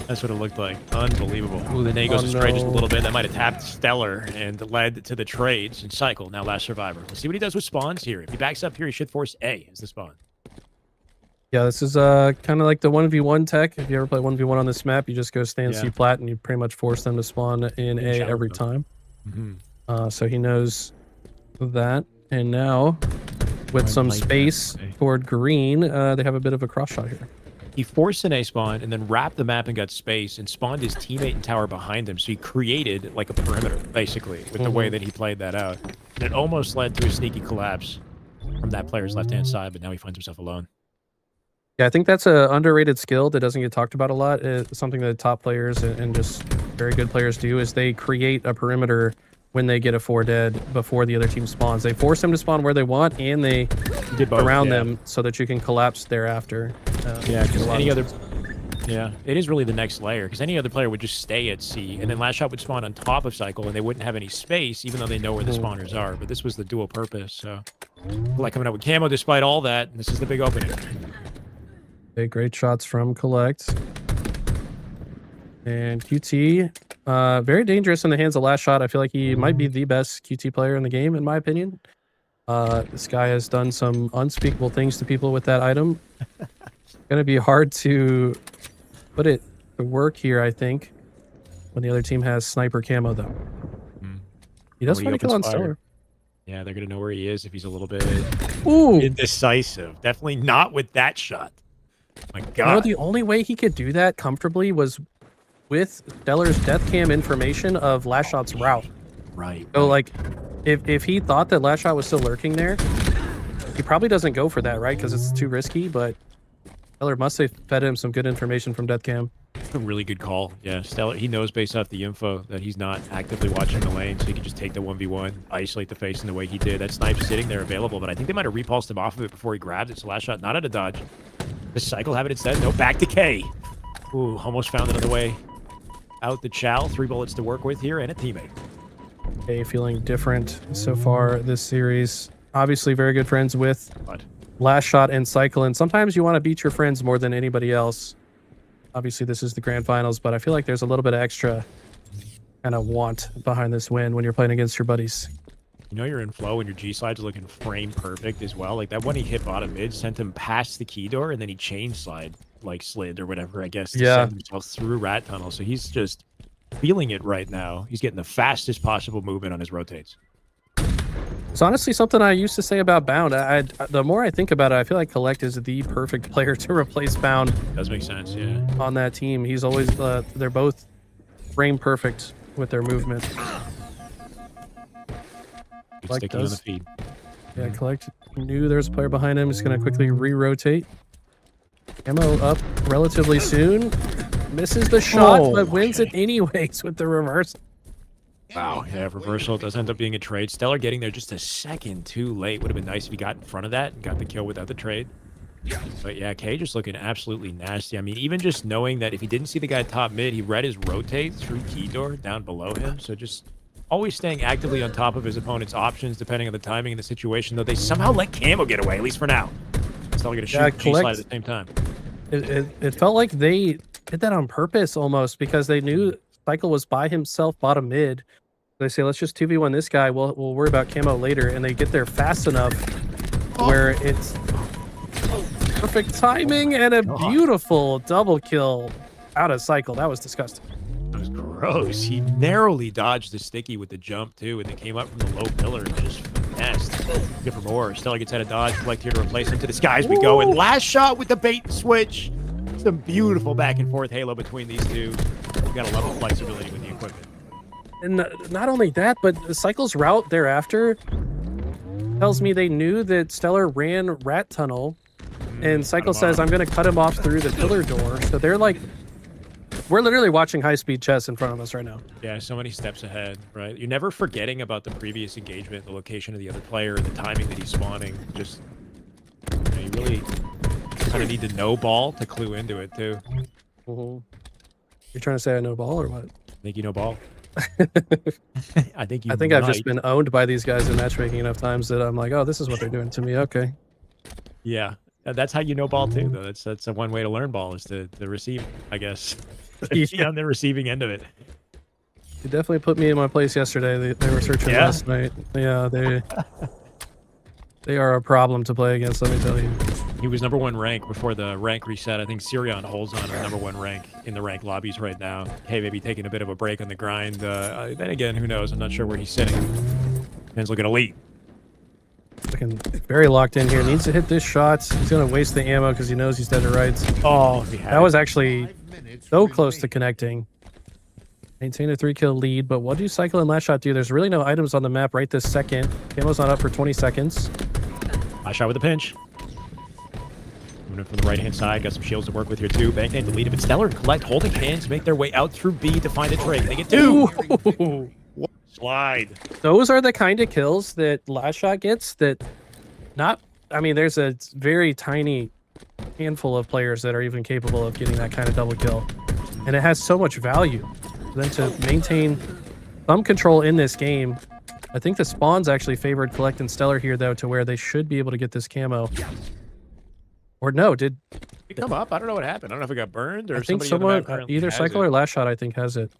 That's what it looked like. Unbelievable. Ooh, then he goes astray just a little bit. That might have tapped Stellar and led to the trades and Cycle. Now Last Survivor. We'll see what he does with spawns here. If he backs up here, he should force A as the spawn. Yeah, this is kind of like the 1v1 tech. If you ever play 1v1 on this map, you just go stand C plat and you pretty much force them to spawn in A every time. So he knows that. And now, with some space toward green, they have a bit of a cross shot here. He forced an A spawn and then wrapped the map and got space and spawned his teammate and tower behind him. So he created like a perimeter, basically, with the way that he played that out. And it almost led to a sneaky collapse from that player's left-hand side, but now he finds himself alone. Yeah, I think that's an underrated skill that doesn't get talked about a lot. It's something that top players and just very good players do is they create a perimeter when they get a 4 dead before the other team spawns. They force them to spawn where they want, and they get around them so that you can collapse thereafter. Yeah, because any other... Yeah, it is really the next layer, because any other player would just stay at C, and then Last Shot would spawn on top of Cycle, and they wouldn't have any space, even though they know where the spawners are. But this was the dual purpose, so... Like coming up with camo despite all that, and this is the big opening. Okay, great shots from Collect. And QT, very dangerous in the hands of Last Shot. I feel like he might be the best QT player in the game, in my opinion. This guy has done some unspeakable things to people with that item. It's going to be hard to put it to work here, I think, when the other team has sniper camo, though. He does find a kill on Stellar. Yeah, they're going to know where he is if he's a little bit indecisive. Definitely not with that shot. My God. You know, the only way he could do that comfortably was with Stellar's death cam information of Last Shot's route. Right. So, like, if he thought that Last Shot was still lurking there, he probably doesn't go for that, right? Because it's too risky, but Stellar must have fed him some good information from death cam. That's a really good call. Yeah, Stellar, he knows based off the info that he's not actively watching the lane, so he can just take the 1v1, isolate the face in the way he did. That snipe's sitting there available, but I think they might have repulsed him off of it before he grabbed it, so last shot not at a dodge. The cycle have it instead. No, back to K. Ooh, almost found another way out the Chow. 3 bullets to work with here and a teammate. Hey, feeling different so far this series. Obviously very good friends with But Last Shot and Cycle, and sometimes you want to beat your friends more than anybody else. Obviously this is the grand finals, but I feel like there's a little bit of extra kind of want behind this win when you're playing against your buddies. you know you're in flow and your G-slide's looking frame perfect as well. Like that one he hit bottom mid, sent him past the key door, and then he chain slide, like slid or whatever, I guess, to send himself through rat tunnel. So he's just feeling it right now. He's getting the fastest possible movement on his rotates. It's honestly something I used to say about Bound. The more I think about it, I feel like Collect is the perfect player to replace Bound. Does make sense, yeah. On that team, he's always they're both frame perfect with their movement. Good Like sticking on the feed. Yeah, Collect knew there was a player behind him. He's going to quickly re-rotate. Ammo up relatively soon. Misses the shot, but wins it anyways with the reverse. Wow, yeah, reversal does end up being a trade. Stellar getting there just a second too late. Would have been nice if he got in front of that and got the kill without the trade. But yeah, K just looking absolutely nasty. I mean, even just knowing that if he didn't see the guy top mid, he read his rotate through key door down below him. So just always staying actively on top of his opponent's options, depending on the timing and the situation, though they somehow let Camo get away, at least for now. Stellar going to shoot G-slide at the same time. It felt like they did that on purpose almost, because they knew Cycle was by himself bottom mid. They say, let's just 2v1 this guy. We'll worry about Camo later. And they get there fast enough where it's perfect timing and a beautiful double kill out of Cycle. That was disgusting. That was gross. He narrowly dodged the sticky with the jump, too, and then came up from the low pillar and just finessed. Good for more. Stellar gets out of dodge. Collect here to replace him. To the skies we go. And last shot with the bait and switch. Some beautiful back and forth halo between these two. We've got a level of flexibility with the equipment. And not only that, but the Cycle's route thereafter tells me they knew that Stellar ran rat tunnel, and Cycle says, I'm going to cut him off through the pillar door. So they're like, we're literally watching high-speed chess in front of us right now. Yeah, so many steps ahead, right? You're never forgetting about the previous engagement, the location of the other player, the timing that he's spawning. Just, you really kind of need to know ball to clue into it, too. You're trying to say I know ball or what? I think you know ball. I think I've just been owned by these guys in matchmaking enough times that I'm like, oh, this is what they're doing to me. Okay. Yeah, that's how you know ball too, though. That's a one way to learn ball is to receive, I guess. Be on the receiving end of it. You definitely put me in my place yesterday. They were searching last night. Yeah, they are a problem to play against, let me tell you. He was number 1 rank before the rank reset. I think Sirion holds on to the number 1 rank in the rank lobbies right now. Hey, maybe taking a bit of a break on the grind. Then again, who knows? I'm not sure where he's sitting. Man's looking elite. Looking very locked in here. Needs to hit this shot. He's going to waste the ammo because he knows he's dead to rights. Oh, that was actually so close to connecting. Maintain a 3-kill lead, but what do Cycle and Last Shot do? There's really no items on the map right this second. Camo's not up for 20 seconds. Last shot with a pinch. Moving from the right-hand side. Got some shields to work with here, too. Bank name to lead. But Stellar and Collect holding hands, make their way out through B to find a trade. They get 2. Ooh. Slide. Those are the kind of kills that Last Shot gets that I mean, there's a very tiny handful of players that are even capable of getting that kind of double kill. And it has so much value for them to maintain some control in this game. I think the spawns actually favored Collect and Stellar here, though, to where they should be able to get this camo. Or no, did it come up? I don't know what happened. I don't know if it got burned or I think someone either Cycle or Last Shot, I think, has it.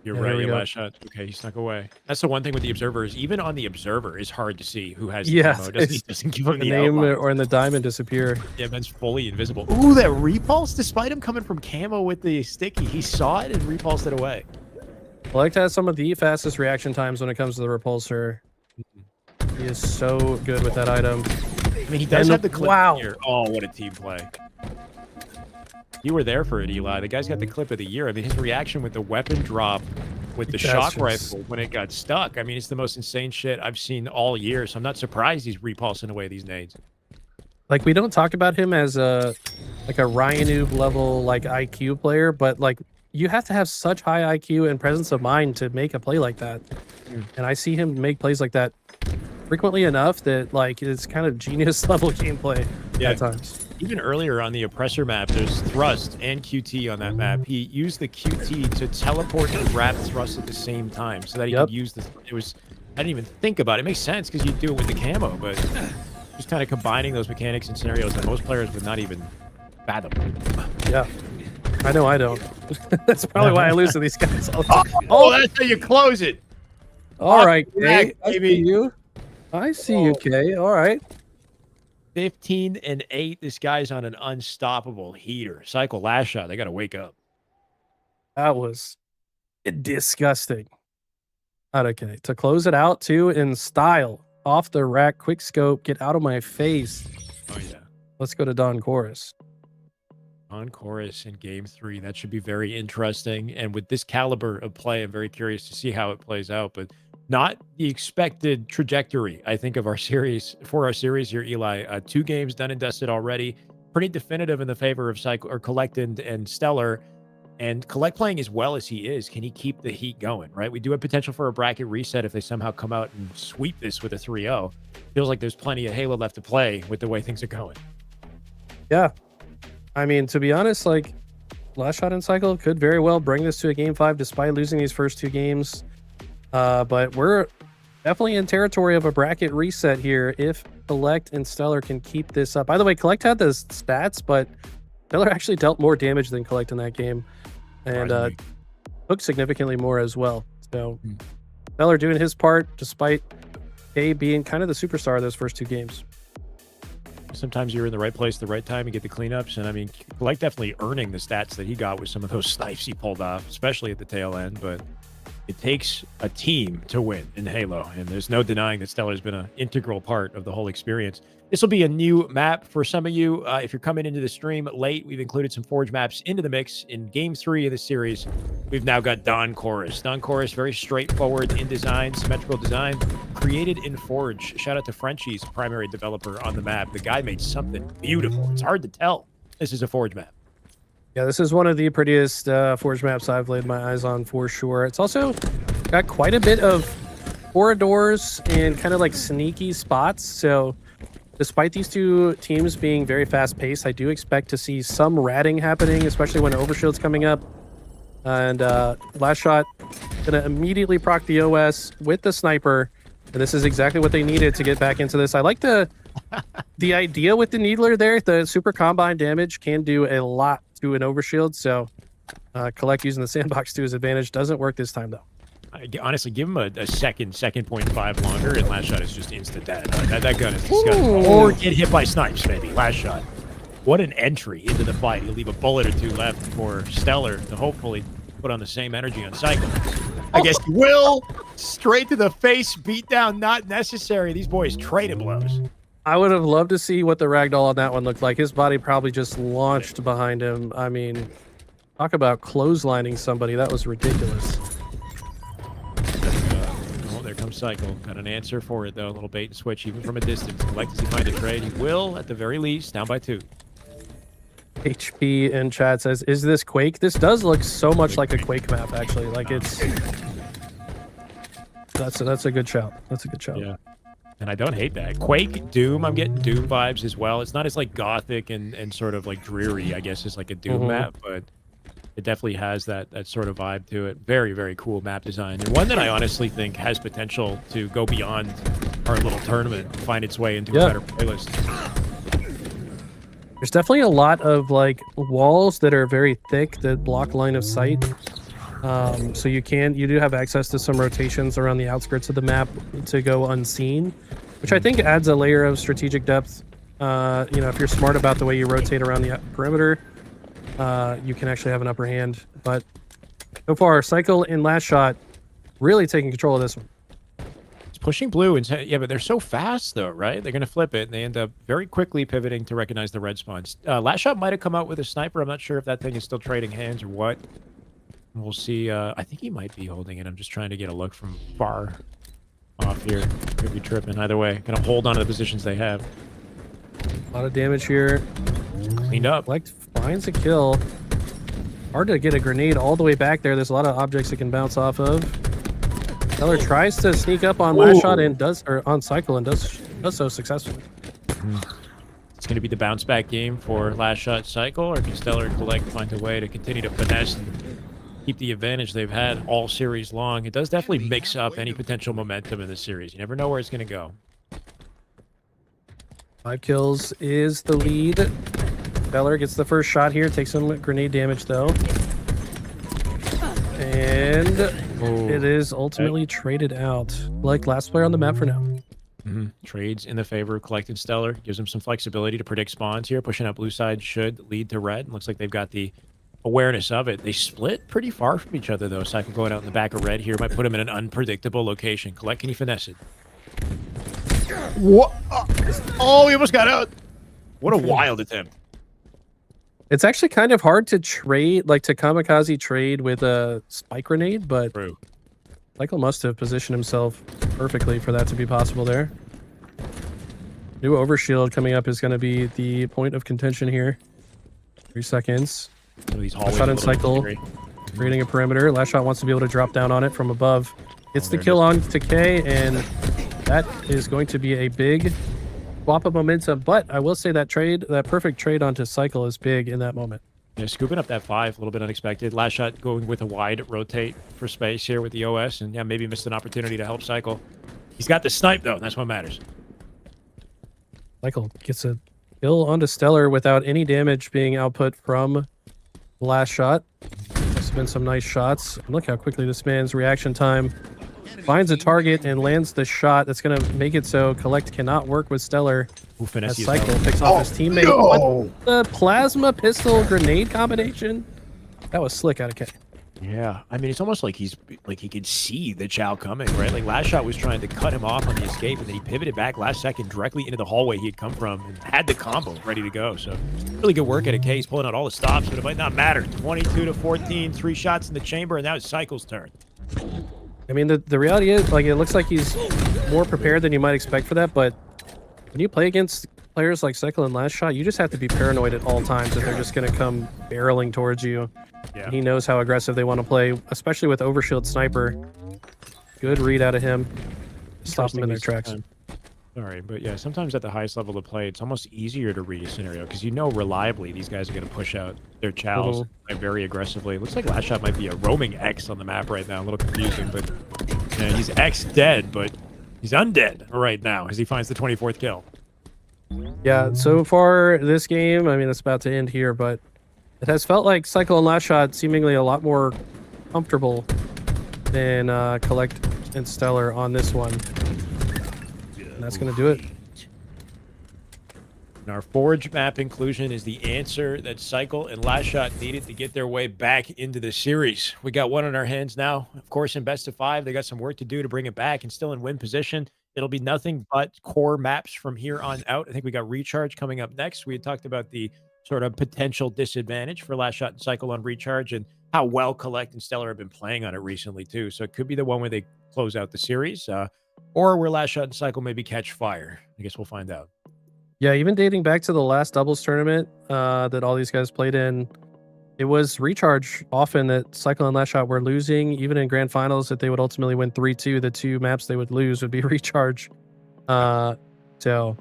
You're right. Your last shot. Okay, he snuck away. That's the one thing with the observers. Even on the observer, it's hard to see who has the camo. Doesn't give him the name outline. or in the diamond disappear. Yeah, man's fully invisible. Ooh, that repulse! Despite him coming from camo with the sticky, he saw it and repulsed it away. Collect has some of the fastest reaction times when it comes to the repulsor. He is so good with that item. I mean, he does have the clip here. Oh, what a team play. You were there for it, Eli. The guy's got the clip of the year. I mean, his reaction with the weapon drop with the shock rifle when it got stuck. I mean, it's the most insane shit I've seen all year. So I'm not surprised he's repulsing away these nades. Like, we don't talk about him as a like a Ryanoob level like IQ player, but like you have to have such high IQ and presence of mind to make a play like that. And I see him make plays like that frequently enough that like it's kind of genius level gameplay at times. Even earlier on the oppressor map, there's thrust and QT on that map. He used the QT to teleport and grab thrust at the same time so that he could use this. It was, I didn't even think about it. It makes sense because you do it with the camo, but just kind of combining those mechanics and scenarios that most players would not even fathom. Yeah. I know I don't. That's probably why I lose to these guys all the time. Oh, that's how you close it. All right, Kay. Correct, I baby. see you. I see you, Kay. All right. 15-8. This guy's on an unstoppable heater. Cycle last shot. They got to wake up. That was disgusting. Okay. To close it out, too, in style. Off the rack, quick scope, get out of my face. Oh, yeah. Let's go to Don Chorus. On chorus in game 3. That should be very interesting. And with this caliber of play, I'm very curious to see how it plays out. But not the expected trajectory, I think, of our series for our series here, Eli. 2 games done and dusted already. Pretty definitive in the favor of Cycle or Collect and Stellar. And Collect playing as well as he is. Can he keep the heat going, right? We do have potential for a bracket reset if they somehow come out and sweep this with a 3-0. Feels like there's plenty of Halo left to play with the way things are going. Yeah. I mean, to be honest, like, Last Shot and Cycle could very well bring this to a game 5 despite losing these first 2 games. But we're definitely in territory of a bracket reset here if Collect and Stellar can keep this up. By the way, Collect had the stats, but Stellar actually dealt more damage than Collect in that game and took significantly more as well. So Stellar doing his part despite A being kind of the superstar of those first 2 games. Sometimes you're in the right place at the right time and get the cleanups. And I mean, Collect definitely earning the stats that he got with some of those snipes he pulled off, especially at the tail end. But it takes a team to win in Halo. And there's no denying that Stellar has been an integral part of the whole experience. This will be a new map for some of you. If you're coming into the stream late, we've included some Forge maps into the mix. In game 3 of the series, we've now got Don Chorus. Don Chorus, very straightforward in design, symmetrical design, created in Forge. Shout out to Frenchie's primary developer on the map. The guy made something beautiful. It's hard to tell this is a Forge map. Yeah, this is one of the prettiest Forge maps I've laid my eyes on for sure. It's also got quite a bit of corridors and kind of like sneaky spots. So despite these 2 teams being very fast-paced, I do expect to see some ratting happening, especially when Overshield's coming up. And Last Shot gonna immediately proc the OS with the sniper, and this is exactly what they needed to get back into this. I like the idea with the Needler there. The super combine damage can do a lot to an Overshield, so Collect using the sandbox to his advantage. Doesn't work this time, though. Honestly, give him a second 0.5 longer, and Last Shot is just instant dead. That gun is disgusting. Or get hit by snipes, maybe. Last Shot. What an entry into the fight. He'll leave a bullet or 2 left for Stellar to hopefully put on the same energy on Cycle. I guess he will. Straight to the face. Beat down not necessary. These boys traded blows. I would have loved to see what the ragdoll on that one looked like. His body probably just launched behind him. I mean, talk about clotheslining somebody. That was ridiculous. Oh, there comes Cycle. Got an answer for it, though. A little bait and switch, even from a distance. Like, does he find a trade? He will, at the very least. Down by 2. HP in chat says, is this Quake? This does look so much like a Quake map, actually. Like, it's... That's a good shout. That's a good shout. Yeah. And I don't hate that. Quake, Doom, I'm getting Doom vibes as well. It's not as like gothic and sort of like dreary, I guess, as like a Doom map, but it definitely has that sort of vibe to it. Very, very cool map design. And one that I honestly think has potential to go beyond our little tournament and find its way into a better playlist. There's definitely a lot of like walls that are very thick that block line of sight. So you do have access to some rotations around the outskirts of the map to go unseen, which I think adds a layer of strategic depth. If you're smart about the way you rotate around the perimeter, you can actually have an upper hand. But so far, Cycle and Last Shot really taking control of this one. It's pushing blue, and yeah, but they're so fast though, right? They're going to flip it, and they end up very quickly pivoting to recognize the red spawns. Last Shot might have come out with a sniper. I'm not sure if that thing is still trading hands or what. We'll see. I think he might be holding it. I'm just trying to get a look from far off here. Could be tripping. Either way, gonna hold on to the positions they have. A lot of damage here. Cleaned up. Collect finds a kill. Hard to get a grenade all the way back there. There's a lot of objects it can bounce off of. Stellar tries to sneak up on last shot and on cycle and does so successfully. It's going to be the bounce back game for last shot cycle, or can Stellar and Collect find a way to continue to finesse and keep the advantage they've had all series long? It does definitely mix up any potential momentum in the series. You never know where it's going to go. 5 kills is the lead. Stellar gets the first shot here, takes some grenade damage though. And it is ultimately traded out. Like last player on the map for now. Trades in the favor of Collect and Stellar. Gives them some flexibility to predict spawns here. Pushing up blue side should lead to red. Looks like they've got the awareness of it. They split pretty far from each other though. Cycle going out in the back of red here might put him in an unpredictable location. Collect, can you finesse it? What? Oh, he almost got out. What a wild attempt. It's actually kind of hard to trade, like to kamikaze trade with a spike grenade, but True. Cycle must have positioned himself perfectly for that to be possible there. New overshield coming up is going to be the point of contention here. 3 seconds. Shot in cycle, creating a perimeter. Last shot wants to be able to drop down on it from above. Gets the kill on to K, and that is going to be a big swap of momentum. But I will say that perfect trade onto cycle is big in that moment. Yeah, scooping up that 5, a little bit unexpected. Last shot going with a wide rotate for space here with the OS, and yeah, maybe missed an opportunity to help cycle. He's got the snipe though, and that's what matters. Cycle gets a kill onto Stellar without any damage being output from the last shot. Must have been some nice shots. Look how quickly this man's reaction time finds a target and lands the shot that's going to make it so Collect cannot work with Stellar. As Cycle picks off his teammate. No! What the plasma pistol grenade combination? That was slick out of K. Yeah, I mean, it's almost like he could see the Chow coming, right? Like last shot was trying to cut him off on the escape, and then he pivoted back last second directly into the hallway he had come from and had the combo ready to go. So really good work out of K. He's pulling out all the stops, but it might not matter. 22-14, 3 shots in the chamber, and now it's Cycle's turn. I mean, the reality is, like, it looks like he's more prepared than you might expect for that, but when you play against players like Cycle and Last Shot, you just have to be paranoid at all times that they're just going to come barreling towards you. Yeah. He knows how aggressive they want to play, especially with Overshield Sniper. Good read out of him. Stop them in their tracks. Sorry, but yeah, sometimes at the highest level of play, it's almost easier to read a scenario because you know reliably these guys are going to push out their chows very aggressively. It looks like Last Shot might be a roaming X on the map right now. A little confusing, but yeah, he's X dead, but he's undead right now as he finds the 24th kill. Yeah, so far this game, I mean, it's about to end here, but it has felt like Cycle and Last Shot seemingly a lot more comfortable than Collect and Stellar on this one. And that's going to do it. And our Forge map inclusion is the answer that Cycle and Last Shot needed to get their way back into the series. We got one on our hands now. Of course, in best of 5, they got some work to do to bring it back and still in win position. It'll be nothing but core maps from here on out. I think we got Recharge coming up next. We had talked about the sort of potential disadvantage for Last Shot and Cycle on Recharge and how well Collect and Stellar have been playing on it recently too. So it could be the one where they close out the series or where Last Shot and Cycle maybe catch fire. I guess we'll find out. Yeah, even dating back to the last doubles tournament that all these guys played in, it was Recharge often that Cycle and Last Shot were losing. Even in grand finals that they would ultimately win 3-2, the 2 maps they would lose would be Recharge. So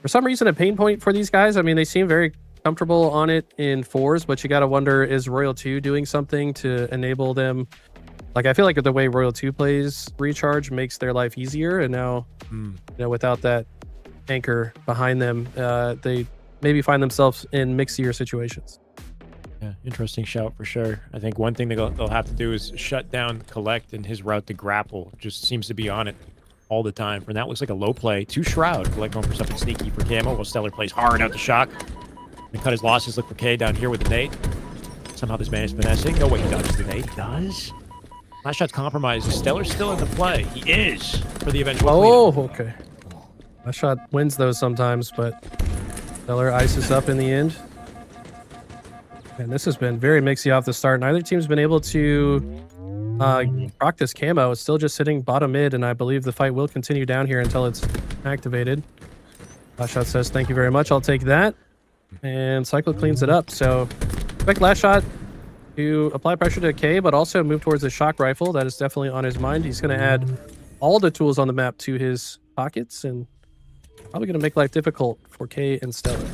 for some reason, a pain point for these guys. I mean, they seem very comfortable on it in 4s, but you got to wonder, is Royal 2 doing something to enable them? Like, I feel like the way Royal 2 plays Recharge makes their life easier, and now, you know, without that anchor behind them, they maybe find themselves in mixier situations. Yeah, interesting shout for sure. I think one thing they'll have to do is shut down Collect, and his route to grapple just seems to be on it all the time. For that looks like a low play to Shroud. Collect going for something sneaky for Camo, while Stellar plays hard out the shock. And cut his losses. Look for K down here with the nade. Somehow this man is finessing. No way he dodges the nade. He does. Last Shot's compromised. Stellar's still in the play. He is for the eventual cleanup. Okay. Last Shot wins those sometimes, but Stellar ices up in the end. And this has been very mixy off the start. Neither team's been able to proc this camo. It's still just sitting bottom mid, and I believe the fight will continue down here until it's activated. Last Shot says, thank you very much. I'll take that. And Cycle cleans it up. So expect last shot to apply pressure to K, but also move towards the shock rifle. That is definitely on his mind. He's going to add all the tools on the map to his pockets and probably going to make life difficult for K and Stellar.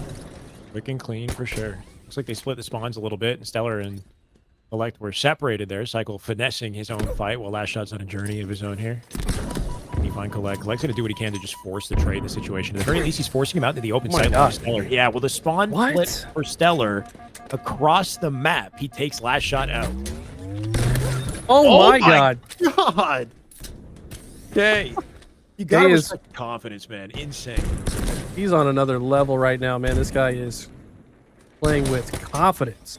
Quick and clean for sure. Looks like they split the spawns a little bit, and Stellar and Collect were separated there. Cycle finessing his own fight while Last Shot's on a journey of his own here. Can you find Collect? Collect's going to do what he can to just force the trade in the situation. At the very least, he's forcing him out into the open site for Stellar. Yeah, well, the spawn flip for Stellar across the map. He takes Last Shot out. Oh my God. God. Okay. You got to respect confidence, man. Insane. He's on another level right now, man. This guy is playing with confidence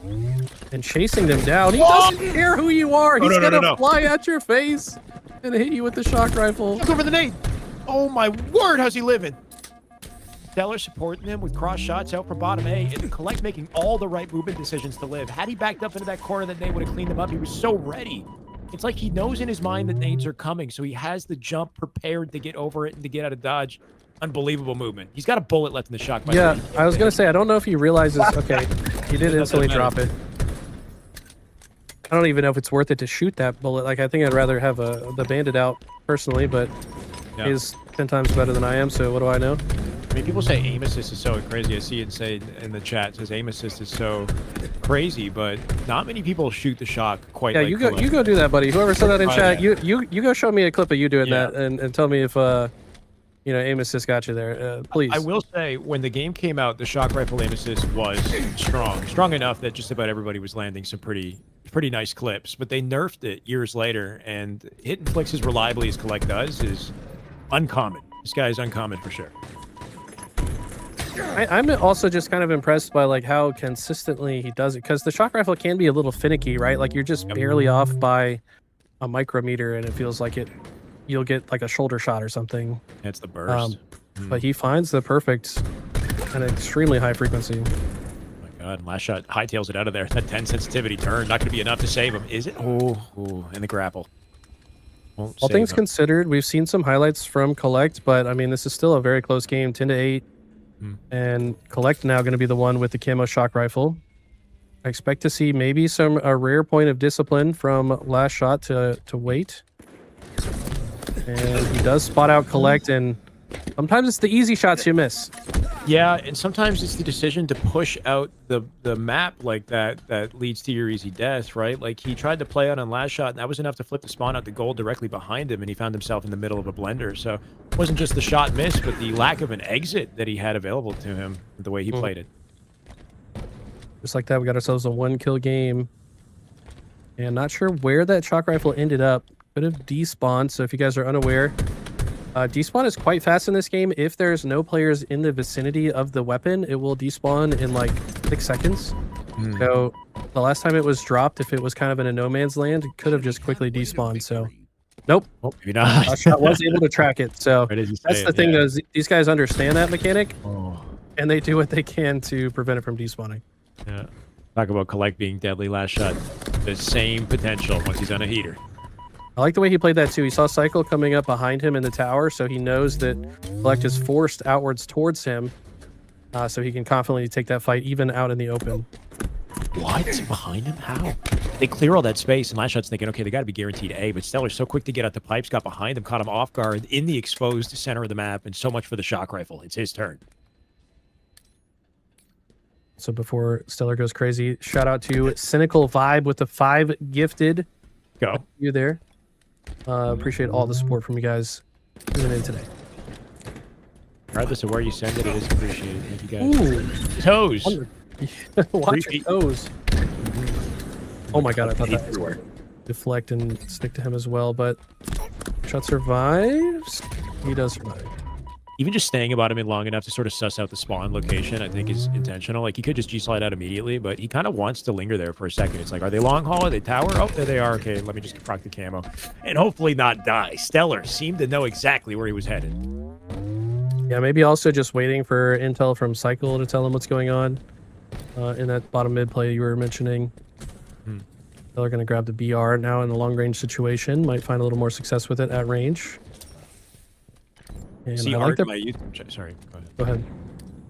and chasing them down. He doesn't care who you are. He's gonna fly at your face and hit you with the shock rifle. Look over the nade. Oh my word, how's he living? Stellar supporting him with cross shots out from bottom A, and Collect making all the right movement decisions to live. Had he backed up into that corner, that nade would have cleaned him up. He was so ready. It's like he knows in his mind that nades are coming, so he has the jump prepared to get over it and to get out of dodge. Unbelievable movement. He's got a bullet left in the shock. Yeah, I was going to say, I don't know if he realizes, okay, he did instantly drop it. I don't even know if it's worth it to shoot that bullet. Like, I think I'd rather have the bandit out personally, but he's 10 times better than I am, so what do I know? I mean, people say aim assist is so crazy. I see it say in the chat, it says aim assist is so crazy, but not many people shoot the shock quite like you go do that, buddy. Whoever said that in chat, you go show me a clip of you doing that and tell me if you know, aim assist got you there, please. I will say, when the game came out, the shock rifle aim assist was strong enough that just about everybody was landing some pretty nice clips. But they nerfed it years later, and hitting flicks as reliably as Collect does is uncommon. This guy is uncommon for sure. I'm also just kind of impressed by like how consistently he does it, because the shock rifle can be a little finicky, right? Like you're just barely off by a micrometer, and it feels like you'll get like a shoulder shot or something. That's the burst. But he finds the perfect and extremely high frequency. Oh my God, Last Shot hightails it out of there. That 10 sensitivity turn, not going to be enough to save him, is it? Oh, and the grapple. All things considered, we've seen some highlights from Collect, but I mean, this is still a very close game, 10-8. And Collect now going to be the one with the camo shock rifle. I expect to see maybe a rare point of discipline from Last Shot to wait. And he does spot out Collect, and sometimes it's the easy shots you miss. Yeah, and sometimes it's the decision to push out the map like that leads to your easy death, right? Like he tried to play out on Last Shot, and that was enough to flip the spawn out the gold directly behind him, and he found himself in the middle of a blender. So it wasn't just the shot miss, but the lack of an exit that he had available to him, the way he played it. Just like that, we got ourselves a 1-kill game. And not sure where that shock rifle ended up. Could have despawned, so if you guys are unaware, despawn is quite fast in this game. If there's no players in the vicinity of the weapon, it will despawn in like 6 seconds. So the last time it was dropped, if it was kind of in a no man's land, it could have just quickly despawned. So nope, maybe not. I was able to track it. So that's the thing, is these guys understand that mechanic, and they do what they can to prevent it from despawning. Yeah, talk about Collect being deadly. Last Shot, the same potential once he's on a heater. I like the way he played that too. He saw Cycle coming up behind him in the tower, so he knows that Collect is forced outwards towards him, so he can confidently take that fight even out in the open. What? Behind him? How? They clear all that space, and Last Shot's thinking, okay, they got to be guaranteed A, but Stellar's so quick to get out the pipes, got behind him, caught him off guard in the exposed center of the map, and so much for the shock rifle. It's his turn. So before Stellar goes crazy, shout out to Cynical Vibe with the 5 gifted. Go. You there. Appreciate all the support from you guys tuning in today. Regardless of where you send it, it is appreciated. Thank you guys. Ooh. Toes. Watch your toes. Oh my God, I thought that was deflect and stick to him as well, but Shot survives. He does survive. Even just staying about him in long enough to sort of suss out the spawn location, I think is intentional. Like, he could just G-slide out immediately, but he kind of wants to linger there for a second. It's like, are they long haul? Are they tower? Oh, there they are. Okay, let me just proc the camo. And hopefully not die. Stellar seemed to know exactly where he was headed. Yeah, maybe also just waiting for intel from Cycle to tell him what's going on in that bottom mid play you were mentioning. They're going to grab the BR now in the long-range situation. Might find a little more success with it at range. And See, I like my YouTube. Sorry, Go ahead.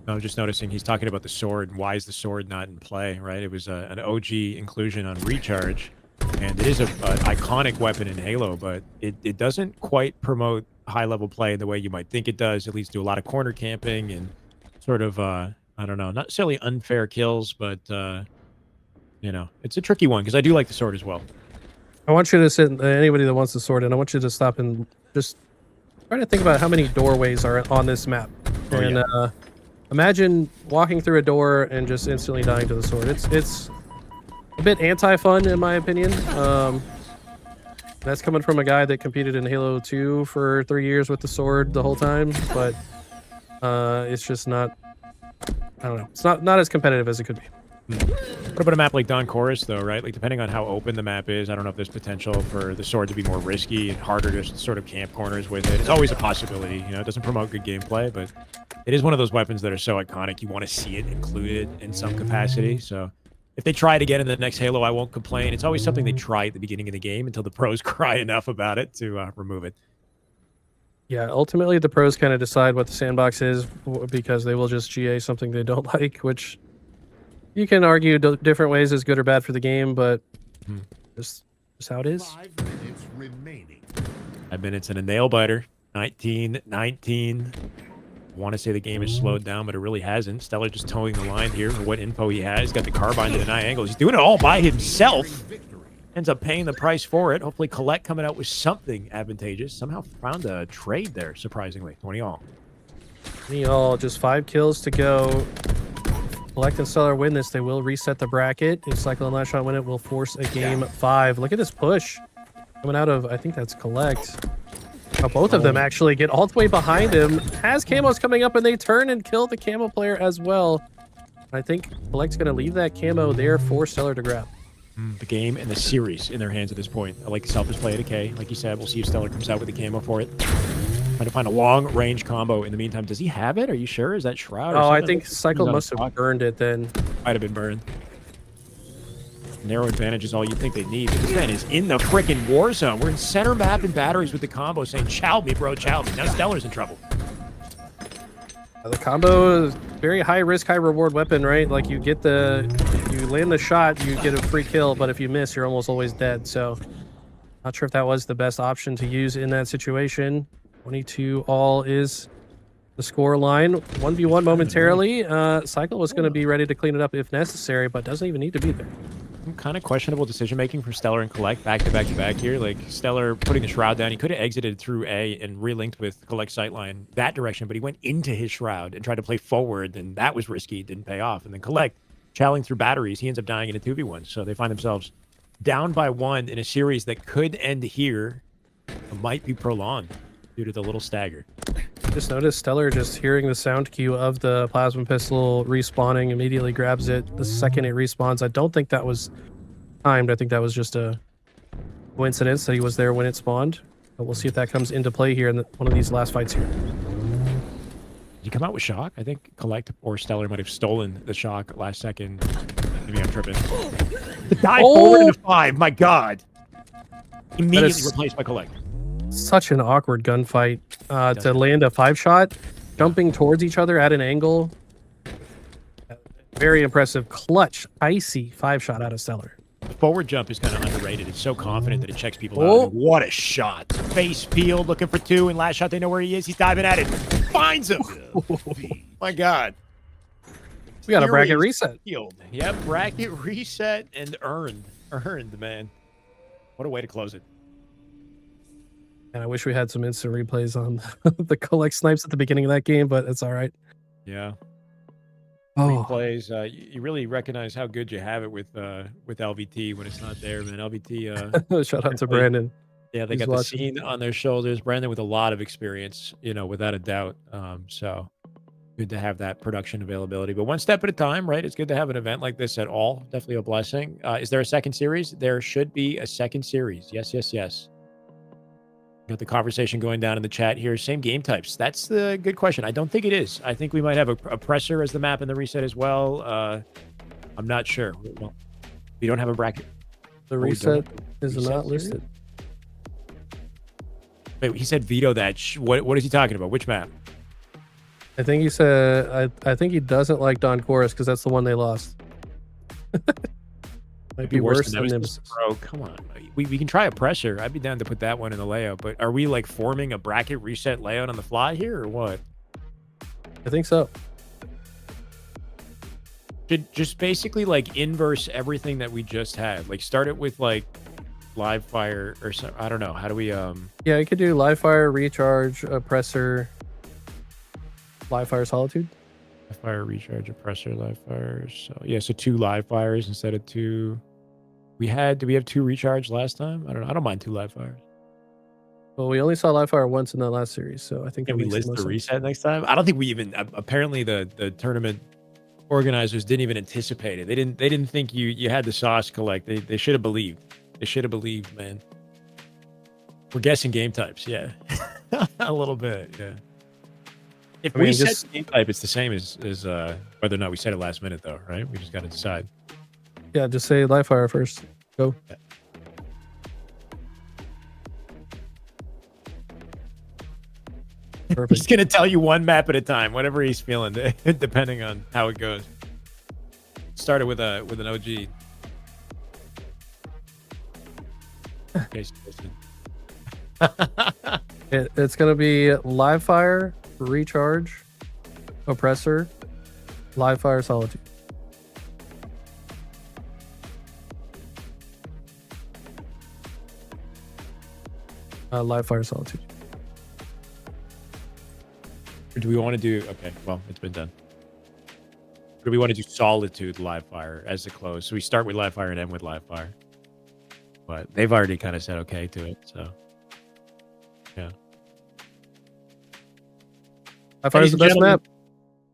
I was just noticing he's talking about the sword and why is the sword not in play, right? It was an OG inclusion on Recharge, and it is an iconic weapon in Halo, but it doesn't quite promote high-level play in the way you might think it does. It leads to a lot of corner camping and sort of, I don't know, not necessarily unfair kills, but, you know, it's a tricky one because I do like the sword as well. I want you to sit, anybody that wants the sword, and I want you to stop and just try to think about how many doorways are on this map. Oh, And yeah. imagine walking through a door and just instantly dying to the sword. It's a bit anti-fun in my opinion. That's coming from a guy that competed in Halo 2 for 3 years with the sword the whole time, but it's just not, I don't know, it's not as competitive as it could be. What about a map like Dawn Chorus, though, right? Like, depending on how open the map is, I don't know if there's potential for the sword to be more risky and harder to sort of camp corners with it. It's always a possibility. You know, it doesn't promote good gameplay, but it is one of those weapons that are so iconic, you want to see it included in some capacity. So if they try it again in the next Halo, I won't complain. It's always something they try at the beginning of the game until the pros cry enough about it to remove it. Yeah, ultimately the pros kind of decide what the sandbox is because they will just GA something they don't like, which you can argue different ways is good or bad for the game, but just how it is. 5 minutes remaining. 5 minutes and a nail biter. 19-19. Want to say the game has slowed down, but it really hasn't. Stellar just towing the line here for what info he has. Got the carbine to deny angles. He's doing it all by himself. Victory. Ends up paying the price for it. Hopefully Collect coming out with something advantageous. Somehow found a trade there, surprisingly. 20 all. All just 5 kills to go. Collect and Stellar win this. They will reset the bracket. If Cycle and Last Shot win it, will force a game 5. Look at this push coming out of, I think that's Collect. Now, both of them actually get all the way behind him. Has camos coming up and they turn and kill the camo player as well. I think Collect's going to leave that camo there for Stellar to grab. The game and the series in their hands at this point. I like the selfish play at a K. Like you said, we'll see if Stellar comes out with the camo for it. Trying to find a long-range combo in the meantime. Does he have it? Are you sure? Is that Shroud? Or Oh, I something? think Cycle must have burned it then. Might have been burned. Narrow advantage is all you think they need. But this man is in the frickin' war zone. We're in center map and batteries with the combo saying, chow me, bro, chow me. Now Stellar's in trouble. The combo is very high risk, high reward weapon, right? Like you get you land the shot, you get a free kill, but if you miss, you're almost always dead. So not sure if that was the best option to use in that situation. 22 all is the score line. 1v1 momentarily. Cycle was going to be ready to clean it up if necessary, but doesn't even need to be there. Some kind of questionable decision making from Stellar and Collect back to back to back here. Like Stellar putting the Shroud down. He could have exited through A and relinked with Collect sightline that direction, but he went into his Shroud and tried to play forward, and that was risky. It didn't pay off. And then Collect challenging through batteries. He ends up dying in a 2v1. So they find themselves down by 1 in a series that could end here, but might be prolonged due to the little stagger. Just noticed Stellar just hearing the sound cue of the plasma pistol respawning, immediately grabs it the second it respawns. I don't think that was timed. I think that was just a coincidence that he was there when it spawned. But we'll see if that comes into play here in one of these last fights here. Did he come out with shock? I think Collect or Stellar might have stolen the shock last second. Maybe I'm tripping. The dive forward into 5. My God. Immediately replaced by Collect. Such an awkward gunfight to land a 5-shot, jumping towards each other at an angle. Very impressive, clutch, icy 5-shot out of Stellar. The forward jump is kind of underrated. It's so confident that it checks people out. And what a shot. Face peeled, looking for 2, and last shot they know where he is. He's diving at it. Finds him. My God. We got a bracket reset. Peeled. Yep, bracket reset and earned. Earned, man. What a way to close it. And I wish we had some instant replays on the Collect snipes at the beginning of that game, but it's all right. Yeah. Oh, Replays. You really recognize how good you have it with LVT when it's not there, man. LVT. shout out to Brandon. Yeah, they He's got watching. the scene on their shoulders. Brandon with a lot of experience, without a doubt. So good to have that production availability. But one step at a time, right? It's good to have an event like this at all. Definitely a blessing. Is there a second series? There should be a second series. Yes, yes, yes. Got the conversation going down in the chat here. Same game types. That's the good question. I don't think it is. I think we might have a oppressor as the map in the reset as well. I'm not sure. Well, we don't have a bracket. The we reset don't is reset not series? listed. Wait, he said veto that. What is he talking about? Which map? I think he said. I think he doesn't like Don Chorus because that's the one they lost. Might be worse than Nemesis. Bro, come on. We can try a pressure. I'd be down to put that one in the layout. But are we like forming a bracket reset layout on the fly here or what? I think so. Should just basically like inverse everything that we just had. Like start it with like live fire or so. I don't know. How do we Yeah, you could do live fire, recharge, oppressor, live fire, solitude. live fire, recharge, oppressor, live fire. So yeah, so 2 live fires instead of 2. Did we have 2 recharge last time? I don't know. I don't mind 2 live fires. Well, we only saw live fire once in the last series, so I think Can that we makes the list most the sense. reset next time? I don't think we even apparently the tournament organizers didn't even anticipate it. They didn't think you had the sauce collect. They should have believed. They should have believed, man. We're guessing game types, yeah. A little bit, yeah. If I mean, we set just- the game type, it's the same as whether or not we set it last minute, though, right? We just got to decide. Yeah, just say live fire first. Go. Yeah. Perfect. He's gonna tell you one map at a time, whatever he's feeling, depending on how it goes. Started with an OG. Okay, so listen. It's gonna be live fire, recharge, oppressor, live fire, solitude. Live fire, solitude. Or do we want to do? Okay, well, it's been done. Or do we want to do solitude live fire as the close? So we start with live fire and end with live fire. But they've already kind of said okay to it, so yeah. Live fire is the Ladies and best gentlemen,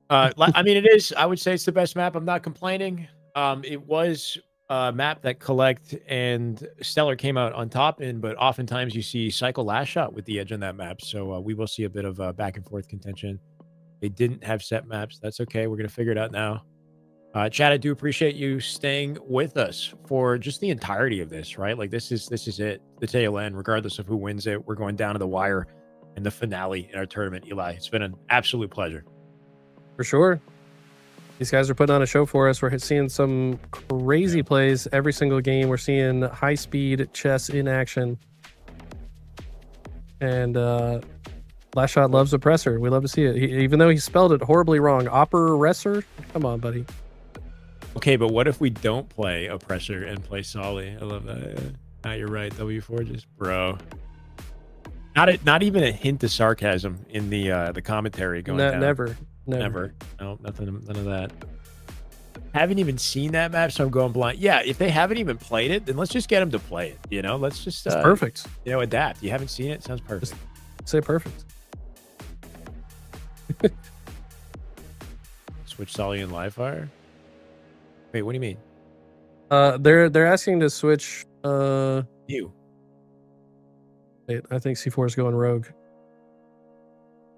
map. I mean, it is. I would say it's the best map. I'm not complaining. It was a map that Collect and Stellar came out on top in, but oftentimes you see Cycle Last Shot with the edge on that map. So we will see a bit of back and forth contention. They didn't have set maps. That's okay. We're going to figure it out now. Chad, I do appreciate you staying with us for just the entirety of this, right? Like this is it, the tail end, regardless of who wins it. We're going down to the wire and the finale in our tournament, Eli. It's been an absolute pleasure. For sure. These guys are putting on a show for us. We're seeing some crazy plays every single game. We're seeing high speed chess in action. And Last Shot loves Oppressor. We love to see it. Even though he spelled it horribly wrong. Oppressor? Come on, buddy. Okay, but what if we don't play Oppressor and play Solly? I love that. Ah, you're right. W4 just bro. Not even a hint of sarcasm in the commentary going down. Never. No, nothing, none of that. Haven't even seen that map, so I'm going blind. Yeah, if they haven't even played it, then let's just get them to play it. You know, let's just It's perfect. You know, adapt. You haven't seen it? Sounds perfect. Say perfect. Switch Solly and live fire. Wait, what do you mean? They're asking to switch. You. Wait, I think C4 is going rogue.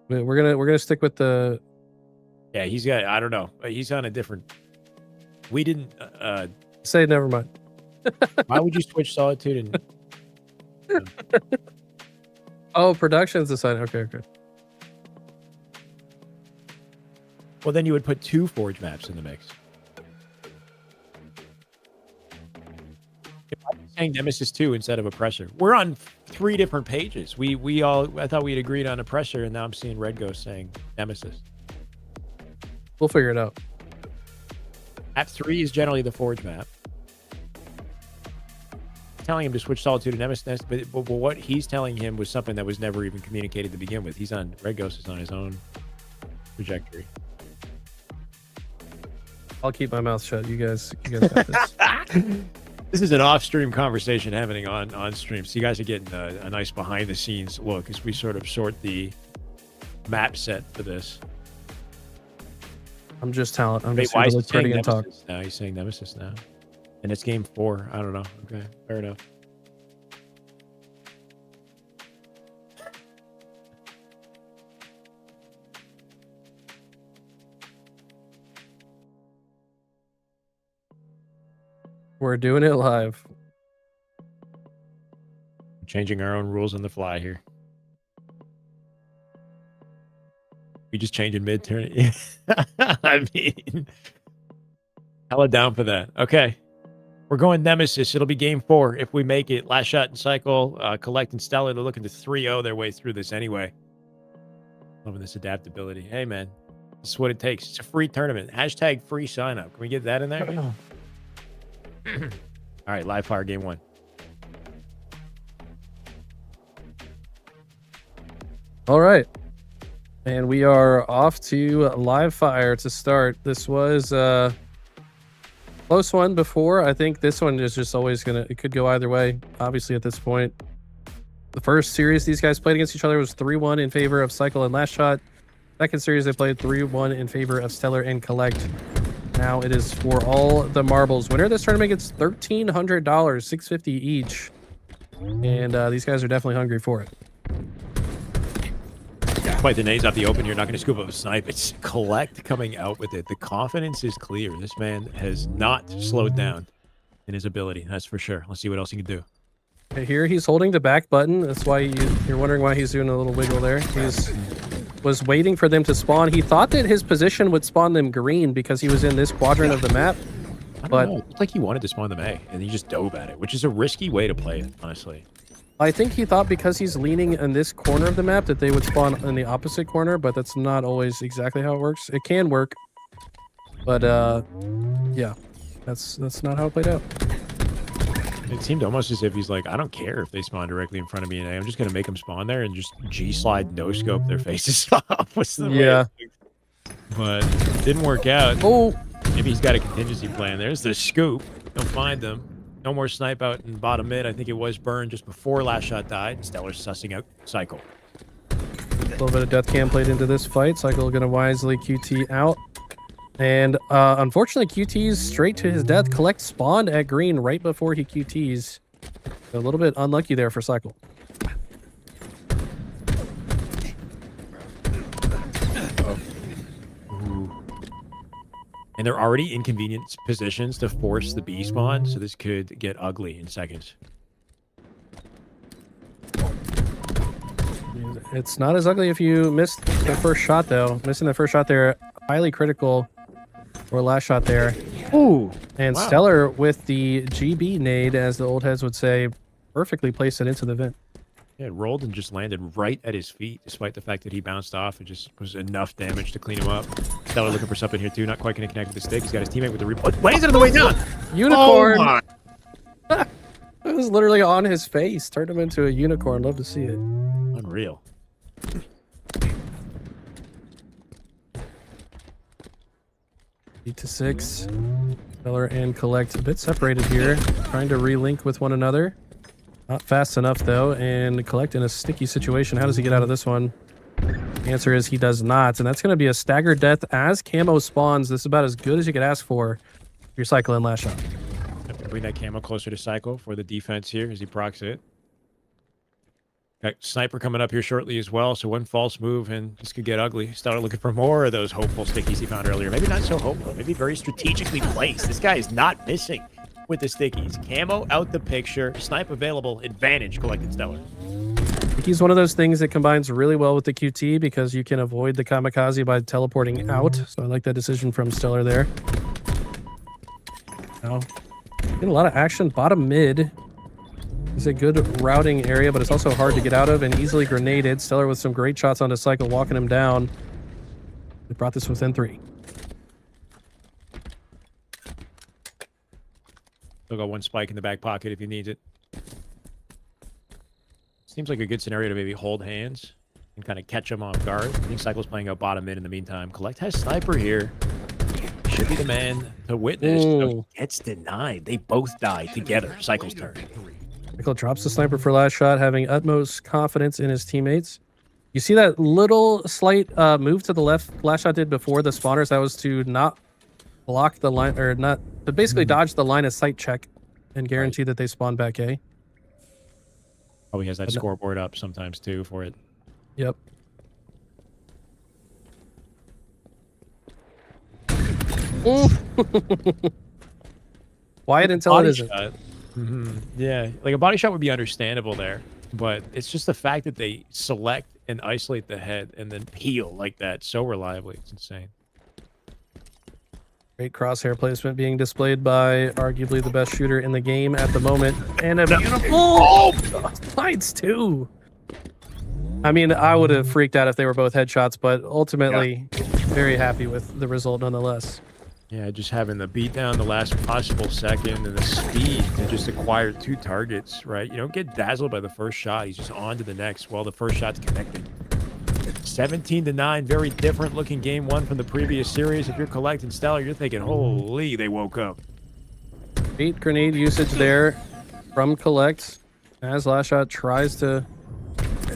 We're gonna stick with the. Yeah, he's got. I don't know. He's on a different. We didn't. Say never mind. Why would you switch Solitude and? Oh, production's decided. Okay. Well, then you would put 2 Forge maps in the mix. If I'm saying Nemesis 2 instead of Oppressor, we're on 3 different pages. We all. I thought we had agreed on Oppressor, and now I'm seeing Red Ghost saying Nemesis. We'll figure it out. Map 3 is generally the Forge map. Telling him to switch Solitude and Nemesis, but what he's telling him was something that was never even communicated to begin with. Red Ghost is on his own trajectory. I'll keep my mouth shut. You guys got this. This is an off-stream conversation happening on stream, so you guys are getting a nice behind-the-scenes look as we sort of sort the map set for this. I'm just talent. I'm Wait, just why here is to he look pretty saying and talk. Nemesis now? He's saying Nemesis now. And it's game 4. I don't know. Okay, fair enough. We're doing it live. Changing Our own rules on the fly here. We just change in mid-turn. I mean, hella down for that. Okay. We're going Nemesis. It'll be game 4 if we make it. Last shot and cycle. Collect and Stellar. They're looking to 3-0 their way through this anyway. Loving this adaptability. Hey, man. This is what it takes. It's a free tournament. Hashtag free sign up. Can we get that in there? All right. Live fire game 1. All right. And we are off to live fire to start. This was close one before. I think this one is just always it could go either way, obviously, at this point. The first series these guys played against each other was 3-1 in favor of Cycle and Last Shot. Second series they played 3-1 in favor of Stellar and Collect. Now it is for all the marbles. Winner of this tournament gets $1,300, $650 each. And these guys are definitely hungry for it. Quite the nades off the open here. Not going to scoop up a snipe. It's Collect coming out with it. The confidence is clear. This man has not slowed down in his ability. That's for sure. Let's see what else he can do. Here he's holding the back button. That's why you're wondering why he's doing a little wiggle there. Was waiting for them to spawn. He thought that his position would spawn them green because he was in this quadrant of the map. I don't know. It looked like he wanted to spawn them A, and he just dove at it, which is a risky way to play it, honestly. I think he thought because he's leaning in this corner of the map that they would spawn in the opposite corner, but that's not always exactly how it works. It can work, but yeah, that's not how it played out. It seemed almost as if he's like, I don't care if they spawn directly in front of me in A. I'm just going to make them spawn there and just G-slide no-scope their faces off. Yeah. But it didn't work out. Oh! Maybe he's got a contingency plan. There's the scoop. Don't find them. No more snipe out in bottom mid. I think it was burned just before Last Shot died. Stellar's sussing out Cycle. A little bit of death cam played into this fight. Cycle going to wisely QT out. And unfortunately, QT's straight to his death. Collect spawned at green right before he QTs. A little bit unlucky there for Cycle. And they're already in convenient positions to force the B spawn, so this could get ugly in seconds. It's not as ugly if you missed the first shot, though. Missing the first shot there, highly critical. Or Last Shot there. Ooh. And wow. Stellar with the GB nade, as the old heads would say, perfectly placed it into the vent. Yeah, it rolled and just landed right at his feet, despite the fact that he bounced off. It just was enough damage to clean him up. Stellar looking for something here, too. Not quite going to connect with the stick. He's got his teammate with the rebound. Why is it on the way down? Unicorn! Oh my. It was literally on his face. Turned him into a unicorn. Love to see it. Unreal. 8-6. Stellar and Collect a bit separated here. Trying to relink with one another. Not fast enough, though. And Collect in a sticky situation. How does he get out of this one? The answer is he does not. And that's going to be a staggered death as Camo spawns. This is about as good as you could ask for your Cycle and Last Shot. Bring that Camo closer to Cycle for the defense here as he procs it. Got Sniper coming up here shortly as well, so one false move and this could get ugly. Stellar looking for more of those hopeful stickies he found earlier. Maybe not so hopeful, maybe very strategically placed. This guy is not missing with the stickies. Camo out the picture, snipe available, advantage collected Stellar. He's one of those things that combines really well with the QT because you can avoid the kamikaze by teleporting out. So I like that decision from Stellar there. Now, getting a lot of action bottom mid. It's a good routing area, but it's also hard to get out of and easily grenaded. Stellar with some great shots on the Cycle, walking him down. They brought this within 3. Still got one spike in the back pocket if he needs it. Seems like a good scenario to maybe hold hands and kind of catch him off guard. I think Cycle's playing out bottom mid in the meantime. Collect has Sniper here. Should be the man to witness. So gets denied. They both die together. Cycle's turn. Cycle drops the Sniper for Last Shot, having utmost confidence in his teammates. You see that little slight move to the left Last Shot did before the spawners? That was to not block the line, or not, to basically dodge the line of sight check and guarantee that they spawn back A. Oh, he has that scoreboard up sometimes too for it. Yep. Quiet until it isn't. Yeah, like a body shot would be understandable there, but it's just the fact that they select and isolate the head and then peel like that so reliably. It's insane. Great crosshair placement being displayed by arguably the best shooter in the game at the moment. And a beautiful sides too. I mean, I would have freaked out if they were both headshots, but ultimately very happy with the result nonetheless. Yeah, just having the beat down the last possible second and the speed to just acquire 2 targets, right? You don't get dazzled by the first shot. He's just on to the next while the first shot's connected. 17-9, very different looking game 1 from the previous series. If you're collecting Stellar, you're thinking, holy, they woke up. 8 grenade usage there from Collect as Last Shot tries to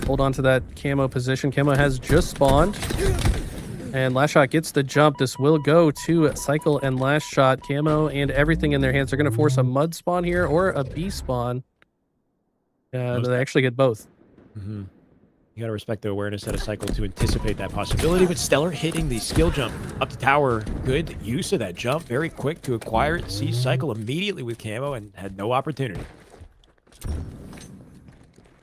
hold on to that camo position. Camo has just spawned. And Last Shot gets the jump. This will go to Cycle and Last Shot. Camo and everything in their hands. They're going to force a mud spawn here or a bee spawn. And they actually get both. Mm-hmm. You got to respect the awareness at a Cycle to anticipate that possibility. But Stellar hitting the skill jump up the tower. Good use of that jump. Very quick to acquire it. See Cycle immediately with camo and had no opportunity.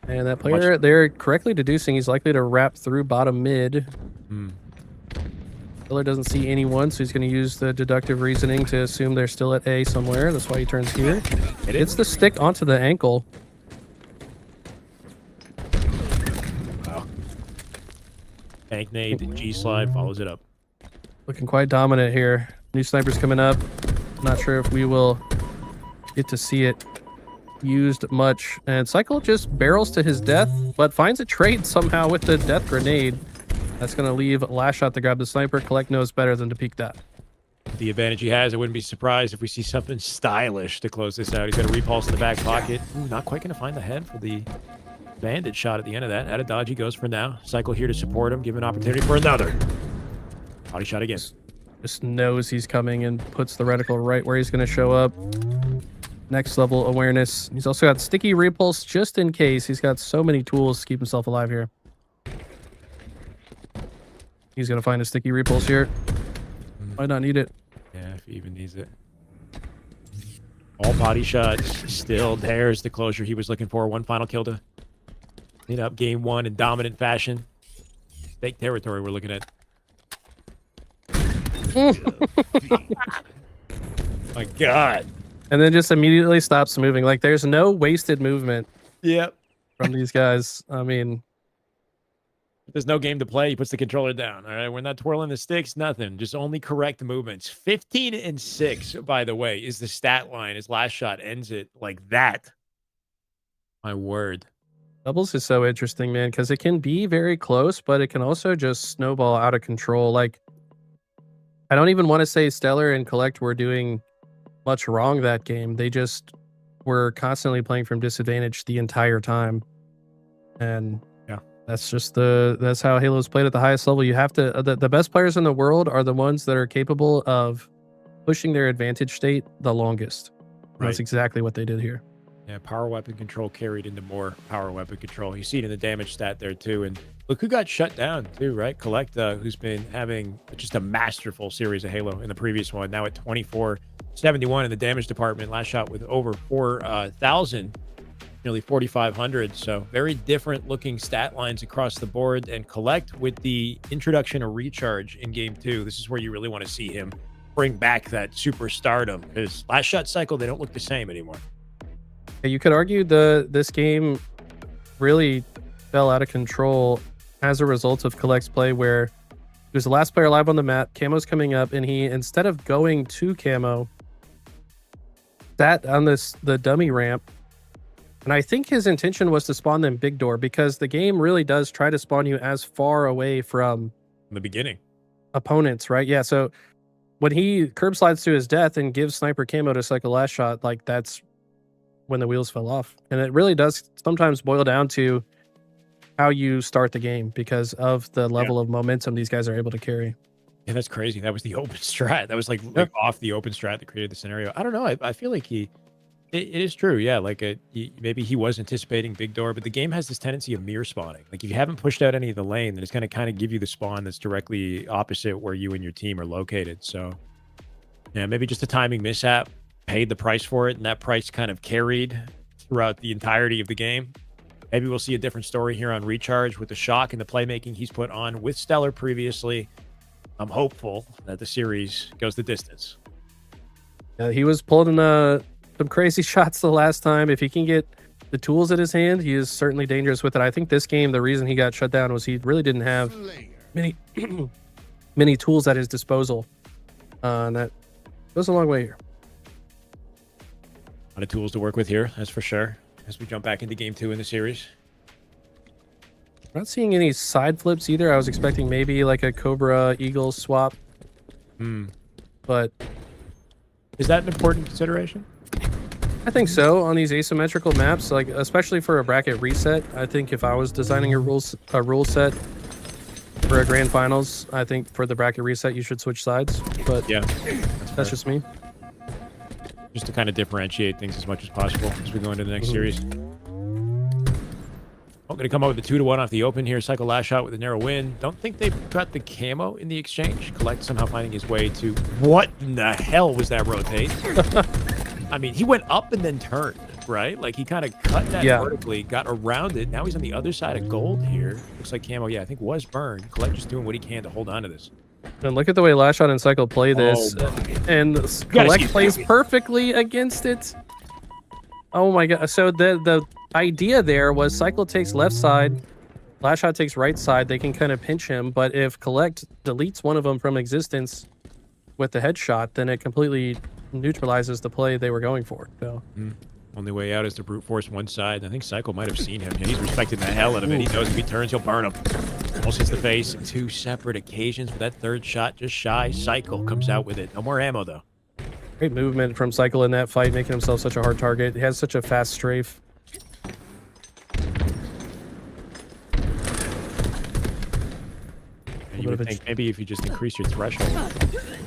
And that player, they're correctly deducing he's likely to wrap through bottom mid. Stellar doesn't see anyone, so he's going to use the deductive reasoning to assume they're still at A somewhere. That's why he turns here. It hits the stick onto the ankle. Wow. Tank nade, G-slide, follows it up. Looking quite dominant here. New snipers coming up. Not sure if we will get to see it used much. And Cycle just barrels to his death, but finds a trade somehow with the death grenade. That's going to leave Last Shot to grab the sniper. Collect knows better than to peek that. The advantage he has, I wouldn't be surprised if we see something stylish to close this out. He's got a repulse in the back pocket. Ooh, not quite going to find the head for the bandit shot at the end of that. Out of dodge he goes for now. Cycle here to support him, give an opportunity for another. Body shot again. Just knows he's coming and puts the reticle right where he's going to show up. Next level awareness. He's also got sticky repulse just in case. He's got so many tools to keep himself alive here. He's going to find a sticky repulse here. Might not need it. Yeah, if he even needs it. All body shots. Still there's the closure he was looking for. One final kill to clean up game 1 in dominant fashion. Fake territory we're looking at. My God. And then just immediately stops moving. Like, there's no wasted movement Yep. from these guys. I mean, There's no game to play. He puts the controller down. All right. We're not twirling the sticks. Nothing. Just only correct movements. 15-6, by the way, is the stat line. His last shot ends it like that. My word. doubles is so interesting, man, because it can be very close, but it can also just snowball out of control. Like, I don't even want to say Stellar and Collect were doing much wrong that game. They just were constantly playing from disadvantage the entire time. And yeah, that's how Halo's played at the highest level. You have to the best players in the world are the ones that are capable of pushing their advantage state the longest. Right. That's exactly what they did here. Yeah, power weapon control carried into more power weapon control. You see it in the damage stat there too. And look who got shut down too, right? Collect, who's been having just a masterful series of Halo in the previous one. Now at 2471 in the damage department. Last shot with over 4,000, nearly 4,500. So very different looking stat lines across the board. And Collect with the introduction of recharge in game 2. This is where you really want to see him bring back that superstardom, because last shot cycle, they don't look the same anymore. You could argue this game really fell out of control as a result of Collect's play, where he was the last player alive on the map. Camo's coming up, and he, instead of going to Camo, sat on the dummy ramp. And I think his intention was to spawn them big door, because the game really does try to spawn you as far away from In the beginning. opponents, right? Yeah, so when he curb slides to his death and gives Sniper Camo to Cycle Last Shot, like, that's when the wheels fell off. And it really does sometimes boil down to how you start the game, because of the level of momentum these guys are able to carry. Yeah, that's crazy. That was the open strat. That was like off the open strat that created the scenario. I don't know. I feel like it is true. Yeah, like maybe he was anticipating big door, but the game has this tendency of mirror spawning. Like if you haven't pushed out any of the lane, then it's going to kind of give you the spawn that's directly opposite where you and your team are located. So yeah, maybe just a timing mishap, paid the price for it, and that price kind of carried throughout the entirety of the game. Maybe we'll see a different story here on Recharge with the shock and the playmaking he's put on with Stellar previously. I'm hopeful that the series goes the distance. He was pulling some crazy shots the last time. If he can get the tools at his hand, he is certainly dangerous with it. I think this game, the reason he got shut down was he really didn't have many many tools at his disposal. And that goes a long way here. A lot of tools to work with here, that's for sure. As we jump back into game 2 in the series. Not seeing any side flips either. I was expecting maybe like a Cobra Eagle swap. But is that an important consideration? I think so on these asymmetrical maps, like especially for a bracket reset. I think if I was designing a rule set for a grand finals, I think for the bracket reset you should switch sides. But yeah, that's just me. Just to kind of differentiate things as much as possible as we go into the next series. I'm going to come out with a 2-1 off the open here. Cycle last shot with a narrow win. Don't think they've got the camo in the exchange. Collect somehow finding his way to... What in the hell was that rotate? I mean, he went up and then turned, right? Like he kind of cut that vertically, got around it. Now he's on the other side of gold here. Looks like camo, I think was burned. Collect just doing what he can to hold on to this. And look at the way Last Shot and Cycle play this. And Collect plays perfectly against it. Oh my god. So the idea there was Cycle takes left side, Last Shot takes right side. They can kind of pinch him, but if Collect deletes one of them from existence with the headshot, then it completely neutralizes the play they were going for. So only way out is to brute force one side. I think Cycle might have seen him. Yeah, he's respecting the hell out of it. He knows if he turns, he'll burn him. Almost hits the face in 2 separate occasions, but that third shot just shy. Cycle comes out with it. No more ammo, though. Great movement from Cycle in that fight, making himself such a hard target. He has such a fast strafe. And you would think maybe if you just increase your threshold,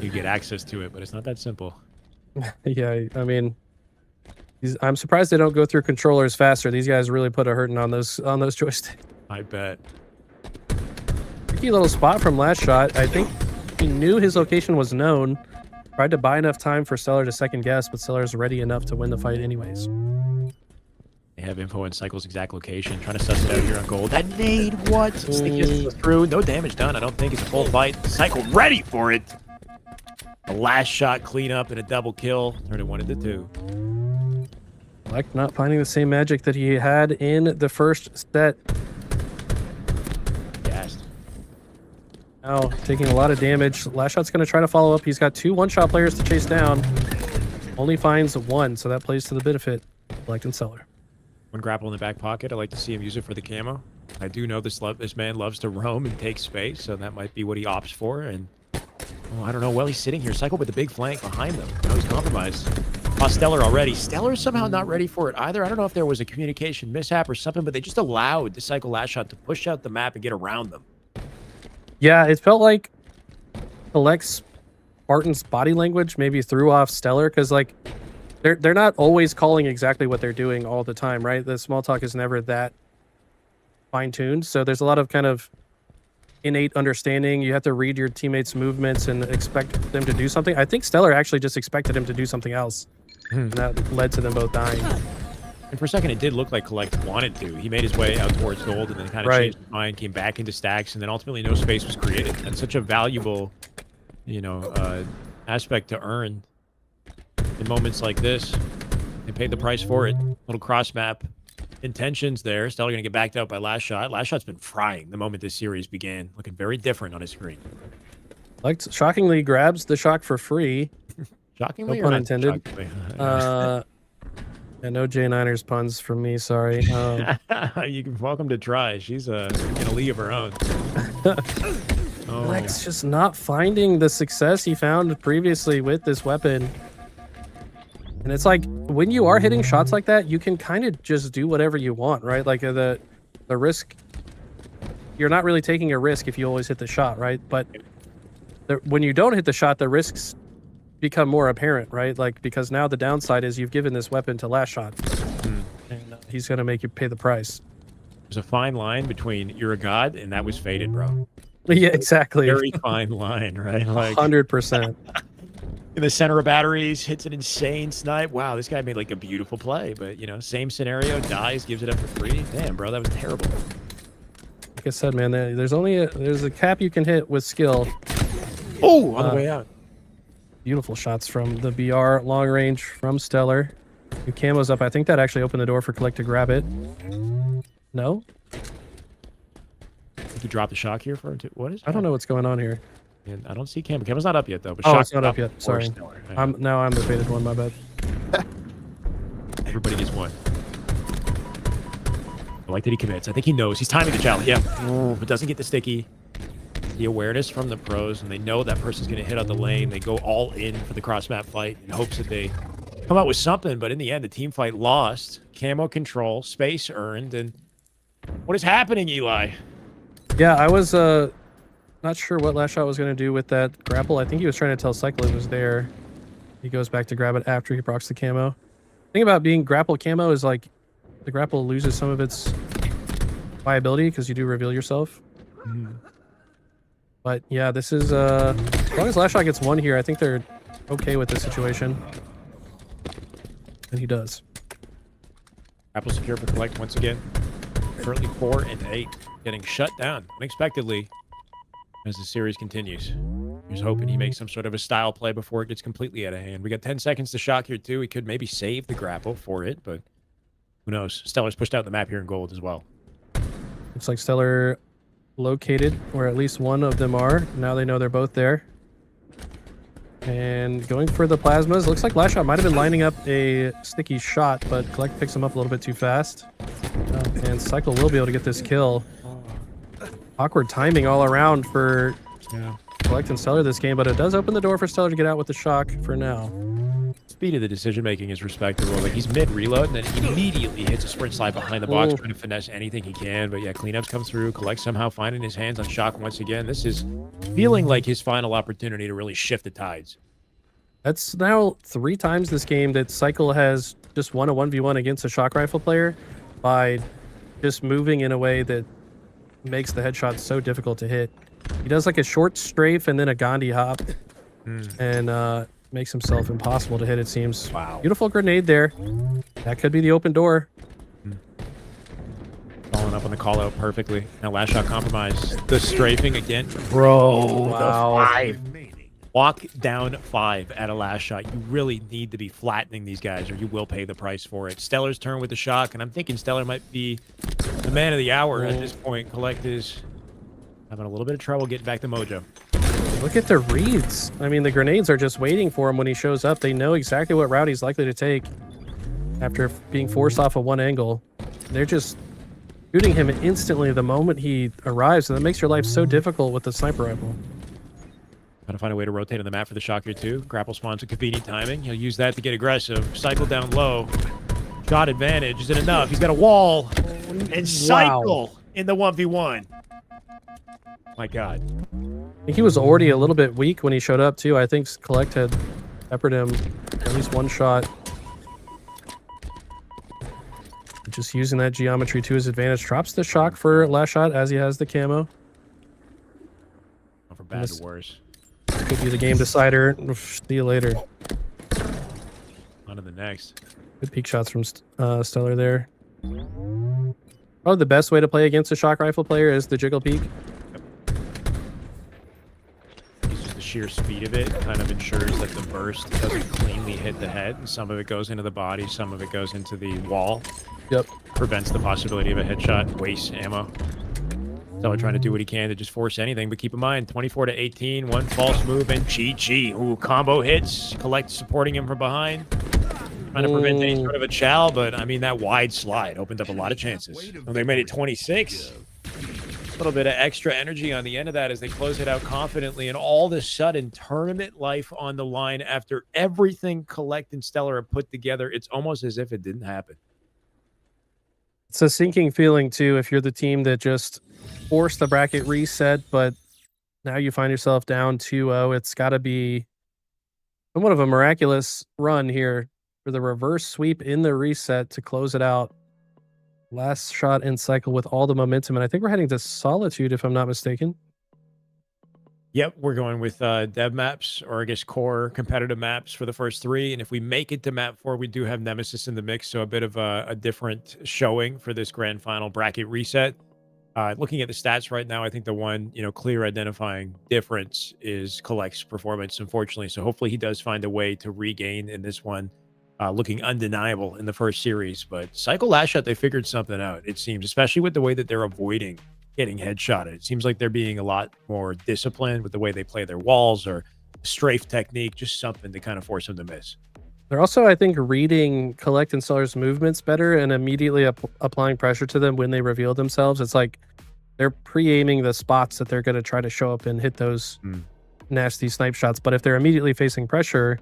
you get access to it, but it's not that simple. Yeah, I mean, I'm surprised they don't go through controllers faster. These guys really put a hurting on those joysticks. I bet. Tricky little spot from Last Shot. I think he knew his location was known. Tried to buy enough time for Stellar to second guess, but Stellar's ready enough to win the fight anyways. They have info on Cycle's exact location. Trying to suss it out here on gold. That nade, what? Sneaky through. No damage done. I don't think it's a full fight. Cycle ready for it. A last shot cleanup and a double kill. Turned it 1 into 2. Like not finding the same magic that he had in the first set. Gassed. Now taking a lot of damage. Last Shot's going to try to follow up. He's got 2 one-shot players to chase down. Only finds 1, so that plays to the benefit of Collect and Stellar. One grapple in the back pocket. I like to see him use it for the camo. I do know this man loves to roam and take space, so that might be what he opts for. And I don't know. Well, he's sitting here. Cycle with the big flank behind them. Now he's compromised. Stellar already. Stellar's somehow not ready for it either. I don't know if there was a communication mishap or something, but they just allowed the Cycle last shot to push out the map and get around them. Yeah, it felt like Collect's Spartan's body language maybe threw off Stellar because like they're not always calling exactly what they're doing all the time, right? The small talk is never that fine-tuned, so there's a lot of kind of innate understanding. You have to read your teammates' movements and expect them to do something. I think Stellar actually just expected him to do something else, and that led to them both dying. And for a second, it did look like Collect wanted to. He made his way out towards gold and then kind of changed his mind, came back into stacks, and then ultimately no space was created. That's such a valuable, aspect to earn in moments like this. They paid the price for it. Little cross map intentions there. Stellar going to get backed out by Last Shot. Last Shot's been frying the moment this series began. Looking very different on his screen. Like shockingly grabs the shock for free. Shockingly, no pun intended. Yeah, no J-Niners puns from me, sorry. You can welcome to try. She's in a league of her own. Lex just not finding the success he found previously with this weapon. And it's like, when you are hitting shots like that, you can kind of just do whatever you want, right? Like the risk, you're not really taking a risk if you always hit the shot, right? But when you don't hit the shot, the risks become more apparent, right? Like, because now the downside is you've given this weapon to Last Shot. And he's going to make you pay the price. There's a fine line between you're a god and that was fated, bro. Yeah, exactly. Very fine line, right? Like 100%. in the center of batteries, hits an insane snipe. Wow, this guy made like a beautiful play, but you know, same scenario, dies, gives it up for free. Damn, bro, that was terrible. Like I said, man, there's a cap you can hit with skill. Oh, on the way out. Beautiful shots from the BR, long range from Stellar. New camo's up. I think that actually opened the door for Collect to grab it. No? I think he dropped the shock here for him too. What is that? I don't know what's going on here. And I don't see Camo. Camo's not up yet, though. But Oh, Shock's it's not up yet. for Sorry. Stellar. Yeah. Now I'm the faded one, my bad. Everybody gets one. I like that he commits. I think he knows. He's timing the challenge. Yeah. But doesn't get the sticky. The awareness from the pros, and they know that person's going to hit out the lane. They go all in for the cross-map fight in hopes that they come out with something. But in the end, the team fight lost. Camo control, space earned, and what is happening, Eli? Yeah, I was not sure what Last Shot was going to do with that grapple. I think he was trying to tell Cycle it was there. He goes back to grab it after he procs the camo. The thing about being grapple camo is like the grapple loses some of its viability because you do reveal yourself. But yeah, this is as long as Last Shot gets one here, I think they're okay with this situation. And he does. Grapple secure for Collect once again. Currently 4 and 8, getting shut down unexpectedly as the series continues. He's hoping he makes some sort of a style play before it gets completely out of hand. We got 10 seconds to shock here too. He could maybe save the grapple for it, but who knows? Stellar's pushed out the map here in gold as well. Looks like Stellar located where at least one of them are. Now they know they're both there. And going for the plasmas. Looks like Last Shot might have been lining up a sticky shot, but Collect picks him up a little bit too fast. And Cycle will be able to get this kill. Awkward timing all around for Collect and Stellar this game, but it does open the door for Stellar to get out with the shock for now. Speed of the decision making is respectable. Like he's mid reload and then immediately hits a sprint slide behind the box, trying to finesse anything he can. But yeah, cleanups come through. Collect somehow finding his hands on shock once again. This is feeling like his final opportunity to really shift the tides. That's now 3 times this game that Cycle has just won a 1v1 against a shock rifle player by just moving in a way that makes the headshot so difficult to hit. He does like a short strafe and then a Gandhi hop and makes himself impossible to hit, it seems. Wow. Beautiful grenade there. That could be the open door. Following up on the call out perfectly. Now Last Shot compromised. The strafing again. Bro, Wow. 5. Walk down 5 at a Last Shot. You really need to be flattening these guys or you will pay the price for it. Stellar's turn with the shock, and I'm thinking Stellar might be the man of the hour at this point. Collect is having a little bit of trouble getting back to mojo. Look at the reads. I mean, the grenades are just waiting for him when he shows up. They know exactly what route he's likely to take after being forced off of one angle. They're just shooting him instantly the moment he arrives, and that makes your life so difficult with the sniper rifle. Gotta find a way to rotate on the map for the shock here too. Grapple spawns with convenient timing. He'll use that to get aggressive. Cycle down low. Shot advantage. Is it enough? He's got a wall. And Cycle in the 1v1. My God. I think he was already a little bit weak when he showed up too. I think Collect had peppered him at least one shot. Just using that geometry to his advantage. Drops the shock for Last Shot as he has the camo. For bad to worse. Could be the game decider. See you later. On to the next. Good peek shots from Stellar there. Probably the best way to play against a shock rifle player is the jiggle peek. It's just the sheer speed of it kind of ensures that the burst doesn't cleanly hit the head. Some of it goes into the body, some of it goes into the wall. Yep. Prevents the possibility of a headshot, wastes ammo. Stellar trying to do what he can to just force anything, but keep in mind, 24 to 18, one false move, and GG. Ooh, combo hits. Collect supporting him from behind. Trying to prevent any sort of a chow, but I mean, that wide slide opened up a lot of chances. Well, they made it 26. A little bit of extra energy on the end of that as they close it out confidently, and all of a sudden, tournament life on the line after everything Collect and Stellar have put together. It's almost as if it didn't happen. It's a sinking feeling too if you're the team that just forced the bracket reset, but now you find yourself down 2-0. It's got to be somewhat of a miraculous run here for the reverse sweep in the reset to close it out. Last Shot in cycle with all the momentum, and I think we're heading to Solitude if I'm not mistaken. Yep, we're going with dev maps, or I guess core competitive maps for the first 3. And if we make it to map 4, we do have Nemesis in the mix, so a bit of a different showing for this grand final bracket reset. Looking at the stats right now, I think the one clear identifying difference is Collect's performance, unfortunately. So hopefully he does find a way to regain in this one, looking undeniable in the first series. But Cycle last shot, they figured something out, it seems, especially with the way that they're avoiding getting headshotted. It seems like they're being a lot more disciplined with the way they play their walls, or strafe technique, just something to kind of force them to miss. They're also, I think, reading Collect and Stellar's movements better and immediately applying pressure to them when they reveal themselves. It's like they're pre-aiming the spots that they're going to try to show up and hit those nasty snipe shots. But if they're immediately facing pressure,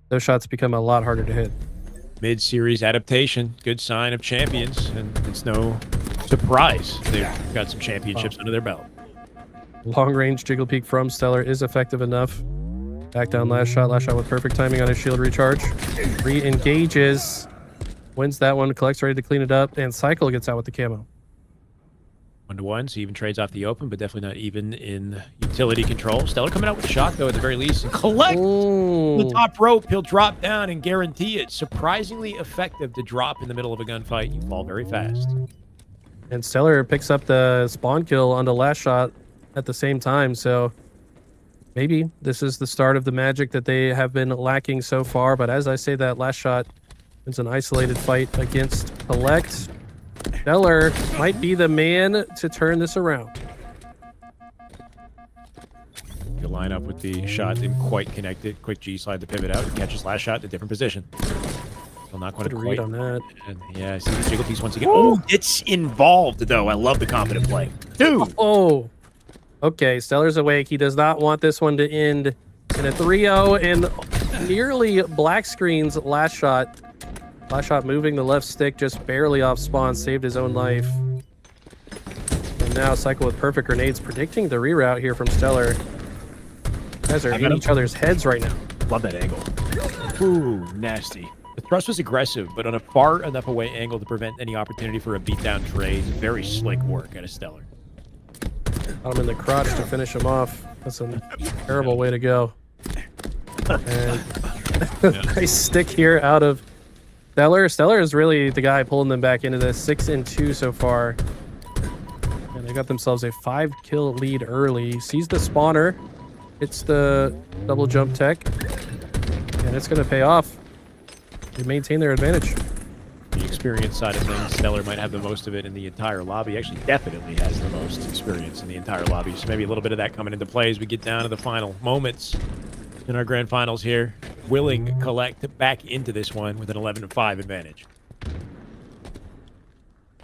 those shots become a lot harder to hit. Mid-series adaptation, good sign of champions, and it's no surprise they've got some championships under their belt. Long-range jiggle peek from Stellar is effective enough. Back down last shot with perfect timing on his shield recharge. Re-engages, wins that one, Collects ready to clean it up, and Cycle gets out with the camo. 1-to-1, so even trades off the open, but definitely not even in utility control. Stellar coming out with a shot, though, at the very least. And Collect the top rope. He'll drop down and guarantee it. Surprisingly effective to drop in the middle of a gunfight. You fall very fast. And Stellar picks up the spawn kill on the last shot at the same time, so maybe this is the start of the magic that they have been lacking so far. But as I say that, last shot is an isolated fight against Collect. Stellar might be the man to turn this around. The lineup with the shot didn't quite connect it. Quick G slide to pivot out. Catches last shot in a different position. Still not quite Good a read quite. on that. And yeah, I see the jiggle piece once again. Oh, it's involved, though. I love the confident play. Dude. Oh. Okay, Stellar's awake. He does not want this one to end in a 3-0 and nearly black screens last shot. Last shot moving the left stick just barely off spawn, saved his own life. And now Cycle with perfect grenades, predicting the reroute here from Stellar. You guys are in each other's heads right now. Love that angle. Ooh, nasty. The thrust was aggressive, but on a far enough away angle to prevent any opportunity for a beatdown trade. Very slick work out of Stellar. Got him in the crotch to finish him off. That's a terrible way to go. And nice stick here out of Stellar. Stellar is really the guy pulling them back into this. 6-2 so far. And they got themselves a 5-kill lead early. Sees the spawner. Hits the double jump tech. And it's going to pay off. They maintain their advantage. The experience side of things, Stellar might have the most of it in the entire lobby. Actually, definitely has the most experience in the entire lobby. So maybe a little bit of that coming into play as we get down to the final moments in our grand finals here. Willing Collect back into this one with an 11-5 advantage.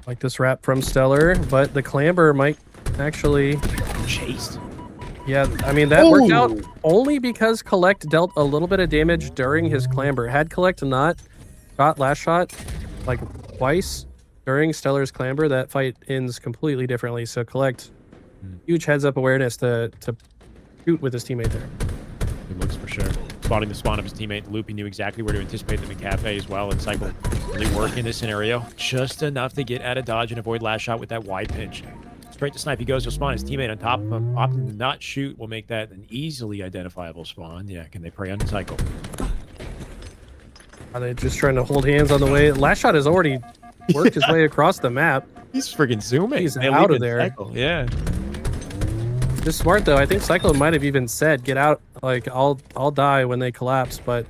Like this wrap from Stellar, but the clamber might actually... Chased. Yeah, I mean, that worked out only because Collect dealt a little bit of damage during his clamber. Had Collect not got last shot like twice during Stellar's clamber, that fight ends completely differently. So Collect, huge heads up awareness to shoot with his teammate there. Good looks for sure. Spotting the spawn of his teammate, Loop, he knew exactly where to anticipate them in Cafe as well, and Cycle really work in this scenario. Just enough to get out of dodge and avoid last shot with that wide pinch. Straight to snipe he goes. He'll spawn his teammate on top of him. Opting to not shoot will make that an easily identifiable spawn. Yeah, can they prey on Cycle? Are they just trying to hold hands on the way? Last shot has already worked his way across the map. He's freaking zooming. He's out of there. Cycle. Yeah. Just smart though. I think Cycle might have even said, "Get out! Like I'll die when they collapse." But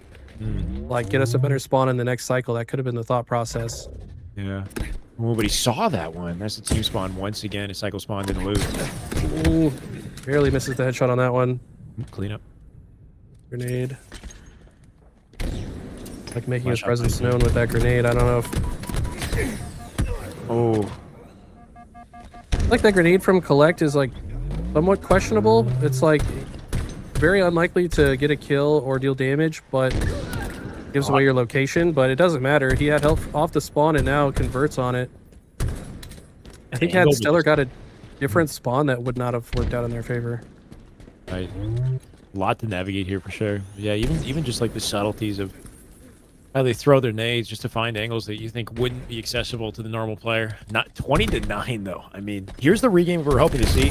like, get us a better spawn in the next cycle. That could have been the thought process. Yeah. Oh, but he saw that one. That's the team spawn once again. His Cycle spawned in Loop. Ooh, barely misses the headshot on that one. Clean up. Grenade. Like making his presence known with that grenade. I don't know if... Oh. Like that grenade from Collect is like somewhat questionable. It's like very unlikely to get a kill or deal damage, but gives away your location. But it doesn't matter. He had help off the spawn and now converts on it. I think had Stellar got a different spawn, that would not have worked out in their favor. Right. A lot to navigate here for sure. Yeah, even just like the subtleties of how they throw their nades just to find angles that you think wouldn't be accessible to the normal player. Not 20-9 though. I mean, here's the regame we're hoping to see.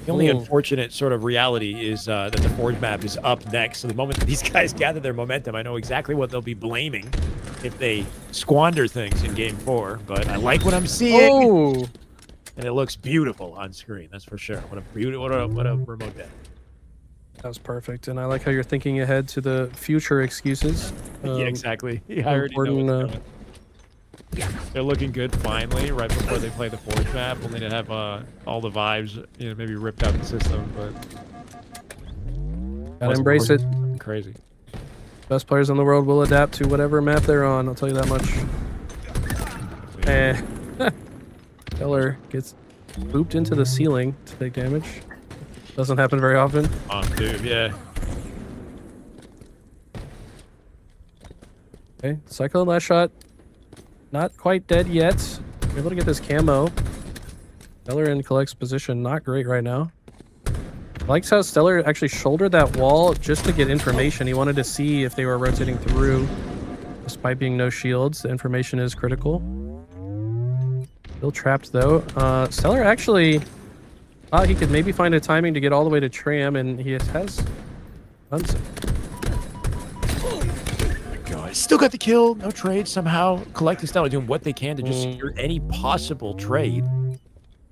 The only Ooh. unfortunate sort of reality is that the Forge map is up next. So the moment that these guys gather their momentum, I know exactly what they'll be blaming if they squander things in Game 4. But I like what I'm seeing, Oh, and it looks beautiful on screen. That's for sure. What a remote day. that was perfect. And I like how you're thinking ahead to the future excuses. Yeah, exactly. I already know important, what's coming. They're looking good finally, right before they play the Forge map, only to have all the vibes, maybe ripped out the system, but Gotta embrace it. crazy. Best players in the world will adapt to whatever map they're on. I'll tell you that much. And Keller gets booped into the ceiling to take damage. Doesn't happen very often. Dude, yeah. Okay, Cyclone last shot. Not quite dead yet. Able to get this camo. Stellar in Collect's position, not great right now. Likes how Stellar actually shouldered that wall just to get information. He wanted to see if they were rotating through. Despite being no shields, the information is critical. Still trapped though. Stellar actually thought he could maybe find a timing to get all the way to Tram, and he has done so. God, still got the kill, no trade somehow. Collecting Stellar doing what they can to just secure any possible trade.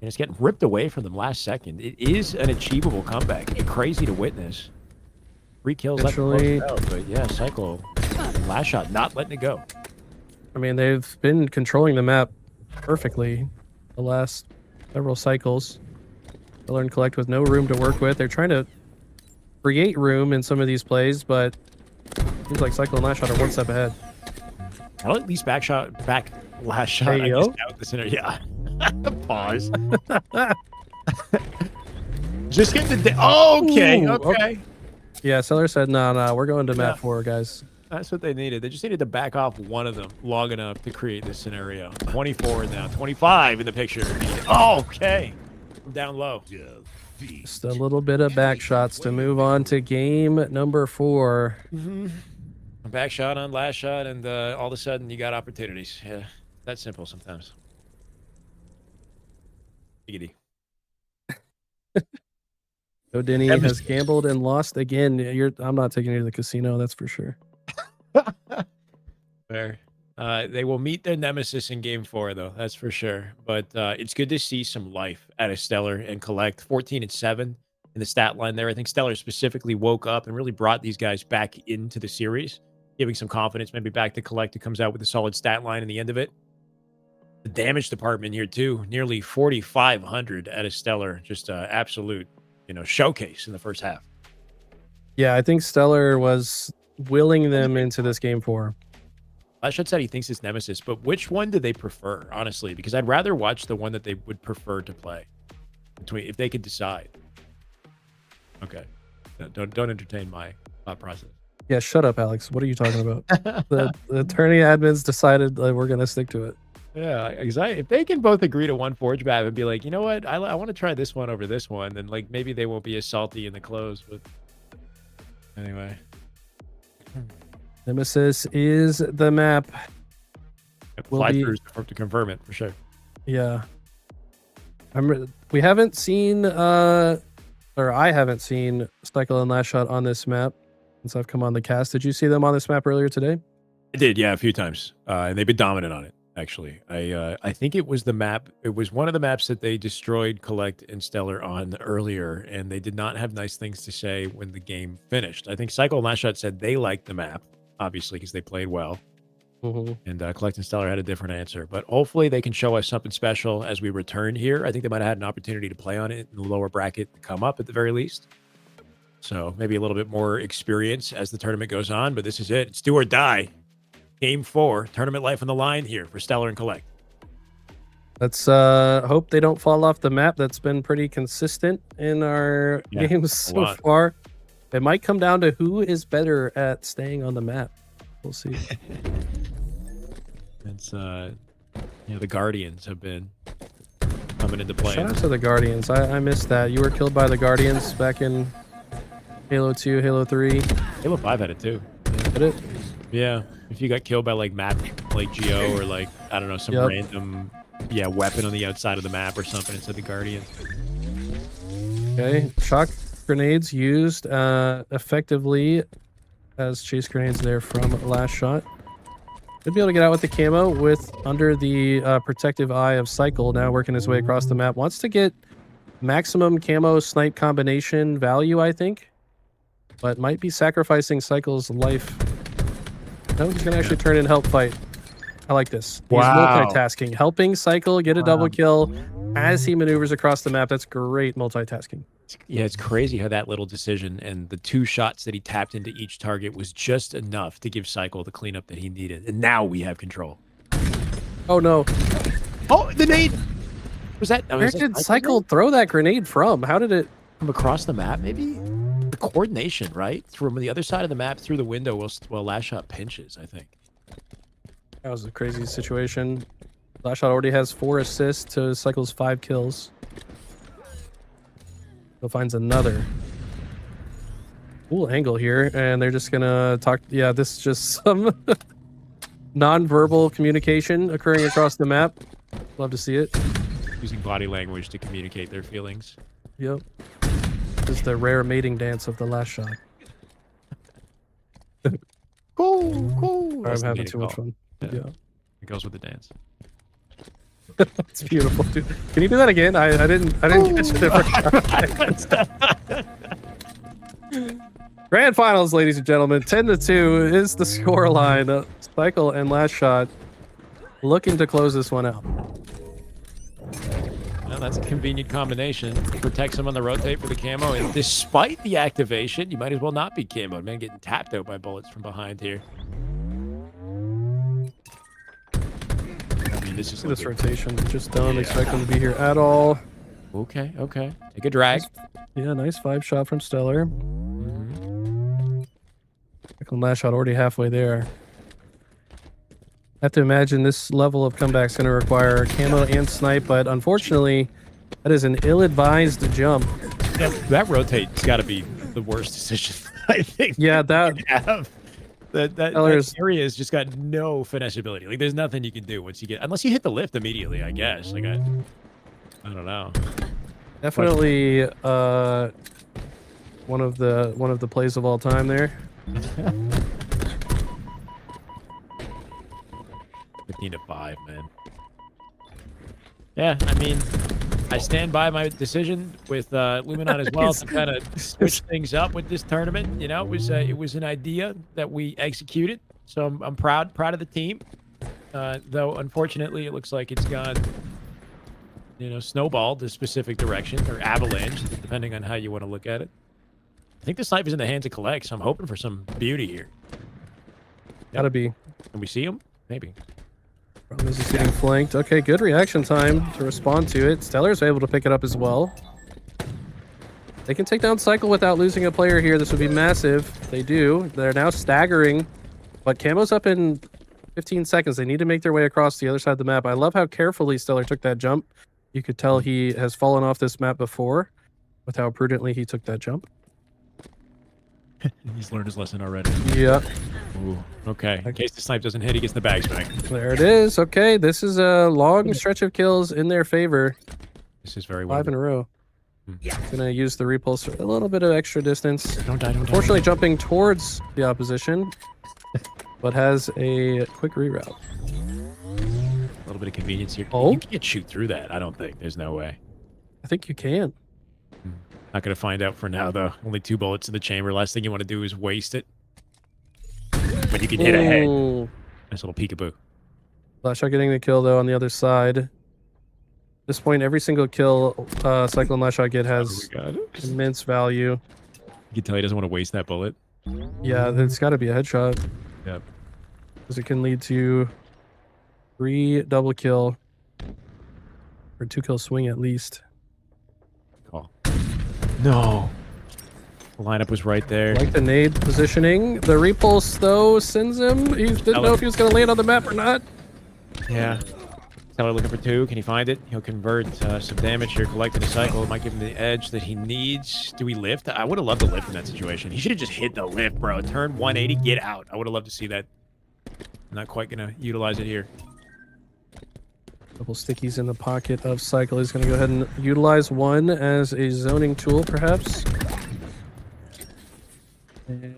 And it's getting ripped away from them last second. It is an achievable comeback. It'd be crazy to witness. 3 kills left to close out, but yeah, Cyclo, last shot, not letting it go. I mean, they've been controlling the map perfectly the last several cycles. Stellar and Collect with no room to work with. They're trying to create room in some of these plays, but seems like Cyclo and Last Shot are one step ahead. I'll at least back last shot. Hey, I yo. missed out this yeah. Pause. Just get the okay. Ooh, Okay. Yeah, Stellar said, no, we're going to map 4, guys. That's what they needed. They just needed to back off one of them long enough to create this scenario. 24 now, 25 in the picture. Okay. Down low. Just a little bit of back shots to move on to game number 4. A back shot on last shot, and all of a sudden you got opportunities. Yeah, that's simple sometimes. Giggity. So Denny has gambled and lost again. I'm not taking you to the casino, that's for sure. Fair. They will meet their nemesis in game 4, though. That's for sure. But it's good to see some life out of Stellar and Collect. 14 and 7 in the stat line there. I think Stellar specifically woke up and really brought these guys back into the series, giving some confidence. Maybe back to Collect, who comes out with a solid stat line in the end of it. The damage department here too, nearly 4,500 out of Stellar. Just absolute, showcase in the first half. Yeah, I think Stellar was willing them into this game 4. Lashot said he thinks it's Nemesis, but which one do they prefer, honestly? Because I'd rather watch the one that they would prefer to play, if they could decide. Okay, don't entertain my thought process. Yeah, shut up, Alex. What are you talking about? the attorney admins decided we're going to stick to it. Yeah, if they can both agree to one Forge map and be like, you know what, I want to try this one over this one, then maybe they won't be as salty in the close. But anyway. Nemesis is the map. Fly throughs to confirm it for sure. Yeah. We haven't seen, or I haven't seen Cycle and Last Shot on this map since I've come on the cast. Did you see them on this map earlier today? I did, yeah, a few times. And they've been dominant on it, actually. I think it was the map. It was one of the maps that they destroyed Collect and Stellar on earlier, and they did not have nice things to say when the game finished. I think Cycle and Last Shot said they liked the map, obviously, because they played well. And Collect and Stellar had a different answer. But hopefully they can show us something special as we return here. I think they might have had an opportunity to play on it in the lower bracket to come up at the very least. So maybe a little bit more experience as the tournament goes on. But this is it. It's do or die. Game 4. Tournament life on the line here for Stellar and Collect. Let's hope they don't fall off the map. That's been pretty consistent in our games so far. It might come down to who is better at staying on the map. We'll see. It's the Guardians have been coming into play. Shout out to the Guardians. I missed that. You were killed by the Guardians back in Halo 2, Halo 3. Halo 5 had it too. Did it? Yeah. If you got killed by map Geo or I don't know, some random weapon on the outside of the map or something, it said the Guardians. Okay, shock grenades used effectively as chase grenades there from last shot. Should be able to get out with the camo with under the protective eye of Cycle, now working his way across the map. Wants to get maximum camo snipe combination value, I think, but might be sacrificing Cycle's life. No, he's gonna actually turn and help fight. I like this. He's multitasking, helping Cycle get a double kill as he maneuvers across the map. That's great multitasking. Yeah, it's crazy how that little decision and the 2 shots that he tapped into each target was just enough to give Cycle the cleanup that he needed. And now we have control. Oh no. Oh, the nade! Was that? Where did Cycle throw that grenade from? How did it from across the map, maybe? The coordination, right? From the other side of the map through the window while Last Shot pinches, I think. That was a crazy situation. Last Shot already has 4 assists to Cycle's 5 kills. He'll finds another. Cool angle here, and they're just gonna talk. Yeah, this is just some non-verbal communication occurring across the map. Love to see it. Using body language to communicate their feelings. Yep. This is the rare mating dance of the Last Shot. Cool. I'm having too much fun. Yeah. It goes with the dance. It's beautiful, dude. Can you do that again? I didn't catch it. Grand finals, ladies and gentlemen. 10-2 is the score line. Cycle and Last Shot looking to close this one out. Well, that's a convenient combination. Protects him on the rotate for the camo, and despite the activation, you might as well not be camoed. Man, getting tapped out by bullets from behind here. I mean, this is this rotation. Just don't expect him to be here at all. Okay. Take a drag. Yeah, nice 5-shot from Stellar. Last Shot already halfway there. I have to imagine this level of comeback is going to require camo and snipe, but unfortunately, that is an ill-advised jump. Yeah, that rotate's got to be the worst decision, I think. Yeah, that area has just got no finesse ability. Like, there's nothing you can do once you get, unless you hit the lift immediately, I guess. Like, I don't know. Definitely one of the plays of all time there. 15-5, man. Yeah, I mean, I stand by my decision with Luminon as well to kind of switch things up with this tournament. You know, it was an idea that we executed, so I'm proud of the team. Though unfortunately, it looks like it's gone, snowballed a specific direction or avalanche, depending on how you want to look at it. I think the snipe is in the hands of Collect, so I'm hoping for some beauty here. Gotta be. Can we see him? Maybe. Is he getting flanked? Okay, good reaction time to respond to it. Stellar's able to pick it up as well. They can take down Cycle without losing a player here. This would be massive. They do. They're now staggering, but Camo's up in 15 seconds. They need to make their way across the other side of the map. I love how carefully Stellar took that jump. You could tell he has fallen off this map before with how prudently he took that jump. He's learned his lesson already. Yeah. Ooh, okay. In case the snipe doesn't hit, he gets the bags back. There it is. Okay, this is a long stretch of kills in their favor. This is very 5 in a row. Gonna use the repulse for a little bit of extra distance. Don't die. Unfortunately, jumping towards the opposition, but has a quick reroute. A little bit of convenience here. Oh? You can't shoot through that, I don't think. There's no way. I think you can. Not going to find out for now, though. Only 2 bullets in the chamber. Last thing you want to do is waste it. But you can hit a head. Nice little peekaboo. Last Shot getting the kill, though, on the other side. At this point, every single kill Cycle and Last Shot get has immense value. You can tell he doesn't want to waste that bullet. Yeah, it's got to be a headshot. Yep. Because it can lead to 3 double kill. Or 2 kill swing at least. Call. No. The lineup was right there. Like the nade positioning. The repulse, though, sends him. He didn't know if he was going to land on the map or not. Yeah. Teller looking for 2. Can he find it? He'll convert some damage here, collecting a cycle. It might give him the edge that he needs. Do we lift? I would have loved to lift in that situation. He should have just hit the lift, bro. Turn 180, get out. I would have loved to see that. Not quite going to utilize it here. Couple stickies in the pocket of Cycle. He's going to go ahead and utilize one as a zoning tool, perhaps. And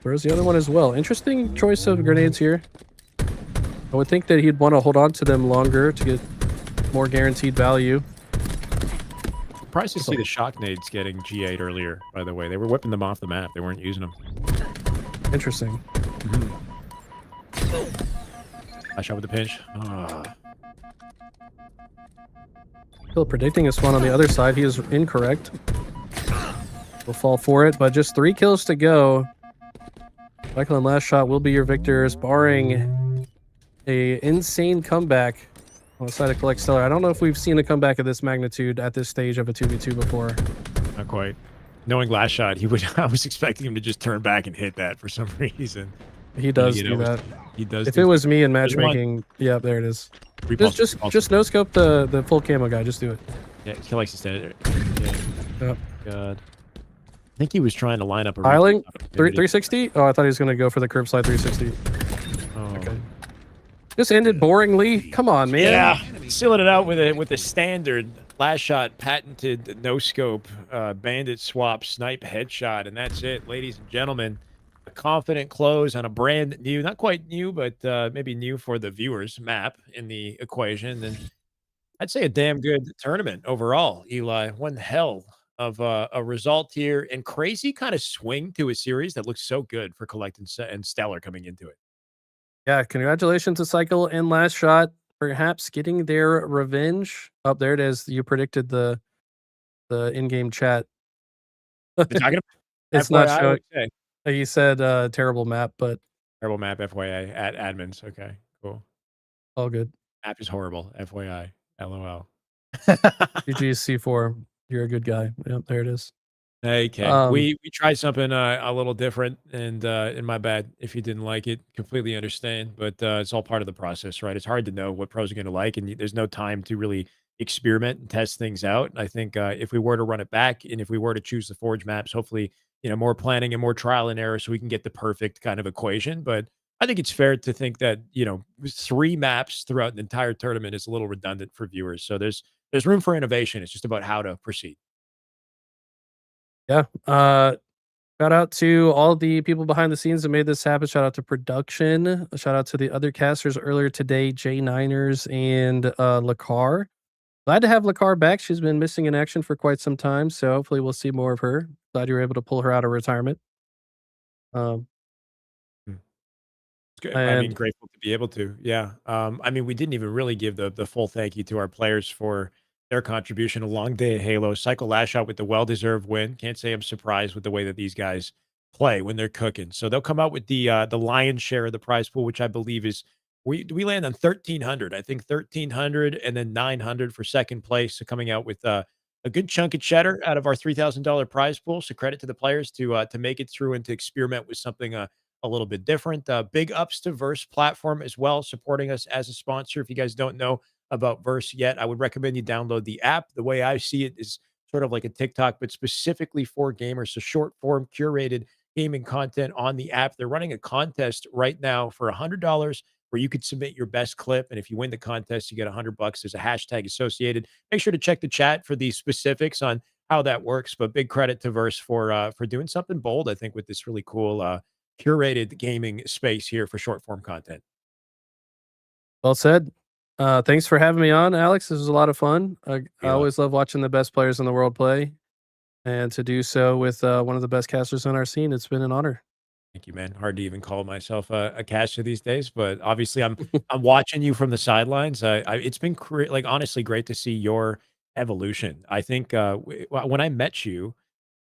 throws the other one as well. Interesting choice of grenades here. I would think that he'd want to hold on to them longer to get more guaranteed value. Surprised to see the shock nades getting GA'd earlier, by the way. They were whipping them off the map. They weren't using them. Interesting. I shot with the pinch. Ah. Still predicting this one on the other side. He is incorrect. Will fall for it, but just 3 kills to go. Michael and last shot will be your victors, barring a insane comeback on the side of Collect Stellar. I don't know if we've seen a comeback of this magnitude at this stage of a 2v2 before. Not quite. Knowing last shot, he would. I was expecting him to just turn back and hit that for some reason. He does You do know, that. He does. If do it was me in There's one. matchmaking, yeah, there it is. Repulse, Just repulse. no scope the full camo guy. Just do it. Yeah, he likes to stand there. Yeah. Yep. God. I think he was trying to line up a Piling? repulse. 360? Oh, I thought he was going to go for the curb slide 360. Oh. Okay. Just ended boringly. Come on, man. Yeah, sealing it out with a standard last shot patented no scope bandit swap snipe headshot, and that's it, ladies and gentlemen. A confident close on a brand new, not quite new, but maybe new for the viewers map in the equation, and I'd say a damn good tournament overall. Eli, one hell of a result here, and crazy kind of swing to a series that looks so good for Collect and Stellar coming into it. Yeah, congratulations to Cycle and Last Shot. Perhaps getting their revenge. Up there it is. You predicted the in-game chat. You're talking about It's not FYI, I showing. would say. He said terrible map, but Terrible map, FYI, at admins. Okay, cool. all good. Map is horrible, FYI. LOL. GG's C4. You're a good guy. Yep, there it is. Okay, we tried something a little different, and my bad if you didn't like it. Completely understand, but it's all part of the process, right? It's hard to know what pros are going to like, and there's no time to really experiment and test things out. I think if we were to run it back, and if we were to choose the Forge maps, hopefully, more planning and more trial and error, so we can get the perfect kind of equation. But I think it's fair to think that 3 maps throughout an entire tournament is a little redundant for viewers. So there's room for innovation. It's just about how to proceed. Yeah. Shout out to all the people behind the scenes that made this happen. Shout out to production. A shout out to the other casters earlier today, J9ers and Lakar. Glad to have Lakar back. She's been missing in action for quite some time, so hopefully we'll see more of her. Glad you were able to pull her out of retirement. It's good. I mean, And grateful to be able to. Yeah. I mean, we didn't even really give the full thank you to our players for their contribution. A long day of Halo. Cycle Lash out with the well-deserved win. Can't say I'm surprised with the way that these guys play when they're cooking. So they'll come out with the lion's share of the prize pool, which I believe is we land on 1,300. I think 1,300 and then 900 for second place. So coming out with a good chunk of cheddar out of our $3,000 prize pool. So credit to the players to make it through and to experiment with something a little bit different. Big ups to Verse platform as well, supporting us as a sponsor. If you guys don't know about Verse yet, I would recommend you download the app. The way I see it is sort of like a TikTok, but specifically for gamers. So short form, curated gaming content on the app. They're running a contest right now for $100 where you could submit your best clip. And if you win the contest, you get $100. There's a hashtag associated. Make sure to check the chat for the specifics on how that works. But big credit to Verse for doing something bold, I think, with this really cool curated gaming space here for short form content. well said. Thanks for having me on, Alex. This was a lot of fun. I Yeah. always love watching the best players in the world play. And to do so with one of the best casters on our scene, it's been an honor. Thank you, man. Hard to even call myself a caster these days, but obviously I'm watching you from the sidelines. It's been like honestly great to see your evolution. I think when I met you,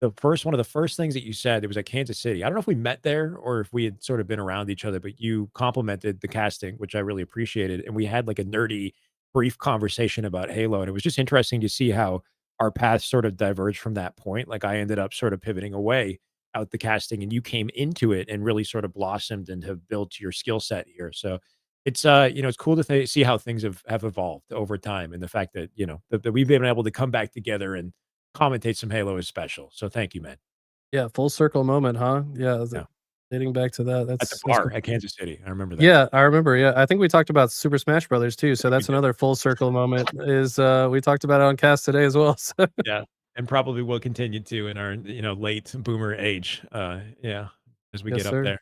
one of the first things that you said, it was at Kansas City. I don't know if we met there or if we had sort of been around each other, but you complimented the casting, which I really appreciated. And we had like a nerdy, brief conversation about Halo. And it was just interesting to see how our paths sort of diverged from that point. Like I ended up sort of pivoting away out the casting and you came into it and really sort of blossomed and have built your skill set here. So it's it's cool to see how things have evolved over time and the fact that that we've been able to come back together and commentate some Halo is special. So thank you, man. Yeah, full circle moment, huh? Yeah, Yeah. dating back to that. At the That's bar good. at Kansas City. I remember that. Yeah, I remember. Yeah, I think we talked about Super Smash Brothers too. So We that's did. another full circle moment. Is we talked about it on cast today as well. So Yeah, and probably will continue to in our, late boomer age, yeah, as we yes, get up sir. there.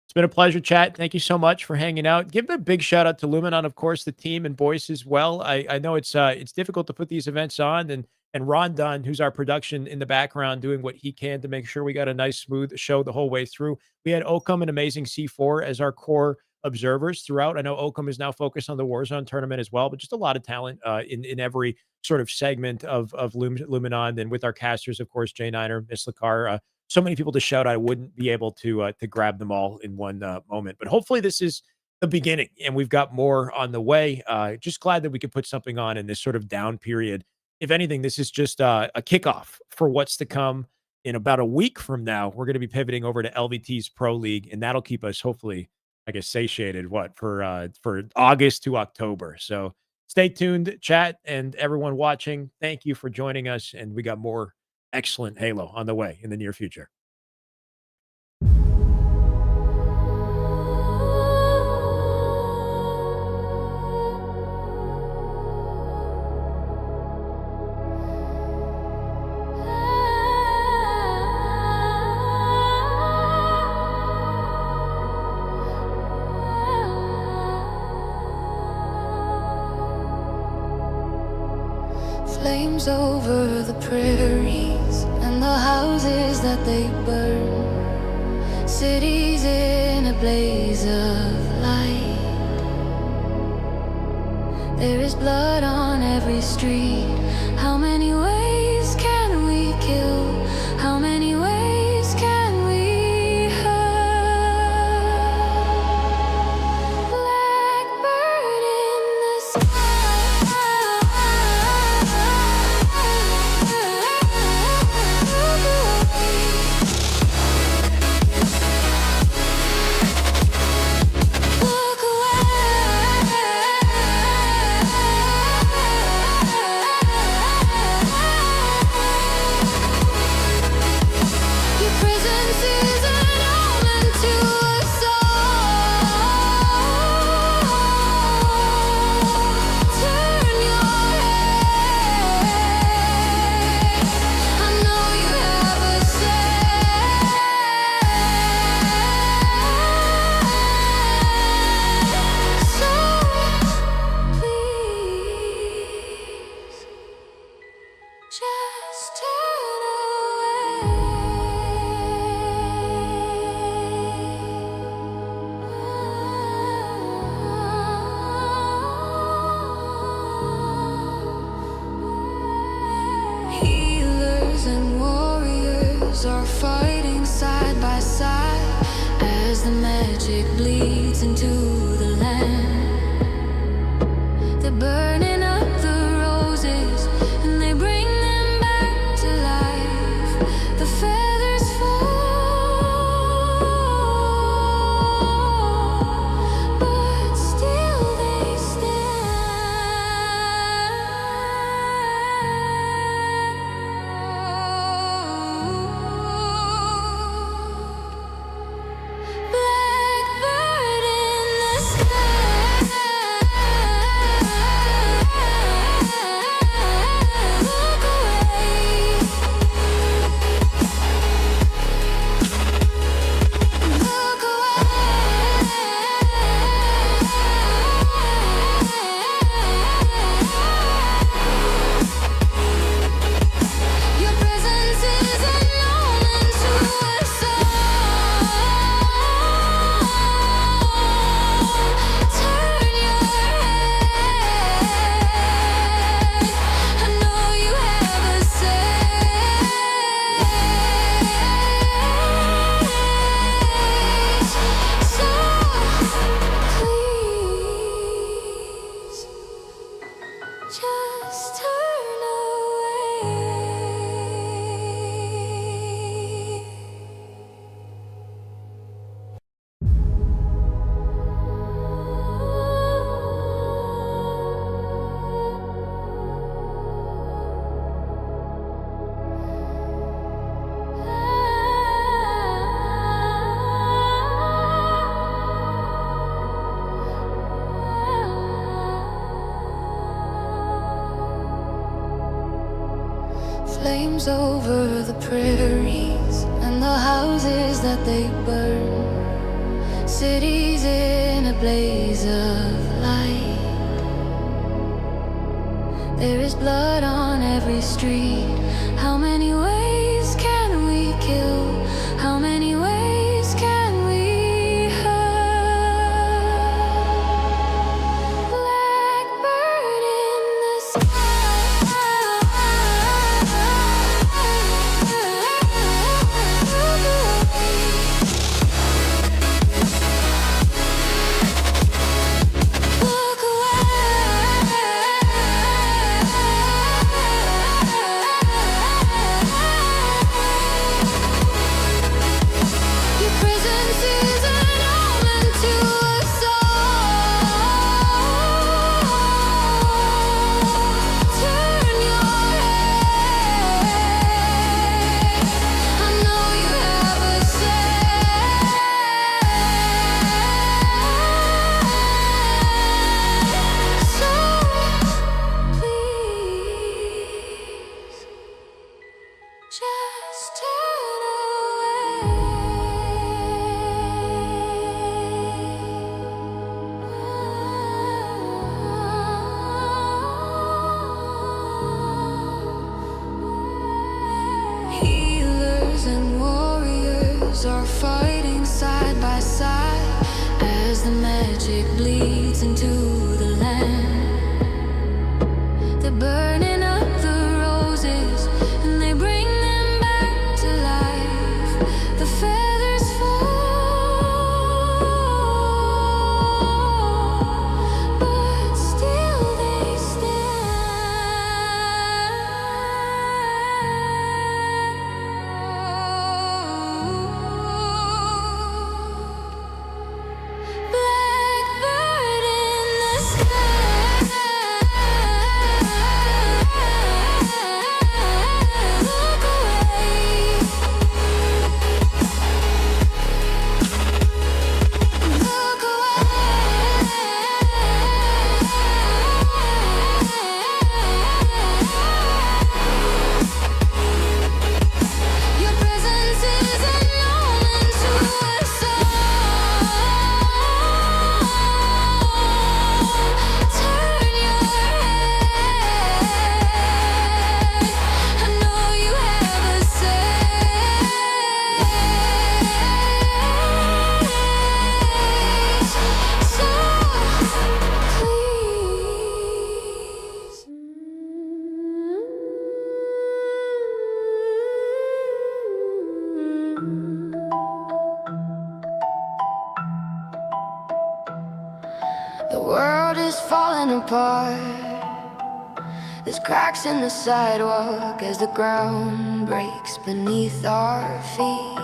It's been a pleasure, chat. Thank you so much for hanging out. Give a big shout out to Luminon, of course, the team and Boyce as well. I know it's difficult to put these events on, and Ron Dunn, who's our production in the background, doing what he can to make sure we got a nice, smooth show the whole way through. We had Oakham and Amazing C4 as our core observers throughout. I know Oakham is now focused on the Warzone tournament as well, but just a lot of talent in every sort of segment of Luminon. And with our casters, of course, Jay Niner, Miss Lakar, so many people to shout. I wouldn't be able to grab them all in one moment, but hopefully this is the beginning, and we've got more on the way. Just glad that we could put something on in this sort of down period. If anything, this is just a kickoff for what's to come. In about a week from now, we're going to be pivoting over to LVT's Pro League, and that'll keep us hopefully, I guess, satiated. What for August to October? So stay tuned, chat, and everyone watching. Thank you for joining us, and we got more excellent Halo on the way in the near future. Flames over the prairies and the houses that they burn, cities in a blaze of light. There is blood on every street. How many ways can we kill? How many ways can we hurt? Blackbird in the look away. Your presence is an omen to us all. Turn your head. I know you have a say. So please, just turn away. Healers and warriors are fighting side by side as the magic bleeds into the land. They're burning up the roses and they bring them back to life. The feathers fall, but still they stand. Blackbird in the sky. Look away. Look away. Your presence is an omen to us all. Turn your head. I know you have a say. So please, just turn away. flames over the prairies and the houses that they burn. Cities in a blaze of light. There is blood on every street. How many ways can we kill? How many ways can we hurt? Blackbird in the Look Your presence is an omen to us all. Turn your head. I know you have a say. So please, just turn away. Healers and warriors are fighting side by side as the magic bleeds into the land. They're burning up the roses and they bring them back to life. The feathers fall, but still they stand. Blackbird in the sky. Look away. Look away. Your presence is an omen to us all. Turn your head. I know you have a say. So please. The world is falling apart. There's cracks in the sidewalk as the ground breaks beneath our feet.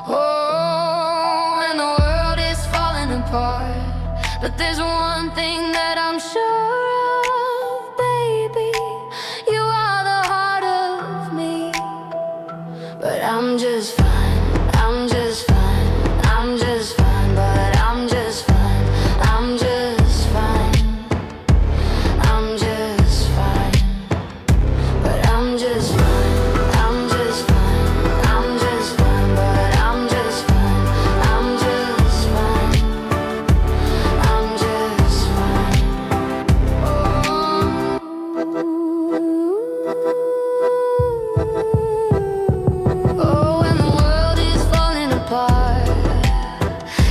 Oh, and the world is falling apart. But there's one thing that I'm sure of, baby. You are the heart of me. But I'm just fine. I'm just fine. I'm just fine. But I'm just fine. I'm just fine. I'm just fine. But I'm just fine. I'm just fine. I'm just fine. But I'm just fine. I'm just fine. I'm just fine. Oh, when the world is falling apart,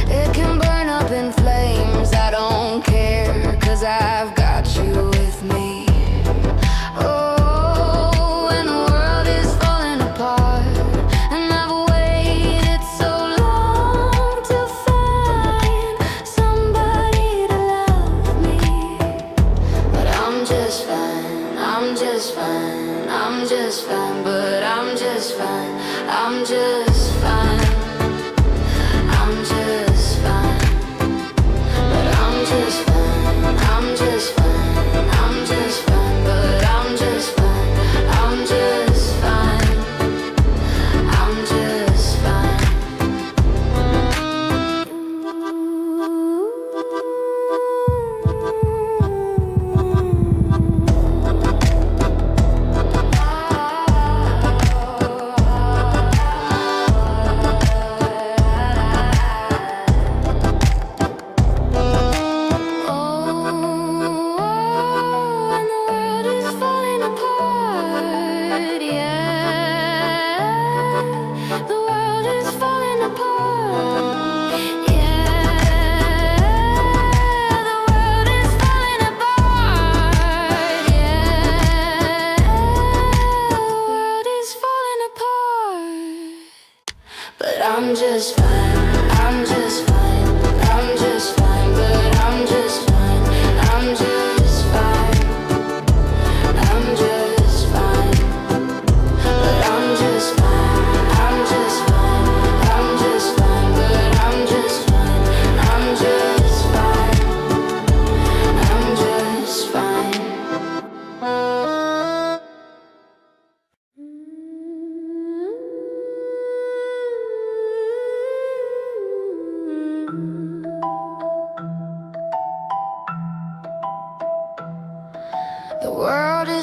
it can burn up in flames. I don't care, 'cause I've got you with me. Oh, when the world is falling apart, and I've waited so long to find somebody to love me. But I'm just fine. I'm just fine. I'm just fine. But I'm just fine. I'm just fine. I'm just fine. But I'm just fine. I'm just fine. I'm just fine. But I'm just fine. I'm just fine. I'm just fine.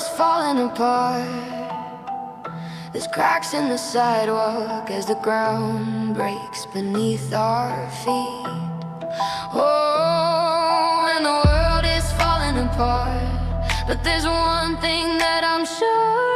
is falling apart. There's cracks in the sidewalk as the ground breaks beneath our feet. Oh, and the world is falling apart, but there's one thing that I'm sure